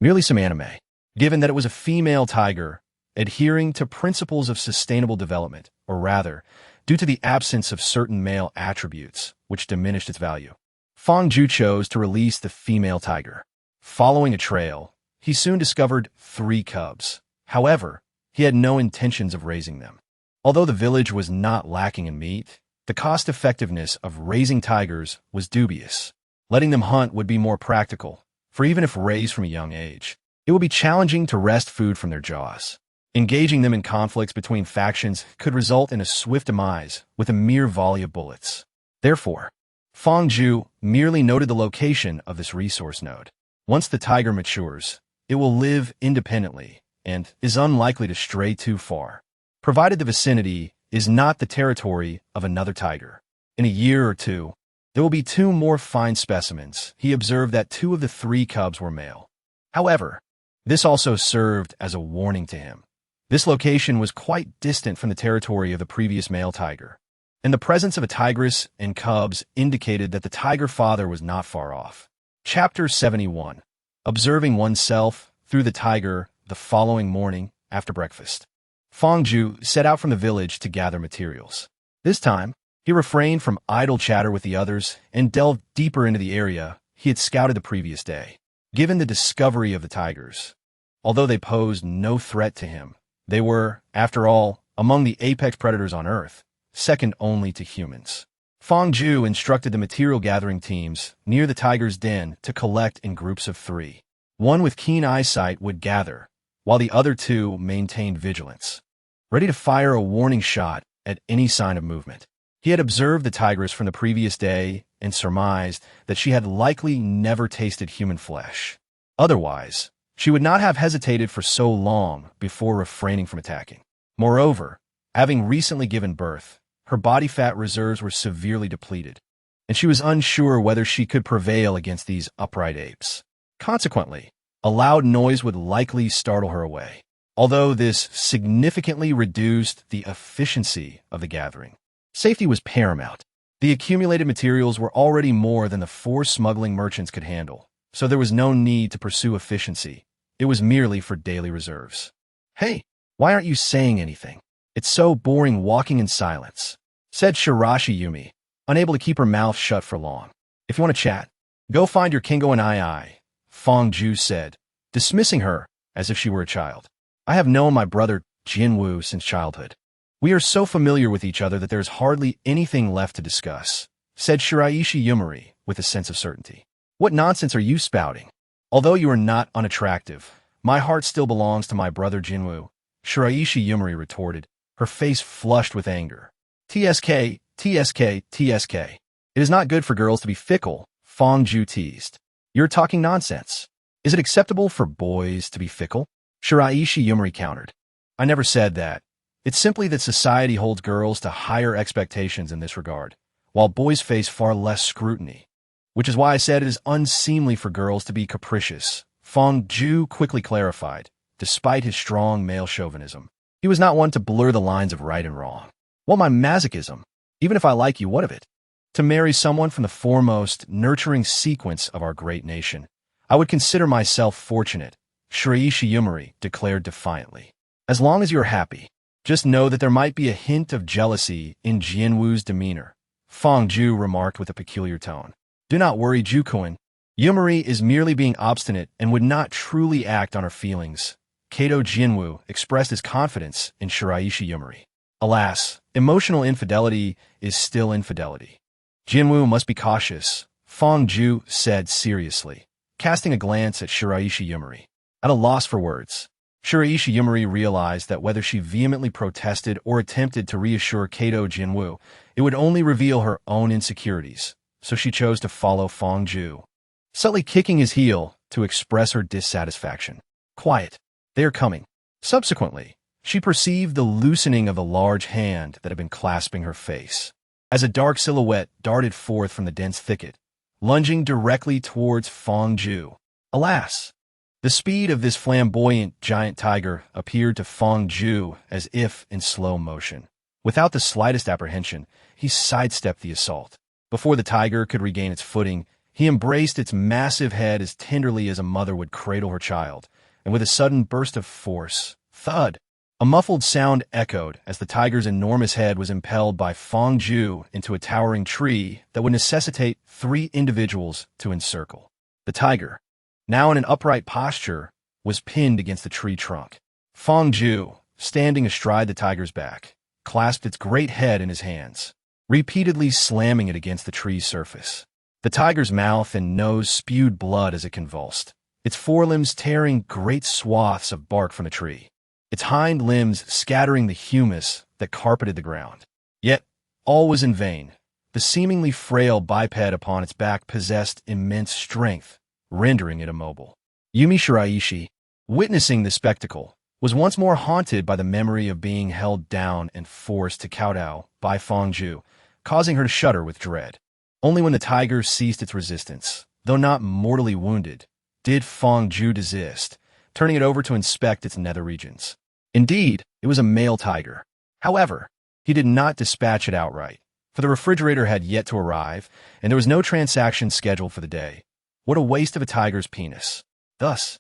merely some anime. Given that it was a female tiger, adhering to principles of sustainable development, or rather, due to the absence of certain male attributes, which diminished its value, Fong Ju chose to release the female tiger. Following a trail, he soon discovered 3 cubs. However, he had no intentions of raising them. Although the village was not lacking in meat, the cost-effectiveness of raising tigers was dubious. Letting them hunt would be more practical, for even if raised from a young age, it would be challenging to wrest food from their jaws. Engaging them in conflicts between factions could result in a swift demise with a mere volley of bullets. Therefore, Fong Ju merely noted the location of this resource node. Once the tiger matures, it will live independently and is unlikely to stray too far, provided the vicinity is not the territory of another tiger. In a year or two, there will be 2 more fine specimens. He observed that 2 of the 3 cubs were male. However, this also served as a warning to him. This location was quite distant from the territory of the previous male tiger, and the presence of a tigress and cubs indicated that the tiger father was not far off. Chapter 71. Observing oneself through the tiger the following morning after breakfast. Fong Ju set out from the village to gather materials. This time, he refrained from idle chatter with the others and delved deeper into the area he had scouted the previous day. Given the discovery of the tigers, although they posed no threat to him, they were, after all, among the apex predators on Earth, second only to humans. Fong Ju instructed the material-gathering teams near the tiger's den to collect in groups of 3. One with keen eyesight would gather, while the other 2 maintained vigilance, ready to fire a warning shot at any sign of movement. He had observed the tigress from the previous day and surmised that she had likely never tasted human flesh. Otherwise, she would not have hesitated for so long before refraining from attacking. Moreover, having recently given birth, her body fat reserves were severely depleted, and she was unsure whether she could prevail against these upright apes. Consequently, a loud noise would likely startle her away, although this significantly reduced the efficiency of the gathering. Safety was paramount. The accumulated materials were already more than the 4 smuggling merchants could handle, so there was no need to pursue efficiency. It was merely for daily reserves. "Hey, why aren't you saying anything? It's so boring walking in silence," said Shirashi Yumi, unable to keep her mouth shut for long. "If you want to chat, go find your Kingo and I," Fong Ju said, dismissing her as if she were a child. "I have known my brother Jinwoo since childhood. We are so familiar with each other that there is hardly anything left to discuss," said Shiraishi Yumari with a sense of certainty. "What nonsense are you spouting? Although you are not unattractive, my heart still belongs to my brother Jinwoo," Shiraishi Yumari retorted, her face flushed with anger. "TSK, TSK, TSK. It is not good for girls to be fickle," Fong Ju teased. "You're talking nonsense. Is it acceptable for boys to be fickle?" Shiraishi Yumari countered. I never said that. It's simply that society holds girls to higher expectations in this regard, while boys face far less scrutiny. Which is why I said it is unseemly for girls to be capricious, Fong Ju quickly clarified, despite his strong male chauvinism. He was not one to blur the lines of right and wrong. Well, my masochism, even if I like you, what of it? To marry someone from the foremost, nurturing sequence of our great nation, I would consider myself fortunate, Shiraishi Yumari declared defiantly. As long as you're happy, just know that there might be a hint of jealousy in Jianwu's demeanor, Fong Ju remarked with a peculiar tone. Do not worry, Jukuin. Yumari is merely being obstinate and would not truly act on her feelings. Kato Jianwu expressed his confidence in Shiraishi Yumari. Alas, emotional infidelity is still infidelity. Jianwu must be cautious, Fong Ju said seriously, casting a glance at Shiraishi Yumari. At a loss for words, Shiraishi Yumari realized that whether she vehemently protested or attempted to reassure Kato Jianwu, it would only reveal her own insecurities, so she chose to follow Fong Ju, subtly kicking his heel to express her dissatisfaction. Quiet. They are coming. Subsequently, she perceived the loosening of the large hand that had been clasping her face, as a dark silhouette darted forth from the dense thicket, lunging directly towards Fong Ju. Alas! The speed of this flamboyant giant tiger appeared to Fong Ju as if in slow motion. Without the slightest apprehension, he sidestepped the assault. Before the tiger could regain its footing, he embraced its massive head as tenderly as a mother would cradle her child, and with a sudden burst of force, thud! A muffled sound echoed as the tiger's enormous head was impelled by Fong Ju into a towering tree that would necessitate 3 individuals to encircle. The tiger, now in an upright posture, was pinned against the tree trunk. Fong Ju, standing astride the tiger's back, clasped its great head in his hands, repeatedly slamming it against the tree's surface. The tiger's mouth and nose spewed blood as it convulsed, its forelimbs tearing great swaths of bark from the tree, its hind limbs scattering the humus that carpeted the ground. Yet, all was in vain. The seemingly frail biped upon its back possessed immense strength, rendering it immobile. Yumi Shiraishi, witnessing the spectacle, was once more haunted by the memory of being held down and forced to kowtow by Fong Ju, causing her to shudder with dread. Only when the tiger ceased its resistance, though not mortally wounded, did Fong Ju desist, turning it over to inspect its nether regions. Indeed, it was a male tiger. However, he did not dispatch it outright, for the refrigerator had yet to arrive, and there was no transaction scheduled for the day. What a waste of a tiger's penis. Thus,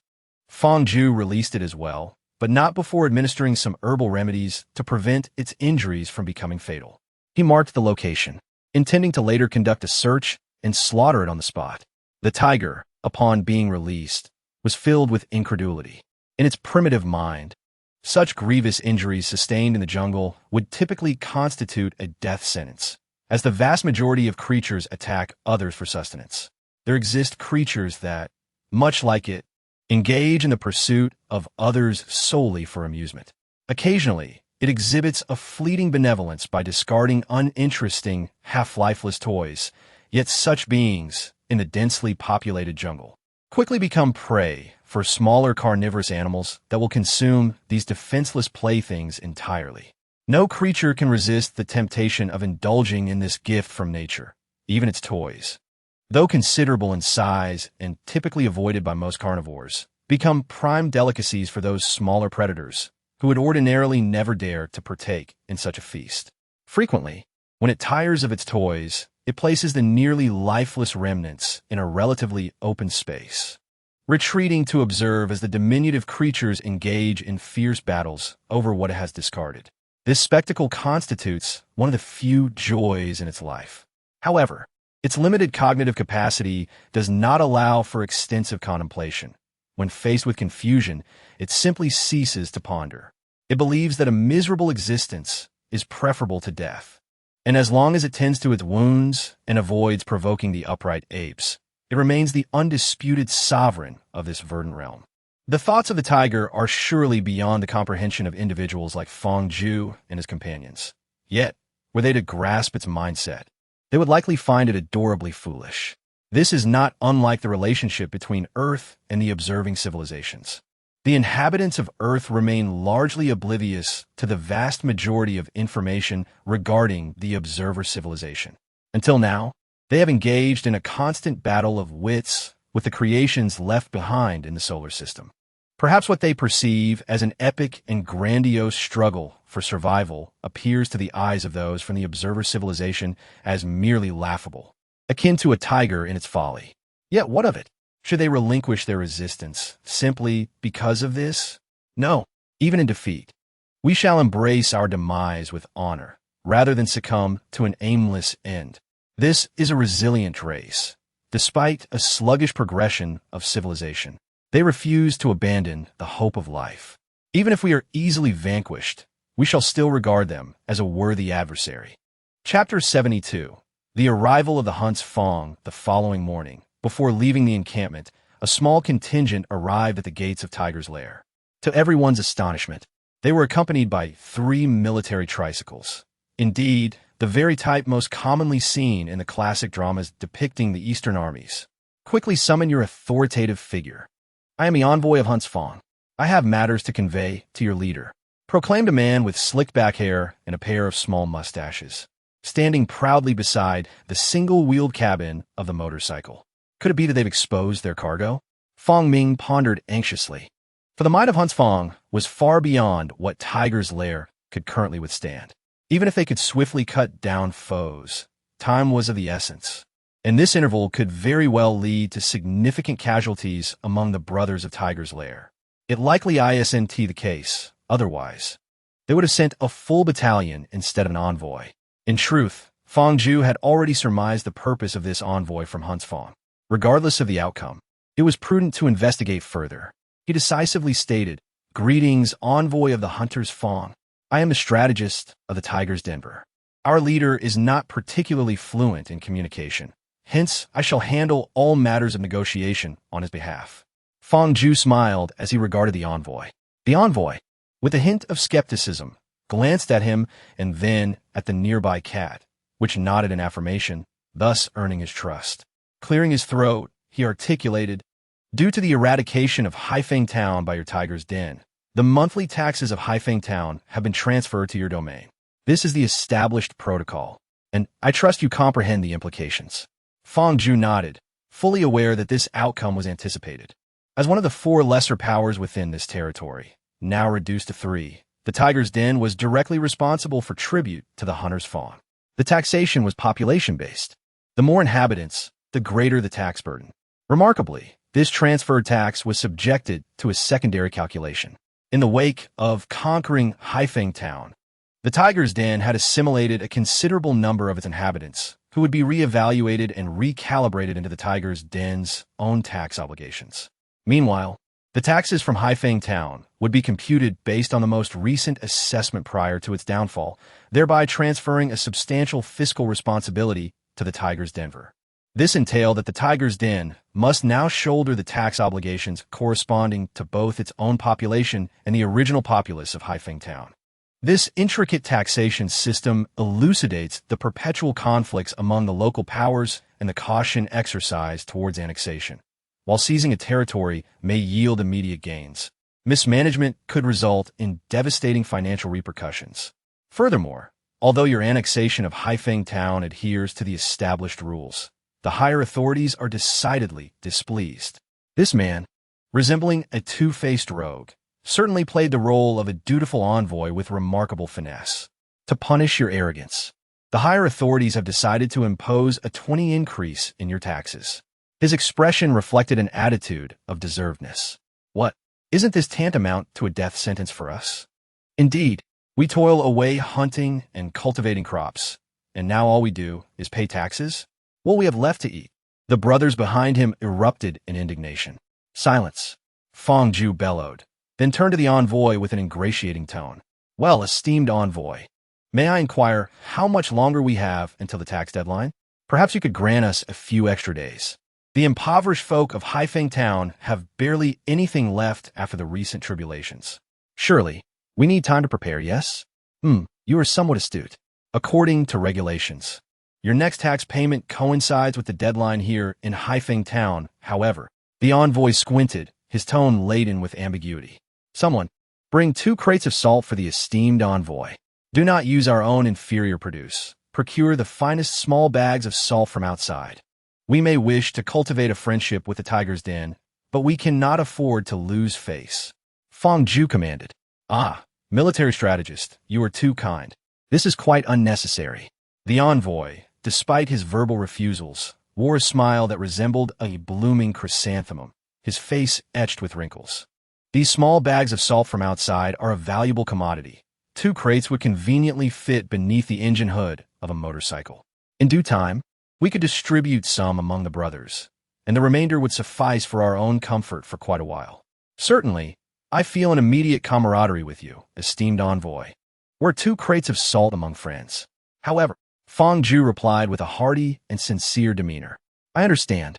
Fong Ju released it as well, but not before administering some herbal remedies to prevent its injuries from becoming fatal. He marked the location, intending to later conduct a search and slaughter it on the spot. The tiger, upon being released, was filled with incredulity. In its primitive mind, such grievous injuries sustained in the jungle would typically constitute a death sentence, as the vast majority of creatures attack others for sustenance. There exist creatures that, much like it, engage in the pursuit of others solely for amusement. Occasionally, it exhibits a fleeting benevolence by discarding uninteresting, half-lifeless toys, yet such beings, in the densely populated jungle, quickly become prey for smaller carnivorous animals that will consume these defenseless playthings entirely. No creature can resist the temptation of indulging in this gift from nature, even its toys. Though considerable in size and typically avoided by most carnivores, become prime delicacies for those smaller predators who would ordinarily never dare to partake in such a feast. Frequently, when it tires of its toys, it places the nearly lifeless remnants in a relatively open space, retreating to observe as the diminutive creatures engage in fierce battles over what it has discarded. This spectacle constitutes one of the few joys in its life. However, its limited cognitive capacity does not allow for extensive contemplation. When faced with confusion, it simply ceases to ponder. It believes that a miserable existence is preferable to death. And as long as it tends to its wounds and avoids provoking the upright apes, it remains the undisputed sovereign of this verdant realm. The thoughts of the tiger are surely beyond the comprehension of individuals like Fong Ju and his companions. Yet, were they to grasp its mindset, they would likely find it adorably foolish. This is not unlike the relationship between Earth and the observing civilizations. The inhabitants of Earth remain largely oblivious to the vast majority of information regarding the observer civilization. Until now, they have engaged in a constant battle of wits with the creations left behind in the solar system. Perhaps what they perceive as an epic and grandiose struggle for survival appears to the eyes of those from the observer civilization as merely laughable, akin to a tiger in its folly. Yet what of it? Should they relinquish their resistance simply because of this? No, even in defeat. We shall embrace our demise with honor, rather than succumb to an aimless end. This is a resilient race. Despite a sluggish progression of civilization, they refuse to abandon the hope of life. Even if we are easily vanquished, we shall still regard them as a worthy adversary. Chapter 72. The arrival of the Hunts Fong the following morning. Before leaving the encampment, a small contingent arrived at the gates of Tiger's Lair. To everyone's astonishment, they were accompanied by 3 military tricycles. Indeed, the very type most commonly seen in the classic dramas depicting the Eastern armies. Quickly summon your authoritative figure. I am the envoy of Hunts Fong. I have matters to convey to your leader, proclaimed a man with slicked back hair and a pair of small mustaches, standing proudly beside the single-wheeled cabin of the motorcycle. Could it be that they've exposed their cargo? Fong Ming pondered anxiously. For the might of Hunts Fong was far beyond what Tiger's Lair could currently withstand. Even if they could swiftly cut down foes, time was of the essence. And this interval could very well lead to significant casualties among the brothers of Tiger's Lair. It likely isn't the case, otherwise. They would have sent a full battalion instead of an envoy. In truth, Fong Ju had already surmised the purpose of this envoy from Hunts Fong. Regardless of the outcome, it was prudent to investigate further. He decisively stated, "Greetings, envoy of the Hunters Fong. I am the strategist of the Tigers Denver. Our leader is not particularly fluent in communication. Hence, I shall handle all matters of negotiation on his behalf." Fong Ju smiled as he regarded the envoy. The envoy, with a hint of skepticism, glanced at him and then at the nearby cat, which nodded in affirmation, thus earning his trust. Clearing his throat, he articulated, "Due to the eradication of Haifeng Town by your Tiger's Den, the monthly taxes of Haifeng Town have been transferred to your domain. This is the established protocol, and I trust you comprehend the implications." Fong Ju nodded, fully aware that this outcome was anticipated. As one of the 4 lesser powers within this territory, now reduced to 3, the Tiger's Den was directly responsible for tribute to the Hunters Fong. The taxation was population-based. The more inhabitants, the greater the tax burden. Remarkably, this transferred tax was subjected to a secondary calculation. In the wake of conquering Haifeng Town, the Tiger's Den had assimilated a considerable number of its inhabitants, who would be re-evaluated and recalibrated into the Tiger's Den's own tax obligations. Meanwhile, the taxes from Haifeng Town would be computed based on the most recent assessment prior to its downfall, thereby transferring a substantial fiscal responsibility to the Tiger's Denver. This entailed that the Tiger's Den must now shoulder the tax obligations corresponding to both its own population and the original populace of Haifeng Town. This intricate taxation system elucidates the perpetual conflicts among the local powers and the caution exercised towards annexation. While seizing a territory may yield immediate gains, mismanagement could result in devastating financial repercussions. Furthermore, although your annexation of Haifeng Town adheres to the established rules, the higher authorities are decidedly displeased. This man, resembling a two-faced rogue, certainly played the role of a dutiful envoy with remarkable finesse. To punish your arrogance, the higher authorities have decided to impose a 20 increase in your taxes. His expression reflected an attitude of deservedness. What? Isn't this tantamount to a death sentence for us? Indeed, we toil away hunting and cultivating crops, and now all we do is pay taxes? What we have left to eat? The brothers behind him erupted in indignation. Silence, Fong Ju bellowed, then turned to the envoy with an ingratiating tone. Well, esteemed envoy, may I inquire how much longer we have until the tax deadline? Perhaps you could grant us a few extra days. The impoverished folk of Haifeng Town have barely anything left after the recent tribulations. Surely, we need time to prepare, yes? You are somewhat astute. According to regulations, your next tax payment coincides with the deadline here in Haifeng Town. However, the envoy squinted, his tone laden with ambiguity. Someone, bring 2 crates of salt for the esteemed envoy. Do not use our own inferior produce. Procure the finest small bags of salt from outside. We may wish to cultivate a friendship with the tiger's den, but we cannot afford to lose face. Fong Ju commanded. Ah, military strategist, you are too kind. This is quite unnecessary. The envoy, despite his verbal refusals, wore a smile that resembled a blooming chrysanthemum, his face etched with wrinkles. These small bags of salt from outside are a valuable commodity. 2 crates would conveniently fit beneath the engine hood of a motorcycle. In due time, we could distribute some among the brothers, and the remainder would suffice for our own comfort for quite a while. Certainly, I feel an immediate camaraderie with you, esteemed envoy. We're 2 crates of salt among friends. However, Fong Ju replied with a hearty and sincere demeanor. I understand.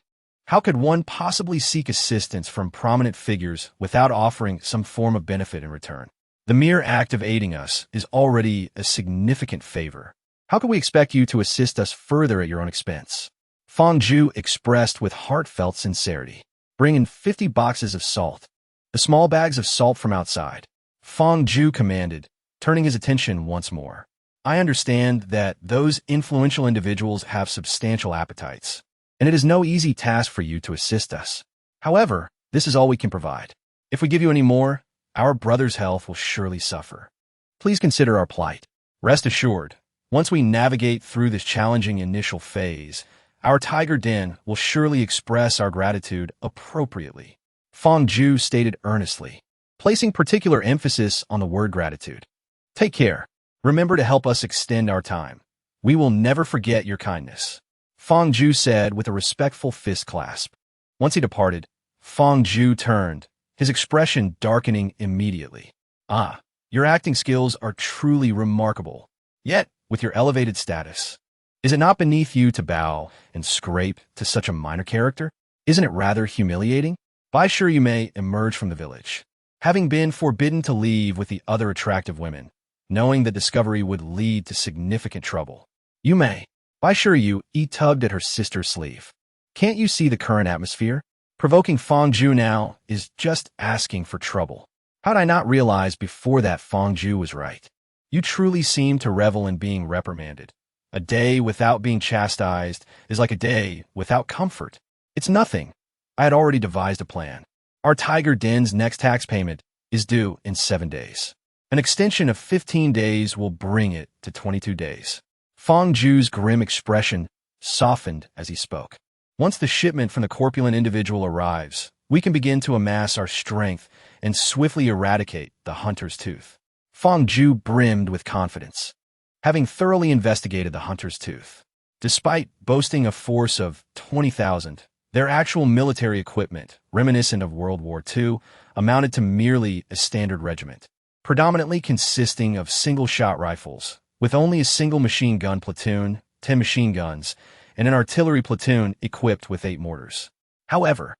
How could one possibly seek assistance from prominent figures without offering some form of benefit in return? The mere act of aiding us is already a significant favor. How can we expect you to assist us further at your own expense? Fong Ju expressed with heartfelt sincerity. Bring in 50 boxes of salt. The small bags of salt from outside. Fong Ju commanded, turning his attention once more. I understand that those influential individuals have substantial appetites, and it is no easy task for you to assist us. However, this is all we can provide. If we give you any more, our brother's health will surely suffer. Please consider our plight. Rest assured, once we navigate through this challenging initial phase, our tiger den will surely express our gratitude appropriately. Fong Ju stated earnestly, placing particular emphasis on the word gratitude. Take care. Remember to help us extend our time. We will never forget your kindness. Fong Ju said with a respectful fist clasp. Once he departed, Fong Ju turned, his expression darkening immediately. Ah, your acting skills are truly remarkable. Yet, with your elevated status, is it not beneath you to bow and scrape to such a minor character? Isn't it rather humiliating? By sure you may emerge from the village, having been forbidden to leave with the other attractive women, knowing that discovery would lead to significant trouble. You may, by sure you, tugged at her sister's sleeve. Can't you see the current atmosphere? Provoking Fong Ju now is just asking for trouble. How'd I not realize before that Fong Ju was right? You truly seem to revel in being reprimanded. A day without being chastised is like a day without comfort. It's nothing. I had already devised a plan. Our tiger den's next tax payment is due in 7 days. An extension of 15 days will bring it to 22 days. Fong Ju's grim expression softened as he spoke. Once the shipment from the corpulent individual arrives, we can begin to amass our strength and swiftly eradicate the hunter's tooth. Fong Ju brimmed with confidence. Having thoroughly investigated the hunter's tooth, despite boasting a force of 20,000, their actual military equipment, reminiscent of World War II, amounted to merely a standard regiment, predominantly consisting of single-shot rifles, with only a single machine gun platoon, 10 machine guns, and an artillery platoon equipped with 8 mortars. However,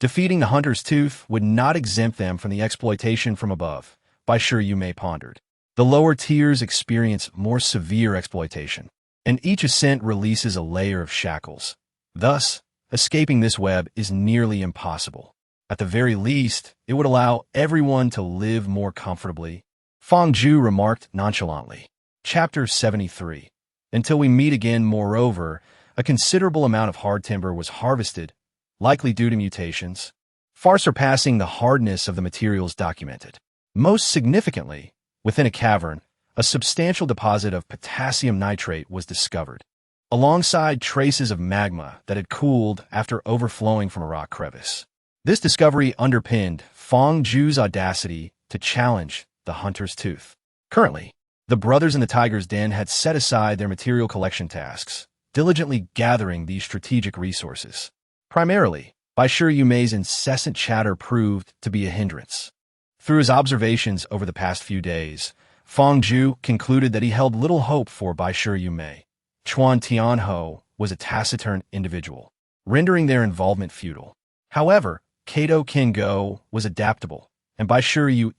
defeating the hunter's tooth would not exempt them from the exploitation from above, by sure you may pondered. The lower tiers experience more severe exploitation, and each ascent releases a layer of shackles. Thus, escaping this web is nearly impossible. At the very least, it would allow everyone to live more comfortably. Fong Ju remarked nonchalantly. Chapter 73. Until we meet again, moreover, a considerable amount of hard timber was harvested, likely due to mutations, far surpassing the hardness of the materials documented. Most significantly, within a cavern, a substantial deposit of potassium nitrate was discovered, alongside traces of magma that had cooled after overflowing from a rock crevice. This discovery underpinned Fong Ju's audacity to challenge the hunter's tooth. Currently, the brothers in the tiger's den had set aside their material collection tasks, diligently gathering these strategic resources. Primarily, by sure you may's incessant chatter proved to be a hindrance. Through his observations over the past few days, Fong Ju concluded that he held little hope for Bai Sure You May. Chuan Tianho was a taciturn individual, rendering their involvement futile. However, Kato Kingo was adaptable, and Bai Sure You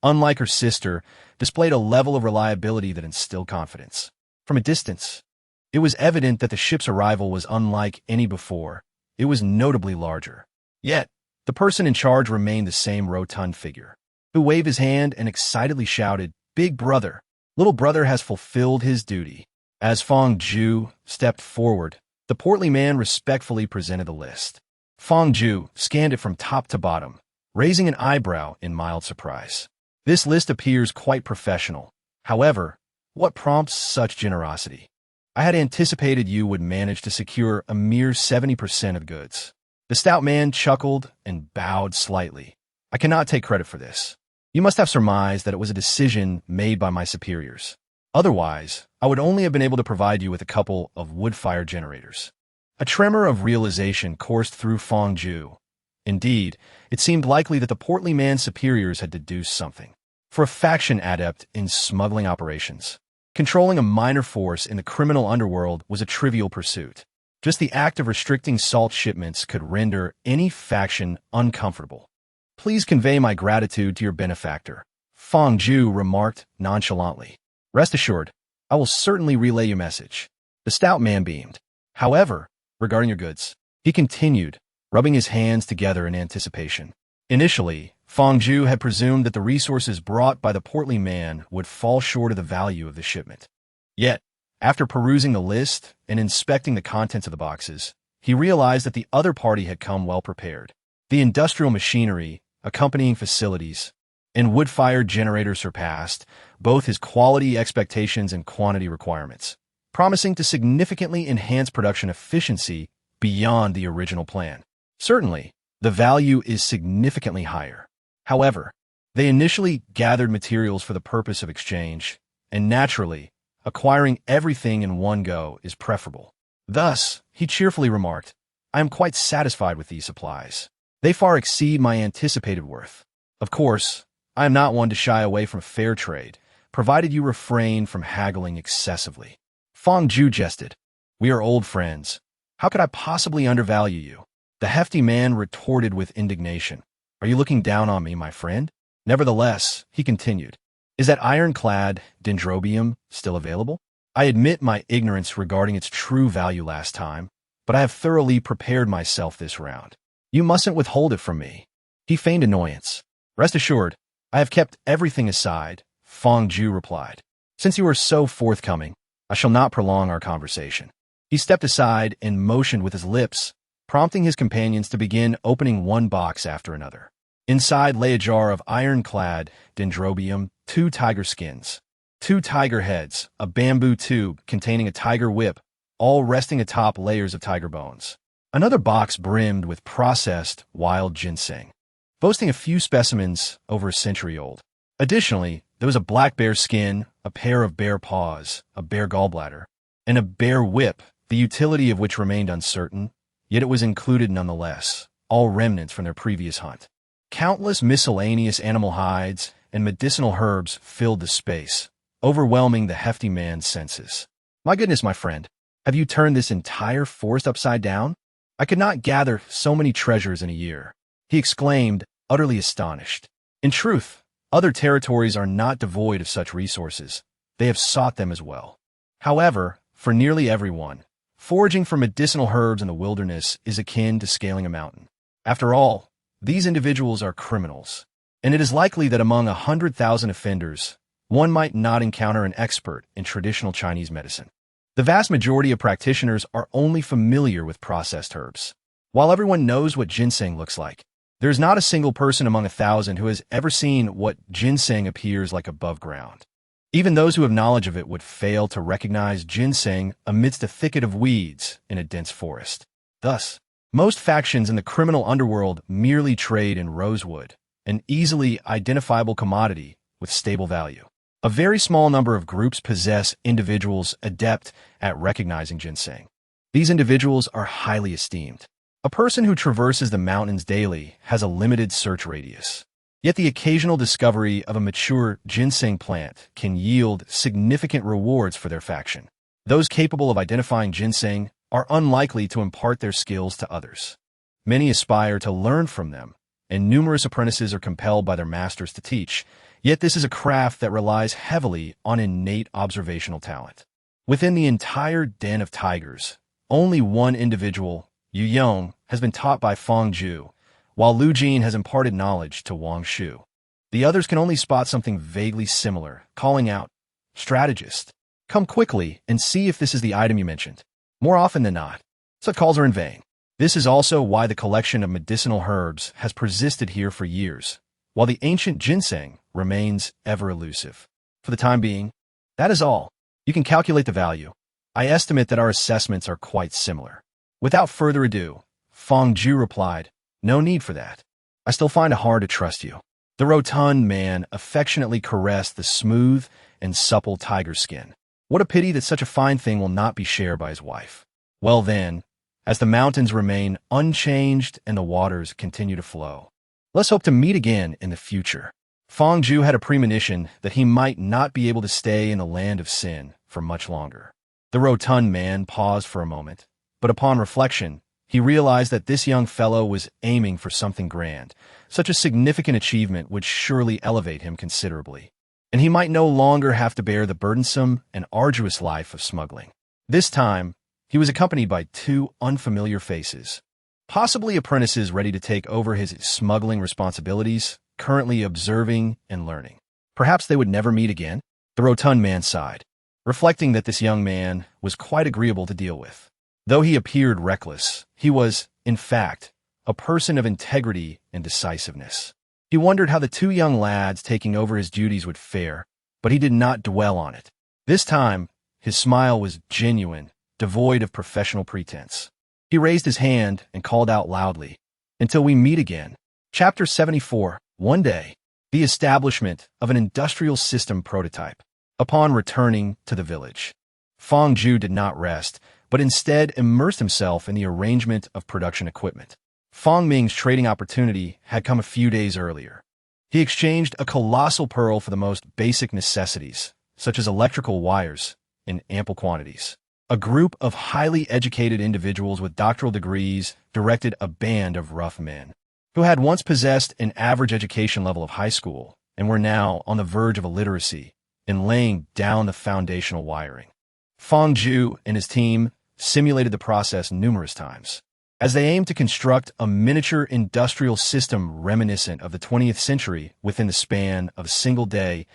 unlike her sister, displayed a level of reliability that instilled confidence. From a distance, it was evident that the ship's arrival was unlike any before. It was notably larger. Yet, The person in charge remained the same rotund figure, who waved his hand and excitedly shouted, "Big brother, little brother has fulfilled his duty." As Fong Ju stepped forward, the portly man respectfully presented the list. Fong Ju scanned it from top to bottom, raising an eyebrow in mild surprise. This list appears quite professional. However, what prompts such generosity? I had anticipated you would manage to secure a mere 70% of goods. The stout man chuckled and bowed slightly. I cannot take credit for this. You must have surmised that it was a decision made by my superiors. Otherwise, I would only have been able to provide you with a couple of wood-fire generators. A tremor of realization coursed through Fong Ju. Indeed, it seemed likely that the portly man's superiors had deduced something. For a faction adept in smuggling operations, controlling a minor force in the criminal underworld was a trivial pursuit. Just the act of restricting salt shipments could render any faction uncomfortable. Please convey my gratitude to your benefactor, Fong Ju remarked nonchalantly. Rest assured, I will certainly relay your message. The stout man beamed. However, regarding your goods, he continued, rubbing his hands together in anticipation. Initially, Fong Ju had presumed that the resources brought by the portly man would fall short of the value of the shipment. Yet, after perusing the list and inspecting the contents of the boxes, he realized that the other party had come well prepared. The industrial machinery, accompanying facilities, and wood-fired generators surpassed both his quality expectations and quantity requirements, promising to significantly enhance production efficiency beyond the original plan. Certainly, the value is significantly higher. However, they initially gathered materials for the purpose of exchange, and naturally, acquiring everything in one go is preferable. Thus, he cheerfully remarked, I am quite satisfied with these supplies. They far exceed my anticipated worth. Of course, I am not one to shy away from fair trade, provided you refrain from haggling excessively. Fong Ju jested. We are old friends. How could I possibly undervalue you? The hefty man retorted with indignation. Are you looking down on me, my friend? Nevertheless, he continued, is that ironclad dendrobium still available? I admit my ignorance regarding its true value last time, but I have thoroughly prepared myself this round. You mustn't withhold it from me. He feigned annoyance. Rest assured, I have kept everything aside, Fong Ju replied. Since you are so forthcoming, I shall not prolong our conversation. He stepped aside and motioned with his lips, prompting his companions to begin opening one box after another. Inside lay a jar of ironclad dendrobium, 2 tiger skins, 2 tiger heads, a bamboo tube containing a tiger whip, all resting atop layers of tiger bones. Another box brimmed with processed wild ginseng, boasting a few specimens over a century old. Additionally, there was a black bear skin, a pair of bear paws, a bear gallbladder, and a bear whip, the utility of which remained uncertain, yet it was included nonetheless, all remnants from their previous hunt. Countless miscellaneous animal hides and medicinal herbs filled the space, overwhelming the hefty man's senses. My goodness, my friend, have you turned this entire forest upside down? I could not gather so many treasures in a year, he exclaimed, utterly astonished. In truth, other territories are not devoid of such resources. They have sought them as well. However, for nearly everyone, foraging for medicinal herbs in the wilderness is akin to scaling a mountain. After all, these individuals are criminals, and it is likely that among 100,000 offenders, one might not encounter an expert in traditional Chinese medicine. The vast majority of practitioners are only familiar with processed herbs. While everyone knows what ginseng looks like, there is not a single person among 1,000 who has ever seen what ginseng appears like above ground. Even those who have knowledge of it would fail to recognize ginseng amidst a thicket of weeds in a dense forest. Thus, most factions in the criminal underworld merely trade in rosewood, an easily identifiable commodity with stable value. A very small number of groups possess individuals adept at recognizing ginseng. These individuals are highly esteemed. A person who traverses the mountains daily has a limited search radius. Yet the occasional discovery of a mature ginseng plant can yield significant rewards for their faction. Those capable of identifying ginseng are unlikely to impart their skills to others. Many aspire to learn from them, and numerous apprentices are compelled by their masters to teach. Yet this is a craft that relies heavily on innate observational talent. Within the entire den of tigers, only one individual, Yu Yong, has been taught by Fong Ju, while Lu Jin has imparted knowledge to Wang Shu. The others can only spot something vaguely similar, calling out, "Strategist, come quickly and see if this is the item you mentioned." More often than not, such calls are in vain. This is also why the collection of medicinal herbs has persisted here for years, while the ancient ginseng remains ever elusive. For the time being, that is all. You can calculate the value. I estimate that our assessments are quite similar. Without further ado, Feng Zhu replied, "No need for that. I still find it hard to trust you." The rotund man affectionately caressed the smooth and supple tiger skin. What a pity that such a fine thing will not be shared by his wife. Well then, as the mountains remain unchanged and the waters continue to flow, let's hope to meet again in the future. Feng Zhu had a premonition that he might not be able to stay in the land of sin for much longer. The rotund man paused for a moment, but upon reflection, he realized that this young fellow was aiming for something grand. Such a significant achievement would surely elevate him considerably, and he might no longer have to bear the burdensome and arduous life of smuggling. This time, he was accompanied by two unfamiliar faces, possibly apprentices ready to take over his smuggling responsibilities, currently observing and learning. Perhaps they would never meet again? The rotund man sighed, reflecting that this young man was quite agreeable to deal with. Though he appeared reckless, he was, in fact, a person of integrity and decisiveness. He wondered how the two young lads taking over his duties would fare, but he did not dwell on it. This time, his smile was genuine, devoid of professional pretense. He raised his hand and called out loudly, "Until we meet again." Chapter 74. One day, the establishment of an industrial system prototype. Upon returning to the village, Feng Zhu did not rest, but instead immersed himself in the arrangement of production equipment. Feng Ming's trading opportunity had come a few days earlier. He exchanged a colossal pearl for the most basic necessities, such as electrical wires, in ample quantities. A group of highly educated individuals with doctoral degrees directed a band of rough men, who had once possessed an average education level of high school and were now on the verge of illiteracy, in laying down the foundational wiring. Feng Zhu and his team simulated the process numerous times, as they aimed to construct a miniature industrial system reminiscent of the 20th century within the span of a single day,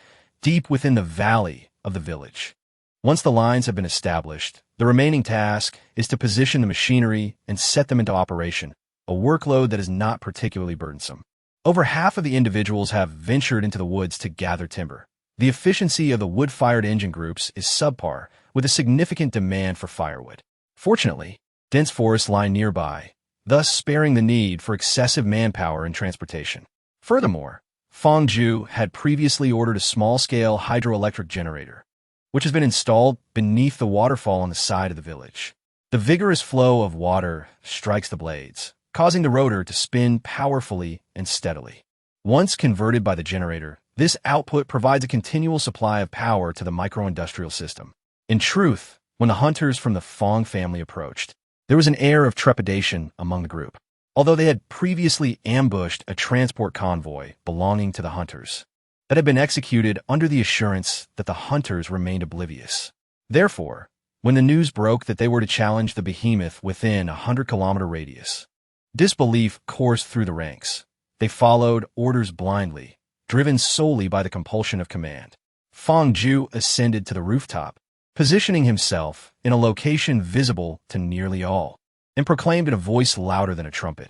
deep within the valley of the village. Once the lines have been established, the remaining task is to position the machinery and set them into operation, a workload that is not particularly burdensome. Over half of the individuals have ventured into the woods to gather timber. The efficiency of the wood-fired engine groups is subpar, with a significant demand for firewood. Fortunately, dense forests lie nearby, thus sparing the need for excessive manpower and transportation. Furthermore, Feng Zhu had previously ordered a small-scale hydroelectric generator, which has been installed beneath the waterfall on the side of the village. The vigorous flow of water strikes the blades, causing the rotor to spin powerfully and steadily. Once converted by the generator, this output provides a continual supply of power to the micro-industrial system. In truth, when the hunters from the Feng family approached, there was an air of trepidation among the group, although they had previously ambushed a transport convoy belonging to the hunters that had been executed under the assurance that the hunters remained oblivious. Therefore, when the news broke that they were to challenge the behemoth within a 100-kilometer radius, disbelief coursed through the ranks. They followed orders blindly, driven solely by the compulsion of command. Feng Zhu ascended to the rooftop, positioning himself in a location visible to nearly all, and proclaimed in a voice louder than a trumpet,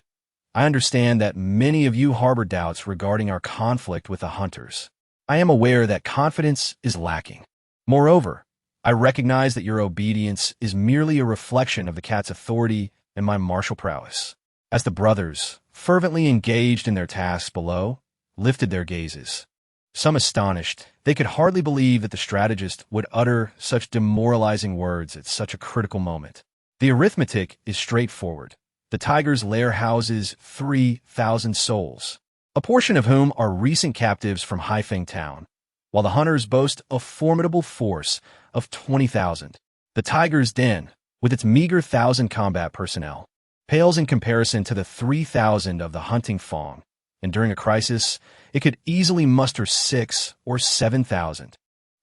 "I understand that many of you harbor doubts regarding our conflict with the hunters. I am aware that confidence is lacking. Moreover, I recognize that your obedience is merely a reflection of the cat's authority and my martial prowess." As the brothers, fervently engaged in their tasks below, lifted their gazes, some astonished, they could hardly believe that the strategist would utter such demoralizing words at such a critical moment. The arithmetic is straightforward. The tiger's lair houses 3,000 souls, a portion of whom are recent captives from Haifeng town, while the hunters boast a formidable force of 20,000. The tiger's den, with its meager 1,000 combat personnel, pales in comparison to the 3,000 of the hunting Feng, and during a crisis, it could easily muster 6,000 or 7,000.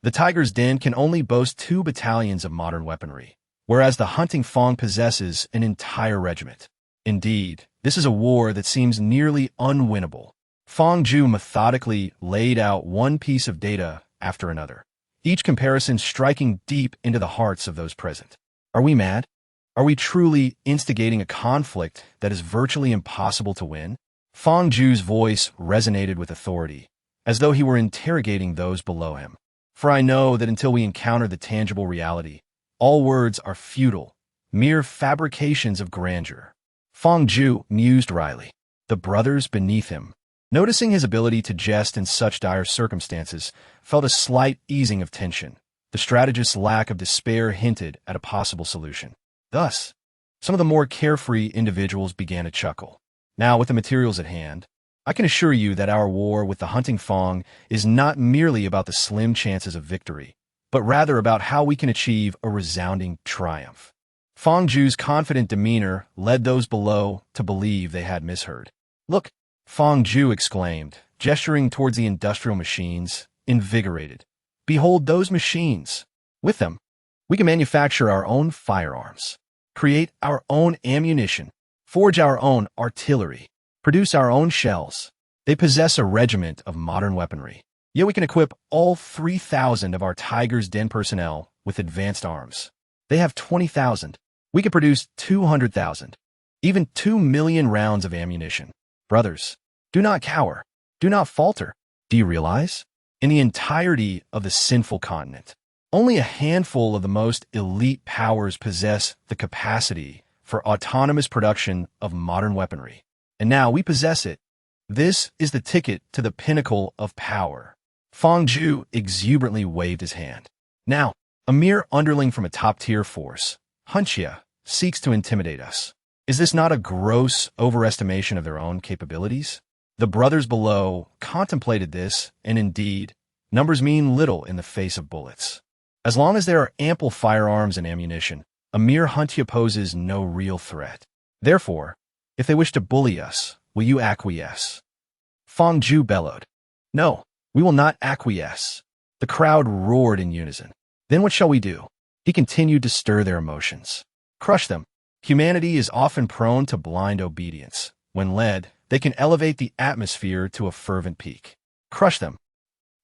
The tiger's den can only boast 2 battalions of modern weaponry, whereas the hunting Feng possesses an entire regiment. Indeed, This is a war that seems nearly unwinnable. Fong Ju methodically laid out one piece of data after another, each comparison striking deep into the hearts of those present. Are we mad? Are we truly instigating a conflict that is virtually impossible to win? Fong Ju's voice resonated with authority, as though he were interrogating those below him. For I know that until we encounter the tangible reality, all words are futile, mere fabrications of grandeur. Fong Ju mused wryly. The brothers beneath him, noticing his ability to jest in such dire circumstances, felt a slight easing of tension. The strategist's lack of despair hinted at a possible solution. Thus, some of the more carefree individuals began to chuckle. Now, with the materials at hand, I can assure you that our war with the hunting Fong is not merely about the slim chances of victory, but rather about how we can achieve a resounding triumph. Fong Ju's confident demeanor led those below to believe they had misheard. Look, Fong Ju exclaimed, gesturing towards the industrial machines, invigorated. Behold those machines. With them, we can manufacture our own firearms, create our own ammunition, forge our own artillery, produce our own shells. They possess a regiment of modern weaponry. Yet we can equip all 3,000 of our Tiger's Den personnel with advanced arms. They have 20,000. We can produce 200,000, even 2 million rounds of ammunition. Brothers, do not cower. Do not falter. Do you realize? In the entirety of the sinful continent, only a handful of the most elite powers possess the capacity for autonomous production of modern weaponry. And now we possess it. This is the ticket to the pinnacle of power. Fong Ju exuberantly waved his hand. Now, a mere underling from a top-tier force, Huntia, seeks to intimidate us. Is this not a gross overestimation of their own capabilities? The brothers below contemplated this, and indeed, numbers mean little in the face of bullets. As long as there are ample firearms and ammunition, a mere Huntia poses no real threat. Therefore, if they wish to bully us, will you acquiesce? Fong Ju bellowed. No, we will not acquiesce. The crowd roared in unison. Then what shall we do? He continued to stir their emotions. Crush them. Humanity is often prone to blind obedience. When led, they can elevate the atmosphere to a fervent peak. Crush them.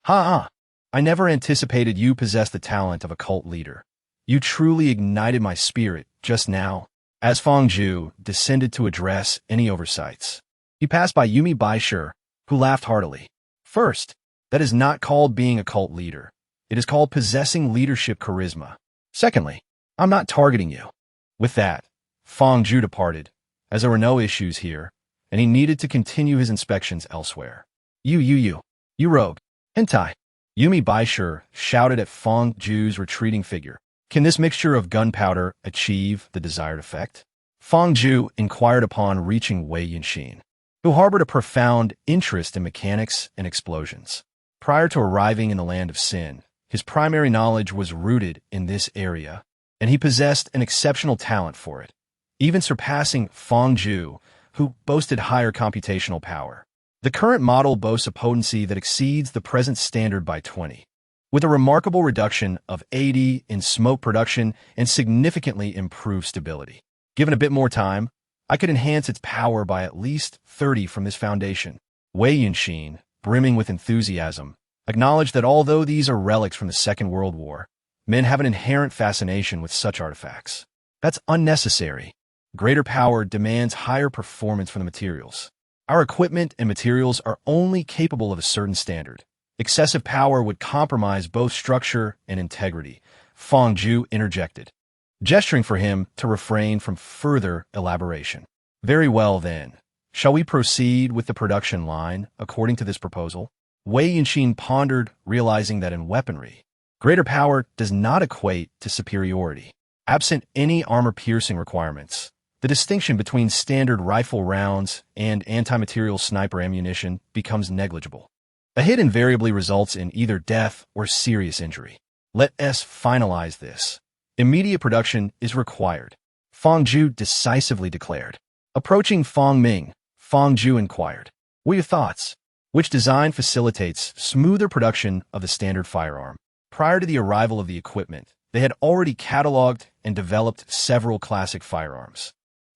Ha-ha! I never anticipated you possessed the talent of a cult leader. You truly ignited my spirit just now. As Fong Ju descended to address any oversights, he passed by Yumi Baisher, who laughed heartily. First, that is not called being a cult leader. It is called possessing leadership charisma. Secondly, I'm not targeting you. With that, Fong Ju departed, as there were no issues here, and he needed to continue his inspections elsewhere. You rogue. Hentai. Yumi Baisher shouted at Fong Ju's retreating figure. Can this mixture of gunpowder achieve the desired effect? Fong Ju inquired upon reaching Wei Yinxin, who harbored a profound interest in mechanics and explosions. Prior to arriving in the land of sin, his primary knowledge was rooted in this area, and he possessed an exceptional talent for it, even surpassing Fong Ju, who boasted higher computational power. The current model boasts a potency that exceeds the present standard by 20, with a remarkable reduction of 80 in smoke production and significantly improved stability. Given a bit more time, I could enhance its power by at least 30 from this foundation. Wei Yinxin, brimming with enthusiasm, acknowledged that although these are relics from the Second World War, men have an inherent fascination with such artifacts. That's unnecessary. Greater power demands higher performance from the materials. Our equipment and materials are only capable of a certain standard. Excessive power would compromise both structure and integrity, Fong Ju interjected, gesturing for him to refrain from further elaboration. Very well, then. Shall we proceed with the production line according to this proposal? Wei Yinxin pondered, realizing that in weaponry, greater power does not equate to superiority. Absent any armor-piercing requirements, the distinction between standard rifle rounds and anti-material sniper ammunition becomes negligible. A hit invariably results in either death or serious injury. Let us finalize this. Immediate production is required, Fong Ju decisively declared. Approaching Fong Ming, Fong Ju inquired, what are your thoughts? Which design facilitates smoother production of the standard firearm? Prior to the arrival of the equipment, they had already cataloged and developed several classic firearms.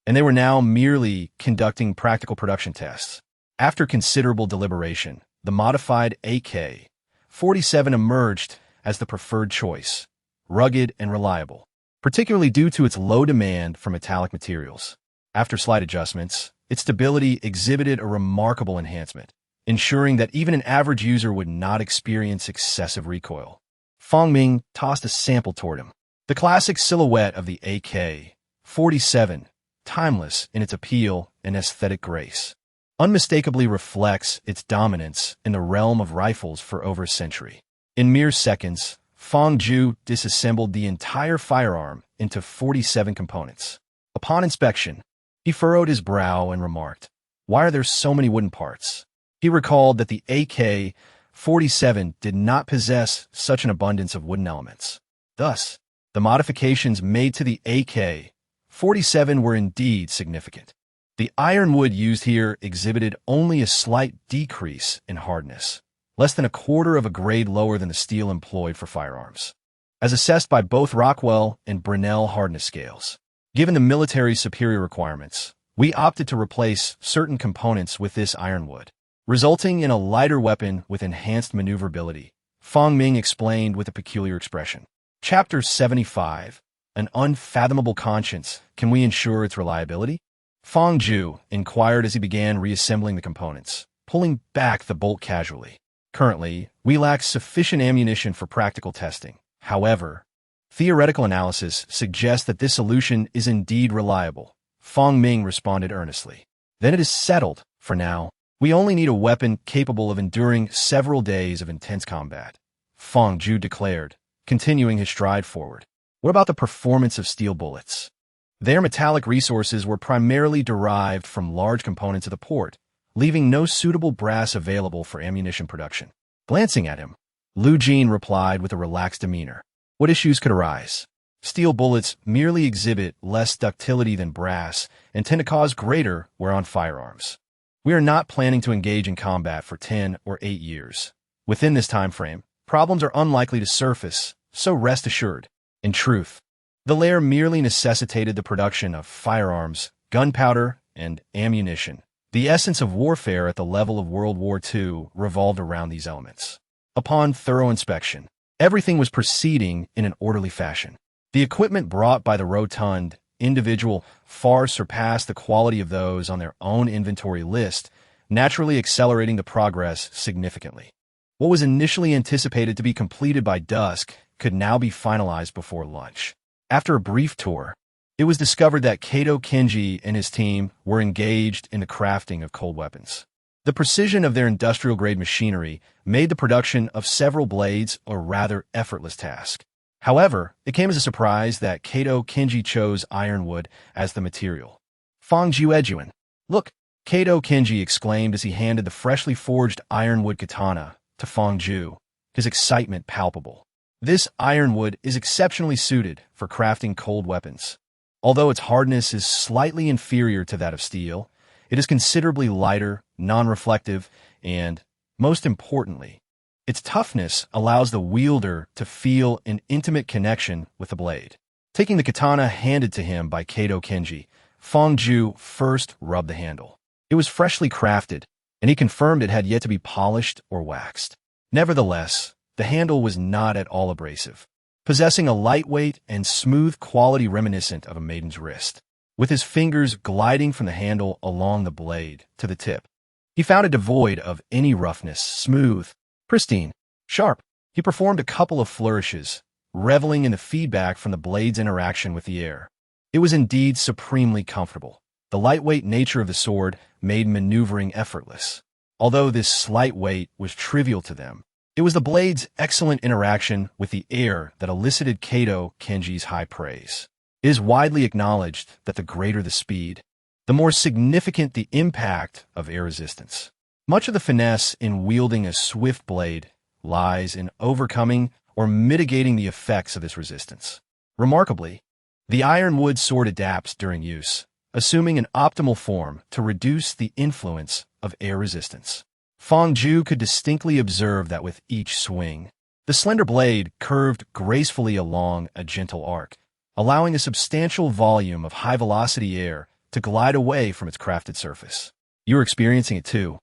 and they were now merely conducting practical production tests. After considerable deliberation, the modified AK-47 emerged as the preferred choice, rugged and reliable, particularly due to its low demand for metallic materials. After slight adjustments, its stability exhibited a remarkable enhancement, ensuring that even an average user would not experience excessive recoil. Fong Ming tossed a sample toward him. The classic silhouette of the AK-47, timeless in its appeal and aesthetic grace, unmistakably reflects its dominance in the realm of rifles for over a century. In mere seconds, Fong Ju disassembled the entire firearm into 47 components. Upon inspection, he furrowed his brow and remarked, "Why are there so many wooden parts?" He recalled that the AK-47 did not possess such an abundance of wooden elements. Thus, the modifications made to the AK-47 were indeed significant. The ironwood used here exhibited only a slight decrease in hardness, less than a quarter of a grade lower than the steel employed for firearms, as assessed by both Rockwell and Brunel hardness scales. Given the military's superior requirements, we opted to replace certain components with this ironwood, resulting in a lighter weapon with enhanced maneuverability, Fong Ming explained with a peculiar expression. Chapter 75, An Unfathomable Conscience. Can we ensure its reliability? Fong Ju inquired as he began reassembling the components, pulling back the bolt casually. Currently, we lack sufficient ammunition for practical testing. However, theoretical analysis suggests that this solution is indeed reliable, Fong Ming responded earnestly. Then it is settled. For now, we only need a weapon capable of enduring several days of intense combat, Fong Ju declared, continuing his stride forward. What about the performance of steel bullets? Their metallic resources were primarily derived from large components of the port, leaving no suitable brass available for ammunition production. Glancing at him, Lu Jin replied with a relaxed demeanor. What issues could arise? Steel bullets merely exhibit less ductility than brass and tend to cause greater wear on firearms. We are not planning to engage in combat for 10 or 8 years. Within this time frame, problems are unlikely to surface, so rest assured. In truth, the lair merely necessitated the production of firearms, gunpowder, and ammunition. The essence of warfare at the level of World War II revolved around these elements. Upon thorough inspection, everything was proceeding in an orderly fashion. The equipment brought by the rotund individual far surpassed the quality of those on their own inventory list, naturally accelerating the progress significantly. What was initially anticipated to be completed by dusk could now be finalized before lunch. After a brief tour, it was discovered that Kato Kenji and his team were engaged in the crafting of cold weapons. The precision of their industrial-grade machinery made the production of several blades a rather effortless task. However, it came as a surprise that Kato Kenji chose ironwood as the material. Fong Ju Eduan. Look, Kato Kenji exclaimed as he handed the freshly forged ironwood katana to Fong Ju, his excitement palpable. This ironwood is exceptionally suited for crafting cold weapons. Although its hardness is slightly inferior to that of steel, it is considerably lighter, non-reflective, and, most importantly, its toughness allows the wielder to feel an intimate connection with the blade. Taking the katana handed to him by Kato Kenji, Fong Ju first rubbed the handle. It was freshly crafted, and he confirmed it had yet to be polished or waxed. Nevertheless, the handle was not at all abrasive, possessing a lightweight and smooth quality reminiscent of a maiden's wrist. With his fingers gliding from the handle along the blade to the tip, he found it devoid of any roughness, smooth, pristine, sharp. He performed a couple of flourishes, reveling in the feedback from the blade's interaction with the air. It was indeed supremely comfortable. The lightweight nature of the sword made maneuvering effortless. Although this slight weight was trivial to them, it was the blade's excellent interaction with the air that elicited Kato Kenji's high praise. It is widely acknowledged that the greater the speed, the more significant the impact of air resistance. Much of the finesse in wielding a swift blade lies in overcoming or mitigating the effects of this resistance. Remarkably, the ironwood sword adapts during use, assuming an optimal form to reduce the influence of air resistance. Fong Ju could distinctly observe that with each swing, the slender blade curved gracefully along a gentle arc, allowing a substantial volume of high-velocity air to glide away from its crafted surface. You're experiencing it too,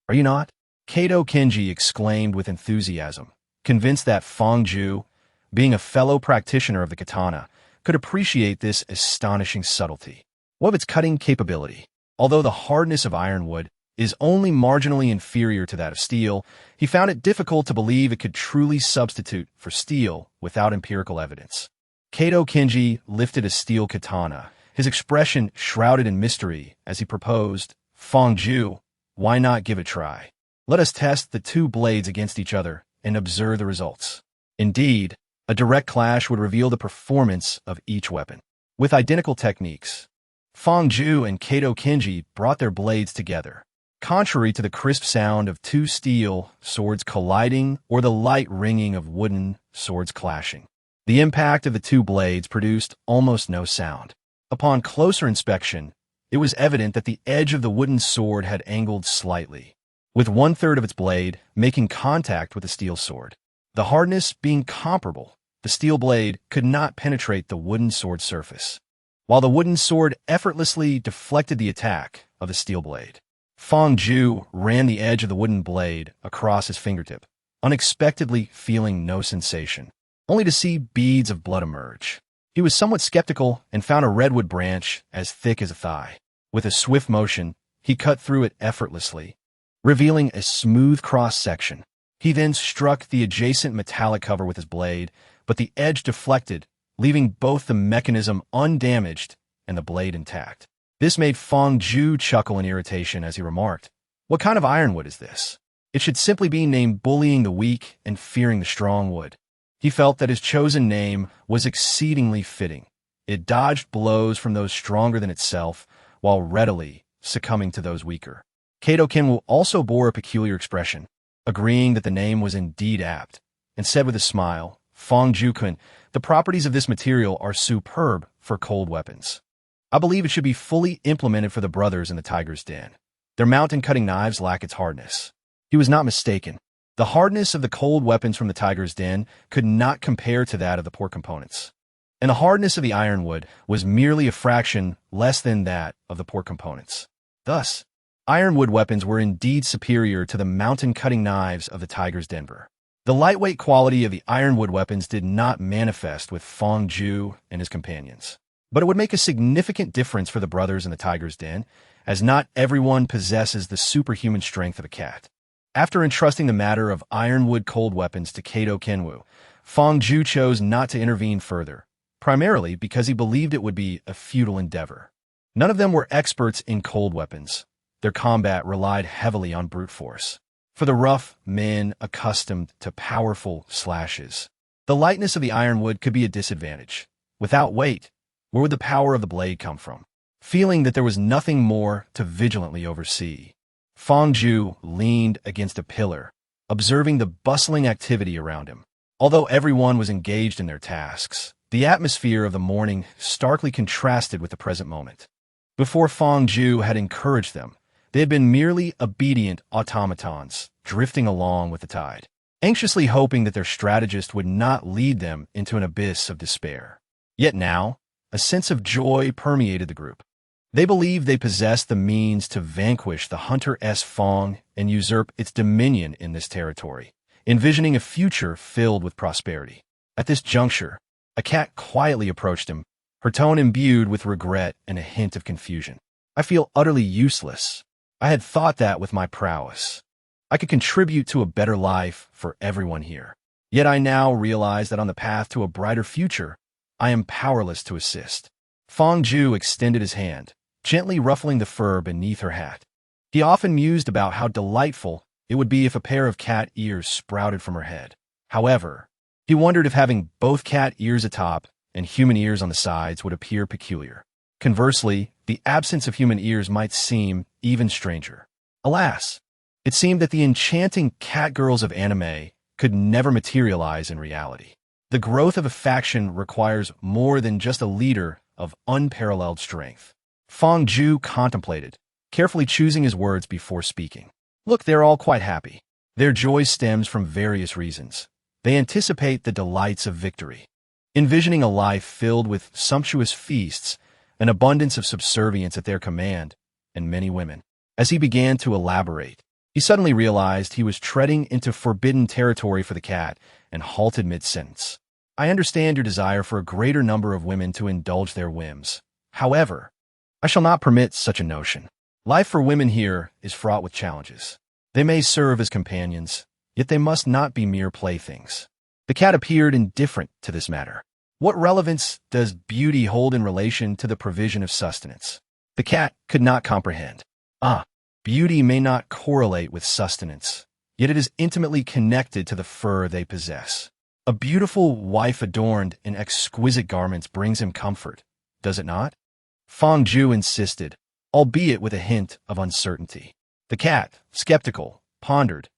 are you not? Kato Kenji exclaimed with enthusiasm, convinced that Fangju, being a fellow practitioner of the katana, could appreciate this astonishing subtlety. What of its cutting capability? Although the hardness of ironwood is only marginally inferior to that of steel, he found it difficult to believe it could truly substitute for steel without empirical evidence. Kato Kenji lifted a steel katana, his expression shrouded in mystery as he proposed, "Fangju, why not give it a try? Let us test the two blades against each other and observe the results." Indeed, a direct clash would reveal the performance of each weapon. With identical techniques, Fangju and Kato Kenji brought their blades together. Contrary to the crisp sound of two steel swords colliding or the light ringing of wooden swords clashing, the impact of the two blades produced almost no sound. Upon closer inspection, it was evident that the edge of the wooden sword had angled slightly, with 1/3 of its blade making contact with the steel sword. The hardness being comparable, the steel blade could not penetrate the wooden sword surface, while the wooden sword effortlessly deflected the attack of the steel blade. Fangju ran the edge of the wooden blade across his fingertip, unexpectedly feeling no sensation, only to see beads of blood emerge. He was somewhat skeptical and found a redwood branch as thick as a thigh. With a swift motion, he cut through it effortlessly, revealing a smooth cross-section. He then struck the adjacent metallic cover with his blade, but the edge deflected, leaving both the mechanism undamaged and the blade intact. This made Fangju chuckle in irritation as he remarked, "What kind of ironwood is this? It should simply be named bullying the weak and fearing the strong wood." He felt that his chosen name was exceedingly fitting. It dodged blows from those stronger than itself, while readily succumbing to those weaker. Kato Kenwu also bore a peculiar expression, agreeing that the name was indeed apt, and said with a smile, "Fangju-kun, the properties of this material are superb for cold weapons. I believe it should be fully implemented for the brothers in the Tiger's Den. Their mountain-cutting knives lack its hardness." He was not mistaken. The hardness of the cold weapons from the Tiger's Den could not compare to that of the port components, and the hardness of the ironwood was merely a fraction less than that of the port components. Thus, ironwood weapons were indeed superior to the mountain-cutting knives of the Tiger's Den. The lightweight quality of the ironwood weapons did not manifest with Fangju and his companions, but it would make a significant difference for the brothers in the Tiger's Den, as not everyone possesses the superhuman strength of a cat. After entrusting the matter of ironwood cold weapons to Kato Kenwu, Fangju chose not to intervene further, primarily because he believed it would be a futile endeavor. None of them were experts in cold weapons. Their combat relied heavily on brute force. For the rough men accustomed to powerful slashes, the lightness of the ironwood could be a disadvantage. Without weight, where would the power of the blade come from? Feeling that there was nothing more to vigilantly oversee, Fangju leaned against a pillar, observing the bustling activity around him. Although everyone was engaged in their tasks, the atmosphere of the morning starkly contrasted with the present moment. Before Fangju had encouraged them, they had been merely obedient automatons, drifting along with the tide, anxiously hoping that their strategist would not lead them into an abyss of despair. Yet now, a sense of joy permeated the group. They believed they possessed the means to vanquish the Hunter S. Fong and usurp its dominion in this territory, envisioning a future filled with prosperity. At this juncture, a cat quietly approached him, her tone imbued with regret and a hint of confusion. "I feel utterly useless. I had thought that with my prowess, I could contribute to a better life for everyone here. Yet I now realize that on the path to a brighter future, I am powerless to assist." Fangju extended his hand, gently ruffling the fur beneath her hat. He often mused about how delightful it would be if a pair of cat ears sprouted from her head. However, he wondered if having both cat ears atop and human ears on the sides would appear peculiar. Conversely, the absence of human ears might seem even stranger. Alas, it seemed that the enchanting cat girls of anime could never materialize in reality. The growth of a faction requires more than just a leader of unparalleled strength. Fangju contemplated, carefully choosing his words before speaking. Look, they're all quite happy. Their joy stems from various reasons. They anticipate the delights of victory, envisioning a life filled with sumptuous feasts, an abundance of subservience at their command, and many women. As he began to elaborate, he suddenly realized he was treading into forbidden territory for the cat and halted mid-sentence. I understand your desire for a greater number of women to indulge their whims. However, I shall not permit such a notion. Life for women here is fraught with challenges. They may serve as companions, yet they must not be mere playthings. The cat appeared indifferent to this matter. What relevance does beauty hold in relation to the provision of sustenance? The cat could not comprehend. Beauty may not correlate with sustenance, yet it is intimately connected to the fur they possess. A beautiful wife adorned in exquisite garments brings him comfort, does it not? Fong Ju insisted, albeit with a hint of uncertainty. The cat, skeptical, pondered,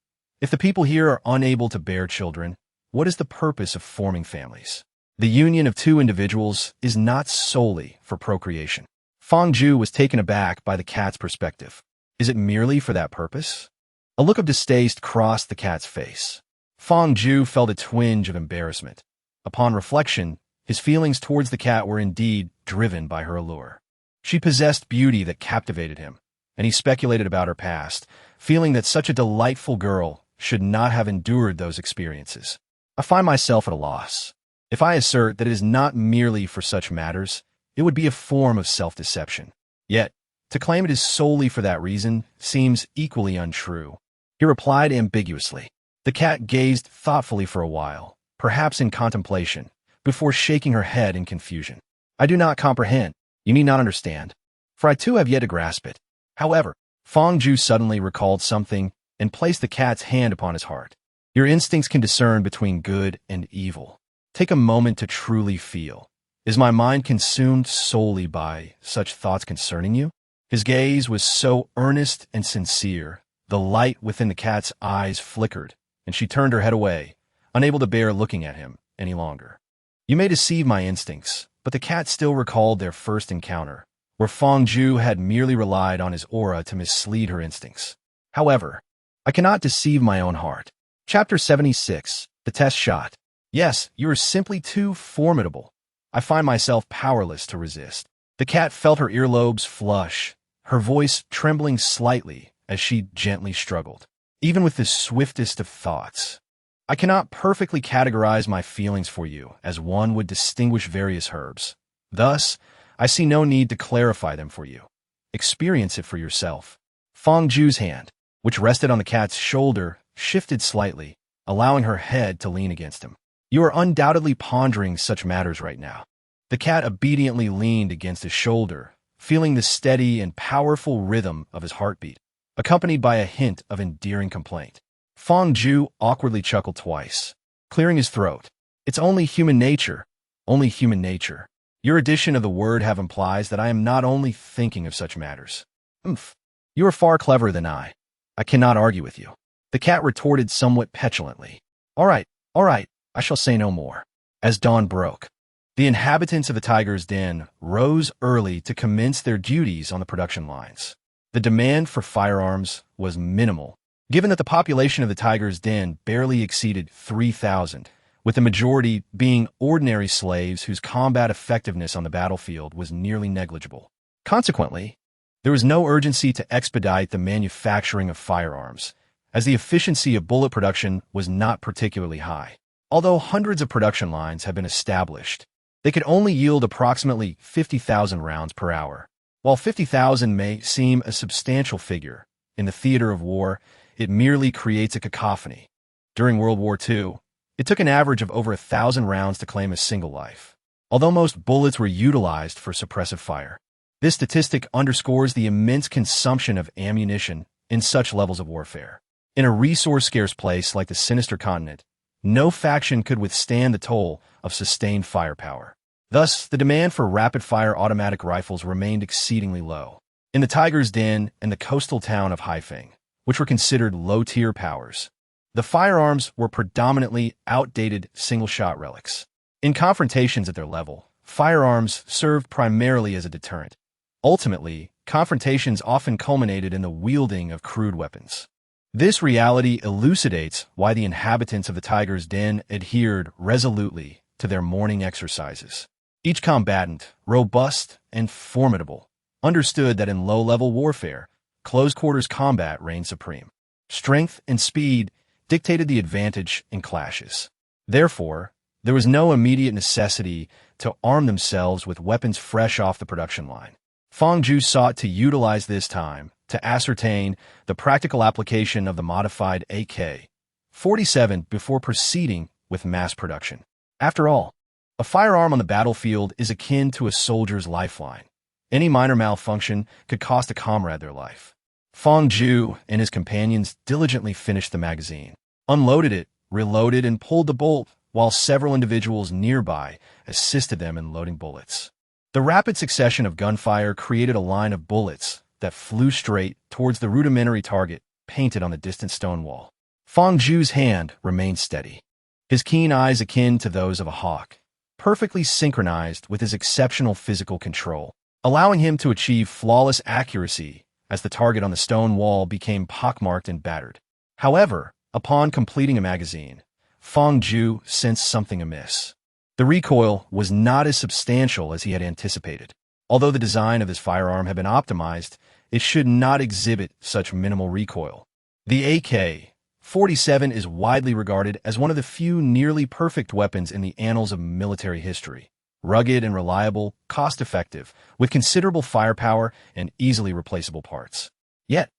if the people here are unable to bear children, what is the purpose of forming families? The union of two individuals is not solely for procreation. Fong Ju was taken aback by the cat's perspective. Is it merely for that purpose? A look of distaste crossed the cat's face. Fong Ju felt a twinge of embarrassment. Upon reflection, his feelings towards the cat were indeed driven by her allure. She possessed beauty that captivated him, and he speculated about her past, feeling that such a delightful girl should not have endured those experiences. I find myself at a loss. If I assert that it is not merely for such matters, it would be a form of self-deception. Yet, to claim it is solely for that reason seems equally untrue. He replied ambiguously. The cat gazed thoughtfully for a while, perhaps in contemplation, before shaking her head in confusion. I do not comprehend. You need not understand, for I too have yet to grasp it. However, Fong Ju suddenly recalled something and placed the cat's hand upon his heart. Your instincts can discern between good and evil. Take a moment to truly feel. Is my mind consumed solely by such thoughts concerning you? His gaze was so earnest and sincere, the light within the cat's eyes flickered, and she turned her head away, unable to bear looking at him any longer. You may deceive my instincts, but the cat still recalled their first encounter, where Fong Ju had merely relied on his aura to mislead her instincts. However, I cannot deceive my own heart. Chapter 76, The Test Shot. Yes, you are simply too formidable. I find myself powerless to resist. The cat felt her earlobes flush, her voice trembling slightly as she gently struggled. Even with the swiftest of thoughts, I cannot perfectly categorize my feelings for you as one would distinguish various herbs. Thus, I see no need to clarify them for you. Experience it for yourself. Fong Ju's hand, which rested on the cat's shoulder, shifted slightly, allowing her head to lean against him. You are undoubtedly pondering such matters right now. The cat obediently leaned against his shoulder, feeling the steady and powerful rhythm of his heartbeat, accompanied by a hint of endearing complaint. Fong Ju awkwardly chuckled twice, clearing his throat. It's only human nature. Only human nature. Your addition of the word have implies that I am not only thinking of such matters. You are far cleverer than I. I cannot argue with you. The cat retorted somewhat petulantly. All right, I shall say no more. As dawn broke, the inhabitants of the tiger's den rose early to commence their duties on the production lines. The demand for firearms was minimal, given that the population of the tiger's den barely exceeded 3,000, with the majority being ordinary slaves whose combat effectiveness on the battlefield was nearly negligible. Consequently, there was no urgency to expedite the manufacturing of firearms, as the efficiency of bullet production was not particularly high. Although hundreds of production lines have been established, they could only yield approximately 50,000 rounds per hour. While 50,000 may seem a substantial figure, in the theater of war, it merely creates a cacophony. During World War II, it took an average of over 1,000 rounds to claim a single life, although most bullets were utilized for suppressive fire. This statistic underscores the immense consumption of ammunition in such levels of warfare. In a resource-scarce place like the sinister continent, no faction could withstand the toll of sustained firepower. Thus, the demand for rapid-fire automatic rifles remained exceedingly low. In the tiger's den and the coastal town of Haifeng, which were considered low-tier powers, the firearms were predominantly outdated single-shot relics. In confrontations at their level, firearms served primarily as a deterrent. Ultimately, confrontations often culminated in the wielding of crude weapons. This reality elucidates why the inhabitants of the tiger's den adhered resolutely to their morning exercises. Each combatant, robust and formidable, understood that in low-level warfare, close-quarters combat reigned supreme. Strength and speed dictated the advantage in clashes. Therefore, there was no immediate necessity to arm themselves with weapons fresh off the production line. Fang Zhu sought to utilize this time to ascertain the practical application of the modified AK-47 before proceeding with mass production. After all, a firearm on the battlefield is akin to a soldier's lifeline. Any minor malfunction could cost a comrade their life. Fang Zhu and his companions diligently finished the magazine, unloaded it, reloaded, and pulled the bolt, while several individuals nearby assisted them in loading bullets. The rapid succession of gunfire created a line of bullets that flew straight towards the rudimentary target painted on the distant stone wall. Fang Zhu's hand remained steady, his keen eyes akin to those of a hawk, perfectly synchronized with his exceptional physical control, allowing him to achieve flawless accuracy as the target on the stone wall became pockmarked and battered. However, upon completing a magazine, Fang Zhu sensed something amiss. The recoil was not as substantial as he had anticipated. Although the design of this firearm had been optimized, it should not exhibit such minimal recoil. The AK-47 is widely regarded as one of the few nearly perfect weapons in the annals of military history. Rugged and reliable, cost-effective, with considerable firepower and easily replaceable parts. Yet,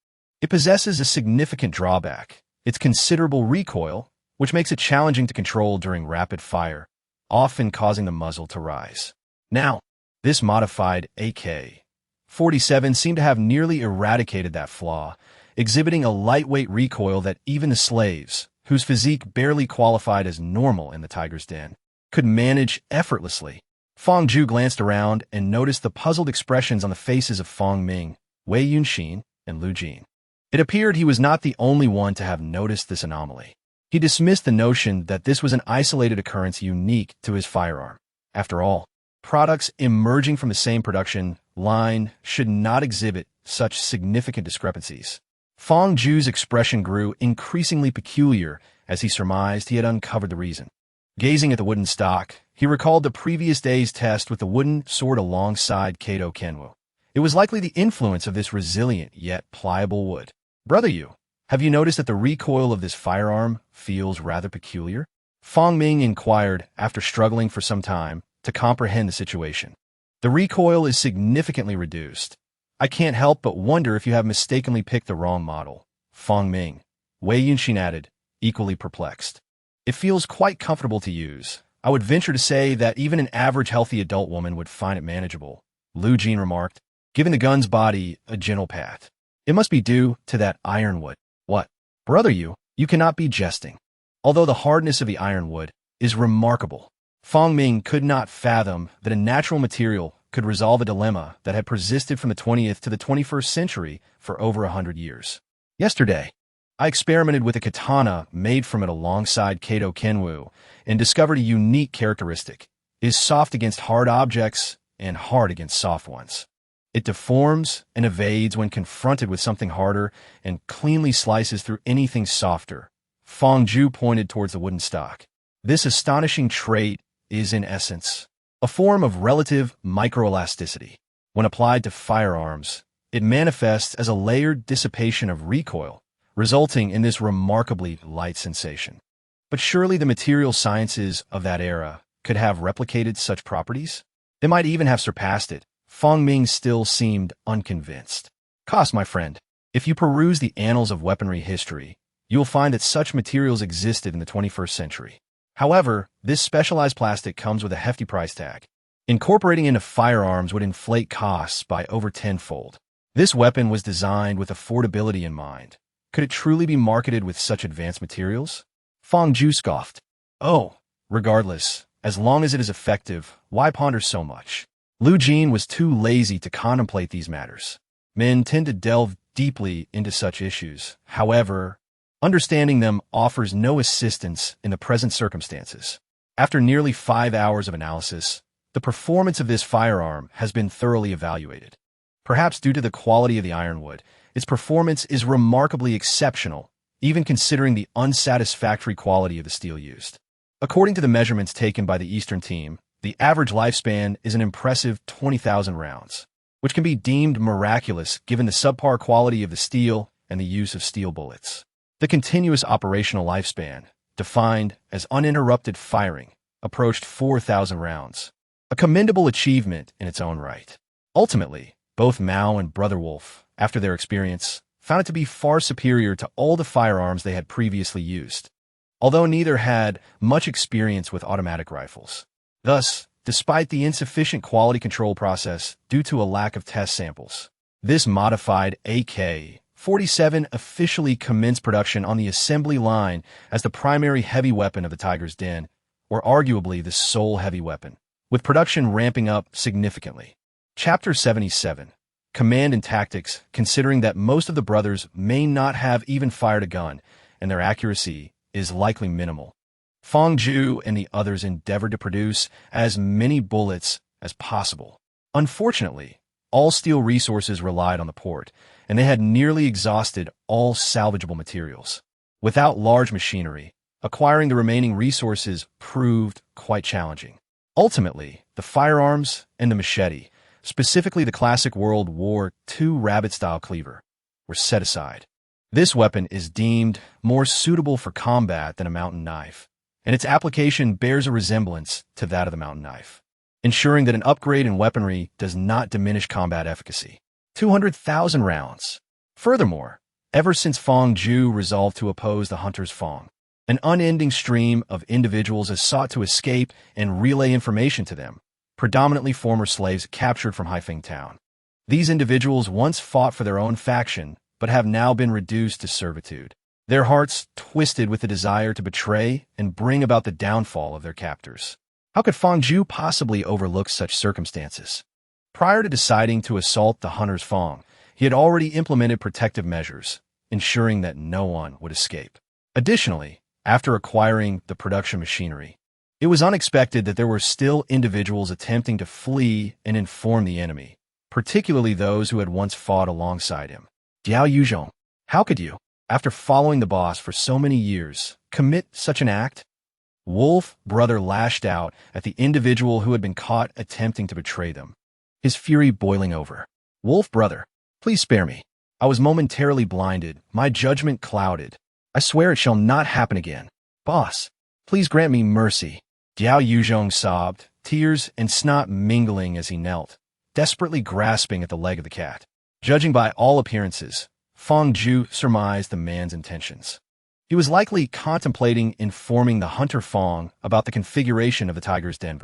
it possesses a significant drawback: its considerable recoil, which makes it challenging to control during rapid fire, often causing the muzzle to rise. Now, this modified AK-47 seemed to have nearly eradicated that flaw, exhibiting a lightweight recoil that even the slaves, whose physique barely qualified as normal in the tiger's den, could manage effortlessly. Fang Zhu glanced around and noticed the puzzled expressions on the faces of Fang Ming, Wei Yunxin, and Lu Jin. It appeared he was not the only one to have noticed this anomaly. He dismissed the notion that this was an isolated occurrence unique to his firearm. After all, products emerging from the same production line should not exhibit such significant discrepancies. Fang Zhu's expression grew increasingly peculiar as he surmised he had uncovered the reason. Gazing at the wooden stock, he recalled the previous day's test with the wooden sword alongside Kato Kenwu. It was likely the influence of this resilient yet pliable wood. "Brother Yu, have you noticed that the recoil of this firearm feels rather peculiar?" Fang Ming inquired after struggling for some time to comprehend the situation. "The recoil is significantly reduced. I can't help but wonder if you have mistakenly picked the wrong model." Fang Ming, Wei Yunxin added, equally perplexed. "It feels quite comfortable to use. I would venture to say that even an average healthy adult woman would find it manageable," Lu Jin remarked, giving the gun's body a gentle pat. "It must be due to that ironwood." "What? Brother Yu, you cannot be jesting." Although the hardness of the ironwood is remarkable, Fang Ming could not fathom that a natural material could resolve a dilemma that had persisted from the 20th to the 21st century for over 100 years. "Yesterday, I experimented with a katana made from it alongside Kato Kenwu and discovered a unique characteristic. It is soft against hard objects and hard against soft ones. It deforms and evades when confronted with something harder and cleanly slices through anything softer." Fang Zhu pointed towards the wooden stock. "This astonishing trait is, in essence, a form of relative microelasticity. When applied to firearms, it manifests as a layered dissipation of recoil, resulting in this remarkably light sensation. But surely the material sciences of that era could have replicated such properties? They might even have surpassed it." Fang Ming still seemed unconvinced. "Koss, my friend, if you peruse the annals of weaponry history, you will find that such materials existed in the 21st century. However, this specialized plastic comes with a hefty price tag. Incorporating into firearms would inflate costs by over tenfold. This weapon was designed with affordability in mind. Could it truly be marketed with such advanced materials?" Fang Zhu scoffed. "Oh, regardless, as long as it is effective, why ponder so much?" Lu Jin was too lazy to contemplate these matters. Men tend to delve deeply into such issues. However, understanding them offers no assistance in the present circumstances. After nearly 5 hours of analysis, the performance of this firearm has been thoroughly evaluated. Perhaps due to the quality of the ironwood, its performance is remarkably exceptional, even considering the unsatisfactory quality of the steel used. According to the measurements taken by the Eastern team, The average lifespan is an impressive 20,000 rounds, which can be deemed miraculous given the subpar quality of the steel and the use of steel bullets. The continuous operational lifespan, defined as uninterrupted firing, approached 4,000 rounds, a commendable achievement in its own right. Ultimately, both Mao and Brother Wolf, after their experience, found it to be far superior to all the firearms they had previously used, although neither had much experience with automatic rifles. Thus, despite the insufficient quality control process due to a lack of test samples, this modified AK-47 officially commenced production on the assembly line as the primary heavy weapon of the Tiger's Den, or arguably the sole heavy weapon, with production ramping up significantly. Chapter 77. Command and Tactics, considering that most of the brothers may not have even fired a gun, and their accuracy is likely minimal. Fong Ju and the others endeavored to produce as many bullets as possible. Unfortunately, all steel resources relied on the port, and they had nearly exhausted all salvageable materials. Without large machinery, acquiring the remaining resources proved quite challenging. Ultimately, the firearms and the machete, specifically the classic World War II rabbit-style cleaver, were set aside. This weapon is deemed more suitable for combat than a mountain knife, and its application bears a resemblance to that of the mountain knife, ensuring that an upgrade in weaponry does not diminish combat efficacy. 200,000 rounds. Furthermore, ever since Fong Ju resolved to oppose the Hunter's Fong, an unending stream of individuals has sought to escape and relay information to them, predominantly former slaves captured from Haifeng Town. These individuals once fought for their own faction, but have now been reduced to servitude, their hearts twisted with the desire to betray and bring about the downfall of their captors. How could Fong Ju possibly overlook such circumstances? Prior to deciding to assault the Hunter's Fong, he had already implemented protective measures, ensuring that no one would escape. Additionally, after acquiring the production machinery, it was unexpected that there were still individuals attempting to flee and inform the enemy, particularly those who had once fought alongside him. Diao Yuzhong, how could you, after following the boss for so many years, commit such an act? Wolf Brother lashed out at the individual who had been caught attempting to betray them, his fury boiling over. Wolf Brother, please spare me. I was momentarily blinded, my judgment clouded. I swear it shall not happen again. Boss, please grant me mercy. Diao Yuzhong sobbed, tears and snot mingling as he knelt, desperately grasping at the leg of the cat. Judging by all appearances, Fong Ju surmised the man's intentions. He was likely contemplating informing the Hunter Fong about the configuration of the Tiger's Den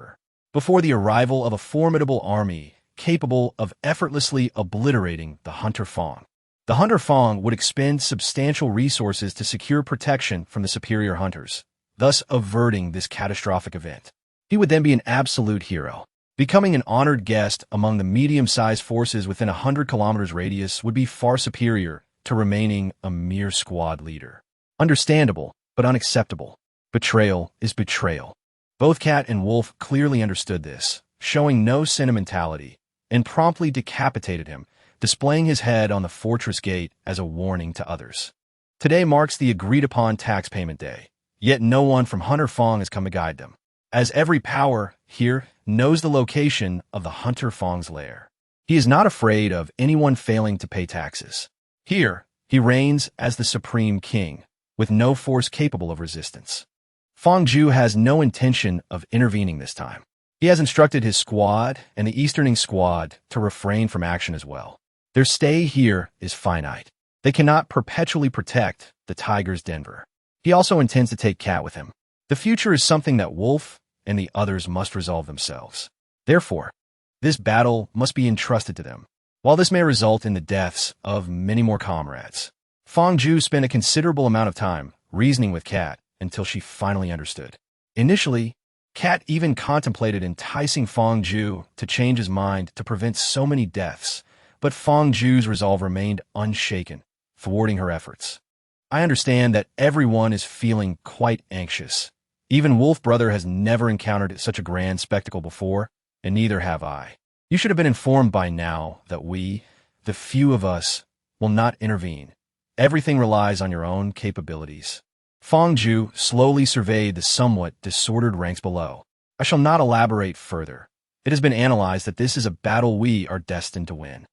before the arrival of a formidable army capable of effortlessly obliterating the Hunter Fong. The Hunter Fong would expend substantial resources to secure protection from the superior hunters, thus averting this catastrophic event. He would then be an absolute hero. Becoming an honored guest among the medium-sized forces within 100 kilometers radius would be far superior to remaining a mere squad leader. Understandable, but unacceptable. Betrayal is betrayal. Both Cat and Wolf clearly understood this, showing no sentimentality, and promptly decapitated him, displaying his head on the fortress gate as a warning to others. Today marks the agreed-upon tax payment day, yet no one from Hunter Fong has come to guide them, as every power here knows the location of the Hunter Fong's lair. He is not afraid of anyone failing to pay taxes. Here, he reigns as the supreme king, with no force capable of resistance. Fong Ju has no intention of intervening this time. He has instructed his squad and the Easterning squad to refrain from action as well. Their stay here is finite. They cannot perpetually protect the Tiger's Den. He also intends to take Cat with him. The future is something that Wolf and the others must resolve themselves. Therefore, this battle must be entrusted to them. While this may result in the deaths of many more comrades, Fong Ju spent a considerable amount of time reasoning with Cat until she finally understood. Initially, Cat even contemplated enticing Fong Ju to change his mind to prevent so many deaths, but Fong Ju's resolve remained unshaken, thwarting her efforts. I understand that everyone is feeling quite anxious. Even Wolf Brother has never encountered such a grand spectacle before, and neither have I. You should have been informed by now that we, the few of us, will not intervene. Everything relies on your own capabilities. Fong Ju slowly surveyed the somewhat disordered ranks below. I shall not elaborate further. It has been analyzed that this is a battle we are destined to win.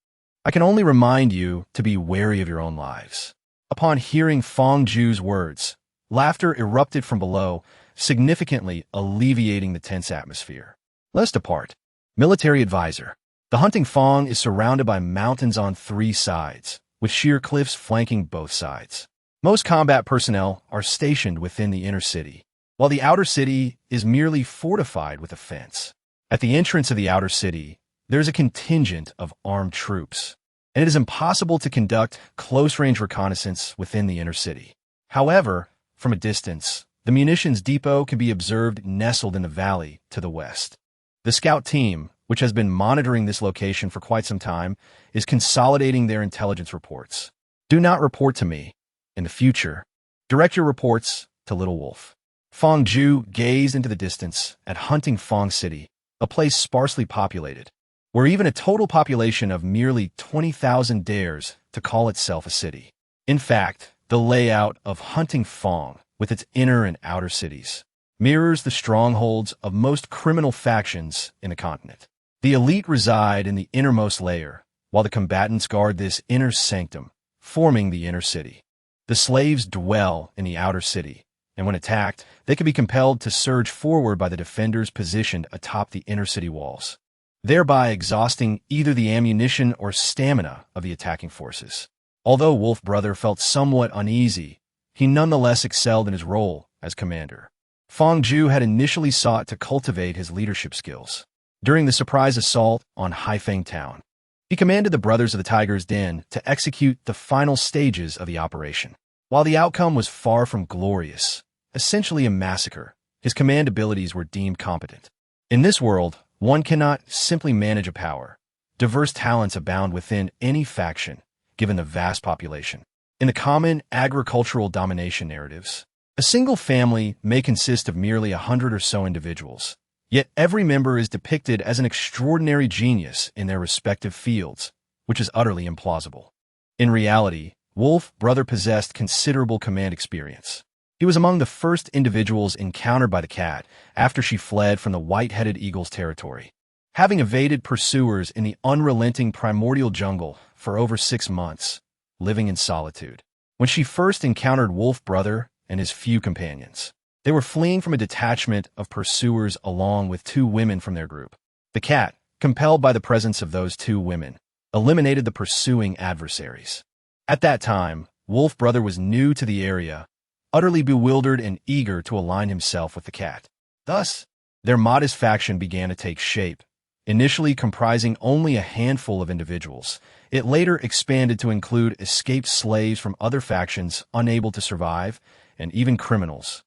I can only remind you to be wary of your own lives. Upon hearing Fong Ju's words, laughter erupted from below, significantly alleviating the tense atmosphere. Let us depart. Military advisor. The hunting Fong is surrounded by mountains on 3 sides, with sheer cliffs flanking both sides. Most combat personnel are stationed within the inner city, while the outer city is merely fortified with a fence. At the entrance of the outer city, there is a contingent of armed troops, and it is impossible to conduct close-range reconnaissance within the inner city. However, from a distance, the munitions depot can be observed nestled in the valley to the west. The scout team, which has been monitoring this location for quite some time, is consolidating their intelligence reports. Do not report to me. In the future, direct your reports to Little Wolf. Fong Ju gazed into the distance at hunting Fong City, a place sparsely populated, where even a total population of merely 20,000 dares to call itself a city. In fact, the layout of hunting Fong, with its inner and outer cities, mirrors the strongholds of most criminal factions in the continent. The elite reside in the innermost layer, while the combatants guard this inner sanctum, forming the inner city. The slaves dwell in the outer city, and when attacked, they can be compelled to surge forward by the defenders positioned atop the inner city walls, thereby exhausting either the ammunition or stamina of the attacking forces. Although Wolf Brother felt somewhat uneasy, he nonetheless excelled in his role as commander. Fong Ju had initially sought to cultivate his leadership skills. During the surprise assault on Haifeng Town, he commanded the Brothers of the Tiger's Den to execute the final stages of the operation. While the outcome was far from glorious, essentially a massacre, his command abilities were deemed competent. In this world, one cannot simply manage a power. Diverse talents abound within any faction, given the vast population. In the common agricultural domination narratives, a single family may consist of merely 100 or so individuals, yet every member is depicted as an extraordinary genius in their respective fields, which is utterly implausible. In reality, Wolf Brother possessed considerable command experience. He was among the first individuals encountered by the cat after she fled from the white-headed eagle's territory. Having evaded pursuers in the unrelenting primordial jungle for over 6 months, living in solitude. When she first encountered Wolf Brother and his few companions, they were fleeing from a detachment of pursuers along with 2 women from their group. The cat, compelled by the presence of those 2 women, eliminated the pursuing adversaries. At that time, Wolf Brother was new to the area, utterly bewildered and eager to align himself with the cat. Thus, their modest faction began to take shape. Initially comprising only a handful of individuals, it later expanded to include escaped slaves from other factions unable to survive, and even criminals,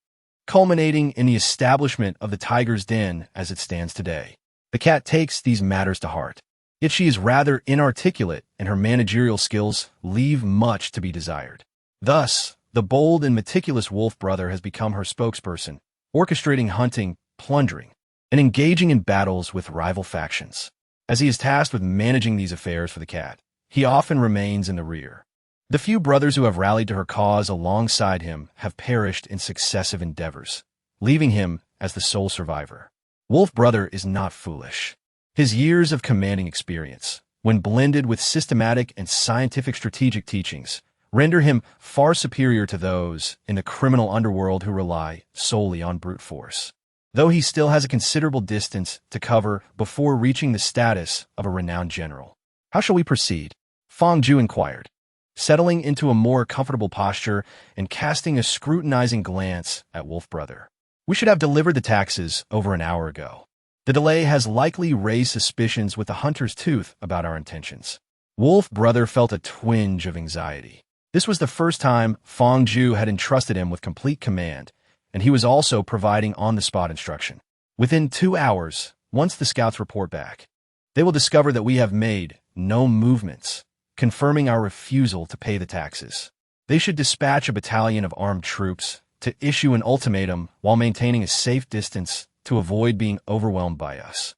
culminating in the establishment of the Tiger's Den as it stands today. The cat takes these matters to heart, yet she is rather inarticulate and her managerial skills leave much to be desired. Thus, the bold and meticulous Wolf Brother has become her spokesperson, orchestrating hunting, plundering, and engaging in battles with rival factions. As he is tasked with managing these affairs for the cat, he often remains in the rear. The few brothers who have rallied to her cause alongside him have perished in successive endeavors, leaving him as the sole survivor. Wolf Brother is not foolish. His years of commanding experience, when blended with systematic and scientific strategic teachings, render him far superior to those in the criminal underworld who rely solely on brute force. Though he still has a considerable distance to cover before reaching the status of a renowned general. How shall we proceed? Fong Ju inquired, settling into a more comfortable posture and casting a scrutinizing glance at Wolf Brother. We should have delivered the taxes over an hour ago. The delay has likely raised suspicions with the hunter's tooth about our intentions. Wolf Brother felt a twinge of anxiety. This was the first time Fong Ju had entrusted him with complete command, and he was also providing on-the-spot instruction. Within 2 hours, once the scouts report back, they will discover that we have made no movements, confirming our refusal to pay the taxes. They should dispatch a battalion of armed troops to issue an ultimatum while maintaining a safe distance to avoid being overwhelmed by us.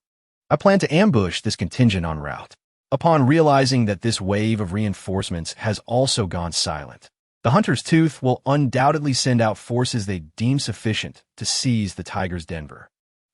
I plan to ambush this contingent en route. Upon realizing that this wave of reinforcements has also gone silent, the hunter's tooth will undoubtedly send out forces they deem sufficient to seize the Tiger's Den.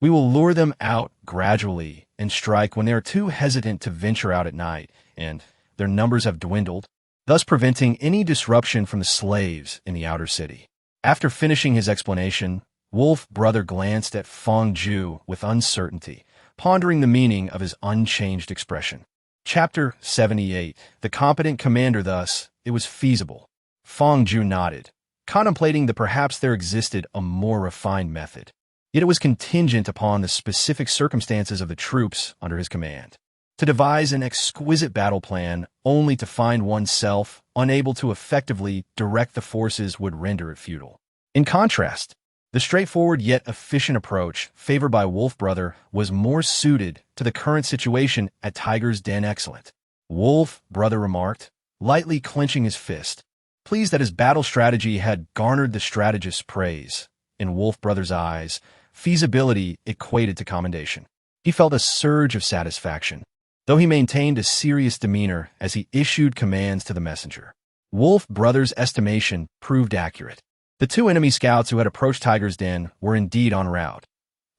We will lure them out gradually and strike when they are too hesitant to venture out at night and their numbers have dwindled, thus preventing any disruption from the slaves in the outer city. After finishing his explanation, Wolf Brother glanced at Fong Ju with uncertainty, pondering the meaning of his unchanged expression. Chapter 78. The competent commander. Thus, it was feasible. Fong Ju nodded, contemplating that perhaps there existed a more refined method. Yet it was contingent upon the specific circumstances of the troops under his command. To devise an exquisite battle plan only to find oneself unable to effectively direct the forces would render it futile. In contrast, the straightforward yet efficient approach favored by Wolf Brother was more suited to the current situation at Tiger's Den. Excellent, Wolf Brother remarked, lightly clenching his fist, pleased that his battle strategy had garnered the strategist's praise. In Wolf Brother's eyes, feasibility equated to commendation. He felt a surge of satisfaction, though he maintained a serious demeanor as he issued commands to the messenger. Wolf Brother's estimation proved accurate. The two enemy scouts who had approached Tiger's Den were indeed en route,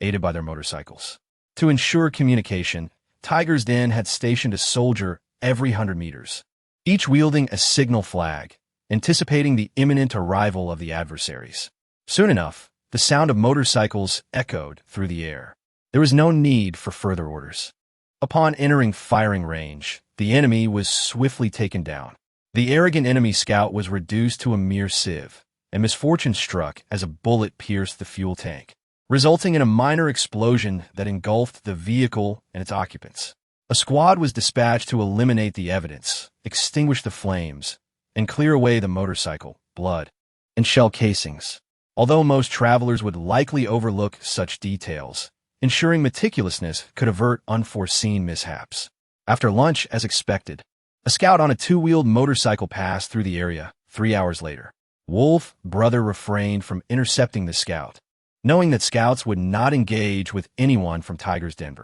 aided by their motorcycles. To ensure communication, Tiger's Den had stationed a soldier every 100 meters, each wielding a signal flag, anticipating the imminent arrival of the adversaries. Soon enough, the sound of motorcycles echoed through the air. There was no need for further orders. Upon entering firing range, the enemy was swiftly taken down. The arrogant enemy scout was reduced to a mere sieve, and misfortune struck as a bullet pierced the fuel tank, resulting in a minor explosion that engulfed the vehicle and its occupants. A squad was dispatched to eliminate the evidence, extinguish the flames, and clear away the motorcycle, blood, and shell casings. Although most travelers would likely overlook such details, ensuring meticulousness could avert unforeseen mishaps. After lunch, as expected, a scout on a two-wheeled motorcycle passed through the area 3 hours later. Wolf Brother refrained from intercepting the scout, knowing that scouts would not engage with anyone from Tiger's Den.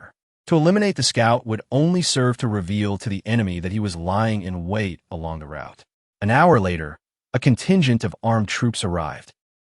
To eliminate the scout would only serve to reveal to the enemy that he was lying in wait along the route. An hour later, a contingent of armed troops arrived,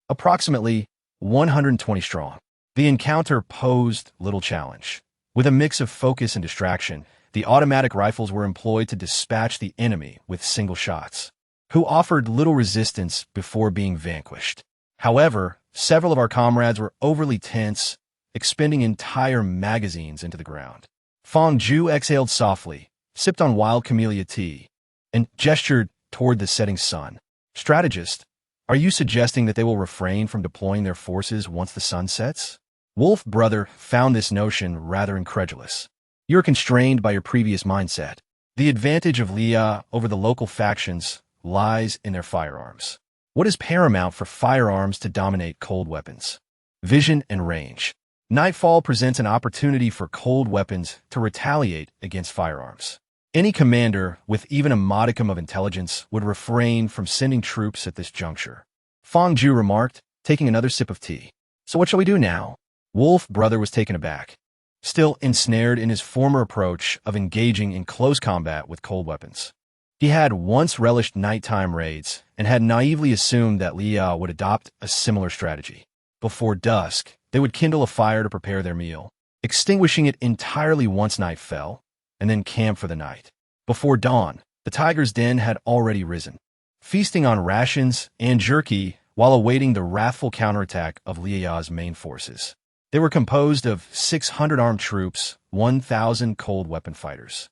approximately 120 strong. The encounter posed little challenge. With a mix of focus and distraction, the automatic rifles were employed to dispatch the enemy with single shots, who offered little resistance before being vanquished. However, several of our comrades were overly tense, expending entire magazines into the ground. Fong Ju exhaled softly, sipped on wild camellia tea, and gestured toward the setting sun. Strategist, are you suggesting that they will refrain from deploying their forces once the sun sets? Wolf Brother found this notion rather incredulous. You're constrained by your previous mindset. The advantage of Leah over the local factions lies in their firearms. What is paramount for firearms to dominate cold weapons? Vision and range. Nightfall presents an opportunity for cold weapons to retaliate against firearms. Any commander with even a modicum of intelligence would refrain from sending troops at this juncture. Fong Ju remarked, taking another sip of tea. So what shall we do now? Wolf Brother was taken aback, still ensnared in his former approach of engaging in close combat with cold weapons. He had once relished nighttime raids and had naively assumed that Leah would adopt a similar strategy. Before dusk, they would kindle a fire to prepare their meal, extinguishing it entirely once night fell, and then camp for the night. Before dawn, the Tiger's Den had already risen, feasting on rations and jerky while awaiting the wrathful counterattack of Leah's main forces. They were composed of 600 armed troops, 1,000 cold weapon fighters,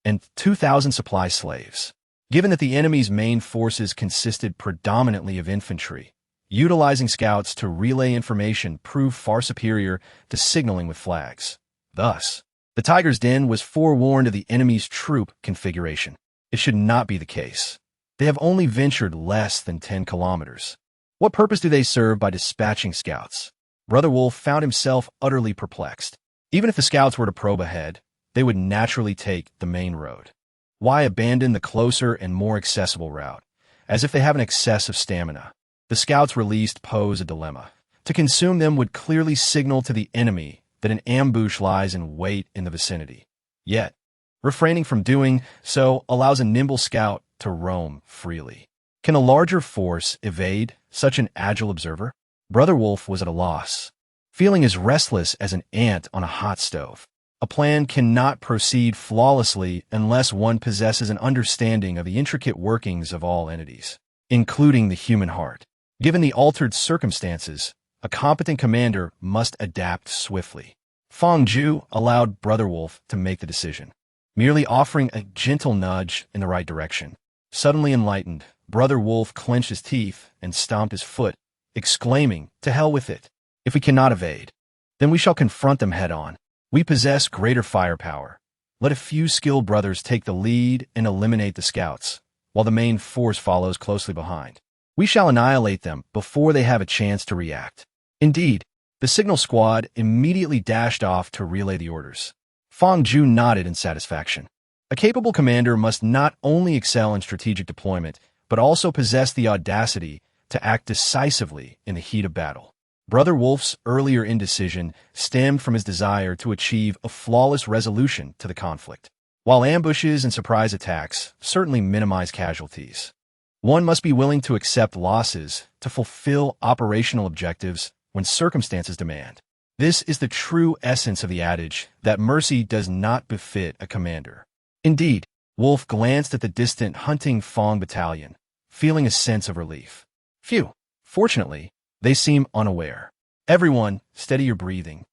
and 2,000 supply slaves. Given that the enemy's main forces consisted predominantly of infantry, utilizing scouts to relay information proved far superior to signaling with flags. Thus, the Tiger's Den was forewarned of the enemy's troop configuration. It should not be the case. They have only ventured less than 10 kilometers. What purpose do they serve by dispatching scouts? Brother Wolf found himself utterly perplexed. Even if the scouts were to probe ahead, they would naturally take the main road. Why abandon the closer and more accessible route, as if they have an excess of stamina? The scouts released pose a dilemma. To consume them would clearly signal to the enemy that an ambush lies in wait in the vicinity. Yet, refraining from doing so allows a nimble scout to roam freely. Can a larger force evade such an agile observer? Brother Wolf was at a loss. feeling as restless as an ant on a hot stove. A plan cannot proceed flawlessly unless one possesses an understanding of the intricate workings of all entities, including the human heart. Given the altered circumstances, a competent commander must adapt swiftly. Fang Zhu allowed Brother Wolf to make the decision, merely offering a gentle nudge in the right direction. Suddenly enlightened, Brother Wolf clenched his teeth and stomped his foot, exclaiming, "To hell with it! If we cannot evade, then we shall confront them head-on. We possess greater firepower. Let a few skilled brothers take the lead and eliminate the scouts, while the main force follows closely behind. We shall annihilate them before they have a chance to react." Indeed, the signal squad immediately dashed off to relay the orders. Fang Zhu nodded in satisfaction. A capable commander must not only excel in strategic deployment, but also possess the audacity to act decisively in the heat of battle. Brother Wolf's earlier indecision stemmed from his desire to achieve a flawless resolution to the conflict. While ambushes and surprise attacks certainly minimize casualties, one must be willing to accept losses to fulfill operational objectives when circumstances demand. This is the true essence of the adage that mercy does not befit a commander. Indeed, Wolf glanced at the distant hunting Fang battalion, feeling a sense of relief. Phew! Fortunately, they seem unaware. Everyone, steady your breathing.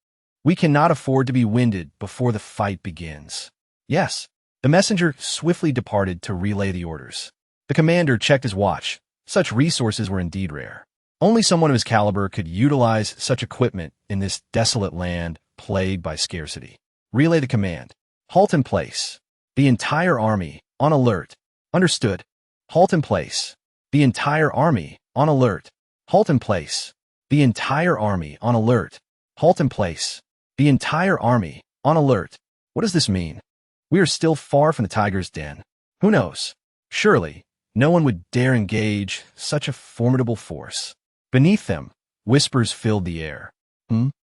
We cannot afford to be winded before the fight begins. Yes. The messenger swiftly departed to relay the orders. The commander checked his watch. Such resources were indeed rare. Only someone of his caliber could utilize such equipment in this desolate land plagued by scarcity. Relay the command. Halt in place. The entire army, on alert. Understood. Halt in place. The entire army, on alert. Halt in place. The entire army, on alert. Halt in place. The entire army, on alert. What does this mean? We are still far from the tiger's den. Who knows? Surely, no one would dare engage such a formidable force. Beneath them, whispers filled the air.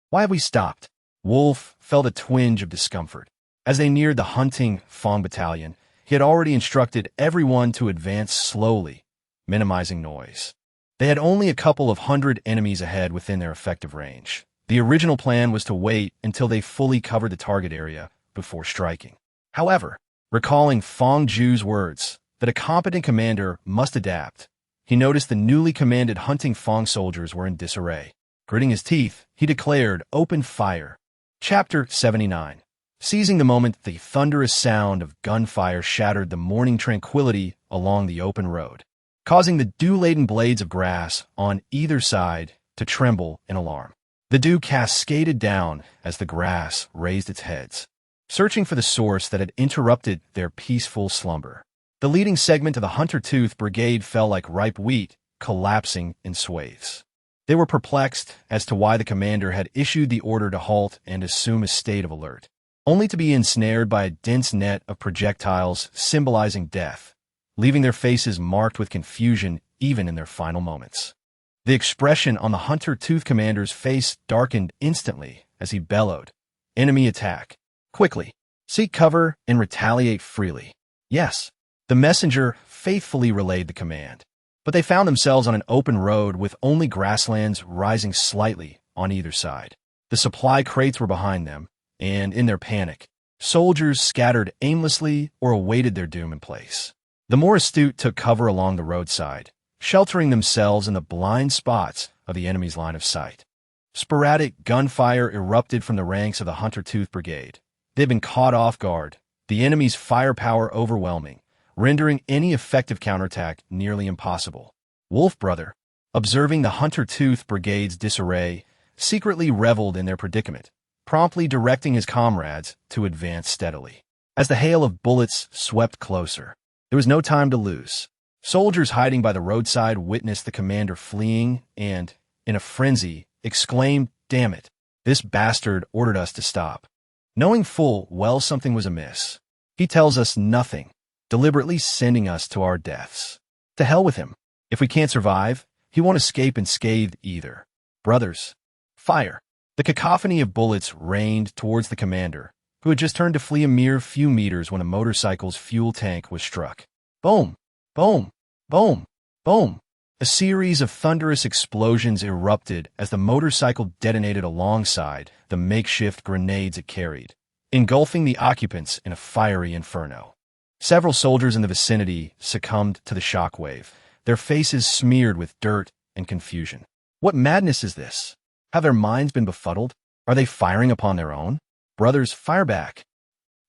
Why have we stopped? Wolf felt a twinge of discomfort. As they neared the hunting Fang battalion, he had already instructed everyone to advance slowly, minimizing noise. They had only a couple of hundred enemies ahead within their effective range. The original plan was to wait until they fully covered the target area before striking. However, recalling Fang Zhu's words that a competent commander must adapt, he noticed the newly commanded hunting Fang soldiers were in disarray. Gritting his teeth, he declared, "Open fire." Chapter 79. Seizing the moment, the thunderous sound of gunfire shattered the morning tranquility along the open road, causing the dew-laden blades of grass on either side to tremble in alarm. The dew cascaded down as the grass raised its heads, searching for the source that had interrupted their peaceful slumber. The leading segment of the Hunter-Tooth Brigade fell like ripe wheat, collapsing in swathes. They were perplexed as to why the commander had issued the order to halt and assume a state of alert, only to be ensnared by a dense net of projectiles symbolizing death, leaving their faces marked with confusion even in their final moments. The expression on the Hunter-Tooth commander's face darkened instantly as he bellowed, "Enemy attack! Quickly! Seek cover and retaliate freely." Yes, the messenger faithfully relayed the command, but they found themselves on an open road with only grasslands rising slightly on either side. The supply crates were behind them, and in their panic, soldiers scattered aimlessly or awaited their doom in place. The more astute took cover along the roadside, sheltering themselves in the blind spots of the enemy's line of sight. Sporadic gunfire erupted from the ranks of the Hunter-Tooth Brigade. They had been caught off guard, the enemy's firepower overwhelming, rendering any effective counterattack nearly impossible. Wolf Brother, observing the Hunter-Tooth Brigade's disarray, secretly reveled in their predicament, promptly directing his comrades to advance steadily. As the hail of bullets swept closer, there was no time to lose. Soldiers hiding by the roadside witnessed the commander fleeing and, in a frenzy, exclaimed, "Damn it! This bastard ordered us to stop." Knowing full well something was amiss, he tells us nothing, deliberately sending us to our deaths. To hell with him. If we can't survive, he won't escape unscathed either. Brothers, fire! The cacophony of bullets rained towards the commander, who had just turned to flee a mere few meters when a motorcycle's fuel tank was struck. Boom! Boom! Boom! Boom! A series of thunderous explosions erupted as the motorcycle detonated alongside the makeshift grenades it carried, engulfing the occupants in a fiery inferno. Several soldiers in the vicinity succumbed to the shockwave, their faces smeared with dirt and confusion. What madness is this? Have their minds been befuddled? Are they firing upon their own? Brothers, fire back.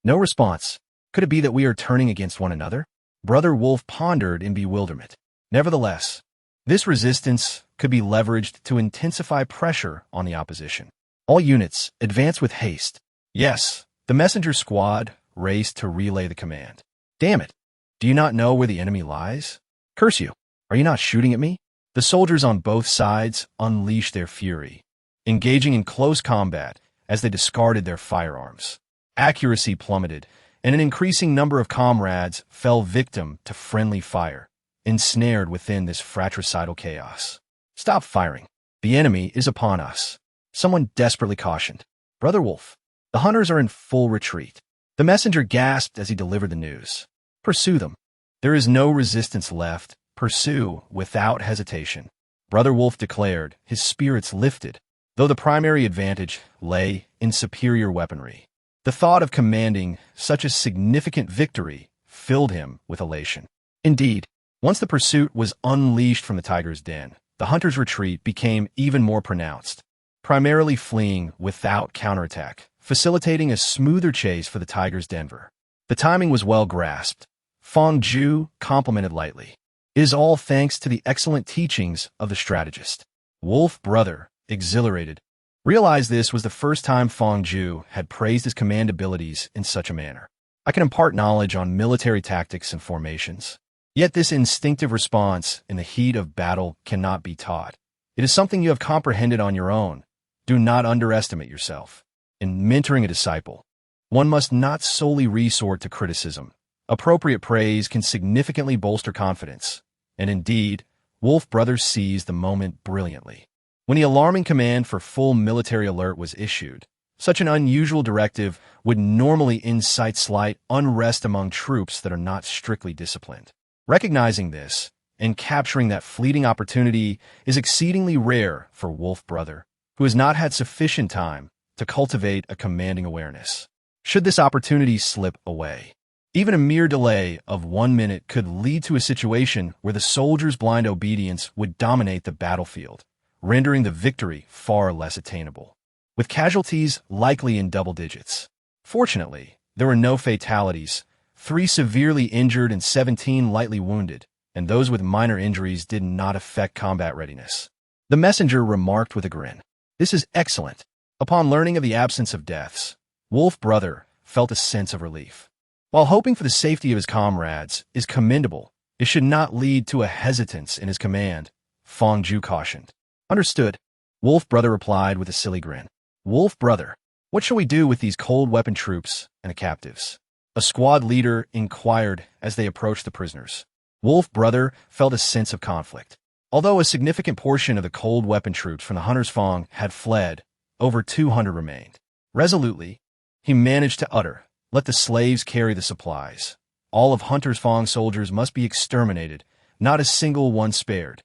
No response. Could it be that we are turning against one another? Brother Wolf pondered in bewilderment. Nevertheless, this resistance could be leveraged to intensify pressure on the opposition. All units, advance with haste. Yes, the messenger squad raced to relay the command. Damn it! Do you not know where the enemy lies? Curse you! Are you not shooting at me? The soldiers on both sides unleashed their fury, engaging in close combat as they discarded their firearms. Accuracy plummeted, and an increasing number of comrades fell victim to friendly fire, ensnared within this fratricidal chaos. Stop firing. The enemy is upon us. Someone desperately cautioned. Brother Wolf, the hunters are in full retreat. The messenger gasped as he delivered the news. Pursue them. There is no resistance left. Pursue without hesitation. Brother Wolf declared, his spirits lifted, though the primary advantage lay in superior weaponry. The thought of commanding such a significant victory filled him with elation. Indeed, once the pursuit was unleashed from the tiger's den, the hunter's retreat became even more pronounced, primarily fleeing without counterattack, facilitating a smoother chase for the tiger's denver. The timing was well grasped. Fong Ju complimented lightly. It is all thanks to the excellent teachings of the strategist. Wolf Brother, exhilarated, realized this was the first time Fong Ju had praised his command abilities in such a manner. I can impart knowledge on military tactics and formations. Yet this instinctive response in the heat of battle cannot be taught. It is something you have comprehended on your own. Do not underestimate yourself. In mentoring a disciple, one must not solely resort to criticism. Appropriate praise can significantly bolster confidence. And indeed, Wolf Brothers seized the moment brilliantly. When the alarming command for full military alert was issued, such an unusual directive would normally incite slight unrest among troops that are not strictly disciplined. Recognizing this and capturing that fleeting opportunity is exceedingly rare for Wolf Brother, who has not had sufficient time to cultivate a commanding awareness. Should this opportunity slip away, even a mere delay of 1 minute could lead to a situation where the soldier's blind obedience would dominate the battlefield, rendering the victory far less attainable, with casualties likely in double digits. Fortunately, there were no fatalities, 3 severely injured and 17 lightly wounded, and those with minor injuries did not affect combat readiness. The messenger remarked with a grin. This is excellent. Upon learning of the absence of deaths, Wolf Brother felt a sense of relief. While hoping for the safety of his comrades is commendable, it should not lead to a hesitance in his command, Fong Ju cautioned. Understood, Wolf Brother replied with a silly grin. Wolf Brother, what shall we do with these cold weapon troops and the captives? A squad leader inquired as they approached the prisoners. Wolf Brother felt a sense of conflict. Although a significant portion of the cold weapon troops from the Hunter's Fong had fled, over 200 remained. Resolutely, he managed to utter, let the slaves carry the supplies. All of Hunter's Fong soldiers must be exterminated, not a single one spared.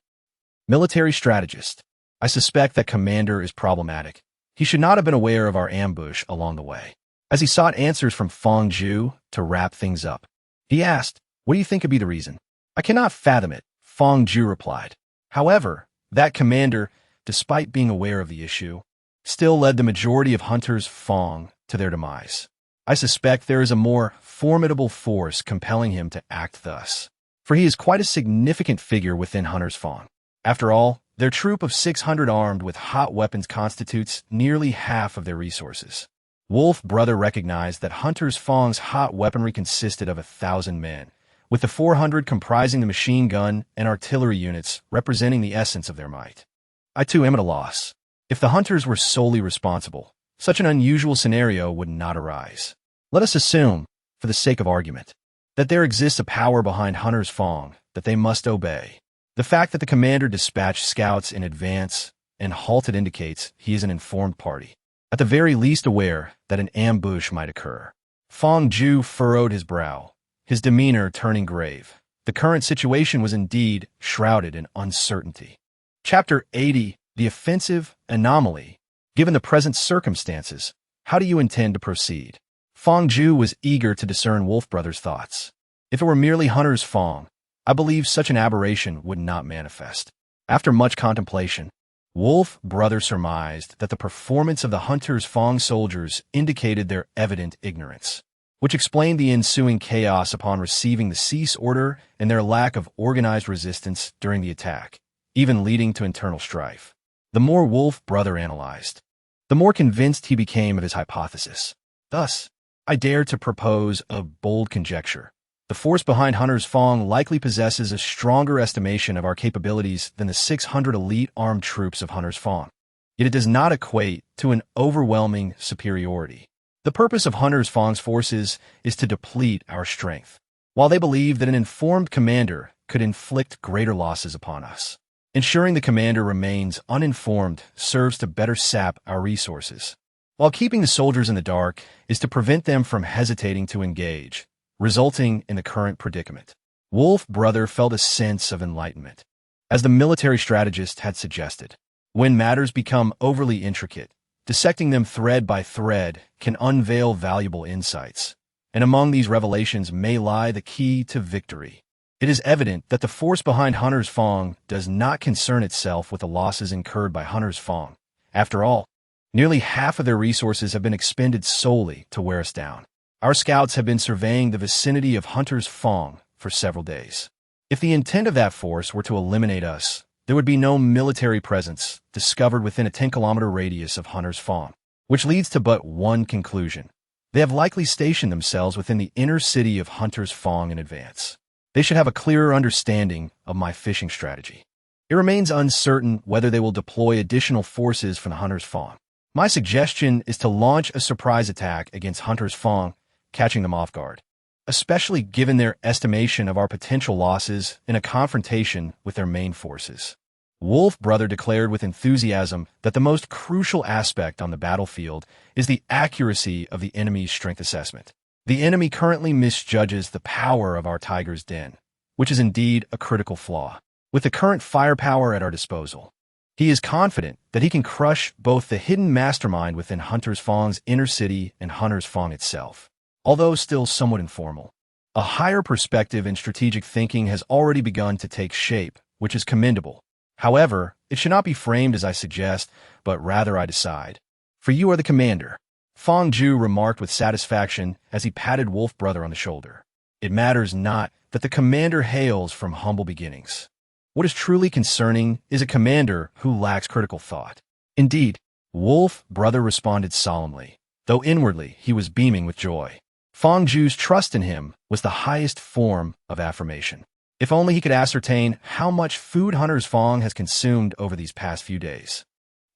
Military strategist. I suspect that commander is problematic. He should not have been aware of our ambush along the way. As he sought answers from Fong Ju to wrap things up, he asked, what do you think could be the reason? I cannot fathom it, Fong Ju replied. However, that commander, despite being aware of the issue, still led the majority of Hunter's Fong to their demise. I suspect there is a more formidable force compelling him to act thus, for he is quite a significant figure within Hunter's Fong. After all, their troop of 600 armed with hot weapons constitutes nearly half of their resources. Wolf Brother recognized that Hunter's Fong's hot weaponry consisted of 1,000 men, with the 400 comprising the machine gun and artillery units representing the essence of their might. I too am at a loss. If the hunters were solely responsible, such an unusual scenario would not arise. Let us assume, for the sake of argument, that there exists a power behind Hunter's Fong that they must obey. The fact that the commander dispatched scouts in advance and halted indicates he is an informed party, at the very least aware that an ambush might occur. Fong Ju furrowed his brow, his demeanor turning grave. The The current situation was indeed shrouded in uncertainty. Chapter 80, The Offensive Anomaly. Given the present circumstances, how do you intend to proceed? Fong Ju was eager to discern Wolf Brother's thoughts. If it were merely Hunter's Fong, I believe such an aberration would not manifest. After much contemplation, Wolf Brother surmised that the performance of the Hunter's Fong soldiers indicated their evident ignorance, which explained the ensuing chaos upon receiving the cease order and their lack of organized resistance during the attack, even leading to internal strife. The more Wolf Brother analyzed, the more convinced he became of his hypothesis. Thus, I dare to propose a bold conjecture. The force behind Hunter's Fong likely possesses a stronger estimation of our capabilities than the 600 elite armed troops of Hunter's Fong. Yet it does not equate to an overwhelming superiority. The purpose of Hunter's Fong's forces is to deplete our strength, while they believe that an informed commander could inflict greater losses upon us. Ensuring the commander remains uninformed serves to better sap our resources, while keeping the soldiers in the dark is to prevent them from hesitating to engage, resulting in the current predicament. Wolf Brother felt a sense of enlightenment. As the military strategist had suggested, when matters become overly intricate, dissecting them thread by thread can unveil valuable insights, and among these revelations may lie the key to victory. It is evident that the force behind Hunter's Fong does not concern itself with the losses incurred by Hunter's Fong. After all, nearly half of their resources have been expended solely to wear us down. Our scouts have been surveying the vicinity of Hunter's Fong for several days. If the intent of that force were to eliminate us, there would be no military presence discovered within a 10-kilometer radius of Hunter's Fong, which leads to but one conclusion. They have likely stationed themselves within the inner city of Hunter's Fong in advance. They should have a clearer understanding of my fishing strategy. It remains uncertain whether they will deploy additional forces from the Hunter's Fong. My suggestion is to launch a surprise attack against Hunter's Fong, catching them off guard, especially given their estimation of our potential losses in a confrontation with their main forces. Wolf Brother declared with enthusiasm that the most crucial aspect on the battlefield is the accuracy of the enemy's strength assessment. The enemy currently misjudges the power of our Tiger's Den, which is indeed a critical flaw. With the current firepower at our disposal, he is confident that he can crush both the hidden mastermind within Hunter's Fong's inner city and Hunter's Fong itself. Although still somewhat informal, a higher perspective in strategic thinking has already begun to take shape, which is commendable. However, it should not be framed as I suggest, but rather I decide. For you are the commander, Fong Ju remarked with satisfaction as he patted Wolf Brother on the shoulder. It matters not that the commander hails from humble beginnings. What is truly concerning is a commander who lacks critical thought. Indeed, Wolf Brother responded solemnly, though inwardly he was beaming with joy. Fong Ju's trust in him was the highest form of affirmation. If only he could ascertain how much food Hunter's Fong has consumed over these past few days.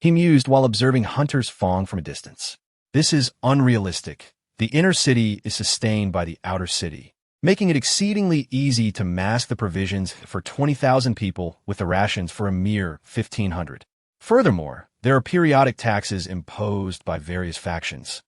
He mused while observing Hunter's Fong from a distance. This is unrealistic. The inner city is sustained by the outer city, making it exceedingly easy to mask the provisions for 20,000 people with the rations for a mere 1,500. Furthermore, there are periodic taxes imposed by various factions,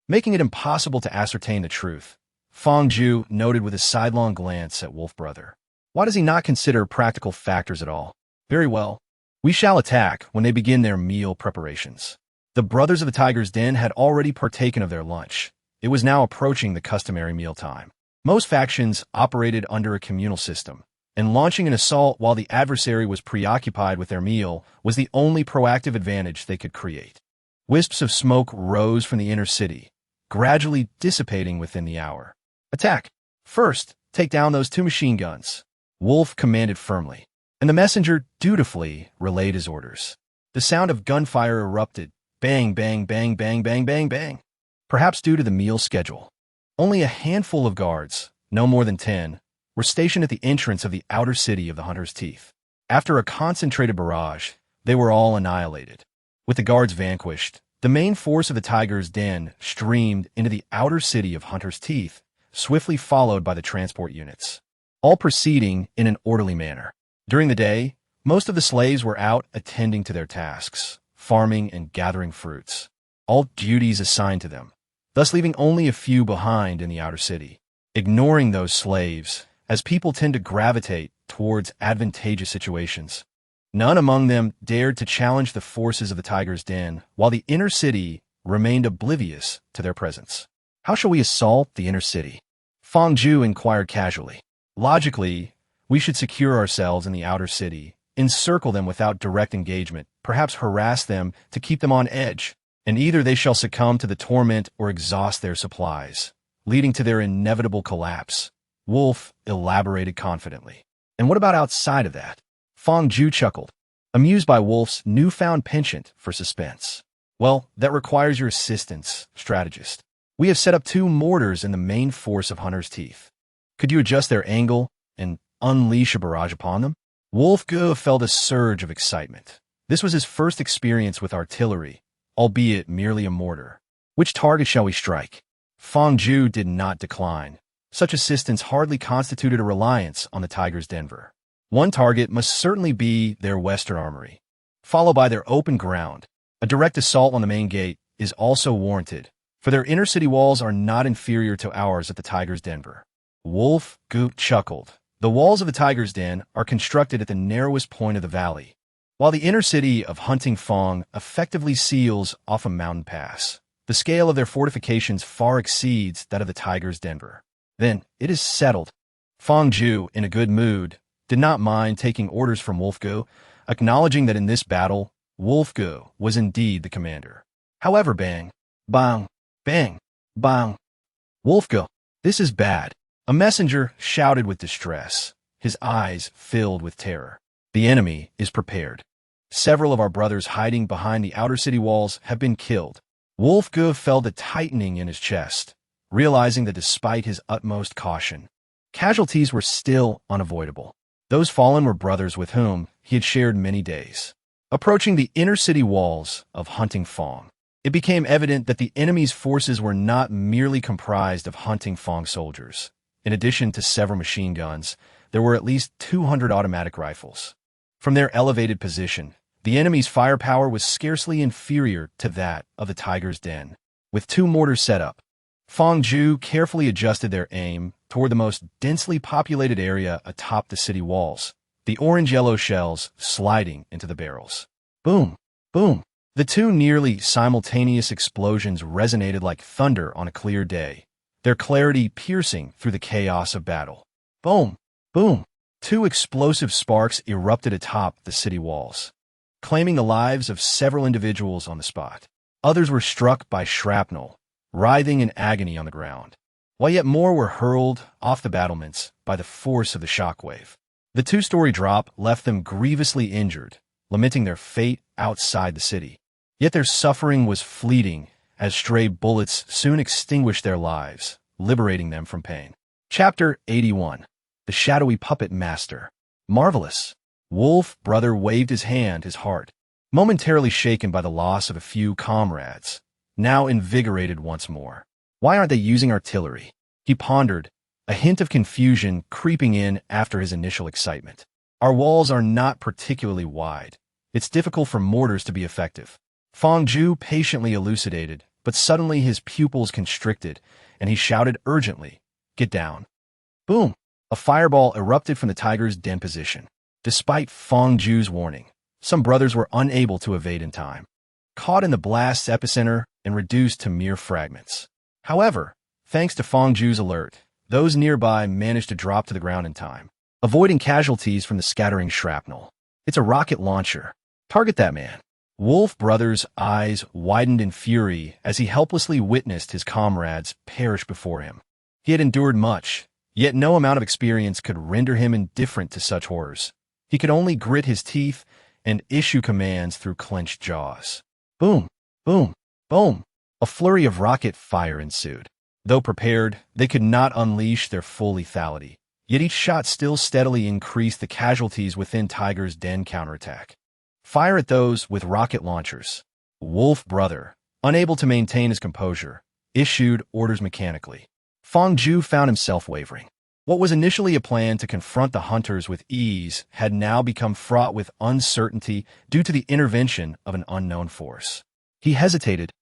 making it impossible to ascertain the truth. Fong Ju noted with a sidelong glance at Wolf Brother. Why does he not consider practical factors at all? Very well. We shall attack when they begin their meal preparations. The brothers of the Tiger's Den had already partaken of their lunch. It was now approaching the customary mealtime. Most factions operated under a communal system, and launching an assault while the adversary was preoccupied with their meal was the only proactive advantage they could create. Wisps of smoke rose from the inner city, gradually dissipating within the hour. Attack! First, take down those 2 machine guns, Wolf commanded firmly, and the messenger dutifully relayed his orders. The sound of gunfire erupted. Bang, bang, bang, bang, bang, bang, bang. Perhaps due to the meal schedule, only a handful of guards, no more than 10, were stationed at the entrance of the outer city of the Hunter's Teeth. After a concentrated barrage, they were all annihilated. With the guards vanquished, the main force of the Tiger's Den streamed into the outer city of Hunter's Teeth, swiftly followed by the transport units, all proceeding in an orderly manner. During the day, most of the slaves were out attending to their tasks, farming and gathering fruits, all duties assigned to them, thus leaving only a few behind in the outer city. Ignoring those slaves, as people tend to gravitate towards advantageous situations. None among them dared to challenge the forces of the tiger's den, while the inner city remained oblivious to their presence. How shall we assault the inner city? Fang Zhu inquired casually. Logically, we should secure ourselves in the outer city, encircle them without direct engagement, perhaps harass them to keep them on edge, and either they shall succumb to the torment or exhaust their supplies, leading to their inevitable collapse. Wolf elaborated confidently. And what about outside of that? Fang Zhu chuckled, amused by Wolf's newfound penchant for suspense. Well, that requires your assistance, strategist. We have set up 2 mortars in the main force of Hunter's teeth. Could you adjust their angle and unleash a barrage upon them? Wolfge felt a surge of excitement. This was his first experience with artillery, albeit merely a mortar. Which target shall we strike? Fang Zhu did not decline. Such assistance hardly constituted a reliance on the Tiger's Denver. One target must certainly be their western armory, followed by their open ground. A direct assault on the main gate is also warranted, for their inner city walls are not inferior to ours at the Tiger's Denver. Wolf Goot chuckled. The walls of the Tiger's Den are constructed at the narrowest point of the valley, while the inner city of Hunting Fong effectively seals off a mountain pass. The scale of their fortifications far exceeds that of the Tiger's Denver. Then it is settled. Fang Zhu, in a good mood, did not mind taking orders from Wolfge, acknowledging that in this battle, Wolfge was indeed the commander. However, bang, bang, bang, bang. Wolfge, this is bad. A messenger shouted with distress, his eyes filled with terror. The enemy is prepared. Several of our brothers hiding behind the outer city walls have been killed. Wolfge felt a tightening in his chest, realizing that despite his utmost caution, casualties were still unavoidable. Those fallen were brothers with whom he had shared many days. Approaching the inner city walls of Hunting Fong, it became evident that the enemy's forces were not merely comprised of Hunting Fong soldiers. In addition to several machine guns, there were at least 200 automatic rifles. From their elevated position, the enemy's firepower was scarcely inferior to that of the Tiger's Den. With 2 mortars set up, Fang Zhu carefully adjusted their aim toward the most densely populated area atop the city walls, the orange-yellow shells sliding into the barrels. Boom! Boom! The 2 nearly simultaneous explosions resonated like thunder on a clear day, their clarity piercing through the chaos of battle. Boom! Boom! 2 explosive sparks erupted atop the city walls, claiming the lives of several individuals on the spot. Others were struck by shrapnel, writhing in agony on the ground, while yet more were hurled off the battlements by the force of the shockwave. The 2-story drop left them grievously injured, lamenting their fate outside the city. Yet their suffering was fleeting, as stray bullets soon extinguished their lives, liberating them from pain. Chapter 81. The Shadowy Puppet Master. Marvelous. Wolf Brother waved his hand, his heart, momentarily shaken by the loss of a few comrades, now invigorated once more. Why aren't they using artillery? He pondered, a hint of confusion creeping in after his initial excitement. Our walls are not particularly wide. It's difficult for mortars to be effective. Fang Zhu patiently elucidated, but suddenly his pupils constricted, and he shouted urgently, "Get down." Boom! A fireball erupted from the Tiger's Den position. Despite Fang Zhu's warning, some brothers were unable to evade in time, caught in the blast's epicenter and reduced to mere fragments. However, thanks to Fang Zhu's alert, those nearby managed to drop to the ground in time, avoiding casualties from the scattering shrapnel. It's a rocket launcher. Target that man. Wolf Brother's eyes widened in fury as he helplessly witnessed his comrades perish before him. He had endured much, yet no amount of experience could render him indifferent to such horrors. He could only grit his teeth and issue commands through clenched jaws. Boom! Boom! Boom! A flurry of rocket fire ensued. Though prepared, they could not unleash their full lethality. Yet each shot still steadily increased the casualties within Tiger's Den counterattack. Fire at those with rocket launchers. Wolf Brother, unable to maintain his composure, issued orders mechanically. Fang Zhu found himself wavering. What was initially a plan to confront the hunters with ease had now become fraught with uncertainty due to the intervention of an unknown force. He hesitated,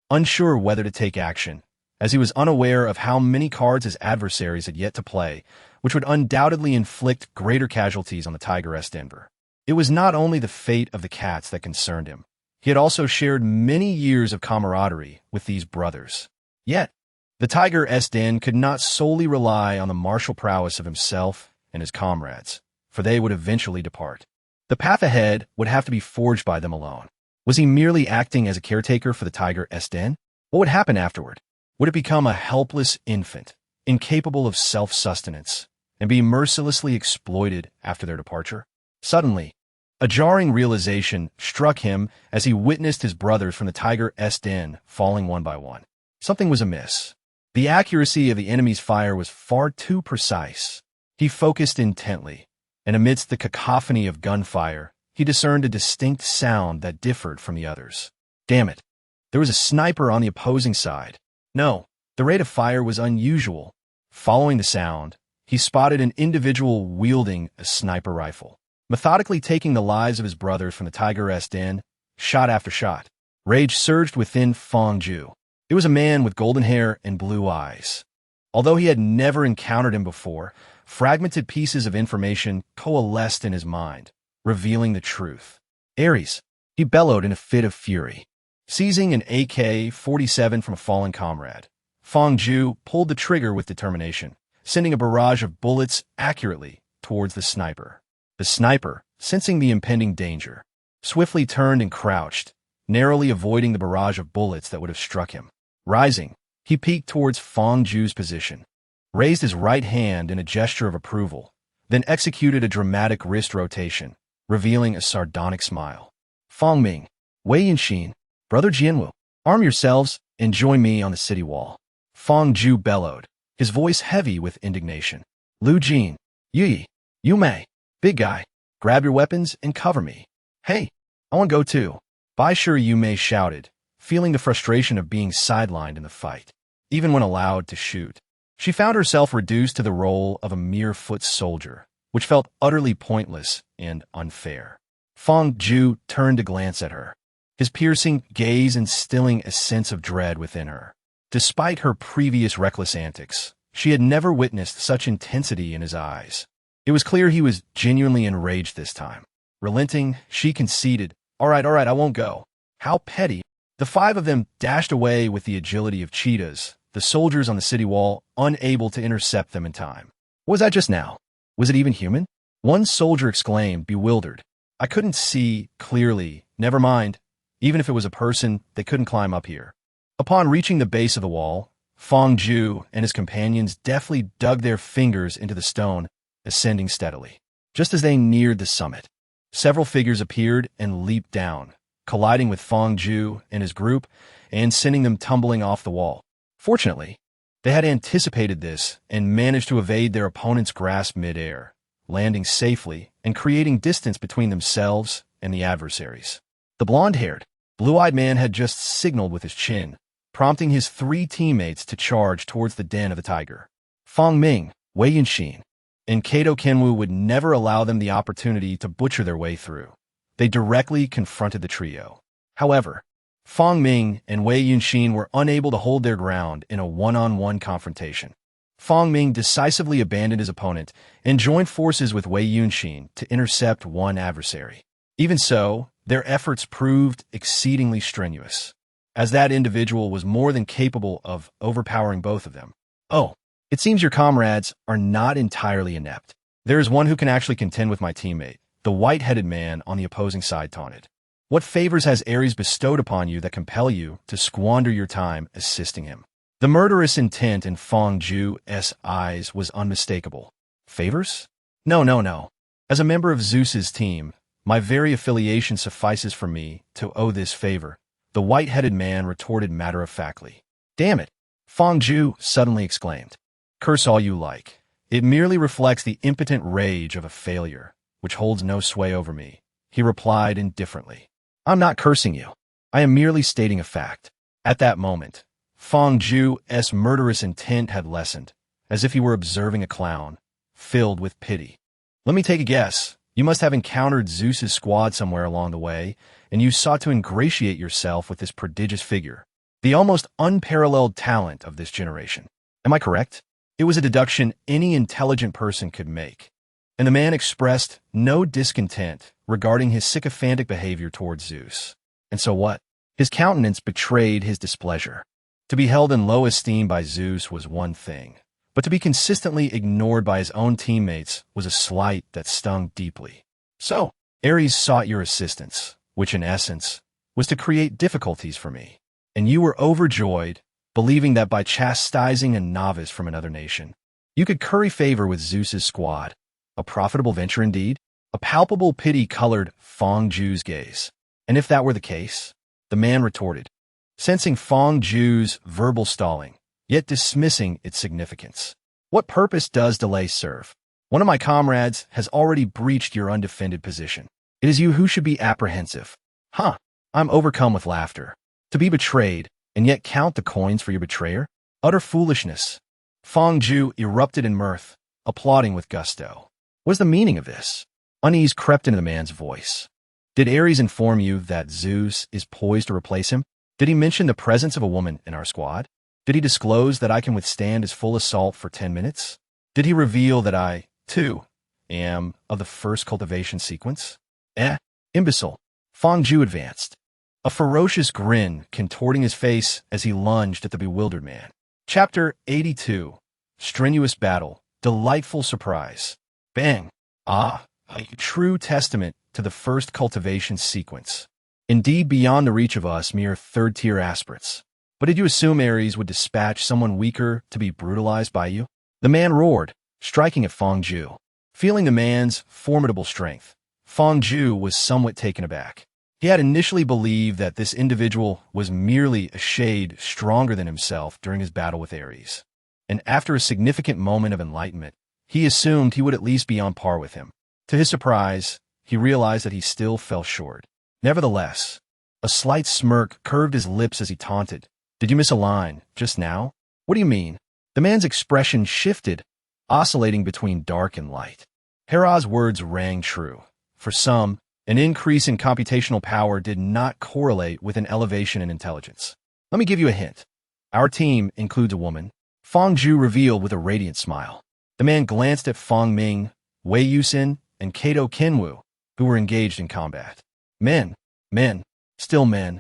unsure whether to take action, as he was unaware of how many cards his adversaries had yet to play, which would undoubtedly inflict greater casualties on the Tiger S. Denver. It was not only the fate of the cats that concerned him. He had also shared many years of camaraderie with these brothers. Yet, the Tiger S. Den could not solely rely on the martial prowess of himself and his comrades, for they would eventually depart. The path ahead would have to be forged by them alone. Was he merely acting as a caretaker for the Tiger S. Den? What would happen afterward? Would it become a helpless infant, incapable of self-sustenance, and be mercilessly exploited after their departure? Suddenly, a jarring realization struck him as he witnessed his brothers from the Tiger S. Den falling one by one. Something was amiss. The accuracy of the enemy's fire was far too precise. He focused intently, and amidst the cacophony of gunfire, he discerned a distinct sound that differed from the others. Damn it! There was a sniper on the opposing side. No, the rate of fire was unusual. Following the sound, he spotted an individual wielding a sniper rifle, methodically taking the lives of his brothers from the Tiger S. Den, shot after shot. Rage surged within Fong Ju. It was a man with golden hair and blue eyes. Although he had never encountered him before, fragmented pieces of information coalesced in his mind, revealing the truth. Ares, he bellowed in a fit of fury. Seizing an AK-47 from a fallen comrade, Fong Ju pulled the trigger with determination, sending a barrage of bullets accurately towards the sniper. The sniper, sensing the impending danger, swiftly turned and crouched, narrowly avoiding the barrage of bullets that would have struck him. Rising, he peeked towards Fong Ju's position, raised his right hand in a gesture of approval, then executed a dramatic wrist rotation, revealing a sardonic smile. Fong Ming, Wei Yinxin, Brother Jianwu, arm yourselves and join me on the city wall. Fong Ju bellowed, his voice heavy with indignation. Lu Jin, Yi, you may. Big guy, grab your weapons and cover me. Hey, I want to go too. Bai Shi Yu Mei shouted, feeling the frustration of being sidelined in the fight. Even when allowed to shoot, she found herself reduced to the role of a mere foot soldier, which felt utterly pointless and unfair. Fong Ju turned to glance at her, his piercing gaze instilling a sense of dread within her. Despite her previous reckless antics, she had never witnessed such intensity in his eyes. It was clear he was genuinely enraged this time. Relenting, she conceded, all right, I won't go. How petty. The five of them dashed away with the agility of cheetahs, the soldiers on the city wall unable to intercept them in time. What was that just now? Was it even human? One soldier exclaimed, bewildered. I couldn't see clearly. Never mind. Even if it was a person, they couldn't climb up here. Upon reaching the base of the wall, Fong Ju and his companions deftly dug their fingers into the stone, ascending steadily. Just as they neared the summit, several figures appeared and leaped down, colliding with Fong Ju and his group and sending them tumbling off the wall. Fortunately, they had anticipated this and managed to evade their opponent's grasp mid-air, landing safely and creating distance between themselves and the adversaries. The blonde-haired, blue-eyed man had just signaled with his chin, prompting his three teammates to charge towards the den of the tiger. Fong Ming, Wei Yinxin, and Kato Kenwu would never allow them the opportunity to butcher their way through. They directly confronted the trio. However, Fong Ming and Wei Yinxin were unable to hold their ground in a one-on-one confrontation. Fong Ming decisively abandoned his opponent and joined forces with Wei Yinxin to intercept one adversary. Even so, their efforts proved exceedingly strenuous, as that individual was more than capable of overpowering both of them. Oh, it seems your comrades are not entirely inept. There is one who can actually contend with my teammate, the white-headed man on the opposing side taunted. What favors has Ares bestowed upon you that compel you to squander your time assisting him? The murderous intent in Fong Ju's eyes was unmistakable. Favors? No. As a member of Zeus's team, my very affiliation suffices for me to owe this favor, the white-headed man retorted matter-of-factly. Damn it, Fong Ju suddenly exclaimed. Curse all you like. It merely reflects the impotent rage of a failure, which holds no sway over me, he replied indifferently. I'm not cursing you. I am merely stating a fact. At that moment, Fong Ju's murderous intent had lessened, as if he were observing a clown, filled with pity. Let me take a guess. You must have encountered Zeus's squad somewhere along the way, and you sought to ingratiate yourself with this prodigious figure. the almost unparalleled talent of this generation. Am I correct? It was a deduction any intelligent person could make, and the man expressed no discontent regarding his sycophantic behavior towards Zeus. And so what? His countenance betrayed his displeasure. To be held in low esteem by Zeus was one thing, but to be consistently ignored by his own teammates was a slight that stung deeply. So, Ares sought your assistance, which in essence was to create difficulties for me, and you were overjoyed, believing that by chastising a novice from another nation, you could curry favor with Zeus's squad. A profitable venture indeed. A palpable pity colored Fong Ju's gaze. And if that were the case, the man retorted, sensing Fong Ju's verbal stalling, yet dismissing its significance. What purpose does delay serve? One of my comrades has already breached your undefended position. It is you who should be apprehensive. I'm overcome with laughter. To be betrayed, and yet count the coins for your betrayer? Utter foolishness. Fong Ju erupted in mirth, applauding with gusto. What is the meaning of this? Unease crept into the man's voice. Did Ares inform you that Zeus is poised to replace him? Did he mention the presence of a woman in our squad? Did he disclose that I can withstand his full assault for 10 minutes? Did he reveal that I, too, am of the first cultivation sequence? Imbecile. Fong Ju advanced, a ferocious grin contorting his face as he lunged at the bewildered man. Chapter 82. Strenuous Battle. Delightful Surprise. Bang. A true testament to the first cultivation sequence. Indeed beyond the reach of us mere third-tier aspirates. But did you assume Ares would dispatch someone weaker to be brutalized by you? The man roared, striking at Fong Ju. Feeling the man's formidable strength, Fong Ju was somewhat taken aback. He had initially believed that this individual was merely a shade stronger than himself during his battle with Ares. And after a significant moment of enlightenment, he assumed he would at least be on par with him. To his surprise, he realized that he still fell short. Nevertheless, a slight smirk curved his lips as he taunted. Did you miss a line just now? What do you mean? The man's expression shifted, oscillating between dark and light. Hera's words rang true. For some, an increase in computational power did not correlate with an elevation in intelligence. Let me give you a hint. Our team includes a woman, Fong Ju revealed with a radiant smile. The man glanced at Fong Ming, Wei Yusin, and Kato Kinwu, who were engaged in combat. Men, still men.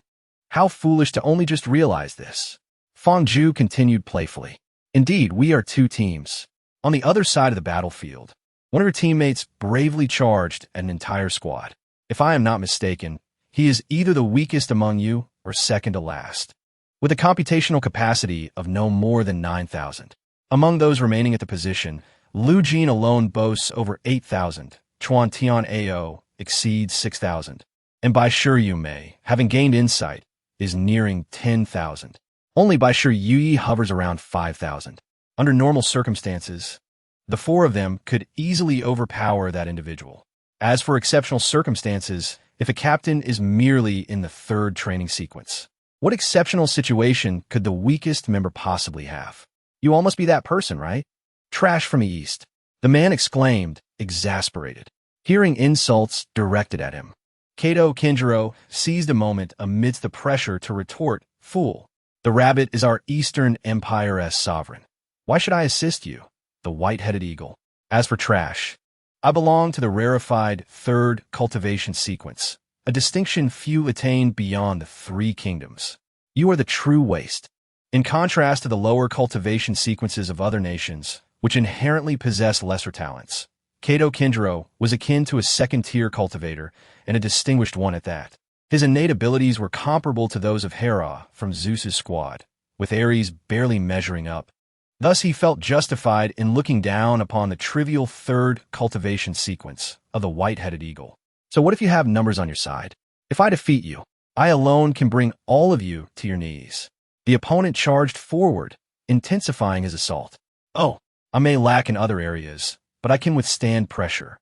How foolish to only just realize this. Fong Ju continued playfully. Indeed, we are two teams. On the other side of the battlefield, one of your teammates bravely charged at an entire squad. If I am not mistaken, he is either the weakest among you or second to last, with a computational capacity of no more than 9,000. Among those remaining at the position, Lu Jin alone boasts over 8,000. Chuan Tian Ao exceeds 6,000. And Bai Shi Yu Mei, having gained insight, is nearing 10,000. Only Bai Shi Yu hovers around 5,000. Under normal circumstances, the four of them could easily overpower that individual. As for exceptional circumstances, if a captain is merely in the third training sequence, what exceptional situation could the weakest member possibly have? You all must be that person, right? Trash from the east. The man exclaimed, exasperated, hearing insults directed at him. Kato Kinjiro seized a moment amidst the pressure to retort, fool. The rabbit is our Eastern Empire's sovereign. Why should I assist you? The white-headed eagle. As for trash, I belong to the rarefied third cultivation sequence, a distinction few attain beyond the three kingdoms. You are the true waste. In contrast to the lower cultivation sequences of other nations, which inherently possess lesser talents, Kato Kinjiro was akin to a second-tier cultivator, and a distinguished one at that. His innate abilities were comparable to those of Hera from Zeus's squad, with Ares barely measuring up. Thus he felt justified in looking down upon the trivial third cultivation sequence of the white-headed eagle. So what if you have numbers on your side? If I defeat you, I alone can bring all of you to your knees. The opponent charged forward, intensifying his assault. Oh, I may lack in other areas, but I can withstand pressure.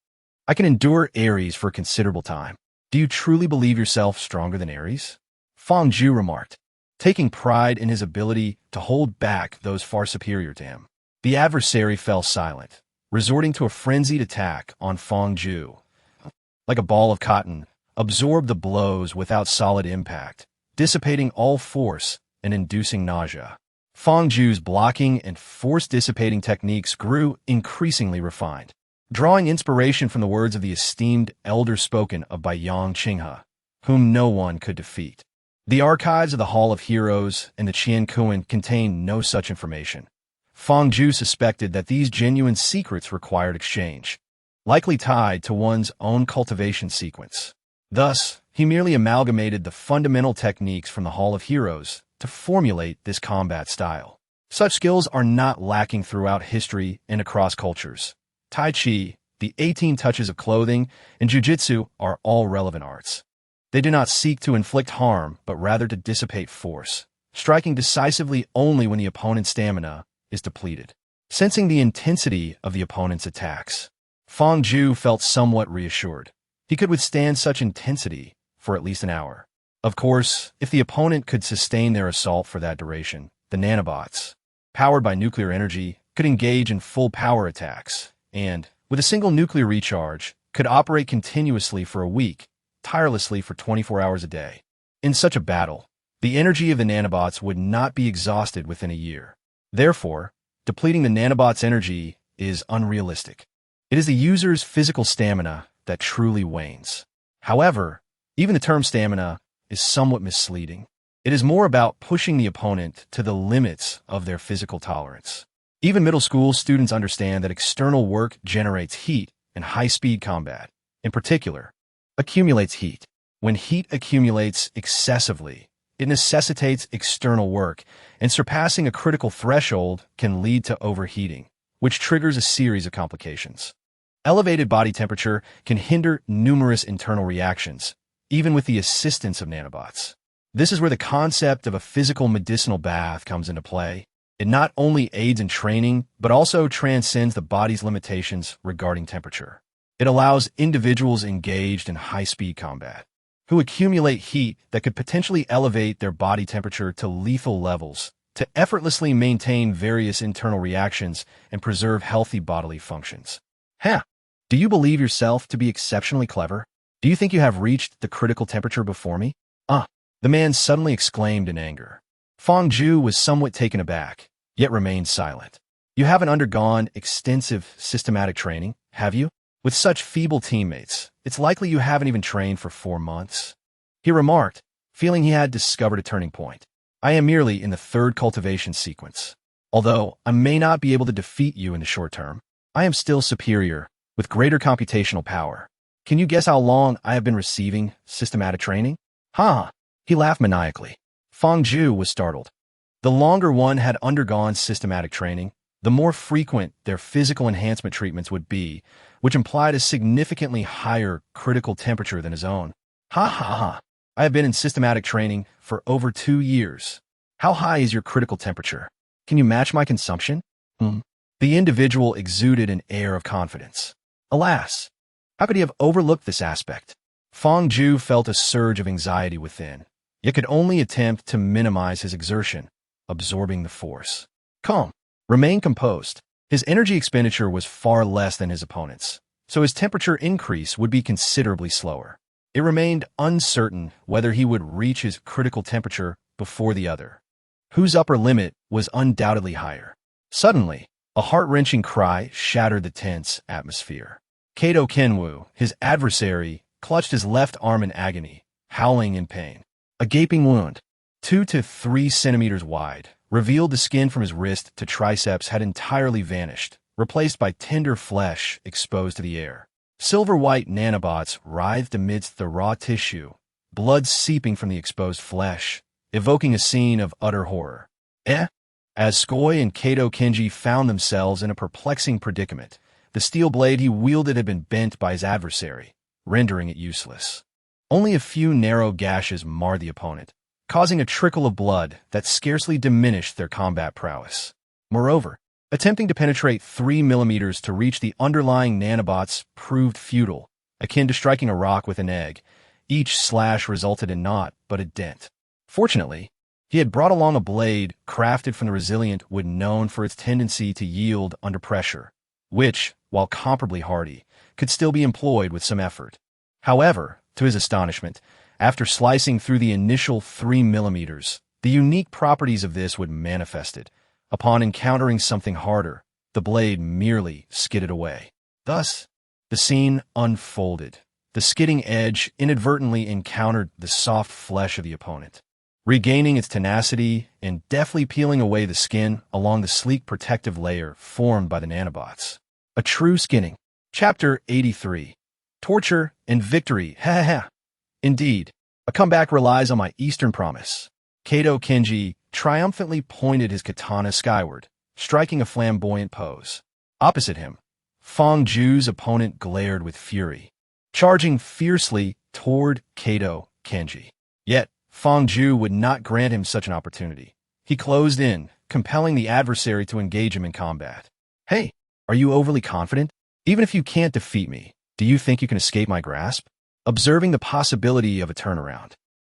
I can endure Ares for a considerable time. Do you truly believe yourself stronger than Ares? Fong Ju remarked, taking pride in his ability to hold back those far superior to him. The adversary fell silent, resorting to a frenzied attack on Fong Ju. Like a ball of cotton, absorbed the blows without solid impact, dissipating all force and inducing nausea. Fangju's blocking and force-dissipating techniques grew increasingly refined, drawing inspiration from the words of the esteemed elder spoken of by Yang Qinghe, whom no one could defeat. The archives of the Hall of Heroes and the Qiankuan contain no such information. Fangju suspected that these genuine secrets required exchange, likely tied to one's own cultivation sequence. Thus, he merely amalgamated the fundamental techniques from the Hall of Heroes to formulate this combat style. Such skills are not lacking throughout history and across cultures. Tai Chi, the 18 touches of clothing, and Jiu-Jitsu are all relevant arts. They do not seek to inflict harm, but rather to dissipate force, striking decisively only when the opponent's stamina is depleted. Sensing the intensity of the opponent's attacks, Fangju felt somewhat reassured. He could withstand such intensity for at least an hour. Of course, if the opponent could sustain their assault for that duration, the nanobots, powered by nuclear energy, could engage in full power attacks, and, with a single nuclear recharge, could operate continuously for a week, tirelessly for 24 hours a day. In such a battle, the energy of the nanobots would not be exhausted within a year. Therefore, depleting the nanobots' energy is unrealistic. It is the user's physical stamina that truly wanes. However, even the term stamina is somewhat misleading. It is more about pushing the opponent to the limits of their physical tolerance. Even middle school students understand that external work generates heat, and high-speed combat, in particular, accumulates heat. When heat accumulates excessively, it necessitates external work, and surpassing a critical threshold can lead to overheating, which triggers a series of complications. Elevated body temperature can hinder numerous internal reactions, even with the assistance of nanobots. This is where the concept of a physical medicinal bath comes into play. It not only aids in training, but also transcends the body's limitations regarding temperature. It allows individuals engaged in high-speed combat, who accumulate heat that could potentially elevate their body temperature to lethal levels, to effortlessly maintain various internal reactions and preserve healthy bodily functions. Do you believe yourself to be exceptionally clever? Do you think you have reached the critical temperature before me? The man suddenly exclaimed in anger. Fangju was somewhat taken aback, yet remained silent. You haven't undergone extensive systematic training, have you? With such feeble teammates, it's likely you haven't even trained for 4 months. He remarked, feeling he had discovered a turning point. I am merely in the 3rd cultivation sequence. Although I may not be able to defeat you in the short term, I am still superior, with greater computational power. Can you guess how long I have been receiving systematic training? He laughed maniacally. Fangju was startled. The longer one had undergone systematic training, the more frequent their physical enhancement treatments would be, which implied a significantly higher critical temperature than his own. I have been in systematic training for over 2 years. How high is your critical temperature? Can you match my consumption? The individual exuded an air of confidence. Alas, how could he have overlooked this aspect? Fangju felt a surge of anxiety within, yet could only attempt to minimize his exertion, absorbing the force. Calm. Remain composed. His energy expenditure was far less than his opponent's, so his temperature increase would be considerably slower. It remained uncertain whether he would reach his critical temperature before the other, whose upper limit was undoubtedly higher. Suddenly, a heart-wrenching cry shattered the tense atmosphere. Kato Kenwu, his adversary, clutched his left arm in agony, howling in pain. A gaping wound, 2 to 3 centimeters wide, revealed the skin from his wrist to triceps had entirely vanished, replaced by tender flesh exposed to the air. Silver-white nanobots writhed amidst the raw tissue, blood seeping from the exposed flesh, evoking a scene of utter horror. As Skoi and Kato Kenji found themselves in a perplexing predicament, the steel blade he wielded had been bent by his adversary, rendering it useless. Only a few narrow gashes marred the opponent, causing a trickle of blood that scarcely diminished their combat prowess. Moreover, attempting to penetrate 3 millimeters to reach the underlying nanobots proved futile, akin to striking a rock with an egg. Each slash resulted in naught but a dent. Fortunately, he had brought along a blade crafted from the resilient wood known for its tendency to yield under pressure, which, while comparably hardy, could still be employed with some effort. However, to his astonishment, after slicing through the initial 3 millimeters, The unique properties of this would manifest it. Upon encountering something harder, the blade merely skidded away. Thus, the scene unfolded. The skidding edge inadvertently encountered the soft flesh of the opponent, regaining its tenacity and deftly peeling away the skin along the sleek protective layer formed by the nanobots. A true skinning. Chapter 83. Torture and Victory. Ha ha ha. Indeed, a comeback relies on my Eastern promise. Kato Kenji triumphantly pointed his katana skyward, striking a flamboyant pose. Opposite him, Fong Ju's opponent glared with fury, charging fiercely toward Kato Kenji. Yet, Fong Ju would not grant him such an opportunity. He closed in, compelling the adversary to engage him in combat. Hey, are you overly confident? Even if you can't defeat me, do you think you can escape my grasp? Observing the possibility of a turnaround,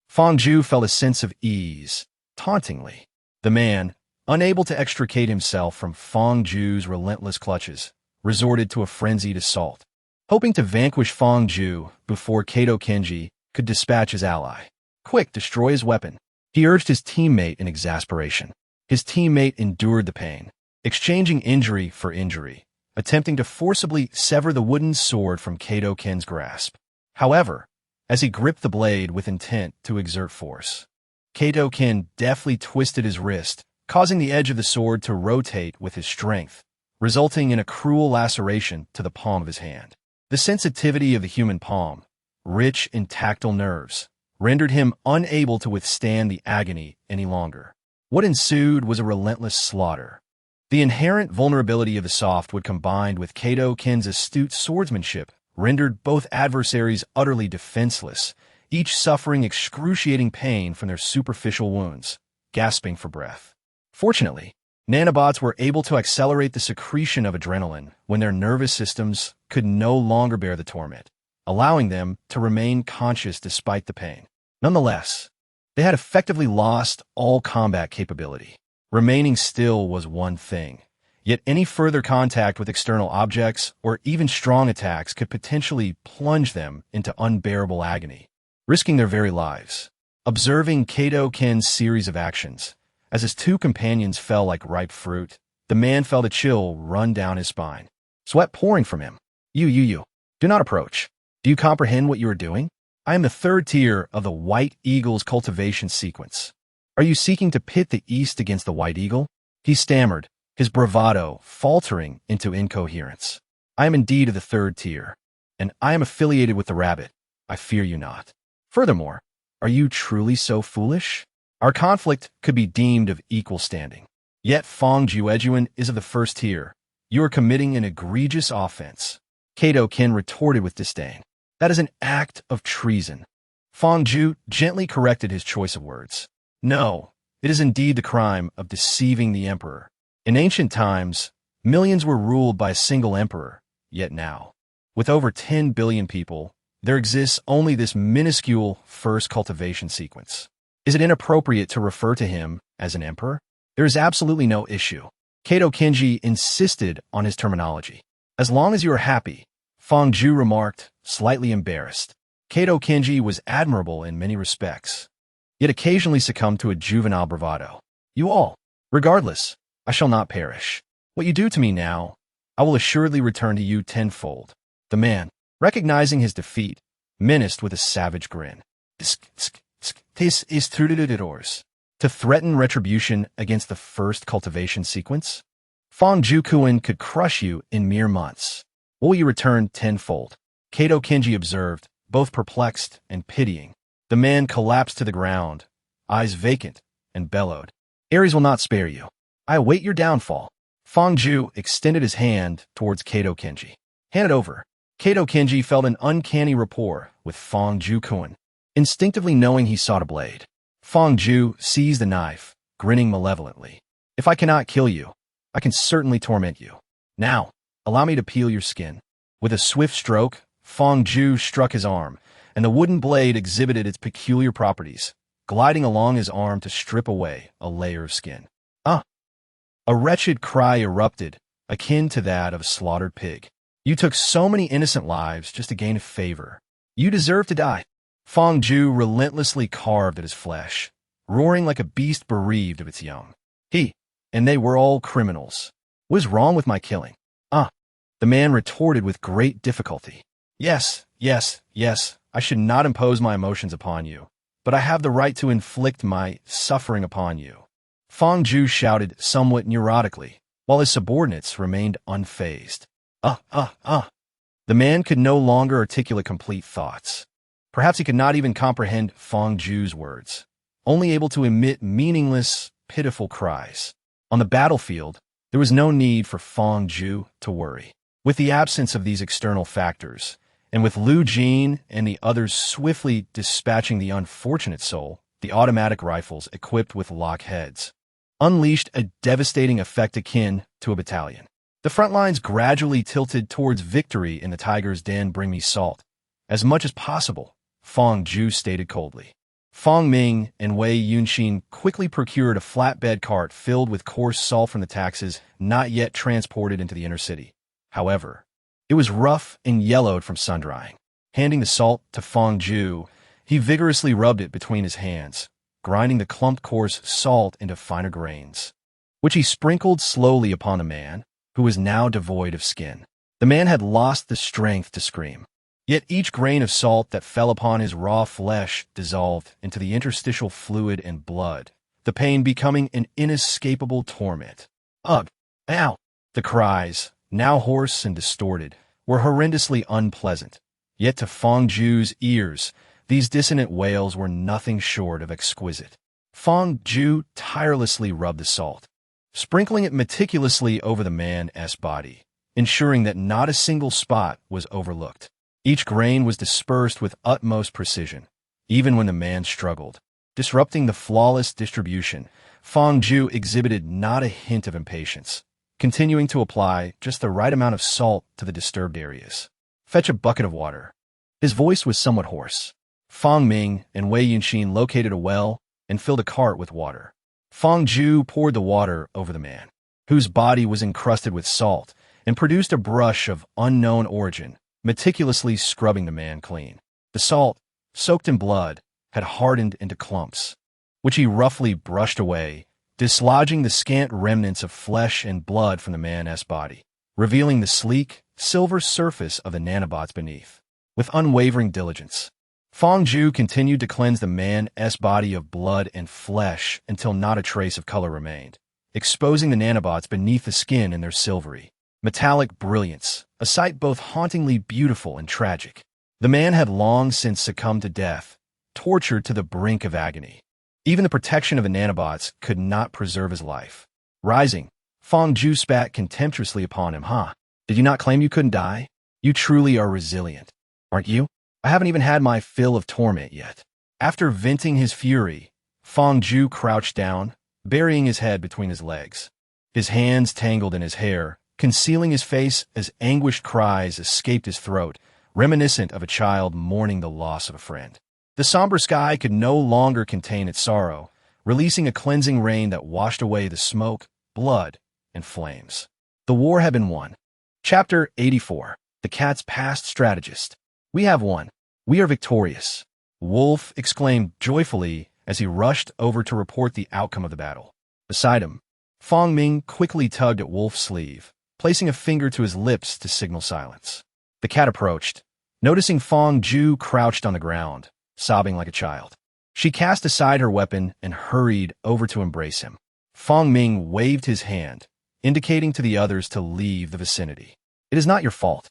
Fong Ju felt a sense of ease, tauntingly. The man, unable to extricate himself from Fong Ju's relentless clutches, resorted to a frenzied assault, hoping to vanquish Fong Ju before Kato Kenji could dispatch his ally. Quick, destroy his weapon. He urged his teammate in exasperation. His teammate endured the pain, exchanging injury for injury, attempting to forcibly sever the wooden sword from Kato Ken's grasp. However, as he gripped the blade with intent to exert force, Kato Ken deftly twisted his wrist, causing the edge of the sword to rotate with his strength, resulting in a cruel laceration to the palm of his hand. The sensitivity of the human palm, rich in tactile nerves, rendered him unable to withstand the agony any longer. What ensued was a relentless slaughter. The inherent vulnerability of the soft wood combined with Kato Ken's astute swordsmanship rendered both adversaries utterly defenseless, each suffering excruciating pain from their superficial wounds, gasping for breath. Fortunately, nanobots were able to accelerate the secretion of adrenaline when their nervous systems could no longer bear the torment, allowing them to remain conscious despite the pain. Nonetheless, they had effectively lost all combat capability. Remaining still was one thing, yet any further contact with external objects or even strong attacks could potentially plunge them into unbearable agony, risking their very lives. Observing Kato Ken's series of actions, as his two companions fell like ripe fruit, the man felt a chill run down his spine, sweat pouring from him. You. Do not approach. Do you comprehend what you are doing? I am the third tier of the White Eagle's cultivation sequence. Are you seeking to pit the East against the White Eagle? He stammered, his bravado faltering into incoherence. I am indeed of the third tier, and I am affiliated with the Rabbit. I fear you not. Furthermore, are you truly so foolish? Our conflict could be deemed of equal standing. Yet Fong Juejuan is of the first tier. You are committing an egregious offense. Kato Ken retorted with disdain. That is an act of treason. Fong Ju gently corrected his choice of words. No, it is indeed the crime of deceiving the emperor. In ancient times, millions were ruled by a single emperor, yet now, with over 10 billion people, there exists only this minuscule first cultivation sequence. Is it inappropriate to refer to him as an emperor? There is absolutely no issue. Kato Kenji insisted on his terminology. As long as you are happy, Fong Ju remarked, slightly embarrassed. Kato Kenji was admirable in many respects, yet occasionally succumbed to a juvenile bravado. You all, regardless, I shall not perish. What you do to me now, I will assuredly return to you tenfold. The man, recognizing his defeat, menaced with a savage grin. This is yours. To threaten retribution against the first cultivation sequence? Fong Jukuin could crush you in mere months. Will you return tenfold? Kato Kenji observed, both perplexed and pitying. The man collapsed to the ground, eyes vacant, and bellowed. Ares will not spare you. I await your downfall. Fong Ju extended his hand towards Kato Kenji. Hand it over. Kato Kenji felt an uncanny rapport with Fong Jukuin, instinctively knowing he sought a blade. Fong Ju seized the knife, grinning malevolently. If I cannot kill you, I can certainly torment you. Now, allow me to peel your skin. With a swift stroke, Fong Ju struck his arm, and the wooden blade exhibited its peculiar properties, gliding along his arm to strip away a layer of skin. A wretched cry erupted, akin to that of a slaughtered pig. You took so many innocent lives just to gain a favor. You deserve to die. Fong Ju relentlessly carved at his flesh, roaring like a beast bereaved of its young. He and they were all criminals. What is wrong with my killing? The man retorted with great difficulty. Yes, yes, yes, I should not impose my emotions upon you, but I have the right to inflict my suffering upon you. Fong Ju shouted somewhat neurotically, while his subordinates remained unfazed. The man could no longer articulate complete thoughts. Perhaps he could not even comprehend Fong Ju's words, only able to emit meaningless, pitiful cries. On the battlefield, there was no need for Fong Ju to worry. With the absence of these external factors, and with Lu Jin and the others swiftly dispatching the unfortunate soul, the automatic rifles equipped with lock heads unleashed a devastating effect akin to a battalion. The front lines gradually tilted towards victory in the tiger's den. Bring me salt. As much as possible, Fong Ju stated coldly. Fong Ming and Wei Yunxin quickly procured a flatbed cart filled with coarse salt from the taxes not yet transported into the inner city. However, it was rough and yellowed from sun-drying. Handing the salt to Fong Ju, he vigorously rubbed it between his hands, grinding the clumped coarse salt into finer grains, which he sprinkled slowly upon the man, who was now devoid of skin. The man had lost the strength to scream. Yet each grain of salt that fell upon his raw flesh dissolved into the interstitial fluid and blood, the pain becoming an inescapable torment. Ugh! Ow! The cries, now hoarse and distorted, were horrendously unpleasant. Yet to Fong Ju's ears, these dissonant wails were nothing short of exquisite. Fong Ju tirelessly rubbed the salt, sprinkling it meticulously over the man's body, ensuring that not a single spot was overlooked. Each grain was dispersed with utmost precision, even when the man struggled. Disrupting the flawless distribution, Fong Ju exhibited not a hint of impatience, continuing to apply just the right amount of salt to the disturbed areas. Fetch a bucket of water. His voice was somewhat hoarse. Fong Ming and Wei Yunxin located a well and filled a cart with water. Fong Ju poured the water over the man, whose body was encrusted with salt, and produced a brush of unknown origin, meticulously scrubbing the man clean. The salt, soaked in blood, had hardened into clumps, which he roughly brushed away, dislodging the scant remnants of flesh and blood from the man's body, revealing the sleek, silver surface of the nanobots beneath. With unwavering diligence, Fong Ju continued to cleanse the man's body of blood and flesh until not a trace of color remained, exposing the nanobots beneath the skin in their silvery, metallic brilliance, a sight both hauntingly beautiful and tragic. The man had long since succumbed to death, tortured to the brink of agony. Even the protection of the nanobots could not preserve his life. Rising, Fong Ju spat contemptuously upon him. Did you not claim you couldn't die? You truly are resilient, aren't you? I haven't even had my fill of torment yet. After venting his fury, Fong Ju crouched down, burying his head between his legs. His hands tangled in his hair, concealing his face as anguished cries escaped his throat, reminiscent of a child mourning the loss of a friend. The somber sky could no longer contain its sorrow, releasing a cleansing rain that washed away the smoke, blood, and flames. The war had been won. Chapter 84. The Cat's Past Strategist. We have won. We are victorious. Wolf exclaimed joyfully as he rushed over to report the outcome of the battle. Beside him, Fong Ming quickly tugged at Wolf's sleeve, placing a finger to his lips to signal silence. The cat approached, noticing Fong Ju crouched on the ground, sobbing like a child. She cast aside her weapon and hurried over to embrace him. Fong Ming waved his hand, indicating to the others to leave the vicinity. It is not your fault.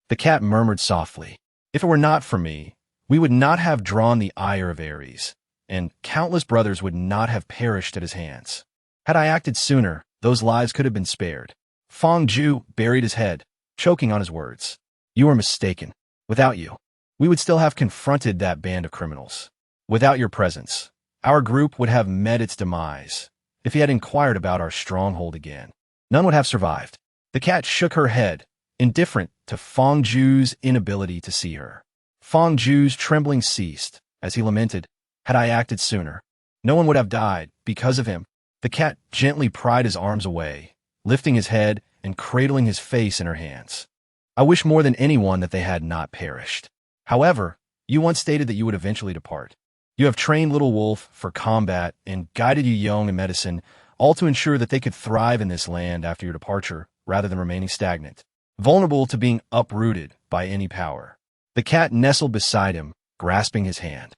The cat murmured softly. If it were not for me, we would not have drawn the ire of Ares, and countless brothers would not have perished at his hands. Had I acted sooner, those lives could have been spared. Fong Ju buried his head, choking on his words. You are mistaken. Without you, we would still have confronted that band of criminals. Without your presence, our group would have met its demise. If he had inquired about our stronghold again, none would have survived. The cat shook her head, indifferent to Fong Ju's inability to see her. Fong Ju's trembling ceased as he lamented, had I acted sooner, no one would have died because of him. The cat gently pried his arms away, lifting his head and cradling his face in her hands. I wish more than anyone that they had not perished. However, you once stated that you would eventually depart. You have trained Little Wolf for combat and guided you young in medicine, all to ensure that they could thrive in this land after your departure, rather than remaining stagnant, vulnerable to being uprooted by any power. The cat nestled beside him, grasping his hand.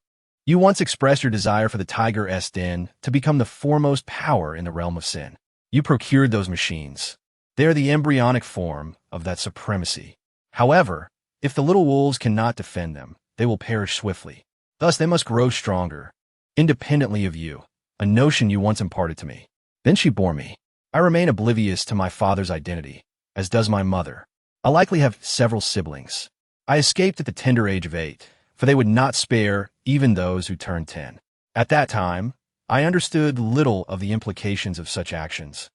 You once expressed your desire for the Tiger's Den to become the foremost power in the realm of sin. You procured those machines. They are the embryonic form of that supremacy. However, if the little wolves cannot defend them, they will perish swiftly. Thus, they must grow stronger, independently of you, a notion you once imparted to me. Then she bore me. I remain oblivious to my father's identity, as does my mother. I likely have several siblings. I escaped at the tender age of 8, for they would not spare even those who turned 10. At that time, I understood little of the implications of such actions,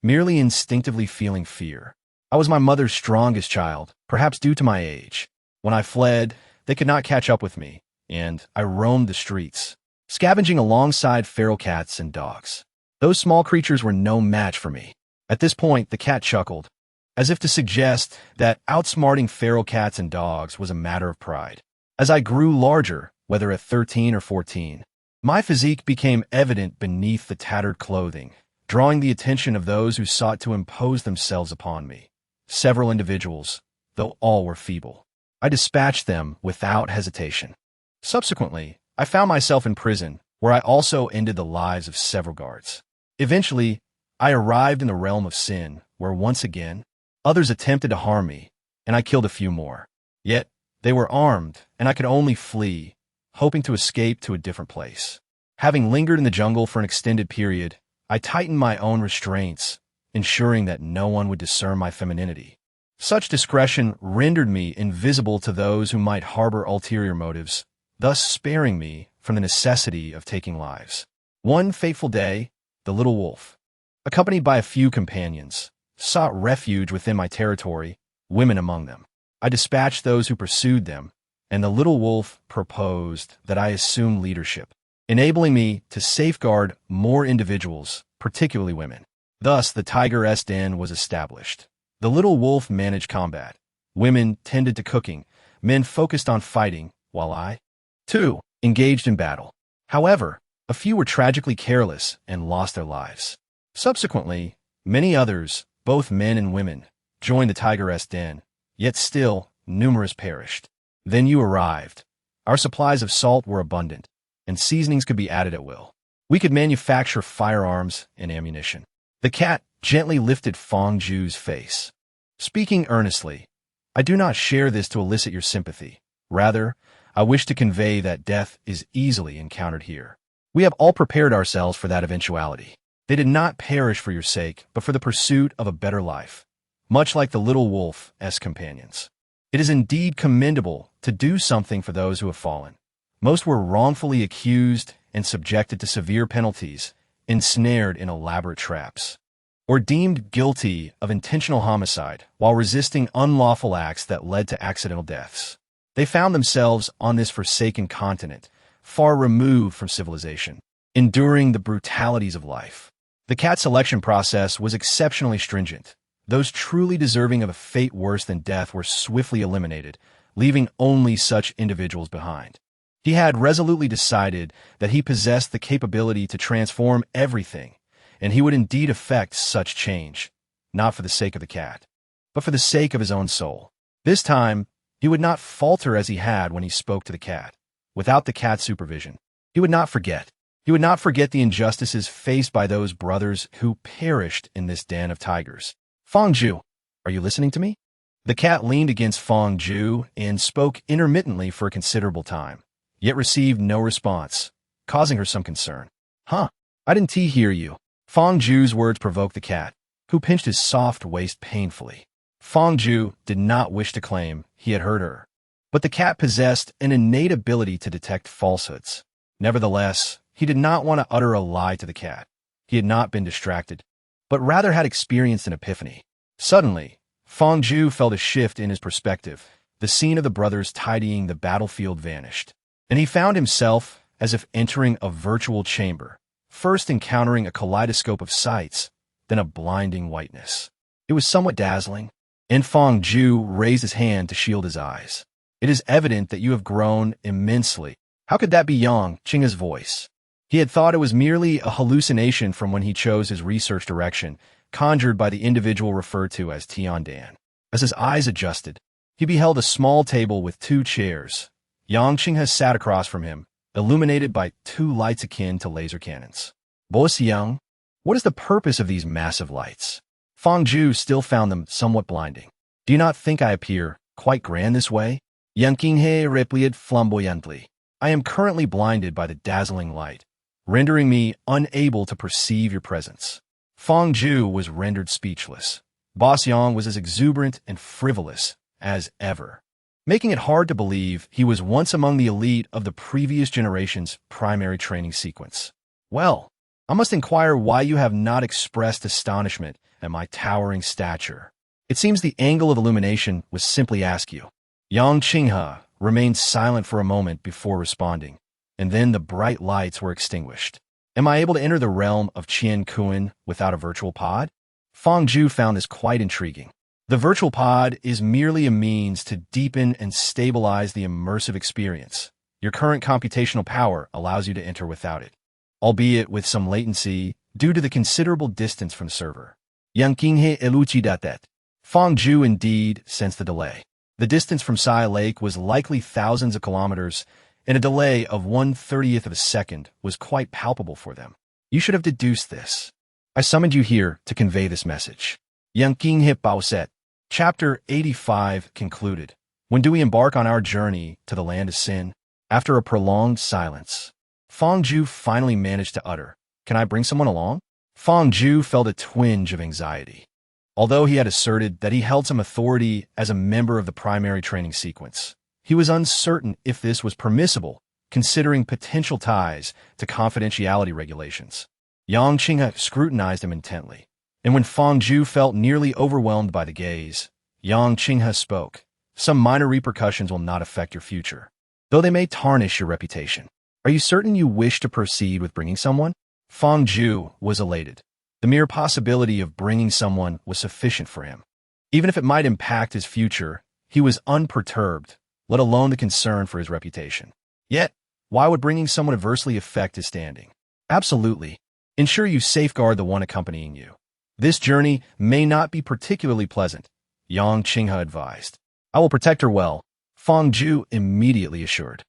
merely instinctively feeling fear. I was my mother's strongest child, perhaps due to my age. When I fled, they could not catch up with me, and I roamed the streets, scavenging alongside feral cats and dogs. Those small creatures were no match for me. At this point, the cat chuckled, as if to suggest that outsmarting feral cats and dogs was a matter of pride. As I grew larger, whether at 13 or 14, my physique became evident beneath the tattered clothing, drawing the attention of those who sought to impose themselves upon me. Several individuals, though all were feeble. I dispatched them without hesitation. Subsequently, I found myself in prison, where I also ended the lives of several guards. Eventually, I arrived in the realm of sin, where once again, others attempted to harm me, and I killed a few more. Yet, they were armed, and I could only flee, hoping to escape to a different place. Having lingered in the jungle for an extended period, I tightened my own restraints, ensuring that no one would discern my femininity. Such discretion rendered me invisible to those who might harbor ulterior motives, thus sparing me from the necessity of taking lives. One fateful day, the little wolf, accompanied by a few companions, sought refuge within my territory, women among them. I dispatched those who pursued them, and the little wolf proposed that I assume leadership, enabling me to safeguard more individuals, particularly women. Thus, the Tiger's Den was established. The little wolf managed combat. Women tended to cooking. Men focused on fighting, while I, too, engaged in battle. However, a few were tragically careless and lost their lives. Subsequently, many others, both men and women, joined the Tiger's Den, yet still, numerous perished. Then you arrived. Our supplies of salt were abundant, and seasonings could be added at will. We could manufacture firearms and ammunition. The cat gently lifted Fong Ju's face. Speaking earnestly, I do not share this to elicit your sympathy. Rather, I wish to convey that death is easily encountered here. We have all prepared ourselves for that eventuality. They did not perish for your sake, but for the pursuit of a better life, much like the little wolf's companions. It is indeed commendable to do something for those who have fallen. Most were wrongfully accused and subjected to severe penalties, ensnared in elaborate traps, or deemed guilty of intentional homicide while resisting unlawful acts that led to accidental deaths. They found themselves on this forsaken continent, far removed from civilization, enduring the brutalities of life. The cat selection process was exceptionally stringent. Those truly deserving of a fate worse than death were swiftly eliminated, leaving only such individuals behind. He had resolutely decided that he possessed the capability to transform everything, and he would indeed effect such change, not for the sake of the cat, but for the sake of his own soul. This time, he would not falter as he had when he spoke to the cat. Without the cat's supervision, he would not forget. He would not forget the injustices faced by those brothers who perished in this den of tigers. Fong Ju, are you listening to me? The cat leaned against Fong Ju and spoke intermittently for a considerable time, yet received no response, causing her some concern. Huh, I didn't hear you. Fong Ju's words provoked the cat, who pinched his soft waist painfully. Fong Ju did not wish to claim he had heard her, but the cat possessed an innate ability to detect falsehoods. Nevertheless, he did not want to utter a lie to the cat. He had not been distracted, but rather had experienced an epiphany. Suddenly, Fong Ju felt a shift in his perspective. The scene of the brothers tidying the battlefield vanished, and he found himself as if entering a virtual chamber, first encountering a kaleidoscope of sights, then a blinding whiteness. It was somewhat dazzling, and Fong Ju raised his hand to shield his eyes. It is evident that you have grown immensely. How could that be Yang Qing's voice? He had thought it was merely a hallucination from when he chose his research direction, conjured by the individual referred to as Tiandan. As his eyes adjusted, he beheld a small table with 2 chairs. Yang Qing sat across from him, illuminated by 2 lights akin to laser cannons. Boss Yang, what is the purpose of these massive lights? Fang Zhu still found them somewhat blinding. Do you not think I appear quite grand this way? Yang Qinghe replied flamboyantly. I am currently blinded by the dazzling light, rendering me unable to perceive your presence. Fang Zhu was rendered speechless. Boss Yang was as exuberant and frivolous as ever, making it hard to believe he was once among the elite of the previous generation's primary training sequence. Well, I must inquire why you have not expressed astonishment at my towering stature. It seems the angle of illumination was simply askew. Yang Qinghe remained silent for a moment before responding, and then the bright lights were extinguished. Am I able to enter the realm of Qian Kuan without a virtual pod? Fang Zhu found this quite intriguing. The virtual pod is merely a means to deepen and stabilize the immersive experience. Your current computational power allows you to enter without it, albeit with some latency due to the considerable distance from the server. Yang Qinghe elucidated. Fang Zhu indeed sensed the delay. The distance from Sai Lake was likely thousands of kilometers, and a delay of 1/30th of a second was quite palpable for them. You should have deduced this. I summoned you here to convey this message. Yang Qinghe Bao said. Chapter 85 concluded. When do we embark on our journey to the land of sin? After a prolonged silence, Fang Zhu finally managed to utter, Can I bring someone along? Fang Zhu felt a twinge of anxiety. Although he had asserted that he held some authority as a member of the primary training sequence, he was uncertain if this was permissible, considering potential ties to confidentiality regulations. Yang Qinghe scrutinized him intently, and when Fang Zhu felt nearly overwhelmed by the gaze, Yang Qinghe spoke. Some minor repercussions will not affect your future, though they may tarnish your reputation. Are you certain you wish to proceed with bringing someone? Fang Zhu was elated. The mere possibility of bringing someone was sufficient for him. Even if it might impact his future, he was unperturbed, let alone the concern for his reputation. Yet, why would bringing someone adversely affect his standing? Absolutely. Ensure you safeguard the one accompanying you. This journey may not be particularly pleasant, Yang Qinghe advised. I will protect her well, Fang Zhu immediately assured.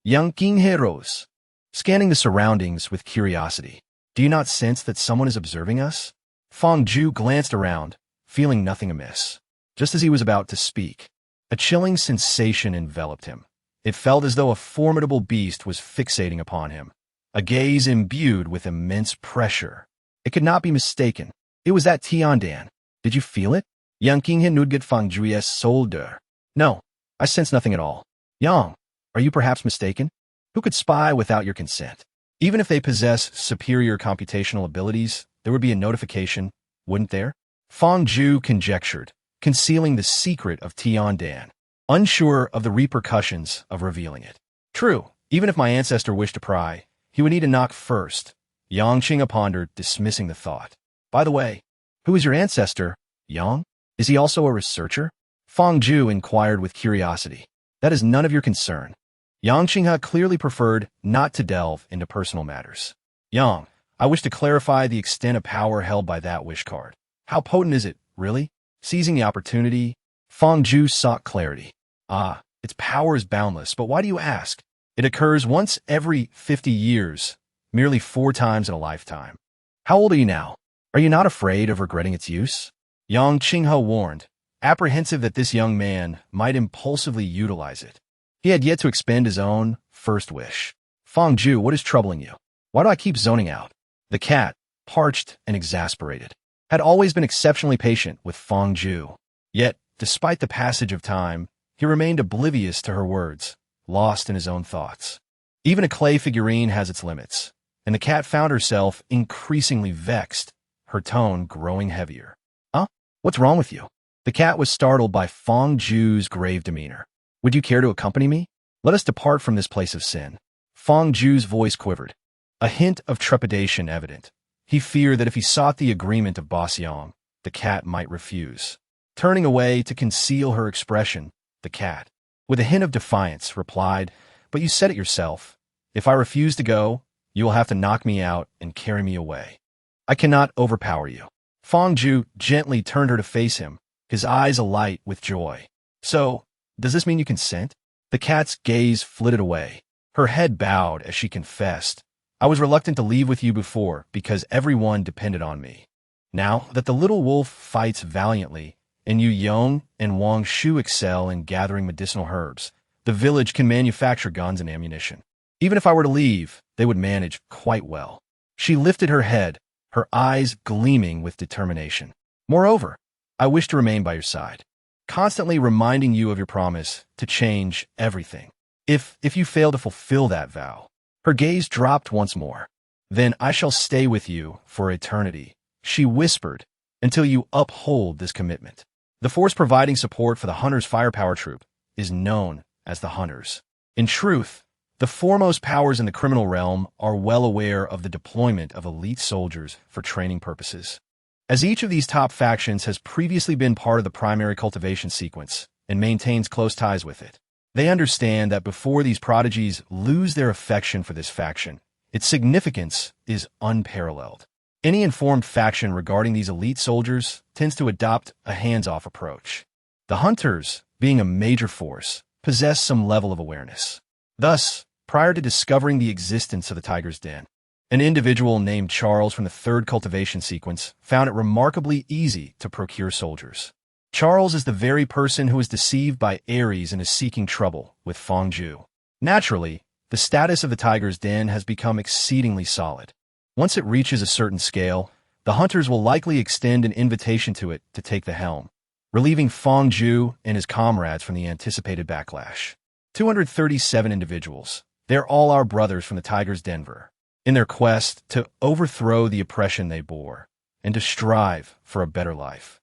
Yang Qinghe rose, scanning the surroundings with curiosity. Do you not sense that someone is observing us? Fang Zhu glanced around, feeling nothing amiss. Just as he was about to speak, a chilling sensation enveloped him. It felt as though a formidable beast was fixating upon him, a gaze imbued with immense pressure. It could not be mistaken. It was that Tiandan. Did you feel it? Yang Qinghe nudged Fang Zhu's shoulder. No, I sense nothing at all. Yang, are you perhaps mistaken? Who could spy without your consent? Even if they possess superior computational abilities, there would be a notification, wouldn't there? Fang Zhu conjectured, concealing the secret of Tiandan, unsure of the repercussions of revealing it. True, even if my ancestor wished to pry, he would need a knock first. Yang Qinghe pondered, dismissing the thought. By the way, who is your ancestor, Yang? Is he also a researcher? Fang Zhu inquired with curiosity. That is none of your concern. Yang Qinghe clearly preferred not to delve into personal matters. Yang, I wish to clarify the extent of power held by that wish card. How potent is it, really? Seizing the opportunity, Fang Zhu sought clarity. Its power is boundless, but why do you ask? It occurs once every 50 years, merely 4 times in a lifetime. How old are you now? Are you not afraid of regretting its use? Yang Qinghe warned, apprehensive that this young man might impulsively utilize it. He had yet to expend his own first wish. Fang Zhu, what is troubling you? Why do I keep zoning out? The cat, parched and exasperated, had always been exceptionally patient with Fang Zhu. Yet, despite the passage of time, he remained oblivious to her words, lost in his own thoughts. Even a clay figurine has its limits, and the cat found herself increasingly vexed, her tone growing heavier. What's wrong with you? The cat was startled by Fang Zhu's grave demeanor. Would you care to accompany me? Let us depart from this place of sin. Fang Zhu's voice quivered, a hint of trepidation evident. He feared that if he sought the agreement of Boss Yang, the cat might refuse. Turning away to conceal her expression, the cat, with a hint of defiance, replied, But you said it yourself. If I refuse to go, you will have to knock me out and carry me away. I cannot overpower you. Fangju gently turned her to face him, his eyes alight with joy. So, does this mean you consent? The cat's gaze flitted away. Her head bowed as she confessed. I was reluctant to leave with you before because everyone depended on me. Now that the little wolf fights valiantly, and Yu Yong and Wang Shu excel in gathering medicinal herbs, the village can manufacture guns and ammunition. Even if I were to leave, they would manage quite well. She lifted her head, her eyes gleaming with determination. Moreover, I wish to remain by your side, constantly reminding you of your promise to change everything. If you fail to fulfill that vow. Her gaze dropped once more. Then I shall stay with you for eternity, she whispered, until you uphold this commitment. The force providing support for the Hunters' firepower troop is known as the Hunters. In truth, the foremost powers in the criminal realm are well aware of the deployment of elite soldiers for training purposes. As each of these top factions has previously been part of the primary cultivation sequence and maintains close ties with it, they understand that before these prodigies lose their affection for this faction, its significance is unparalleled. Any informed faction regarding these elite soldiers tends to adopt a hands-off approach. The Hunters, being a major force, possess some level of awareness. Thus, prior to discovering the existence of the Tiger's Den, an individual named Charles from the third cultivation sequence found it remarkably easy to procure soldiers. Charles is the very person who was deceived by Ares and is seeking trouble with Fangju. Naturally, the status of the Tiger's Den has become exceedingly solid. Once it reaches a certain scale, the Hunters will likely extend an invitation to it to take the helm, relieving Fangju and his comrades from the anticipated backlash. 237 individuals. They're all our brothers from the Tiger's Denver, in their quest to overthrow the oppression they bore and to strive for a better life.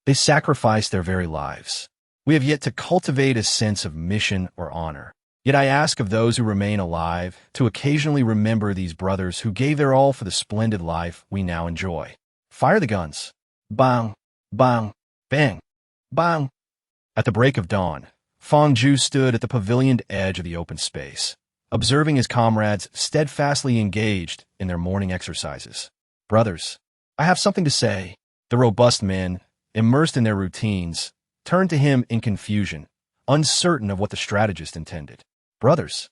They sacrificed their very lives. We have yet to cultivate a sense of mission or honor. Yet I ask of those who remain alive to occasionally remember these brothers who gave their all for the splendid life we now enjoy. Fire the guns. Bang, bang, bang, bang. At the break of dawn, Fangju stood at the pavilioned edge of the open space, observing his comrades steadfastly engaged in their morning exercises. Brothers, I have something to say. The robust men, immersed in their routines, turned to him in confusion, uncertain of what the strategist intended. Brothers,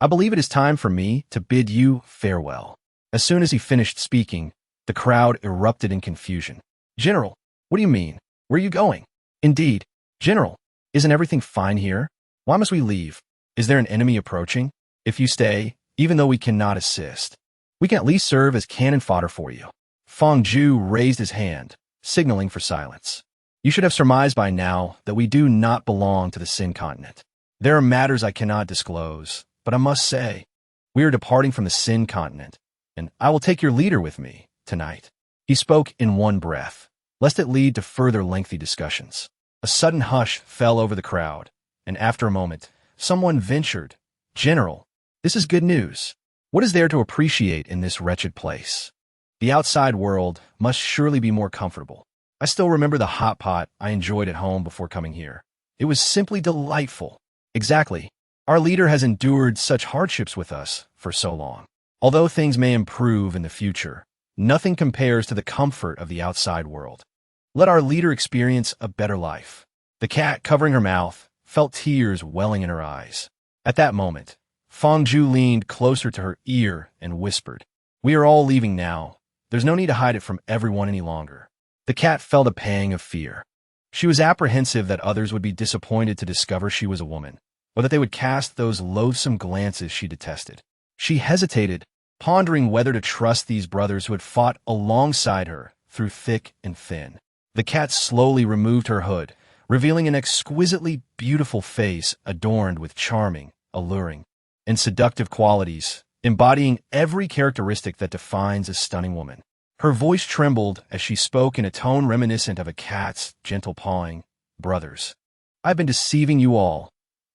I believe it is time for me to bid you farewell. As soon as he finished speaking, the crowd erupted in confusion. General, what do you mean? Where are you going? Indeed, General, isn't everything fine here? Why must we leave? Is there an enemy approaching? If you stay, even though we cannot assist, we can at least serve as cannon fodder for you. Fangju raised his hand, signaling for silence. You should have surmised by now that we do not belong to the Sin Continent. There are matters I cannot disclose, but I must say, we are departing from the Sin Continent, and I will take your leader with me tonight. He spoke in one breath, lest it lead to further lengthy discussions. A sudden hush fell over the crowd, and after a moment, someone ventured, General, this is good news. What is there to appreciate in this wretched place? The outside world must surely be more comfortable. I still remember the hot pot I enjoyed at home before coming here. It was simply delightful. Exactly. Our leader has endured such hardships with us for so long. Although things may improve in the future, nothing compares to the comfort of the outside world. Let our leader experience a better life. The cat, covering her mouth, felt tears welling in her eyes. At that moment, Fangju leaned closer to her ear and whispered, We are all leaving now. There's no need to hide it from everyone any longer. The cat felt a pang of fear. She was apprehensive that others would be disappointed to discover she was a woman, or that they would cast those loathsome glances she detested. She hesitated, pondering whether to trust these brothers who had fought alongside her through thick and thin. The cat slowly removed her hood, revealing an exquisitely beautiful face adorned with charming, alluring, and seductive qualities, embodying every characteristic that defines a stunning woman. Her voice trembled as she spoke in a tone reminiscent of a cat's gentle pawing. Brothers, I've been deceiving you all.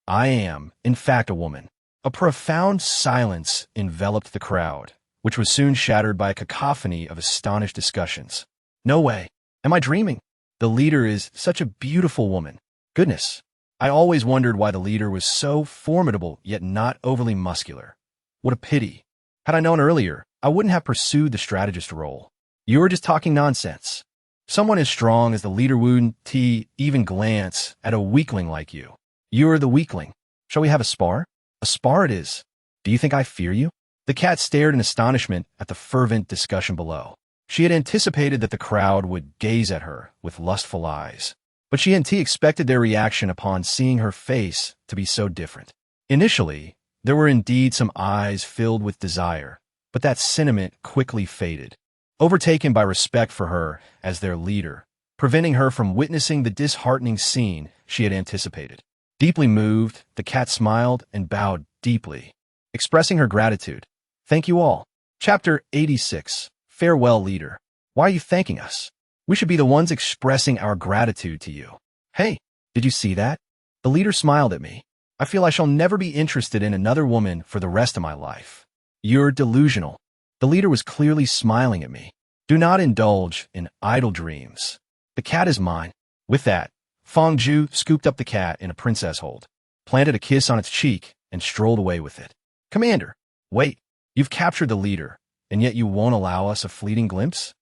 I am, in fact, a woman. A profound silence enveloped the crowd, which was soon shattered by a cacophony of astonished discussions. No way. Am I dreaming? The leader is such a beautiful woman. Goodness, I always wondered why the leader was so formidable yet not overly muscular. What a pity. Had I known earlier, I wouldn't have pursued the strategist role. You were just talking nonsense. Someone as strong as the leader wouldn't even glance at a weakling like you. You're the weakling. Shall we have a spar? A spar it is. Do you think I fear you? The cat stared in astonishment at the fervent discussion below. She had anticipated that the crowd would gaze at her with lustful eyes, but she and T expected their reaction upon seeing her face to be so different. Initially, there were indeed some eyes filled with desire, but that sentiment quickly faded, overtaken by respect for her as their leader, preventing her from witnessing the disheartening scene she had anticipated. Deeply moved, the cat smiled and bowed deeply, expressing her gratitude. Thank you all. Chapter 86. Farewell, leader. Why are you thanking us? We should be the ones expressing our gratitude to you. Hey, did you see that? The leader smiled at me. I feel I shall never be interested in another woman for the rest of my life. You're delusional. The leader was clearly smiling at me. Do not indulge in idle dreams. The cat is mine. With that, Fong Ju scooped up the cat in a princess hold, planted a kiss on its cheek, and strolled away with it. Commander, wait. You've captured the leader, and yet you won't allow us a fleeting glimpse?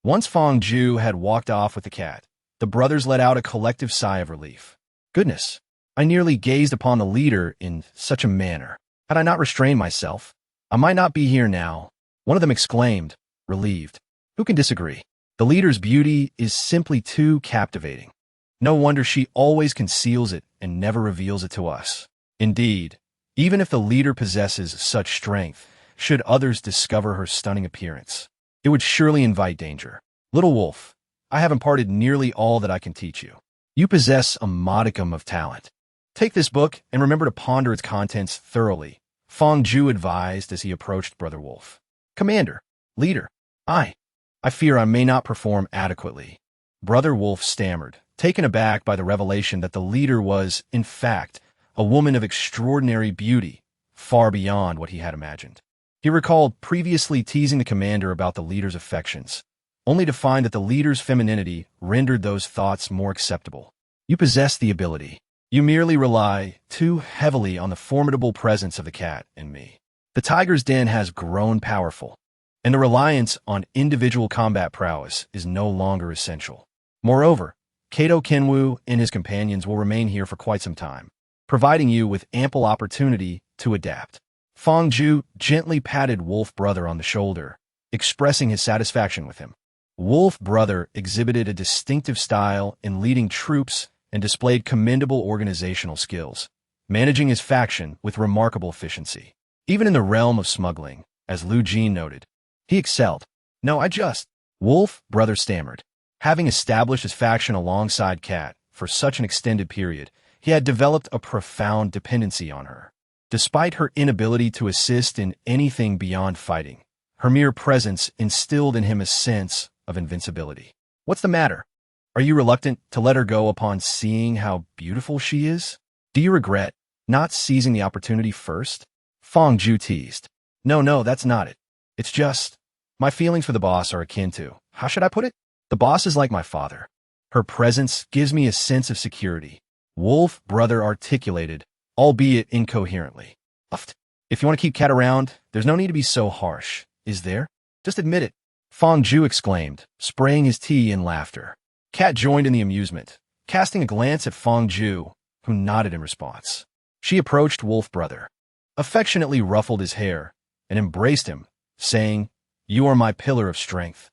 Once Fong Ju had walked off with the cat, the brothers let out a collective sigh of relief. Goodness, I nearly gazed upon the leader in such a manner. Had I not restrained myself, I might not be here now. One of them exclaimed, relieved. Who can disagree? The leader's beauty is simply too captivating. No wonder she always conceals it and never reveals it to us. Indeed, even if the leader possesses such strength, should others discover her stunning appearance, it would surely invite danger. Little wolf, I have imparted nearly all that I can teach you. You possess a modicum of talent. Take this book and remember to ponder its contents thoroughly, Fong Ju advised as he approached Brother Wolf. Commander, leader, I fear I may not perform adequately. Brother Wolf stammered, taken aback by the revelation that the leader was, in fact, a woman of extraordinary beauty, far beyond what he had imagined. He recalled previously teasing the commander about the leader's affections, only to find that the leader's femininity rendered those thoughts more acceptable. You possess the ability. You merely rely too heavily on the formidable presence of the cat and me. The tiger's den has grown powerful, and the reliance on individual combat prowess is no longer essential. Moreover, Kato Kenwu and his companions will remain here for quite some time, providing you with ample opportunity to adapt. Fong Ju gently patted Wolf Brother on the shoulder, expressing his satisfaction with him. Wolf Brother exhibited a distinctive style in leading troops and displayed commendable organizational skills, managing his faction with remarkable efficiency. Even in the realm of smuggling, as Lu Jin noted, he excelled. No, Wolf Brother stammered. Having established his faction alongside Cat for such an extended period, he had developed a profound dependency on her. Despite her inability to assist in anything beyond fighting, her mere presence instilled in him a sense of invincibility. What's the matter? Are you reluctant to let her go upon seeing how beautiful she is? Do you regret not seizing the opportunity first? Fong Ju teased. No, that's not it. It's just, my feelings for the boss are akin to, how should I put it? The boss is like my father. Her presence gives me a sense of security. Wolf Brother articulated, albeit incoherently. If you want to keep Cat around, there's no need to be so harsh, is there? Just admit it. Fong Ju exclaimed, spraying his tea in laughter. Cat joined in the amusement, casting a glance at Fong Ju, who nodded in response. She approached Wolf Brother, affectionately ruffled his hair, and embraced him, saying, You are my pillar of strength.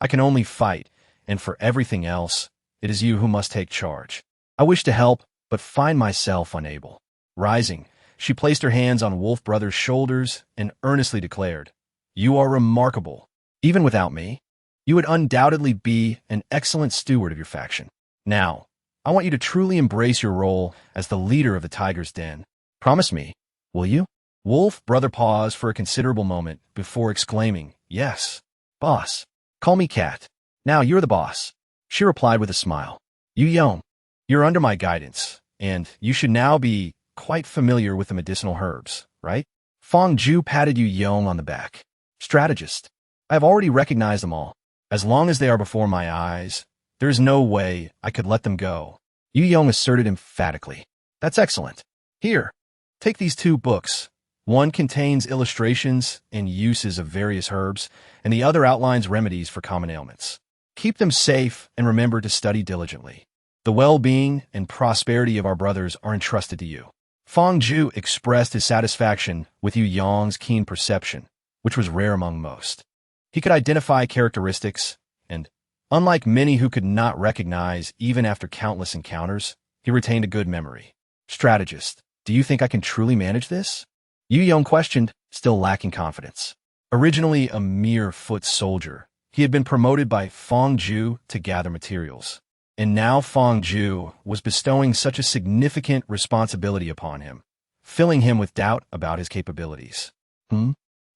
I can only fight, and for everything else, it is you who must take charge. I wish to help, but find myself unable. Rising, she placed her hands on Wolf Brother's shoulders and earnestly declared, You are remarkable. Even without me, you would undoubtedly be an excellent steward of your faction. Now, I want you to truly embrace your role as the leader of the Tiger's Den. Promise me, will you? Wolf Brother paused for a considerable moment before exclaiming, Yes, boss. Call me Cat. Now you're the boss. She replied with a smile. Yu Yong, you're under my guidance, and you should now be quite familiar with the medicinal herbs, right? Fong Ju patted Yu Yong on the back. Strategist. I have already recognized them all. As long as they are before my eyes, there is no way I could let them go. Yu Yong asserted emphatically. That's excellent. Here, take these two books. One contains illustrations and uses of various herbs, and the other outlines remedies for common ailments. Keep them safe and remember to study diligently. The well-being and prosperity of our brothers are entrusted to you. Fong Ju expressed his satisfaction with Yu Yang's keen perception, which was rare among most. He could identify characteristics, and, unlike many who could not recognize even after countless encounters, he retained a good memory. Strategist, do you think I can truly manage this? Yu Yang questioned, still lacking confidence. Originally a mere foot soldier, he had been promoted by Fong Ju to gather materials. And now Fong Ju was bestowing such a significant responsibility upon him, filling him with doubt about his capabilities.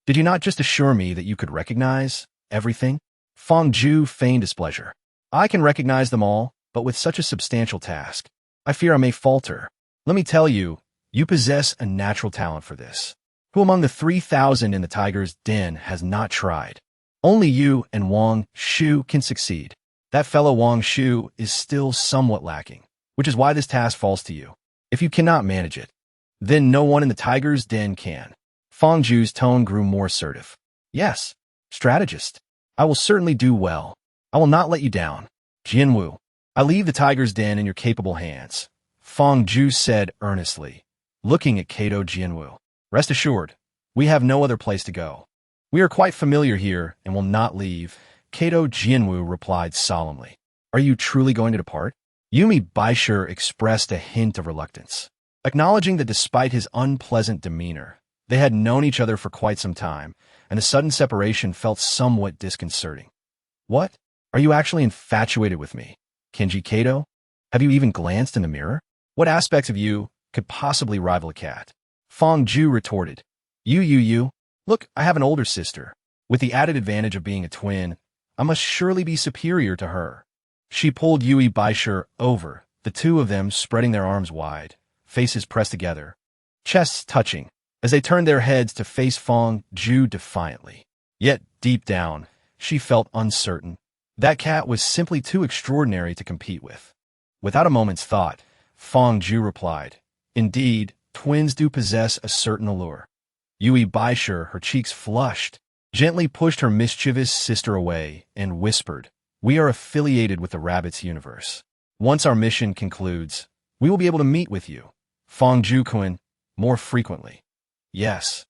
Did you not just assure me that you could recognize everything? Fong Ju feigned displeasure. I can recognize them all, but with such a substantial task, I fear I may falter. Let me tell you, you possess a natural talent for this. Who among the 3,000 in the tiger's den has not tried? Only you and Wang Shu can succeed. That fellow Wang Shu is still somewhat lacking, which is why this task falls to you. If you cannot manage it, then no one in the tiger's den can. Fong Ju's tone grew more assertive. Yes, strategist. I will certainly do well. I will not let you down. Jianwu, I leave the tiger's den in your capable hands, Fong Ju said earnestly, looking at Kato Jianwu. Rest assured, we have no other place to go. We are quite familiar here and will not leave. Kato Jianwu replied solemnly. Are you truly going to depart? Yumi Baisher expressed a hint of reluctance, acknowledging that despite his unpleasant demeanor, they had known each other for quite some time, and the sudden separation felt somewhat disconcerting. What? Are you actually infatuated with me? Kenji Kato? Have you even glanced in the mirror? What aspects of you could possibly rival a cat? Fong Ju retorted. You. Look, I have an older sister. With the added advantage of being a twin, I must surely be superior to her. She pulled Yui Baisher over, the two of them spreading their arms wide, faces pressed together, chests touching, as they turned their heads to face Fong Ju defiantly. Yet, deep down, she felt uncertain. That cat was simply too extraordinary to compete with. Without a moment's thought, Fong Ju replied, Indeed, twins do possess a certain allure. Yui Baisher, her cheeks flushed, gently pushed her mischievous sister away and whispered, We are affiliated with the Rabbit's universe. Once our mission concludes, we will be able to meet with you, Fong Ju-kun, more frequently. Yes.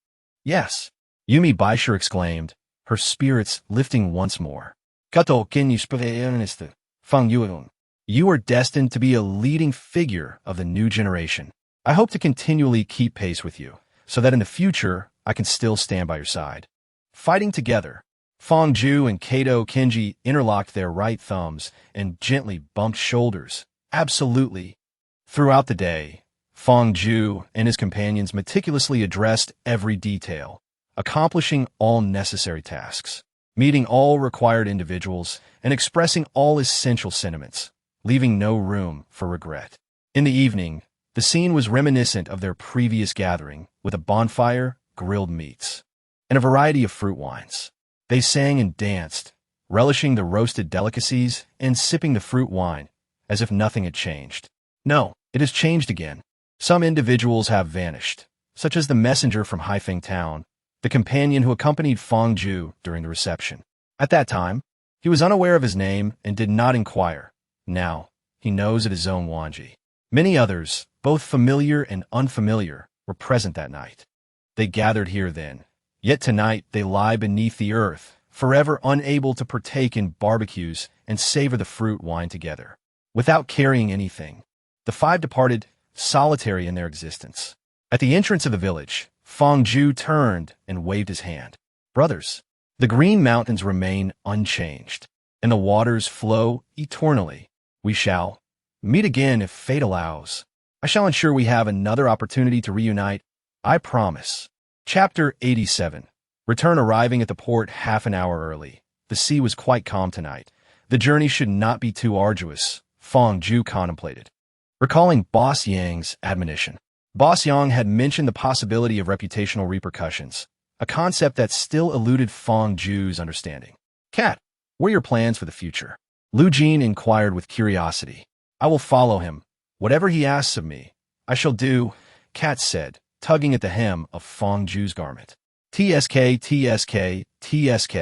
Yumi Baisher exclaimed, her spirits lifting once more. Fong Yuun. You are destined to be a leading figure of the new generation. I hope to continually keep pace with you, so that in the future I can still stand by your side. Fighting together, Fong Ju and Kato Kenji interlocked their right thumbs and gently bumped shoulders. Absolutely. Throughout the day, Fong Ju and his companions meticulously addressed every detail, accomplishing all necessary tasks, meeting all required individuals, and expressing all essential sentiments, leaving no room for regret. In the evening, the scene was reminiscent of their previous gathering, with a bonfire, grilled meats, and a variety of fruit wines. They sang and danced, relishing the roasted delicacies and sipping the fruit wine, as if nothing had changed. No, it has changed again. Some individuals have vanished, such as the messenger from Haifeng Town, the companion who accompanied Fong Ju during the reception. At that time, he was unaware of his name and did not inquire. Now, he knows it is Zone Wanji. Many others, both familiar and unfamiliar, were present that night. They gathered here then. Yet tonight they lie beneath the earth, forever unable to partake in barbecues and savor the fruit wine together. Without carrying anything, the five departed, solitary in their existence. At the entrance of the village, Fong Ju turned and waved his hand. Brothers, the green mountains remain unchanged, and the waters flow eternally. We shall meet again if fate allows. I shall ensure we have another opportunity to reunite. I promise. Chapter 87. Return arriving at the port half an hour early. The sea was quite calm tonight. The journey should not be too arduous, Fong Ju contemplated, recalling Boss Yang's admonition. Boss Yang had mentioned the possibility of reputational repercussions, a concept that still eluded Fong Ju's understanding. Cat, what are your plans for the future? Lu Jin inquired with curiosity. I will follow him. Whatever he asks of me, I shall do, Cat said, tugging at the hem of Fong Ju's garment. TSK, TSK, TSK.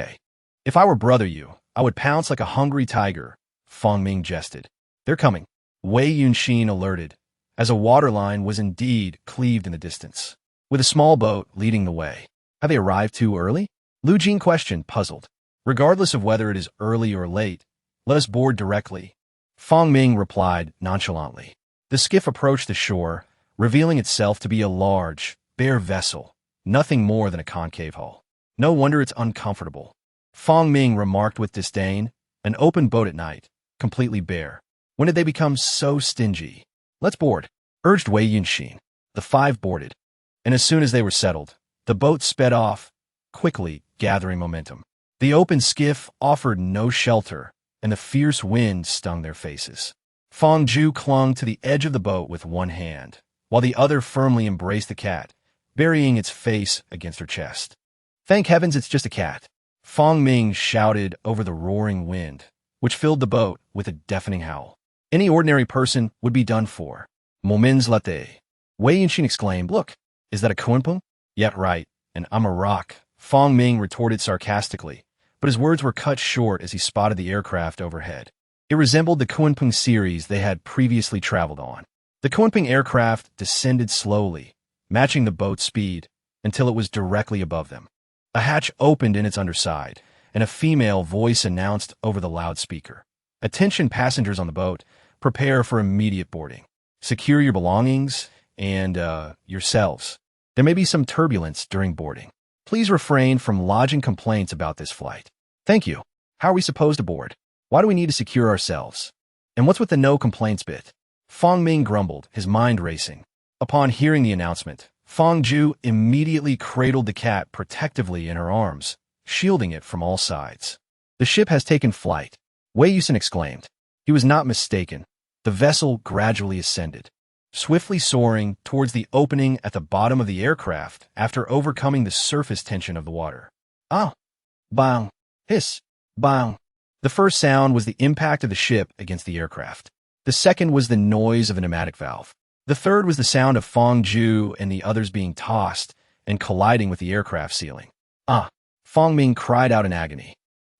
If I were brother you, I would pounce like a hungry tiger, Fong Ming jested. They're coming, Wei Yunxin alerted, as a waterline was indeed cleaved in the distance, with a small boat leading the way. Have they arrived too early? Lu Jin questioned, puzzled. Regardless of whether it is early or late, let us board directly, Fong Ming replied nonchalantly. The skiff approached the shore, revealing itself to be a large, bare vessel, nothing more than a concave hull. No wonder it's uncomfortable, Fong Ming remarked with disdain. An open boat at night, completely bare. When did they become so stingy? Let's board, urged Wei Yunxin. The five boarded, and as soon as they were settled, the boat sped off, quickly gathering momentum. The open skiff offered no shelter, and the fierce wind stung their faces. Fong Ju clung to the edge of the boat with one hand, while the other firmly embraced the cat, burying its face against her chest. Thank heavens it's just a cat, Fong Ming shouted over the roaring wind, which filled the boat with a deafening howl. Any ordinary person would be done for. Moments latte. Wei Yunxin exclaimed, Look, is that a kunpeng? Yet right, and I'm a rock, Fong Ming retorted sarcastically, but his words were cut short as he spotted the aircraft overhead. It resembled the kunpeng series they had previously traveled on. The kunpeng aircraft descended slowly, matching the boat's speed, until it was directly above them. A hatch opened in its underside, and a female voice announced over the loudspeaker. Attention passengers on the boat, prepare for immediate boarding. Secure your belongings and, yourselves. There may be some turbulence during boarding. Please refrain from lodging complaints about this flight. Thank you. How are we supposed to board? Why do we need to secure ourselves? And what's with the no complaints bit? Fong Ming grumbled, his mind racing. Upon hearing the announcement, Fong Ju immediately cradled the cat protectively in her arms, shielding it from all sides. The ship has taken flight, Wei Yunxin exclaimed. He was not mistaken. The vessel gradually ascended, swiftly soaring towards the opening at the bottom of the aircraft after overcoming the surface tension of the water. Ah! Bang! Hiss! Bang! The first sound was the impact of the ship against the aircraft. The second was the noise of a pneumatic valve. The third was the sound of Fong Ju and the others being tossed and colliding with the aircraft ceiling. Ah! Fong Ming cried out in agony.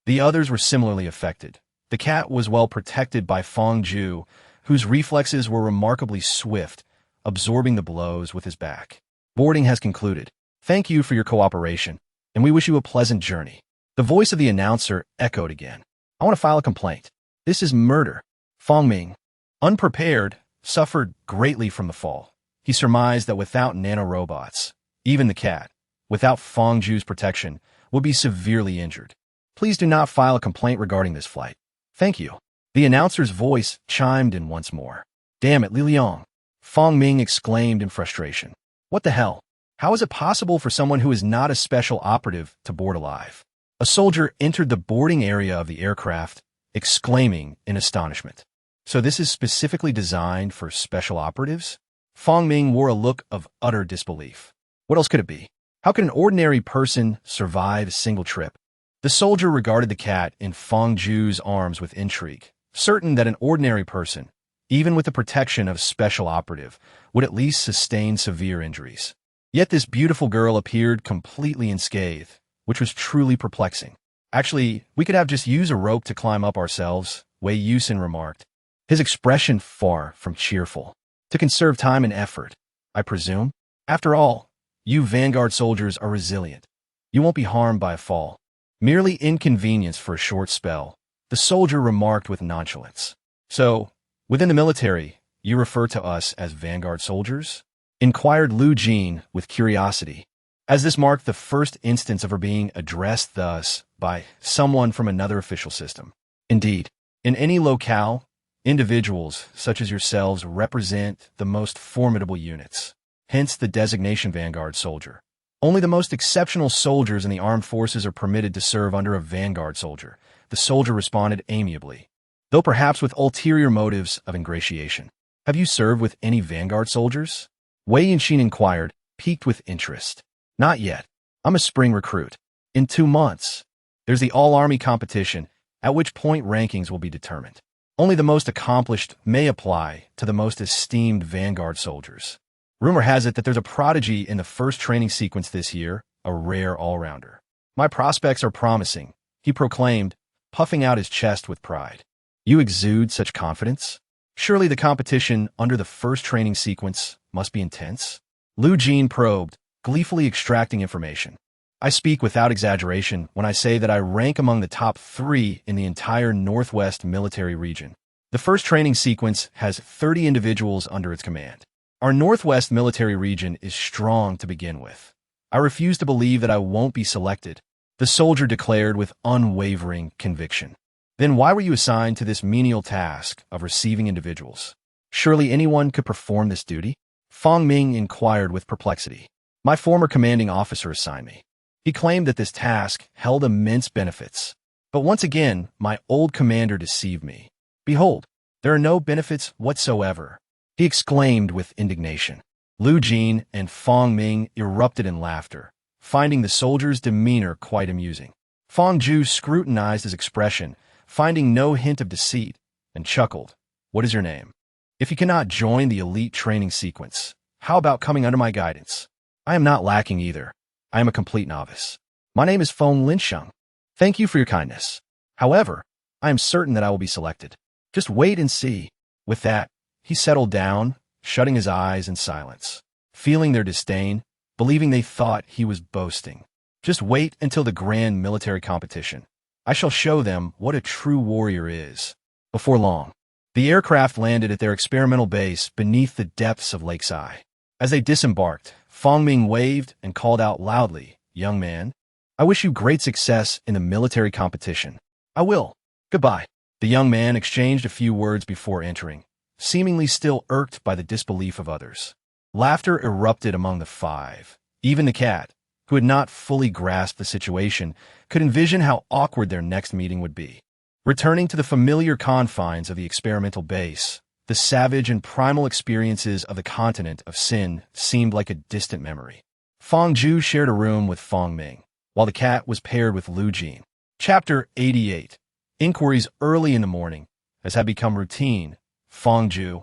The others were similarly affected. The cat was well protected by Fong Ju, whose reflexes were remarkably swift, absorbing the blows with his back. Boarding has concluded. Thank you for your cooperation, and we wish you a pleasant journey. The voice of the announcer echoed again. I want to file a complaint. This is murder. Fong Ming, unprepared, suffered greatly from the fall. He surmised that without nanorobots, even the cat, without Fong Ju's protection, would be severely injured. Please do not file a complaint regarding this flight. Thank you. The announcer's voice chimed in once more. Damn it, Li Liang! Fong Ming exclaimed in frustration. What the hell? How is it possible for someone who is not a special operative to board alive? A soldier entered the boarding area of the aircraft, exclaiming in astonishment. So this is specifically designed for special operatives? Fong Ming wore a look of utter disbelief. What else could it be? How could an ordinary person survive a single trip? The soldier regarded the cat in Fong Ju's arms with intrigue, certain that an ordinary person, even with the protection of a special operative, would at least sustain severe injuries. Yet this beautiful girl appeared completely unscathed, which was truly perplexing. Actually, we could have just used a rope to climb up ourselves, Wei Yunxin remarked, his expression far from cheerful. To conserve time and effort, I presume. After all, you Vanguard soldiers are resilient. You won't be harmed by a fall. Merely inconvenience for a short spell, the soldier remarked with nonchalance. So, within the military, you refer to us as Vanguard soldiers? Inquired Lu Jin with curiosity, as this marked the first instance of her being addressed thus by someone from another official system. Indeed, in any locale, individuals such as yourselves represent the most formidable units, hence the designation Vanguard soldier. Only the most exceptional soldiers in the armed forces are permitted to serve under a Vanguard soldier, the soldier responded amiably, though perhaps with ulterior motives of ingratiation. Have you served with any Vanguard soldiers? Wei Yunxin inquired, piqued with interest. Not yet. I'm a spring recruit. In 2 months, there's the all-army competition, at which point rankings will be determined. Only the most accomplished may apply to the most esteemed vanguard soldiers. Rumor has it that there's a prodigy in the first training sequence this year, a rare all-rounder. My prospects are promising, he proclaimed, puffing out his chest with pride. You exude such confidence? Surely the competition under the first training sequence must be intense? Lu Jin probed, gleefully extracting information. I speak without exaggeration when I say that I rank among the top 3 in the entire Northwest military region. The first training sequence has 30 individuals under its command. Our Northwest military region is strong to begin with. I refuse to believe that I won't be selected, the soldier declared with unwavering conviction. Then why were you assigned to this menial task of receiving individuals? Surely anyone could perform this duty? Fong Ming inquired with perplexity. My former commanding officer assigned me. He claimed that this task held immense benefits. But once again, my old commander deceived me. Behold, there are no benefits whatsoever, he exclaimed with indignation. Lu Jin and Fong Ming erupted in laughter, finding the soldier's demeanor quite amusing. Fong Ju scrutinized his expression, finding no hint of deceit, and chuckled. What is your name? If you cannot join the elite training sequence, how about coming under my guidance? I am not lacking either. I am a complete novice. My name is Feng Linsheng. Thank you for your kindness. However, I am certain that I will be selected. Just wait and see. With that, he settled down, shutting his eyes in silence, feeling their disdain, believing they thought he was boasting. Just wait until the grand military competition. I shall show them what a true warrior is. Before long, the aircraft landed at their experimental base beneath the depths of Lake Sai. As they disembarked, Fong Ming waved and called out loudly, "Young man, I wish you great success in the military competition." "I will. Goodbye." The young man exchanged a few words before entering, seemingly still irked by the disbelief of others. Laughter erupted among the 5. Even the cat, who had not fully grasped the situation, could envision how awkward their next meeting would be. Returning to the familiar confines of the experimental base, the savage and primal experiences of the continent of Sin seemed like a distant memory. Fong Ju shared a room with Fong Ming, while the cat was paired with Lu Jin. Chapter 88. Inquiries early in the morning, as had become routine. Fong Ju,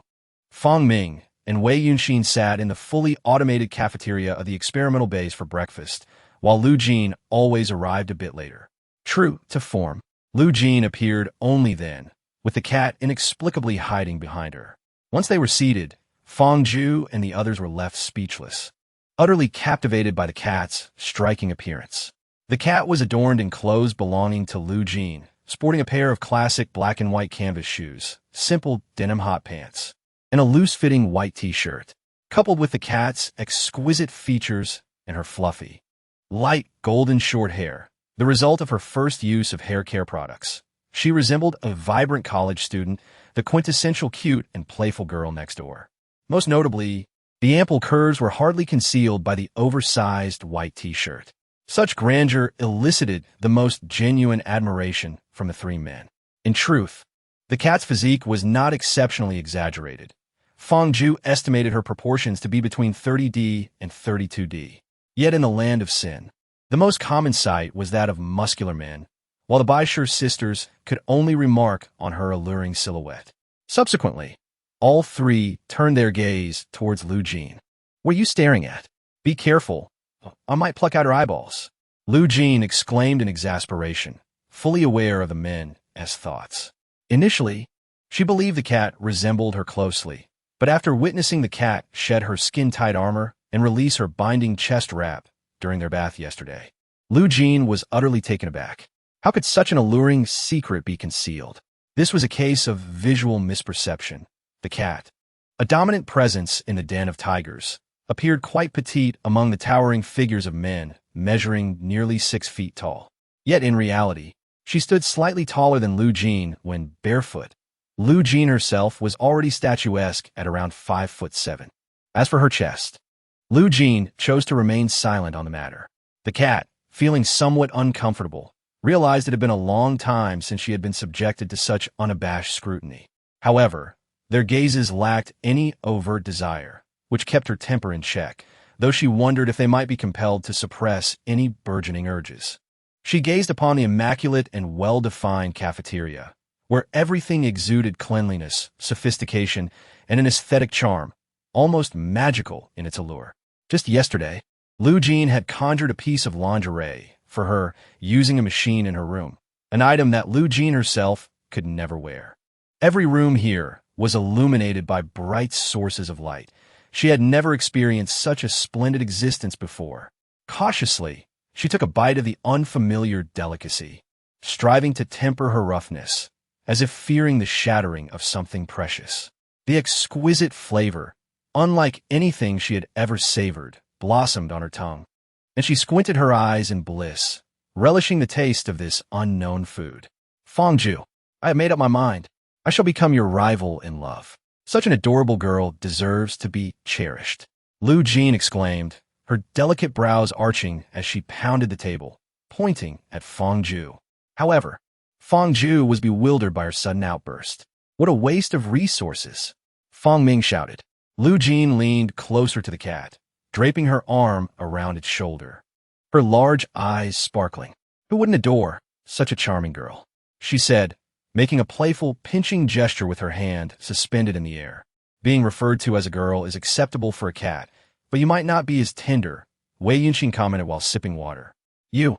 Fong Ming, and Wei Yunxin sat in the fully automated cafeteria of the experimental base for breakfast, while Lu Jin always arrived a bit later. True to form, Lu Jin appeared only then, with the cat inexplicably hiding behind her. Once they were seated, Fong Ju and the others were left speechless, utterly captivated by the cat's striking appearance. The cat was adorned in clothes belonging to Lu Jin, sporting a pair of classic black and white canvas shoes, simple denim hot pants, and a loose-fitting white t-shirt. Coupled with the cat's exquisite features and her fluffy, light golden short hair, the result of her first use of hair care products, she resembled a vibrant college student, the quintessential cute and playful girl next door. Most notably, the ample curves were hardly concealed by the oversized white t-shirt. Such grandeur elicited the most genuine admiration from the 3 men. In truth, the cat's physique was not exceptionally exaggerated. Fong Ju estimated her proportions to be between 30D and 32D. Yet in the land of Sin, the most common sight was that of muscular men, while the Baisher sisters could only remark on her alluring silhouette. Subsequently, all 3 turned their gaze towards Lu Jin. "What are you staring at? Be careful. I might pluck out her eyeballs." Lu Jin exclaimed in exasperation, fully aware of the men's thoughts. Initially, she believed the cat resembled her closely, but after witnessing the cat shed her skin-tight armor and release her binding chest wrap during their bath yesterday, Lu Jin was utterly taken aback. How could such an alluring secret be concealed? This was a case of visual misperception. The cat, a dominant presence in the den of tigers, appeared quite petite among the towering figures of men, measuring nearly 6 feet tall. Yet in reality, she stood slightly taller than Lu Jin when barefoot. Lu Jin herself was already statuesque at around 5'7". As for her chest, Lu Jin chose to remain silent on the matter. The cat, feeling somewhat uncomfortable, realized it had been a long time since she had been subjected to such unabashed scrutiny. However, their gazes lacked any overt desire, which kept her temper in check, though she wondered if they might be compelled to suppress any burgeoning urges. She gazed upon the immaculate and well-defined cafeteria, where everything exuded cleanliness, sophistication, and an aesthetic charm, almost magical in its allure. Just yesterday, Lu Jin had conjured a piece of lingerie for her using a machine in her room, an item that Lu Jin herself could never wear. Every room here was illuminated by bright sources of light. She had never experienced such a splendid existence before. Cautiously, she took a bite of the unfamiliar delicacy, striving to temper her roughness, as if fearing the shattering of something precious. The exquisite flavor, unlike anything she had ever savored, blossomed on her tongue, and she squinted her eyes in bliss, relishing the taste of this unknown food. Fangju, I have made up my mind. I shall become your rival in love. Such an adorable girl deserves to be cherished. Lu Jin exclaimed, her delicate brows arching as she pounded the table, pointing at Fangju. However, Fangju was bewildered by her sudden outburst. What a waste of resources! Fang Ming shouted. Lu Jin leaned closer to the cat, draping her arm around its shoulder, her large eyes sparkling. Who wouldn't adore such a charming girl? She said, making a playful, pinching gesture with her hand suspended in the air. Being referred to as a girl is acceptable for a cat, but you might not be as tender, Wei Yunxin commented while sipping water. You,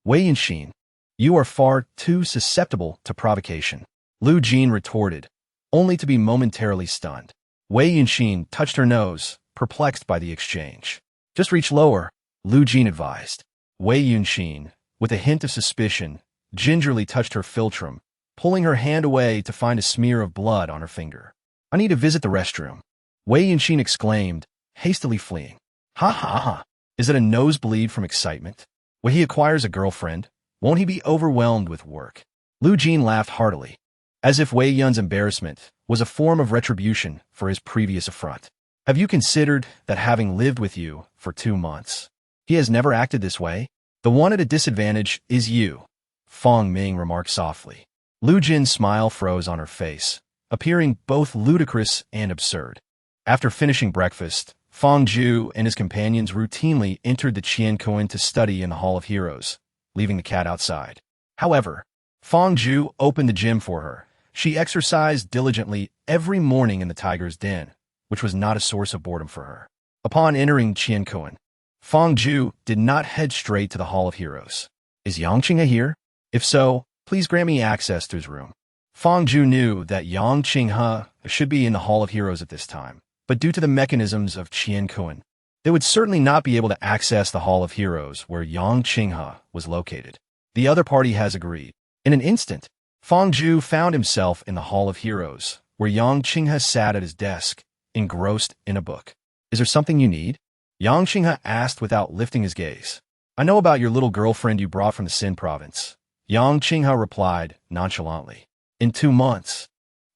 Wei Yunxin, you are far too susceptible to provocation, Lu Jin retorted, only to be momentarily stunned. Wei Yunxin touched her nose, perplexed by the exchange. Just reach lower, Lu Jin advised. Wei Yunxin, with a hint of suspicion, gingerly touched her philtrum, pulling her hand away to find a smear of blood on her finger. I need to visit the restroom, Wei Yunxin exclaimed, hastily fleeing. Ha ha ha. Is it a nosebleed from excitement? When he acquires a girlfriend, won't he be overwhelmed with work? Lu Jin laughed heartily, as if Wei Yun's embarrassment was a form of retribution for his previous affront. Have you considered that having lived with you for 2 months, he has never acted this way? The one at a disadvantage is you, Fang Ming remarked softly. Lu Jin's smile froze on her face, appearing both ludicrous and absurd. After finishing breakfast, Fang Ju and his companions routinely entered the Qiankuan to study in the Hall of Heroes, leaving the cat outside. However, Fang Ju opened the gym for her. She exercised diligently every morning in the tiger's den, which was not a source of boredom for her. Upon entering Qiankuan, Fang Ju did not head straight to the Hall of Heroes. Is Yang Qinghe here? If so, please grant me access to his room. Fang Ju knew that Yang Qinghe should be in the Hall of Heroes at this time, but due to the mechanisms of Qiankuan, they would certainly not be able to access the Hall of Heroes where Yang Qinghe was located. The other party has agreed. In an instant, Fang Ju found himself in the Hall of Heroes, where Yang Qinghe sat at his desk, engrossed in a book. Is there something you need? Yang Qinghe asked without lifting his gaze. I know about your little girlfriend you brought from the Xin province, Yang Qinghe replied nonchalantly. In 2 months,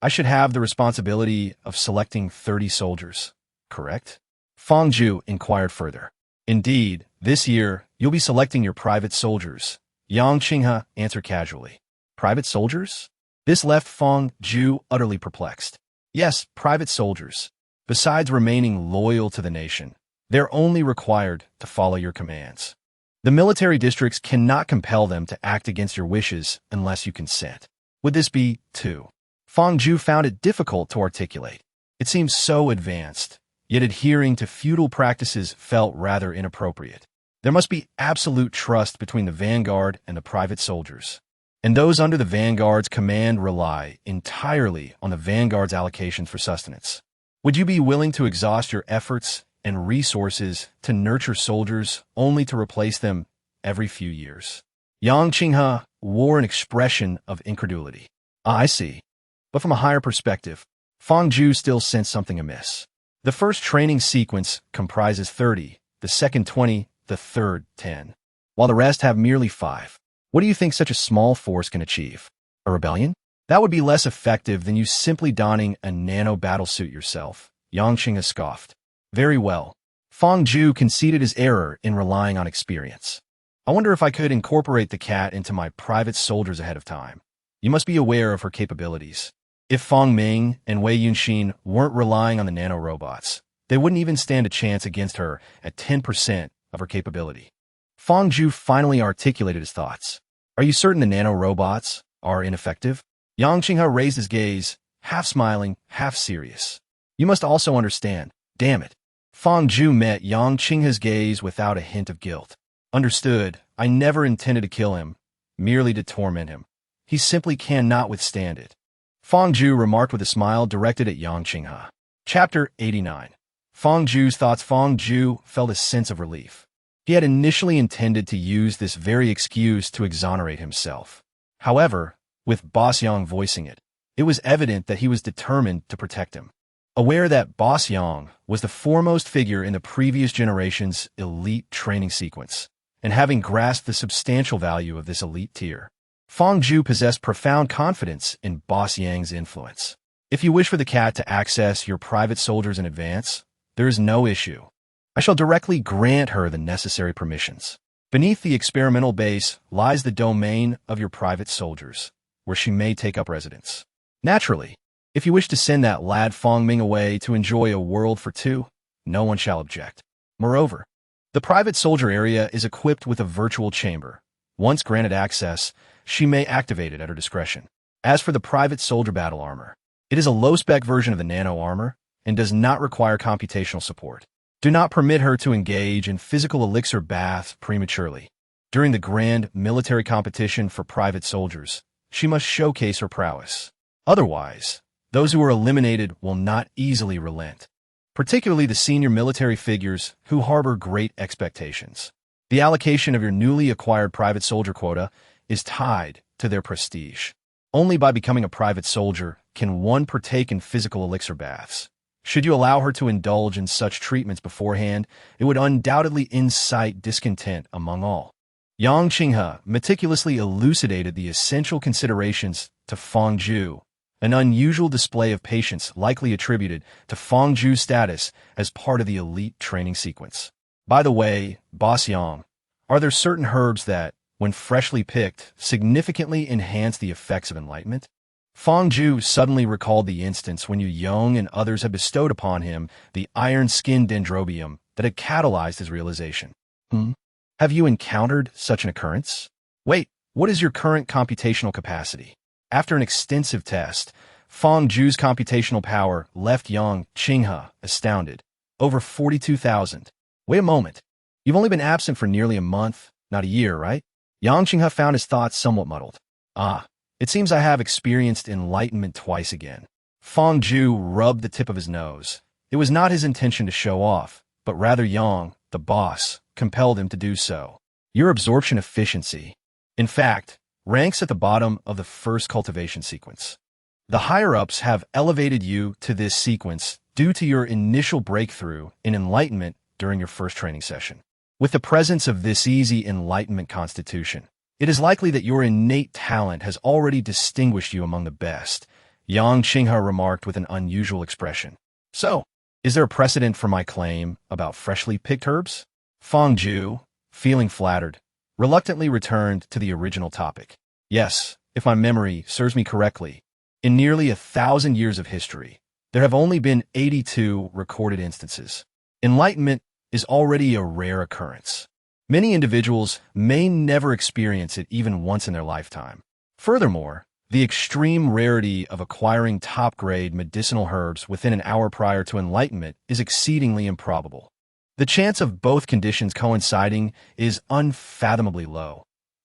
I should have the responsibility of selecting 30 soldiers, correct? Fang Ju inquired further. Indeed, this year, you'll be selecting your private soldiers, Yang Qinghe answered casually. Private soldiers? This left Fang Ju utterly perplexed. Yes, private soldiers. Besides remaining loyal to the nation, they're only required to follow your commands. The military districts cannot compel them to act against your wishes unless you consent. Would this be, too? Fang Ju found it difficult to articulate. It seemed so advanced, yet adhering to feudal practices felt rather inappropriate. There must be absolute trust between the vanguard and the private soldiers, and those under the vanguard's command rely entirely on the vanguard's allocations for sustenance. Would you be willing to exhaust your efforts and resources to nurture soldiers only to replace them every few years? Yang Qinghe wore an expression of incredulity. I see. But from a higher perspective, Fang Ju still sensed something amiss. The first training sequence comprises 30, the second 20, the third 10, while the rest have merely 5. What do you think such a small force can achieve? A rebellion? That would be less effective than you simply donning a nano battlesuit yourself, Yang Qinghe scoffed. Very well. Fang Ju conceded his error in relying on experience. I wonder if I could incorporate the cat into my private soldiers ahead of time. You must be aware of her capabilities. If Fang Ming and Wei Yunxin weren't relying on the nanorobots, they wouldn't even stand a chance against her at 10% of her capability. Fang Ju finally articulated his thoughts. Are you certain the nanorobots are ineffective? Yang Qinghe raised his gaze, half smiling, half serious. You must also understand. Damn it. Fang Zhu met Yang Qinghe's gaze without a hint of guilt. Understood. I never intended to kill him, merely to torment him. He simply cannot withstand it. Fang Zhu remarked with a smile directed at Yang Qinghe. Chapter 89. Fang Zhu's thoughts. Fang Zhu felt a sense of relief. He had initially intended to use this very excuse to exonerate himself. However, with Boss Yang voicing it, it was evident that he was determined to protect him. Aware that Boss Yang was the foremost figure in the previous generation's elite training sequence, and having grasped the substantial value of this elite tier, Fang Zhu possessed profound confidence in Boss Yang's influence. If you wish for the cat to access your private soldiers in advance, there is no issue. I shall directly grant her the necessary permissions. Beneath the experimental base lies the domain of your private soldiers, where she may take up residence. Naturally, if you wish to send that lad Fang Ming away to enjoy a world for two, no one shall object. Moreover, the private soldier area is equipped with a virtual chamber. Once granted access, she may activate it at her discretion. As for the private soldier battle armor, it is a low-spec version of the nano armor and does not require computational support. Do not permit her to engage in physical elixir baths prematurely. During the grand military competition for private soldiers, she must showcase her prowess. Otherwise, those who are eliminated will not easily relent, particularly the senior military figures who harbor great expectations. The allocation of your newly acquired private soldier quota is tied to their prestige. Only by becoming a private soldier can one partake in physical elixir baths. Should you allow her to indulge in such treatments beforehand, it would undoubtedly incite discontent among all. Yang Qinghe meticulously elucidated the essential considerations to Fang Zhu, an unusual display of patience likely attributed to Fang Zhu's status as part of the elite training sequence. By the way, Boss Yang, are there certain herbs that, when freshly picked, significantly enhance the effects of enlightenment? Fang Zhu suddenly recalled the instance when Yu Yong and others had bestowed upon him the iron-skinned dendrobium that had catalyzed his realization. Have you encountered such an occurrence? Wait, what is your current computational capacity? After an extensive test, Fang Zhu's computational power left Yang Qinghe astounded. Over 42,000. Wait a moment. You've only been absent for nearly a month, not a year, right? Yang Qinghe found his thoughts somewhat muddled. It seems I have experienced enlightenment twice again. Fang Zhu rubbed the tip of his nose. It was not his intention to show off, but rather Yang, the boss, compelled him to do so. Your absorption efficiency, in fact, ranks at the bottom of the first cultivation sequence. The higher-ups have elevated you to this sequence due to your initial breakthrough in enlightenment during your first training session. With the presence of this easy enlightenment constitution, it is likely that your innate talent has already distinguished you among the best, Yang Qinghe remarked with an unusual expression. So, is there a precedent for my claim about freshly picked herbs? Fang Zhu, feeling flattered, reluctantly returned to the original topic. Yes, if my memory serves me correctly, in nearly 1,000 years of history, there have only been 82 recorded instances. Enlightenment is already a rare occurrence. Many individuals may never experience it even once in their lifetime. Furthermore, the extreme rarity of acquiring top-grade medicinal herbs within an hour prior to enlightenment is exceedingly improbable. The chance of both conditions coinciding is unfathomably low.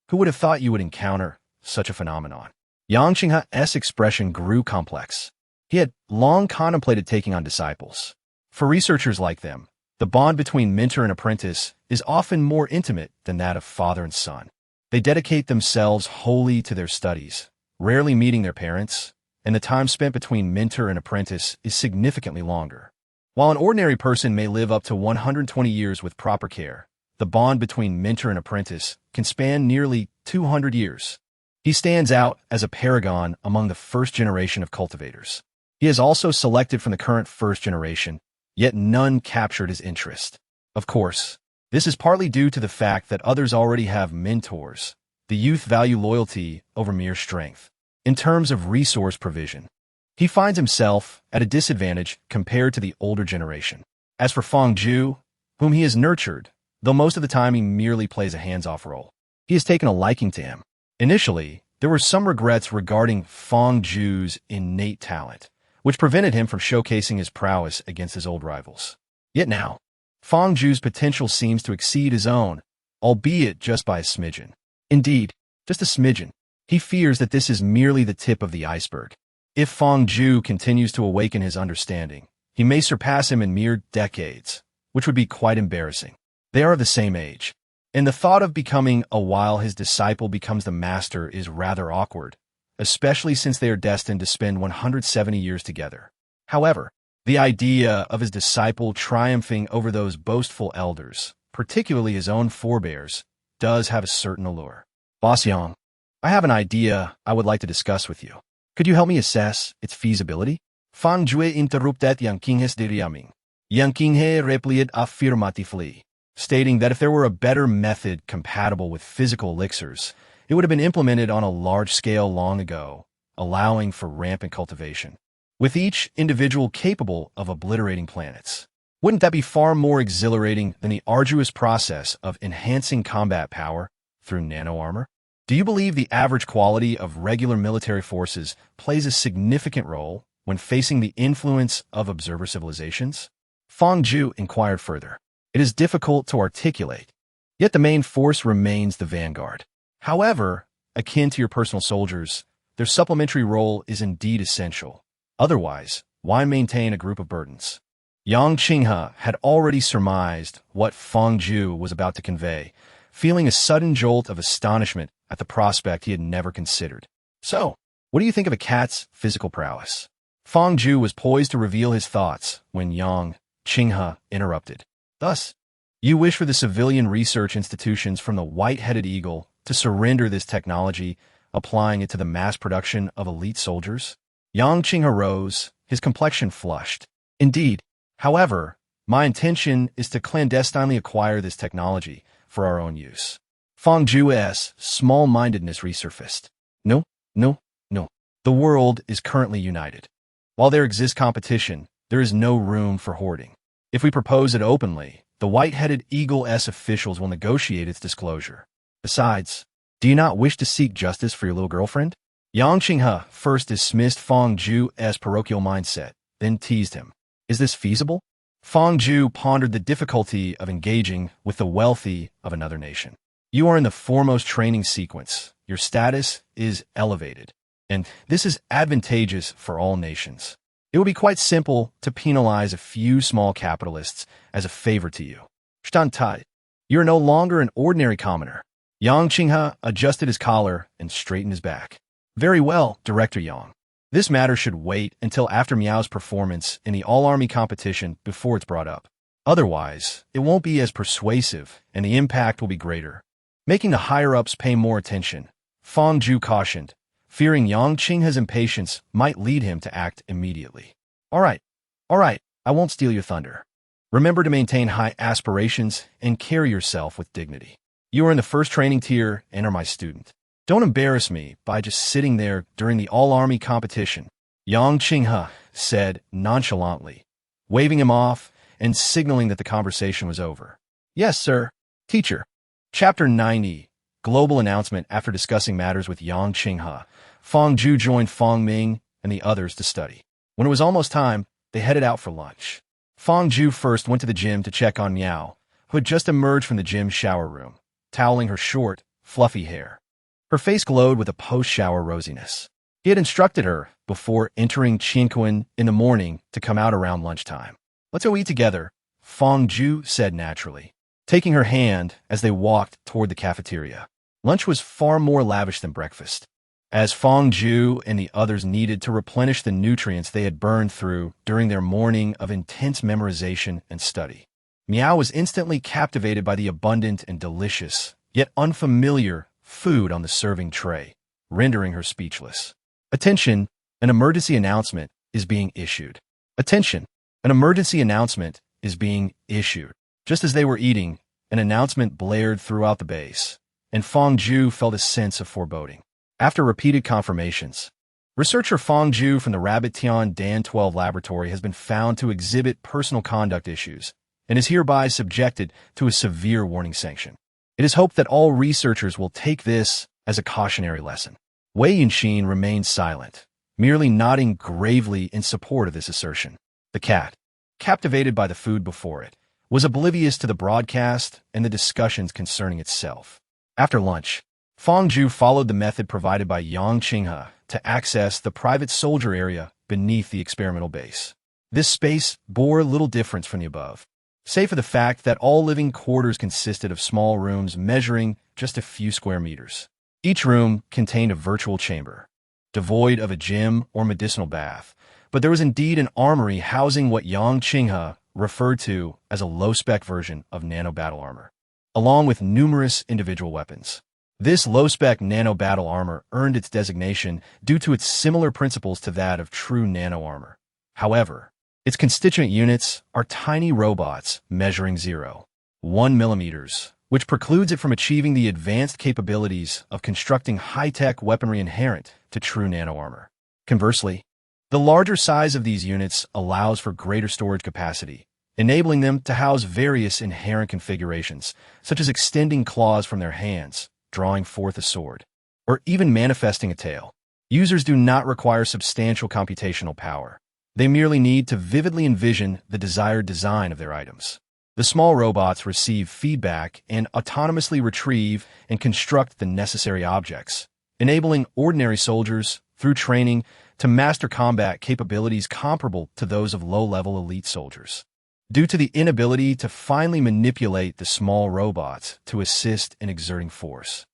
Who would have thought you would encounter such a phenomenon? Yang Qinghe's expression grew complex. He had long contemplated taking on disciples. For researchers like them, the bond between mentor and apprentice is often more intimate than that of father and son. They dedicate themselves wholly to their studies, rarely meeting their parents, and the time spent between mentor and apprentice is significantly longer. While an ordinary person may live up to 120 years with proper care, the bond between mentor and apprentice can span nearly 200 years. He stands out as a paragon among the first generation of cultivators. He is also selected from the current first generation, yet none captured his interest. Of course, this is partly due to the fact that others already have mentors. The youth value loyalty over mere strength. In terms of resource provision, he finds himself at a disadvantage compared to the older generation. As for Fang Zhu, whom he has nurtured, though most of the time he merely plays a hands-off role, he has taken a liking to him. Initially, there were some regrets regarding Fong Ju's innate talent, which prevented him from showcasing his prowess against his old rivals. Yet now, Fong Ju's potential seems to exceed his own, albeit just by a smidgen. Indeed, just a smidgen. He fears that this is merely the tip of the iceberg. If Fong Ju continues to awaken his understanding, he may surpass him in mere decades, which would be quite embarrassing. They are of the same age, and the thought of becoming a while his disciple becomes the master is rather awkward, especially since they are destined to spend 170 years together. However, the idea of his disciple triumphing over those boastful elders, particularly his own forebears, does have a certain allure. Boss Yang, I have an idea I would like to discuss with you. Could you help me assess its feasibility? Fong Jue interrupted Yang Qinghe's diriaming. Yang Qinghe replied affirmatively, stating that if there were a better method compatible with physical elixirs, it would have been implemented on a large scale long ago, allowing for rampant cultivation, with each individual capable of obliterating planets. Wouldn't that be far more exhilarating than the arduous process of enhancing combat power through nano-armor? Do you believe the average quality of regular military forces plays a significant role when facing the influence of observer civilizations? Fong Ju inquired further. It is difficult to articulate, yet the main force remains the vanguard. However, akin to your personal soldiers, their supplementary role is indeed essential. Otherwise, why maintain a group of burdens? Yang Qinghe had already surmised what Fong Ju was about to convey, feeling a sudden jolt of astonishment at the prospect he had never considered. So, what do you think of a cat's physical prowess? Fong Ju was poised to reveal his thoughts when Yang Qinghe interrupted. Thus, you wish for the civilian research institutions from the white-headed eagle to surrender this technology, applying it to the mass production of elite soldiers? Yang Qinghe rose, his complexion flushed. Indeed, however, my intention is to clandestinely acquire this technology for our own use. Fong Ju's small-mindedness resurfaced. No. The world is currently united. While there exists competition, there is no room for hoarding. If we propose it openly, the white-headed eagle's officials will negotiate its disclosure. Besides, do you not wish to seek justice for your little girlfriend? Yang Qinghe first dismissed Fong Ju's parochial mindset, then teased him. Is this feasible? Fong Ju pondered the difficulty of engaging with the wealthy of another nation. You are in the foremost training sequence. Your status is elevated, and this is advantageous for all nations. It would be quite simple to penalize a few small capitalists as a favor to you. Standtai, you are no longer an ordinary commoner. Yang Qinghe adjusted his collar and straightened his back. Very well, Director Yang. This matter should wait until after Miao's performance in the all-army competition before it's brought up. Otherwise, it won't be as persuasive, and the impact will be greater. Making the higher-ups pay more attention, Fong Ju cautioned, fearing Yang Qinghe's impatience might lead him to act immediately. All right, I won't steal your thunder. Remember to maintain high aspirations and carry yourself with dignity. You are in the first training tier and are my student. Don't embarrass me by just sitting there during the all-army competition, Yang Qinghe said nonchalantly, waving him off and signaling that the conversation was over. Yes, sir. Teacher. Chapter 90, Global Announcement. After discussing matters with Yang Qinghe, Fong Ju joined Fong Ming and the others to study. When it was almost time, they headed out for lunch. Fong Ju first went to the gym to check on Miao, who had just emerged from the gym shower room, toweling her short, fluffy hair. Her face glowed with a post-shower rosiness. He had instructed her, before entering Qingquan in the morning, to come out around lunchtime. Let's go eat together, Fong Ju said naturally, taking her hand as they walked toward the cafeteria. Lunch was far more lavish than breakfast, as Fong Ju and the others needed to replenish the nutrients they had burned through during their morning of intense memorization and study. Miao was instantly captivated by the abundant and delicious, yet unfamiliar, food on the serving tray, rendering her speechless. Attention, an emergency announcement is being issued. Attention, an emergency announcement is being issued. Just as they were eating, an announcement blared throughout the base, and Fong Ju felt a sense of foreboding. After repeated confirmations, researcher Fong Ju from the Rabbit Tian Dan 12 laboratory has been found to exhibit personal conduct issues and is hereby subjected to a severe warning sanction. It is hoped that all researchers will take this as a cautionary lesson. Wei Yunxin remained silent, merely nodding gravely in support of this assertion. The cat, captivated by the food before it, was oblivious to the broadcast and the discussions concerning itself. After lunch, Fang Zhu followed the method provided by Yang Qinghe to access the private soldier area beneath the experimental base. This space bore little difference from the above, save for the fact that all living quarters consisted of small rooms measuring just a few square meters. Each room contained a virtual chamber, devoid of a gym or medicinal bath, but there was indeed an armory housing what Yang Qinghe referred to as a low-spec version of nano-battle armor, along with numerous individual weapons. This low-spec nano-battle armor earned its designation due to its similar principles to that of true nano-armor. However, its constituent units are tiny robots measuring 0.1 millimeters, which precludes it from achieving the advanced capabilities of constructing high-tech weaponry inherent to true nano-armor. Conversely, the larger size of these units allows for greater storage capacity, enabling them to house various inherent configurations, such as extending claws from their hands, drawing forth a sword, or even manifesting a tail. Users do not require substantial computational power. They merely need to vividly envision the desired design of their items. The small robots receive feedback and autonomously retrieve and construct the necessary objects, enabling ordinary soldiers, through training, to master combat capabilities comparable to those of low-level elite soldiers. Due to the inability to finely manipulate the small robots to assist in exerting force,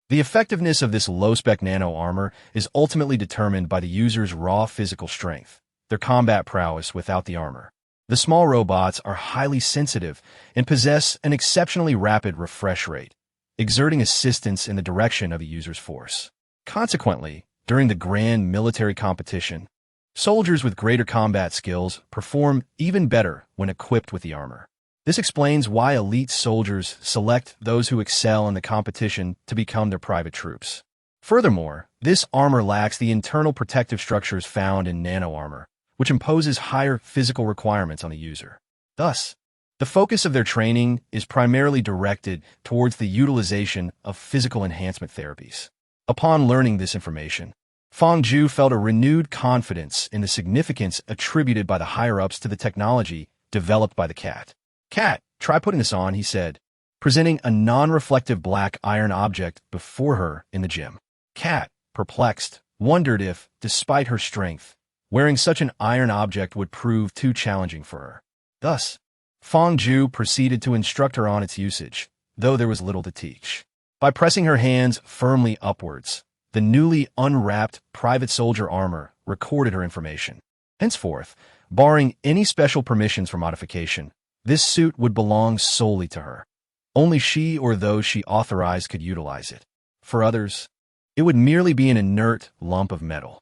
the effectiveness of this low-spec nano-armor is ultimately determined by the user's raw physical strength, their combat prowess without the armor. The small robots are highly sensitive and possess an exceptionally rapid refresh rate, exerting assistance in the direction of a user's force. Consequently, during the grand military competition, soldiers with greater combat skills perform even better when equipped with the armor. This explains why elite soldiers select those who excel in the competition to become their private troops. Furthermore, this armor lacks the internal protective structures found in nano-armor, which imposes higher physical requirements on the user. Thus, the focus of their training is primarily directed towards the utilization of physical enhancement therapies. Upon learning this information, Fang Zhu felt a renewed confidence in the significance attributed by the higher-ups to the technology developed by the cat. "Cat, try putting this on," he said, presenting a non-reflective black iron object before her in the gym. Cat, perplexed, wondered if, despite her strength, wearing such an iron object would prove too challenging for her. Thus, Fang Zhu proceeded to instruct her on its usage, though there was little to teach. By pressing her hands firmly upwards, the newly unwrapped private soldier armor recorded her information. Henceforth, barring any special permissions for modification, this suit would belong solely to her. Only she or those she authorized could utilize it. For others, it would merely be an inert lump of metal.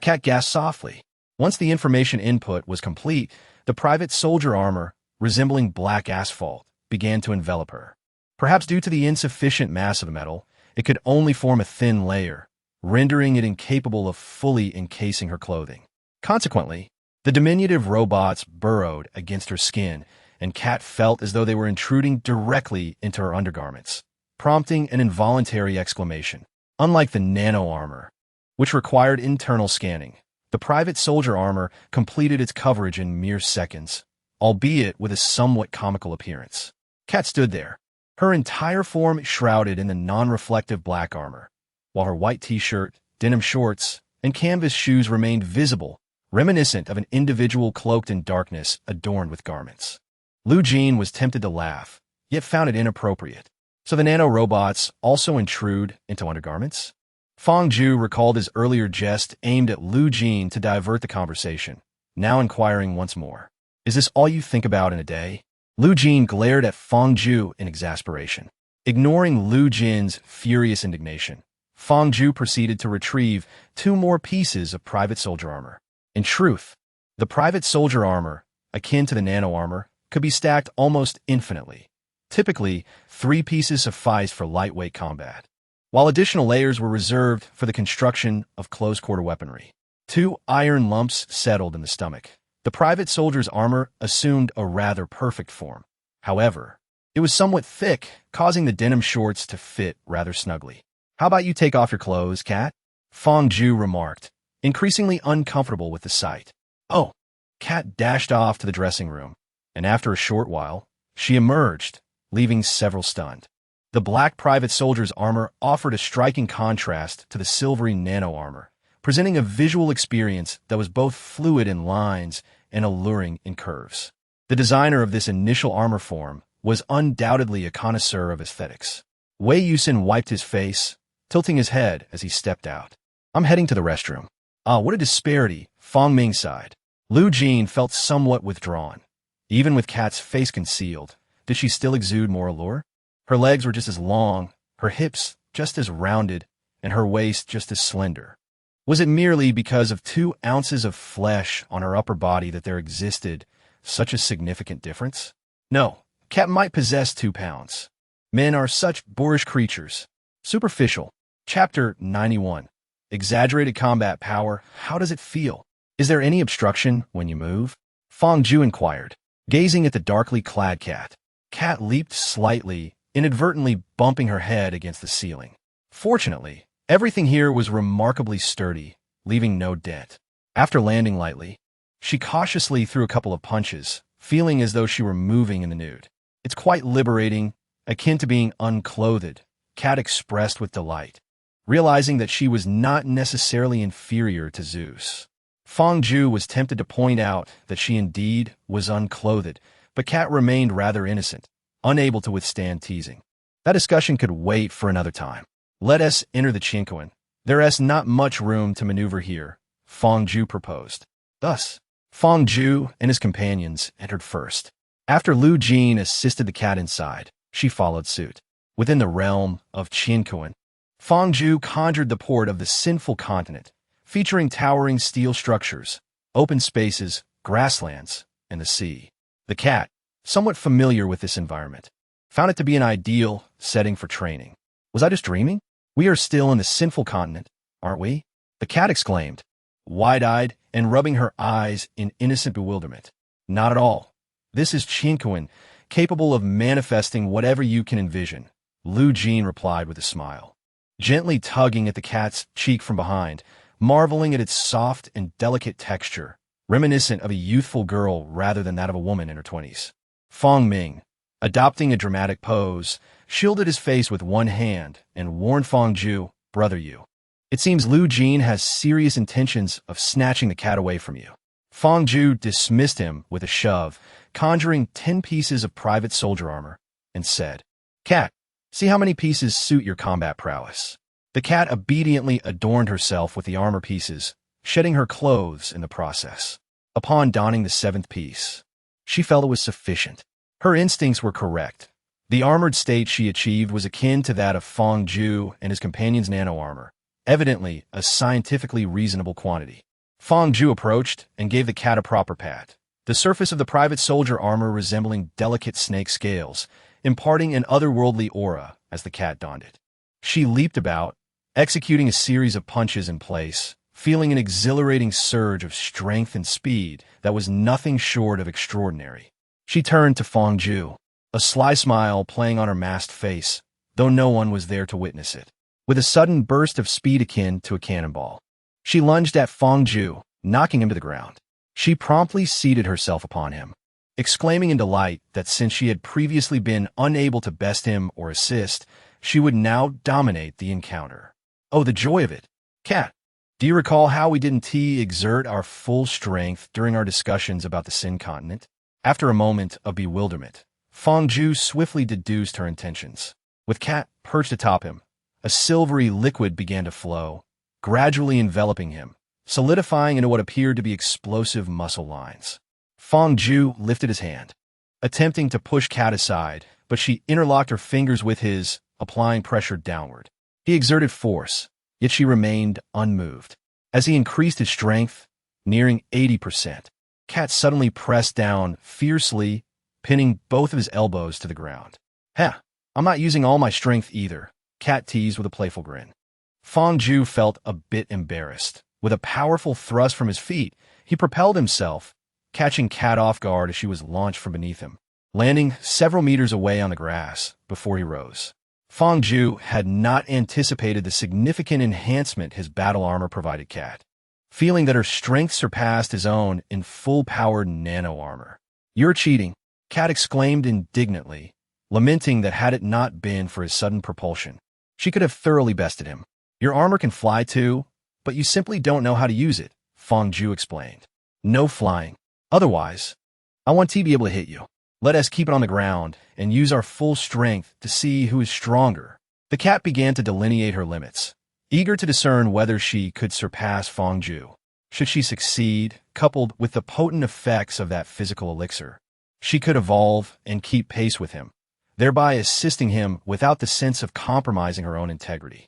Cat gasped softly. Once the information input was complete, the private soldier armor, resembling black asphalt, began to envelop her. Perhaps due to the insufficient mass of the metal, it could only form a thin layer, rendering it incapable of fully encasing her clothing. Consequently, the diminutive robots burrowed against her skin, and Kat felt as though they were intruding directly into her undergarments, prompting an involuntary exclamation. Unlike the nano-armor, which required internal scanning, the private soldier armor completed its coverage in mere seconds, albeit with a somewhat comical appearance. Kat stood there, her entire form shrouded in the non-reflective black armor, while her white t-shirt, denim shorts, and canvas shoes remained visible, reminiscent of an individual cloaked in darkness adorned with garments. Lu Jin was tempted to laugh, yet found it inappropriate. So the nano-robots also intrude into undergarments? Fang Zhu recalled his earlier jest aimed at Lu Jin to divert the conversation, now inquiring once more. "Is this all you think about in a day?" Lu Jin glared at Fang Zhu in exasperation. Ignoring Lu Jin's furious indignation, Fang Zhu proceeded to retrieve 2 more pieces of private soldier armor. In truth, the private soldier armor, akin to the nano-armor, could be stacked almost infinitely. Typically, 3 pieces sufficed for lightweight combat, while additional layers were reserved for the construction of close-quarter weaponry. 2 iron lumps settled in the stomach. The private soldier's armor assumed a rather perfect form. However, it was somewhat thick, causing the denim shorts to fit rather snugly. "How about you take off your clothes, Cat?" Fong Ju remarked, increasingly uncomfortable with the sight. Oh, Cat dashed off to the dressing room, and after a short while, she emerged, leaving several stunned. The black private soldier's armor offered a striking contrast to the silvery nano-armor, presenting a visual experience that was both fluid in lines and alluring in curves. The designer of this initial armor form was undoubtedly a connoisseur of aesthetics. Wei Yusin wiped his face, tilting his head as he stepped out. I'm heading to the restroom. Ah, what a disparity, Fong Ming sighed. Lu Jin felt somewhat withdrawn. Even with Cat's face concealed, did she still exude more allure? Her legs were just as long, her hips just as rounded, and her waist just as slender. Was it merely because of 2 ounces of flesh on her upper body that there existed such a significant difference? No, Cat might possess 2 pounds. Men are such boorish creatures. Superficial. Chapter 91. Exaggerated combat power. How does it feel? Is there any obstruction when you move? Fong Ju inquired, gazing at the darkly clad Cat. Cat leaped slightly, inadvertently bumping her head against the ceiling. Fortunately, everything here was remarkably sturdy, leaving no dent. After landing lightly, she cautiously threw a couple of punches, feeling as though she were moving in the nude. It's quite liberating, akin to being unclothed, Cat expressed with delight, realizing that she was not necessarily inferior to Zeus. Fong Ju was tempted to point out that she indeed was unclothed, but Cat remained rather innocent, unable to withstand teasing. That discussion could wait for another time. Let us enter the Chinkoan. There is not much room to maneuver here, Fong Ju proposed. Thus, Fong Ju and his companions entered first. After Lu Jin assisted the Cat inside, she followed suit. Within the realm of Chinkoan, Fong Ju conjured the port of the sinful continent, featuring towering steel structures, open spaces, grasslands, and the sea. The Cat, somewhat familiar with this environment, found it to be an ideal setting for training. Was I just dreaming? We are still in the sinful continent, aren't we? The Cat exclaimed, wide-eyed and rubbing her eyes in innocent bewilderment. Not at all. This is Chinkoan, capable of manifesting whatever you can envision, Lu Jin replied with a smile, gently tugging at the Cat's cheek from behind, marveling at its soft and delicate texture, reminiscent of a youthful girl rather than that of a woman in her 20s. Fong Ming, adopting a dramatic pose, shielded his face with one hand and warned Fong Ju, brother you. It seems Lu Jin has serious intentions of snatching the Cat away from you. Fong Ju dismissed him with a shove, conjuring 10 pieces of private soldier armor, and said, Cat, see how many pieces suit your combat prowess. The Cat obediently adorned herself with the armor pieces, shedding her clothes in the process. Upon donning the 7th piece, she felt it was sufficient. Her instincts were correct. The armored state she achieved was akin to that of Fong Ju and his companion's nano-armor, evidently a scientifically reasonable quantity. Fong Ju approached and gave the Cat a proper pat, the surface of the private soldier armor resembling delicate snake scales, imparting an otherworldly aura as the Cat donned it. She leaped about, executing a series of punches in place, feeling an exhilarating surge of strength and speed that was nothing short of extraordinary. She turned to Fong Ju, a sly smile playing on her masked face, though no one was there to witness it. With a sudden burst of speed akin to a cannonball, she lunged at Fong Ju, knocking him to the ground. She promptly seated herself upon him, exclaiming in delight that since she had previously been unable to best him or assist, she would now dominate the encounter. Oh, the joy of it! Cat, do you recall how we didn't exert our full strength during our discussions about the Sin Continent? After a moment of bewilderment, Fong Ju swiftly deduced her intentions. With Cat perched atop him, a silvery liquid began to flow, gradually enveloping him, solidifying into what appeared to be explosive muscle lines. Fong Ju lifted his hand, attempting to push Cat aside, but she interlocked her fingers with his, applying pressure downward. He exerted force, yet she remained unmoved. As he increased his strength, nearing 80%, Cat suddenly pressed down fiercely, pinning both of his elbows to the ground. Heh, I'm not using all my strength either, Cat teased with a playful grin. Fong Ju felt a bit embarrassed. With a powerful thrust from his feet, he propelled himself, catching Cat off guard as she was launched from beneath him, landing several meters away on the grass before he rose. Fong Ju had not anticipated the significant enhancement his battle armor provided Cat, feeling that her strength surpassed his own in full-powered nano-armor. "You're cheating," Cat exclaimed indignantly, lamenting that had it not been for his sudden propulsion, she could have thoroughly bested him. "Your armor can fly too, but you simply don't know how to use it," Fong Ju explained. "No flying. Otherwise, I want to be able to hit you. Let us keep it on the ground and use our full strength to see who is stronger." The cat began to delineate her limits, eager to discern whether she could surpass Fong Ju. Should she succeed, coupled with the potent effects of that physical elixir, she could evolve and keep pace with him, thereby assisting him without the sense of compromising her own integrity.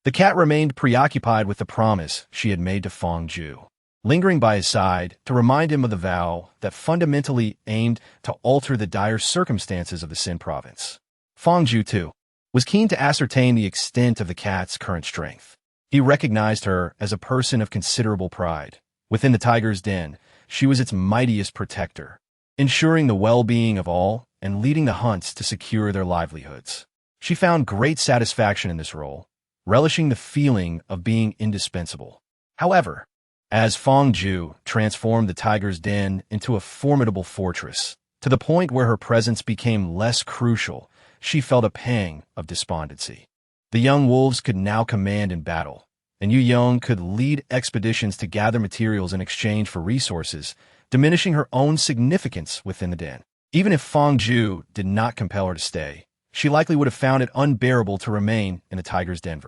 The cat remained preoccupied with the promise she had made to Fong Ju, lingering by his side to remind him of the vow that fundamentally aimed to alter the dire circumstances of the Sin province. Fong Ju, too, was keen to ascertain the extent of the cat's current strength. He recognized her as a person of considerable pride. Within the tiger's den, she was its mightiest protector, ensuring the well-being of all and leading the hunts to secure their livelihoods. She found great satisfaction in this role, relishing the feeling of being indispensable. However, as Fong Ju transformed the tiger's den into a formidable fortress, to the point where her presence became less crucial, she felt a pang of despondency. The young wolves could now command in battle, and Yu Yong could lead expeditions to gather materials in exchange for resources, diminishing her own significance within the den. Even if Fong Ju did not compel her to stay, she likely would have found it unbearable to remain in the tiger's den.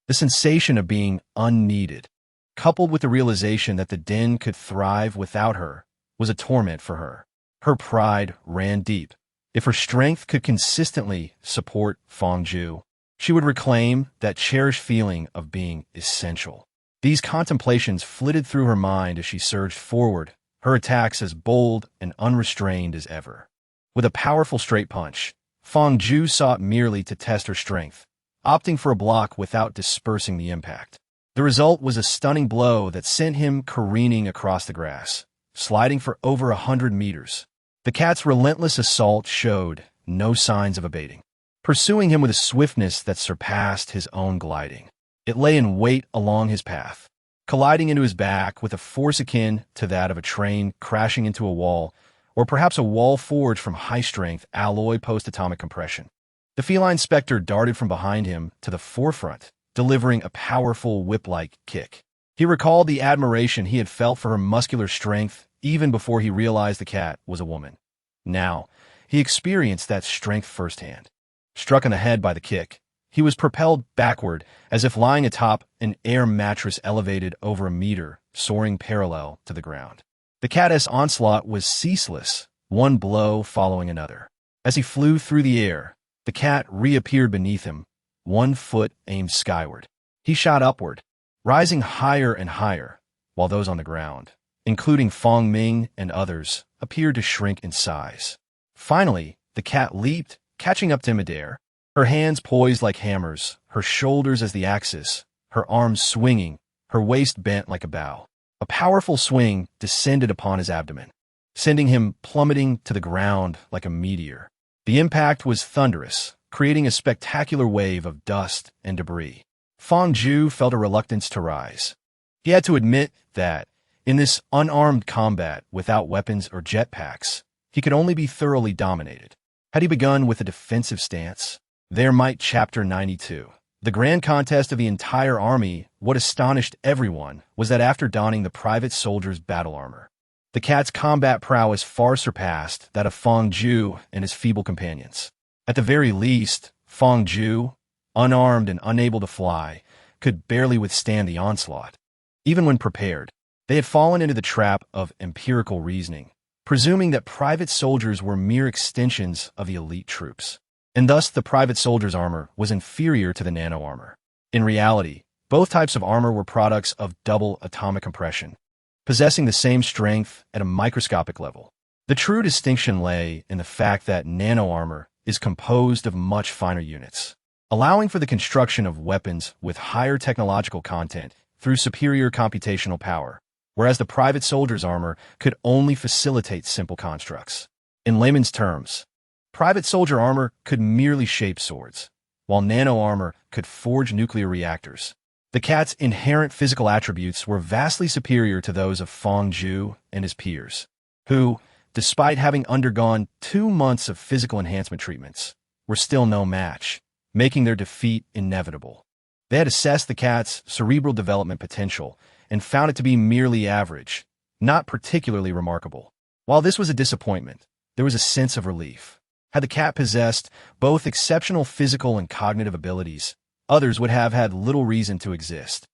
The sensation of being unneeded, coupled with the realization that the den could thrive without her, was a torment for her. Her pride ran deep. If her strength could consistently support Fong Ju, she would reclaim that cherished feeling of being essential. These contemplations flitted through her mind as she surged forward, her attacks as bold and unrestrained as ever. With a powerful straight punch, Fong Ju sought merely to test her strength, opting for a block without dispersing the impact. The result was a stunning blow that sent him careening across the grass, sliding for over 100 meters. The cat's relentless assault showed no signs of abating, pursuing him with a swiftness that surpassed his own gliding. It lay in wait along his path, colliding into his back with a force akin to that of a train crashing into a wall, or perhaps a wall forged from high-strength alloy post-atomic compression. The feline specter darted from behind him to the forefront, delivering a powerful whip-like kick. He recalled the admiration he had felt for her muscular strength even before he realized the cat was a woman. Now, he experienced that strength firsthand. Struck in the head by the kick, he was propelled backward as if lying atop an air mattress elevated over a meter, soaring parallel to the ground. The cat's onslaught was ceaseless, one blow following another. As he flew through the air, the cat reappeared beneath him, one foot aimed skyward. He shot upward, rising higher and higher, while those on the ground, including Fong Ming and others, appeared to shrink in size. Finally, the cat leaped, catching up to midair, her hands poised like hammers, her shoulders as the axis, her arms swinging, her waist bent like a bow. A powerful swing descended upon his abdomen, sending him plummeting to the ground like a meteor. The impact was thunderous, creating a spectacular wave of dust and debris. Fong Ju felt a reluctance to rise. He had to admit that, in this unarmed combat without weapons or jetpacks, he could only be thoroughly dominated. Had he begun with a defensive stance, there might Chapter 92. The grand contest of the entire army, what astonished everyone was that after donning the private soldier's battle armor, the cat's combat prowess far surpassed that of Fong Ju and his feeble companions. At the very least, Fong Ju, unarmed and unable to fly, could barely withstand the onslaught. Even when prepared, they had fallen into the trap of empirical reasoning, presuming that private soldiers were mere extensions of the elite troops, and thus the private soldier's armor was inferior to the nano armor. In reality, both types of armor were products of double atomic compression, possessing the same strength at a microscopic level. The true distinction lay in the fact that nano armor is composed of much finer units, allowing for the construction of weapons with higher technological content through superior computational power, whereas the private soldier's armor could only facilitate simple constructs. In layman's terms, private soldier armor could merely shape swords, while nano-armor could forge nuclear reactors. The cat's inherent physical attributes were vastly superior to those of Fong Zhu and his peers, who, despite having undergone 2 months of physical enhancement treatments, were still no match, making their defeat inevitable. They had assessed the cat's cerebral development potential and found it to be merely average, not particularly remarkable. While this was a disappointment, there was a sense of relief. Had the cat possessed both exceptional physical and cognitive abilities, others would have had little reason to exist.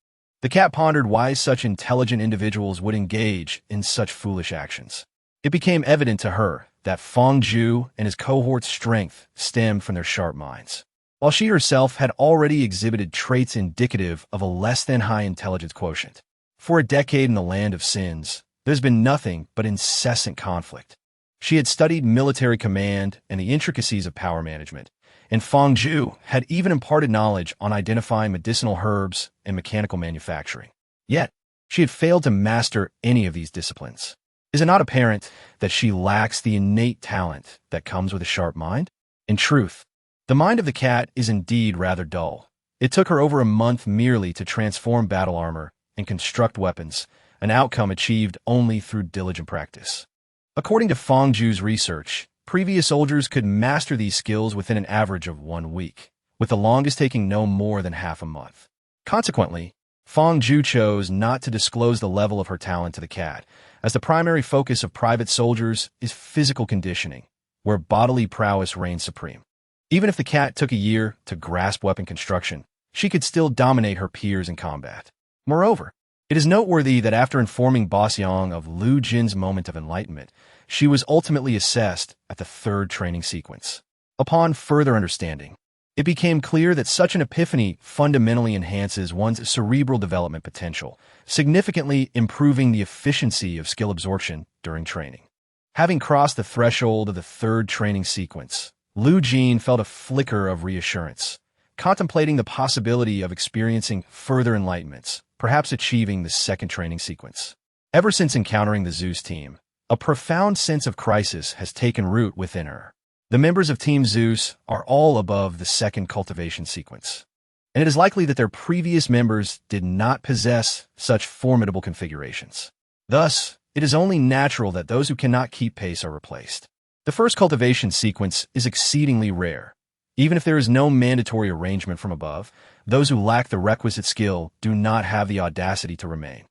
The cat pondered why such intelligent individuals would engage in such foolish actions. It became evident to her that Fong Zhu and his cohort's strength stemmed from their sharp minds, while she herself had already exhibited traits indicative of a less-than-high intelligence quotient. For a decade in the land of sins, there's been nothing but incessant conflict. She had studied military command and the intricacies of power management, and Fong Zhu had even imparted knowledge on identifying medicinal herbs and mechanical manufacturing. Yet, she had failed to master any of these disciplines. Is it not apparent that she lacks the innate talent that comes with a sharp mind? In truth, the mind of the cat is indeed rather dull. It took her over a month merely to transform battle armor and construct weapons, an outcome achieved only through diligent practice. According to Fong Zhu's research, previous soldiers could master these skills within an average of 1 week, with the longest taking no more than half a month. Consequently, Fong Zhu chose not to disclose the level of her talent to the cat, as the primary focus of private soldiers is physical conditioning, where bodily prowess reigns supreme. Even if the cat took a year to grasp weapon construction, she could still dominate her peers in combat. Moreover, it is noteworthy that after informing Boss Yang of Lu Jin's moment of enlightenment, she was ultimately assessed at the 3rd training sequence. Upon further understanding, it became clear that such an epiphany fundamentally enhances one's cerebral development potential, significantly improving the efficiency of skill absorption during training. Having crossed the threshold of the 3rd training sequence, Lu Jin felt a flicker of reassurance, contemplating the possibility of experiencing further enlightenments, perhaps achieving the 2nd training sequence. Ever since encountering the Zeus team, a profound sense of crisis has taken root within her. The members of Team Zeus are all above the 2nd cultivation sequence, and it is likely that their previous members did not possess such formidable configurations. Thus, it is only natural that those who cannot keep pace are replaced. The 1st cultivation sequence is exceedingly rare. Even if there is no mandatory arrangement from above, those who lack the requisite skill do not have the audacity to remain.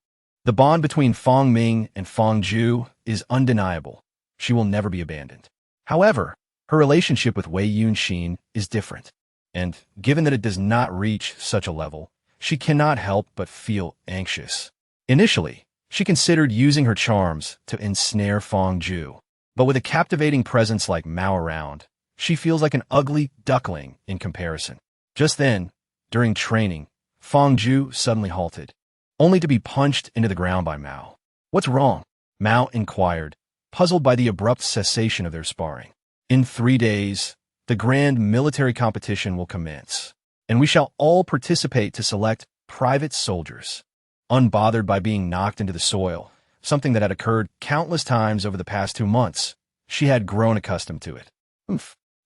The bond between Fong Ming and Fong Zhu is undeniable. She will never be abandoned. However, her relationship with Wei Yunxin is different, and given that it does not reach such a level, she cannot help but feel anxious. Initially, she considered using her charms to ensnare Fong Zhu, but with a captivating presence like Mao around, she feels like an ugly duckling in comparison. Just then, during training, Fong Zhu suddenly halted, only to be punched into the ground by Mao. "What's wrong?" Mao inquired, puzzled by the abrupt cessation of their sparring. "In 3 days, the grand military competition will commence, and we shall all participate to select private soldiers." Unbothered by being knocked into the soil, something that had occurred countless times over the past 2 months, she had grown accustomed to it. "When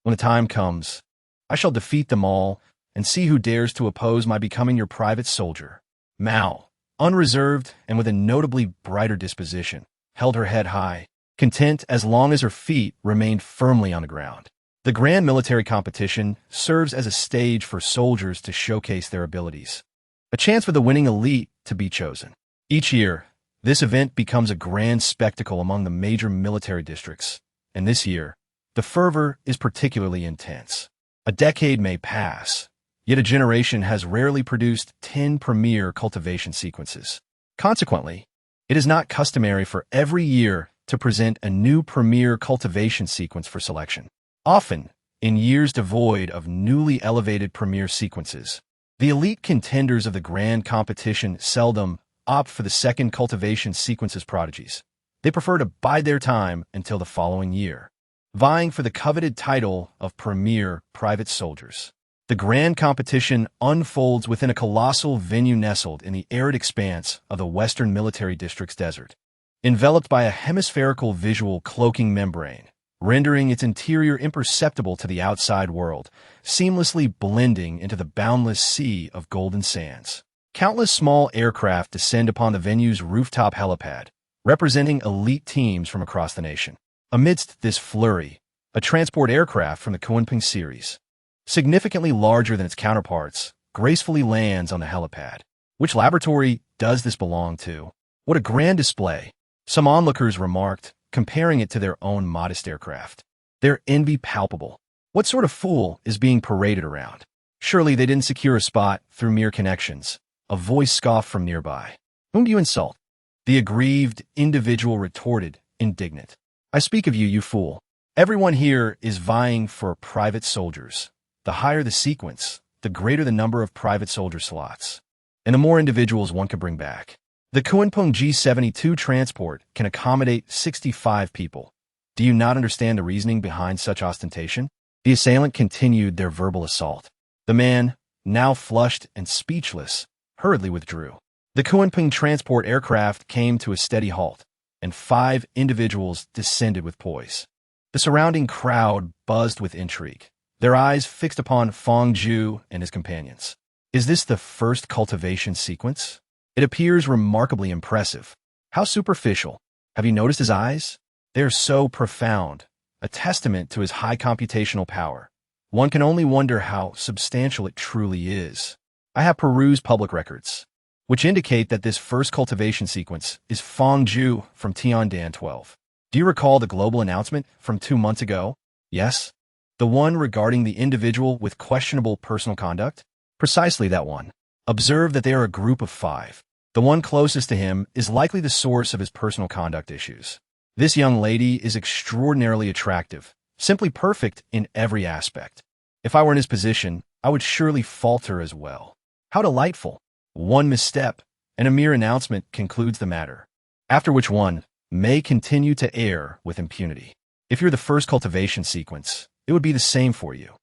the time comes, I shall defeat them all and see who dares to oppose my becoming your private soldier." Mao, unreserved and with a notably brighter disposition, held her head high, content as long as her feet remained firmly on the ground. The grand military competition serves as a stage for soldiers to showcase their abilities, a chance for the winning elite to be chosen. Each year, this event becomes a grand spectacle among the major military districts, and this year, the fervor is particularly intense. A decade may pass, yet a generation has rarely produced 10 premier cultivation sequences. Consequently, it is not customary for every year to present a new premier cultivation sequence for selection. Often, in years devoid of newly elevated premier sequences, the elite contenders of the grand competition seldom opt for the 2nd cultivation sequence's prodigies. They prefer to bide their time until the following year, vying for the coveted title of premier private soldiers. The grand competition unfolds within a colossal venue nestled in the arid expanse of the Western Military District's desert. Enveloped by a hemispherical visual cloaking membrane, rendering its interior imperceptible to the outside world, seamlessly blending into the boundless sea of golden sands. Countless small aircraft descend upon the venue's rooftop helipad, representing elite teams from across the nation. Amidst this flurry, a transport aircraft from the Kunpeng series, significantly larger than its counterparts, gracefully lands on the helipad. Which laboratory does this belong to? What a grand display, some onlookers remarked, comparing it to their own modest aircraft. Their envy palpable. What sort of fool is being paraded around? Surely they didn't secure a spot through mere connections. A voice scoffed from nearby. Whom do you insult? The aggrieved individual retorted, indignant. I speak of you, you fool. Everyone here is vying for private soldiers. The higher the sequence, the greater the number of private soldier slots, and the more individuals one can bring back. The Kunpeng G-72 transport can accommodate 65 people. Do you not understand the reasoning behind such ostentation? The assailant continued their verbal assault. The man, now flushed and speechless, hurriedly withdrew. The Kunpeng transport aircraft came to a steady halt, and 5 individuals descended with poise. The surrounding crowd buzzed with intrigue, their eyes fixed upon Fong Zhu and his companions. Is this the first cultivation sequence? It appears remarkably impressive. How superficial. Have you noticed his eyes? They are so profound, a testament to his high computational power. One can only wonder how substantial it truly is. I have perused public records, which indicate that this first cultivation sequence is Fong Zhu from Tiandan 12. Do you recall the global announcement from 2 months ago? Yes? The one regarding the individual with questionable personal conduct? Precisely that one. Observe that they are a group of 5. The one closest to him is likely the source of his personal conduct issues. This young lady is extraordinarily attractive, simply perfect in every aspect. If I were in his position, I would surely falter as well. How delightful! One misstep, and a mere announcement concludes the matter, after which one may continue to err with impunity. If you're the first cultivation sequence, it would be the same for you.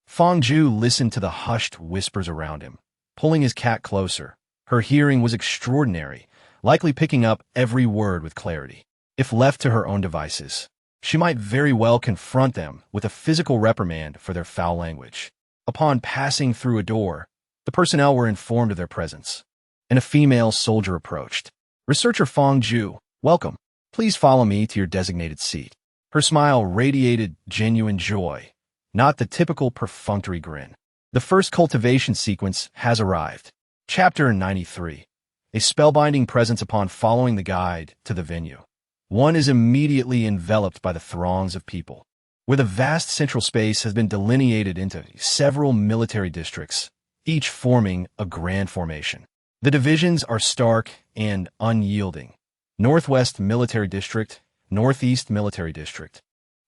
Fong Zhu listened to the hushed whispers around him, pulling his cat closer. Her hearing was extraordinary, likely picking up every word with clarity. If left to her own devices, she might very well confront them with a physical reprimand for their foul language. Upon passing through a door, the personnel were informed of their presence, and a female soldier approached. Researcher Fong Zhu, welcome. Please follow me to your designated seat. Her smile radiated genuine joy, not the typical perfunctory grin. The first cultivation sequence has arrived. Chapter 93. A spellbinding presence upon following the guide to the venue. One is immediately enveloped by the throngs of people, where the vast central space has been delineated into several military districts, each forming a grand formation. The divisions are stark and unyielding. Northwest Military District, Northeast Military District,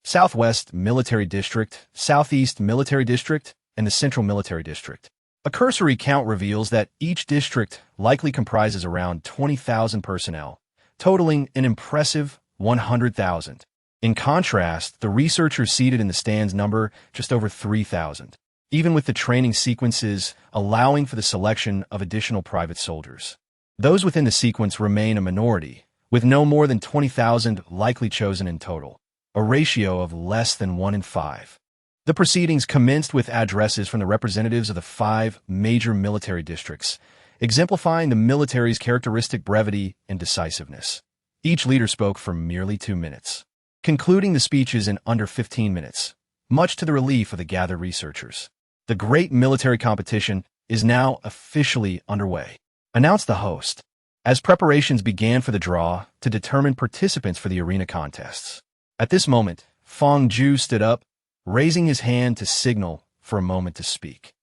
Southwest Military District, Southeast Military District, and the Central Military District. A cursory count reveals that each district likely comprises around 20,000 personnel, totaling an impressive 100,000. In contrast, the researchers seated in the stands number just over 3,000, even with the training sequences allowing for the selection of additional private soldiers. Those within the sequence remain a minority, with no more than 20,000 likely chosen in total, a ratio of less than 1 in 5. The proceedings commenced with addresses from the representatives of the 5 major military districts, exemplifying the military's characteristic brevity and decisiveness. Each leader spoke for merely 2 minutes, concluding the speeches in under 15 minutes, much to the relief of the gathered researchers. The great military competition is now officially underway, announced the host, as preparations began for the draw to determine participants for the arena contests. At this moment, Fong Zhu stood up, raising his hand to signal for a moment to speak.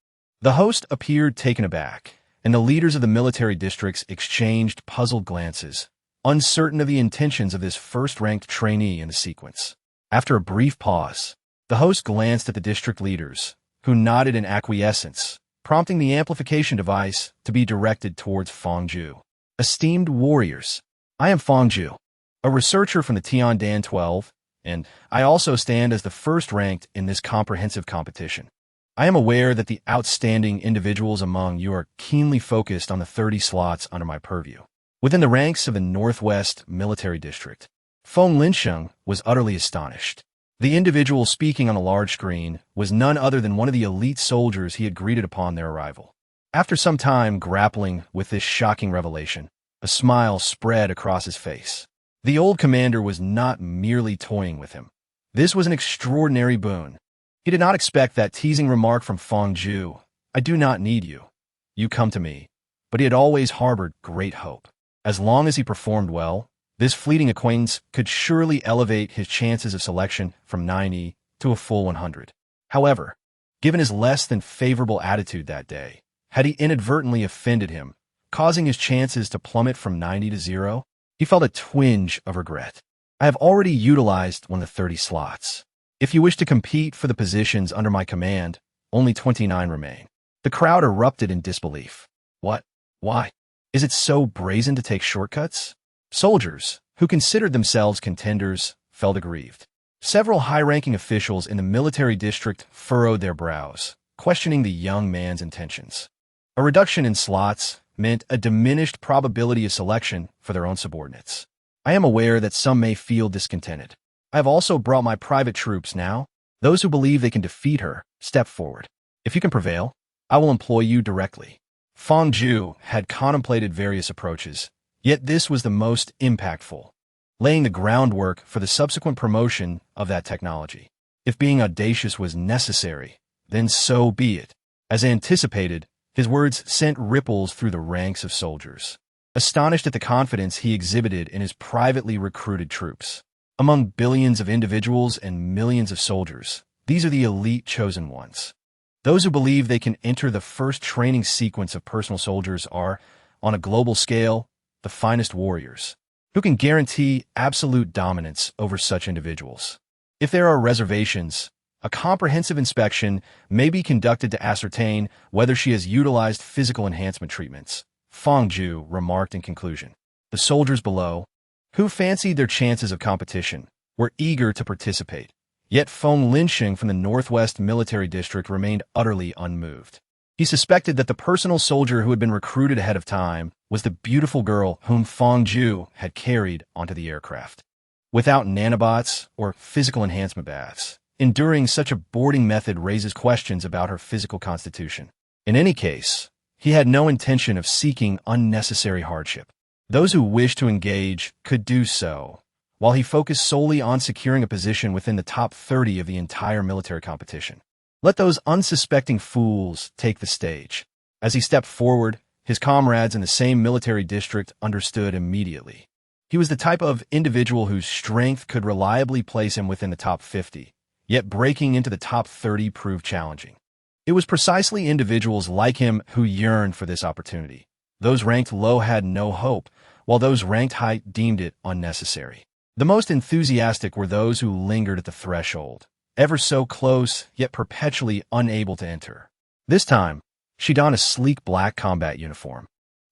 The host appeared taken aback, and the leaders of the military districts exchanged puzzled glances, uncertain of the intentions of this first-ranked trainee in the sequence. After a brief pause, the host glanced at the district leaders, who nodded in acquiescence, prompting the amplification device to be directed towards Fong Zhu. Esteemed warriors, I am Fong Zhu, a researcher from the Tiandan 12, and I also stand as the first-ranked in this comprehensive competition. I am aware that the outstanding individuals among you are keenly focused on the 30 slots under my purview. Within the ranks of the Northwest Military District, Feng Linsheng was utterly astonished. The individual speaking on the large screen was none other than one of the elite soldiers he had greeted upon their arrival. After some time grappling with this shocking revelation, a smile spread across his face. The old commander was not merely toying with him. This was an extraordinary boon. He did not expect that teasing remark from Fong Ju, "I do not need you. You come to me." But he had always harbored great hope. As long as he performed well, this fleeting acquaintance could surely elevate his chances of selection from 90 to a full 100. However, given his less than favorable attitude that day, had he inadvertently offended him, causing his chances to plummet from 90 to 0, he felt a twinge of regret. "I have already utilized one of the 30 slots. If you wish to compete for the positions under my command, only 29 remain." The crowd erupted in disbelief. What? Why? Is it so brazen to take shortcuts? Soldiers, who considered themselves contenders, felt aggrieved. Several high-ranking officials in the military district furrowed their brows, questioning the young man's intentions. A reduction in slots meant a diminished probability of selection for their own subordinates. I am aware that some may feel discontented. I have also brought my private troops now. Those who believe they can defeat her, step forward. If you can prevail, I will employ you directly. Fong Ju had contemplated various approaches, yet this was the most impactful, laying the groundwork for the subsequent promotion of that technology. If being audacious was necessary, then so be it. As anticipated, his words sent ripples through the ranks of soldiers, astonished at the confidence he exhibited in his privately recruited troops. Among billions of individuals and millions of soldiers, these are the elite chosen ones. Those who believe they can enter the first training sequence of personal soldiers are, on a global scale, the finest warriors, who can guarantee absolute dominance over such individuals. If there are reservations, a comprehensive inspection may be conducted to ascertain whether she has utilized physical enhancement treatments, Fong Ju remarked in conclusion. The soldiers below, who fancied their chances of competition, were eager to participate. Yet Feng Linsheng from the Northwest Military District remained utterly unmoved. He suspected that the personal soldier who had been recruited ahead of time was the beautiful girl whom Fong Ju had carried onto the aircraft. Without nanobots or physical enhancement baths, enduring such a boarding method raises questions about her physical constitution. In any case, he had no intention of seeking unnecessary hardship. Those who wished to engage could do so, while he focused solely on securing a position within the top 30 of the entire military competition. Let those unsuspecting fools take the stage. As he stepped forward, his comrades in the same military district understood immediately. He was the type of individual whose strength could reliably place him within the top 50, yet breaking into the top 30 proved challenging. It was precisely individuals like him who yearned for this opportunity. Those ranked low had no hope, while those ranked high deemed it unnecessary. The most enthusiastic were those who lingered at the threshold, ever so close, yet perpetually unable to enter. This time, she donned a sleek black combat uniform,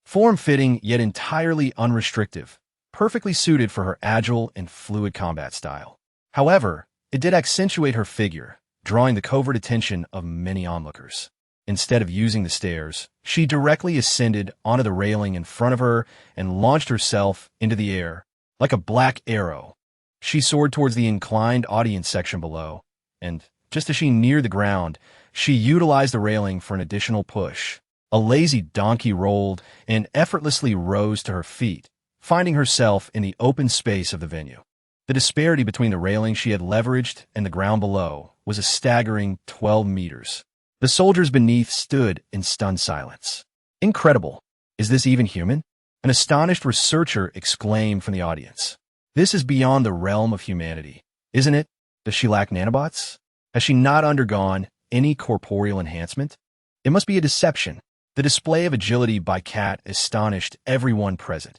form-fitting yet entirely unrestrictive, perfectly suited for her agile and fluid combat style. However, it did accentuate her figure, drawing the covert attention of many onlookers. Instead of using the stairs, she directly ascended onto the railing in front of her and launched herself into the air. Like a black arrow, she soared towards the inclined audience section below, and, just as she neared the ground, she utilized the railing for an additional push. A lazy donkey rolled and effortlessly rose to her feet, finding herself in the open space of the venue. The disparity between the railing she had leveraged and the ground below was a staggering 12 meters. The soldiers beneath stood in stunned silence. Incredible. Is this even human? An astonished researcher exclaimed from the audience. This is beyond the realm of humanity, isn't it? Does she lack nanobots? Has she not undergone any corporeal enhancement? It must be a deception. The display of agility by Cat astonished everyone present.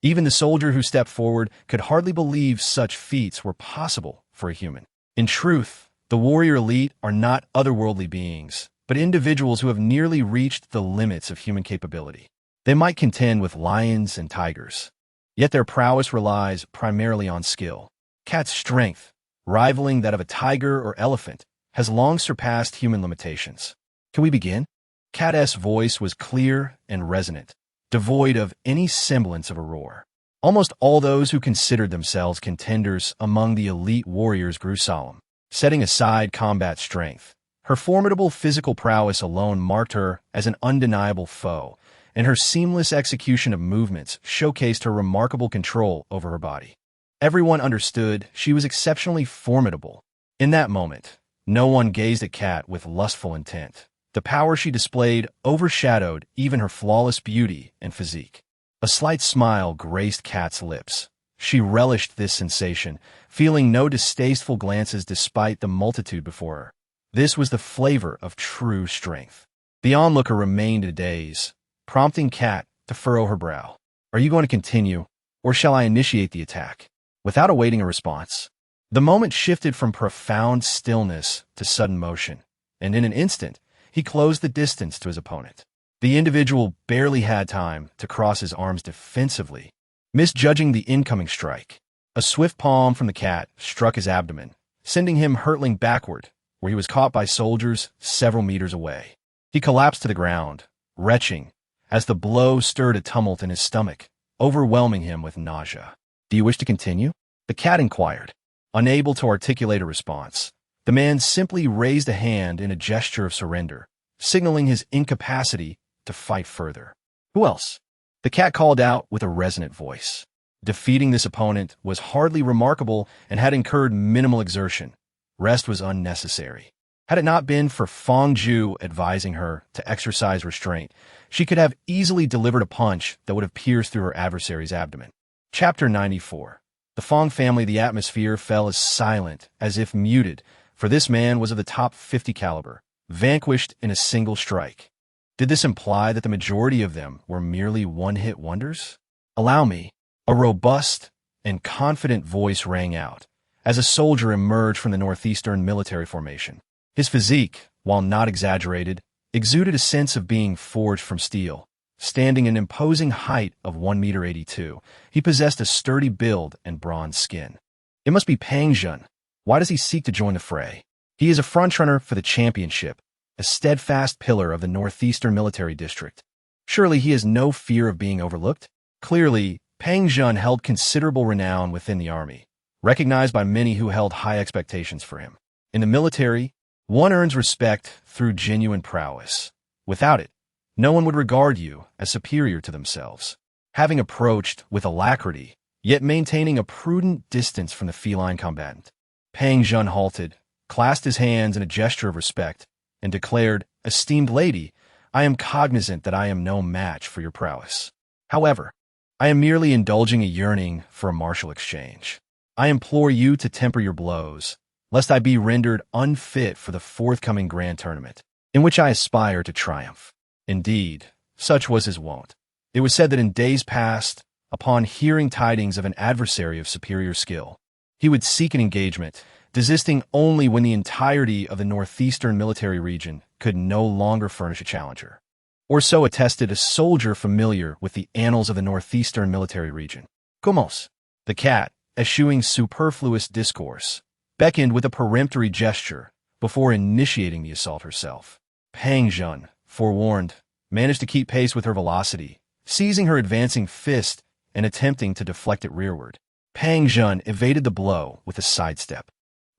Even the soldier who stepped forward could hardly believe such feats were possible for a human. In truth, the warrior elite are not otherworldly beings, but individuals who have nearly reached the limits of human capability. They might contend with lions and tigers, yet their prowess relies primarily on skill. Cat's strength, rivaling that of a tiger or elephant, has long surpassed human limitations. Can we begin? Cat's voice was clear and resonant, devoid of any semblance of a roar. Almost all those who considered themselves contenders among the elite warriors grew solemn. Setting aside combat strength, her formidable physical prowess alone marked her as an undeniable foe, and her seamless execution of movements showcased her remarkable control over her body. Everyone understood she was exceptionally formidable. In that moment, no one gazed at Kat with lustful intent. The power she displayed overshadowed even her flawless beauty and physique. A slight smile graced Kat's lips. She relished this sensation, feeling no distasteful glances despite the multitude before her. This was the flavor of true strength. The onlooker remained in a daze, prompting Kat to furrow her brow. "Are you going to continue, or shall I initiate the attack?" Without awaiting a response, the moment shifted from profound stillness to sudden motion, and in an instant, he closed the distance to his opponent. The individual barely had time to cross his arms defensively, misjudging the incoming strike. A swift palm from the cat struck his abdomen, sending him hurtling backward, where he was caught by soldiers several meters away. He collapsed to the ground, retching, as the blow stirred a tumult in his stomach, overwhelming him with nausea. "Do you wish to continue?" the cat inquired. Unable to articulate a response, the man simply raised a hand in a gesture of surrender, signaling his incapacity to fight further. "Who else?" the cat called out with a resonant voice. Defeating this opponent was hardly remarkable and had incurred minimal exertion. Rest was unnecessary. Had it not been for Fong Ju advising her to exercise restraint, she could have easily delivered a punch that would have pierced through her adversary's abdomen. Chapter 94. The Fong family. The atmosphere fell as silent as if muted, for this man was of the top 50 caliber, vanquished in a single strike. Did this imply that the majority of them were merely one-hit wonders? "Allow me." A robust and confident voice rang out as a soldier emerged from the northeastern military formation. His physique, while not exaggerated, exuded a sense of being forged from steel. Standing an imposing height of 1.82 meters, he possessed a sturdy build and bronze skin. It must be Pang Jun. Why does he seek to join the fray? He is a frontrunner for the championship, a steadfast pillar of the northeastern military district. Surely he has no fear of being overlooked? Clearly, Pang Jun held considerable renown within the army, recognized by many who held high expectations for him. In the military, one earns respect through genuine prowess. Without it, no one would regard you as superior to themselves. Having approached with alacrity, yet maintaining a prudent distance from the feline combatant, Pang Jun halted, clasped his hands in a gesture of respect, and declared, "Esteemed lady, I am cognizant that I am no match for your prowess. However, I am merely indulging a yearning for a martial exchange. I implore you to temper your blows, lest I be rendered unfit for the forthcoming grand tournament, in which I aspire to triumph." Indeed, such was his wont. It was said that in days past, upon hearing tidings of an adversary of superior skill, he would seek an engagement, desisting only when the entirety of the northeastern military region could no longer furnish a challenger. Or so attested a soldier familiar with the annals of the northeastern military region. "Comos?" the cat, eschewing superfluous discourse, beckoned with a peremptory gesture before initiating the assault herself. Pang Jun, forewarned, managed to keep pace with her velocity, seizing her advancing fist and attempting to deflect it rearward. Pang Jun evaded the blow with a sidestep,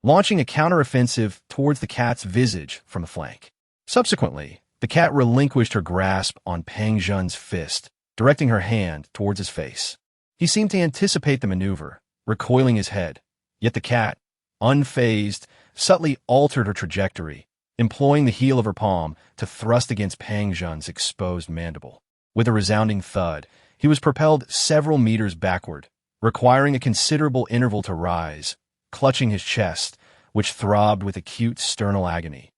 launching a counteroffensive towards the cat's visage from the flank. Subsequently, the cat relinquished her grasp on Pang Jun's fist, directing her hand towards his face. He seemed to anticipate the maneuver, recoiling his head, yet the cat, unfazed, subtly altered her trajectory, employing the heel of her palm to thrust against Pang Jun's exposed mandible. With a resounding thud, he was propelled several meters backward, requiring a considerable interval to rise, clutching his chest, which throbbed with acute sternal agony,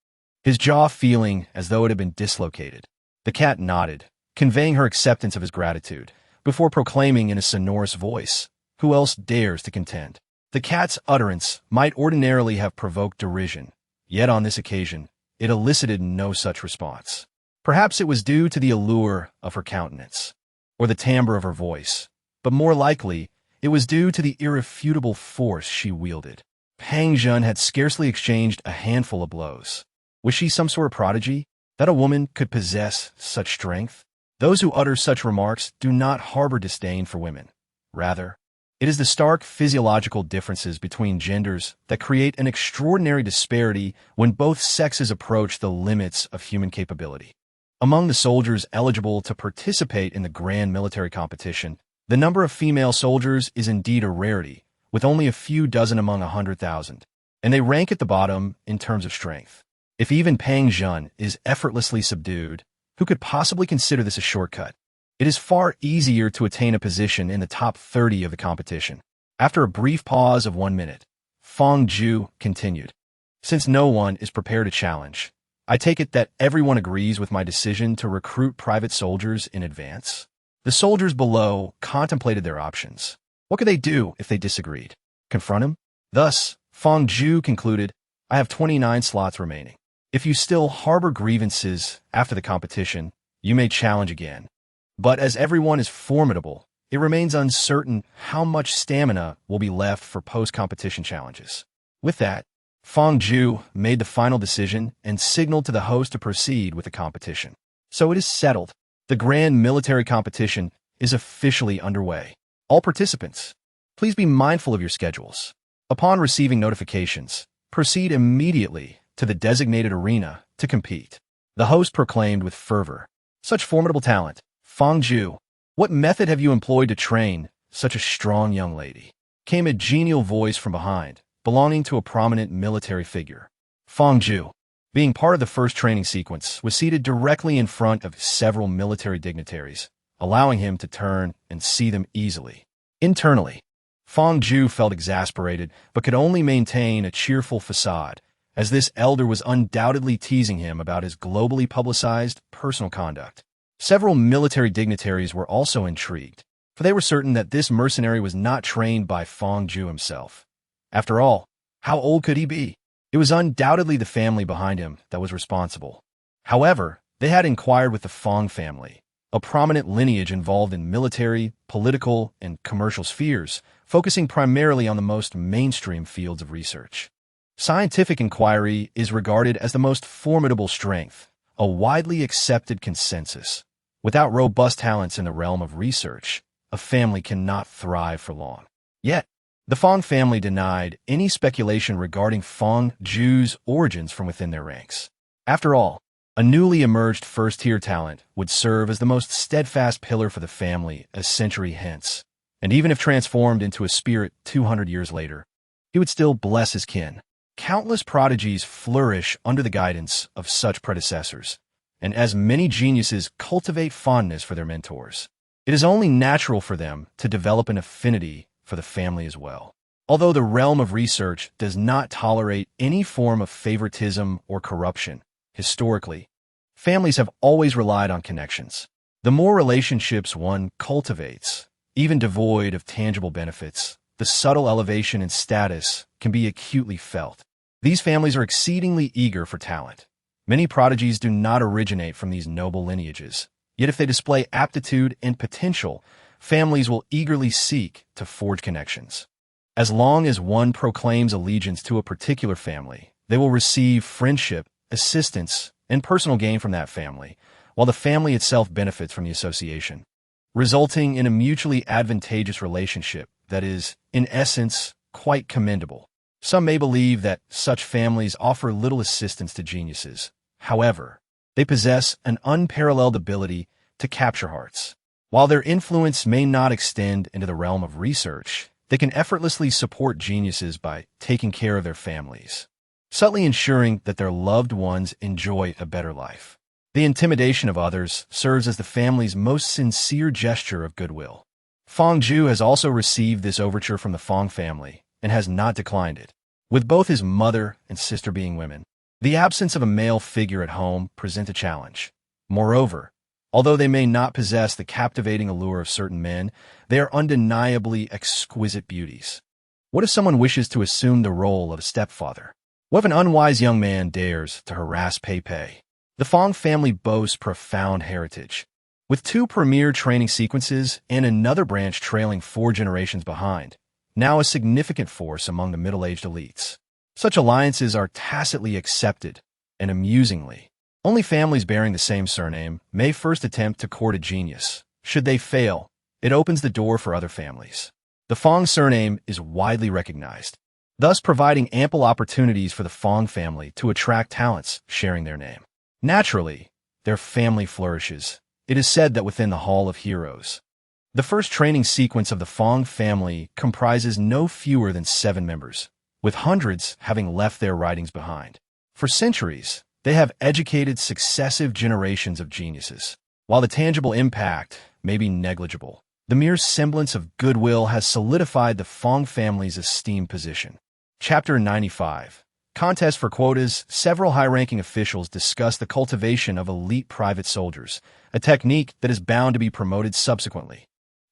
his jaw feeling as though it had been dislocated. The cat nodded, conveying her acceptance of his gratitude, before proclaiming in a sonorous voice, "Who else dares to contend?" The cat's utterance might ordinarily have provoked derision, yet on this occasion, it elicited no such response. Perhaps it was due to the allure of her countenance, or the timbre of her voice, but more likely, it was due to the irrefutable force she wielded. Pang Jun had scarcely exchanged a handful of blows. Was she some sort of prodigy, that a woman could possess such strength? Those who utter such remarks do not harbor disdain for women. Rather, It is the stark physiological differences between genders that create an extraordinary disparity when both sexes approach the limits of human capability. Among the soldiers eligible to participate in the grand military competition, the number of female soldiers is indeed a rarity, with only a few dozen among 100,000, and they rank at the bottom in terms of strength. If even Pang Jun is effortlessly subdued, who could possibly consider this a shortcut? It is far easier to attain a position in the top 30 of the competition. After a brief pause of 1 minute, Fong Ju continued. Since no one is prepared to challenge, I take it that everyone agrees with my decision to recruit private soldiers in advance. The soldiers below contemplated their options. What could they do if they disagreed? Confront him? Thus, Fong Ju concluded, I have 29 slots remaining. If you still harbor grievances after the competition, you may challenge again. But as everyone is formidable, it remains uncertain how much stamina will be left for post-competition challenges. With that, Fong Ju made the final decision and signaled to the host to proceed with the competition. So it is settled. The grand military competition is officially underway. All participants, please be mindful of your schedules. Upon receiving notifications, proceed immediately to the designated arena to compete. The host proclaimed with fervor. Such formidable talent, Fong Ju, what method have you employed to train such a strong young lady? Came a genial voice from behind, belonging to a prominent military figure. Fong Ju, being part of the first training sequence, was seated directly in front of several military dignitaries, allowing him to turn and see them easily. Internally, Fong Ju felt exasperated but could only maintain a cheerful facade, as this elder was undoubtedly teasing him about his globally publicized personal conduct. Several military dignitaries were also intrigued, for they were certain that this mercenary was not trained by Fong Ju himself. After all, how old could he be? It was undoubtedly the family behind him that was responsible. However, they had inquired with the Fong family, a prominent lineage involved in military, political, and commercial spheres, focusing primarily on the most mainstream fields of research. Scientific inquiry is regarded as the most formidable strength, a widely accepted consensus. Without robust talents in the realm of research, a family cannot thrive for long. Yet, the Fong family denied any speculation regarding Fong Ju's origins from within their ranks. After all, a newly emerged first-tier talent would serve as the most steadfast pillar for the family a century hence, and even if transformed into a spirit 200 years later, he would still bless his kin. Countless prodigies flourish under the guidance of such predecessors, and as many geniuses cultivate fondness for their mentors, it is only natural for them to develop an affinity for the family as well. Although the realm of research does not tolerate any form of favoritism or corruption, historically, families have always relied on connections. The more relationships one cultivates, even devoid of tangible benefits, the subtle elevation in status can be acutely felt. These families are exceedingly eager for talent. Many prodigies do not originate from these noble lineages, yet if they display aptitude and potential, families will eagerly seek to forge connections. As long as one proclaims allegiance to a particular family, they will receive friendship, assistance, and personal gain from that family, while the family itself benefits from the association, resulting in a mutually advantageous relationship that is, in essence, quite commendable. Some may believe that such families offer little assistance to geniuses. However, they possess an unparalleled ability to capture hearts. While their influence may not extend into the realm of research, they can effortlessly support geniuses by taking care of their families, subtly ensuring that their loved ones enjoy a better life. The intimidation of others serves as the family's most sincere gesture of goodwill. Fong Ju has also received this overture from the Fong family and has not declined it. With both his mother and sister being women, the absence of a male figure at home presents a challenge. Moreover, although they may not possess the captivating allure of certain men, they are undeniably exquisite beauties. What if someone wishes to assume the role of a stepfather? What if an unwise young man dares to harass Pei Pei? The Fong family boasts profound heritage. With 2 premier training sequences and another branch trailing 4 generations behind, now a significant force among the middle-aged elites. Such alliances are tacitly accepted, and amusingly, only families bearing the same surname may first attempt to court a genius. Should they fail, it opens the door for other families. The Fong surname is widely recognized, thus providing ample opportunities for the Fong family to attract talents sharing their name. Naturally, their family flourishes. It is said that within the Hall of Heroes, the first training sequence of the Fong family comprises no fewer than 7 members, with hundreds having left their writings behind. For centuries, they have educated successive generations of geniuses. While the tangible impact may be negligible, the mere semblance of goodwill has solidified the Fong family's esteemed position. Chapter 95. Contest for quotas. Several high-ranking officials discuss the cultivation of elite private soldiers, a technique that is bound to be promoted subsequently.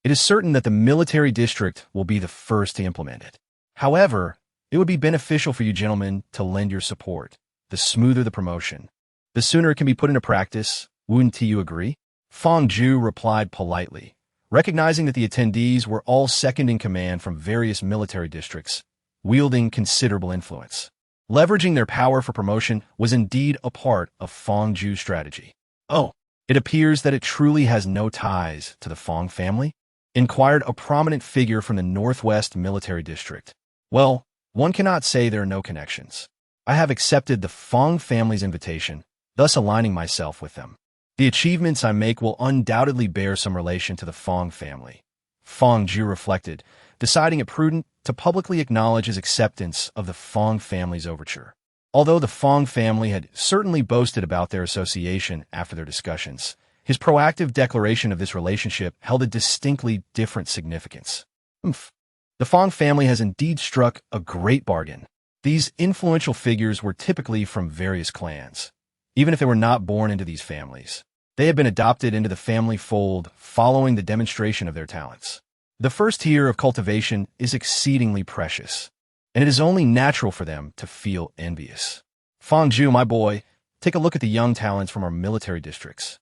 It is certain that the military district will be the first to implement it. However, it would be beneficial for you gentlemen to lend your support. The smoother the promotion, the sooner it can be put into practice. Wouldn't you agree? Fong Ju replied politely, recognizing that the attendees were all second-in-command from various military districts, wielding considerable influence. Leveraging their power for promotion was indeed a part of Fong Ju's strategy. "Oh, it appears that it truly has no ties to the Fong family?" inquired a prominent figure from the Northwest Military District. "Well, one cannot say there are no connections. I have accepted the Fong family's invitation, thus aligning myself with them. The achievements I make will undoubtedly bear some relation to the Fong family." Fong Ju reflected, deciding it prudent to publicly acknowledge his acceptance of the Fong family's overture. Although the Fong family had certainly boasted about their association after their discussions, his proactive declaration of this relationship held a distinctly different significance. The Fong family has indeed struck a great bargain. These influential figures were typically from various clans. Even if they were not born into these families, they had been adopted into the family fold following the demonstration of their talents. The first tier of cultivation is exceedingly precious, and it is only natural for them to feel envious. Fong Ju, my boy, take a look at the young talents from our military districts.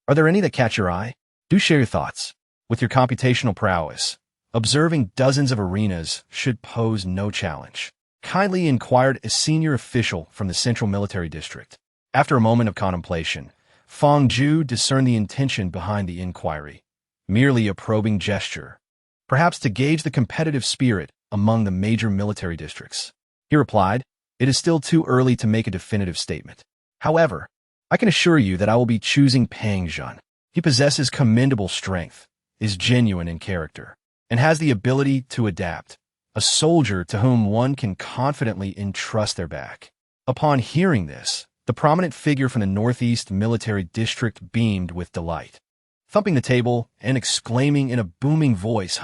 Are there any that catch your eye? Do share your thoughts. With your computational prowess, observing dozens of arenas should pose no challenge. Kindly inquired a senior official from the Central Military District. After a moment of contemplation, Fong Ju discerned the intention behind the inquiry, merely a probing gesture, perhaps to gauge the competitive spirit among the major military districts. He replied, "It is still too early to make a definitive statement. However, I can assure you that I will be choosing Pang Jun. He possesses commendable strength, is genuine in character, and has the ability to adapt, a soldier to whom one can confidently entrust their back." Upon hearing this, the prominent figure from the Northeast Military District beamed with delight, thumping the table and exclaiming in a booming voice,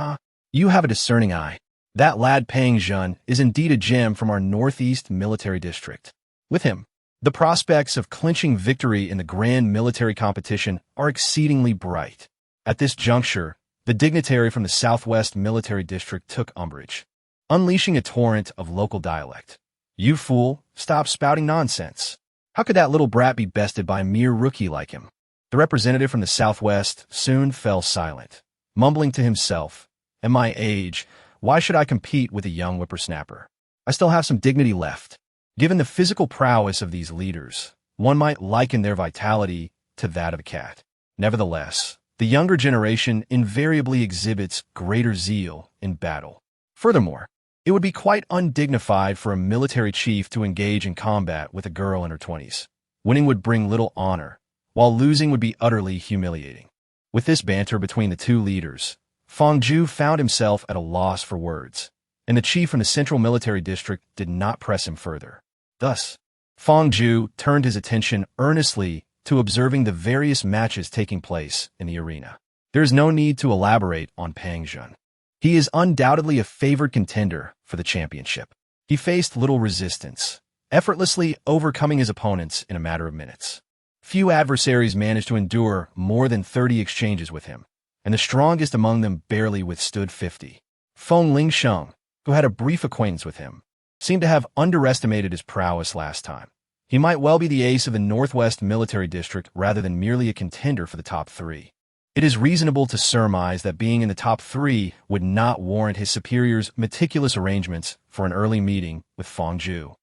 You have a discerning eye. That lad Pang Jun is indeed a gem from our Northeast Military District. With him, the prospects of clinching victory in the grand military competition are exceedingly bright." At this juncture, the dignitary from the Southwest Military District took umbrage, unleashing a torrent of local dialect. "You fool, stop spouting nonsense. How could that little brat be bested by a mere rookie like him?" The representative from the Southwest soon fell silent, mumbling to himself, "At my age, why should I compete with a young whippersnapper? I still have some dignity left." Given the physical prowess of these leaders, one might liken their vitality to that of a cat. Nevertheless, the younger generation invariably exhibits greater zeal in battle. Furthermore, it would be quite undignified for a military chief to engage in combat with a girl in her 20s. Winning would bring little honor, while losing would be utterly humiliating. With this banter between the two leaders, Fong Ju found himself at a loss for words, and the chief from the Central Military District did not press him further. Thus, Fong Ju turned his attention earnestly to observing the various matches taking place in the arena. There is no need to elaborate on Pang Jun. He is undoubtedly a favored contender for the championship. He faced little resistance, effortlessly overcoming his opponents in a matter of minutes. Few adversaries managed to endure more than 30 exchanges with him, and the strongest among them barely withstood 50. Feng Lingsheng, who had a brief acquaintance with him, seemed to have underestimated his prowess last time. He might well be the ace of the Northwest Military District rather than merely a contender for the top 3. It is reasonable to surmise that being in the top 3 would not warrant his superior's meticulous arrangements for an early meeting with Fong Ju.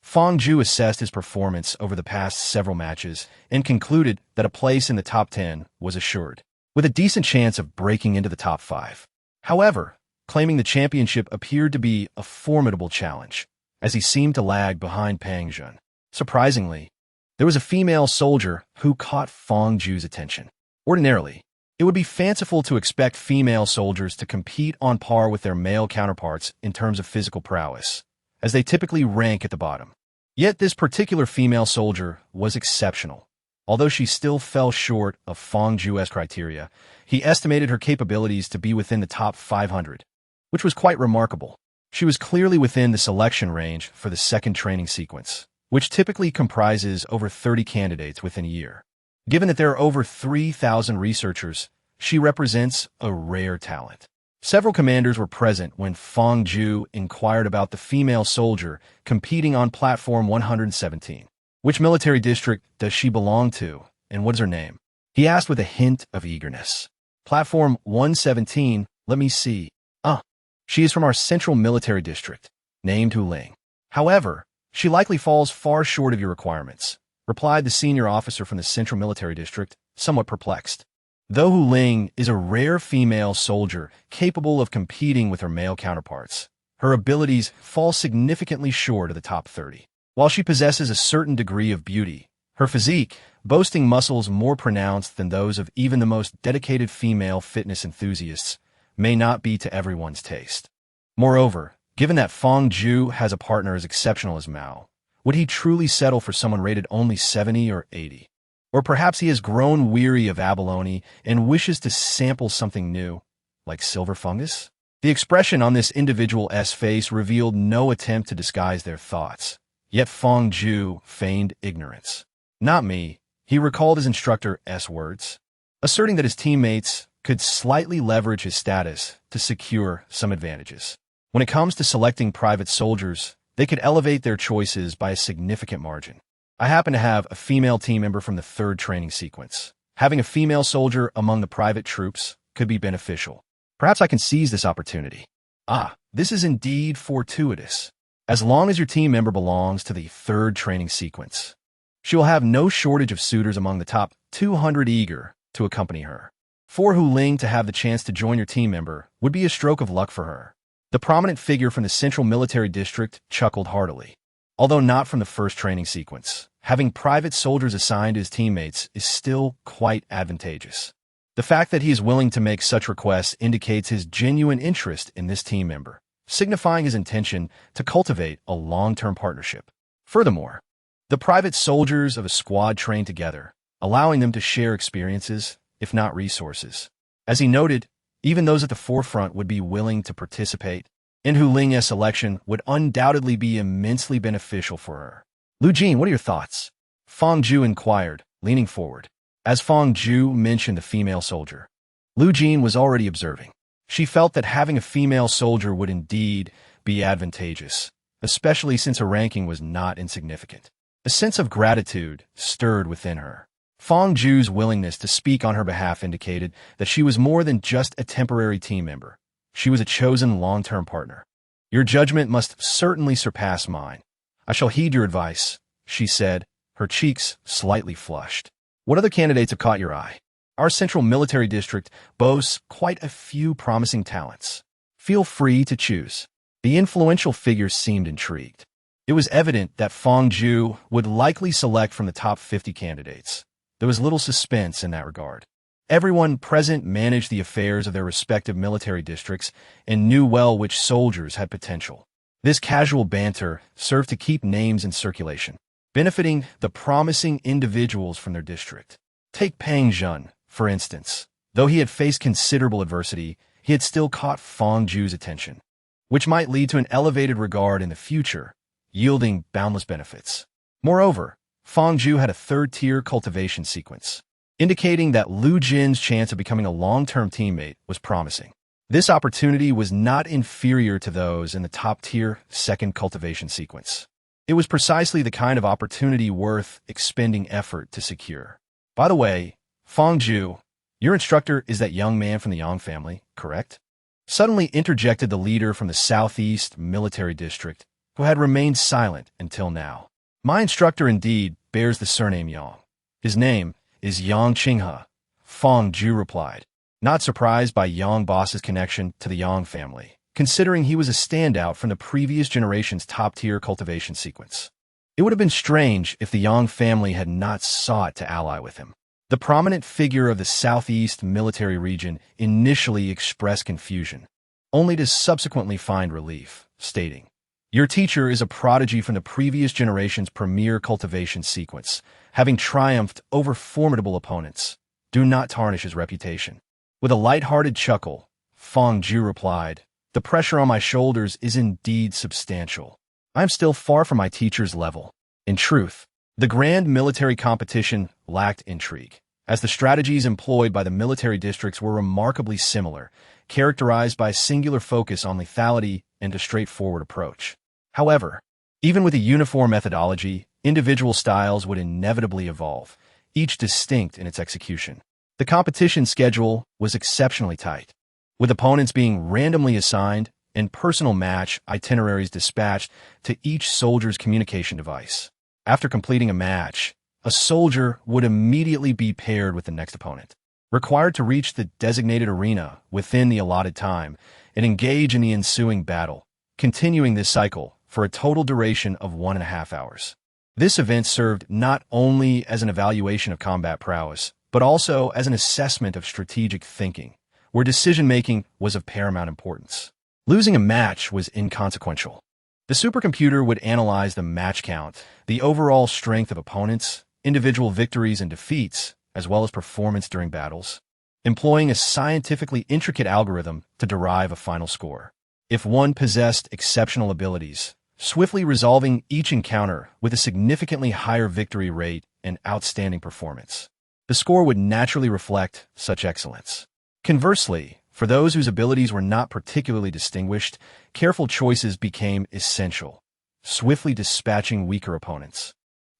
Fong Ju assessed his performance over the past several matches and concluded that a place in the top 10 was assured, with a decent chance of breaking into the top 5. However, claiming the championship appeared to be a formidable challenge, as he seemed to lag behind Pang Jun. Surprisingly, there was a female soldier who caught Fong Ju's attention. Ordinarily, it would be fanciful to expect female soldiers to compete on par with their male counterparts in terms of physical prowess, as they typically rank at the bottom. Yet this particular female soldier was exceptional. Although she still fell short of Fong Ju's criteria, he estimated her capabilities to be within the top 500, which was quite remarkable. She was clearly within the selection range for the second training sequence, which typically comprises over 30 candidates within a year. Given that there are over 3,000 researchers, she represents a rare talent. Several commanders were present when Fong Ju inquired about the female soldier competing on Platform 117. Which military district does she belong to, and what is her name? He asked with a hint of eagerness. Platform 117, let me see. She is from our central military district, named Hu Ling. However, she likely falls far short of your requirements, replied the senior officer from the central military district, somewhat perplexed. Though Hu Ling is a rare female soldier capable of competing with her male counterparts, her abilities fall significantly short of the top 30. While she possesses a certain degree of beauty, her physique, boasting muscles more pronounced than those of even the most dedicated female fitness enthusiasts, may not be to everyone's taste. Moreover, given that Fong Ju has a partner as exceptional as Mao, would he truly settle for someone rated only 70 or 80? Or perhaps he has grown weary of abalone and wishes to sample something new, like silver fungus? The expression on this individual's face revealed no attempt to disguise their thoughts. Yet Fong Ju feigned ignorance. Not me, he recalled his instructor's words, asserting that his teammates could slightly leverage his status to secure some advantages. When it comes to selecting private soldiers, they could elevate their choices by a significant margin. I happen to have a female team member from the third training sequence. Having a female soldier among the private troops could be beneficial. Perhaps I can seize this opportunity. This is indeed fortuitous. As long as your team member belongs to the third training sequence, she will have no shortage of suitors among the top 200 eager to accompany her. For Hu Ling to have the chance to join your team member would be a stroke of luck for her. The prominent figure from the Central Military District chuckled heartily. Although not from the first training sequence, having private soldiers assigned as teammates is still quite advantageous. The fact that he is willing to make such requests indicates his genuine interest in this team member, signifying his intention to cultivate a long-term partnership. Furthermore, the private soldiers of a squad train together, allowing them to share experiences, if not resources. As he noted, even those at the forefront would be willing to participate, and Hu Ling's selection would undoubtedly be immensely beneficial for her. Lu Jin, what are your thoughts? Fong Ju inquired, leaning forward. As Fong Ju mentioned the female soldier, Lu Jin was already observing. She felt that having a female soldier would indeed be advantageous, especially since her ranking was not insignificant. A sense of gratitude stirred within her. Fong Ju's willingness to speak on her behalf indicated that she was more than just a temporary team member. She was a chosen long-term partner. Your judgment must certainly surpass mine. I shall heed your advice, she said, her cheeks slightly flushed. What other candidates have caught your eye? Our central military district boasts quite a few promising talents. Feel free to choose. The influential figure seemed intrigued. It was evident that Fong Ju would likely select from the top 50 candidates. There was little suspense in that regard. Everyone present managed the affairs of their respective military districts and knew well which soldiers had potential. This casual banter served to keep names in circulation, benefiting the promising individuals from their district. Take Pang Jun, for instance. Though he had faced considerable adversity, he had still caught Fong Ju's attention, which might lead to an elevated regard in the future, yielding boundless benefits. Moreover, Fong Ju had a third-tier cultivation sequence, indicating that Lu Jin's chance of becoming a long-term teammate was promising. This opportunity was not inferior to those in the top-tier second cultivation sequence. It was precisely the kind of opportunity worth expending effort to secure. By the way, Fong Ju, your instructor is that young man from the Yang family, correct? Suddenly interjected the leader from the Southeast Military District, who had remained silent until now. My instructor indeed bears the surname Yang. His name is Yang Qinghe, Fong Ju replied, not surprised by Yang boss's connection to the Yang family. considering he was a standout from the previous generation's top-tier cultivation sequence. It would have been strange if the Yang family had not sought to ally with him. The prominent figure of the Southeast military region initially expressed confusion, only to subsequently find relief, stating, "Your teacher is a prodigy from the previous generation's premier cultivation sequence, having triumphed over formidable opponents. Do not tarnish his reputation." With a light-hearted chuckle, Feng Zhu replied, "The pressure on my shoulders is indeed substantial. I am still far from my teacher's level." In truth, the grand military competition lacked intrigue, as the strategies employed by the military districts were remarkably similar, characterized by a singular focus on lethality and a straightforward approach. However, even with a uniform methodology, individual styles would inevitably evolve, each distinct in its execution. The competition schedule was exceptionally tight, with opponents being randomly assigned and personal match itineraries dispatched to each soldier's communication device. After completing a match, a soldier would immediately be paired with the next opponent, required to reach the designated arena within the allotted time and engage in the ensuing battle, continuing this cycle for a total duration of 1.5 hours. This event served not only as an evaluation of combat prowess, but also as an assessment of strategic thinking, where decision-making was of paramount importance. Losing a match was inconsequential. The supercomputer would analyze the match count, the overall strength of opponents, individual victories and defeats, as well as performance during battles, employing a scientifically intricate algorithm to derive a final score. If one possessed exceptional abilities, swiftly resolving each encounter with a significantly higher victory rate and outstanding performance, the score would naturally reflect such excellence. Conversely, for those whose abilities were not particularly distinguished, careful choices became essential, swiftly dispatching weaker opponents,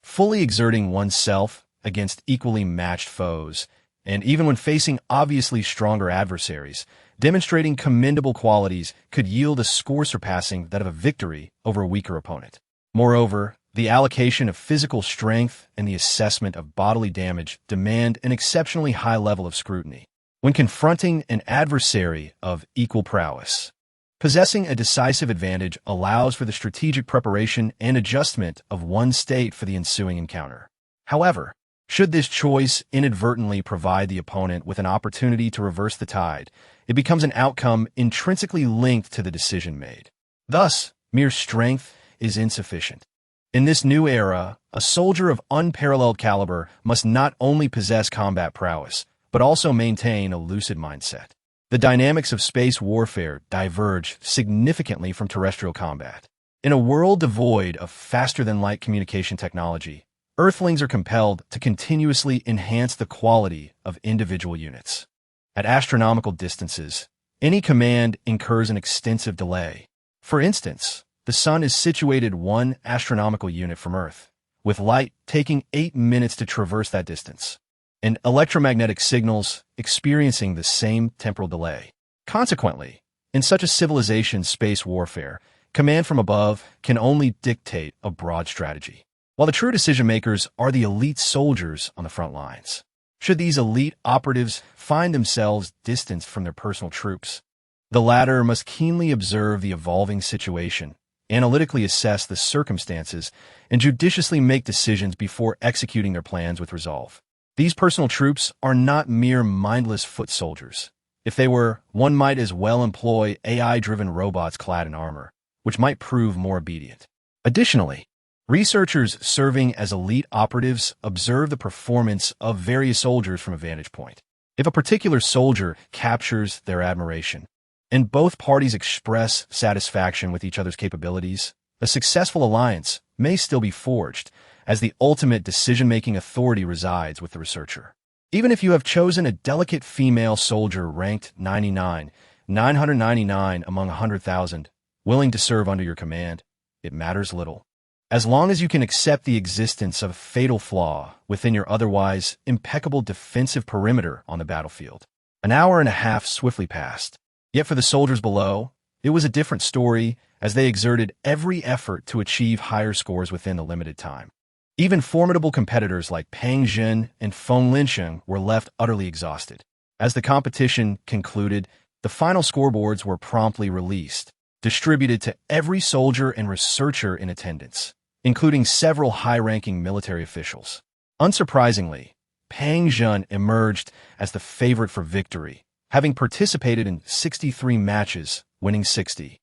fully exerting oneself against equally matched foes, and even when facing obviously stronger adversaries, demonstrating commendable qualities could yield a score surpassing that of a victory over a weaker opponent. Moreover, the allocation of physical strength and the assessment of bodily damage demand an exceptionally high level of scrutiny when confronting an adversary of equal prowess. Possessing a decisive advantage allows for the strategic preparation and adjustment of one's state for the ensuing encounter. However, should this choice inadvertently provide the opponent with an opportunity to reverse the tide, it becomes an outcome intrinsically linked to the decision made. Thus, mere strength is insufficient. In this new era, a soldier of unparalleled caliber must not only possess combat prowess, but also maintain a lucid mindset. The dynamics of space warfare diverge significantly from terrestrial combat. In a world devoid of faster-than-light communication technology, Earthlings are compelled to continuously enhance the quality of individual units. At astronomical distances, any command incurs an extensive delay. For instance, the Sun is situated 1 astronomical unit from Earth, with light taking 8 minutes to traverse that distance, and electromagnetic signals experiencing the same temporal delay. Consequently, in such a civilization's space warfare, command from above can only dictate a broad strategy, while the true decision-makers are the elite soldiers on the front lines. Should these elite operatives find themselves distanced from their personal troops, the latter must keenly observe the evolving situation, analytically assess the circumstances, and judiciously make decisions before executing their plans with resolve. These personal troops are not mere mindless foot soldiers. If they were, one might as well employ AI-driven robots clad in armor, which might prove more obedient. Additionally, researchers serving as elite operatives observe the performance of various soldiers from a vantage point. If a particular soldier captures their admiration, and both parties express satisfaction with each other's capabilities, a successful alliance may still be forged, as the ultimate decision-making authority resides with the researcher. Even if you have chosen a delicate female soldier ranked 999 among 100,000, willing to serve under your command, it matters little. As long as you can accept the existence of a fatal flaw within your otherwise impeccable defensive perimeter on the battlefield. An hour and a half swiftly passed. Yet for the soldiers below, it was a different story, as they exerted every effort to achieve higher scores within the limited time. Even formidable competitors like Pang Zhen and Feng Linsheng were left utterly exhausted. As the competition concluded, The final scoreboards were promptly released, distributed to every soldier and researcher in attendance, including several high-ranking military officials. Unsurprisingly, Pang Jun emerged as the favorite for victory, having participated in 63 matches, winning 60,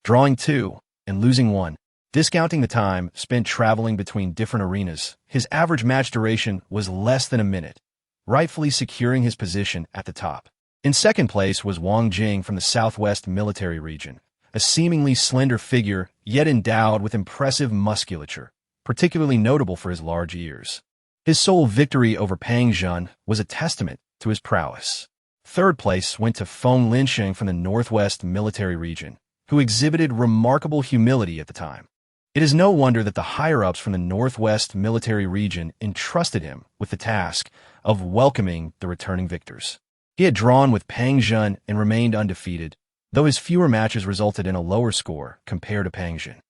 drawing 2, and losing 1. Discounting the time spent traveling between different arenas, his average match duration was less than a minute, rightfully securing his position at the top. In second place was Wang Jing from the Southwest Military Region, a seemingly slender figure yet endowed with impressive musculature, particularly notable for his large ears. His sole victory over Pang Jun was a testament to his prowess. Third place went to Feng Linsheng from the Northwest Military Region, who exhibited remarkable humility at the time. It is no wonder that the higher-ups from the Northwest Military Region entrusted him with the task of welcoming the returning victors. He had drawn with Pang Jun and remained undefeated, though his fewer matches resulted in a lower score compared to Pang Jun.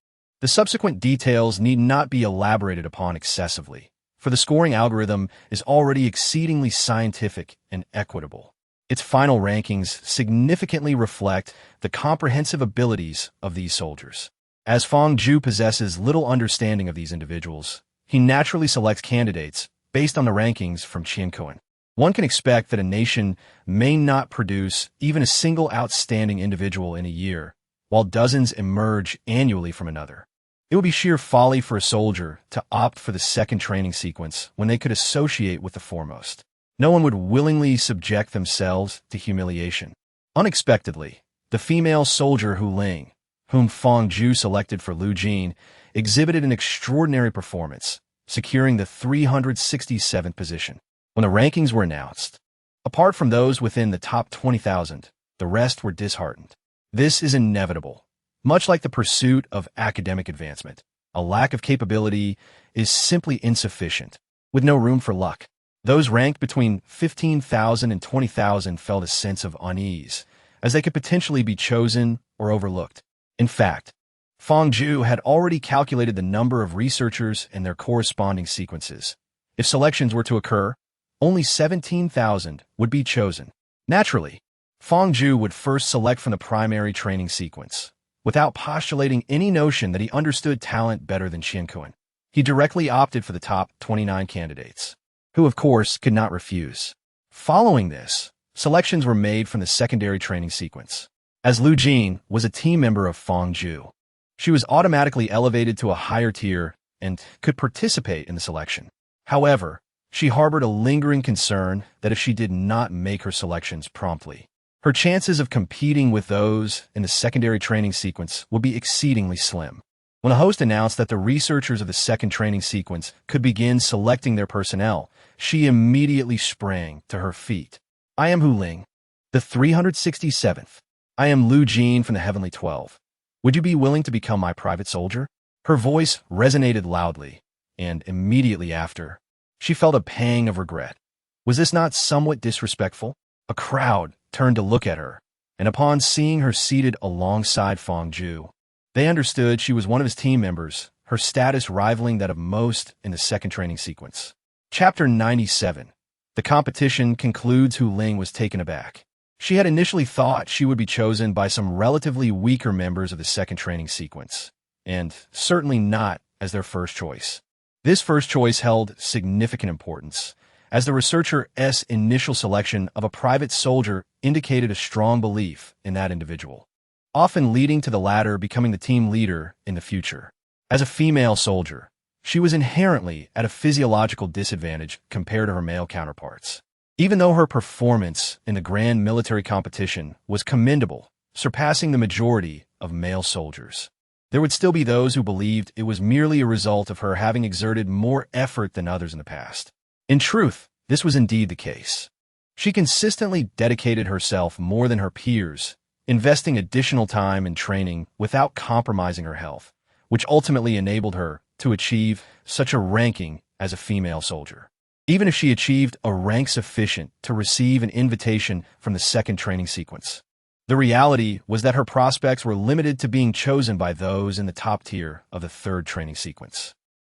The subsequent details need not be elaborated upon excessively, for the scoring algorithm is already exceedingly scientific and equitable. Its final rankings significantly reflect the comprehensive abilities of these soldiers. As Fang Zhu possesses little understanding of these individuals, he naturally selects candidates based on the rankings from Qiankuan. One can expect that a nation may not produce even a single outstanding individual in a year, while dozens emerge annually from another. It would be sheer folly for a soldier to opt for the second training sequence when they could associate with the foremost. No one would willingly subject themselves to humiliation. Unexpectedly, the female soldier Hu Ling, whom Fang Zhu selected for Lu Jin, exhibited an extraordinary performance, securing the 367th position. When the rankings were announced, apart from those within the top 20,000, the rest were disheartened. This is inevitable. Much like the pursuit of academic advancement, a lack of capability is simply insufficient, with no room for luck. Those ranked between 15,000 and 20,000 felt a sense of unease, as they could potentially be chosen or overlooked. In fact, Fang Zhu had already calculated the number of researchers and their corresponding sequences. If selections were to occur, only 17,000 would be chosen. Naturally, Fang Zhu would first select from the primary training sequence, without postulating any notion that he understood talent better than Qiankuan. He directly opted for the top 29 candidates, who of course could not refuse. Following this, selections were made from the secondary training sequence. As Lu Jin was a team member of Fang Zhu, she was automatically elevated to a higher tier and could participate in the selection. However, she harbored a lingering concern that if she did not make her selections promptly, her chances of competing with those in the secondary training sequence would be exceedingly slim. When the host announced that the researchers of the second training sequence could begin selecting their personnel, she immediately sprang to her feet. "I am Hu Ling, the 367th. I am Lu Jin from the Heavenly 12. Would you be willing to become my private soldier?" Her voice resonated loudly, and immediately after, she felt a pang of regret. Was this not somewhat disrespectful? A crowd turned to look at her, and upon seeing her seated alongside Fang Zhu, they understood she was one of his team members, her status rivaling that of most in the second training sequence. Chapter 97. The competition concludes. Hu Ling was taken aback. She had initially thought she would be chosen by some relatively weaker members of the second training sequence, and certainly not as their first choice. This first choice held significant importance, as the researcher's initial selection of a private soldier indicated a strong belief in that individual, often leading to the latter becoming the team leader in the future. As a female soldier, she was inherently at a physiological disadvantage compared to her male counterparts. Even though her performance in the grand military competition was commendable, surpassing the majority of male soldiers, there would still be those who believed it was merely a result of her having exerted more effort than others in the past. In truth, this was indeed the case. She consistently dedicated herself more than her peers, investing additional time in training without compromising her health, which ultimately enabled her to achieve such a ranking as a female soldier. Even if she achieved a rank sufficient to receive an invitation from the second training sequence, the reality was that her prospects were limited to being chosen by those in the top tier of the third training sequence.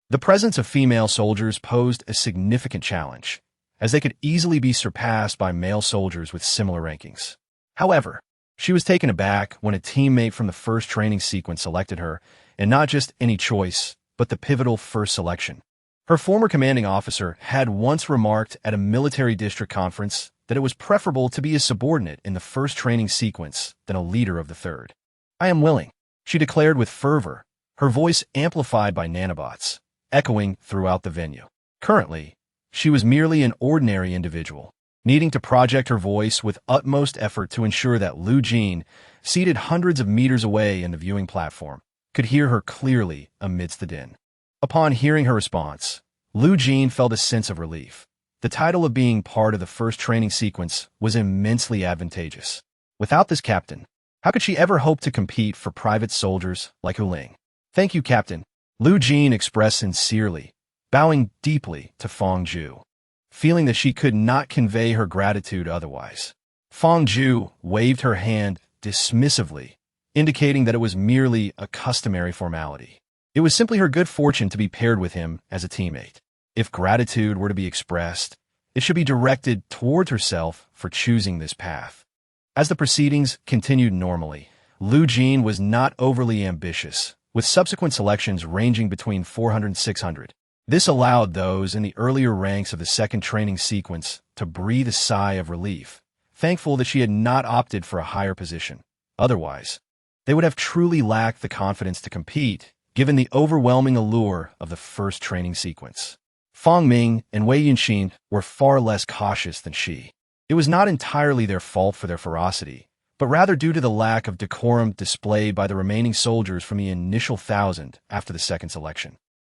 The presence of female soldiers posed a significant challenge, as they could easily be surpassed by male soldiers with similar rankings. However, She was taken aback when a teammate from the first training sequence selected her, and not just any choice, but the pivotal first selection. Her former commanding officer had once remarked at a military district conference that it was preferable to be a subordinate in the first training sequence than a leader of the third. "I am willing," she declared with fervor, her voice amplified by nanobots, echoing throughout the venue. Currently, she was merely an ordinary individual, needing to project her voice with utmost effort to ensure that Lu Jin, seated hundreds of meters away in the viewing platform, could hear her clearly amidst the din. Upon hearing her response, Lu Jin felt a sense of relief. The title of being part of the first training sequence was immensely advantageous. Without this captain, how could she ever hope to compete for private soldiers like Hu Ling? "Thank you, Captain," Lu Jin expressed sincerely, bowing deeply to Fong Ju, feeling that she could not convey her gratitude otherwise. Fong Ju waved her hand dismissively, indicating that it was merely a customary formality. It was simply her good fortune to be paired with him as a teammate. If gratitude were to be expressed, it should be directed towards herself for choosing this path. As the proceedings continued normally, Lu Jin was not overly ambitious, with subsequent selections ranging between 400 and 600. This allowed those in the earlier ranks of the second training sequence to breathe a sigh of relief, thankful that she had not opted for a higher position. Otherwise, they would have truly lacked the confidence to compete, given the overwhelming allure of the first training sequence. Fong Ming and Wei Yunxin were far less cautious than she. It was not entirely their fault for their ferocity, but rather due to the lack of decorum displayed by the remaining soldiers from the initial 1,000 after the second selection.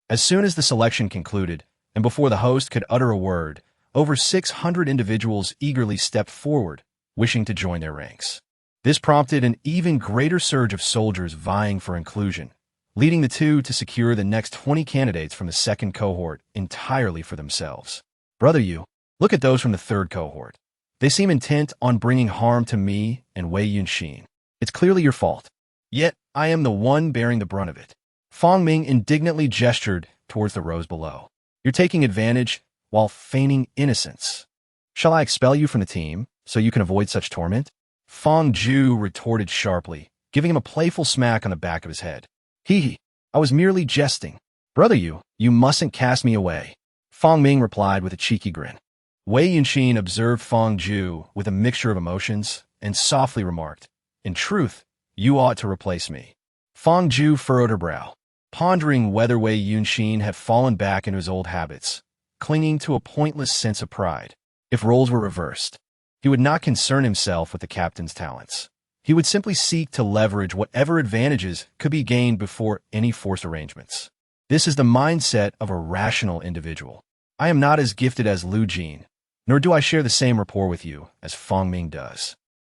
As soon as the selection concluded, and before the host could utter a word, over 600 individuals eagerly stepped forward, wishing to join their ranks. This prompted an even greater surge of soldiers vying for inclusion, leading the two to secure the next 20 candidates from the second cohort entirely for themselves. "Brother Yu, look at those from the third cohort. They seem intent on bringing harm to me and Wei Yunxin. It's clearly your fault. Yet I am the one bearing the brunt of it." Fong Ming indignantly gestured towards the rows below. "You're taking advantage while feigning innocence. Shall I expel you from the team so you can avoid such torment?" Fong Ju retorted sharply, giving him a playful smack on the back of his head. "Hee, I was merely jesting. Brother Yu, you mustn't cast me away." Fong Ming replied with a cheeky grin. Wei Yunxin observed Fong Ju with a mixture of emotions and softly remarked, "In truth, you ought to replace me." Fong Ju furrowed her brow, pondering whether Wei Yunxin had fallen back into his old habits, clinging to a pointless sense of pride. If roles were reversed, he would not concern himself with the captain's talents. He would simply seek to leverage whatever advantages could be gained before any forced arrangements. This is the mindset of a rational individual. I am not as gifted as Lu Jin, nor do I share the same rapport with you as Fong Ming does.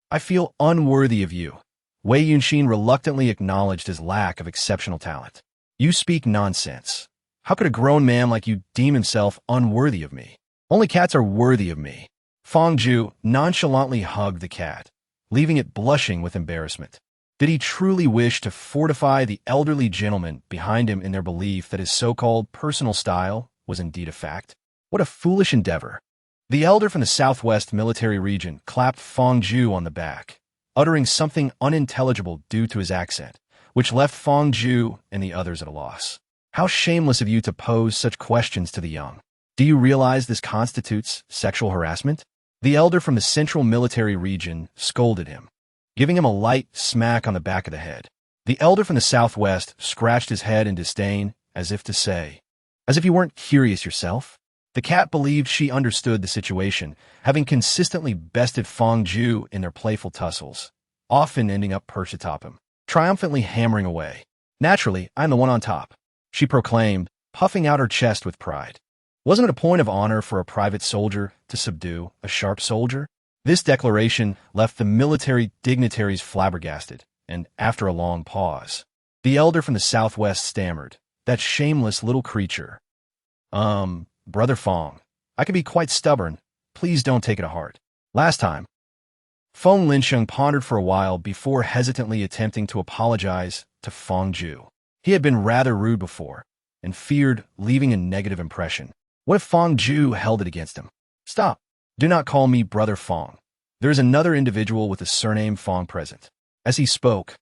I feel unworthy of you. Wei Yunxin reluctantly acknowledged his lack of exceptional talent. "You speak nonsense. How could a grown man like you deem himself unworthy of me? Only cats are worthy of me." Fong Ju nonchalantly hugged the cat, leaving it blushing with embarrassment. Did he truly wish to fortify the elderly gentleman behind him in their belief that his so-called personal style was indeed a fact? What a foolish endeavor. The elder from the southwest military region clapped Fong Ju on the back, uttering something unintelligible due to his accent, which left Fong Ju and the others at a loss. "How shameless of you to pose such questions to the young. Do you realize this constitutes sexual harassment?" The elder from the central military region scolded him, giving him a light smack on the back of the head. The elder from the southwest scratched his head in disdain, as if to say, "As if you weren't curious yourself?" The cat believed she understood the situation, having consistently bested Fong Ju in their playful tussles, often ending up perched atop him, triumphantly hammering away. "Naturally, I'm the one on top," she proclaimed, puffing out her chest with pride. Wasn't it a point of honor for a private soldier to subdue a sharp soldier? This declaration left the military dignitaries flabbergasted, and after a long pause, the elder from the southwest stammered, "That shameless little creature. Brother Fong, I can be quite stubborn. Please don't take it to heart. Last time." Feng Linsheng pondered for a while before hesitantly attempting to apologize to Fong Ju. He had been rather rude before, and feared leaving a negative impression. What if Fong Ju held it against him? "Stop. Do not call me Brother Fong. There is another individual with the surname Fong present. As he spoke,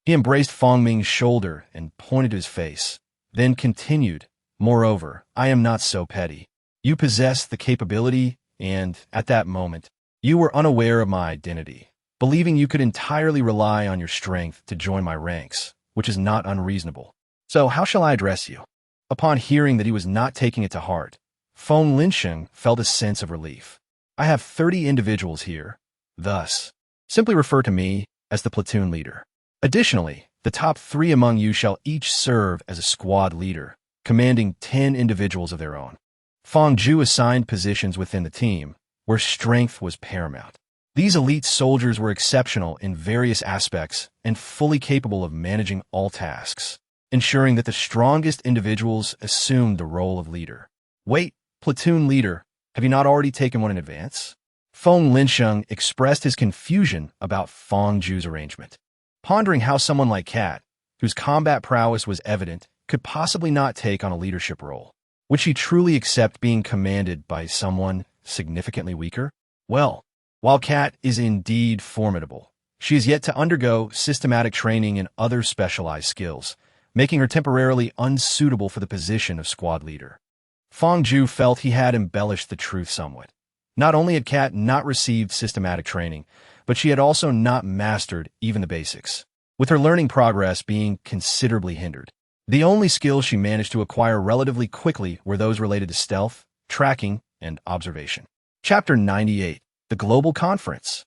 he embraced Fong Ming's shoulder and pointed to his face, then continued, "Moreover, I am not so petty. You possess the capability, and, at that moment, you were unaware of my identity, believing you could entirely rely on your strength to join my ranks, which is not unreasonable. So how shall I address you?" Upon hearing that he was not taking it to heart, Feng Linsheng felt a sense of relief. "I have 30 individuals here. Thus, simply refer to me as the platoon leader. Additionally, the top 3 among you shall each serve as a squad leader, commanding 10 individuals of their own." Fang Zhu assigned positions within the team, where strength was paramount. These elite soldiers were exceptional in various aspects and fully capable of managing all tasks, ensuring that the strongest individuals assumed the role of leader. "Wait, platoon leader, have you not already taken one in advance?" Feng Linsheng expressed his confusion about Fang Zhu's arrangement. Pondering how someone like Cat, whose combat prowess was evident, could possibly not take on a leadership role. Would she truly accept being commanded by someone significantly weaker? Well, while Cat is indeed formidable, she is yet to undergo systematic training in other specialized skills, making her temporarily unsuitable for the position of squad leader. Fang Zhu felt he had embellished the truth somewhat. Not only had Cat not received systematic training, but she had also not mastered even the basics, with her learning progress being considerably hindered. The only skills she managed to acquire relatively quickly were those related to stealth, tracking, and observation. Chapter 98. The Global Conference.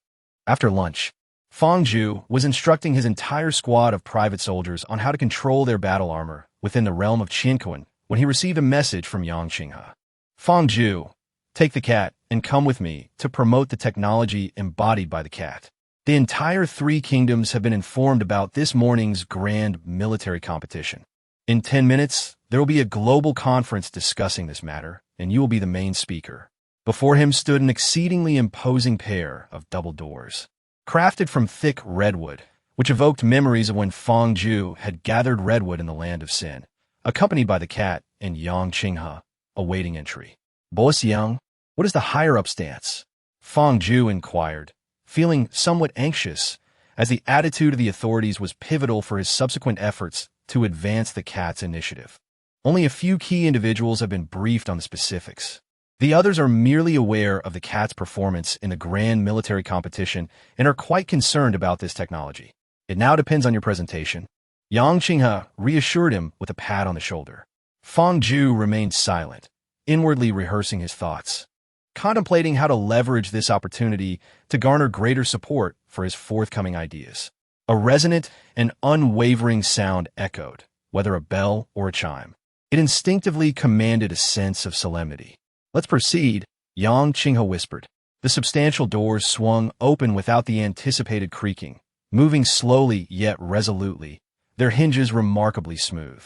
After lunch, Fang Zhu was instructing his entire squad of private soldiers on how to control their battle armor within the realm of Qianquan when he received a message from Yang Qinghe. "Fang Zhu, take the cat and come with me to promote the technology embodied by the cat. The entire 3 kingdoms have been informed about this morning's grand military competition. In 10 minutes, there will be a global conference discussing this matter, and you will be the main speaker." Before him stood an exceedingly imposing pair of double doors, crafted from thick redwood, which evoked memories of when Fang Zhu had gathered redwood in the land of Sin, accompanied by the cat and Yang Qinghe, awaiting entry. "Boss Yang, what is the higher-up stance?" Fang Zhu inquired, feeling somewhat anxious, as the attitude of the authorities was pivotal for his subsequent efforts to advance the cat's initiative. Only a few key individuals have been briefed on the specifics. The others are merely aware of the cat's performance in the grand military competition and are quite concerned about this technology. "It now depends on your presentation." Yang Qinghe reassured him with a pat on the shoulder. Fang Zhu remained silent, inwardly rehearsing his thoughts, contemplating how to leverage this opportunity to garner greater support for his forthcoming ideas. A resonant and unwavering sound echoed, whether a bell or a chime. It instinctively commanded a sense of solemnity. "Let's proceed," Yang Qinghe whispered. The substantial doors swung open without the anticipated creaking, moving slowly yet resolutely, their hinges remarkably smooth.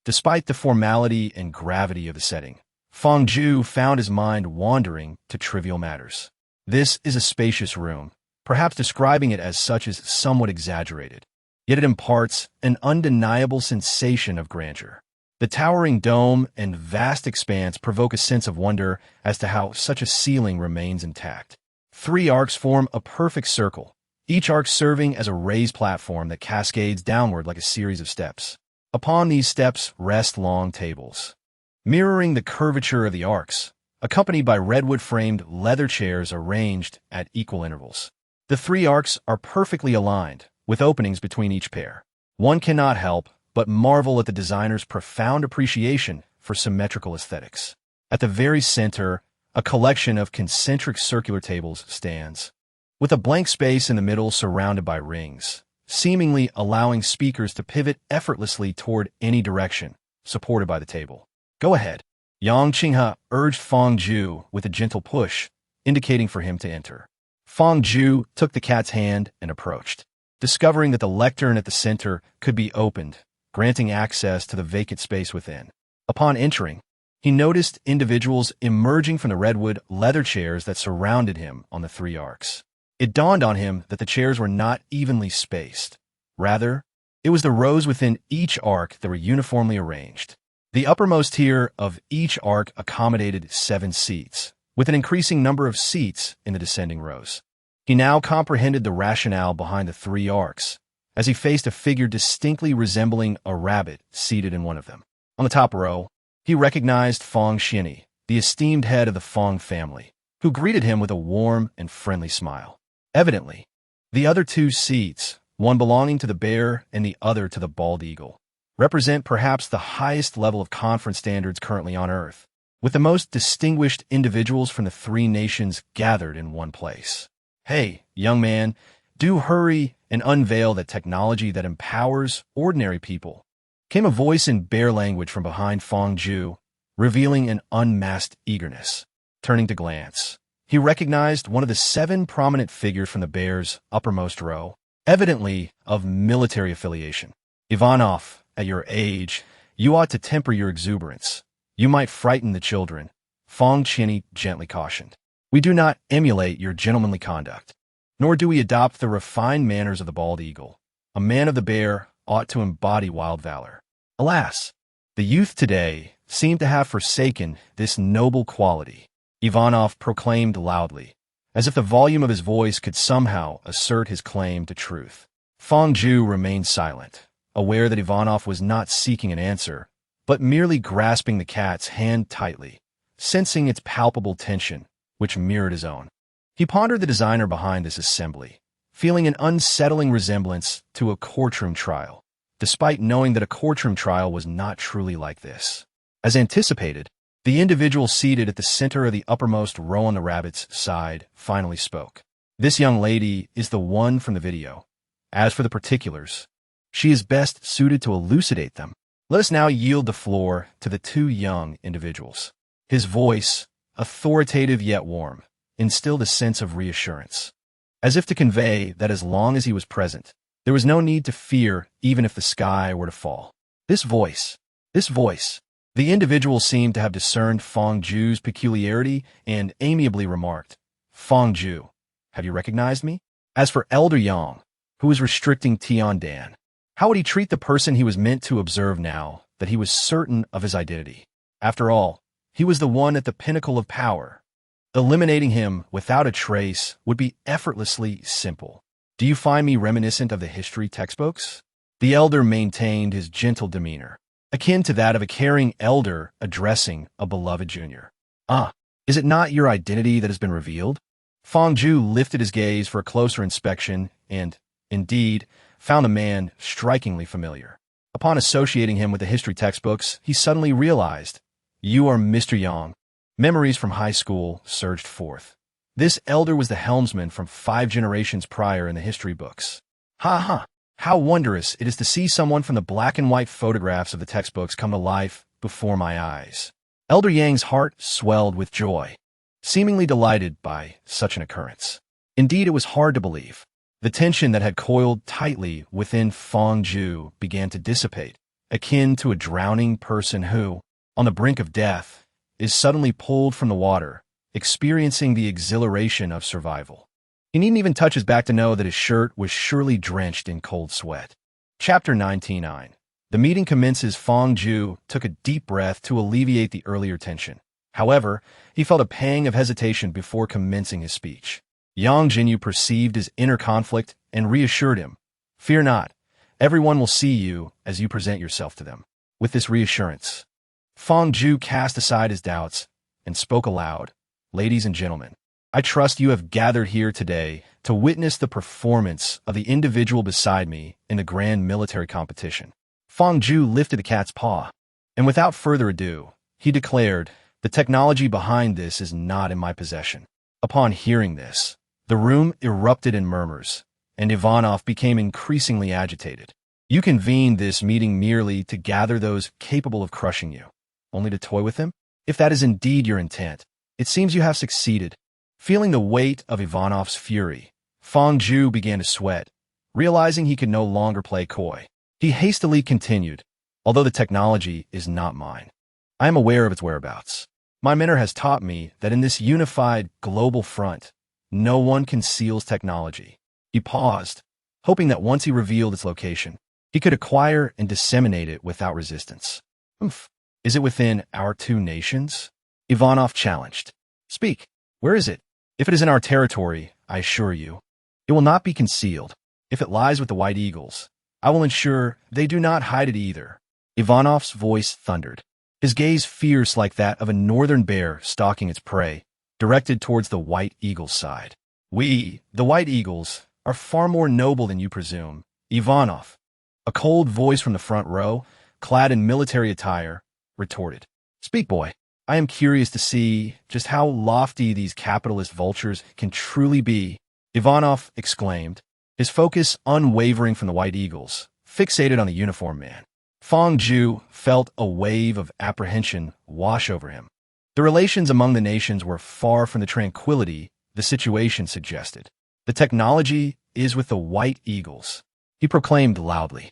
Despite the formality and gravity of the setting, Fang Zhu found his mind wandering to trivial matters. This is a spacious room. Perhaps describing it as such is somewhat exaggerated, yet it imparts an undeniable sensation of grandeur. The towering dome and vast expanse provoke a sense of wonder as to how such a ceiling remains intact. 3 arcs form a perfect circle, each arc serving as a raised platform that cascades downward like a series of steps. Upon these steps rest long tables, mirroring the curvature of the arcs, accompanied by redwood-framed leather chairs arranged at equal intervals. The 3 arcs are perfectly aligned, with openings between each pair. One cannot help but marvel at the designer's profound appreciation for symmetrical aesthetics. At the very center, a collection of concentric circular tables stands, with a blank space in the middle surrounded by rings, seemingly allowing speakers to pivot effortlessly toward any direction, supported by the table. "Go ahead." Yang Qinghe urged Fang Zhu with a gentle push, indicating for him to enter. Fang Zhu took the cat's hand and approached, discovering that the lectern at the center could be opened, granting access to the vacant space within. Upon entering, he noticed individuals emerging from the redwood leather chairs that surrounded him on the 3 arcs. It dawned on him that the chairs were not evenly spaced. Rather, it was the rows within each arc that were uniformly arranged. The uppermost tier of each arc accommodated 7 seats, with an increasing number of seats in the descending rows. He He now comprehended the rationale behind the three arcs, as he faced a figure distinctly resembling a rabbit seated in one of them. On the top row, he recognized Fong Xianyi, the esteemed head of the Fong family, who greeted him with a warm and friendly smile. Evidently, the other two seats, one belonging to the bear and the other to the bald eagle, represent perhaps the highest level of conference standards currently on Earth, with the most distinguished individuals from the three nations gathered in one place. Hey, young man, do hurry and unveil the technology that empowers ordinary people, came a voice in bear language from behind Fong Ju, revealing an unmasked eagerness. Turning to glance, he recognized one of the 7 prominent figures from the bear's uppermost row, evidently of military affiliation. Ivanov, at your age, you ought to temper your exuberance. You might frighten the children, Fong Xianyi gently cautioned. We do not emulate your gentlemanly conduct, nor do we adopt the refined manners of the bald eagle. A man of the bear ought to embody wild valor. Alas, the youth today seem to have forsaken this noble quality, Ivanov proclaimed loudly, as if the volume of his voice could somehow assert his claim to truth. Fong Ju remained silent, aware that Ivanov was not seeking an answer, but merely grasping the cat's hand tightly, sensing its palpable tension, which mirrored his own. He pondered the designer behind this assembly, feeling an unsettling resemblance to a courtroom trial, despite knowing that a courtroom trial was not truly like this. As anticipated, the individual seated at the center of the uppermost row on the rabbit's side finally spoke. This young lady is the one from the video. As for the particulars, she is best suited to elucidate them. Let us now yield the floor to the 2 young individuals. His voice, authoritative yet warm, instilled a sense of reassurance, as if to convey that as long as he was present, there was no need to fear even if the sky were to fall. This voice, the individual seemed to have discerned Fong Ju's peculiarity and amiably remarked, Fong Ju, have you recognized me? As for Elder Yang, who was restricting Tian Dan, how would he treat the person he was meant to observe now that he was certain of his identity? After all, he was the one at the pinnacle of power. Eliminating him without a trace would be effortlessly simple. Do you find me reminiscent of the history textbooks? The elder maintained his gentle demeanor, akin to that of a caring elder addressing a beloved junior. Is it not your identity that has been revealed? Fong Ju lifted his gaze for a closer inspection and, indeed, found the man strikingly familiar. Upon associating him with the history textbooks, he suddenly realized, you are Mr. Yang. Memories from high school surged forth. This elder was the helmsman from 5 generations prior in the history books. How wondrous it is to see someone from the black and white photographs of the textbooks come to life before my eyes. Elder Yang's heart swelled with joy, seemingly delighted by such an occurrence. Indeed, it was hard to believe. The tension that had coiled tightly within Fong Ju began to dissipate, akin to a drowning person who, on the brink of death, is suddenly pulled from the water, experiencing the exhilaration of survival. He needn't even touch his back to know that his shirt was surely drenched in cold sweat. Chapter 99. The meeting commences. Fong Ju took a deep breath to alleviate the earlier tension. However, he felt a pang of hesitation before commencing his speech. Yang Jinyu perceived his inner conflict and reassured him, fear not, everyone will see you as you present yourself to them. With this reassurance, Fong Ju cast aside his doubts and spoke aloud, ladies and gentlemen, I trust you have gathered here today to witness the performance of the individual beside me in the grand military competition. Fong Ju lifted the cat's paw, and without further ado, he declared, the technology behind this is not in my possession. Upon hearing this, the room erupted in murmurs, and Ivanov became increasingly agitated. You convened this meeting merely to gather those capable of crushing you, only to toy with them? If that is indeed your intent, it seems you have succeeded. Feeling the weight of Ivanov's fury, Fong Ju began to sweat, realizing he could no longer play coy. He hastily continued, although the technology is not mine, I am aware of its whereabouts. My mentor has taught me that in this unified global front, no one conceals technology. He paused, hoping that once he revealed its location, he could acquire and disseminate it without resistance. Is it within our 2 nations? Ivanov challenged. Speak. Where is it? If it is in our territory, I assure you. It will not be concealed. If it lies with the White Eagles, I will ensure they do not hide it either. Ivanov's voice thundered, his gaze fierce like that of a northern bear stalking its prey, directed towards the White Eagle's side. We, the White Eagles, are far more noble than you presume, Ivanov. A cold voice from the front row, clad in military attire, retorted. Speak, boy. I am curious to see just how lofty these capitalist vultures can truly be, Ivanov exclaimed, his focus unwavering from the White Eagles, fixated on the uniformed man. Fong Ju felt a wave of apprehension wash over him. The relations among the nations were far from the tranquility the situation suggested. The technology is with the White Eagles, he proclaimed loudly.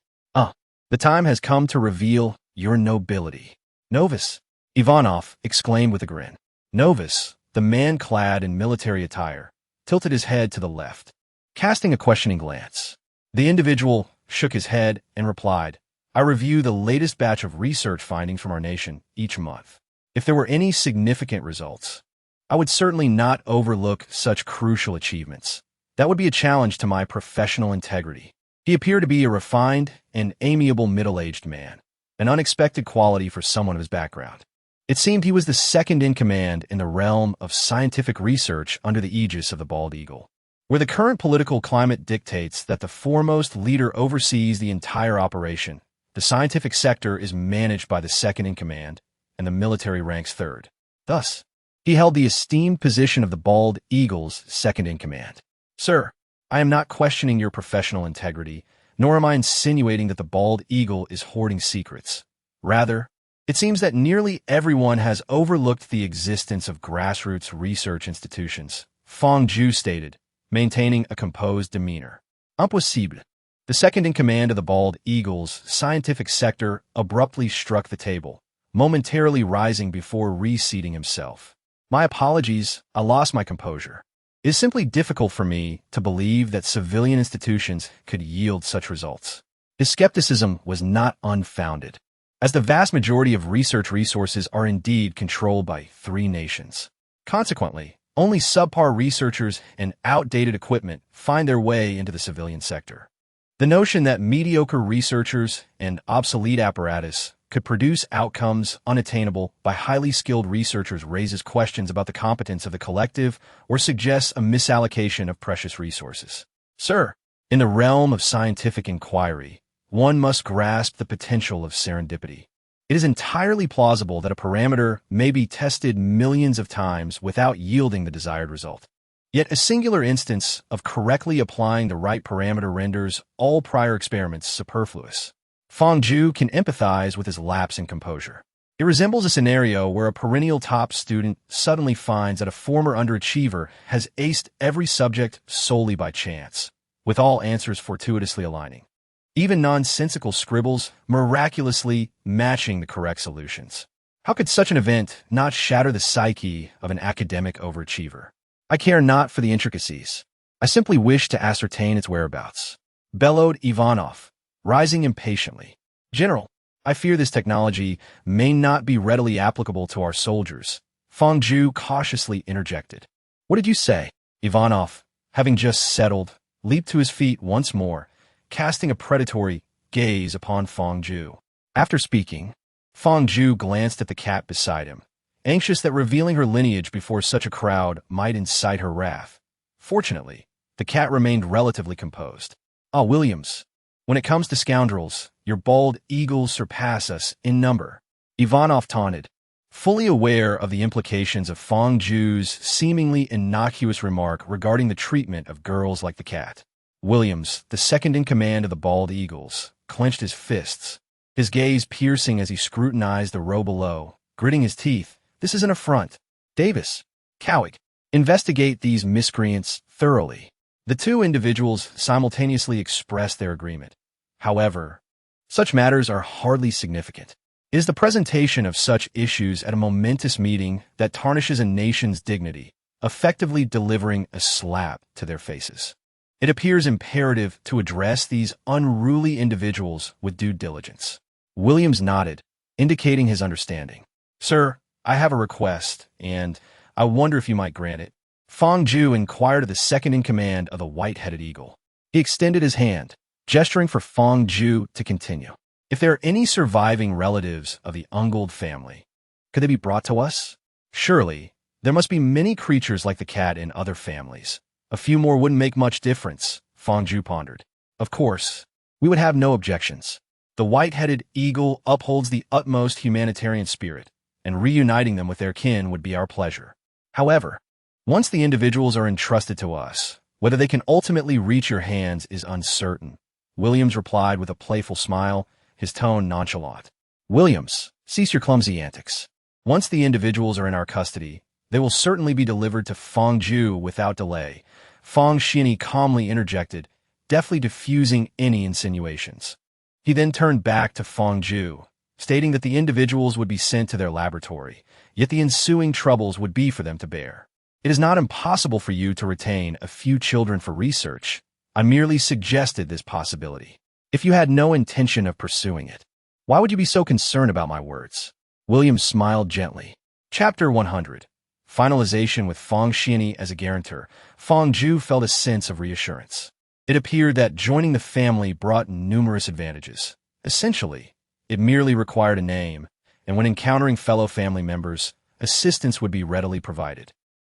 The time has come to reveal your nobility. Novus, Ivanov exclaimed with a grin. Novus, the man clad in military attire, tilted his head to the left, casting a questioning glance. The individual shook his head and replied, I review the latest batch of research findings from our nation each month. If there were any significant results, I would certainly not overlook such crucial achievements. That would be a challenge to my professional integrity. He appeared to be a refined and amiable middle-aged man, an unexpected quality for someone of his background. It seemed he was the second in command in the realm of scientific research under the aegis of the Bald Eagle, where the current political climate dictates that the foremost leader oversees the entire operation. The scientific sector is managed by the second in command, and the military ranks third. Thus, he held the esteemed position of the Bald Eagle's second in command. Sir, I am not questioning your professional integrity, nor am I insinuating that the Bald Eagle is hoarding secrets. Rather, it seems that nearly everyone has overlooked the existence of grassroots research institutions, Fong Ju stated, maintaining a composed demeanor. Impossible. The second in command of the Bald Eagle's scientific sector abruptly struck the table, momentarily rising before reseating himself. My apologies, I lost my composure. It is simply difficult for me to believe that civilian institutions could yield such results. His skepticism was not unfounded, as the vast majority of research resources are indeed controlled by three nations. Consequently, only subpar researchers and outdated equipment find their way into the civilian sector. The notion that mediocre researchers and obsolete apparatus could produce outcomes unattainable by highly skilled researchers raises questions about the competence of the collective or suggests a misallocation of precious resources. Sir, in the realm of scientific inquiry, one must grasp the potential of serendipity. It is entirely plausible that a parameter may be tested millions of times without yielding the desired result. Yet a singular instance of correctly applying the right parameter renders all prior experiments superfluous. Fong Ju can empathize with his lapse in composure. It resembles a scenario where a perennial top student suddenly finds that a former underachiever has aced every subject solely by chance, with all answers fortuitously aligning. Even nonsensical scribbles miraculously matching the correct solutions. How could such an event not shatter the psyche of an academic overachiever? I care not for the intricacies. I simply wish to ascertain its whereabouts, bellowed Ivanov, rising impatiently. General, I fear this technology may not be readily applicable to our soldiers, Fong Ju cautiously interjected. What did you say? Ivanov, having just settled, leaped to his feet once more, casting a predatory gaze upon Fong Ju. After speaking, Fong Ju glanced at the cat beside him, anxious that revealing her lineage before such a crowd might incite her wrath. Fortunately, the cat remained relatively composed. Williams, when it comes to scoundrels, your Bald Eagles surpass us in number, Ivanov taunted, fully aware of the implications of Fong Ju's seemingly innocuous remark regarding the treatment of girls like the cat. Williams, the second in command of the Bald Eagles, clenched his fists, his gaze piercing as he scrutinized the row below, gritting his teeth. This is an affront. Davis, Cowick, investigate these miscreants thoroughly. The two individuals simultaneously expressed their agreement. However, such matters are hardly significant. It is the presentation of such issues at a momentous meeting that tarnishes a nation's dignity, effectively delivering a slap to their faces. It appears imperative to address these unruly individuals with due diligence. Williams nodded, indicating his understanding. Sir, I have a request, and I wonder if you might grant it. Fong Ju inquired of the second-in-command of the white-headed eagle. He extended his hand, gesturing for Fong Ju to continue. If there are any surviving relatives of the Unggold family, could they be brought to us? Surely, there must be many creatures like the cat in other families. A few more wouldn't make much difference, Fong Ju pondered. Of course, we would have no objections. The white-headed eagle upholds the utmost humanitarian spirit, and reuniting them with their kin would be our pleasure. However, once the individuals are entrusted to us, whether they can ultimately reach your hands is uncertain. Williams replied with a playful smile, his tone nonchalant. Williams, cease your clumsy antics. Once the individuals are in our custody, they will certainly be delivered to Fong Ju without delay. Fong Xianyi calmly interjected, deftly diffusing any insinuations. He then turned back to Fong Ju, stating that the individuals would be sent to their laboratory, yet the ensuing troubles would be for them to bear. It is not impossible for you to retain a few children for research. I merely suggested this possibility. If you had no intention of pursuing it, why would you be so concerned about my words? Williams smiled gently. Chapter 100. Finalization with Fong Xianyi as a guarantor. Fong Ju felt a sense of reassurance. It appeared that joining the family brought numerous advantages. Essentially, it merely required a name, and when encountering fellow family members, assistance would be readily provided,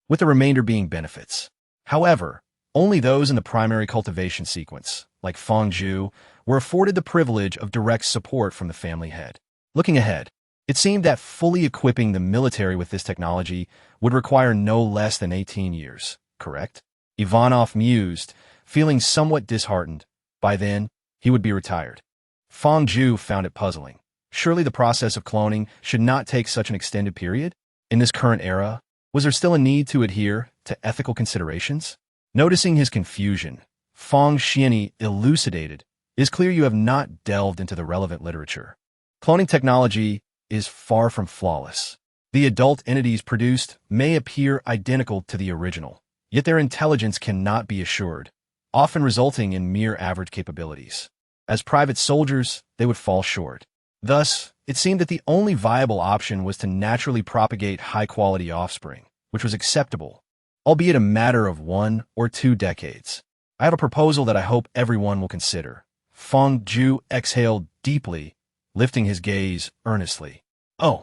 with the remainder being benefits. However, only those in the primary cultivation sequence, like Fong Ju, were afforded the privilege of direct support from the family head. Looking ahead, it seemed that fully equipping the military with this technology would require no less than 18 years, correct? Ivanov mused, feeling somewhat disheartened. By then, he would be retired. Fong Ju found it puzzling. Surely the process of cloning should not take such an extended period? In this current era, was there still a need to adhere to ethical considerations? Noticing his confusion, Fong Xianyi elucidated, "It is clear you have not delved into the relevant literature. Cloning technology is far from flawless. The adult entities produced may appear identical to the original, yet their intelligence cannot be assured, often resulting in mere average capabilities. As private soldiers, they would fall short. Thus, it seemed that the only viable option was to naturally propagate high-quality offspring, which was acceptable, albeit a matter of 1 or 2 decades. I have a proposal that I hope everyone will consider." Fong Ju exhaled deeply, lifting his gaze earnestly. "Oh,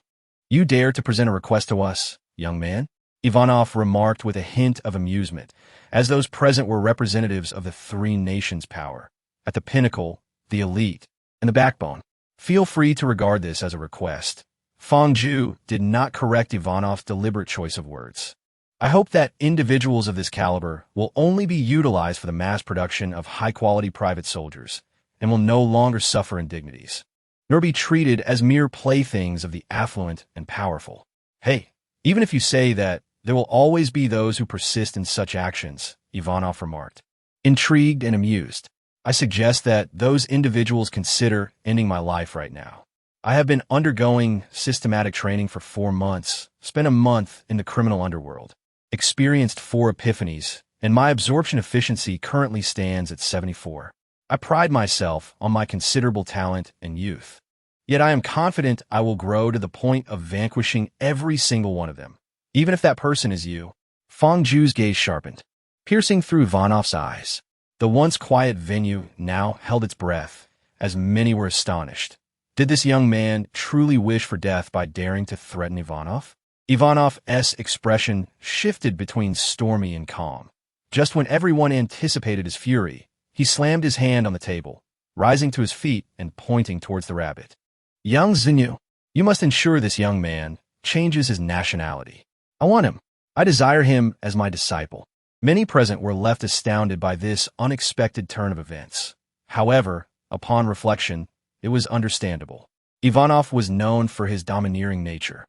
you dare to present a request to us, young man?" Ivanov remarked with a hint of amusement, as those present were representatives of the 3 nations' power. At the pinnacle, the elite, and the backbone. Feel free to regard this as a request. Fong Ju did not correct Ivanov's deliberate choice of words. "I hope that individuals of this caliber will only be utilized for the mass production of high-quality private soldiers, and will no longer suffer indignities, nor be treated as mere playthings of the affluent and powerful." "Hey, even if you say that, there will always be those who persist in such actions," Ivanov remarked. Intrigued and amused, "I suggest that those individuals consider ending my life right now. I have been undergoing systematic training for 4 months, spent a month in the criminal underworld, experienced 4 epiphanies, and my absorption efficiency currently stands at 74. I pride myself on my considerable talent and youth. Yet I am confident I will grow to the point of vanquishing every single one of them, even if that person is you." Fong Ju's gaze sharpened, piercing through Ivanov's eyes. The once quiet venue now held its breath, as many were astonished. Did this young man truly wish for death by daring to threaten Ivanov? Ivanov's expression shifted between stormy and calm. Just when everyone anticipated his fury, he slammed his hand on the table, rising to his feet and pointing towards the rabbit. "Young Xinyu, you must ensure this young man changes his nationality. I want him. I desire him as my disciple." Many present were left astounded by this unexpected turn of events. However, upon reflection, it was understandable. Ivanov was known for his domineering nature,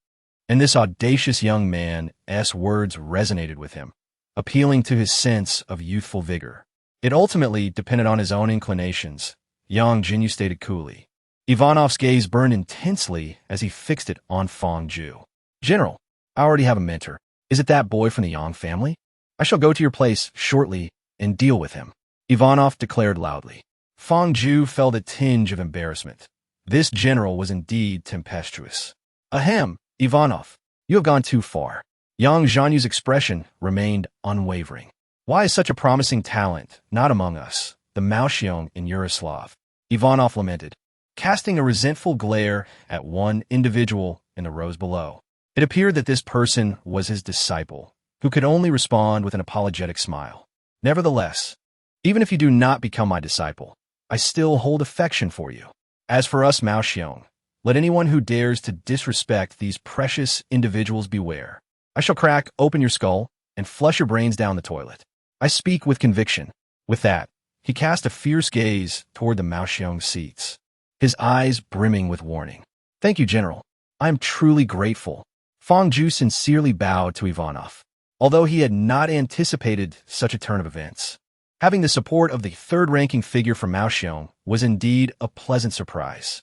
and this audacious young man's words resonated with him, appealing to his sense of youthful vigor. It ultimately depended on his own inclinations, young Jinyu stated coolly. Ivanov's gaze burned intensely as he fixed it on Fong Ju. "General, I already have a mentor. Is it that boy from the Yang family? I shall go to your place shortly and deal with him," Ivanov declared loudly. Fong Ju felt a tinge of embarrassment. This general was indeed tempestuous. "Ahem, Ivanov, you have gone too far. Yang Zhanyu's expression remained unwavering. Why is such a promising talent not among us, the Martian in Yaroslav? Ivanov lamented, casting a resentful glare at one individual in the rows below. It appeared that this person was his disciple, who could only respond with an apologetic smile. Nevertheless, even if you do not become my disciple, I still hold affection for you. As for us Martian, let anyone who dares to disrespect these precious individuals beware. I shall crack open your skull and flush your brains down the toilet. I speak with conviction. With that, he cast a fierce gaze toward the Martian seats, his eyes brimming with warning. Thank you, General. I am truly grateful. Fangju sincerely bowed to Ivanov, although he had not anticipated such a turn of events. Having the support of the third-ranking figure from Martian was indeed a pleasant surprise.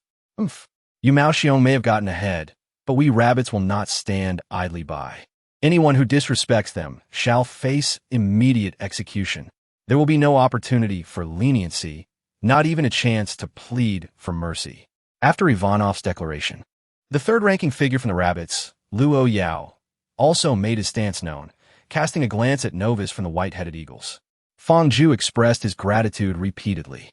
You Martian may have gotten ahead, but we rabbits will not stand idly by. Anyone who disrespects them shall face immediate execution. There will be no opportunity for leniency, not even a chance to plead for mercy. After Ivanov's declaration, the third-ranking figure from the rabbits, Luo Yao, also made his stance known, casting a glance at Novus from the white-headed eagles. Fangju expressed his gratitude repeatedly.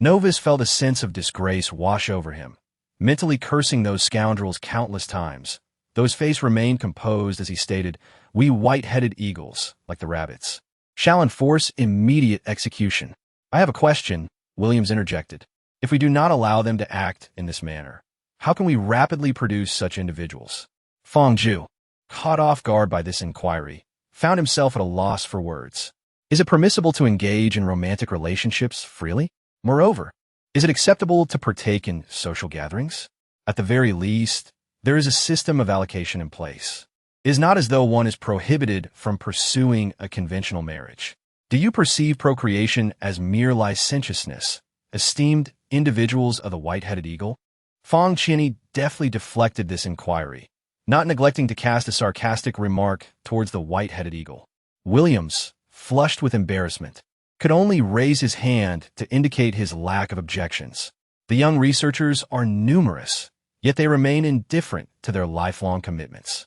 Novus felt a sense of disgrace wash over him, mentally cursing those scoundrels countless times, though his face remained composed as he stated, "We white-headed eagles, like the rabbits, shall enforce immediate execution." "I have a question," Williams interjected. "If we do not allow them to act in this manner, how can we rapidly produce such individuals?" Fangju, caught off guard by this inquiry, found himself at a loss for words. Is it permissible to engage in romantic relationships freely? Moreover, is it acceptable to partake in social gatherings? At the very least, there is a system of allocation in place. It is not as though one is prohibited from pursuing a conventional marriage. Do you perceive procreation as mere licentiousness, esteemed individuals of the white-headed eagle? Fang Qianyi deftly deflected this inquiry, not neglecting to cast a sarcastic remark towards the white-headed eagle. Williams, flushed with embarrassment, could only raise his hand to indicate his lack of objections. The young researchers are numerous, yet they remain indifferent to their lifelong commitments.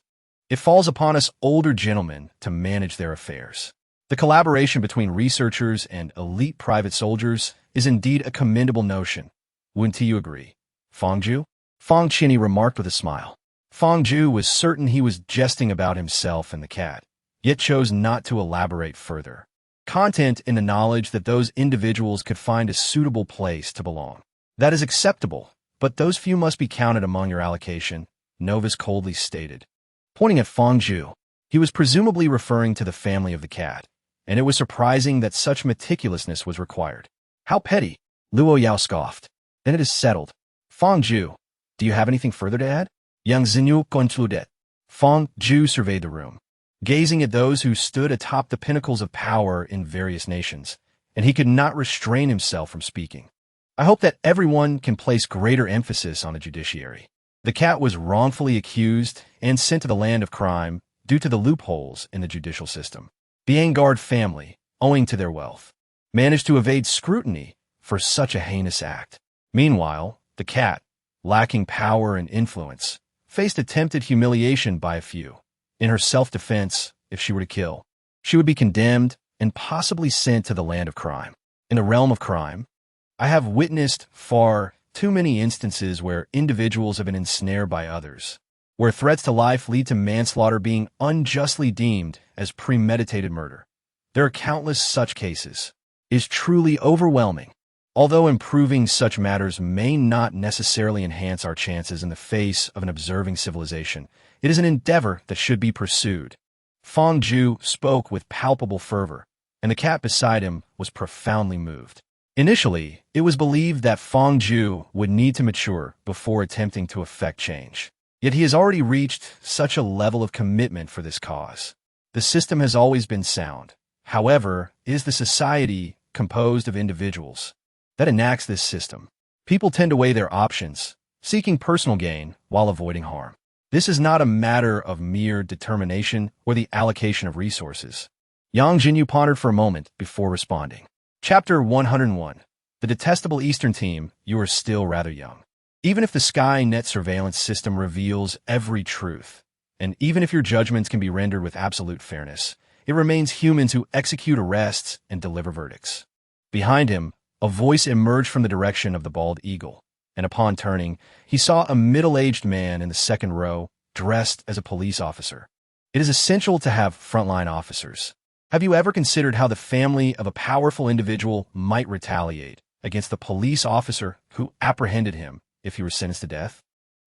It falls upon us older gentlemen to manage their affairs. The collaboration between researchers and elite private soldiers is indeed a commendable notion. Wouldn't you agree, Fangju? Fang Qianyi remarked with a smile. Fangju was certain he was jesting about himself and the cat, yet chose not to elaborate further, content in the knowledge that those individuals could find a suitable place to belong. That is acceptable, but those few must be counted among your allocation, Novus coldly stated. Pointing at Fangju, he was presumably referring to the family of the cat, and it was surprising that such meticulousness was required. How petty, Luo Yao scoffed. Then it is settled. Fangju, do you have anything further to add? Yang Xinyu concluded. Fangju surveyed the room, gazing at those who stood atop the pinnacles of power in various nations, and he could not restrain himself from speaking. I hope that everyone can place greater emphasis on the judiciary. The cat was wrongfully accused and sent to the land of crime due to the loopholes in the judicial system. The Angard family, owing to their wealth, managed to evade scrutiny for such a heinous act. Meanwhile, the cat, lacking power and influence, faced attempted humiliation by a few. In her self-defense, if she were to kill, she would be condemned and possibly sent to the land of crime. In the realm of crime, I have witnessed far too many instances where individuals have been ensnared by others, where threats to life lead to manslaughter being unjustly deemed as premeditated murder. There are countless such cases. It is truly overwhelming. Although improving such matters may not necessarily enhance our chances in the face of an observing civilization, it is an endeavor that should be pursued. Fangju spoke with palpable fervor, and the cat beside him was profoundly moved. Initially, it was believed that Fangju would need to mature before attempting to effect change. Yet he has already reached such a level of commitment for this cause. The system has always been sound. However, it is the society composed of individuals that enacts this system. People tend to weigh their options, seeking personal gain while avoiding harm. This is not a matter of mere determination or the allocation of resources. Yang Jinyu pondered for a moment before responding. Chapter 101. The detestable Eastern team, you are still rather young. Even if the Skynet surveillance system reveals every truth, and even if your judgments can be rendered with absolute fairness, it remains humans who execute arrests and deliver verdicts. Behind him, a voice emerged from the direction of the bald eagle, and upon turning, he saw a middle-aged man in the second row, dressed as a police officer. It is essential to have frontline officers. Have you ever considered how the family of a powerful individual might retaliate against the police officer who apprehended him if he were sentenced to death?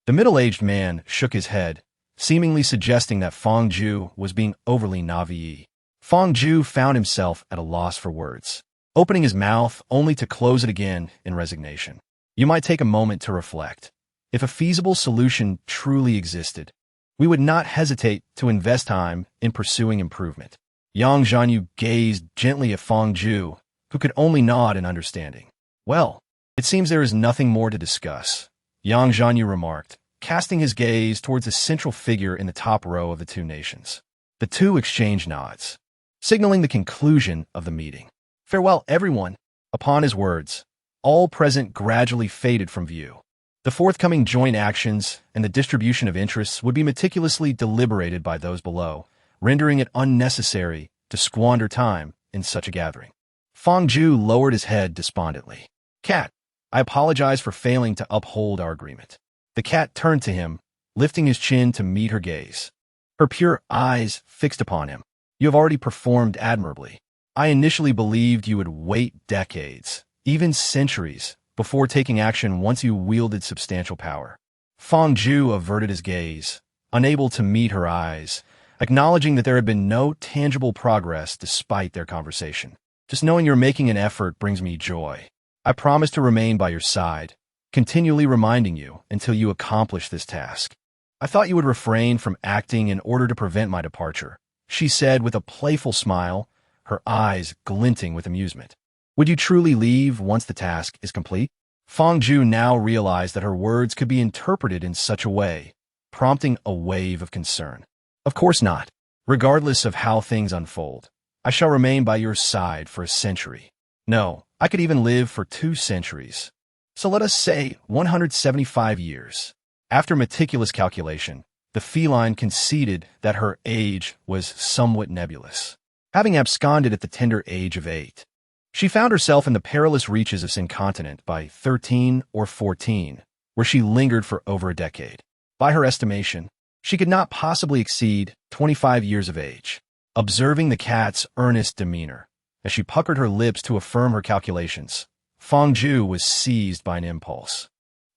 The middle-aged man shook his head, seemingly suggesting that Fong Ju was being overly naive. Fong Ju found himself at a loss for words, opening his mouth only to close it again in resignation. You might take a moment to reflect. If a feasible solution truly existed, we would not hesitate to invest time in pursuing improvement. Yang Zhanyu gazed gently at Fong Ju, who could only nod in understanding. Well, it seems there is nothing more to discuss, Yang Zhanyu remarked, casting his gaze towards the central figure in the top row of the two nations. The two exchanged nods, signaling the conclusion of the meeting. Farewell, everyone. Upon his words, all present gradually faded from view. The forthcoming joint actions and the distribution of interests would be meticulously deliberated by those below, rendering it unnecessary to squander time in such a gathering. Fong Ju lowered his head despondently. Cat, I apologize for failing to uphold our agreement. The cat turned to him, lifting his chin to meet her gaze. Her pure eyes fixed upon him. You have already performed admirably. I initially believed you would wait decades, even centuries, before taking action once you wielded substantial power. Fong Ju averted his gaze, unable to meet her eyes, acknowledging that there had been no tangible progress despite their conversation. Just knowing you're making an effort brings me joy. I promise to remain by your side, continually reminding you until you accomplish this task. I thought you would refrain from acting in order to prevent my departure, she said with a playful smile, her eyes glinting with amusement. Would you truly leave once the task is complete? Fong Ju now realized that her words could be interpreted in such a way, prompting a wave of concern. Of course not. Regardless of how things unfold, I shall remain by your side for a century. No, I could even live for 2 centuries. So let us say 175 years. After meticulous calculation, the feline conceded that her age was somewhat nebulous, having absconded at the tender age of 8. She found herself in the perilous reaches of Sin Continent by 13 or 14, where she lingered for over a decade. By her estimation, she could not possibly exceed 25 years of age. Observing the cat's earnest demeanor, as she puckered her lips to affirm her calculations, Fong Ju was seized by an impulse.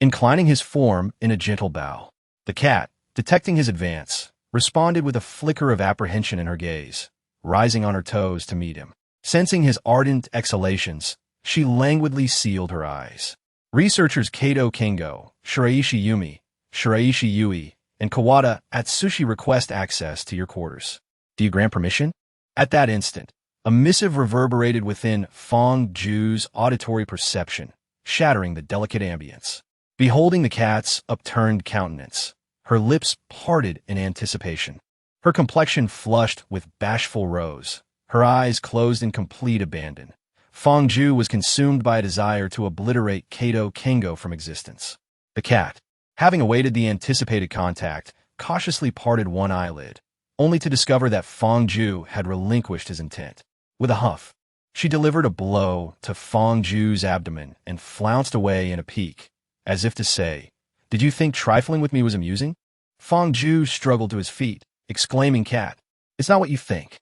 Inclining his form in a gentle bow, the cat, detecting his advance, responded with a flicker of apprehension in her gaze, rising on her toes to meet him. Sensing his ardent exhalations, she languidly sealed her eyes. Researchers Kato Kengo, Shiraishi Yumi, Shiraishi Yui, and Kawada Atsushi request access to your quarters. Do you grant permission? At that instant, a missive reverberated within Fong Ju's auditory perception, shattering the delicate ambience. Beholding the cat's upturned countenance, her lips parted in anticipation. Her complexion flushed with bashful rose, her eyes closed in complete abandon. Fong Ju was consumed by a desire to obliterate Kato Kengo from existence. The cat, having awaited the anticipated contact, cautiously parted one eyelid, only to discover that Fong Ju had relinquished his intent. With a huff, she delivered a blow to Fong Ju's abdomen and flounced away in a peak, as if to say, "Did you think trifling with me was amusing?" Fong Ju struggled to his feet, exclaiming, "Cat, it's not what you think."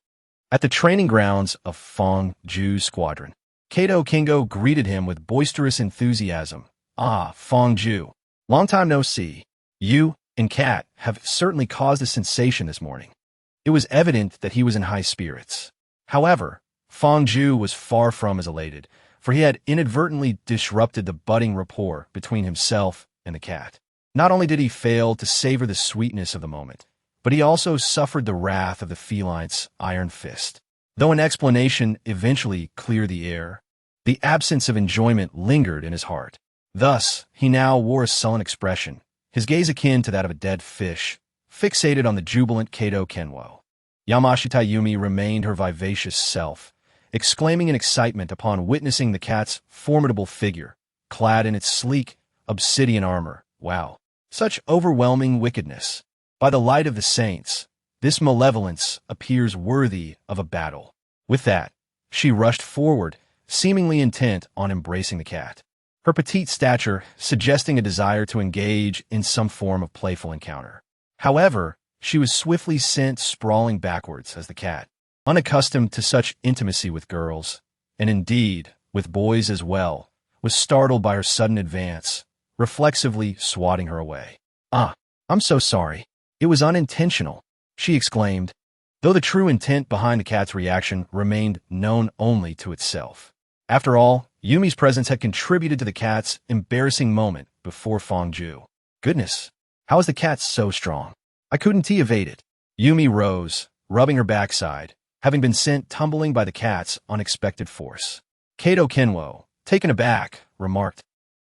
At the training grounds of Fong Ju's squadron, Kato Kengo greeted him with boisterous enthusiasm. "Ah, Fong Ju, long time no see. You and Cat have certainly caused a sensation this morning." It was evident that he was in high spirits. However, Fong Ju was far from as elated, for he had inadvertently disrupted the budding rapport between himself and the cat. Not only did he fail to savor the sweetness of the moment, but he also suffered the wrath of the feline's iron fist. Though an explanation eventually cleared the air, the absence of enjoyment lingered in his heart. Thus, he now wore a sullen expression, his gaze akin to that of a dead fish, fixated on the jubilant Kato Kenwo. Yamashita Yumi remained her vivacious self, exclaiming in excitement upon witnessing the cat's formidable figure, clad in its sleek, obsidian armor. Wow, such overwhelming wickedness! By the light of the saints, this malevolence appears worthy of a battle. With that, she rushed forward, seemingly intent on embracing the cat, her petite stature suggesting a desire to engage in some form of playful encounter. However, she was swiftly sent sprawling backwards as the cat, unaccustomed to such intimacy with girls, and indeed with boys as well, was startled by her sudden advance, reflexively swatting her away. "Ah, I'm so sorry. It was unintentional," she exclaimed, though the true intent behind the cat's reaction remained known only to itself. After all, Yumi's presence had contributed to the cat's embarrassing moment before Fangju. "Goodness, how is the cat so strong? I couldn't evade it." Yumi rose, rubbing her backside, having been sent tumbling by the cat's unexpected force. Kato Kenwo, taken aback, remarked,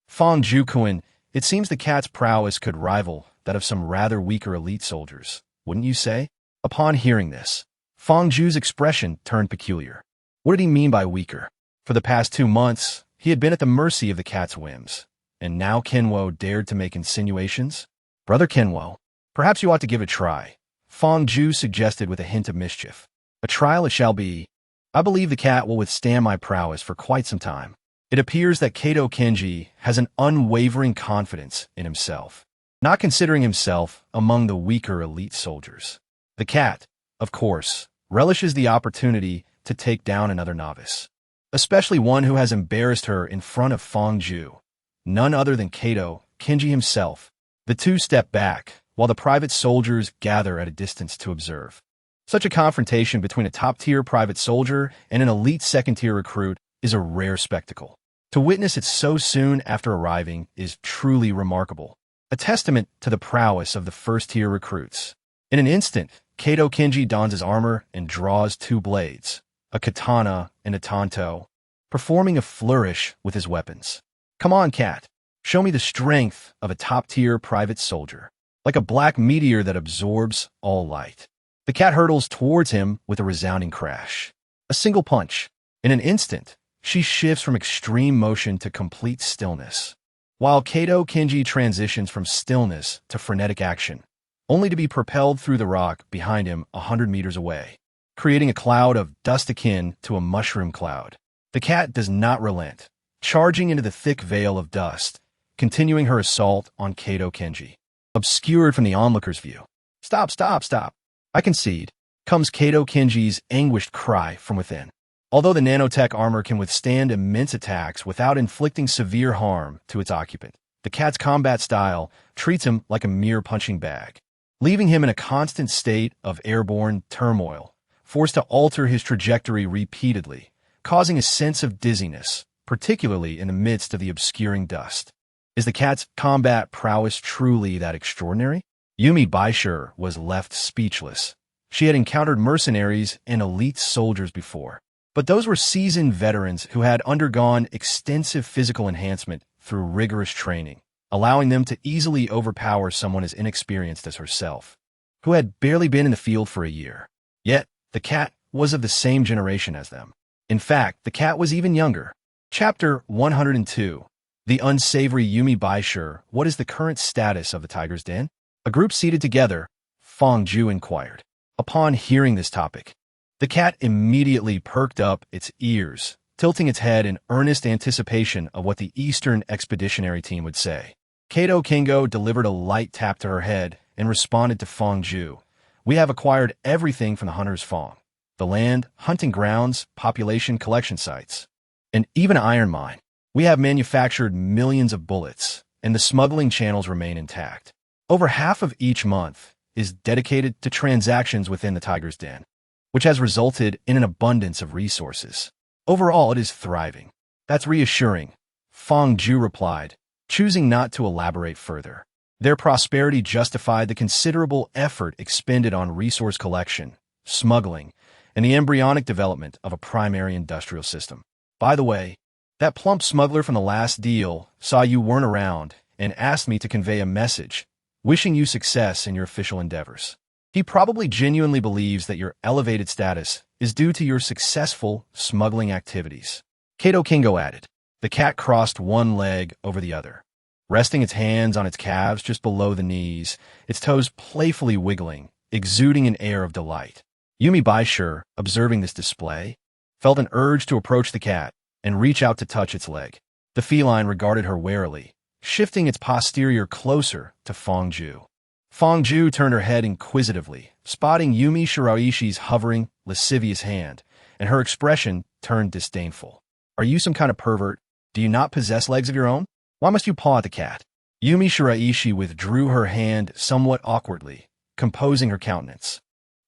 "Fangju-kun, it seems the cat's prowess could rival that of some rather weaker elite soldiers, wouldn't you say?" Upon hearing this, Fangju's expression turned peculiar. What did he mean by weaker? For the past 2 months, he had been at the mercy of the cat's whims, and now Kenwo dared to make insinuations? "Brother Kenwo, perhaps you ought to give it a try," Fangju suggested with a hint of mischief. "A trial it shall be. I believe the cat will withstand my prowess for quite some time." It appears that Kato Kenji has an unwavering confidence in himself, not considering himself among the weaker elite soldiers. The cat, of course, relishes the opportunity to take down another novice, especially one who has embarrassed her in front of Fangju, none other than Kato Kenji himself. The two step back, while the private soldiers gather at a distance to observe. Such a confrontation between a top-tier private soldier and an elite second-tier recruit is a rare spectacle. To witness it so soon after arriving is truly remarkable, a testament to the prowess of the first-tier recruits. In an instant, Kato Kenji dons his armor and draws 2 blades, a katana and a tanto, performing a flourish with his weapons. "Come on, cat. Show me the strength of a top-tier private soldier." Like a black meteor that absorbs all light, the cat hurtles towards him with a resounding crash. A single punch. In an instant, she shifts from extreme motion to complete stillness, while Kato Kenji transitions from stillness to frenetic action, only to be propelled through the rock behind him 100 meters away, creating a cloud of dust akin to a mushroom cloud. The cat does not relent, charging into the thick veil of dust, continuing her assault on Kato Kenji, obscured from the onlooker's view. "Stop, stop, stop. I concede," comes Kato Kenji's anguished cry from within. Although the nanotech armor can withstand immense attacks without inflicting severe harm to its occupant, the cat's combat style treats him like a mere punching bag, leaving him in a constant state of airborne turmoil, forced to alter his trajectory repeatedly, causing a sense of dizziness, particularly in the midst of the obscuring dust. Is the cat's combat prowess truly that extraordinary? Yumi Baisher was left speechless. She had encountered mercenaries and elite soldiers before, but those were seasoned veterans who had undergone extensive physical enhancement through rigorous training, allowing them to easily overpower someone as inexperienced as herself, who had barely been in the field for a year. Yet, the cat was of the same generation as them. In fact, the cat was even younger. Chapter 102. The unsavory Yumi Baisher. What is the current status of the Tiger's Den? A group seated together, Fangju inquired. Upon hearing this topic, the cat immediately perked up its ears, tilting its head in earnest anticipation of what the Eastern Expeditionary Team would say. Kato Kingo delivered a light tap to her head and responded to Fangju. "We have acquired everything from the Hunter's Fang. The land, hunting grounds, population collection sites, and even an iron mine. We have manufactured millions of bullets, and the smuggling channels remain intact. Over half of each month is dedicated to transactions within the Tiger's Den, which has resulted in an abundance of resources. Overall, it is thriving." "That's reassuring," Fangju replied, choosing not to elaborate further. Their prosperity justified the considerable effort expended on resource collection, smuggling, and the embryonic development of a primary industrial system. "By the way, that plump smuggler from the last deal saw you weren't around and asked me to convey a message, wishing you success in your official endeavors. He probably genuinely believes that your elevated status is due to your successful smuggling activities," Kato Kingo added. The cat crossed one leg over the other, resting its hands on its calves just below the knees, its toes playfully wiggling, exuding an air of delight. Yumi Baishur, observing this display, felt an urge to approach the cat and reach out to touch its leg. The feline regarded her warily, shifting its posterior closer to Fangju. Fangju turned her head inquisitively, spotting Yumi Shiraishi's hovering, lascivious hand, and her expression turned disdainful. "Are you some kind of pervert? Do you not possess legs of your own? Why must you paw at the cat?" Yumi Shiraishi withdrew her hand somewhat awkwardly, composing her countenance.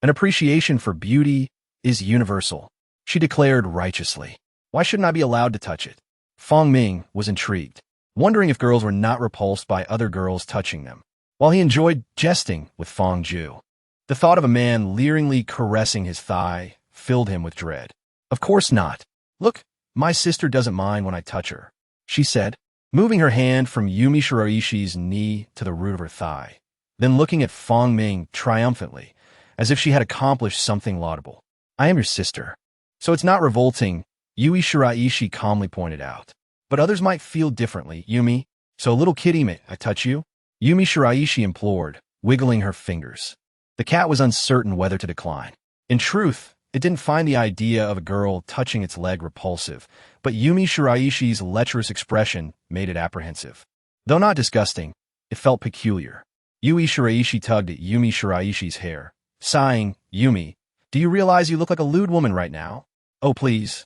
"An appreciation for beauty is universal," she declared righteously. "Why shouldn't I be allowed to touch it?" Fang Ming was intrigued, wondering if girls were not repulsed by other girls touching them, while he enjoyed jesting with Fang Ju. The thought of a man leeringly caressing his thigh filled him with dread. "Of course not. Look, my sister doesn't mind when I touch her," she said, moving her hand from Yumi Shiraishi's knee to the root of her thigh, then looking at Fang Ming triumphantly, as if she had accomplished something laudable. "I am your sister, so it's not revolting," Yui Shiraishi calmly pointed out. "But others might feel differently, Yumi. So little kitty, may I touch you?" Yumi Shiraishi implored, wiggling her fingers. The cat was uncertain whether to decline. In truth, it didn't find the idea of a girl touching its leg repulsive, but Yumi Shiraishi's lecherous expression made it apprehensive. Though not disgusting, it felt peculiar. Yui Shiraishi tugged at Yumi Shiraishi's hair, sighing, "Yumi, do you realize you look like a lewd woman right now? Oh, please.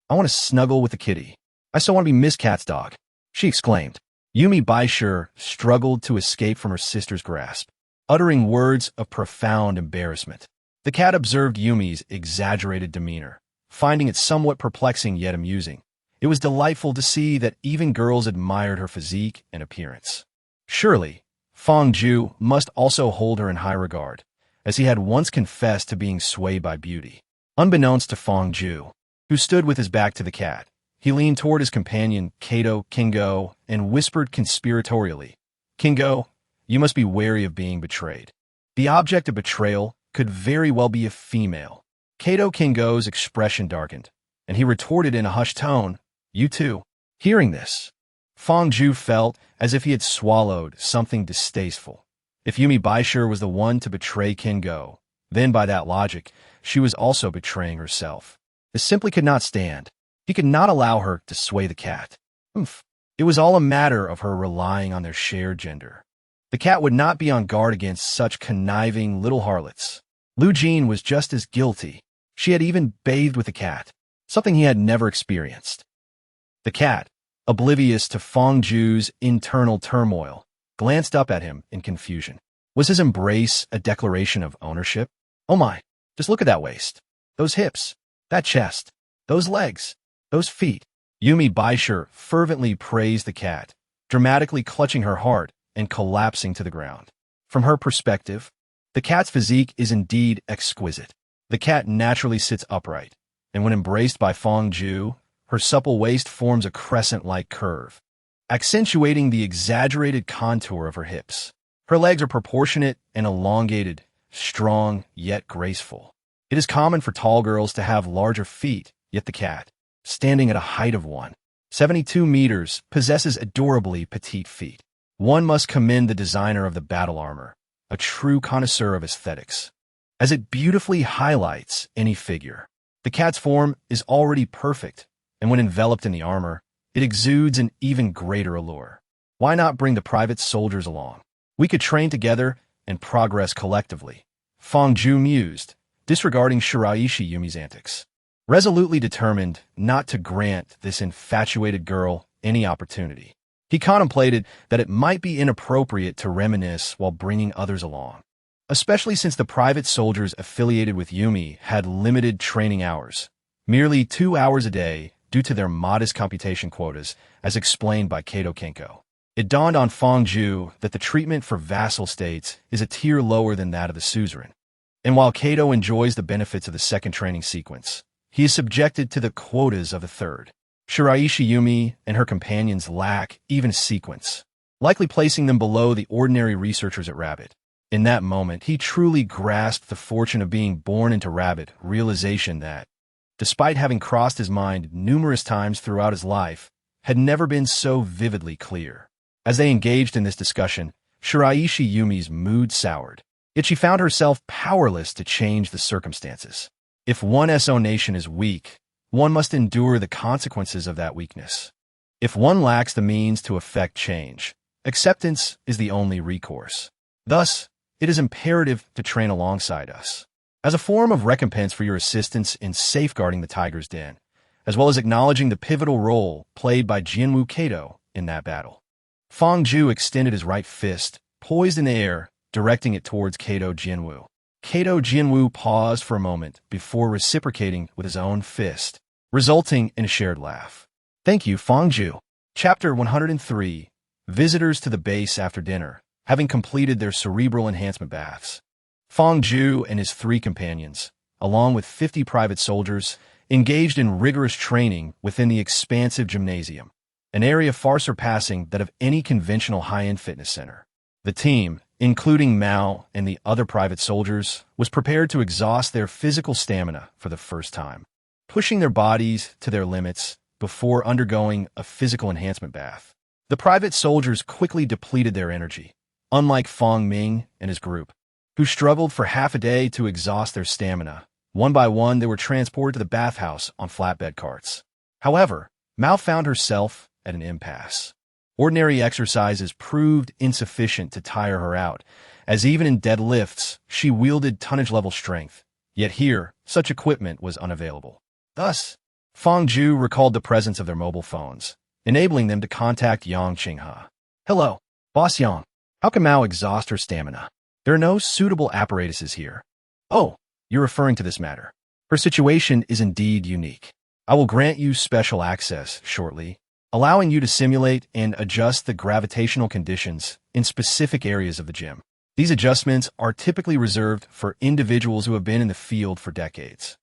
I want to snuggle with the kitty. I so want to be Miss Cat's dog," she exclaimed. Yumi Baishur struggled to escape from her sister's grasp, uttering words of profound embarrassment. The cat observed Yumi's exaggerated demeanor, finding it somewhat perplexing yet amusing. It was delightful to see that even girls admired her physique and appearance. Surely, Fang Ju must also hold her in high regard, as he had once confessed to being swayed by beauty. Unbeknownst to Fang Ju, who stood with his back to the cat, he leaned toward his companion, Kato Kingo, and whispered conspiratorially, "Kingo, you must be wary of being betrayed." The object of betrayal could very well be a female. Kato Kingo's expression darkened, and he retorted in a hushed tone, "You too." Hearing this, Fang Ju felt as if he had swallowed something distasteful. If Yumi Baishur was the one to betray Kingo, then by that logic, she was also betraying herself. This simply could not stand. He could not allow her to sway the cat. It was all a matter of her relying on their shared gender. The cat would not be on guard against such conniving little harlots. Lu Jin was just as guilty. She had even bathed with the cat, something he had never experienced. The cat, oblivious to Fang Ju's internal turmoil, glanced up at him in confusion. Was his embrace a declaration of ownership? "Oh my, just look at that waist, those hips, that chest, those legs, those feet." Yumi Baishur fervently praised the cat, dramatically clutching her heart and collapsing to the ground. From her perspective, the cat's physique is indeed exquisite. The cat naturally sits upright, and when embraced by Fang Ju, her supple waist forms a crescent-like curve, accentuating the exaggerated contour of her hips. Her legs are proportionate and elongated, strong yet graceful. It is common for tall girls to have larger feet, yet the cat, standing at a height of 1.72 meters, possesses adorably petite feet. One must commend the designer of the battle armor, a true connoisseur of aesthetics, as it beautifully highlights any figure. The cat's form is already perfect, and when enveloped in the armor, it exudes an even greater allure. Why not bring the private soldiers along? We could train together and progress collectively, Fang Ju mused, disregarding Shiraishi Yumi's antics. Resolutely determined not to grant this infatuated girl any opportunity, he contemplated that it might be inappropriate to reminisce while bringing others along, especially since the private soldiers affiliated with Yumi had limited training hours, merely 2 hours a day due to their modest computation quotas, as explained by Kato Kinko. It dawned on Fang Ju that the treatment for vassal states is a tier lower than that of the suzerain. And while Kato enjoys the benefits of the second training sequence, he is subjected to the quotas of the third. Shiraishi Yumi and her companions lack even a sequence, likely placing them below the ordinary researchers at Rabbit. In that moment, he truly grasped the fortune of being born into Rabbit, realization that, despite having crossed his mind numerous times throughout his life, had never been so vividly clear. As they engaged in this discussion, Shiraishi Yumi's mood soured. Yet she found herself powerless to change the circumstances. If one's own nation is weak, one must endure the consequences of that weakness. If one lacks the means to effect change, acceptance is the only recourse. Thus, it is imperative to train alongside us, as a form of recompense for your assistance in safeguarding the tiger's den, as well as acknowledging the pivotal role played by Jinwoo Kato in that battle. Fong Ju extended his right fist, poised in the air, directing it towards Kato Jinwoo. Kato Jinwoo paused for a moment before reciprocating with his own fist, resulting in a shared laugh. Thank you, Fong Ju. Chapter 103. Visitors to the base after dinner, having completed their cerebral enhancement baths. Fong Ju and his 3 companions, along with 50 private soldiers, engaged in rigorous training within the expansive gymnasium, an area far surpassing that of any conventional high-end fitness center. The team, including Mao and the other private soldiers, was prepared to exhaust their physical stamina for the first time, pushing their bodies to their limits before undergoing a physical enhancement bath. The private soldiers quickly depleted their energy, unlike Fong Ming and his group, who struggled for half a day to exhaust their stamina. One by one, they were transported to the bathhouse on flatbed carts. However, Mao found herself at an impasse. Ordinary exercises proved insufficient to tire her out, as even in deadlifts, she wielded tonnage-level strength. Yet here, such equipment was unavailable. Thus, Fong Ju recalled the presence of their mobile phones, enabling them to contact Yang Qinghe. Hello, Boss Yang. How can Mao exhaust her stamina? There are no suitable apparatuses here. Oh, you're referring to this matter. Her situation is indeed unique. I will grant you special access shortly, allowing you to simulate and adjust the gravitational conditions in specific areas of the gym. These adjustments are typically reserved for individuals who have been in the field for decades.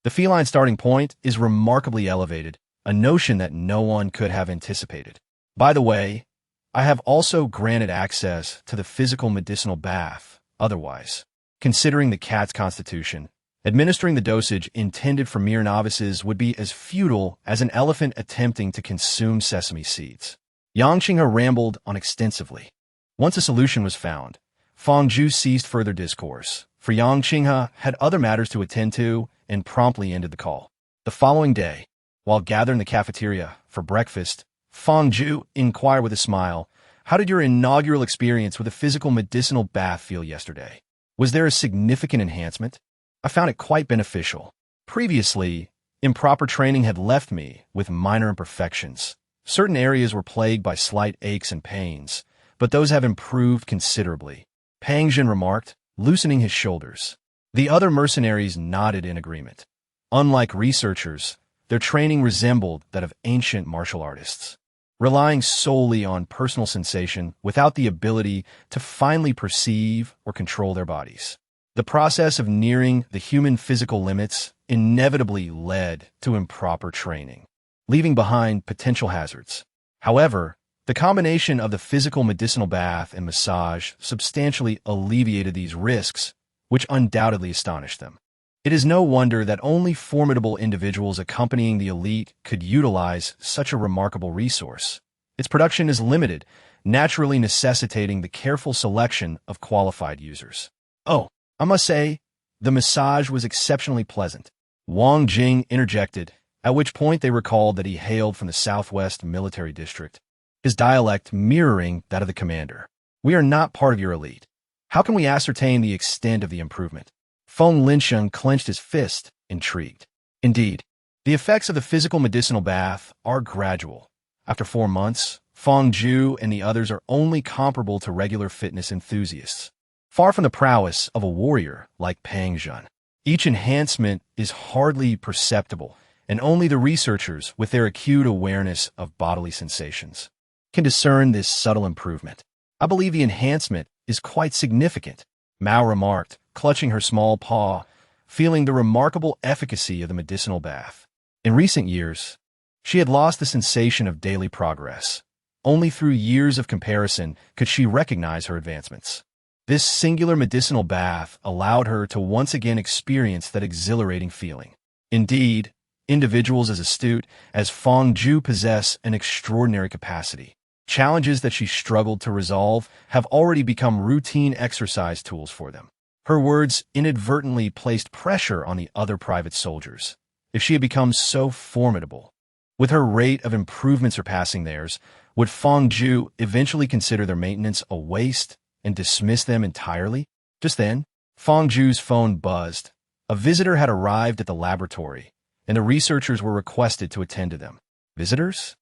The feline starting point is remarkably elevated, a notion that no one could have anticipated. By the way, I have also granted access to the physical medicinal bath. Otherwise, considering the cat's constitution, administering the dosage intended for mere novices would be as futile as an elephant attempting to consume sesame seeds. Yang Qinghe rambled on extensively. Once a solution was found, Fong Ju ceased further discourse, for Yang Qinghe had other matters to attend to and promptly ended the call. The following day, while gathering the cafeteria for breakfast, Fong Ju inquired with a smile, "How did your inaugural experience with a physical medicinal bath feel yesterday? Was there a significant enhancement?" I found it quite beneficial. Previously, improper training had left me with minor imperfections. Certain areas were plagued by slight aches and pains, but those have improved considerably, Pang Jin remarked, loosening his shoulders. The other mercenaries nodded in agreement. Unlike researchers, their training resembled that of ancient martial artists, relying solely on personal sensation without the ability to finely perceive or control their bodies. The process of nearing the human physical limits inevitably led to improper training, leaving behind potential hazards. However, the combination of the physical medicinal bath and massage substantially alleviated these risks, which undoubtedly astonished them. It is no wonder that only formidable individuals accompanying the elite could utilize such a remarkable resource. Its production is limited, naturally necessitating the careful selection of qualified users. Oh, I must say, the massage was exceptionally pleasant. Wang Jing interjected, at which point they recalled that he hailed from the Southwest Military District, his dialect mirroring that of the commander. We are not part of your elite. How can we ascertain the extent of the improvement? Feng Linsheng clenched his fist, intrigued. Indeed, the effects of the physical medicinal bath are gradual. After 4 months, Fong Ju and the others are only comparable to regular fitness enthusiasts, far from the prowess of a warrior like Pang Jun. Each enhancement is hardly perceptible, and only the researchers with their acute awareness of bodily sensations can discern this subtle improvement. I believe the enhancement is quite significant, Mao remarked, clutching her small paw, feeling the remarkable efficacy of the medicinal bath. In recent years, she had lost the sensation of daily progress. Only through years of comparison could she recognize her advancements. This singular medicinal bath allowed her to once again experience that exhilarating feeling. Indeed, individuals as astute as Fong Ju possess an extraordinary capacity. Challenges that she struggled to resolve have already become routine exercise tools for them. Her words inadvertently placed pressure on the other private soldiers. If she had become so formidable, with her rate of improvement surpassing theirs, would Fong Ju eventually consider their maintenance a waste and dismiss them entirely? Just then, Fong Ju's phone buzzed. A visitor had arrived at the laboratory, and the researchers were requested to attend to them. Visitors?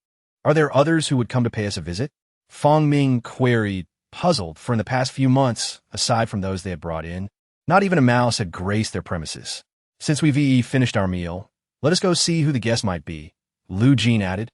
Are there others who would come to pay us a visit? Fong Ming queried, puzzled, for in the past few months, aside from those they had brought in, not even a mouse had graced their premises. Since we've finished our meal, let us go see who the guest might be, Lu Jin added,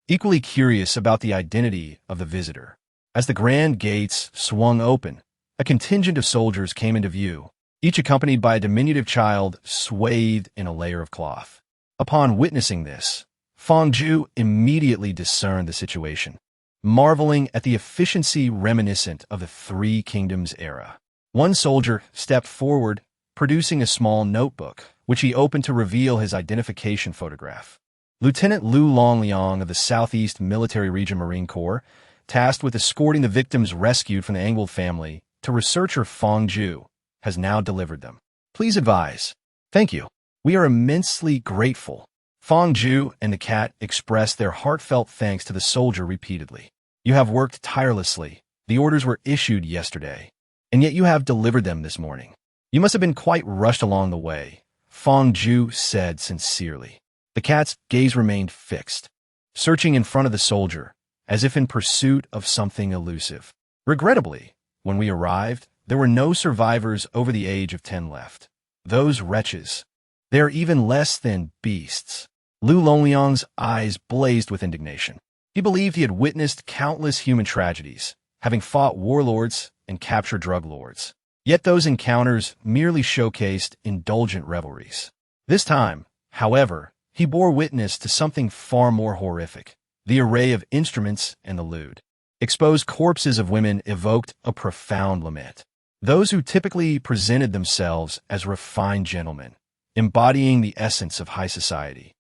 equally curious about the identity of the visitor. As the grand gates swung open, a contingent of soldiers came into view, each accompanied by a diminutive child swathed in a layer of cloth. Upon witnessing this, Fong Ju immediately discerned the situation, marveling at the efficiency reminiscent of the Three Kingdoms era. One soldier stepped forward, producing a small notebook, which he opened to reveal his identification photograph. Lieutenant Lu Longliang of the Southeast Military Region Marine Corps, tasked with escorting the victims rescued from the Angled family to researcher Fong Ju, has now delivered them. Please advise. Thank you. We are immensely grateful. Fong Ju and the cat expressed their heartfelt thanks to the soldier repeatedly. You have worked tirelessly. The orders were issued yesterday, and yet you have delivered them this morning. You must have been quite rushed along the way, Fong Ju said sincerely. The cat's gaze remained fixed, searching in front of the soldier, as if in pursuit of something elusive. Regrettably, when we arrived, there were no survivors over the age of 10 left. Those wretches. They are even less than beasts. Lu Longliang's eyes blazed with indignation. He believed he had witnessed countless human tragedies, having fought warlords and captured drug lords. Yet those encounters merely showcased indulgent revelries. This time, however, he bore witness to something far more horrific. The array of instruments and the lewd, exposed corpses of women evoked a profound lament. Those who typically presented themselves as refined gentlemen, embodying the essence of high society,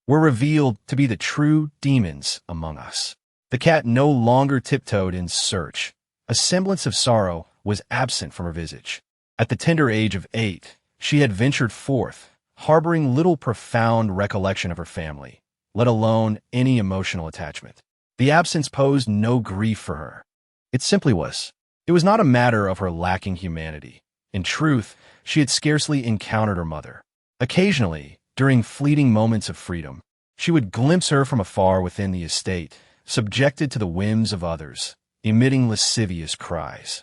were revealed to be the true demons among us. The cat no longer tiptoed in search. A semblance of sorrow was absent from her visage. At the tender age of 8, she had ventured forth, harboring little profound recollection of her family, let alone any emotional attachment. The absence posed no grief for her. It simply was. It was not a matter of her lacking humanity. In truth, she had scarcely encountered her mother. Occasionally, during fleeting moments of freedom, she would glimpse her from afar within the estate, subjected to the whims of others, emitting lascivious cries.